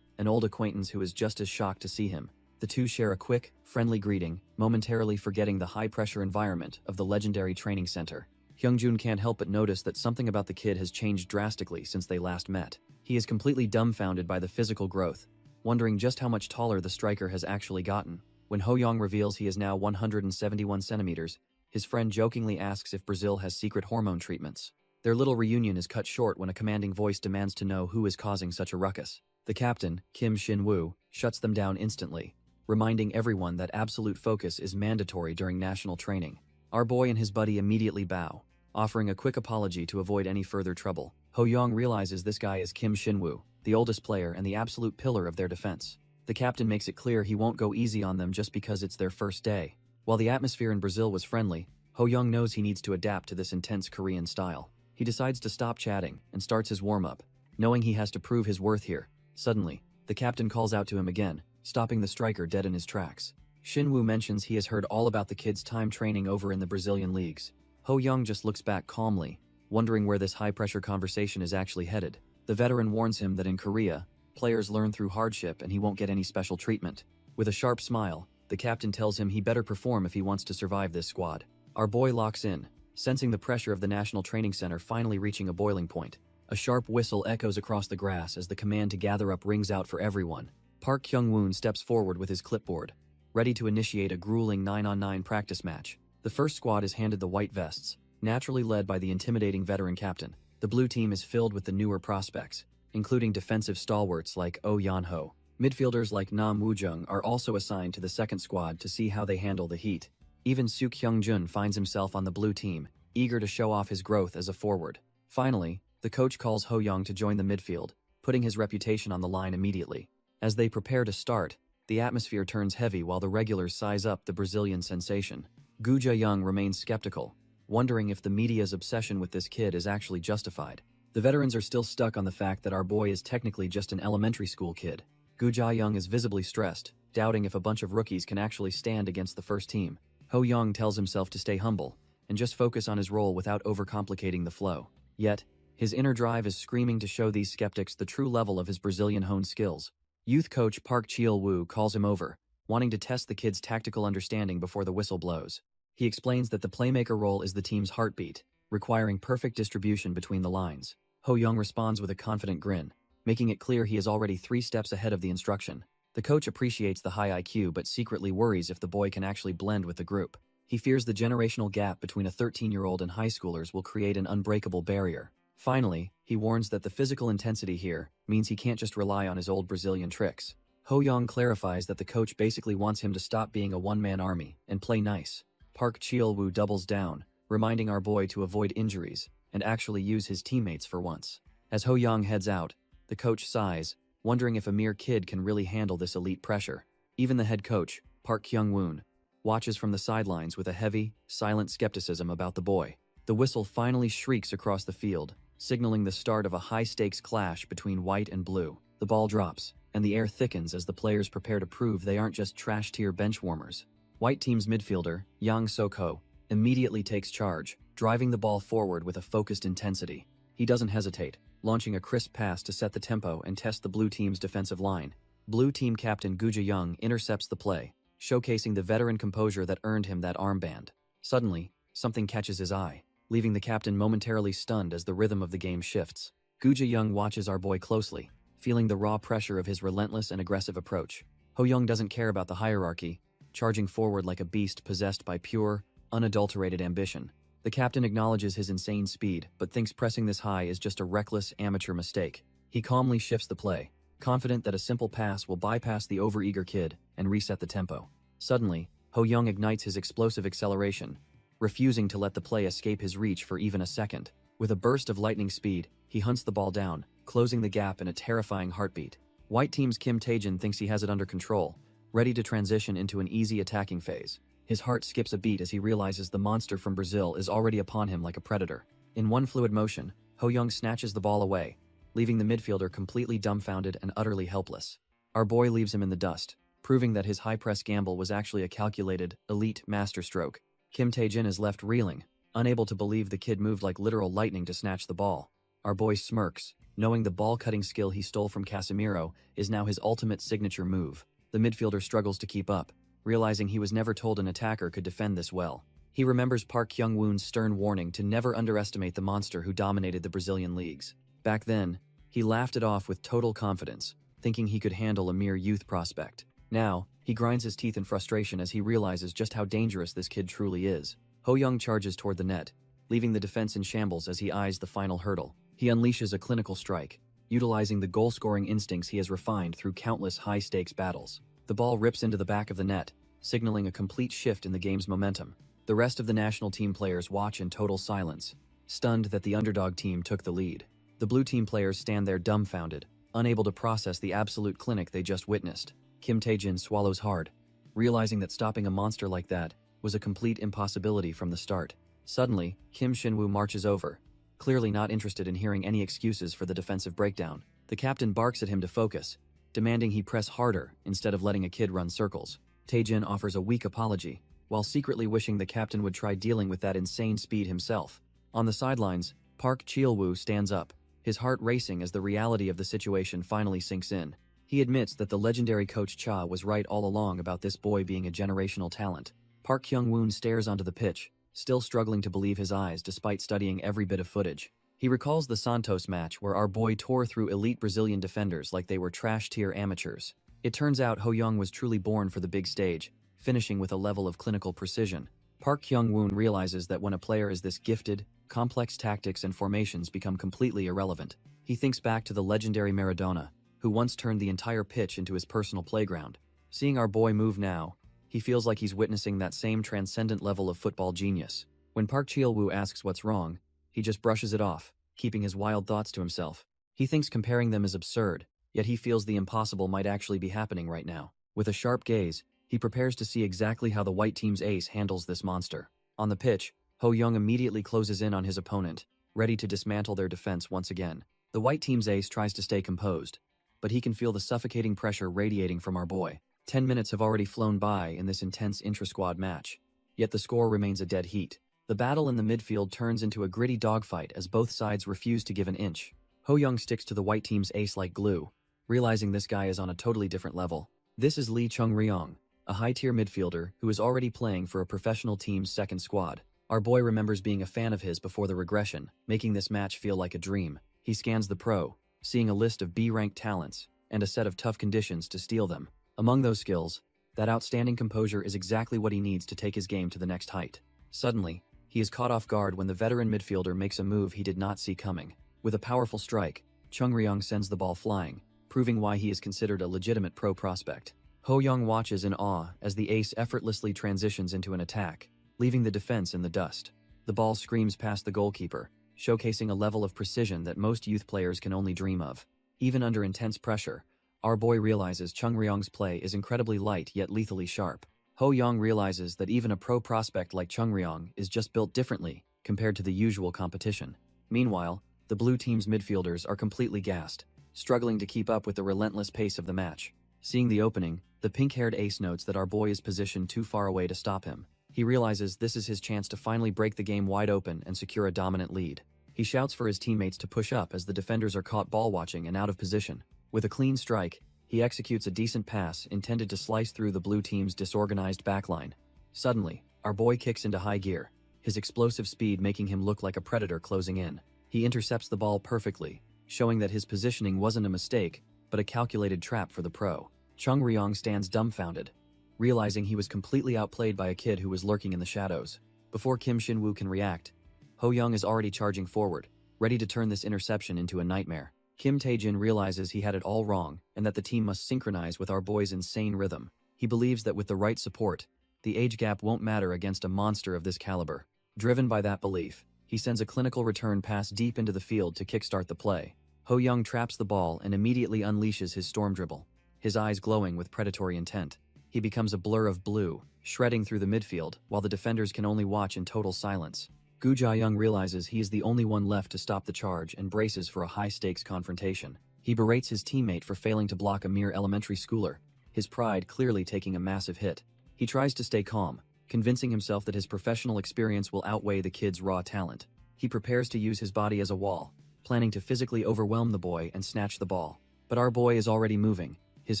an old acquaintance who is just as shocked to see him. The two share a quick, friendly greeting, momentarily forgetting the high-pressure environment of the legendary training center. Hyungjun can't help but notice that something about the kid has changed drastically since they last met. He is completely dumbfounded by the physical growth, wondering just how much taller the striker has actually gotten. When Ho Young reveals he is now 171 centimeters, his friend jokingly asks if Brazil has secret hormone treatments. Their little reunion is cut short when a commanding voice demands to know who is causing such a ruckus. The captain, Kim Shin-woo, shuts them down instantly, reminding everyone that absolute focus is mandatory during national training. Our boy and his buddy immediately bow, offering a quick apology to avoid any further trouble. Ho Young realizes this guy is Kim Shin-woo, the oldest player and the absolute pillar of their defense. The captain makes it clear he won't go easy on them just because it's their first day. While the atmosphere in Brazil was friendly, Ho Young knows he needs to adapt to this intense Korean style. He decides to stop chatting and starts his warm-up, knowing he has to prove his worth here. Suddenly, the captain calls out to him again, stopping the striker dead in his tracks. Shin-woo mentions he has heard all about the kid's time training over in the Brazilian leagues. Ho Young just looks back calmly, wondering where this high-pressure conversation is actually headed. The veteran warns him that in Korea, players learn through hardship and he won't get any special treatment. With a sharp smile, the captain tells him he better perform if he wants to survive this squad. Our boy locks in, sensing the pressure of the National Training Center finally reaching a boiling point. A sharp whistle echoes across the grass as the command to gather up rings out for everyone. Park Kyung-woon steps forward with his clipboard, ready to initiate a grueling 9-on-9 practice match. The first squad is handed the white vests, naturally led by the intimidating veteran captain. The blue team is filled with the newer prospects, including defensive stalwarts like Oh Yan-ho. Midfielders like Nam Woo-jung are also assigned to the second squad to see how they handle the heat. Even Suk Hyung-jun finds himself on the blue team, eager to show off his growth as a forward. Finally, the coach calls Ho Young to join the midfield, putting his reputation on the line immediately. As they prepare to start, the atmosphere turns heavy while the regulars size up the Brazilian sensation. Gu Ja-young remains skeptical, wondering if the media's obsession with this kid is actually justified. The veterans are still stuck on the fact that our boy is technically just an elementary school kid. Gu Ja-young is visibly stressed, doubting if a bunch of rookies can actually stand against the first team. Ho Young tells himself to stay humble and just focus on his role without overcomplicating the flow. Yet, his inner drive is screaming to show these skeptics the true level of his Brazilian-honed skills. Youth coach Park Cheol-woo calls him over, wanting to test the kid's tactical understanding before the whistle blows. He explains that the playmaker role is the team's heartbeat, requiring perfect distribution between the lines. Ho Young responds with a confident grin, making it clear he is already 3 steps ahead of the instruction. The coach appreciates the high IQ but secretly worries if the boy can actually blend with the group. He fears the generational gap between a 13-year-old and high schoolers will create an unbreakable barrier. Finally, he warns that the physical intensity here means he can't just rely on his old Brazilian tricks. Ho Young clarifies that the coach basically wants him to stop being a one-man army and play nice. Park Cheol-woo doubles down, reminding our boy to avoid injuries and actually use his teammates for once. As Ho Young heads out, the coach sighs, wondering if a mere kid can really handle this elite pressure. Even the head coach, Park Kyung-woon, watches from the sidelines with a heavy, silent skepticism about the boy. The whistle finally shrieks across the field, signaling the start of a high-stakes clash between white and blue. The ball drops, and the air thickens as the players prepare to prove they aren't just trash-tier bench warmers. White team's midfielder, Yang Sok-ho, immediately takes charge, driving the ball forward with a focused intensity. He doesn't hesitate, launching a crisp pass to set the tempo and test the blue team's defensive line. Blue team captain Gu Young intercepts the play, showcasing the veteran composure that earned him that armband. Suddenly, something catches his eye, leaving the captain momentarily stunned as the rhythm of the game shifts. Gu Young watches our boy closely, feeling the raw pressure of his relentless and aggressive approach. Ho Young doesn't care about the hierarchy, charging forward like a beast possessed by pure, unadulterated ambition. The captain acknowledges his insane speed, but thinks pressing this high is just a reckless, amateur mistake. He calmly shifts the play, confident that a simple pass will bypass the overeager kid and reset the tempo. Suddenly, Ho Young ignites his explosive acceleration, refusing to let the play escape his reach for even a second. With a burst of lightning speed, he hunts the ball down, closing the gap in a terrifying heartbeat. White team's Kim Tae-jin thinks he has it under control, ready to transition into an easy attacking phase. His heart skips a beat as he realizes the monster from Brazil is already upon him like a predator. In one fluid motion, Ho Young snatches the ball away, leaving the midfielder completely dumbfounded and utterly helpless. Our boy leaves him in the dust, proving that his high-press gamble was actually a calculated, elite masterstroke. Kim Tae-jin is left reeling, unable to believe the kid moved like literal lightning to snatch the ball. Our boy smirks, knowing the ball-cutting skill he stole from Casemiro is now his ultimate signature move. The midfielder struggles to keep up, realizing he was never told an attacker could defend this well. He remembers Park Kyung-woon's stern warning to never underestimate the monster who dominated the Brazilian leagues. Back then, he laughed it off with total confidence, thinking he could handle a mere youth prospect. Now, he grinds his teeth in frustration as he realizes just how dangerous this kid truly is. Ho Young charges toward the net, leaving the defense in shambles as he eyes the final hurdle. He unleashes a clinical strike, utilizing the goal-scoring instincts he has refined through countless high-stakes battles. The ball rips into the back of the net, signaling a complete shift in the game's momentum. The rest of the national team players watch in total silence, stunned that the underdog team took the lead. The blue team players stand there dumbfounded, unable to process the absolute clinic they just witnessed. Kim Tae-jin swallows hard, realizing that stopping a monster like that was a complete impossibility from the start. Suddenly, Kim Shin-woo marches over, clearly not interested in hearing any excuses for the defensive breakdown. The captain barks at him to focus, demanding he press harder instead of letting a kid run circles. Tae-jin offers a weak apology, while secretly wishing the captain would try dealing with that insane speed himself. On the sidelines, Park Cheol-woo stands up, his heart racing as the reality of the situation finally sinks in. He admits that the legendary coach Cha was right all along about this boy being a generational talent. Park Kyung-woon stares onto the pitch, still struggling to believe his eyes despite studying every bit of footage. He recalls the Santos match where our boy tore through elite Brazilian defenders like they were trash-tier amateurs. It turns out Ho Young was truly born for the big stage, finishing with a level of clinical precision. Park Kyung-woon realizes that when a player is this gifted, complex tactics and formations become completely irrelevant. He thinks back to the legendary Maradona, who once turned the entire pitch into his personal playground. Seeing our boy move now, he feels like he's witnessing that same transcendent level of football genius. When Park Cheol-woo asks what's wrong, he just brushes it off, keeping his wild thoughts to himself. He thinks comparing them is absurd, yet he feels the impossible might actually be happening right now. With a sharp gaze, he prepares to see exactly how the white team's ace handles this monster. On the pitch, Ho Young immediately closes in on his opponent, ready to dismantle their defense once again. The white team's ace tries to stay composed, but he can feel the suffocating pressure radiating from our boy. 10 minutes have already flown by in this intense intra-squad match, yet the score remains a dead heat. The battle in the midfield turns into a gritty dogfight as both sides refuse to give an inch. Ho Young sticks to the white team's ace like glue, realizing this guy is on a totally different level. This is Lee Chung-ryong, a high-tier midfielder who is already playing for a professional team's second squad. Our boy remembers being a fan of his before the regression, making this match feel like a dream. He scans the pro, seeing a list of B-ranked talents and a set of tough conditions to steal them. Among those skills, that outstanding composure is exactly what he needs to take his game to the next height. Suddenly, he is caught off guard when the veteran midfielder makes a move he did not see coming. With a powerful strike, Chung Ryong sends the ball flying, proving why he is considered a legitimate pro prospect. Ho Young watches in awe as the ace effortlessly transitions into an attack, leaving the defense in the dust. The ball screams past the goalkeeper, showcasing a level of precision that most youth players can only dream of. Even under intense pressure, our boy realizes Chung Ryong's play is incredibly light yet lethally sharp. Ho Young realizes that even a pro prospect like Chung Ryong is just built differently compared to the usual competition. Meanwhile, the blue team's midfielders are completely gassed, struggling to keep up with the relentless pace of the match. Seeing the opening, the pink-haired ace notes that our boy is positioned too far away to stop him. He realizes this is his chance to finally break the game wide open and secure a dominant lead. He shouts for his teammates to push up as the defenders are caught ball-watching and out of position. With a clean strike, he executes a decent pass intended to slice through the blue team's disorganized backline. Suddenly, our boy kicks into high gear, his explosive speed making him look like a predator closing in. He intercepts the ball perfectly, showing that his positioning wasn't a mistake, but a calculated trap for the pro. Chung Ryong stands dumbfounded, realizing he was completely outplayed by a kid who was lurking in the shadows. Before Kim Shin-woo can react, Ho Young is already charging forward, ready to turn this interception into a nightmare. Kim Tae-jin realizes he had it all wrong and that the team must synchronize with our boy's insane rhythm. He believes that with the right support, the age gap won't matter against a monster of this caliber. Driven by that belief, he sends a clinical return pass deep into the field to kickstart the play. Ho Young traps the ball and immediately unleashes his storm dribble, his eyes glowing with predatory intent. He becomes a blur of blue, shredding through the midfield while the defenders can only watch in total silence. Gu Jia-young realizes he is the only one left to stop the charge and braces for a high-stakes confrontation. He berates his teammate for failing to block a mere elementary schooler, his pride clearly taking a massive hit. He tries to stay calm, convincing himself that his professional experience will outweigh the kid's raw talent. He prepares to use his body as a wall, planning to physically overwhelm the boy and snatch the ball. But our boy is already moving, his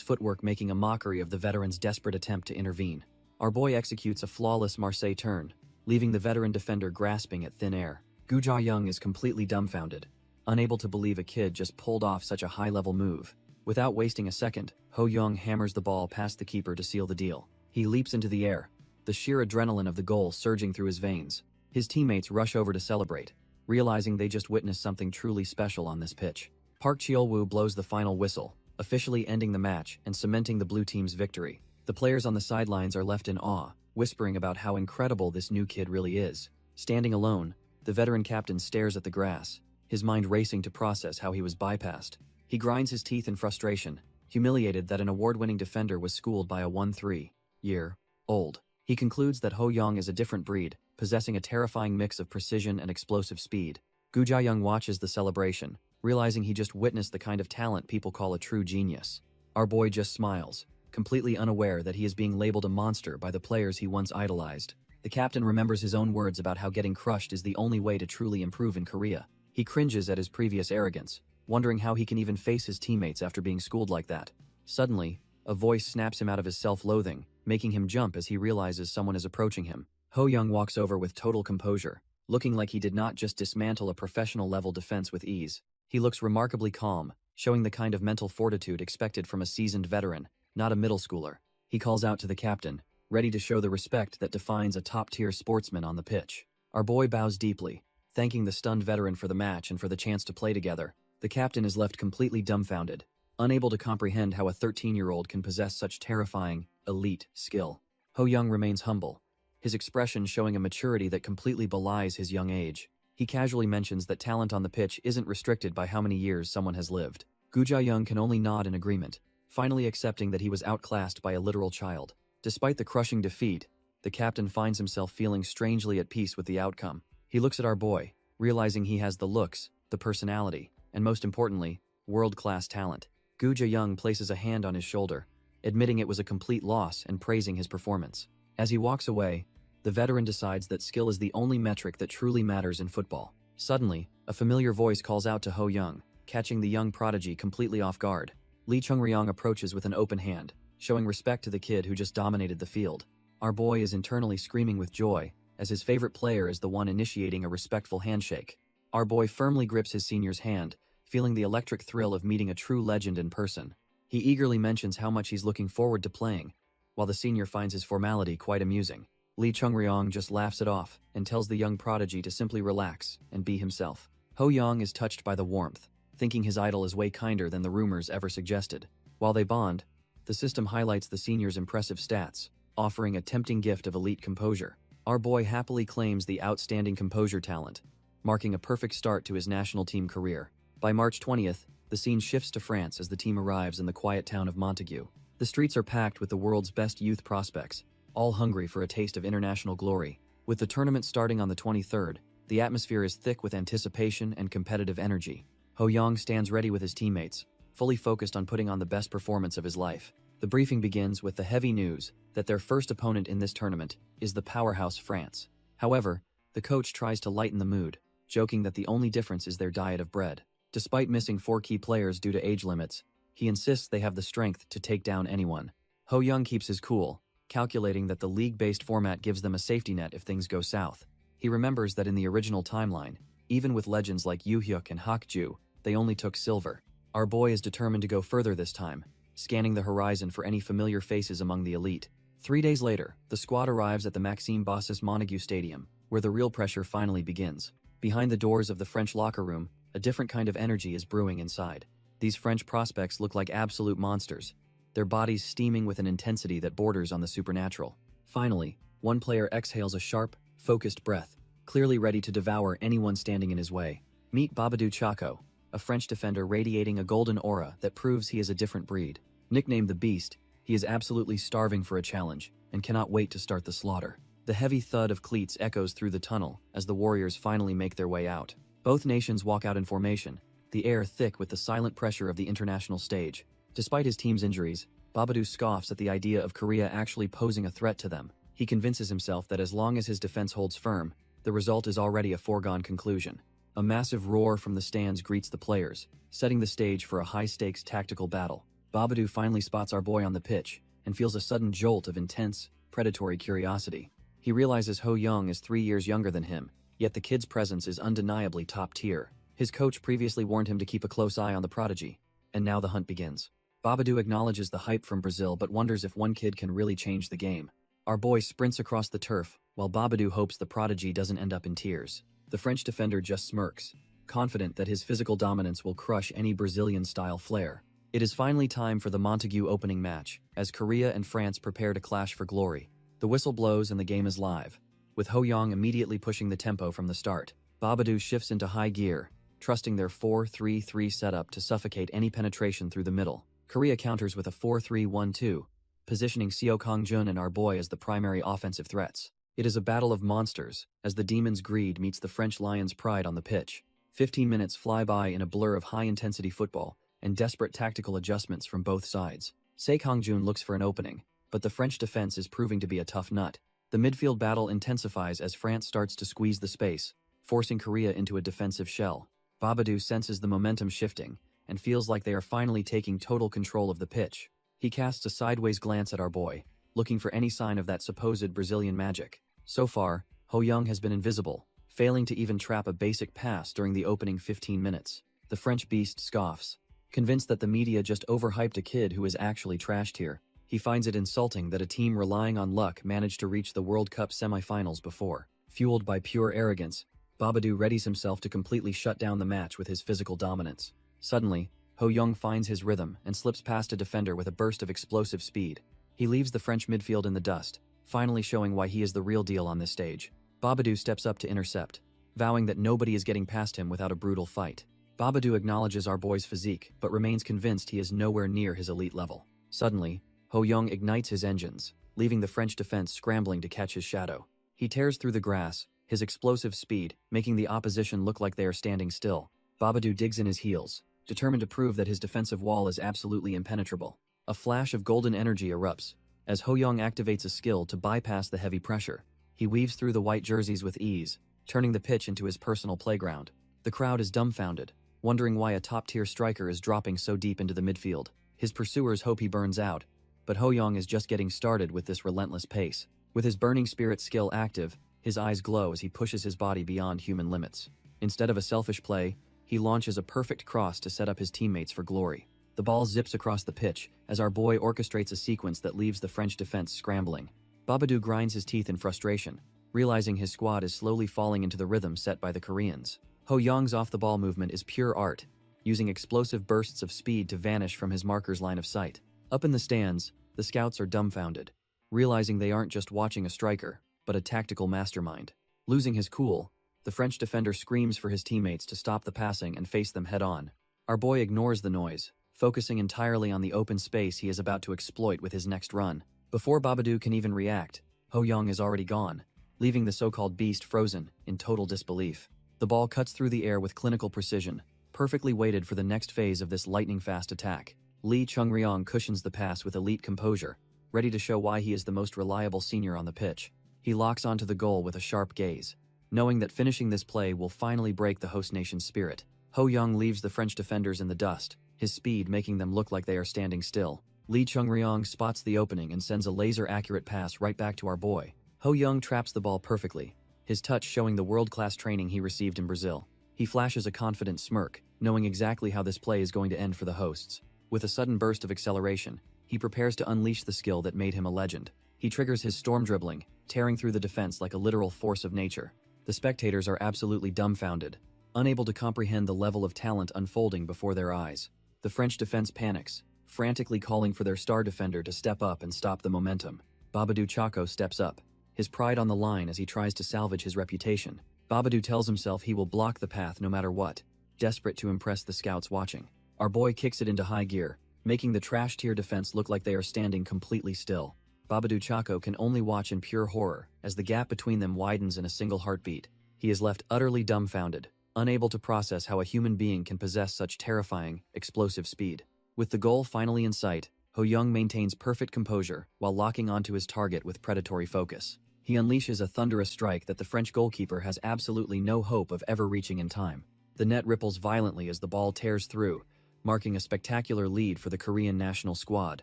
footwork making a mockery of the veteran's desperate attempt to intervene. Our boy executes a flawless Marseille turn, leaving the veteran defender grasping at thin air. Gu Jia-young is completely dumbfounded, unable to believe a kid just pulled off such a high-level move. Without wasting a second, Ho Young hammers the ball past the keeper to seal the deal. He leaps into the air, the sheer adrenaline of the goal surging through his veins. His teammates rush over to celebrate, realizing they just witnessed something truly special on this pitch. Park Cheol-woo blows the final whistle, officially ending the match and cementing the blue team's victory. The players on the sidelines are left in awe, whispering about how incredible this new kid really is. Standing alone, the veteran captain stares at the grass, his mind racing to process how he was bypassed. He grinds his teeth in frustration, humiliated that an award-winning defender was schooled by a 13-year-old. He concludes that Ho Young is a different breed, possessing a terrifying mix of precision and explosive speed. Gu Jia-young watches the celebration, realizing he just witnessed the kind of talent people call a true genius. Our boy just smiles, completely unaware that he is being labeled a monster by the players he once idolized. The captain remembers his own words about how getting crushed is the only way to truly improve in Korea. He cringes at his previous arrogance, wondering how he can even face his teammates after being schooled like that. Suddenly, a voice snaps him out of his self-loathing, making him jump as he realizes someone is approaching him. Ho Young walks over with total composure, looking like he did not just dismantle a professional-level defense with ease. He looks remarkably calm, showing the kind of mental fortitude expected from a seasoned veteran, not a middle schooler. He calls out to the captain, ready to show the respect that defines a top-tier sportsman on the pitch. Our boy bows deeply, thanking the stunned veteran for the match and for the chance to play together. The captain is left completely dumbfounded, unable to comprehend how a 13-year-old can possess such terrifying, elite skill. Ho Young remains humble, his expression showing a maturity that completely belies his young age. He casually mentions that talent on the pitch isn't restricted by how many years someone has lived. Gu Jia-young can only nod in agreement, finally accepting that he was outclassed by a literal child. Despite the crushing defeat, the captain finds himself feeling strangely at peace with the outcome. He looks at our boy, realizing he has the looks, the personality, and most importantly, world-class talent. Gu Jia-young places a hand on his shoulder, admitting it was a complete loss and praising his performance. As he walks away, the veteran decides that skill is the only metric that truly matters in football. Suddenly, a familiar voice calls out to Ho Young, catching the young prodigy completely off guard. Lee Chung-ryong approaches with an open hand, showing respect to the kid who just dominated the field. Our boy is internally screaming with joy, as his favorite player is the one initiating a respectful handshake. Our boy firmly grips his senior's hand, feeling the electric thrill of meeting a true legend in person. He eagerly mentions how much he's looking forward to playing, while the senior finds his formality quite amusing. Lee Chungryong just laughs it off and tells the young prodigy to simply relax and be himself. Ho Young is touched by the warmth, thinking his idol is way kinder than the rumors ever suggested. While they bond, the system highlights the senior's impressive stats, offering a tempting gift of elite composure. Our boy happily claims the outstanding composure talent, marking a perfect start to his national team career. By March 20th, the scene shifts to France as the team arrives in the quiet town of Montague. The streets are packed with the world's best youth prospects, all hungry for a taste of international glory. With the tournament starting on the 23rd, the atmosphere is thick with anticipation and competitive energy. Ho Young stands ready with his teammates, fully focused on putting on the best performance of his life. The briefing begins with the heavy news that their first opponent in this tournament is the powerhouse France. However, the coach tries to lighten the mood, joking that the only difference is their diet of bread. Despite missing 4 key players due to age limits, he insists they have the strength to take down anyone. Ho Young keeps his cool, calculating that the league-based format gives them a safety net if things go south. He remembers that in the original timeline, even with legends like Yu Hyuk and Hak Ju, they only took silver. Our boy is determined to go further this time, scanning the horizon for any familiar faces among the elite. 3 days later, the squad arrives at the Maxime Bossis Montague Stadium, where the real pressure finally begins. Behind the doors of the French locker room, a different kind of energy is brewing inside. These French prospects look like absolute monsters, their bodies steaming with an intensity that borders on the supernatural. Finally, one player exhales a sharp, focused breath, clearly ready to devour anyone standing in his way. Meet Babadou Chaco, a French defender radiating a golden aura that proves he is a different breed. Nicknamed the Beast, he is absolutely starving for a challenge and cannot wait to start the slaughter. The heavy thud of cleats echoes through the tunnel as the warriors finally make their way out. Both nations walk out in formation, the air thick with the silent pressure of the international stage. Despite his team's injuries, Babadou scoffs at the idea of Korea actually posing a threat to them. He convinces himself that as long as his defense holds firm, the result is already a foregone conclusion. A massive roar from the stands greets the players, setting the stage for a high-stakes tactical battle. Babadou finally spots our boy on the pitch and feels a sudden jolt of intense, predatory curiosity. He realizes Ho Young is 3 years younger than him, yet the kid's presence is undeniably top tier. His coach previously warned him to keep a close eye on the prodigy, and now the hunt begins. Babadou acknowledges the hype from Brazil but wonders if one kid can really change the game. Our boy sprints across the turf, while Babadou hopes the prodigy doesn't end up in tears. The French defender just smirks, confident that his physical dominance will crush any Brazilian-style flair. It is finally time for the Montague opening match, as Korea and France prepare to clash for glory. The whistle blows and the game is live, with Ho Young immediately pushing the tempo from the start. Babadou shifts into high gear, trusting their 4-3-3 setup to suffocate any penetration through the middle. Korea counters with a 4-3-1-2, positioning Seo Kang-jun and our boy as the primary offensive threats. It is a battle of monsters, as the Demon's greed meets the French Lion's pride on the pitch. 15 minutes fly by in a blur of high-intensity football and desperate tactical adjustments from both sides. Seo Kang-jun looks for an opening, but the French defense is proving to be a tough nut. The midfield battle intensifies as France starts to squeeze the space, forcing Korea into a defensive shell. Babadou senses the momentum shifting and feels like they are finally taking total control of the pitch. He casts a sideways glance at our boy, looking for any sign of that supposed Brazilian magic. So far, Ho Young has been invisible, failing to even trap a basic pass during the opening 15 minutes. The French beast scoffs, convinced that the media just overhyped a kid who is actually trashed here. He finds it insulting that a team relying on luck managed to reach the World Cup semifinals before. Fueled by pure arrogance, Babadou readies himself to completely shut down the match with his physical dominance. Suddenly, Ho Young finds his rhythm and slips past a defender with a burst of explosive speed. He leaves the French midfield in the dust, finally showing why he is the real deal on this stage. Babadou steps up to intercept, vowing that nobody is getting past him without a brutal fight. Babadou acknowledges our boy's physique, but remains convinced he is nowhere near his elite level. Suddenly, Ho Young ignites his engines, leaving the French defense scrambling to catch his shadow. He tears through the grass, his explosive speed making the opposition look like they are standing still. Babadou digs in his heels, determined to prove that his defensive wall is absolutely impenetrable. A flash of golden energy erupts, as Ho Young activates a skill to bypass the heavy pressure. He weaves through the white jerseys with ease, turning the pitch into his personal playground. The crowd is dumbfounded, wondering why a top-tier striker is dropping so deep into the midfield. His pursuers hope he burns out, but Ho Young is just getting started with this relentless pace. With his burning spirit skill active, his eyes glow as he pushes his body beyond human limits. Instead of a selfish play, he launches a perfect cross to set up his teammates for glory. The ball zips across the pitch as our boy orchestrates a sequence that leaves the French defense scrambling. Babadoo grinds his teeth in frustration, realizing his squad is slowly falling into the rhythm set by the Koreans. Ho Young's off-the-ball movement is pure art, using explosive bursts of speed to vanish from his marker's line of sight. Up in the stands, the scouts are dumbfounded, realizing they aren't just watching a striker, but a tactical mastermind. Losing his cool, the French defender screams for his teammates to stop the passing and face them head-on. Our boy ignores the noise, focusing entirely on the open space he is about to exploit with his next run. Before Babadoo can even react, Ho Young is already gone, leaving the so-called beast frozen in total disbelief. The ball cuts through the air with clinical precision, perfectly weighted for the next phase of this lightning-fast attack. Lee Chung-ryong cushions the pass with elite composure, ready to show why he is the most reliable senior on the pitch. He locks onto the goal with a sharp gaze, knowing that finishing this play will finally break the host nation's spirit. Ho Young leaves the French defenders in the dust, his speed making them look like they are standing still. Lee Chung-ryong spots the opening and sends a laser-accurate pass right back to our boy. Ho Young traps the ball perfectly, his touch showing the world-class training he received in Brazil. He flashes a confident smirk, knowing exactly how this play is going to end for the hosts. With a sudden burst of acceleration, he prepares to unleash the skill that made him a legend. He triggers his storm dribbling, tearing through the defense like a literal force of nature. The spectators are absolutely dumbfounded, unable to comprehend the level of talent unfolding before their eyes. The French defense panics, frantically calling for their star defender to step up and stop the momentum. Babadoo Chaco steps up, his pride on the line as he tries to salvage his reputation. Babadoo tells himself he will block the path no matter what, desperate to impress the scouts watching. Our boy kicks it into high gear, making the trash-tier defense look like they are standing completely still. Babadoo Chaco can only watch in pure horror as the gap between them widens in a single heartbeat. He is left utterly dumbfounded, unable to process how a human being can possess such terrifying, explosive speed. With the goal finally in sight, Ho Young maintains perfect composure while locking onto his target with predatory focus. He unleashes a thunderous strike that the French goalkeeper has absolutely no hope of ever reaching in time. The net ripples violently as the ball tears through, marking a spectacular lead for the Korean national squad.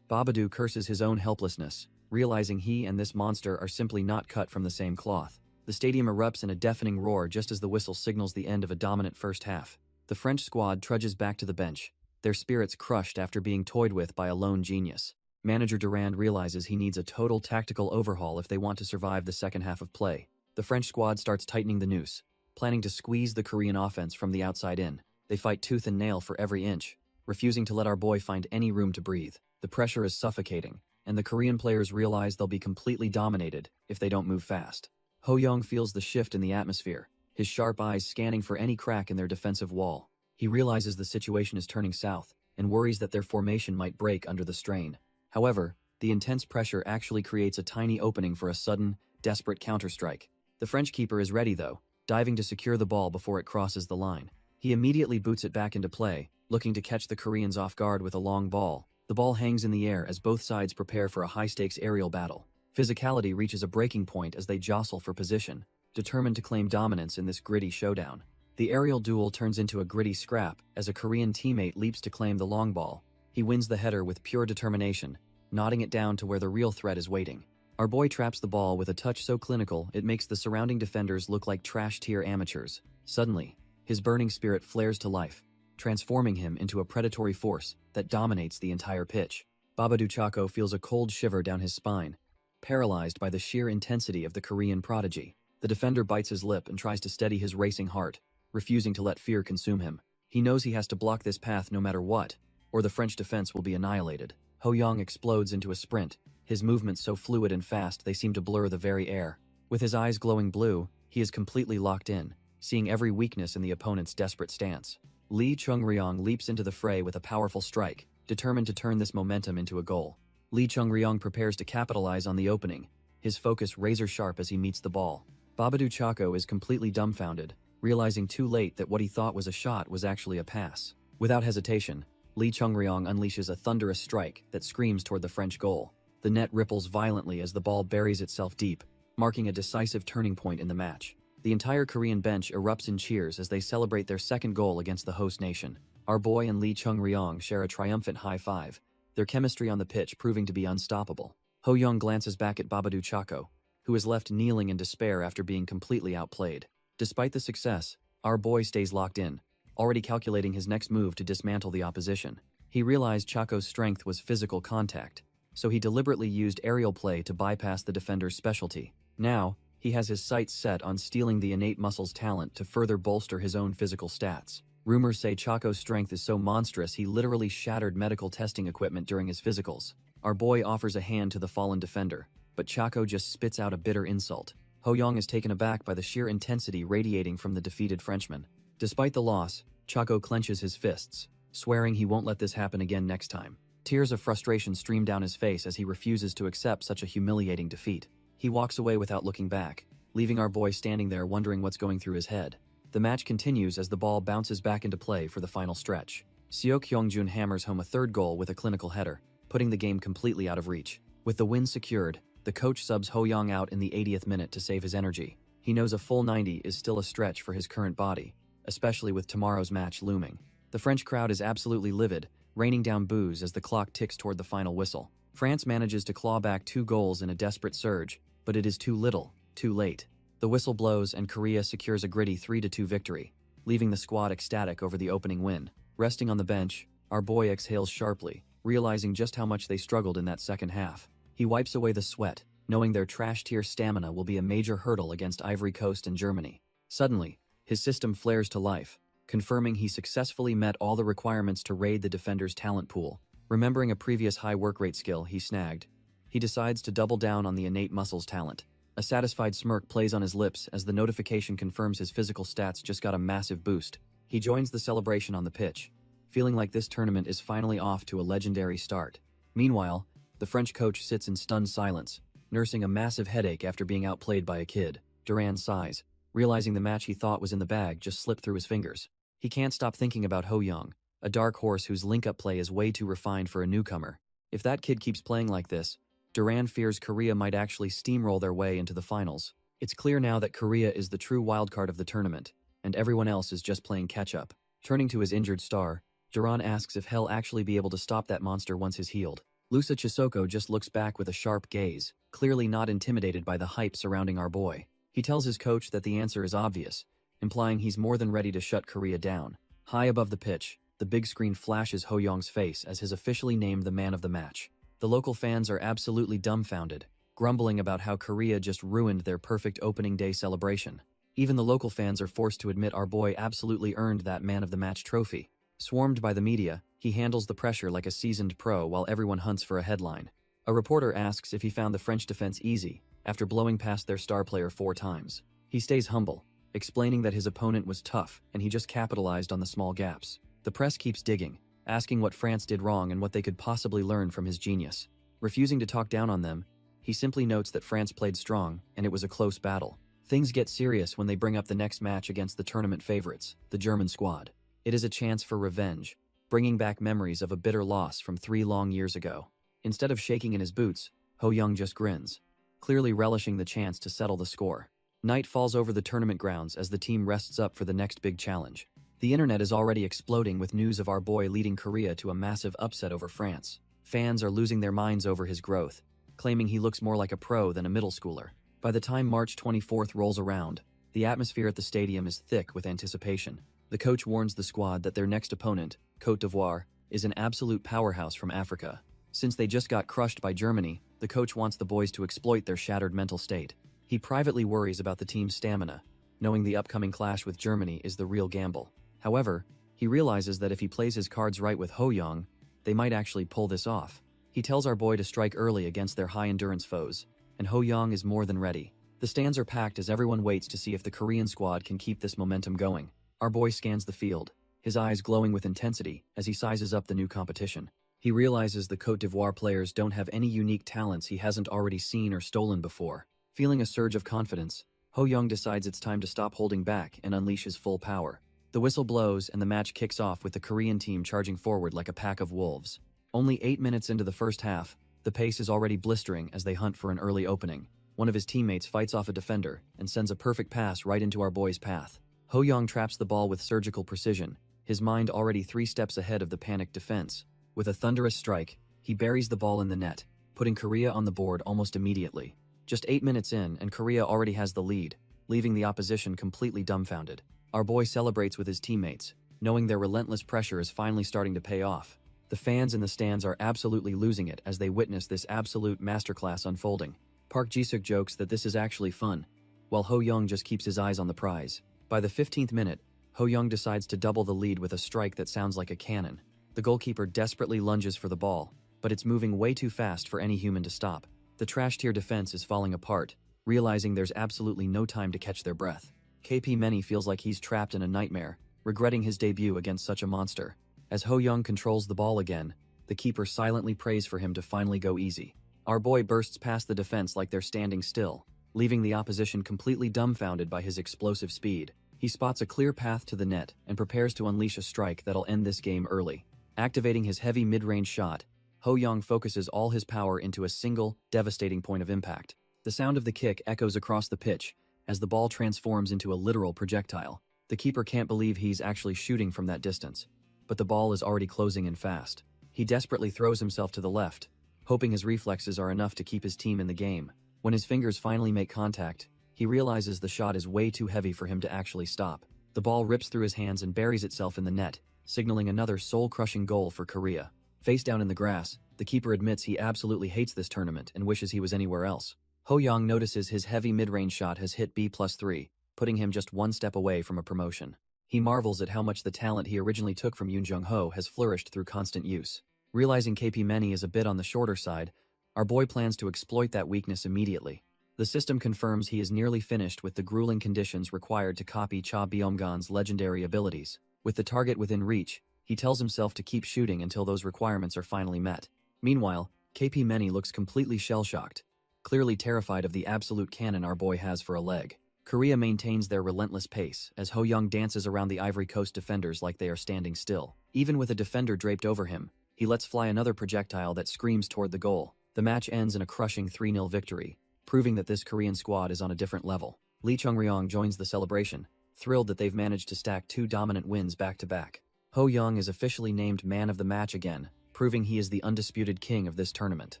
Babadoo curses his own helplessness, realizing he and this monster are simply not cut from the same cloth. The stadium erupts in a deafening roar just as the whistle signals the end of a dominant first half. The French squad trudges back to the bench, their spirits crushed after being toyed with by a lone genius. Manager Durand realizes he needs a total tactical overhaul if they want to survive the second half of play. The French squad starts tightening the noose, planning to squeeze the Korean offense from the outside in. They fight tooth and nail for every inch, refusing to let our boy find any room to breathe. The pressure is suffocating, and the Korean players realize they'll be completely dominated if they don't move fast. Ho Young feels the shift in the atmosphere, his sharp eyes scanning for any crack in their defensive wall. He realizes the situation is turning south, and worries that their formation might break under the strain. However, the intense pressure actually creates a tiny opening for a sudden, desperate counterstrike. The French keeper is ready though, diving to secure the ball before it crosses the line. He immediately boots it back into play, looking to catch the Koreans off guard with a long ball. The ball hangs in the air as both sides prepare for a high-stakes aerial battle. Physicality reaches a breaking point as they jostle for position, determined to claim dominance in this gritty showdown. The aerial duel turns into a gritty scrap as a Korean teammate leaps to claim the long ball. He wins the header with pure determination, nodding it down to where the real threat is waiting. Our boy traps the ball with a touch so clinical it makes the surrounding defenders look like trash-tier amateurs. Suddenly, his burning spirit flares to life, transforming him into a predatory force that dominates the entire pitch. Babadoo Chaco feels a cold shiver down his spine, paralyzed by the sheer intensity of the Korean prodigy. The defender bites his lip and tries to steady his racing heart, refusing to let fear consume him. He knows he has to block this path no matter what, or the French defense will be annihilated. Ho Young explodes into a sprint, his movements so fluid and fast they seem to blur the very air. With his eyes glowing blue, he is completely locked in, seeing every weakness in the opponent's desperate stance. Lee Chung-ryong leaps into the fray with a powerful strike, determined to turn this momentum into a goal. Lee Chung-ryong prepares to capitalize on the opening, his focus razor-sharp as he meets the ball. Babadoo Chaco is completely dumbfounded, realizing too late that what he thought was a shot was actually a pass. Without hesitation, Lee Chung-ryong unleashes a thunderous strike that screams toward the French goal. The net ripples violently as the ball buries itself deep, marking a decisive turning point in the match. The entire Korean bench erupts in cheers as they celebrate their second goal against the host nation. Our boy and Lee Chung-ryong share a triumphant high five, their chemistry on the pitch proving to be unstoppable. Ho Young glances back at Babadoo Chaco, who is left kneeling in despair after being completely outplayed. Despite the success, our boy stays locked in, already calculating his next move to dismantle the opposition. He realized Chaco's strength was physical contact, so he deliberately used aerial play to bypass the defender's specialty. Now, he has his sights set on stealing the innate muscles talent to further bolster his own physical stats. Rumors say Chaco's strength is so monstrous he literally shattered medical testing equipment during his physicals. Our boy offers a hand to the fallen defender, but Chaco just spits out a bitter insult. Ho Young is taken aback by the sheer intensity radiating from the defeated Frenchman. Despite the loss, Chaco clenches his fists, swearing he won't let this happen again next time. Tears of frustration stream down his face as he refuses to accept such a humiliating defeat. He walks away without looking back, leaving our boy standing there wondering what's going through his head. The match continues as the ball bounces back into play for the final stretch. Seok Hyungjun hammers home a third goal with a clinical header, putting the game completely out of reach. With the win secured, the coach subs Ho Young out in the 80th minute to save his energy. He knows a full 90 is still a stretch for his current body, especially with tomorrow's match looming. The French crowd is absolutely livid, raining down boos as the clock ticks toward the final whistle. France manages to claw back 2 goals in a desperate surge, but it is too little, too late. The whistle blows and Korea secures a gritty 3-2 victory, leaving the squad ecstatic over the opening win. Resting on the bench, our boy exhales sharply, realizing just how much they struggled in that second half. He wipes away the sweat, knowing their trash-tier stamina will be a major hurdle against Ivory Coast and Germany. Suddenly, his system flares to life, confirming he successfully met all the requirements to raid the defender's talent pool. Remembering a previous high work rate skill he snagged, he decides to double down on the innate muscles talent. A satisfied smirk plays on his lips as the notification confirms his physical stats just got a massive boost. He joins the celebration on the pitch, feeling like this tournament is finally off to a legendary start. Meanwhile, the French coach sits in stunned silence, nursing a massive headache after being outplayed by a kid. Duran sighs, realizing the match he thought was in the bag just slipped through his fingers. He can't stop thinking about Ho Young, a dark horse whose link-up play is way too refined for a newcomer. If that kid keeps playing like this, Duran fears Korea might actually steamroll their way into the finals. It's clear now that Korea is the true wildcard of the tournament, and everyone else is just playing catch-up. Turning to his injured star, Duran asks if he'll actually be able to stop that monster once he's healed. Lusa Chisoko just looks back with a sharp gaze, clearly not intimidated by the hype surrounding our boy. He tells his coach that the answer is obvious, implying he's more than ready to shut Korea down. High above the pitch, the big screen flashes Ho Young's face as he's officially named the man of the match. The local fans are absolutely dumbfounded, grumbling about how Korea just ruined their perfect opening day celebration. Even the local fans are forced to admit our boy absolutely earned that man of the match trophy. Swarmed by the media, he handles the pressure like a seasoned pro while everyone hunts for a headline. A reporter asks if he found the French defense easy after blowing past their star player 4 times. He stays humble, explaining that his opponent was tough and he just capitalized on the small gaps. The press keeps digging, asking what France did wrong and what they could possibly learn from his genius. Refusing to talk down on them, he simply notes that France played strong and it was a close battle. Things get serious when they bring up the next match against the tournament favorites, the German squad. It is a chance for revenge, bringing back memories of a bitter loss from 3 long years ago. Instead of shaking in his boots, Ho Young just grins, clearly relishing the chance to settle the score. Night falls over the tournament grounds as the team rests up for the next big challenge. The internet is already exploding with news of our boy leading Korea to a massive upset over France. Fans are losing their minds over his growth, claiming he looks more like a pro than a middle schooler. By the time March 24th rolls around, the atmosphere at the stadium is thick with anticipation. The coach warns the squad that their next opponent, Côte d'Ivoire, is an absolute powerhouse from Africa. Since they just got crushed by Germany, the coach wants the boys to exploit their shattered mental state. He privately worries about the team's stamina, knowing the upcoming clash with Germany is the real gamble. However, he realizes that if he plays his cards right with Ho Young, they might actually pull this off. He tells our boy to strike early against their high-endurance foes, and Ho Young is more than ready. The stands are packed as everyone waits to see if the Korean squad can keep this momentum going. Our boy scans the field, his eyes glowing with intensity as he sizes up the new competition. He realizes the Côte d'Ivoire players don't have any unique talents he hasn't already seen or stolen before. Feeling a surge of confidence, Ho Young decides it's time to stop holding back and unleash his full power. The whistle blows and the match kicks off with the Korean team charging forward like a pack of wolves. Only 8 minutes into the first half, the pace is already blistering as they hunt for an early opening. One of his teammates fights off a defender and sends a perfect pass right into our boy's path. Ho Young traps the ball with surgical precision, his mind already 3 steps ahead of the panicked defense. With a thunderous strike, He buries the ball in the net, putting Korea on the board almost immediately. Just 8 minutes in and Korea already has the lead, leaving the opposition completely dumbfounded. Our boy celebrates with his teammates, knowing their relentless pressure is finally starting to pay off. The fans in the stands are absolutely losing it as they witness this absolute masterclass unfolding. Park Ji-suk jokes that this is actually fun, while Ho Young just keeps his eyes on the prize. By the 15th minute, Ho Young decides to double the lead with a strike that sounds like a cannon. The goalkeeper desperately lunges for the ball, but it's moving way too fast for any human to stop. The trash-tier defense is falling apart, realizing there's absolutely no time to catch their breath. KP Many feels like he's trapped in a nightmare, regretting his debut against such a monster. As Ho Young controls the ball again, the keeper silently prays for him to finally go easy. Our boy bursts past the defense like they're standing still, leaving the opposition completely dumbfounded by his explosive speed. He spots a clear path to the net and prepares to unleash a strike that'll end this game early. Activating his heavy mid-range shot, Ho Young focuses all his power into a single, devastating point of impact. The sound of the kick echoes across the pitch as the ball transforms into a literal projectile. The keeper can't believe he's actually shooting from that distance, but the ball is already closing in fast. He desperately throws himself to the left, hoping his reflexes are enough to keep his team in the game. When his fingers finally make contact, he realizes the shot is way too heavy for him to actually stop. The ball rips through his hands and buries itself in the net, signaling another soul-crushing goal for Korea. Face down in the grass, the keeper admits he absolutely hates this tournament and wishes he was anywhere else. Ho Young notices his heavy mid-range shot has hit B+3, putting him just one step away from a promotion. He marvels at how much the talent he originally took from Yoon Jung-ho has flourished through constant use. Realizing KP Many is a bit on the shorter side, our boy plans to exploit that weakness immediately. The system confirms he is nearly finished with the grueling conditions required to copy Cha Byung-gon's legendary abilities. With the target within reach, he tells himself to keep shooting until those requirements are finally met. Meanwhile, KP Many looks completely shell-shocked, clearly terrified of the absolute cannon our boy has for a leg. Korea maintains their relentless pace as Ho Young dances around the Ivory Coast defenders like they are standing still. Even with a defender draped over him, he lets fly another projectile that screams toward the goal. The match ends in a crushing 3-0 victory, proving that this Korean squad is on a different level. Lee Chung-ryong joins the celebration, thrilled that they've managed to stack 2 dominant wins back-to-back. Ho Young is officially named man of the match again, proving he is the undisputed king of this tournament.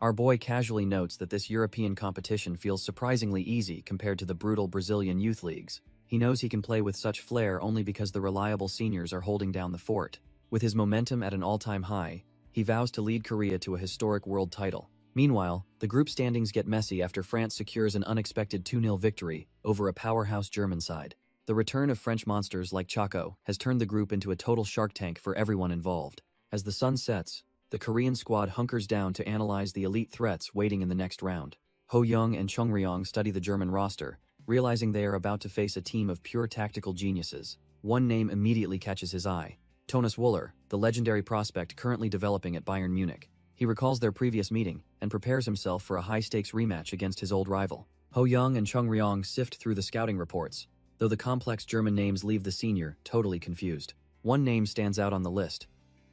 Our boy casually notes that this European competition feels surprisingly easy compared to the brutal Brazilian youth leagues. He knows he can play with such flair only because the reliable seniors are holding down the fort. With his momentum at an all-time high, he vows to lead Korea to a historic world title. Meanwhile, the group standings get messy after France secures an unexpected 2-0 victory over a powerhouse German side. The return of French monsters like Chaco has turned the group into a total shark tank for everyone involved. As the sun sets, the Korean squad hunkers down to analyze the elite threats waiting in the next round. Ho Young and Chung Ryong study the German roster, realizing they are about to face a team of pure tactical geniuses. One name immediately catches his eye: Thomas Wöller, the legendary prospect currently developing at Bayern Munich. He recalls their previous meeting and prepares himself for a high-stakes rematch against his old rival. Ho Young and Chung Ryong sift through the scouting reports, though the complex German names leave the senior totally confused. One name stands out on the list: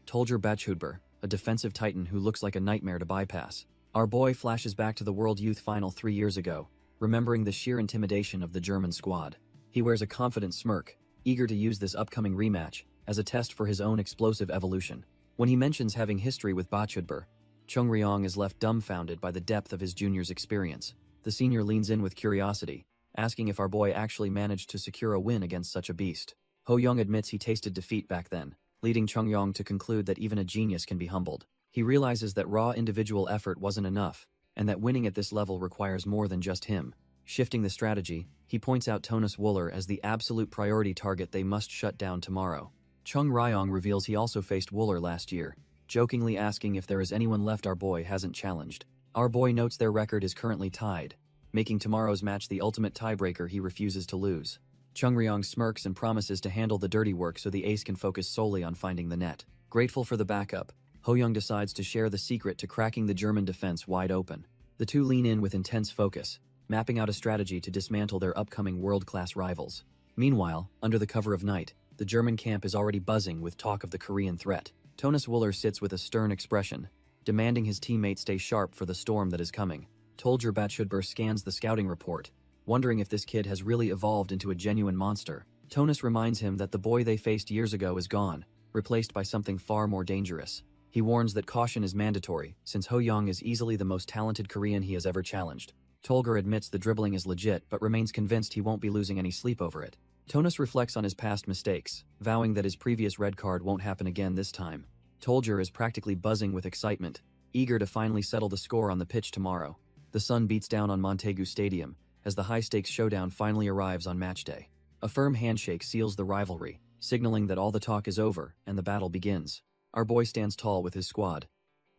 Tolger Bachhudber, a defensive titan who looks like a nightmare to bypass. Our boy flashes back to the World Youth Final 3 years ago, remembering the sheer intimidation of the German squad. He wears a confident smirk, eager to use this upcoming rematch as a test for his own explosive evolution. When he mentions having history with Bachhudber, Chung Ryong is left dumbfounded by the depth of his junior's experience. The senior leans in with curiosity, asking if our boy actually managed to secure a win against such a beast. Ho Young admits he tasted defeat back then, leading Chung Ryong to conclude that even a genius can be humbled. He realizes that raw individual effort wasn't enough, and that winning at this level requires more than just him. Shifting the strategy, he points out Thomas Wöller as the absolute priority target they must shut down tomorrow. Chung Ryong reveals he also faced Wöller last year, jokingly asking if there is anyone left our boy hasn't challenged. Our boy notes their record is currently tied, making tomorrow's match the ultimate tiebreaker he refuses to lose. Chung Ryong smirks and promises to handle the dirty work so the ace can focus solely on finding the net. Grateful for the backup, Ho Young decides to share the secret to cracking the German defense wide open. The two lean in with intense focus, mapping out a strategy to dismantle their upcoming world-class rivals. Meanwhile, under the cover of night, the German camp is already buzzing with talk of the Korean threat. Thomas Wöller sits with a stern expression, demanding his teammates stay sharp for the storm that is coming. Tolger Bachhudber scans the scouting report, wondering if this kid has really evolved into a genuine monster. Thomas reminds him that the boy they faced years ago is gone, replaced by something far more dangerous. He warns that caution is mandatory, since Ho Young is easily the most talented Korean he has ever challenged. Tolger admits the dribbling is legit but remains convinced he won't be losing any sleep over it. Tonus reflects on his past mistakes, vowing that his previous red card won't happen again this time. Tolger is practically buzzing with excitement, eager to finally settle the score on the pitch tomorrow. The sun beats down on Montaigu Stadium as the high-stakes showdown finally arrives on match day. A firm handshake seals the rivalry, signaling that all the talk is over and the battle begins. Our boy stands tall with his squad,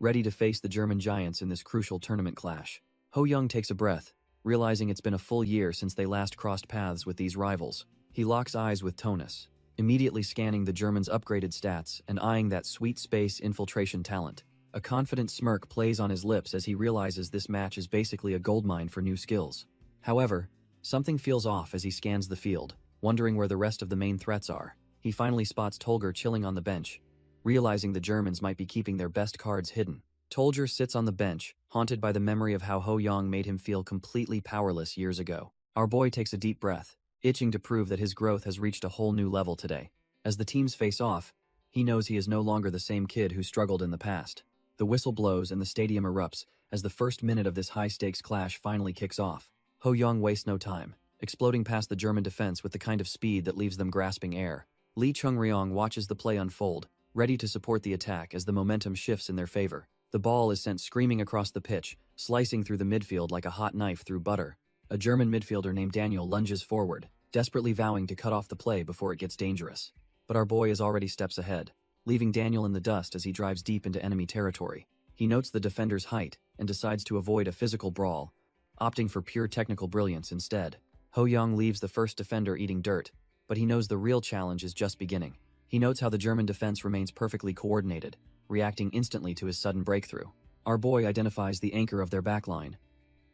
ready to face the German giants in this crucial tournament clash. Ho Young takes a breath, realizing it's been a full year since they last crossed paths with these rivals. He locks eyes with Tonus, immediately scanning the German's upgraded stats and eyeing that sweet space infiltration talent. A confident smirk plays on his lips as he realizes this match is basically a goldmine for new skills. However, something feels off as he scans the field, wondering where the rest of the main threats are. He finally spots Tolger chilling on the bench, realizing the Germans might be keeping their best cards hidden. Tolger sits on the bench, haunted by the memory of how Ho Young made him feel completely powerless years ago. Our boy takes a deep breath, itching to prove that his growth has reached a whole new level today. As the teams face off, he knows he is no longer the same kid who struggled in the past. The whistle blows and the stadium erupts as the first minute of this high-stakes clash finally kicks off. Ho Young wastes no time, exploding past the German defense with the kind of speed that leaves them grasping air. Lee Chung-ryong watches the play unfold, ready to support the attack as the momentum shifts in their favor. The ball is sent screaming across the pitch, slicing through the midfield like a hot knife through butter. A German midfielder named Daniel lunges forward, desperately vowing to cut off the play before it gets dangerous. But our boy is already steps ahead, leaving Daniel in the dust as he drives deep into enemy territory. He notes the defender's height and decides to avoid a physical brawl, opting for pure technical brilliance instead. Ho Young leaves the first defender eating dirt, but he knows the real challenge is just beginning. He notes how the German defense remains perfectly coordinated, reacting instantly to his sudden breakthrough. Our boy identifies the anchor of their backline,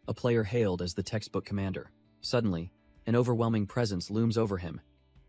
a player hailed as the textbook commander. Suddenly, an overwhelming presence looms over him,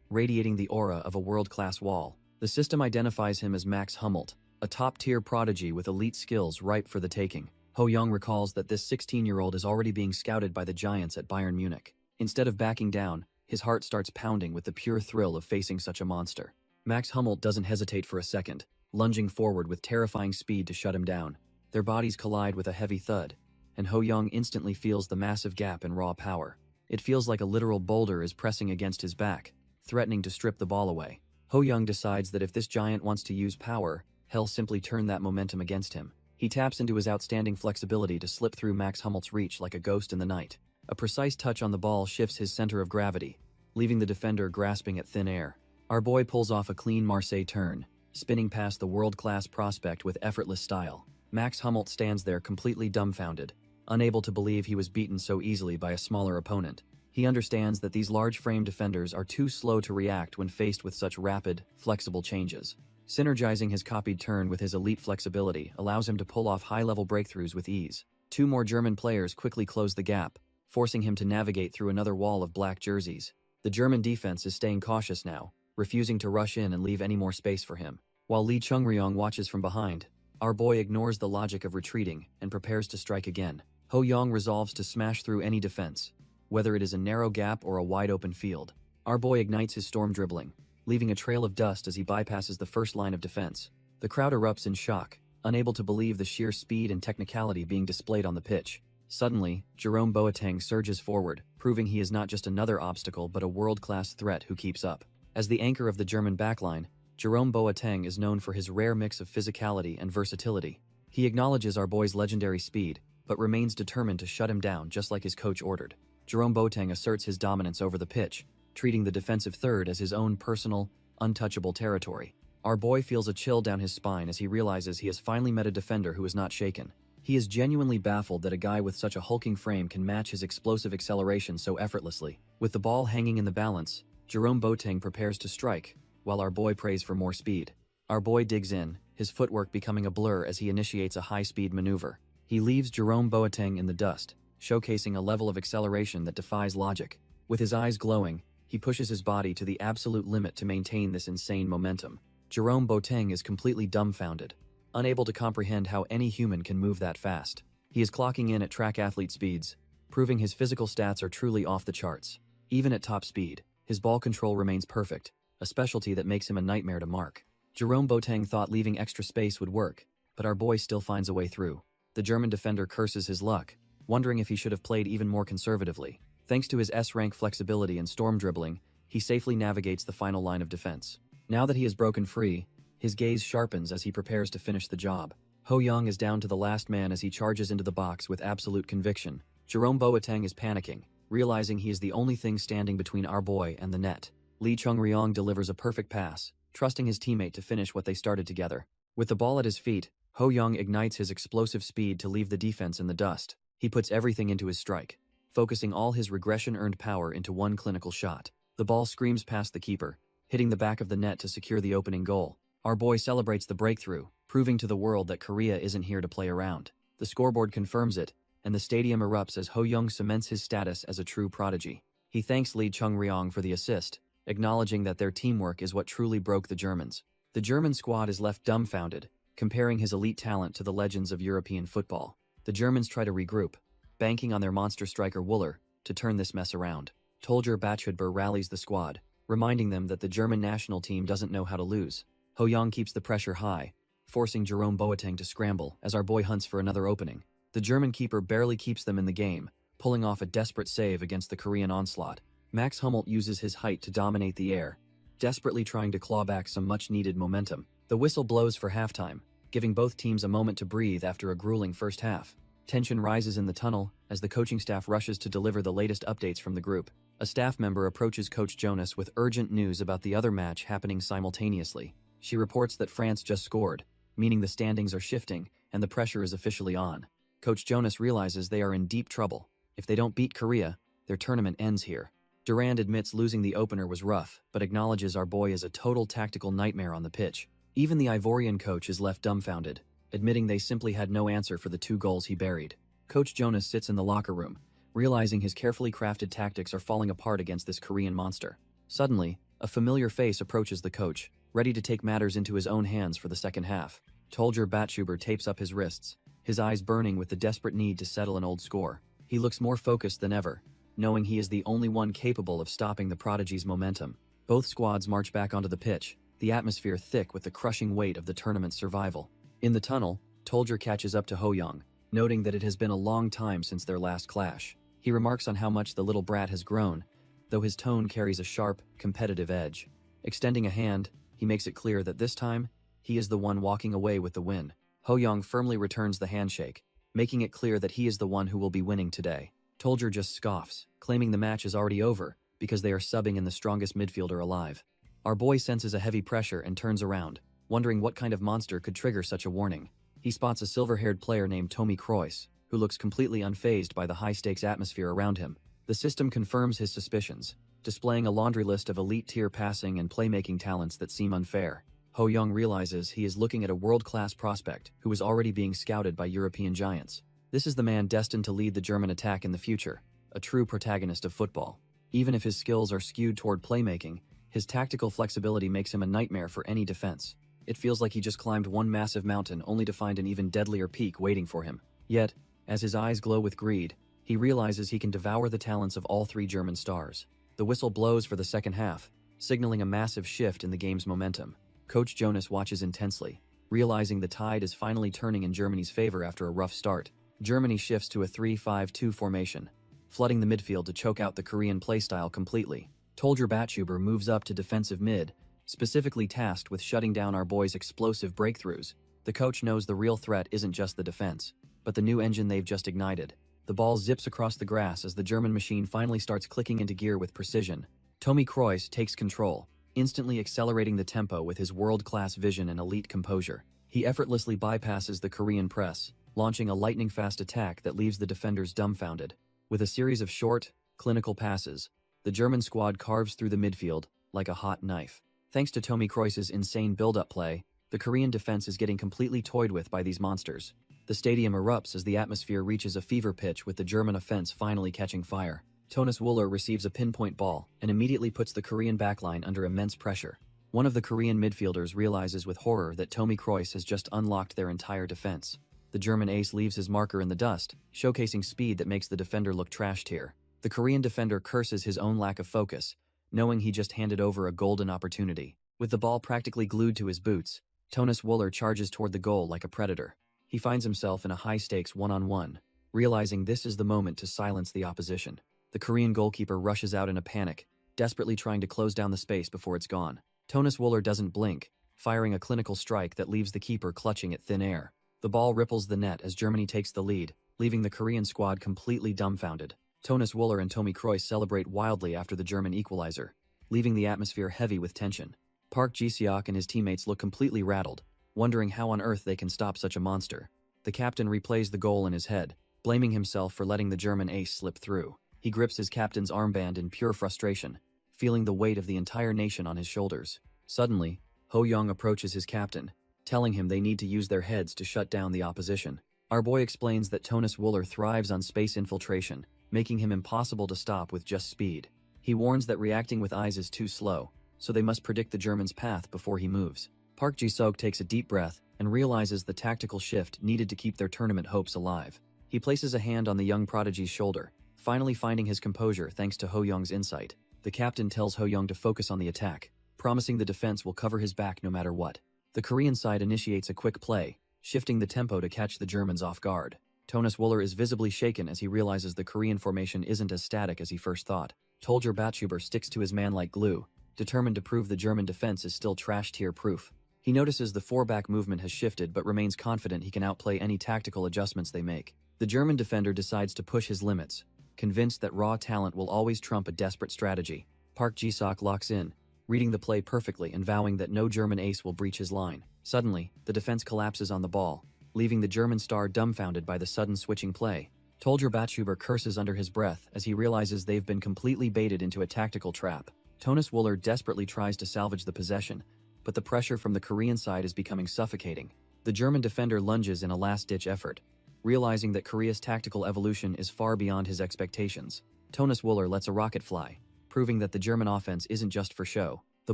radiating the aura of a world-class wall. The system identifies him as Max Hummelt, a top-tier prodigy with elite skills ripe for the taking. Ho Young recalls that this 16-year-old is already being scouted by the giants at Bayern Munich. Instead of backing down, his heart starts pounding with the pure thrill of facing such a monster. Max Hummelt doesn't hesitate for a second, lunging forward with terrifying speed to shut him down. Their bodies collide with a heavy thud, and Ho Young instantly feels the massive gap in raw power. It feels like a literal boulder is pressing against his back, threatening to strip the ball away. Ho Young decides that if this giant wants to use power, he'll simply turn that momentum against him. He taps into his outstanding flexibility to slip through Max Hummelt's reach like a ghost in the night. A precise touch on the ball shifts his center of gravity, leaving the defender grasping at thin air. Our boy pulls off a clean Marseille turn, spinning past the world-class prospect with effortless style. Max Hummelt stands there completely dumbfounded, unable to believe he was beaten so easily by a smaller opponent. He understands that these large-frame defenders are too slow to react when faced with such rapid, flexible changes. Synergizing his copied turn with his elite flexibility allows him to pull off high-level breakthroughs with ease. Two more German players quickly close the gap, forcing him to navigate through another wall of black jerseys. The German defense is staying cautious now, refusing to rush in and leave any more space for him. While Lee Chung-ryong watches from behind, our boy ignores the logic of retreating and prepares to strike again. Ho Young resolves to smash through any defense, whether it is a narrow gap or a wide-open field. Our boy ignites his storm dribbling, leaving a trail of dust as he bypasses the first line of defense. The crowd erupts in shock, unable to believe the sheer speed and technicality being displayed on the pitch. Suddenly, Jerome Boateng surges forward, proving he is not just another obstacle but a world-class threat who keeps up. As the anchor of the German backline, Jerome Boateng is known for his rare mix of physicality and versatility. He acknowledges our boy's legendary speed, but remains determined to shut him down just like his coach ordered. Jerome Boateng asserts his dominance over the pitch, treating the defensive third as his own personal, untouchable territory. Our boy feels a chill down his spine as he realizes he has finally met a defender who is not shaken. He is genuinely baffled that a guy with such a hulking frame can match his explosive acceleration so effortlessly. With the ball hanging in the balance, Jerome Boateng prepares to strike, while our boy prays for more speed. Our boy digs in, his footwork becoming a blur as he initiates a high-speed maneuver. He leaves Jerome Boateng in the dust, showcasing a level of acceleration that defies logic. With his eyes glowing, he pushes his body to the absolute limit to maintain this insane momentum. Jerome Boateng is completely dumbfounded, unable to comprehend how any human can move that fast. He is clocking in at track athlete speeds, proving his physical stats are truly off the charts. Even at top speed, his ball control remains perfect, a specialty that makes him a nightmare to mark. Jerome Boateng thought leaving extra space would work, but our boy still finds a way through. The German defender curses his luck, wondering if he should have played even more conservatively. Thanks to his S-rank flexibility and storm dribbling, he safely navigates the final line of defense. Now that he has broken free, his gaze sharpens as he prepares to finish the job. Ho Young is down to the last man as he charges into the box with absolute conviction. Jerome Boateng is panicking, realizing he is the only thing standing between our boy and the net. Lee Chung-ryong delivers a perfect pass, trusting his teammate to finish what they started together. With the ball at his feet, Ho Young ignites his explosive speed to leave the defense in the dust. He puts everything into his strike, focusing all his regression-earned power into one clinical shot. The ball screams past the keeper, hitting the back of the net to secure the opening goal. Our boy celebrates the breakthrough, proving to the world that Korea isn't here to play around. The scoreboard confirms it, and the stadium erupts as Ho Young cements his status as a true prodigy. He thanks Lee Chung-ryong for the assist, acknowledging that their teamwork is what truly broke the Germans. The German squad is left dumbfounded, comparing his elite talent to the legends of European football. The Germans try to regroup, banking on their monster striker Wooler to turn this mess around. Tolger Bachhudber rallies the squad, reminding them that the German national team doesn't know how to lose. Ho Young keeps the pressure high, forcing Jerome Boateng to scramble as our boy hunts for another opening. The German keeper barely keeps them in the game, pulling off a desperate save against the Korean onslaught. Max Hummelt uses his height to dominate the air, desperately trying to claw back some much-needed momentum. The whistle blows for halftime, giving both teams a moment to breathe after a grueling first half. Tension rises in the tunnel as the coaching staff rushes to deliver the latest updates from the group. A staff member approaches Coach Jonas with urgent news about the other match happening simultaneously. She reports that France just scored, meaning the standings are shifting and the pressure is officially on. Coach Jonas realizes they are in deep trouble. If they don't beat Korea, their tournament ends here. Durand admits losing the opener was rough, but acknowledges our boy is a total tactical nightmare on the pitch. Even the Ivorian coach is left dumbfounded, admitting they simply had no answer for the 2 goals he buried. Coach Jonas sits in the locker room, realizing his carefully crafted tactics are falling apart against this Korean monster. Suddenly, a familiar face approaches the coach, ready to take matters into his own hands for the second half. Tolger Bachhudber tapes up his wrists, his eyes burning with the desperate need to settle an old score. He looks more focused than ever, knowing he is the only one capable of stopping the prodigy's momentum. Both squads march back onto the pitch, the atmosphere thick with the crushing weight of the tournament's survival. In the tunnel, Tolger catches up to Ho Young, noting that it has been a long time since their last clash. He remarks on how much the little brat has grown, though his tone carries a sharp, competitive edge. Extending a hand, he makes it clear that this time, he is the one walking away with the win. Ho Young firmly returns the handshake, making it clear that he is the one who will be winning today. Tolger just scoffs, claiming the match is already over because they are subbing in the strongest midfielder alive. Our boy senses a heavy pressure and turns around, wondering what kind of monster could trigger such a warning. He spots a silver-haired player named Tommy Kroos, who looks completely unfazed by the high-stakes atmosphere around him. The system confirms his suspicions, displaying a laundry list of elite-tier passing and playmaking talents that seem unfair. Ho Young realizes he is looking at a world-class prospect who is already being scouted by European giants. This is the man destined to lead the German attack in the future, a true protagonist of football. Even if his skills are skewed toward playmaking, his tactical flexibility makes him a nightmare for any defense. It feels like he just climbed one massive mountain only to find an even deadlier peak waiting for him. Yet, as his eyes glow with greed, he realizes he can devour the talents of all 3 German stars. The whistle blows for the second half, signaling a massive shift in the game's momentum. Coach Jonas watches intensely, realizing the tide is finally turning in Germany's favor after a rough start. Germany shifts to a 3-5-2 formation, flooding the midfield to choke out the Korean playstyle completely. Tolger Bachhudber moves up to defensive mid, specifically tasked with shutting down our boys' explosive breakthroughs. The coach knows the real threat isn't just the defense, but the new engine they've just ignited. The ball zips across the grass as the German machine finally starts clicking into gear with precision. Tommy Kroos takes control, instantly accelerating the tempo with his world-class vision and elite composure. He effortlessly bypasses the Korean press, launching a lightning-fast attack that leaves the defenders dumbfounded. With a series of short, clinical passes, the German squad carves through the midfield like a hot knife. Thanks to Tommy Kroos's insane build-up play, the Korean defense is getting completely toyed with by these monsters. The stadium erupts as the atmosphere reaches a fever pitch with the German offense finally catching fire. Thomas Wooler receives a pinpoint ball and immediately puts the Korean backline under immense pressure. One of the Korean midfielders realizes with horror that Tommy Kroos has just unlocked their entire defense. The German ace leaves his marker in the dust, showcasing speed that makes the defender look trashed here. The Korean defender curses his own lack of focus, knowing he just handed over a golden opportunity. With the ball practically glued to his boots, Tonus Wooler charges toward the goal like a predator. He finds himself in a high-stakes one-on-one, realizing this is the moment to silence the opposition. The Korean goalkeeper rushes out in a panic, desperately trying to close down the space before it's gone. Tonus Wooler doesn't blink, firing a clinical strike that leaves the keeper clutching at thin air. The ball ripples the net as Germany takes the lead, leaving the Korean squad completely dumbfounded. Tonus Wooler and Tommy Kroos celebrate wildly after the German equalizer, leaving the atmosphere heavy with tension. Park Ji-seok and his teammates look completely rattled, wondering how on earth they can stop such a monster. The captain replays the goal in his head, blaming himself for letting the German ace slip through. He grips his captain's armband in pure frustration, feeling the weight of the entire nation on his shoulders. Suddenly, Ho Young approaches his captain, telling him they need to use their heads to shut down the opposition. Our boy explains that Tonus Wooler thrives on space infiltration, making him impossible to stop with just speed. He warns that reacting with eyes is too slow, so they must predict the German's path before he moves. Park Ji-seok takes a deep breath and realizes the tactical shift needed to keep their tournament hopes alive. He places a hand on the young prodigy's shoulder, finally finding his composure thanks to Ho Young's insight. The captain tells Ho Young to focus on the attack, promising the defense will cover his back no matter what. The Korean side initiates a quick play, shifting the tempo to catch the Germans off guard. Tonus Wooler is visibly shaken as he realizes the Korean formation isn't as static as he first thought. Tolger Batchuber sticks to his man like glue, determined to prove the German defense is still trash-tier proof. He notices the four-back movement has shifted but remains confident he can outplay any tactical adjustments they make. The German defender decides to push his limits, convinced that raw talent will always trump a desperate strategy. Park Ji-seok locks in, reading the play perfectly and vowing that no German ace will breach his line. Suddenly, the defense collapses on the ball, leaving the German star dumbfounded by the sudden switching play. Tolger Batchuber curses under his breath as he realizes they've been completely baited into a tactical trap. Tonus Wooler desperately tries to salvage the possession, but the pressure from the Korean side is becoming suffocating. The German defender lunges in a last-ditch effort, realizing that Korea's tactical evolution is far beyond his expectations. Tonus Wooler lets a rocket fly, proving that the German offense isn't just for show. The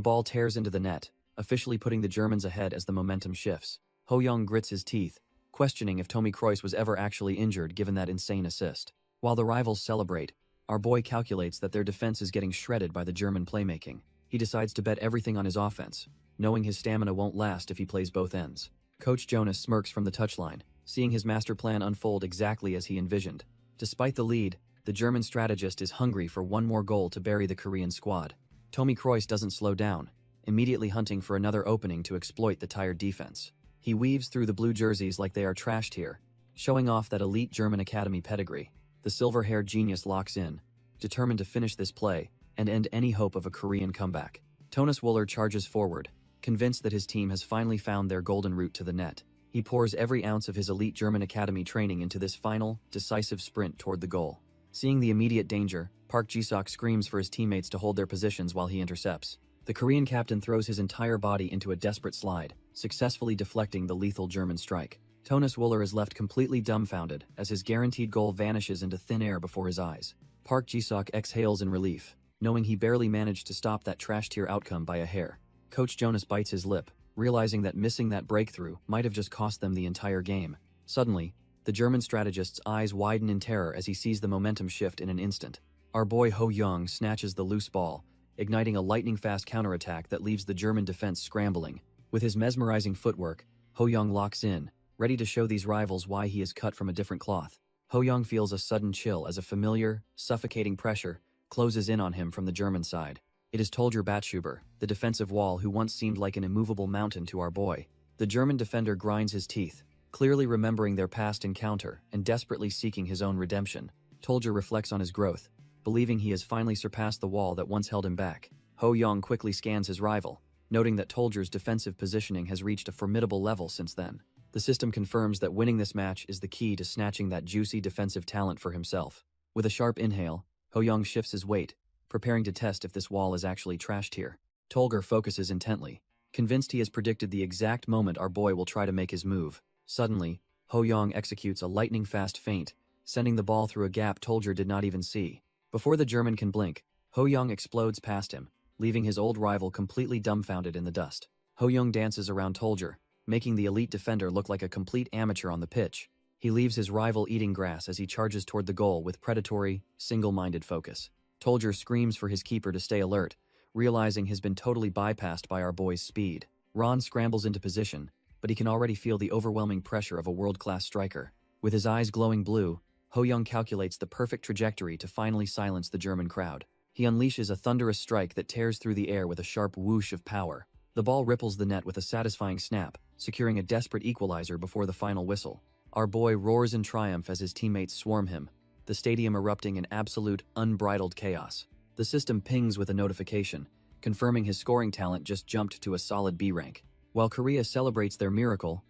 ball tears into the net, officially putting the Germans ahead as the momentum shifts. Ho Young grits his teeth, questioning if Tommy Kroos was ever actually injured given that insane assist. While the rivals celebrate, our boy calculates that their defense is getting shredded by the German playmaking. He decides to bet everything on his offense, knowing his stamina won't last if he plays both ends. Coach Jonas smirks from the touchline, seeing his master plan unfold exactly as he envisioned. Despite the lead, the German strategist is hungry for one more goal to bury the Korean squad. Tommy Kroos doesn't slow down, immediately hunting for another opening to exploit the tired defense. He weaves through the blue jerseys like they are trashed here, showing off that elite German academy pedigree. The silver-haired genius locks in, determined to finish this play and end any hope of a Korean comeback. Tonus Wooler charges forward, convinced that his team has finally found their golden route to the net. He pours every ounce of his elite German academy training into this final, decisive sprint toward the goal. Seeing the immediate danger, Park Ji-seok screams for his teammates to hold their positions while he intercepts. The Korean captain throws his entire body into a desperate slide, successfully deflecting the lethal German strike. Tonus Wooler is left completely dumbfounded as his guaranteed goal vanishes into thin air before his eyes. Park Ji-seok exhales in relief, knowing he barely managed to stop that trash-tier outcome by a hair. Coach Jonas bites his lip, realizing that missing that breakthrough might have just cost them the entire game. Suddenly, the German strategist's eyes widen in terror as he sees the momentum shift in an instant. Our boy Ho Young snatches the loose ball, igniting a lightning-fast counterattack that leaves the German defense scrambling. With his mesmerizing footwork, Ho Young locks in, ready to show these rivals why he is cut from a different cloth. Ho Young feels a sudden chill as a familiar, suffocating pressure closes in on him from the German side. It is Tolger Batchuber, the defensive wall who once seemed like an immovable mountain to our boy. The German defender grinds his teeth, clearly remembering their past encounter and desperately seeking his own redemption. Tolger reflects on his growth, believing he has finally surpassed the wall that once held him back. Ho Young quickly scans his rival, noting that Tolger's defensive positioning has reached a formidable level since then. The system confirms that winning this match is the key to snatching that juicy defensive talent for himself. With a sharp inhale, Ho Young shifts his weight, preparing to test if this wall is actually trashed here. Tolger focuses intently, convinced he has predicted the exact moment our boy will try to make his move. Suddenly, Ho Young executes a lightning-fast feint, sending the ball through a gap Tolger did not even see. Before the German can blink, Ho Young explodes past him, leaving his old rival completely dumbfounded in the dust. Ho Young dances around Tolger, making the elite defender look like a complete amateur on the pitch. He leaves his rival eating grass as he charges toward the goal with predatory, single-minded focus. Tolger screams for his keeper to stay alert, realizing he's been totally bypassed by our boy's speed. Ron scrambles into position, but he can already feel the overwhelming pressure of a world-class striker. With his eyes glowing blue, Ho-young calculates the perfect trajectory to finally silence the German crowd. He unleashes a thunderous strike that tears through the air with a sharp whoosh of power. The ball ripples the net with a satisfying snap, securing a desperate equalizer before the final whistle. Our boy roars in triumph as his teammates swarm him, the stadium erupting in absolute, unbridled chaos. The system pings with a notification, confirming his scoring talent just jumped to a solid B rank. While Korea celebrates their miracle,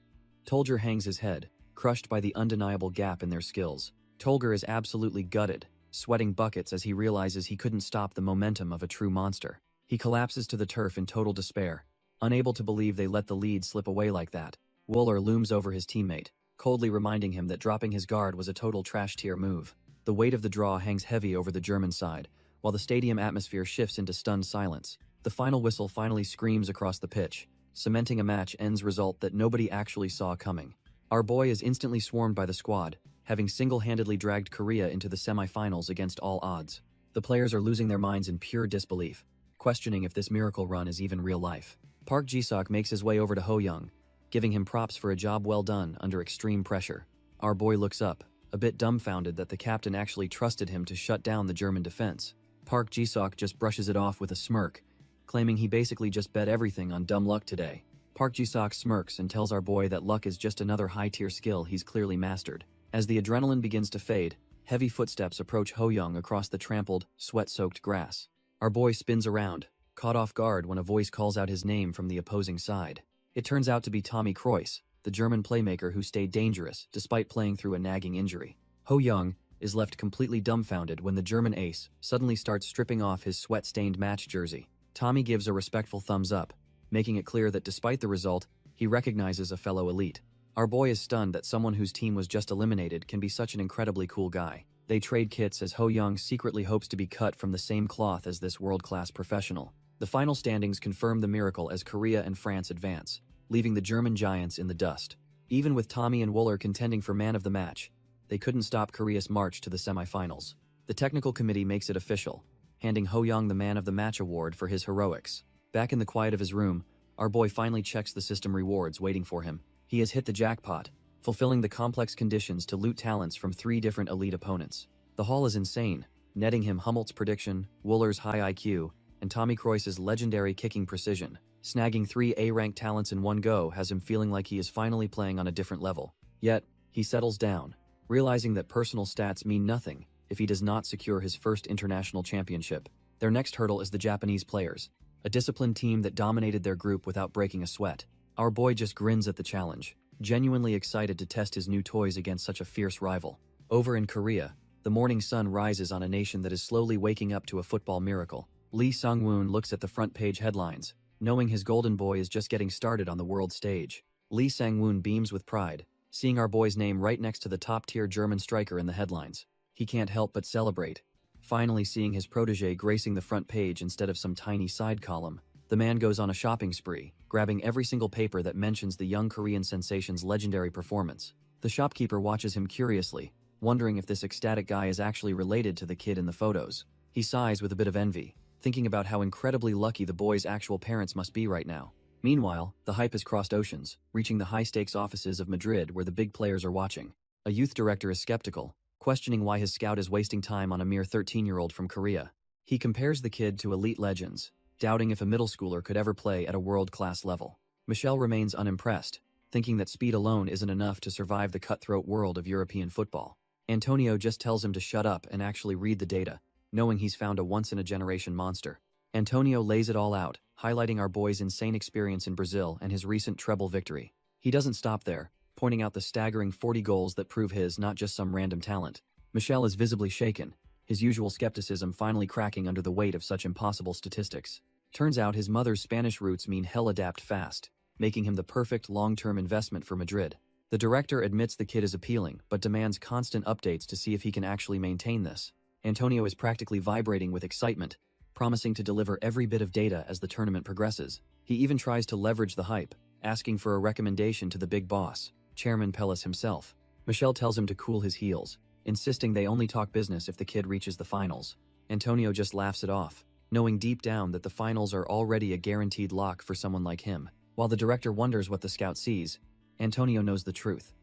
Tolger hangs his head, crushed by the undeniable gap in their skills. Tolger is absolutely gutted, sweating buckets as he realizes he couldn't stop the momentum of a true monster. He collapses to the turf in total despair, unable to believe they let the lead slip away like that. Wooler looms over his teammate, coldly reminding him that dropping his guard was a total trash-tier move. The weight of the draw hangs heavy over the German side, while the stadium atmosphere shifts into stunned silence. The final whistle finally screams across the pitch, cementing a match-ends result that nobody actually saw coming. Our boy is instantly swarmed by the squad, having single-handedly dragged Korea into the semi-finals against all odds. The players are losing their minds in pure disbelief, questioning if this miracle run is even real life. Park Ji-sok makes his way over to Ho-young, giving him props for a job well done under extreme pressure. Our boy looks up, a bit dumbfounded that the captain actually trusted him to shut down the German defense. Park Ji-sok just brushes it off with a smirk, claiming he basically just bet everything on dumb luck today. Park Ji-sok smirks and tells our boy that luck is just another high-tier skill he's clearly mastered. As the adrenaline begins to fade, heavy footsteps approach Ho-young across the trampled, sweat-soaked grass. Our boy spins around, caught off guard when a voice calls out his name from the opposing side. It turns out to be Tommy Kroos, the German playmaker who stayed dangerous despite playing through a nagging injury. Ho-young is left completely dumbfounded when the German ace suddenly starts stripping off his sweat-stained match jersey. Tommy gives a respectful thumbs up, making it clear that despite the result, he recognizes a fellow elite. Our boy is stunned that someone whose team was just eliminated can be such an incredibly cool guy. They trade kits as Ho-young secretly hopes to be cut from the same cloth as this world-class professional. The final standings confirm the miracle as Korea and France advance, leaving the German giants in the dust. Even with Tommy and Wooler contending for man of the match, they couldn't stop Korea's march to the semifinals. The technical committee makes it official, handing Ho-young the man of the match award for his heroics. Back in the quiet of his room, our boy finally checks the system rewards waiting for him. He has hit the jackpot, fulfilling the complex conditions to loot talents from 3 different elite opponents. The haul is insane, netting him Hummoldt's prediction, Wooler's high IQ, and Tommy Kroos's legendary kicking precision. Snagging 3 A-rank talents in one go has him feeling like he is finally playing on a different level. Yet, he settles down, realizing that personal stats mean nothing if he does not secure his first international championship. Their next hurdle is the Japanese players, a disciplined team that dominated their group without breaking a sweat. Our boy just grins at the challenge, genuinely excited to test his new toys against such a fierce rival. Over in Korea, the morning sun rises on a nation that is slowly waking up to a football miracle. Lee Sang-woon looks at the front page headlines, knowing his golden boy is just getting started on the world stage. Lee Sang-woon beams with pride, seeing our boy's name right next to the top-tier German striker in the headlines. He can't help but celebrate, finally seeing his protege gracing the front page instead of some tiny side column. The man goes on a shopping spree, grabbing every single paper that mentions the young Korean sensation's legendary performance. The shopkeeper watches him curiously, wondering if this ecstatic guy is actually related to the kid in the photos. He sighs with a bit of envy, thinking about how incredibly lucky the boy's actual parents must be right now. Meanwhile, the hype has crossed oceans, reaching the high-stakes offices of Madrid where the big players are watching. A youth director is skeptical, questioning why his scout is wasting time on a mere 13-year-old from Korea. He compares the kid to elite legends, doubting if a middle schooler could ever play at a world-class level. Michelle remains unimpressed, thinking that speed alone isn't enough to survive the cutthroat world of European football. Antonio just tells him to shut up and actually read the data, knowing he's found a once-in-a-generation monster. Antonio lays it all out, highlighting our boy's insane experience in Brazil and his recent treble victory. He doesn't stop there, pointing out the staggering 40 goals that prove his not just some random talent. Michelle is visibly shaken, his usual skepticism finally cracking under the weight of such impossible statistics. Turns out his mother's Spanish roots mean he'll adapt fast, making him the perfect long-term investment for Madrid. The director admits the kid is appealing, but demands constant updates to see if he can actually maintain this. Antonio is practically vibrating with excitement, promising to deliver every bit of data as the tournament progresses. He even tries to leverage the hype, asking for a recommendation to the big boss, Chairman Pellis himself. Michelle tells him to cool his heels, insisting they only talk business if the kid reaches the finals. Antonio just laughs it off, knowing deep down that the finals are already a guaranteed lock for someone like him. While the director wonders what the scout sees, Antonio knows the truth.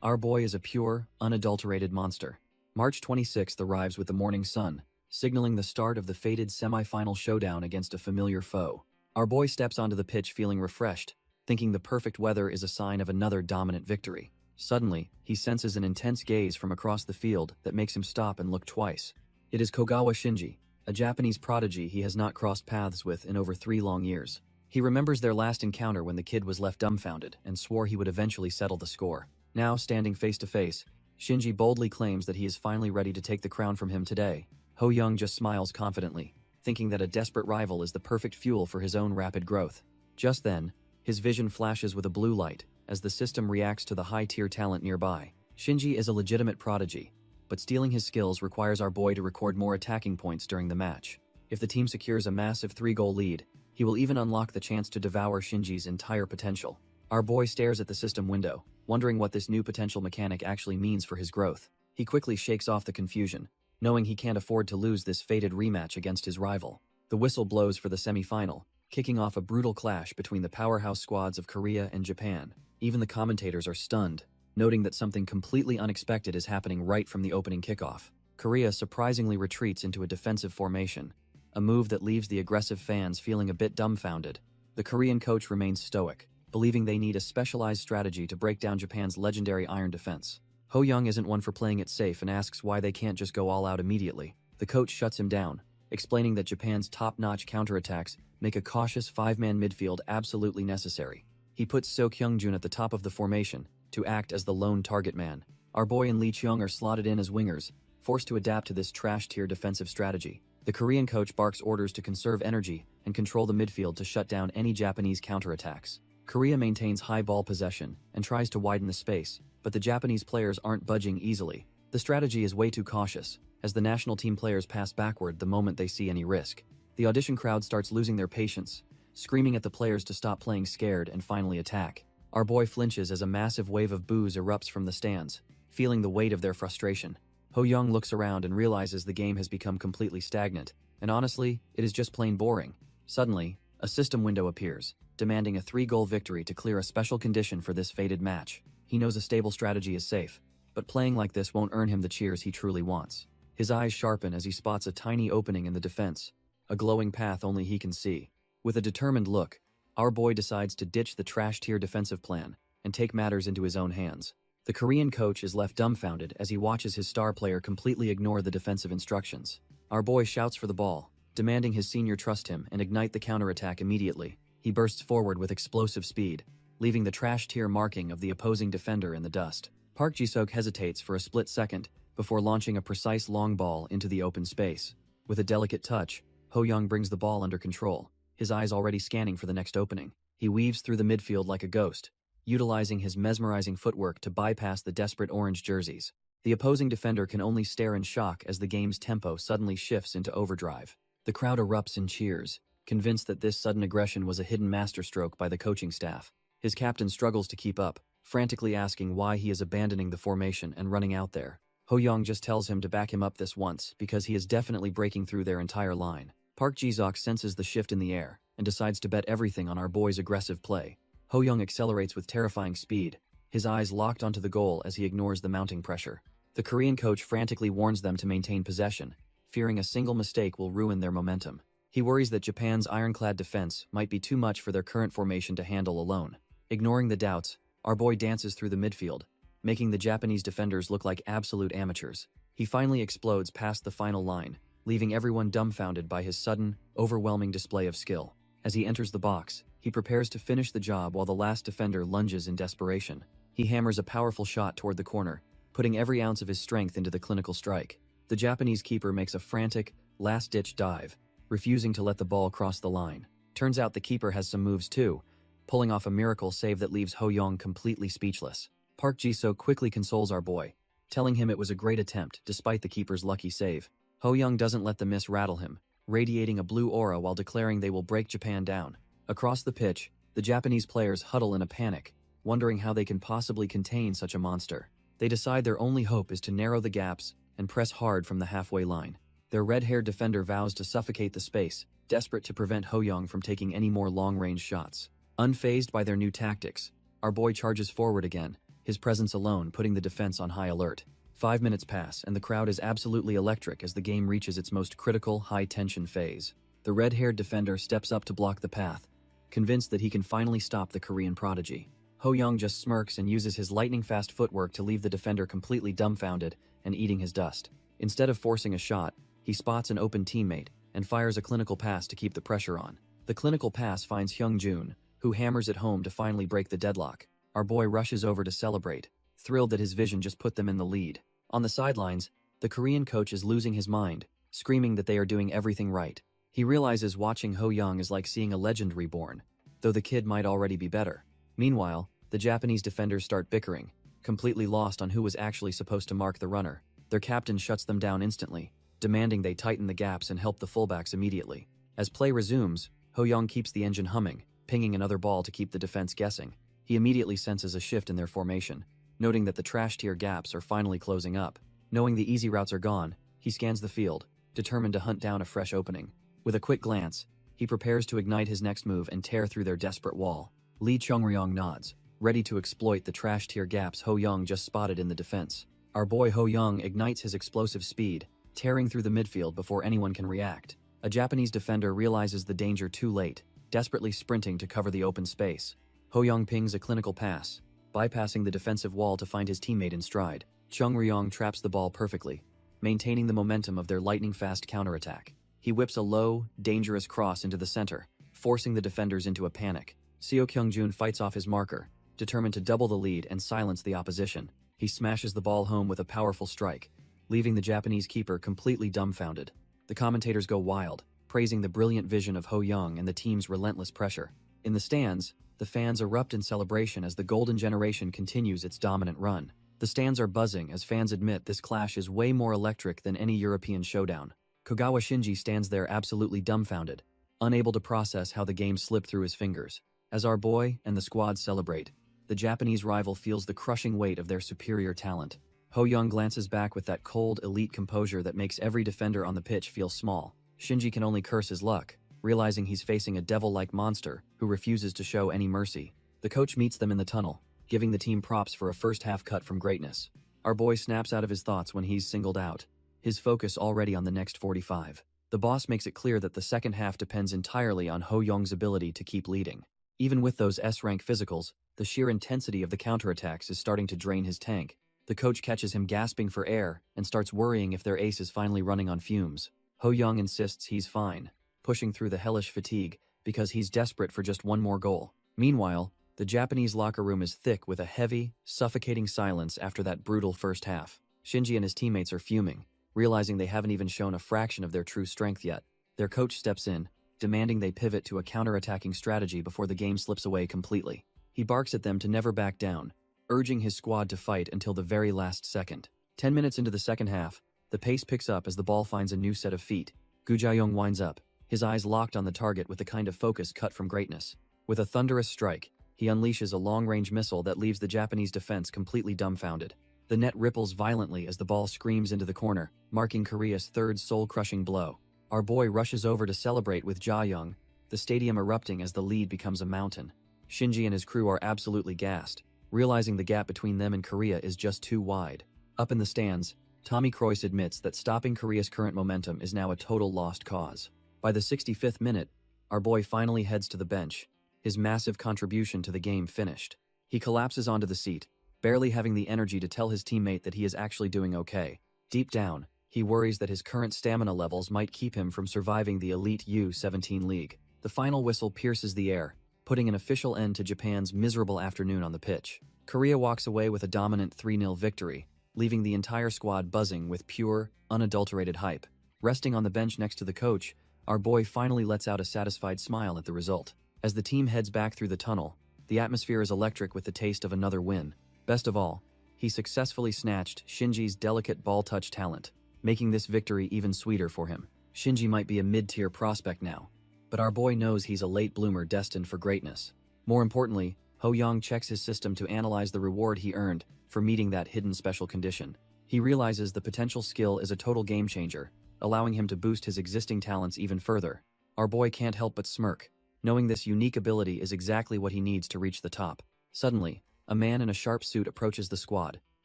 Our boy is a pure, unadulterated monster. March 26th arrives with the morning sun, signaling the start of the fated semi-final showdown against a familiar foe. Our boy steps onto the pitch feeling refreshed, thinking the perfect weather is a sign of another dominant victory. Suddenly, he senses an intense gaze from across the field that makes him stop and look twice. It is Kogawa Shinji, a Japanese prodigy he has not crossed paths with in over 3 long years. He remembers their last encounter when the kid was left dumbfounded and swore he would eventually settle the score. Now, standing face to face, Shinji boldly claims that he is finally ready to take the crown from him today. Ho Young just smiles confidently, thinking that a desperate rival is the perfect fuel for his own rapid growth. Just then, his vision flashes with a blue light as the system reacts to the high-tier talent nearby. Shinji is a legitimate prodigy, but stealing his skills requires our boy to record more attacking points during the match. If the team secures a massive 3-goal lead, he will even unlock the chance to devour Shinji's entire potential. Our boy stares at the system window, wondering what this new potential mechanic actually means for his growth. He quickly shakes off the confusion, knowing he can't afford to lose this fated rematch against his rival. The whistle blows for the semi-final, kicking off a brutal clash between the powerhouse squads of Korea and Japan. Even the commentators are stunned, noting that something completely unexpected is happening right from the opening kickoff. Korea surprisingly retreats into a defensive formation, a move that leaves the aggressive fans feeling a bit dumbfounded. The Korean coach remains stoic, believing they need a specialized strategy to break down Japan's legendary iron defense. Ho Young isn't one for playing it safe and asks why they can't just go all out immediately. The coach shuts him down, explaining that Japan's top-notch counterattacks make a cautious 5-man midfield absolutely necessary. He puts So Kyung-jun at the top of the formation to act as the lone target man. Our boy and Lee Cheong are slotted in as wingers, forced to adapt to this trash-tier defensive strategy. The Korean coach barks orders to conserve energy and control the midfield to shut down any Japanese counterattacks. Korea maintains high ball possession and tries to widen the space, but the Japanese players aren't budging easily. The strategy is way too cautious, as the national team players pass backward the moment they see any risk. The audition crowd starts losing their patience, screaming at the players to stop playing scared and finally attack. Our boy flinches as a massive wave of boos erupts from the stands, feeling the weight of their frustration. Ho Young looks around and realizes the game has become completely stagnant, and honestly, it is just plain boring. Suddenly, a system window appears, demanding a 3-goal victory to clear a special condition for this fated match. He knows a stable strategy is safe, but playing like this won't earn him the cheers he truly wants. His eyes sharpen as he spots a tiny opening in the defense, a glowing path only he can see. With a determined look, our boy decides to ditch the trash-tier defensive plan and take matters into his own hands. The Korean coach is left dumbfounded as he watches his star player completely ignore the defensive instructions. Our boy shouts for the ball, demanding his senior trust him and ignite the counterattack immediately. He bursts forward with explosive speed, leaving the trash-tier marking of the opposing defender in the dust. Park Ji-seok hesitates for a split second before launching a precise long ball into the open space. With a delicate touch, Ho Young brings the ball under control, his eyes already scanning for the next opening. He weaves through the midfield like a ghost, utilizing his mesmerizing footwork to bypass the desperate orange jerseys. The opposing defender can only stare in shock as the game's tempo suddenly shifts into overdrive. The crowd erupts in cheers, convinced that this sudden aggression was a hidden masterstroke by the coaching staff. His captain struggles to keep up, frantically asking why he is abandoning the formation and running out there. Ho Young just tells him to back him up this once because he is definitely breaking through their entire line. Park Ji-seok senses the shift in the air and decides to bet everything on our boy's aggressive play. Ho Young accelerates with terrifying speed, his eyes locked onto the goal as he ignores the mounting pressure. The Korean coach frantically warns them to maintain possession, fearing a single mistake will ruin their momentum. He worries that Japan's ironclad defense might be too much for their current formation to handle alone. Ignoring the doubts, our boy dances through the midfield, making the Japanese defenders look like absolute amateurs. He finally explodes past the final line, leaving everyone dumbfounded by his sudden, overwhelming display of skill. As he enters the box, he prepares to finish the job while the last defender lunges in desperation. He hammers a powerful shot toward the corner, putting every ounce of his strength into the clinical strike. The Japanese keeper makes a frantic, last-ditch dive, refusing to let the ball cross the line. Turns out the keeper has some moves too, pulling off a miracle save that leaves Ho Young completely speechless. Park Ji-seok quickly consoles our boy, telling him it was a great attempt despite the keeper's lucky save. Ho Young doesn't let the miss rattle him, radiating a blue aura while declaring they will break Japan down. Across the pitch, the Japanese players huddle in a panic, wondering how they can possibly contain such a monster. They decide their only hope is to narrow the gaps and press hard from the halfway line. Their red-haired defender vows to suffocate the space, desperate to prevent Ho Young from taking any more long-range shots. Unfazed by their new tactics, our boy charges forward again, his presence alone putting the defense on high alert. 5 minutes pass and the crowd is absolutely electric as the game reaches its most critical, high-tension phase. The red-haired defender steps up to block the path, convinced that he can finally stop the Korean prodigy. Ho Young just smirks and uses his lightning-fast footwork to leave the defender completely dumbfounded and eating his dust. Instead of forcing a shot, he spots an open teammate and fires a clinical pass to keep the pressure on. The clinical pass finds Hyung-jun, who hammers it home to finally break the deadlock. Our boy rushes over to celebrate, thrilled that his vision just put them in the lead. On the sidelines, the Korean coach is losing his mind, screaming that they are doing everything right. He realizes watching Ho Young is like seeing a legend reborn, though the kid might already be better. Meanwhile, the Japanese defenders start bickering, completely lost on who was actually supposed to mark the runner. Their captain shuts them down instantly, demanding they tighten the gaps and help the fullbacks immediately. As play resumes, Ho Young keeps the engine humming, pinging another ball to keep the defense guessing. He immediately senses a shift in their formation, noting that the trash-tier gaps are finally closing up. Knowing the easy routes are gone, he scans the field, determined to hunt down a fresh opening. With a quick glance, he prepares to ignite his next move and tear through their desperate wall. Lee Chung-ryong nods, ready to exploit the trash-tier gaps Ho Young just spotted in the defense. Our boy Ho Young ignites his explosive speed, tearing through the midfield before anyone can react. A Japanese defender realizes the danger too late, desperately sprinting to cover the open space. Ho Young pings a clinical pass, bypassing the defensive wall to find his teammate in stride. Chung-ryong traps the ball perfectly, maintaining the momentum of their lightning-fast counterattack. He whips a low, dangerous cross into the center, forcing the defenders into a panic. Seo Kyung-jun fights off his marker, determined to double the lead and silence the opposition. He smashes the ball home with a powerful strike, leaving the Japanese keeper completely dumbfounded. The commentators go wild, praising the brilliant vision of Ho Young and the team's relentless pressure. In the stands, the fans erupt in celebration as the Golden Generation continues its dominant run. The stands are buzzing as fans admit this clash is way more electric than any European showdown. Kogawa Shinji stands there absolutely dumbfounded, unable to process how the game slipped through his fingers. As our boy and the squad celebrate, the Japanese rival feels the crushing weight of their superior talent. Ho Young glances back with that cold, elite composure that makes every defender on the pitch feel small. Shinji can only curse his luck, realizing he's facing a devil-like monster who refuses to show any mercy. The coach meets them in the tunnel, giving the team props for a first-half cut from greatness. Our boy snaps out of his thoughts when he's singled out, his focus already on the next 45. The boss makes it clear that the second half depends entirely on Ho Young's ability to keep leading. Even with those S-rank physicals, the sheer intensity of the counterattacks is starting to drain his tank. The coach catches him gasping for air and starts worrying if their ace is finally running on fumes. Ho Young insists he's fine, pushing through the hellish fatigue because he's desperate for just one more goal. Meanwhile, the Japanese locker room is thick with a heavy, suffocating silence after that brutal first half. Shinji and his teammates are fuming, realizing they haven't even shown a fraction of their true strength yet. Their coach steps in, demanding they pivot to a counter-attacking strategy before the game slips away completely. He barks at them to never back down, urging his squad to fight until the very last second. 10 minutes into the second half, the pace picks up as the ball finds a new set of feet. Gu Jae-young winds up, his eyes locked on the target with the kind of focus cut from greatness. With a thunderous strike, he unleashes a long-range missile that leaves the Japanese defense completely dumbfounded. The net ripples violently as the ball screams into the corner, marking Korea's third soul-crushing blow. Our boy rushes over to celebrate with Ja-young, the stadium erupting as the lead becomes a mountain. Shinji and his crew are absolutely gassed, realizing the gap between them and Korea is just too wide. Up in the stands, Tommy Kroos admits that stopping Korea's current momentum is now a total lost cause. By the 65th minute, our boy finally heads to the bench, his massive contribution to the game finished. He collapses onto the seat, barely having the energy to tell his teammate that he is actually doing okay. Deep down, he worries that his current stamina levels might keep him from surviving the elite U-17 league. The final whistle pierces the air, putting an official end to Japan's miserable afternoon on the pitch. Korea walks away with a dominant 3-0 victory, leaving the entire squad buzzing with pure, unadulterated hype. Resting on the bench next to the coach, our boy finally lets out a satisfied smile at the result. As the team heads back through the tunnel, the atmosphere is electric with the taste of another win. Best of all, he successfully snatched Shinji's delicate ball-touch talent, making this victory even sweeter for him. Shinji might be a mid-tier prospect now, but our boy knows he's a late bloomer destined for greatness. More importantly, Ho Young checks his system to analyze the reward he earned for meeting that hidden special condition. He realizes the potential skill is a total game changer, allowing him to boost his existing talents even further. Our boy can't help but smirk, knowing this unique ability is exactly what he needs to reach the top. Suddenly, a man in a sharp suit approaches the squad,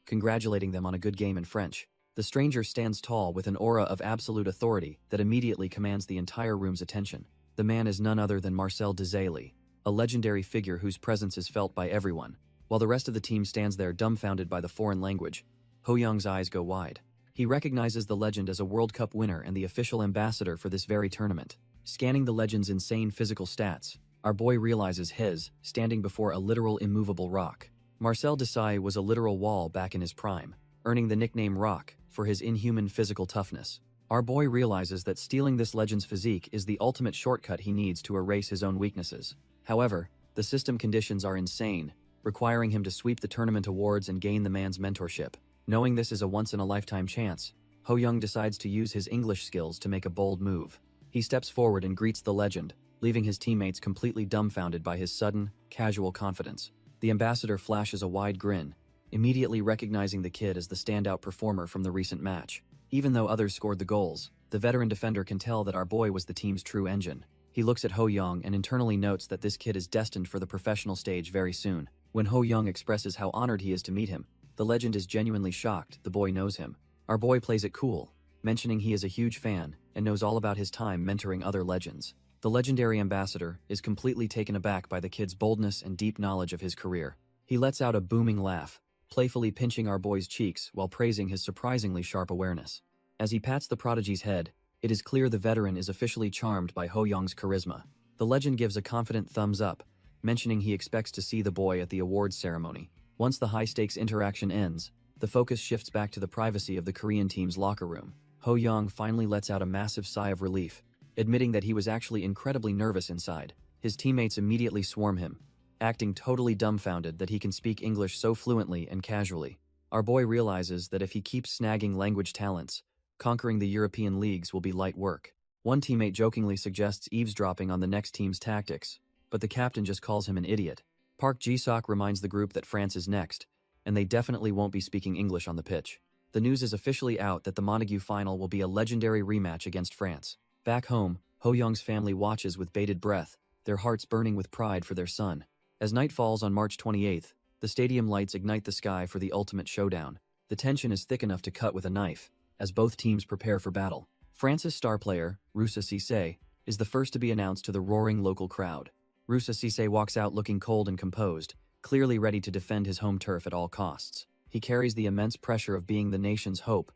congratulating them on a good game in French. The stranger stands tall with an aura of absolute authority that immediately commands the entire room's attention. The man is none other than Marcel Desailly, a legendary figure whose presence is felt by everyone. While the rest of the team stands there dumbfounded by the foreign language, Ho Young's eyes go wide. He recognizes the legend as a World Cup winner and the official ambassador for this very tournament. Scanning the legend's insane physical stats, our boy realizes his standing before a literal immovable rock. Marcel Desailly was a literal wall back in his prime, earning the nickname Rock for his inhuman physical toughness. Our boy realizes that stealing this legend's physique is the ultimate shortcut he needs to erase his own weaknesses. However, the system conditions are insane, requiring him to sweep the tournament awards and gain the man's mentorship. Knowing this is a once-in-a-lifetime chance, Ho Young decides to use his English skills to make a bold move. He steps forward and greets the legend, leaving his teammates completely dumbfounded by his sudden, casual confidence. The ambassador flashes a wide grin, immediately recognizing the kid as the standout performer from the recent match. Even though others scored the goals, the veteran defender can tell that our boy was the team's true engine. He looks at Ho Young and internally notes that this kid is destined for the professional stage very soon. When Ho Young expresses how honored he is to meet him, the legend is genuinely shocked the boy knows him. Our boy plays it cool, mentioning he is a huge fan and knows all about his time mentoring other legends. The legendary ambassador is completely taken aback by the kid's boldness and deep knowledge of his career. He lets out a booming laugh, playfully pinching our boy's cheeks while praising his surprisingly sharp awareness. As he pats the prodigy's head, it is clear the veteran is officially charmed by Ho Young's charisma. The legend gives a confident thumbs up, mentioning he expects to see the boy at the awards ceremony. Once the high-stakes interaction ends, the focus shifts back to the privacy of the Korean team's locker room. Ho Young finally lets out a massive sigh of relief, admitting that he was actually incredibly nervous inside. His teammates immediately swarm him, acting totally dumbfounded that he can speak English so fluently and casually. Our boy realizes that if he keeps snagging language talents, conquering the European leagues will be light work. One teammate jokingly suggests eavesdropping on the next team's tactics, but the captain just calls him an idiot. Park Ji-sok reminds the group that France is next, and they definitely won't be speaking English on the pitch. The news is officially out that the Montague final will be a legendary rematch against France. Back home, Ho Young's family watches with bated breath, their hearts burning with pride for their son. As night falls on March 28th, the stadium lights ignite the sky for the ultimate showdown. The tension is thick enough to cut with a knife, as both teams prepare for battle. France's star player, Rusa Cisse, is the first to be announced to the roaring local crowd. Rusa Cisse walks out looking cold and composed, clearly ready to defend his home turf at all costs. He carries the immense pressure of being the nation's hope,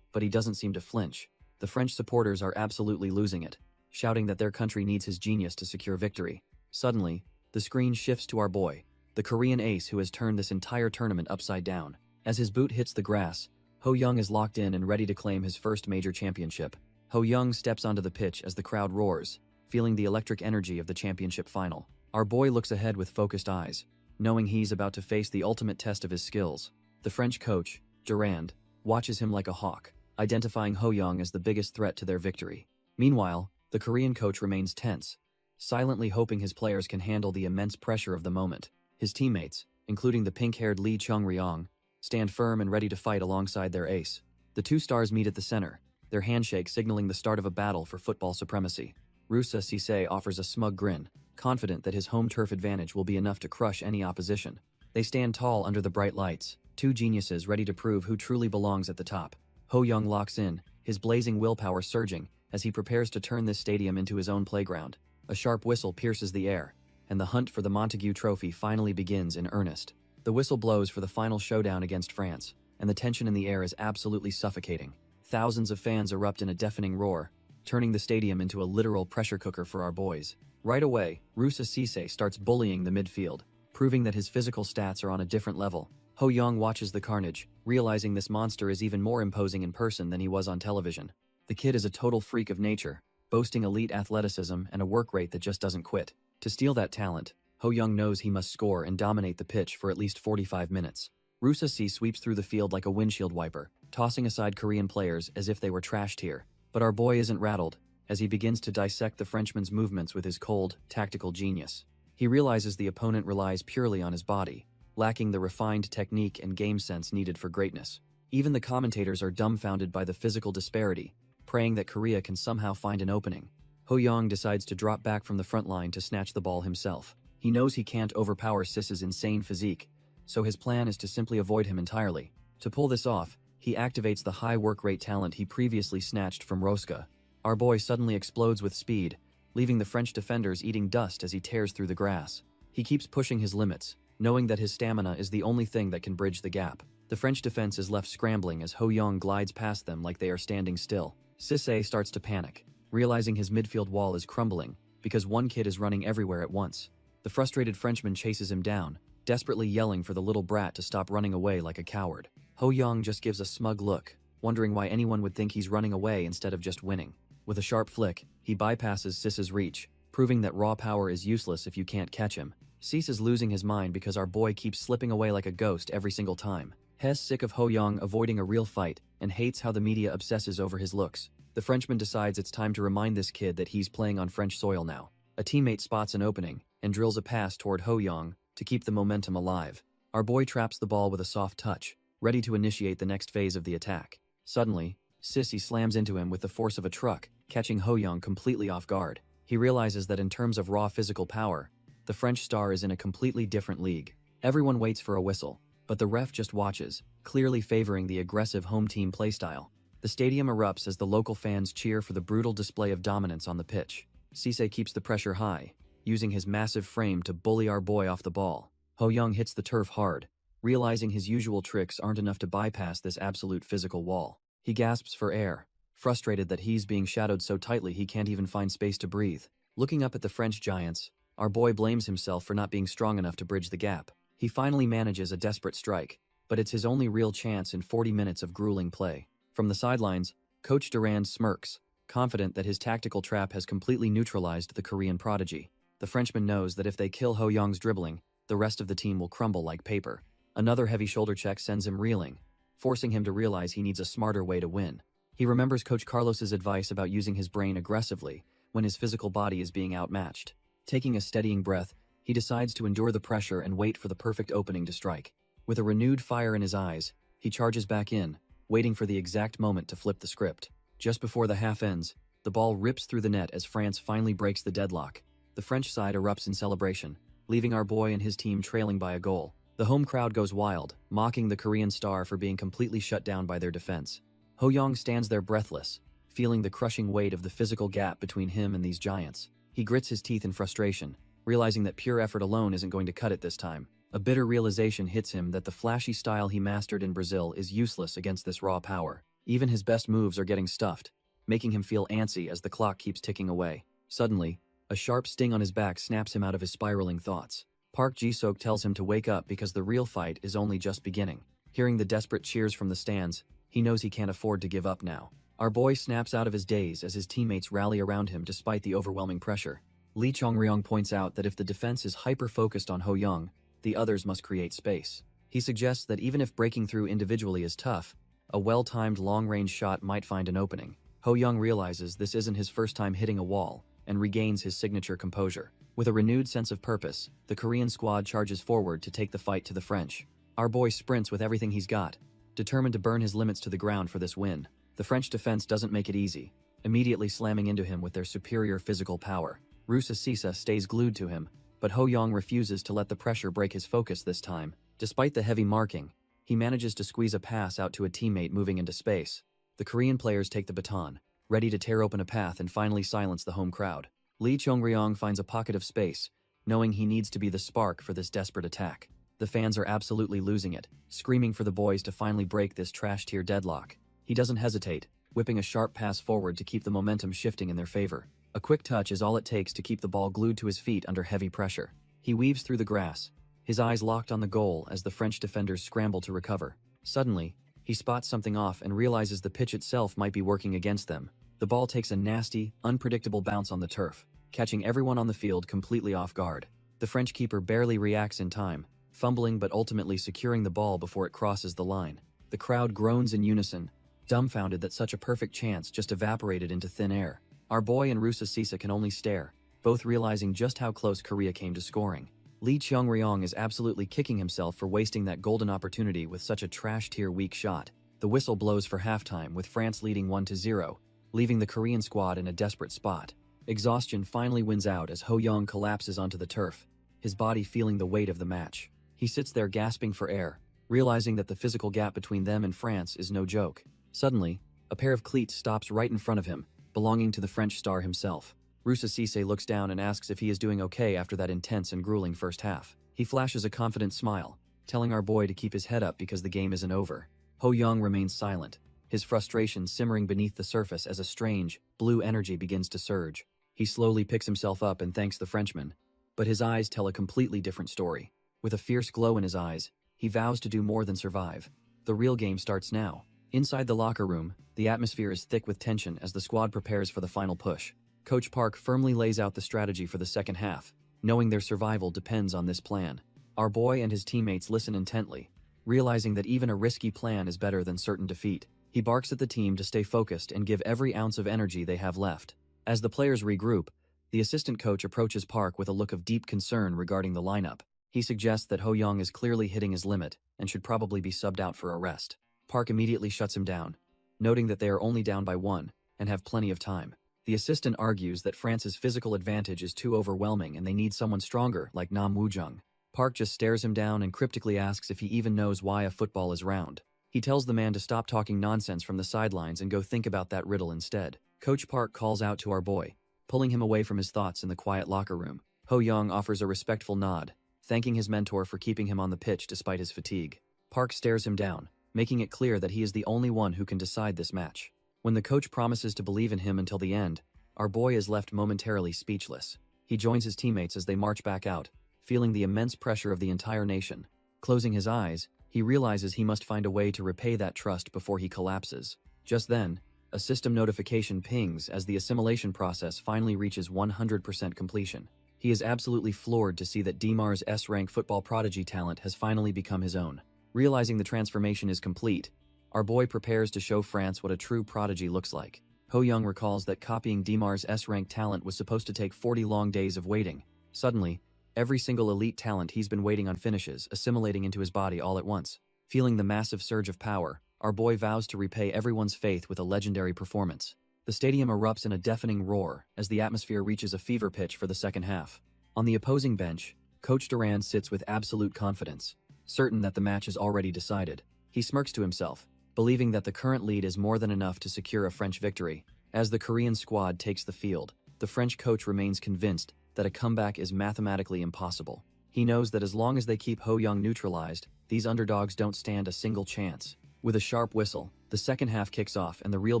but he doesn't seem to flinch. The French supporters are absolutely losing it, shouting that their country needs his genius to secure victory. Suddenly, the screen shifts to our boy, the Korean ace who has turned this entire tournament upside down. As his boot hits the grass, Ho Young is locked in and ready to claim his first major championship. Ho Young steps onto the pitch as the crowd roars, feeling the electric energy of the championship final. Our boy looks ahead with focused eyes, knowing he's about to face the ultimate test of his skills. The French coach, Durand, watches him like a hawk, identifying Ho Young as the biggest threat to their victory. Meanwhile, the Korean coach remains tense, silently hoping his players can handle the immense pressure of the moment. His teammates, including the pink-haired Lee Chung-ryong, stand firm and ready to fight alongside their ace. The two stars meet at the center, their handshake signaling the start of a battle for football supremacy. Rusa Cisse offers a smug grin, confident that his home turf advantage will be enough to crush any opposition. They stand tall under the bright lights, two geniuses ready to prove who truly belongs at the top. Ho Young locks in, his blazing willpower surging as he prepares to turn this stadium into his own playground. A sharp whistle pierces the air, and the hunt for the Montague Trophy finally begins in earnest. The whistle blows for the final showdown against France, and the tension in the air is absolutely suffocating. Thousands of fans erupt in a deafening roar, turning the stadium into a literal pressure cooker for our boys. Right away, Rusa Cisse starts bullying the midfield, proving that his physical stats are on a different level. Ho Young watches the carnage, realizing this monster is even more imposing in person than he was on television. The kid is a total freak of nature, boasting elite athleticism and a work rate that just doesn't quit. To steal that talent, Ho Young knows he must score and dominate the pitch for at least 45 minutes. Rusa Cisse sweeps through the field like a windshield wiper, tossing aside Korean players as if they were trashed here. But our boy isn't rattled, as he begins to dissect the Frenchman's movements with his cold, tactical genius. He realizes the opponent relies purely on his body, lacking the refined technique and game sense needed for greatness. Even the commentators are dumbfounded by the physical disparity, praying that Korea can somehow find an opening. Ho Young decides to drop back from the front line to snatch the ball himself. He knows he can't overpower Sis's insane physique, so his plan is to simply avoid him entirely. To pull this off, he activates the high work rate talent he previously snatched from Roska. Our boy suddenly explodes with speed, leaving the French defenders eating dust as he tears through the grass. He keeps pushing his limits, knowing that his stamina is the only thing that can bridge the gap. The French defense is left scrambling as Ho Young glides past them like they are standing still. Sisse starts to panic, realizing his midfield wall is crumbling because one kid is running everywhere at once. The frustrated Frenchman chases him down, desperately yelling for the little brat to stop running away like a coward. Ho Young just gives a smug look, wondering why anyone would think he's running away instead of just winning. With a sharp flick, he bypasses Sis's reach, proving that raw power is useless if you can't catch him. Sis is losing his mind because our boy keeps slipping away like a ghost every single time. He's sick of Ho Young avoiding a real fight and hates how the media obsesses over his looks. The Frenchman decides it's time to remind this kid that he's playing on French soil now. A teammate spots an opening and drills a pass toward Ho Young to keep the momentum alive. Our boy traps the ball with a soft touch, ready to initiate the next phase of the attack. Suddenly, Sissy slams into him with the force of a truck, catching Ho Young completely off guard. He realizes that in terms of raw physical power, the French star is in a completely different league. Everyone waits for a whistle, but the ref just watches, clearly favoring the aggressive home team playstyle. The stadium erupts as the local fans cheer for the brutal display of dominance on the pitch. Cisse keeps the pressure high, using his massive frame to bully our boy off the ball. Ho Young hits the turf hard, realizing his usual tricks aren't enough to bypass this absolute physical wall. He gasps for air, frustrated that he's being shadowed so tightly he can't even find space to breathe. Looking up at the French giants, our boy blames himself for not being strong enough to bridge the gap. He finally manages a desperate strike, but it's his only real chance in 40 minutes of grueling play. From the sidelines, Coach Durand smirks, confident that his tactical trap has completely neutralized the Korean prodigy. The Frenchman knows that if they kill Ho Young's dribbling, the rest of the team will crumble like paper. Another heavy shoulder check sends him reeling, forcing him to realize he needs a smarter way to win. He remembers Coach Carlos's advice about using his brain aggressively when his physical body is being outmatched. Taking a steadying breath, he decides to endure the pressure and wait for the perfect opening to strike. With a renewed fire in his eyes, he charges back in, waiting for the exact moment to flip the script. Just before the half ends, the ball rips through the net as France finally breaks the deadlock. The French side erupts in celebration, leaving our boy and his team trailing by a goal. The home crowd goes wild, mocking the Korean star for being completely shut down by their defense. Ho Young stands there breathless, feeling the crushing weight of the physical gap between him and these giants. He grits his teeth in frustration, realizing that pure effort alone isn't going to cut it this time. A bitter realization hits him that the flashy style he mastered in Brazil is useless against this raw power. Even his best moves are getting stuffed, making him feel antsy as the clock keeps ticking away. Suddenly, a sharp sting on his back snaps him out of his spiraling thoughts. Park Ji-sok tells him to wake up because the real fight is only just beginning. Hearing the desperate cheers from the stands, he knows he can't afford to give up now. Our boy snaps out of his daze as his teammates rally around him despite the overwhelming pressure. Lee Chong-ryong points out that if the defense is hyper-focused on Ho Young, the others must create space. He suggests that even if breaking through individually is tough, a well-timed long-range shot might find an opening. Ho Young realizes this isn't his first time hitting a wall and regains his signature composure. With a renewed sense of purpose, the Korean squad charges forward to take the fight to the French. Our boy sprints with everything he's got, determined to burn his limits to the ground for this win. The French defense doesn't make it easy, immediately slamming into him with their superior physical power. Rusa Sisa stays glued to him, but Ho Young refuses to let the pressure break his focus this time. Despite the heavy marking, he manages to squeeze a pass out to a teammate moving into space. The Korean players take the baton, ready to tear open a path and finally silence the home crowd. Lee Chong-ryong finds a pocket of space, knowing he needs to be the spark for this desperate attack. The fans are absolutely losing it, screaming for the boys to finally break this trash-tier deadlock. He doesn't hesitate, whipping a sharp pass forward to keep the momentum shifting in their favor. A quick touch is all it takes to keep the ball glued to his feet under heavy pressure. He weaves through the grass, his eyes locked on the goal as the French defenders scramble to recover. Suddenly, he spots something off and realizes the pitch itself might be working against them. The ball takes a nasty, unpredictable bounce on the turf, catching everyone on the field completely off guard. The French keeper barely reacts in time, fumbling but ultimately securing the ball before it crosses the line. The crowd groans in unison, dumbfounded that such a perfect chance just evaporated into thin air. Our boy and Rusa Sisa can only stare, both realizing just how close Korea came to scoring. Lee Cheong-ryong is absolutely kicking himself for wasting that golden opportunity with such a trash-tier weak shot. The whistle blows for halftime with France leading 1-0, leaving the Korean squad in a desperate spot. Exhaustion finally wins out as Ho Young collapses onto the turf, his body feeling the weight of the match. He sits there gasping for air, realizing that the physical gap between them and France is no joke. Suddenly, a pair of cleats stops right in front of him, belonging to the French star himself. Rusa Cisse looks down and asks if he is doing okay after that intense and grueling first half. He flashes a confident smile, telling our boy to keep his head up because the game isn't over. Ho Young remains silent, his frustration simmering beneath the surface as a strange, blue energy begins to surge. He slowly picks himself up and thanks the Frenchman, but his eyes tell a completely different story. With a fierce glow in his eyes, he vows to do more than survive. The real game starts now. Inside the locker room, the atmosphere is thick with tension as the squad prepares for the final push. Coach Park firmly lays out the strategy for the second half, knowing their survival depends on this plan. Our boy and his teammates listen intently, realizing that even a risky plan is better than certain defeat. He barks at the team to stay focused and give every ounce of energy they have left. As the players regroup, the assistant coach approaches Park with a look of deep concern regarding the lineup. He suggests that Ho Young is clearly hitting his limit and should probably be subbed out for a rest. Park immediately shuts him down, noting that they are only down by 1 and have plenty of time. The assistant argues that France's physical advantage is too overwhelming and they need someone stronger like Nam Woojung. Park just stares him down and cryptically asks if he even knows why a football is round. He tells the man to stop talking nonsense from the sidelines and go think about that riddle instead. Coach Park calls out to our boy, pulling him away from his thoughts in the quiet locker room. Ho Young offers a respectful nod, thanking his mentor for keeping him on the pitch despite his fatigue. Park stares him down, making it clear that he is the only one who can decide this match. When the coach promises to believe in him until the end, our boy is left momentarily speechless. He joins his teammates as they march back out, feeling the immense pressure of the entire nation. Closing his eyes, he realizes he must find a way to repay that trust before he collapses. Just then, a system notification pings as the assimilation process finally reaches 100% completion. He is absolutely floored to see that Dimar's S-rank football prodigy talent has finally become his own. Realizing the transformation is complete, our boy prepares to show France what a true prodigy looks like. Ho Young recalls that copying Dimar's S-rank talent was supposed to take 40 long days of waiting. Suddenly, every single elite talent he's been waiting on finishes, assimilating into his body all at once. Feeling the massive surge of power, our boy vows to repay everyone's faith with a legendary performance. The stadium erupts in a deafening roar as the atmosphere reaches a fever pitch for the second half. On the opposing bench, Coach Durand sits with absolute confidence, certain that the match is already decided. He smirks to himself, believing that the current lead is more than enough to secure a French victory. As the Korean squad takes the field, the French coach remains convinced that a comeback is mathematically impossible. He knows that as long as they keep Ho Young neutralized, these underdogs don't stand a single chance. With a sharp whistle, the second half kicks off and the real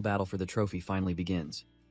battle for the trophy finally begins.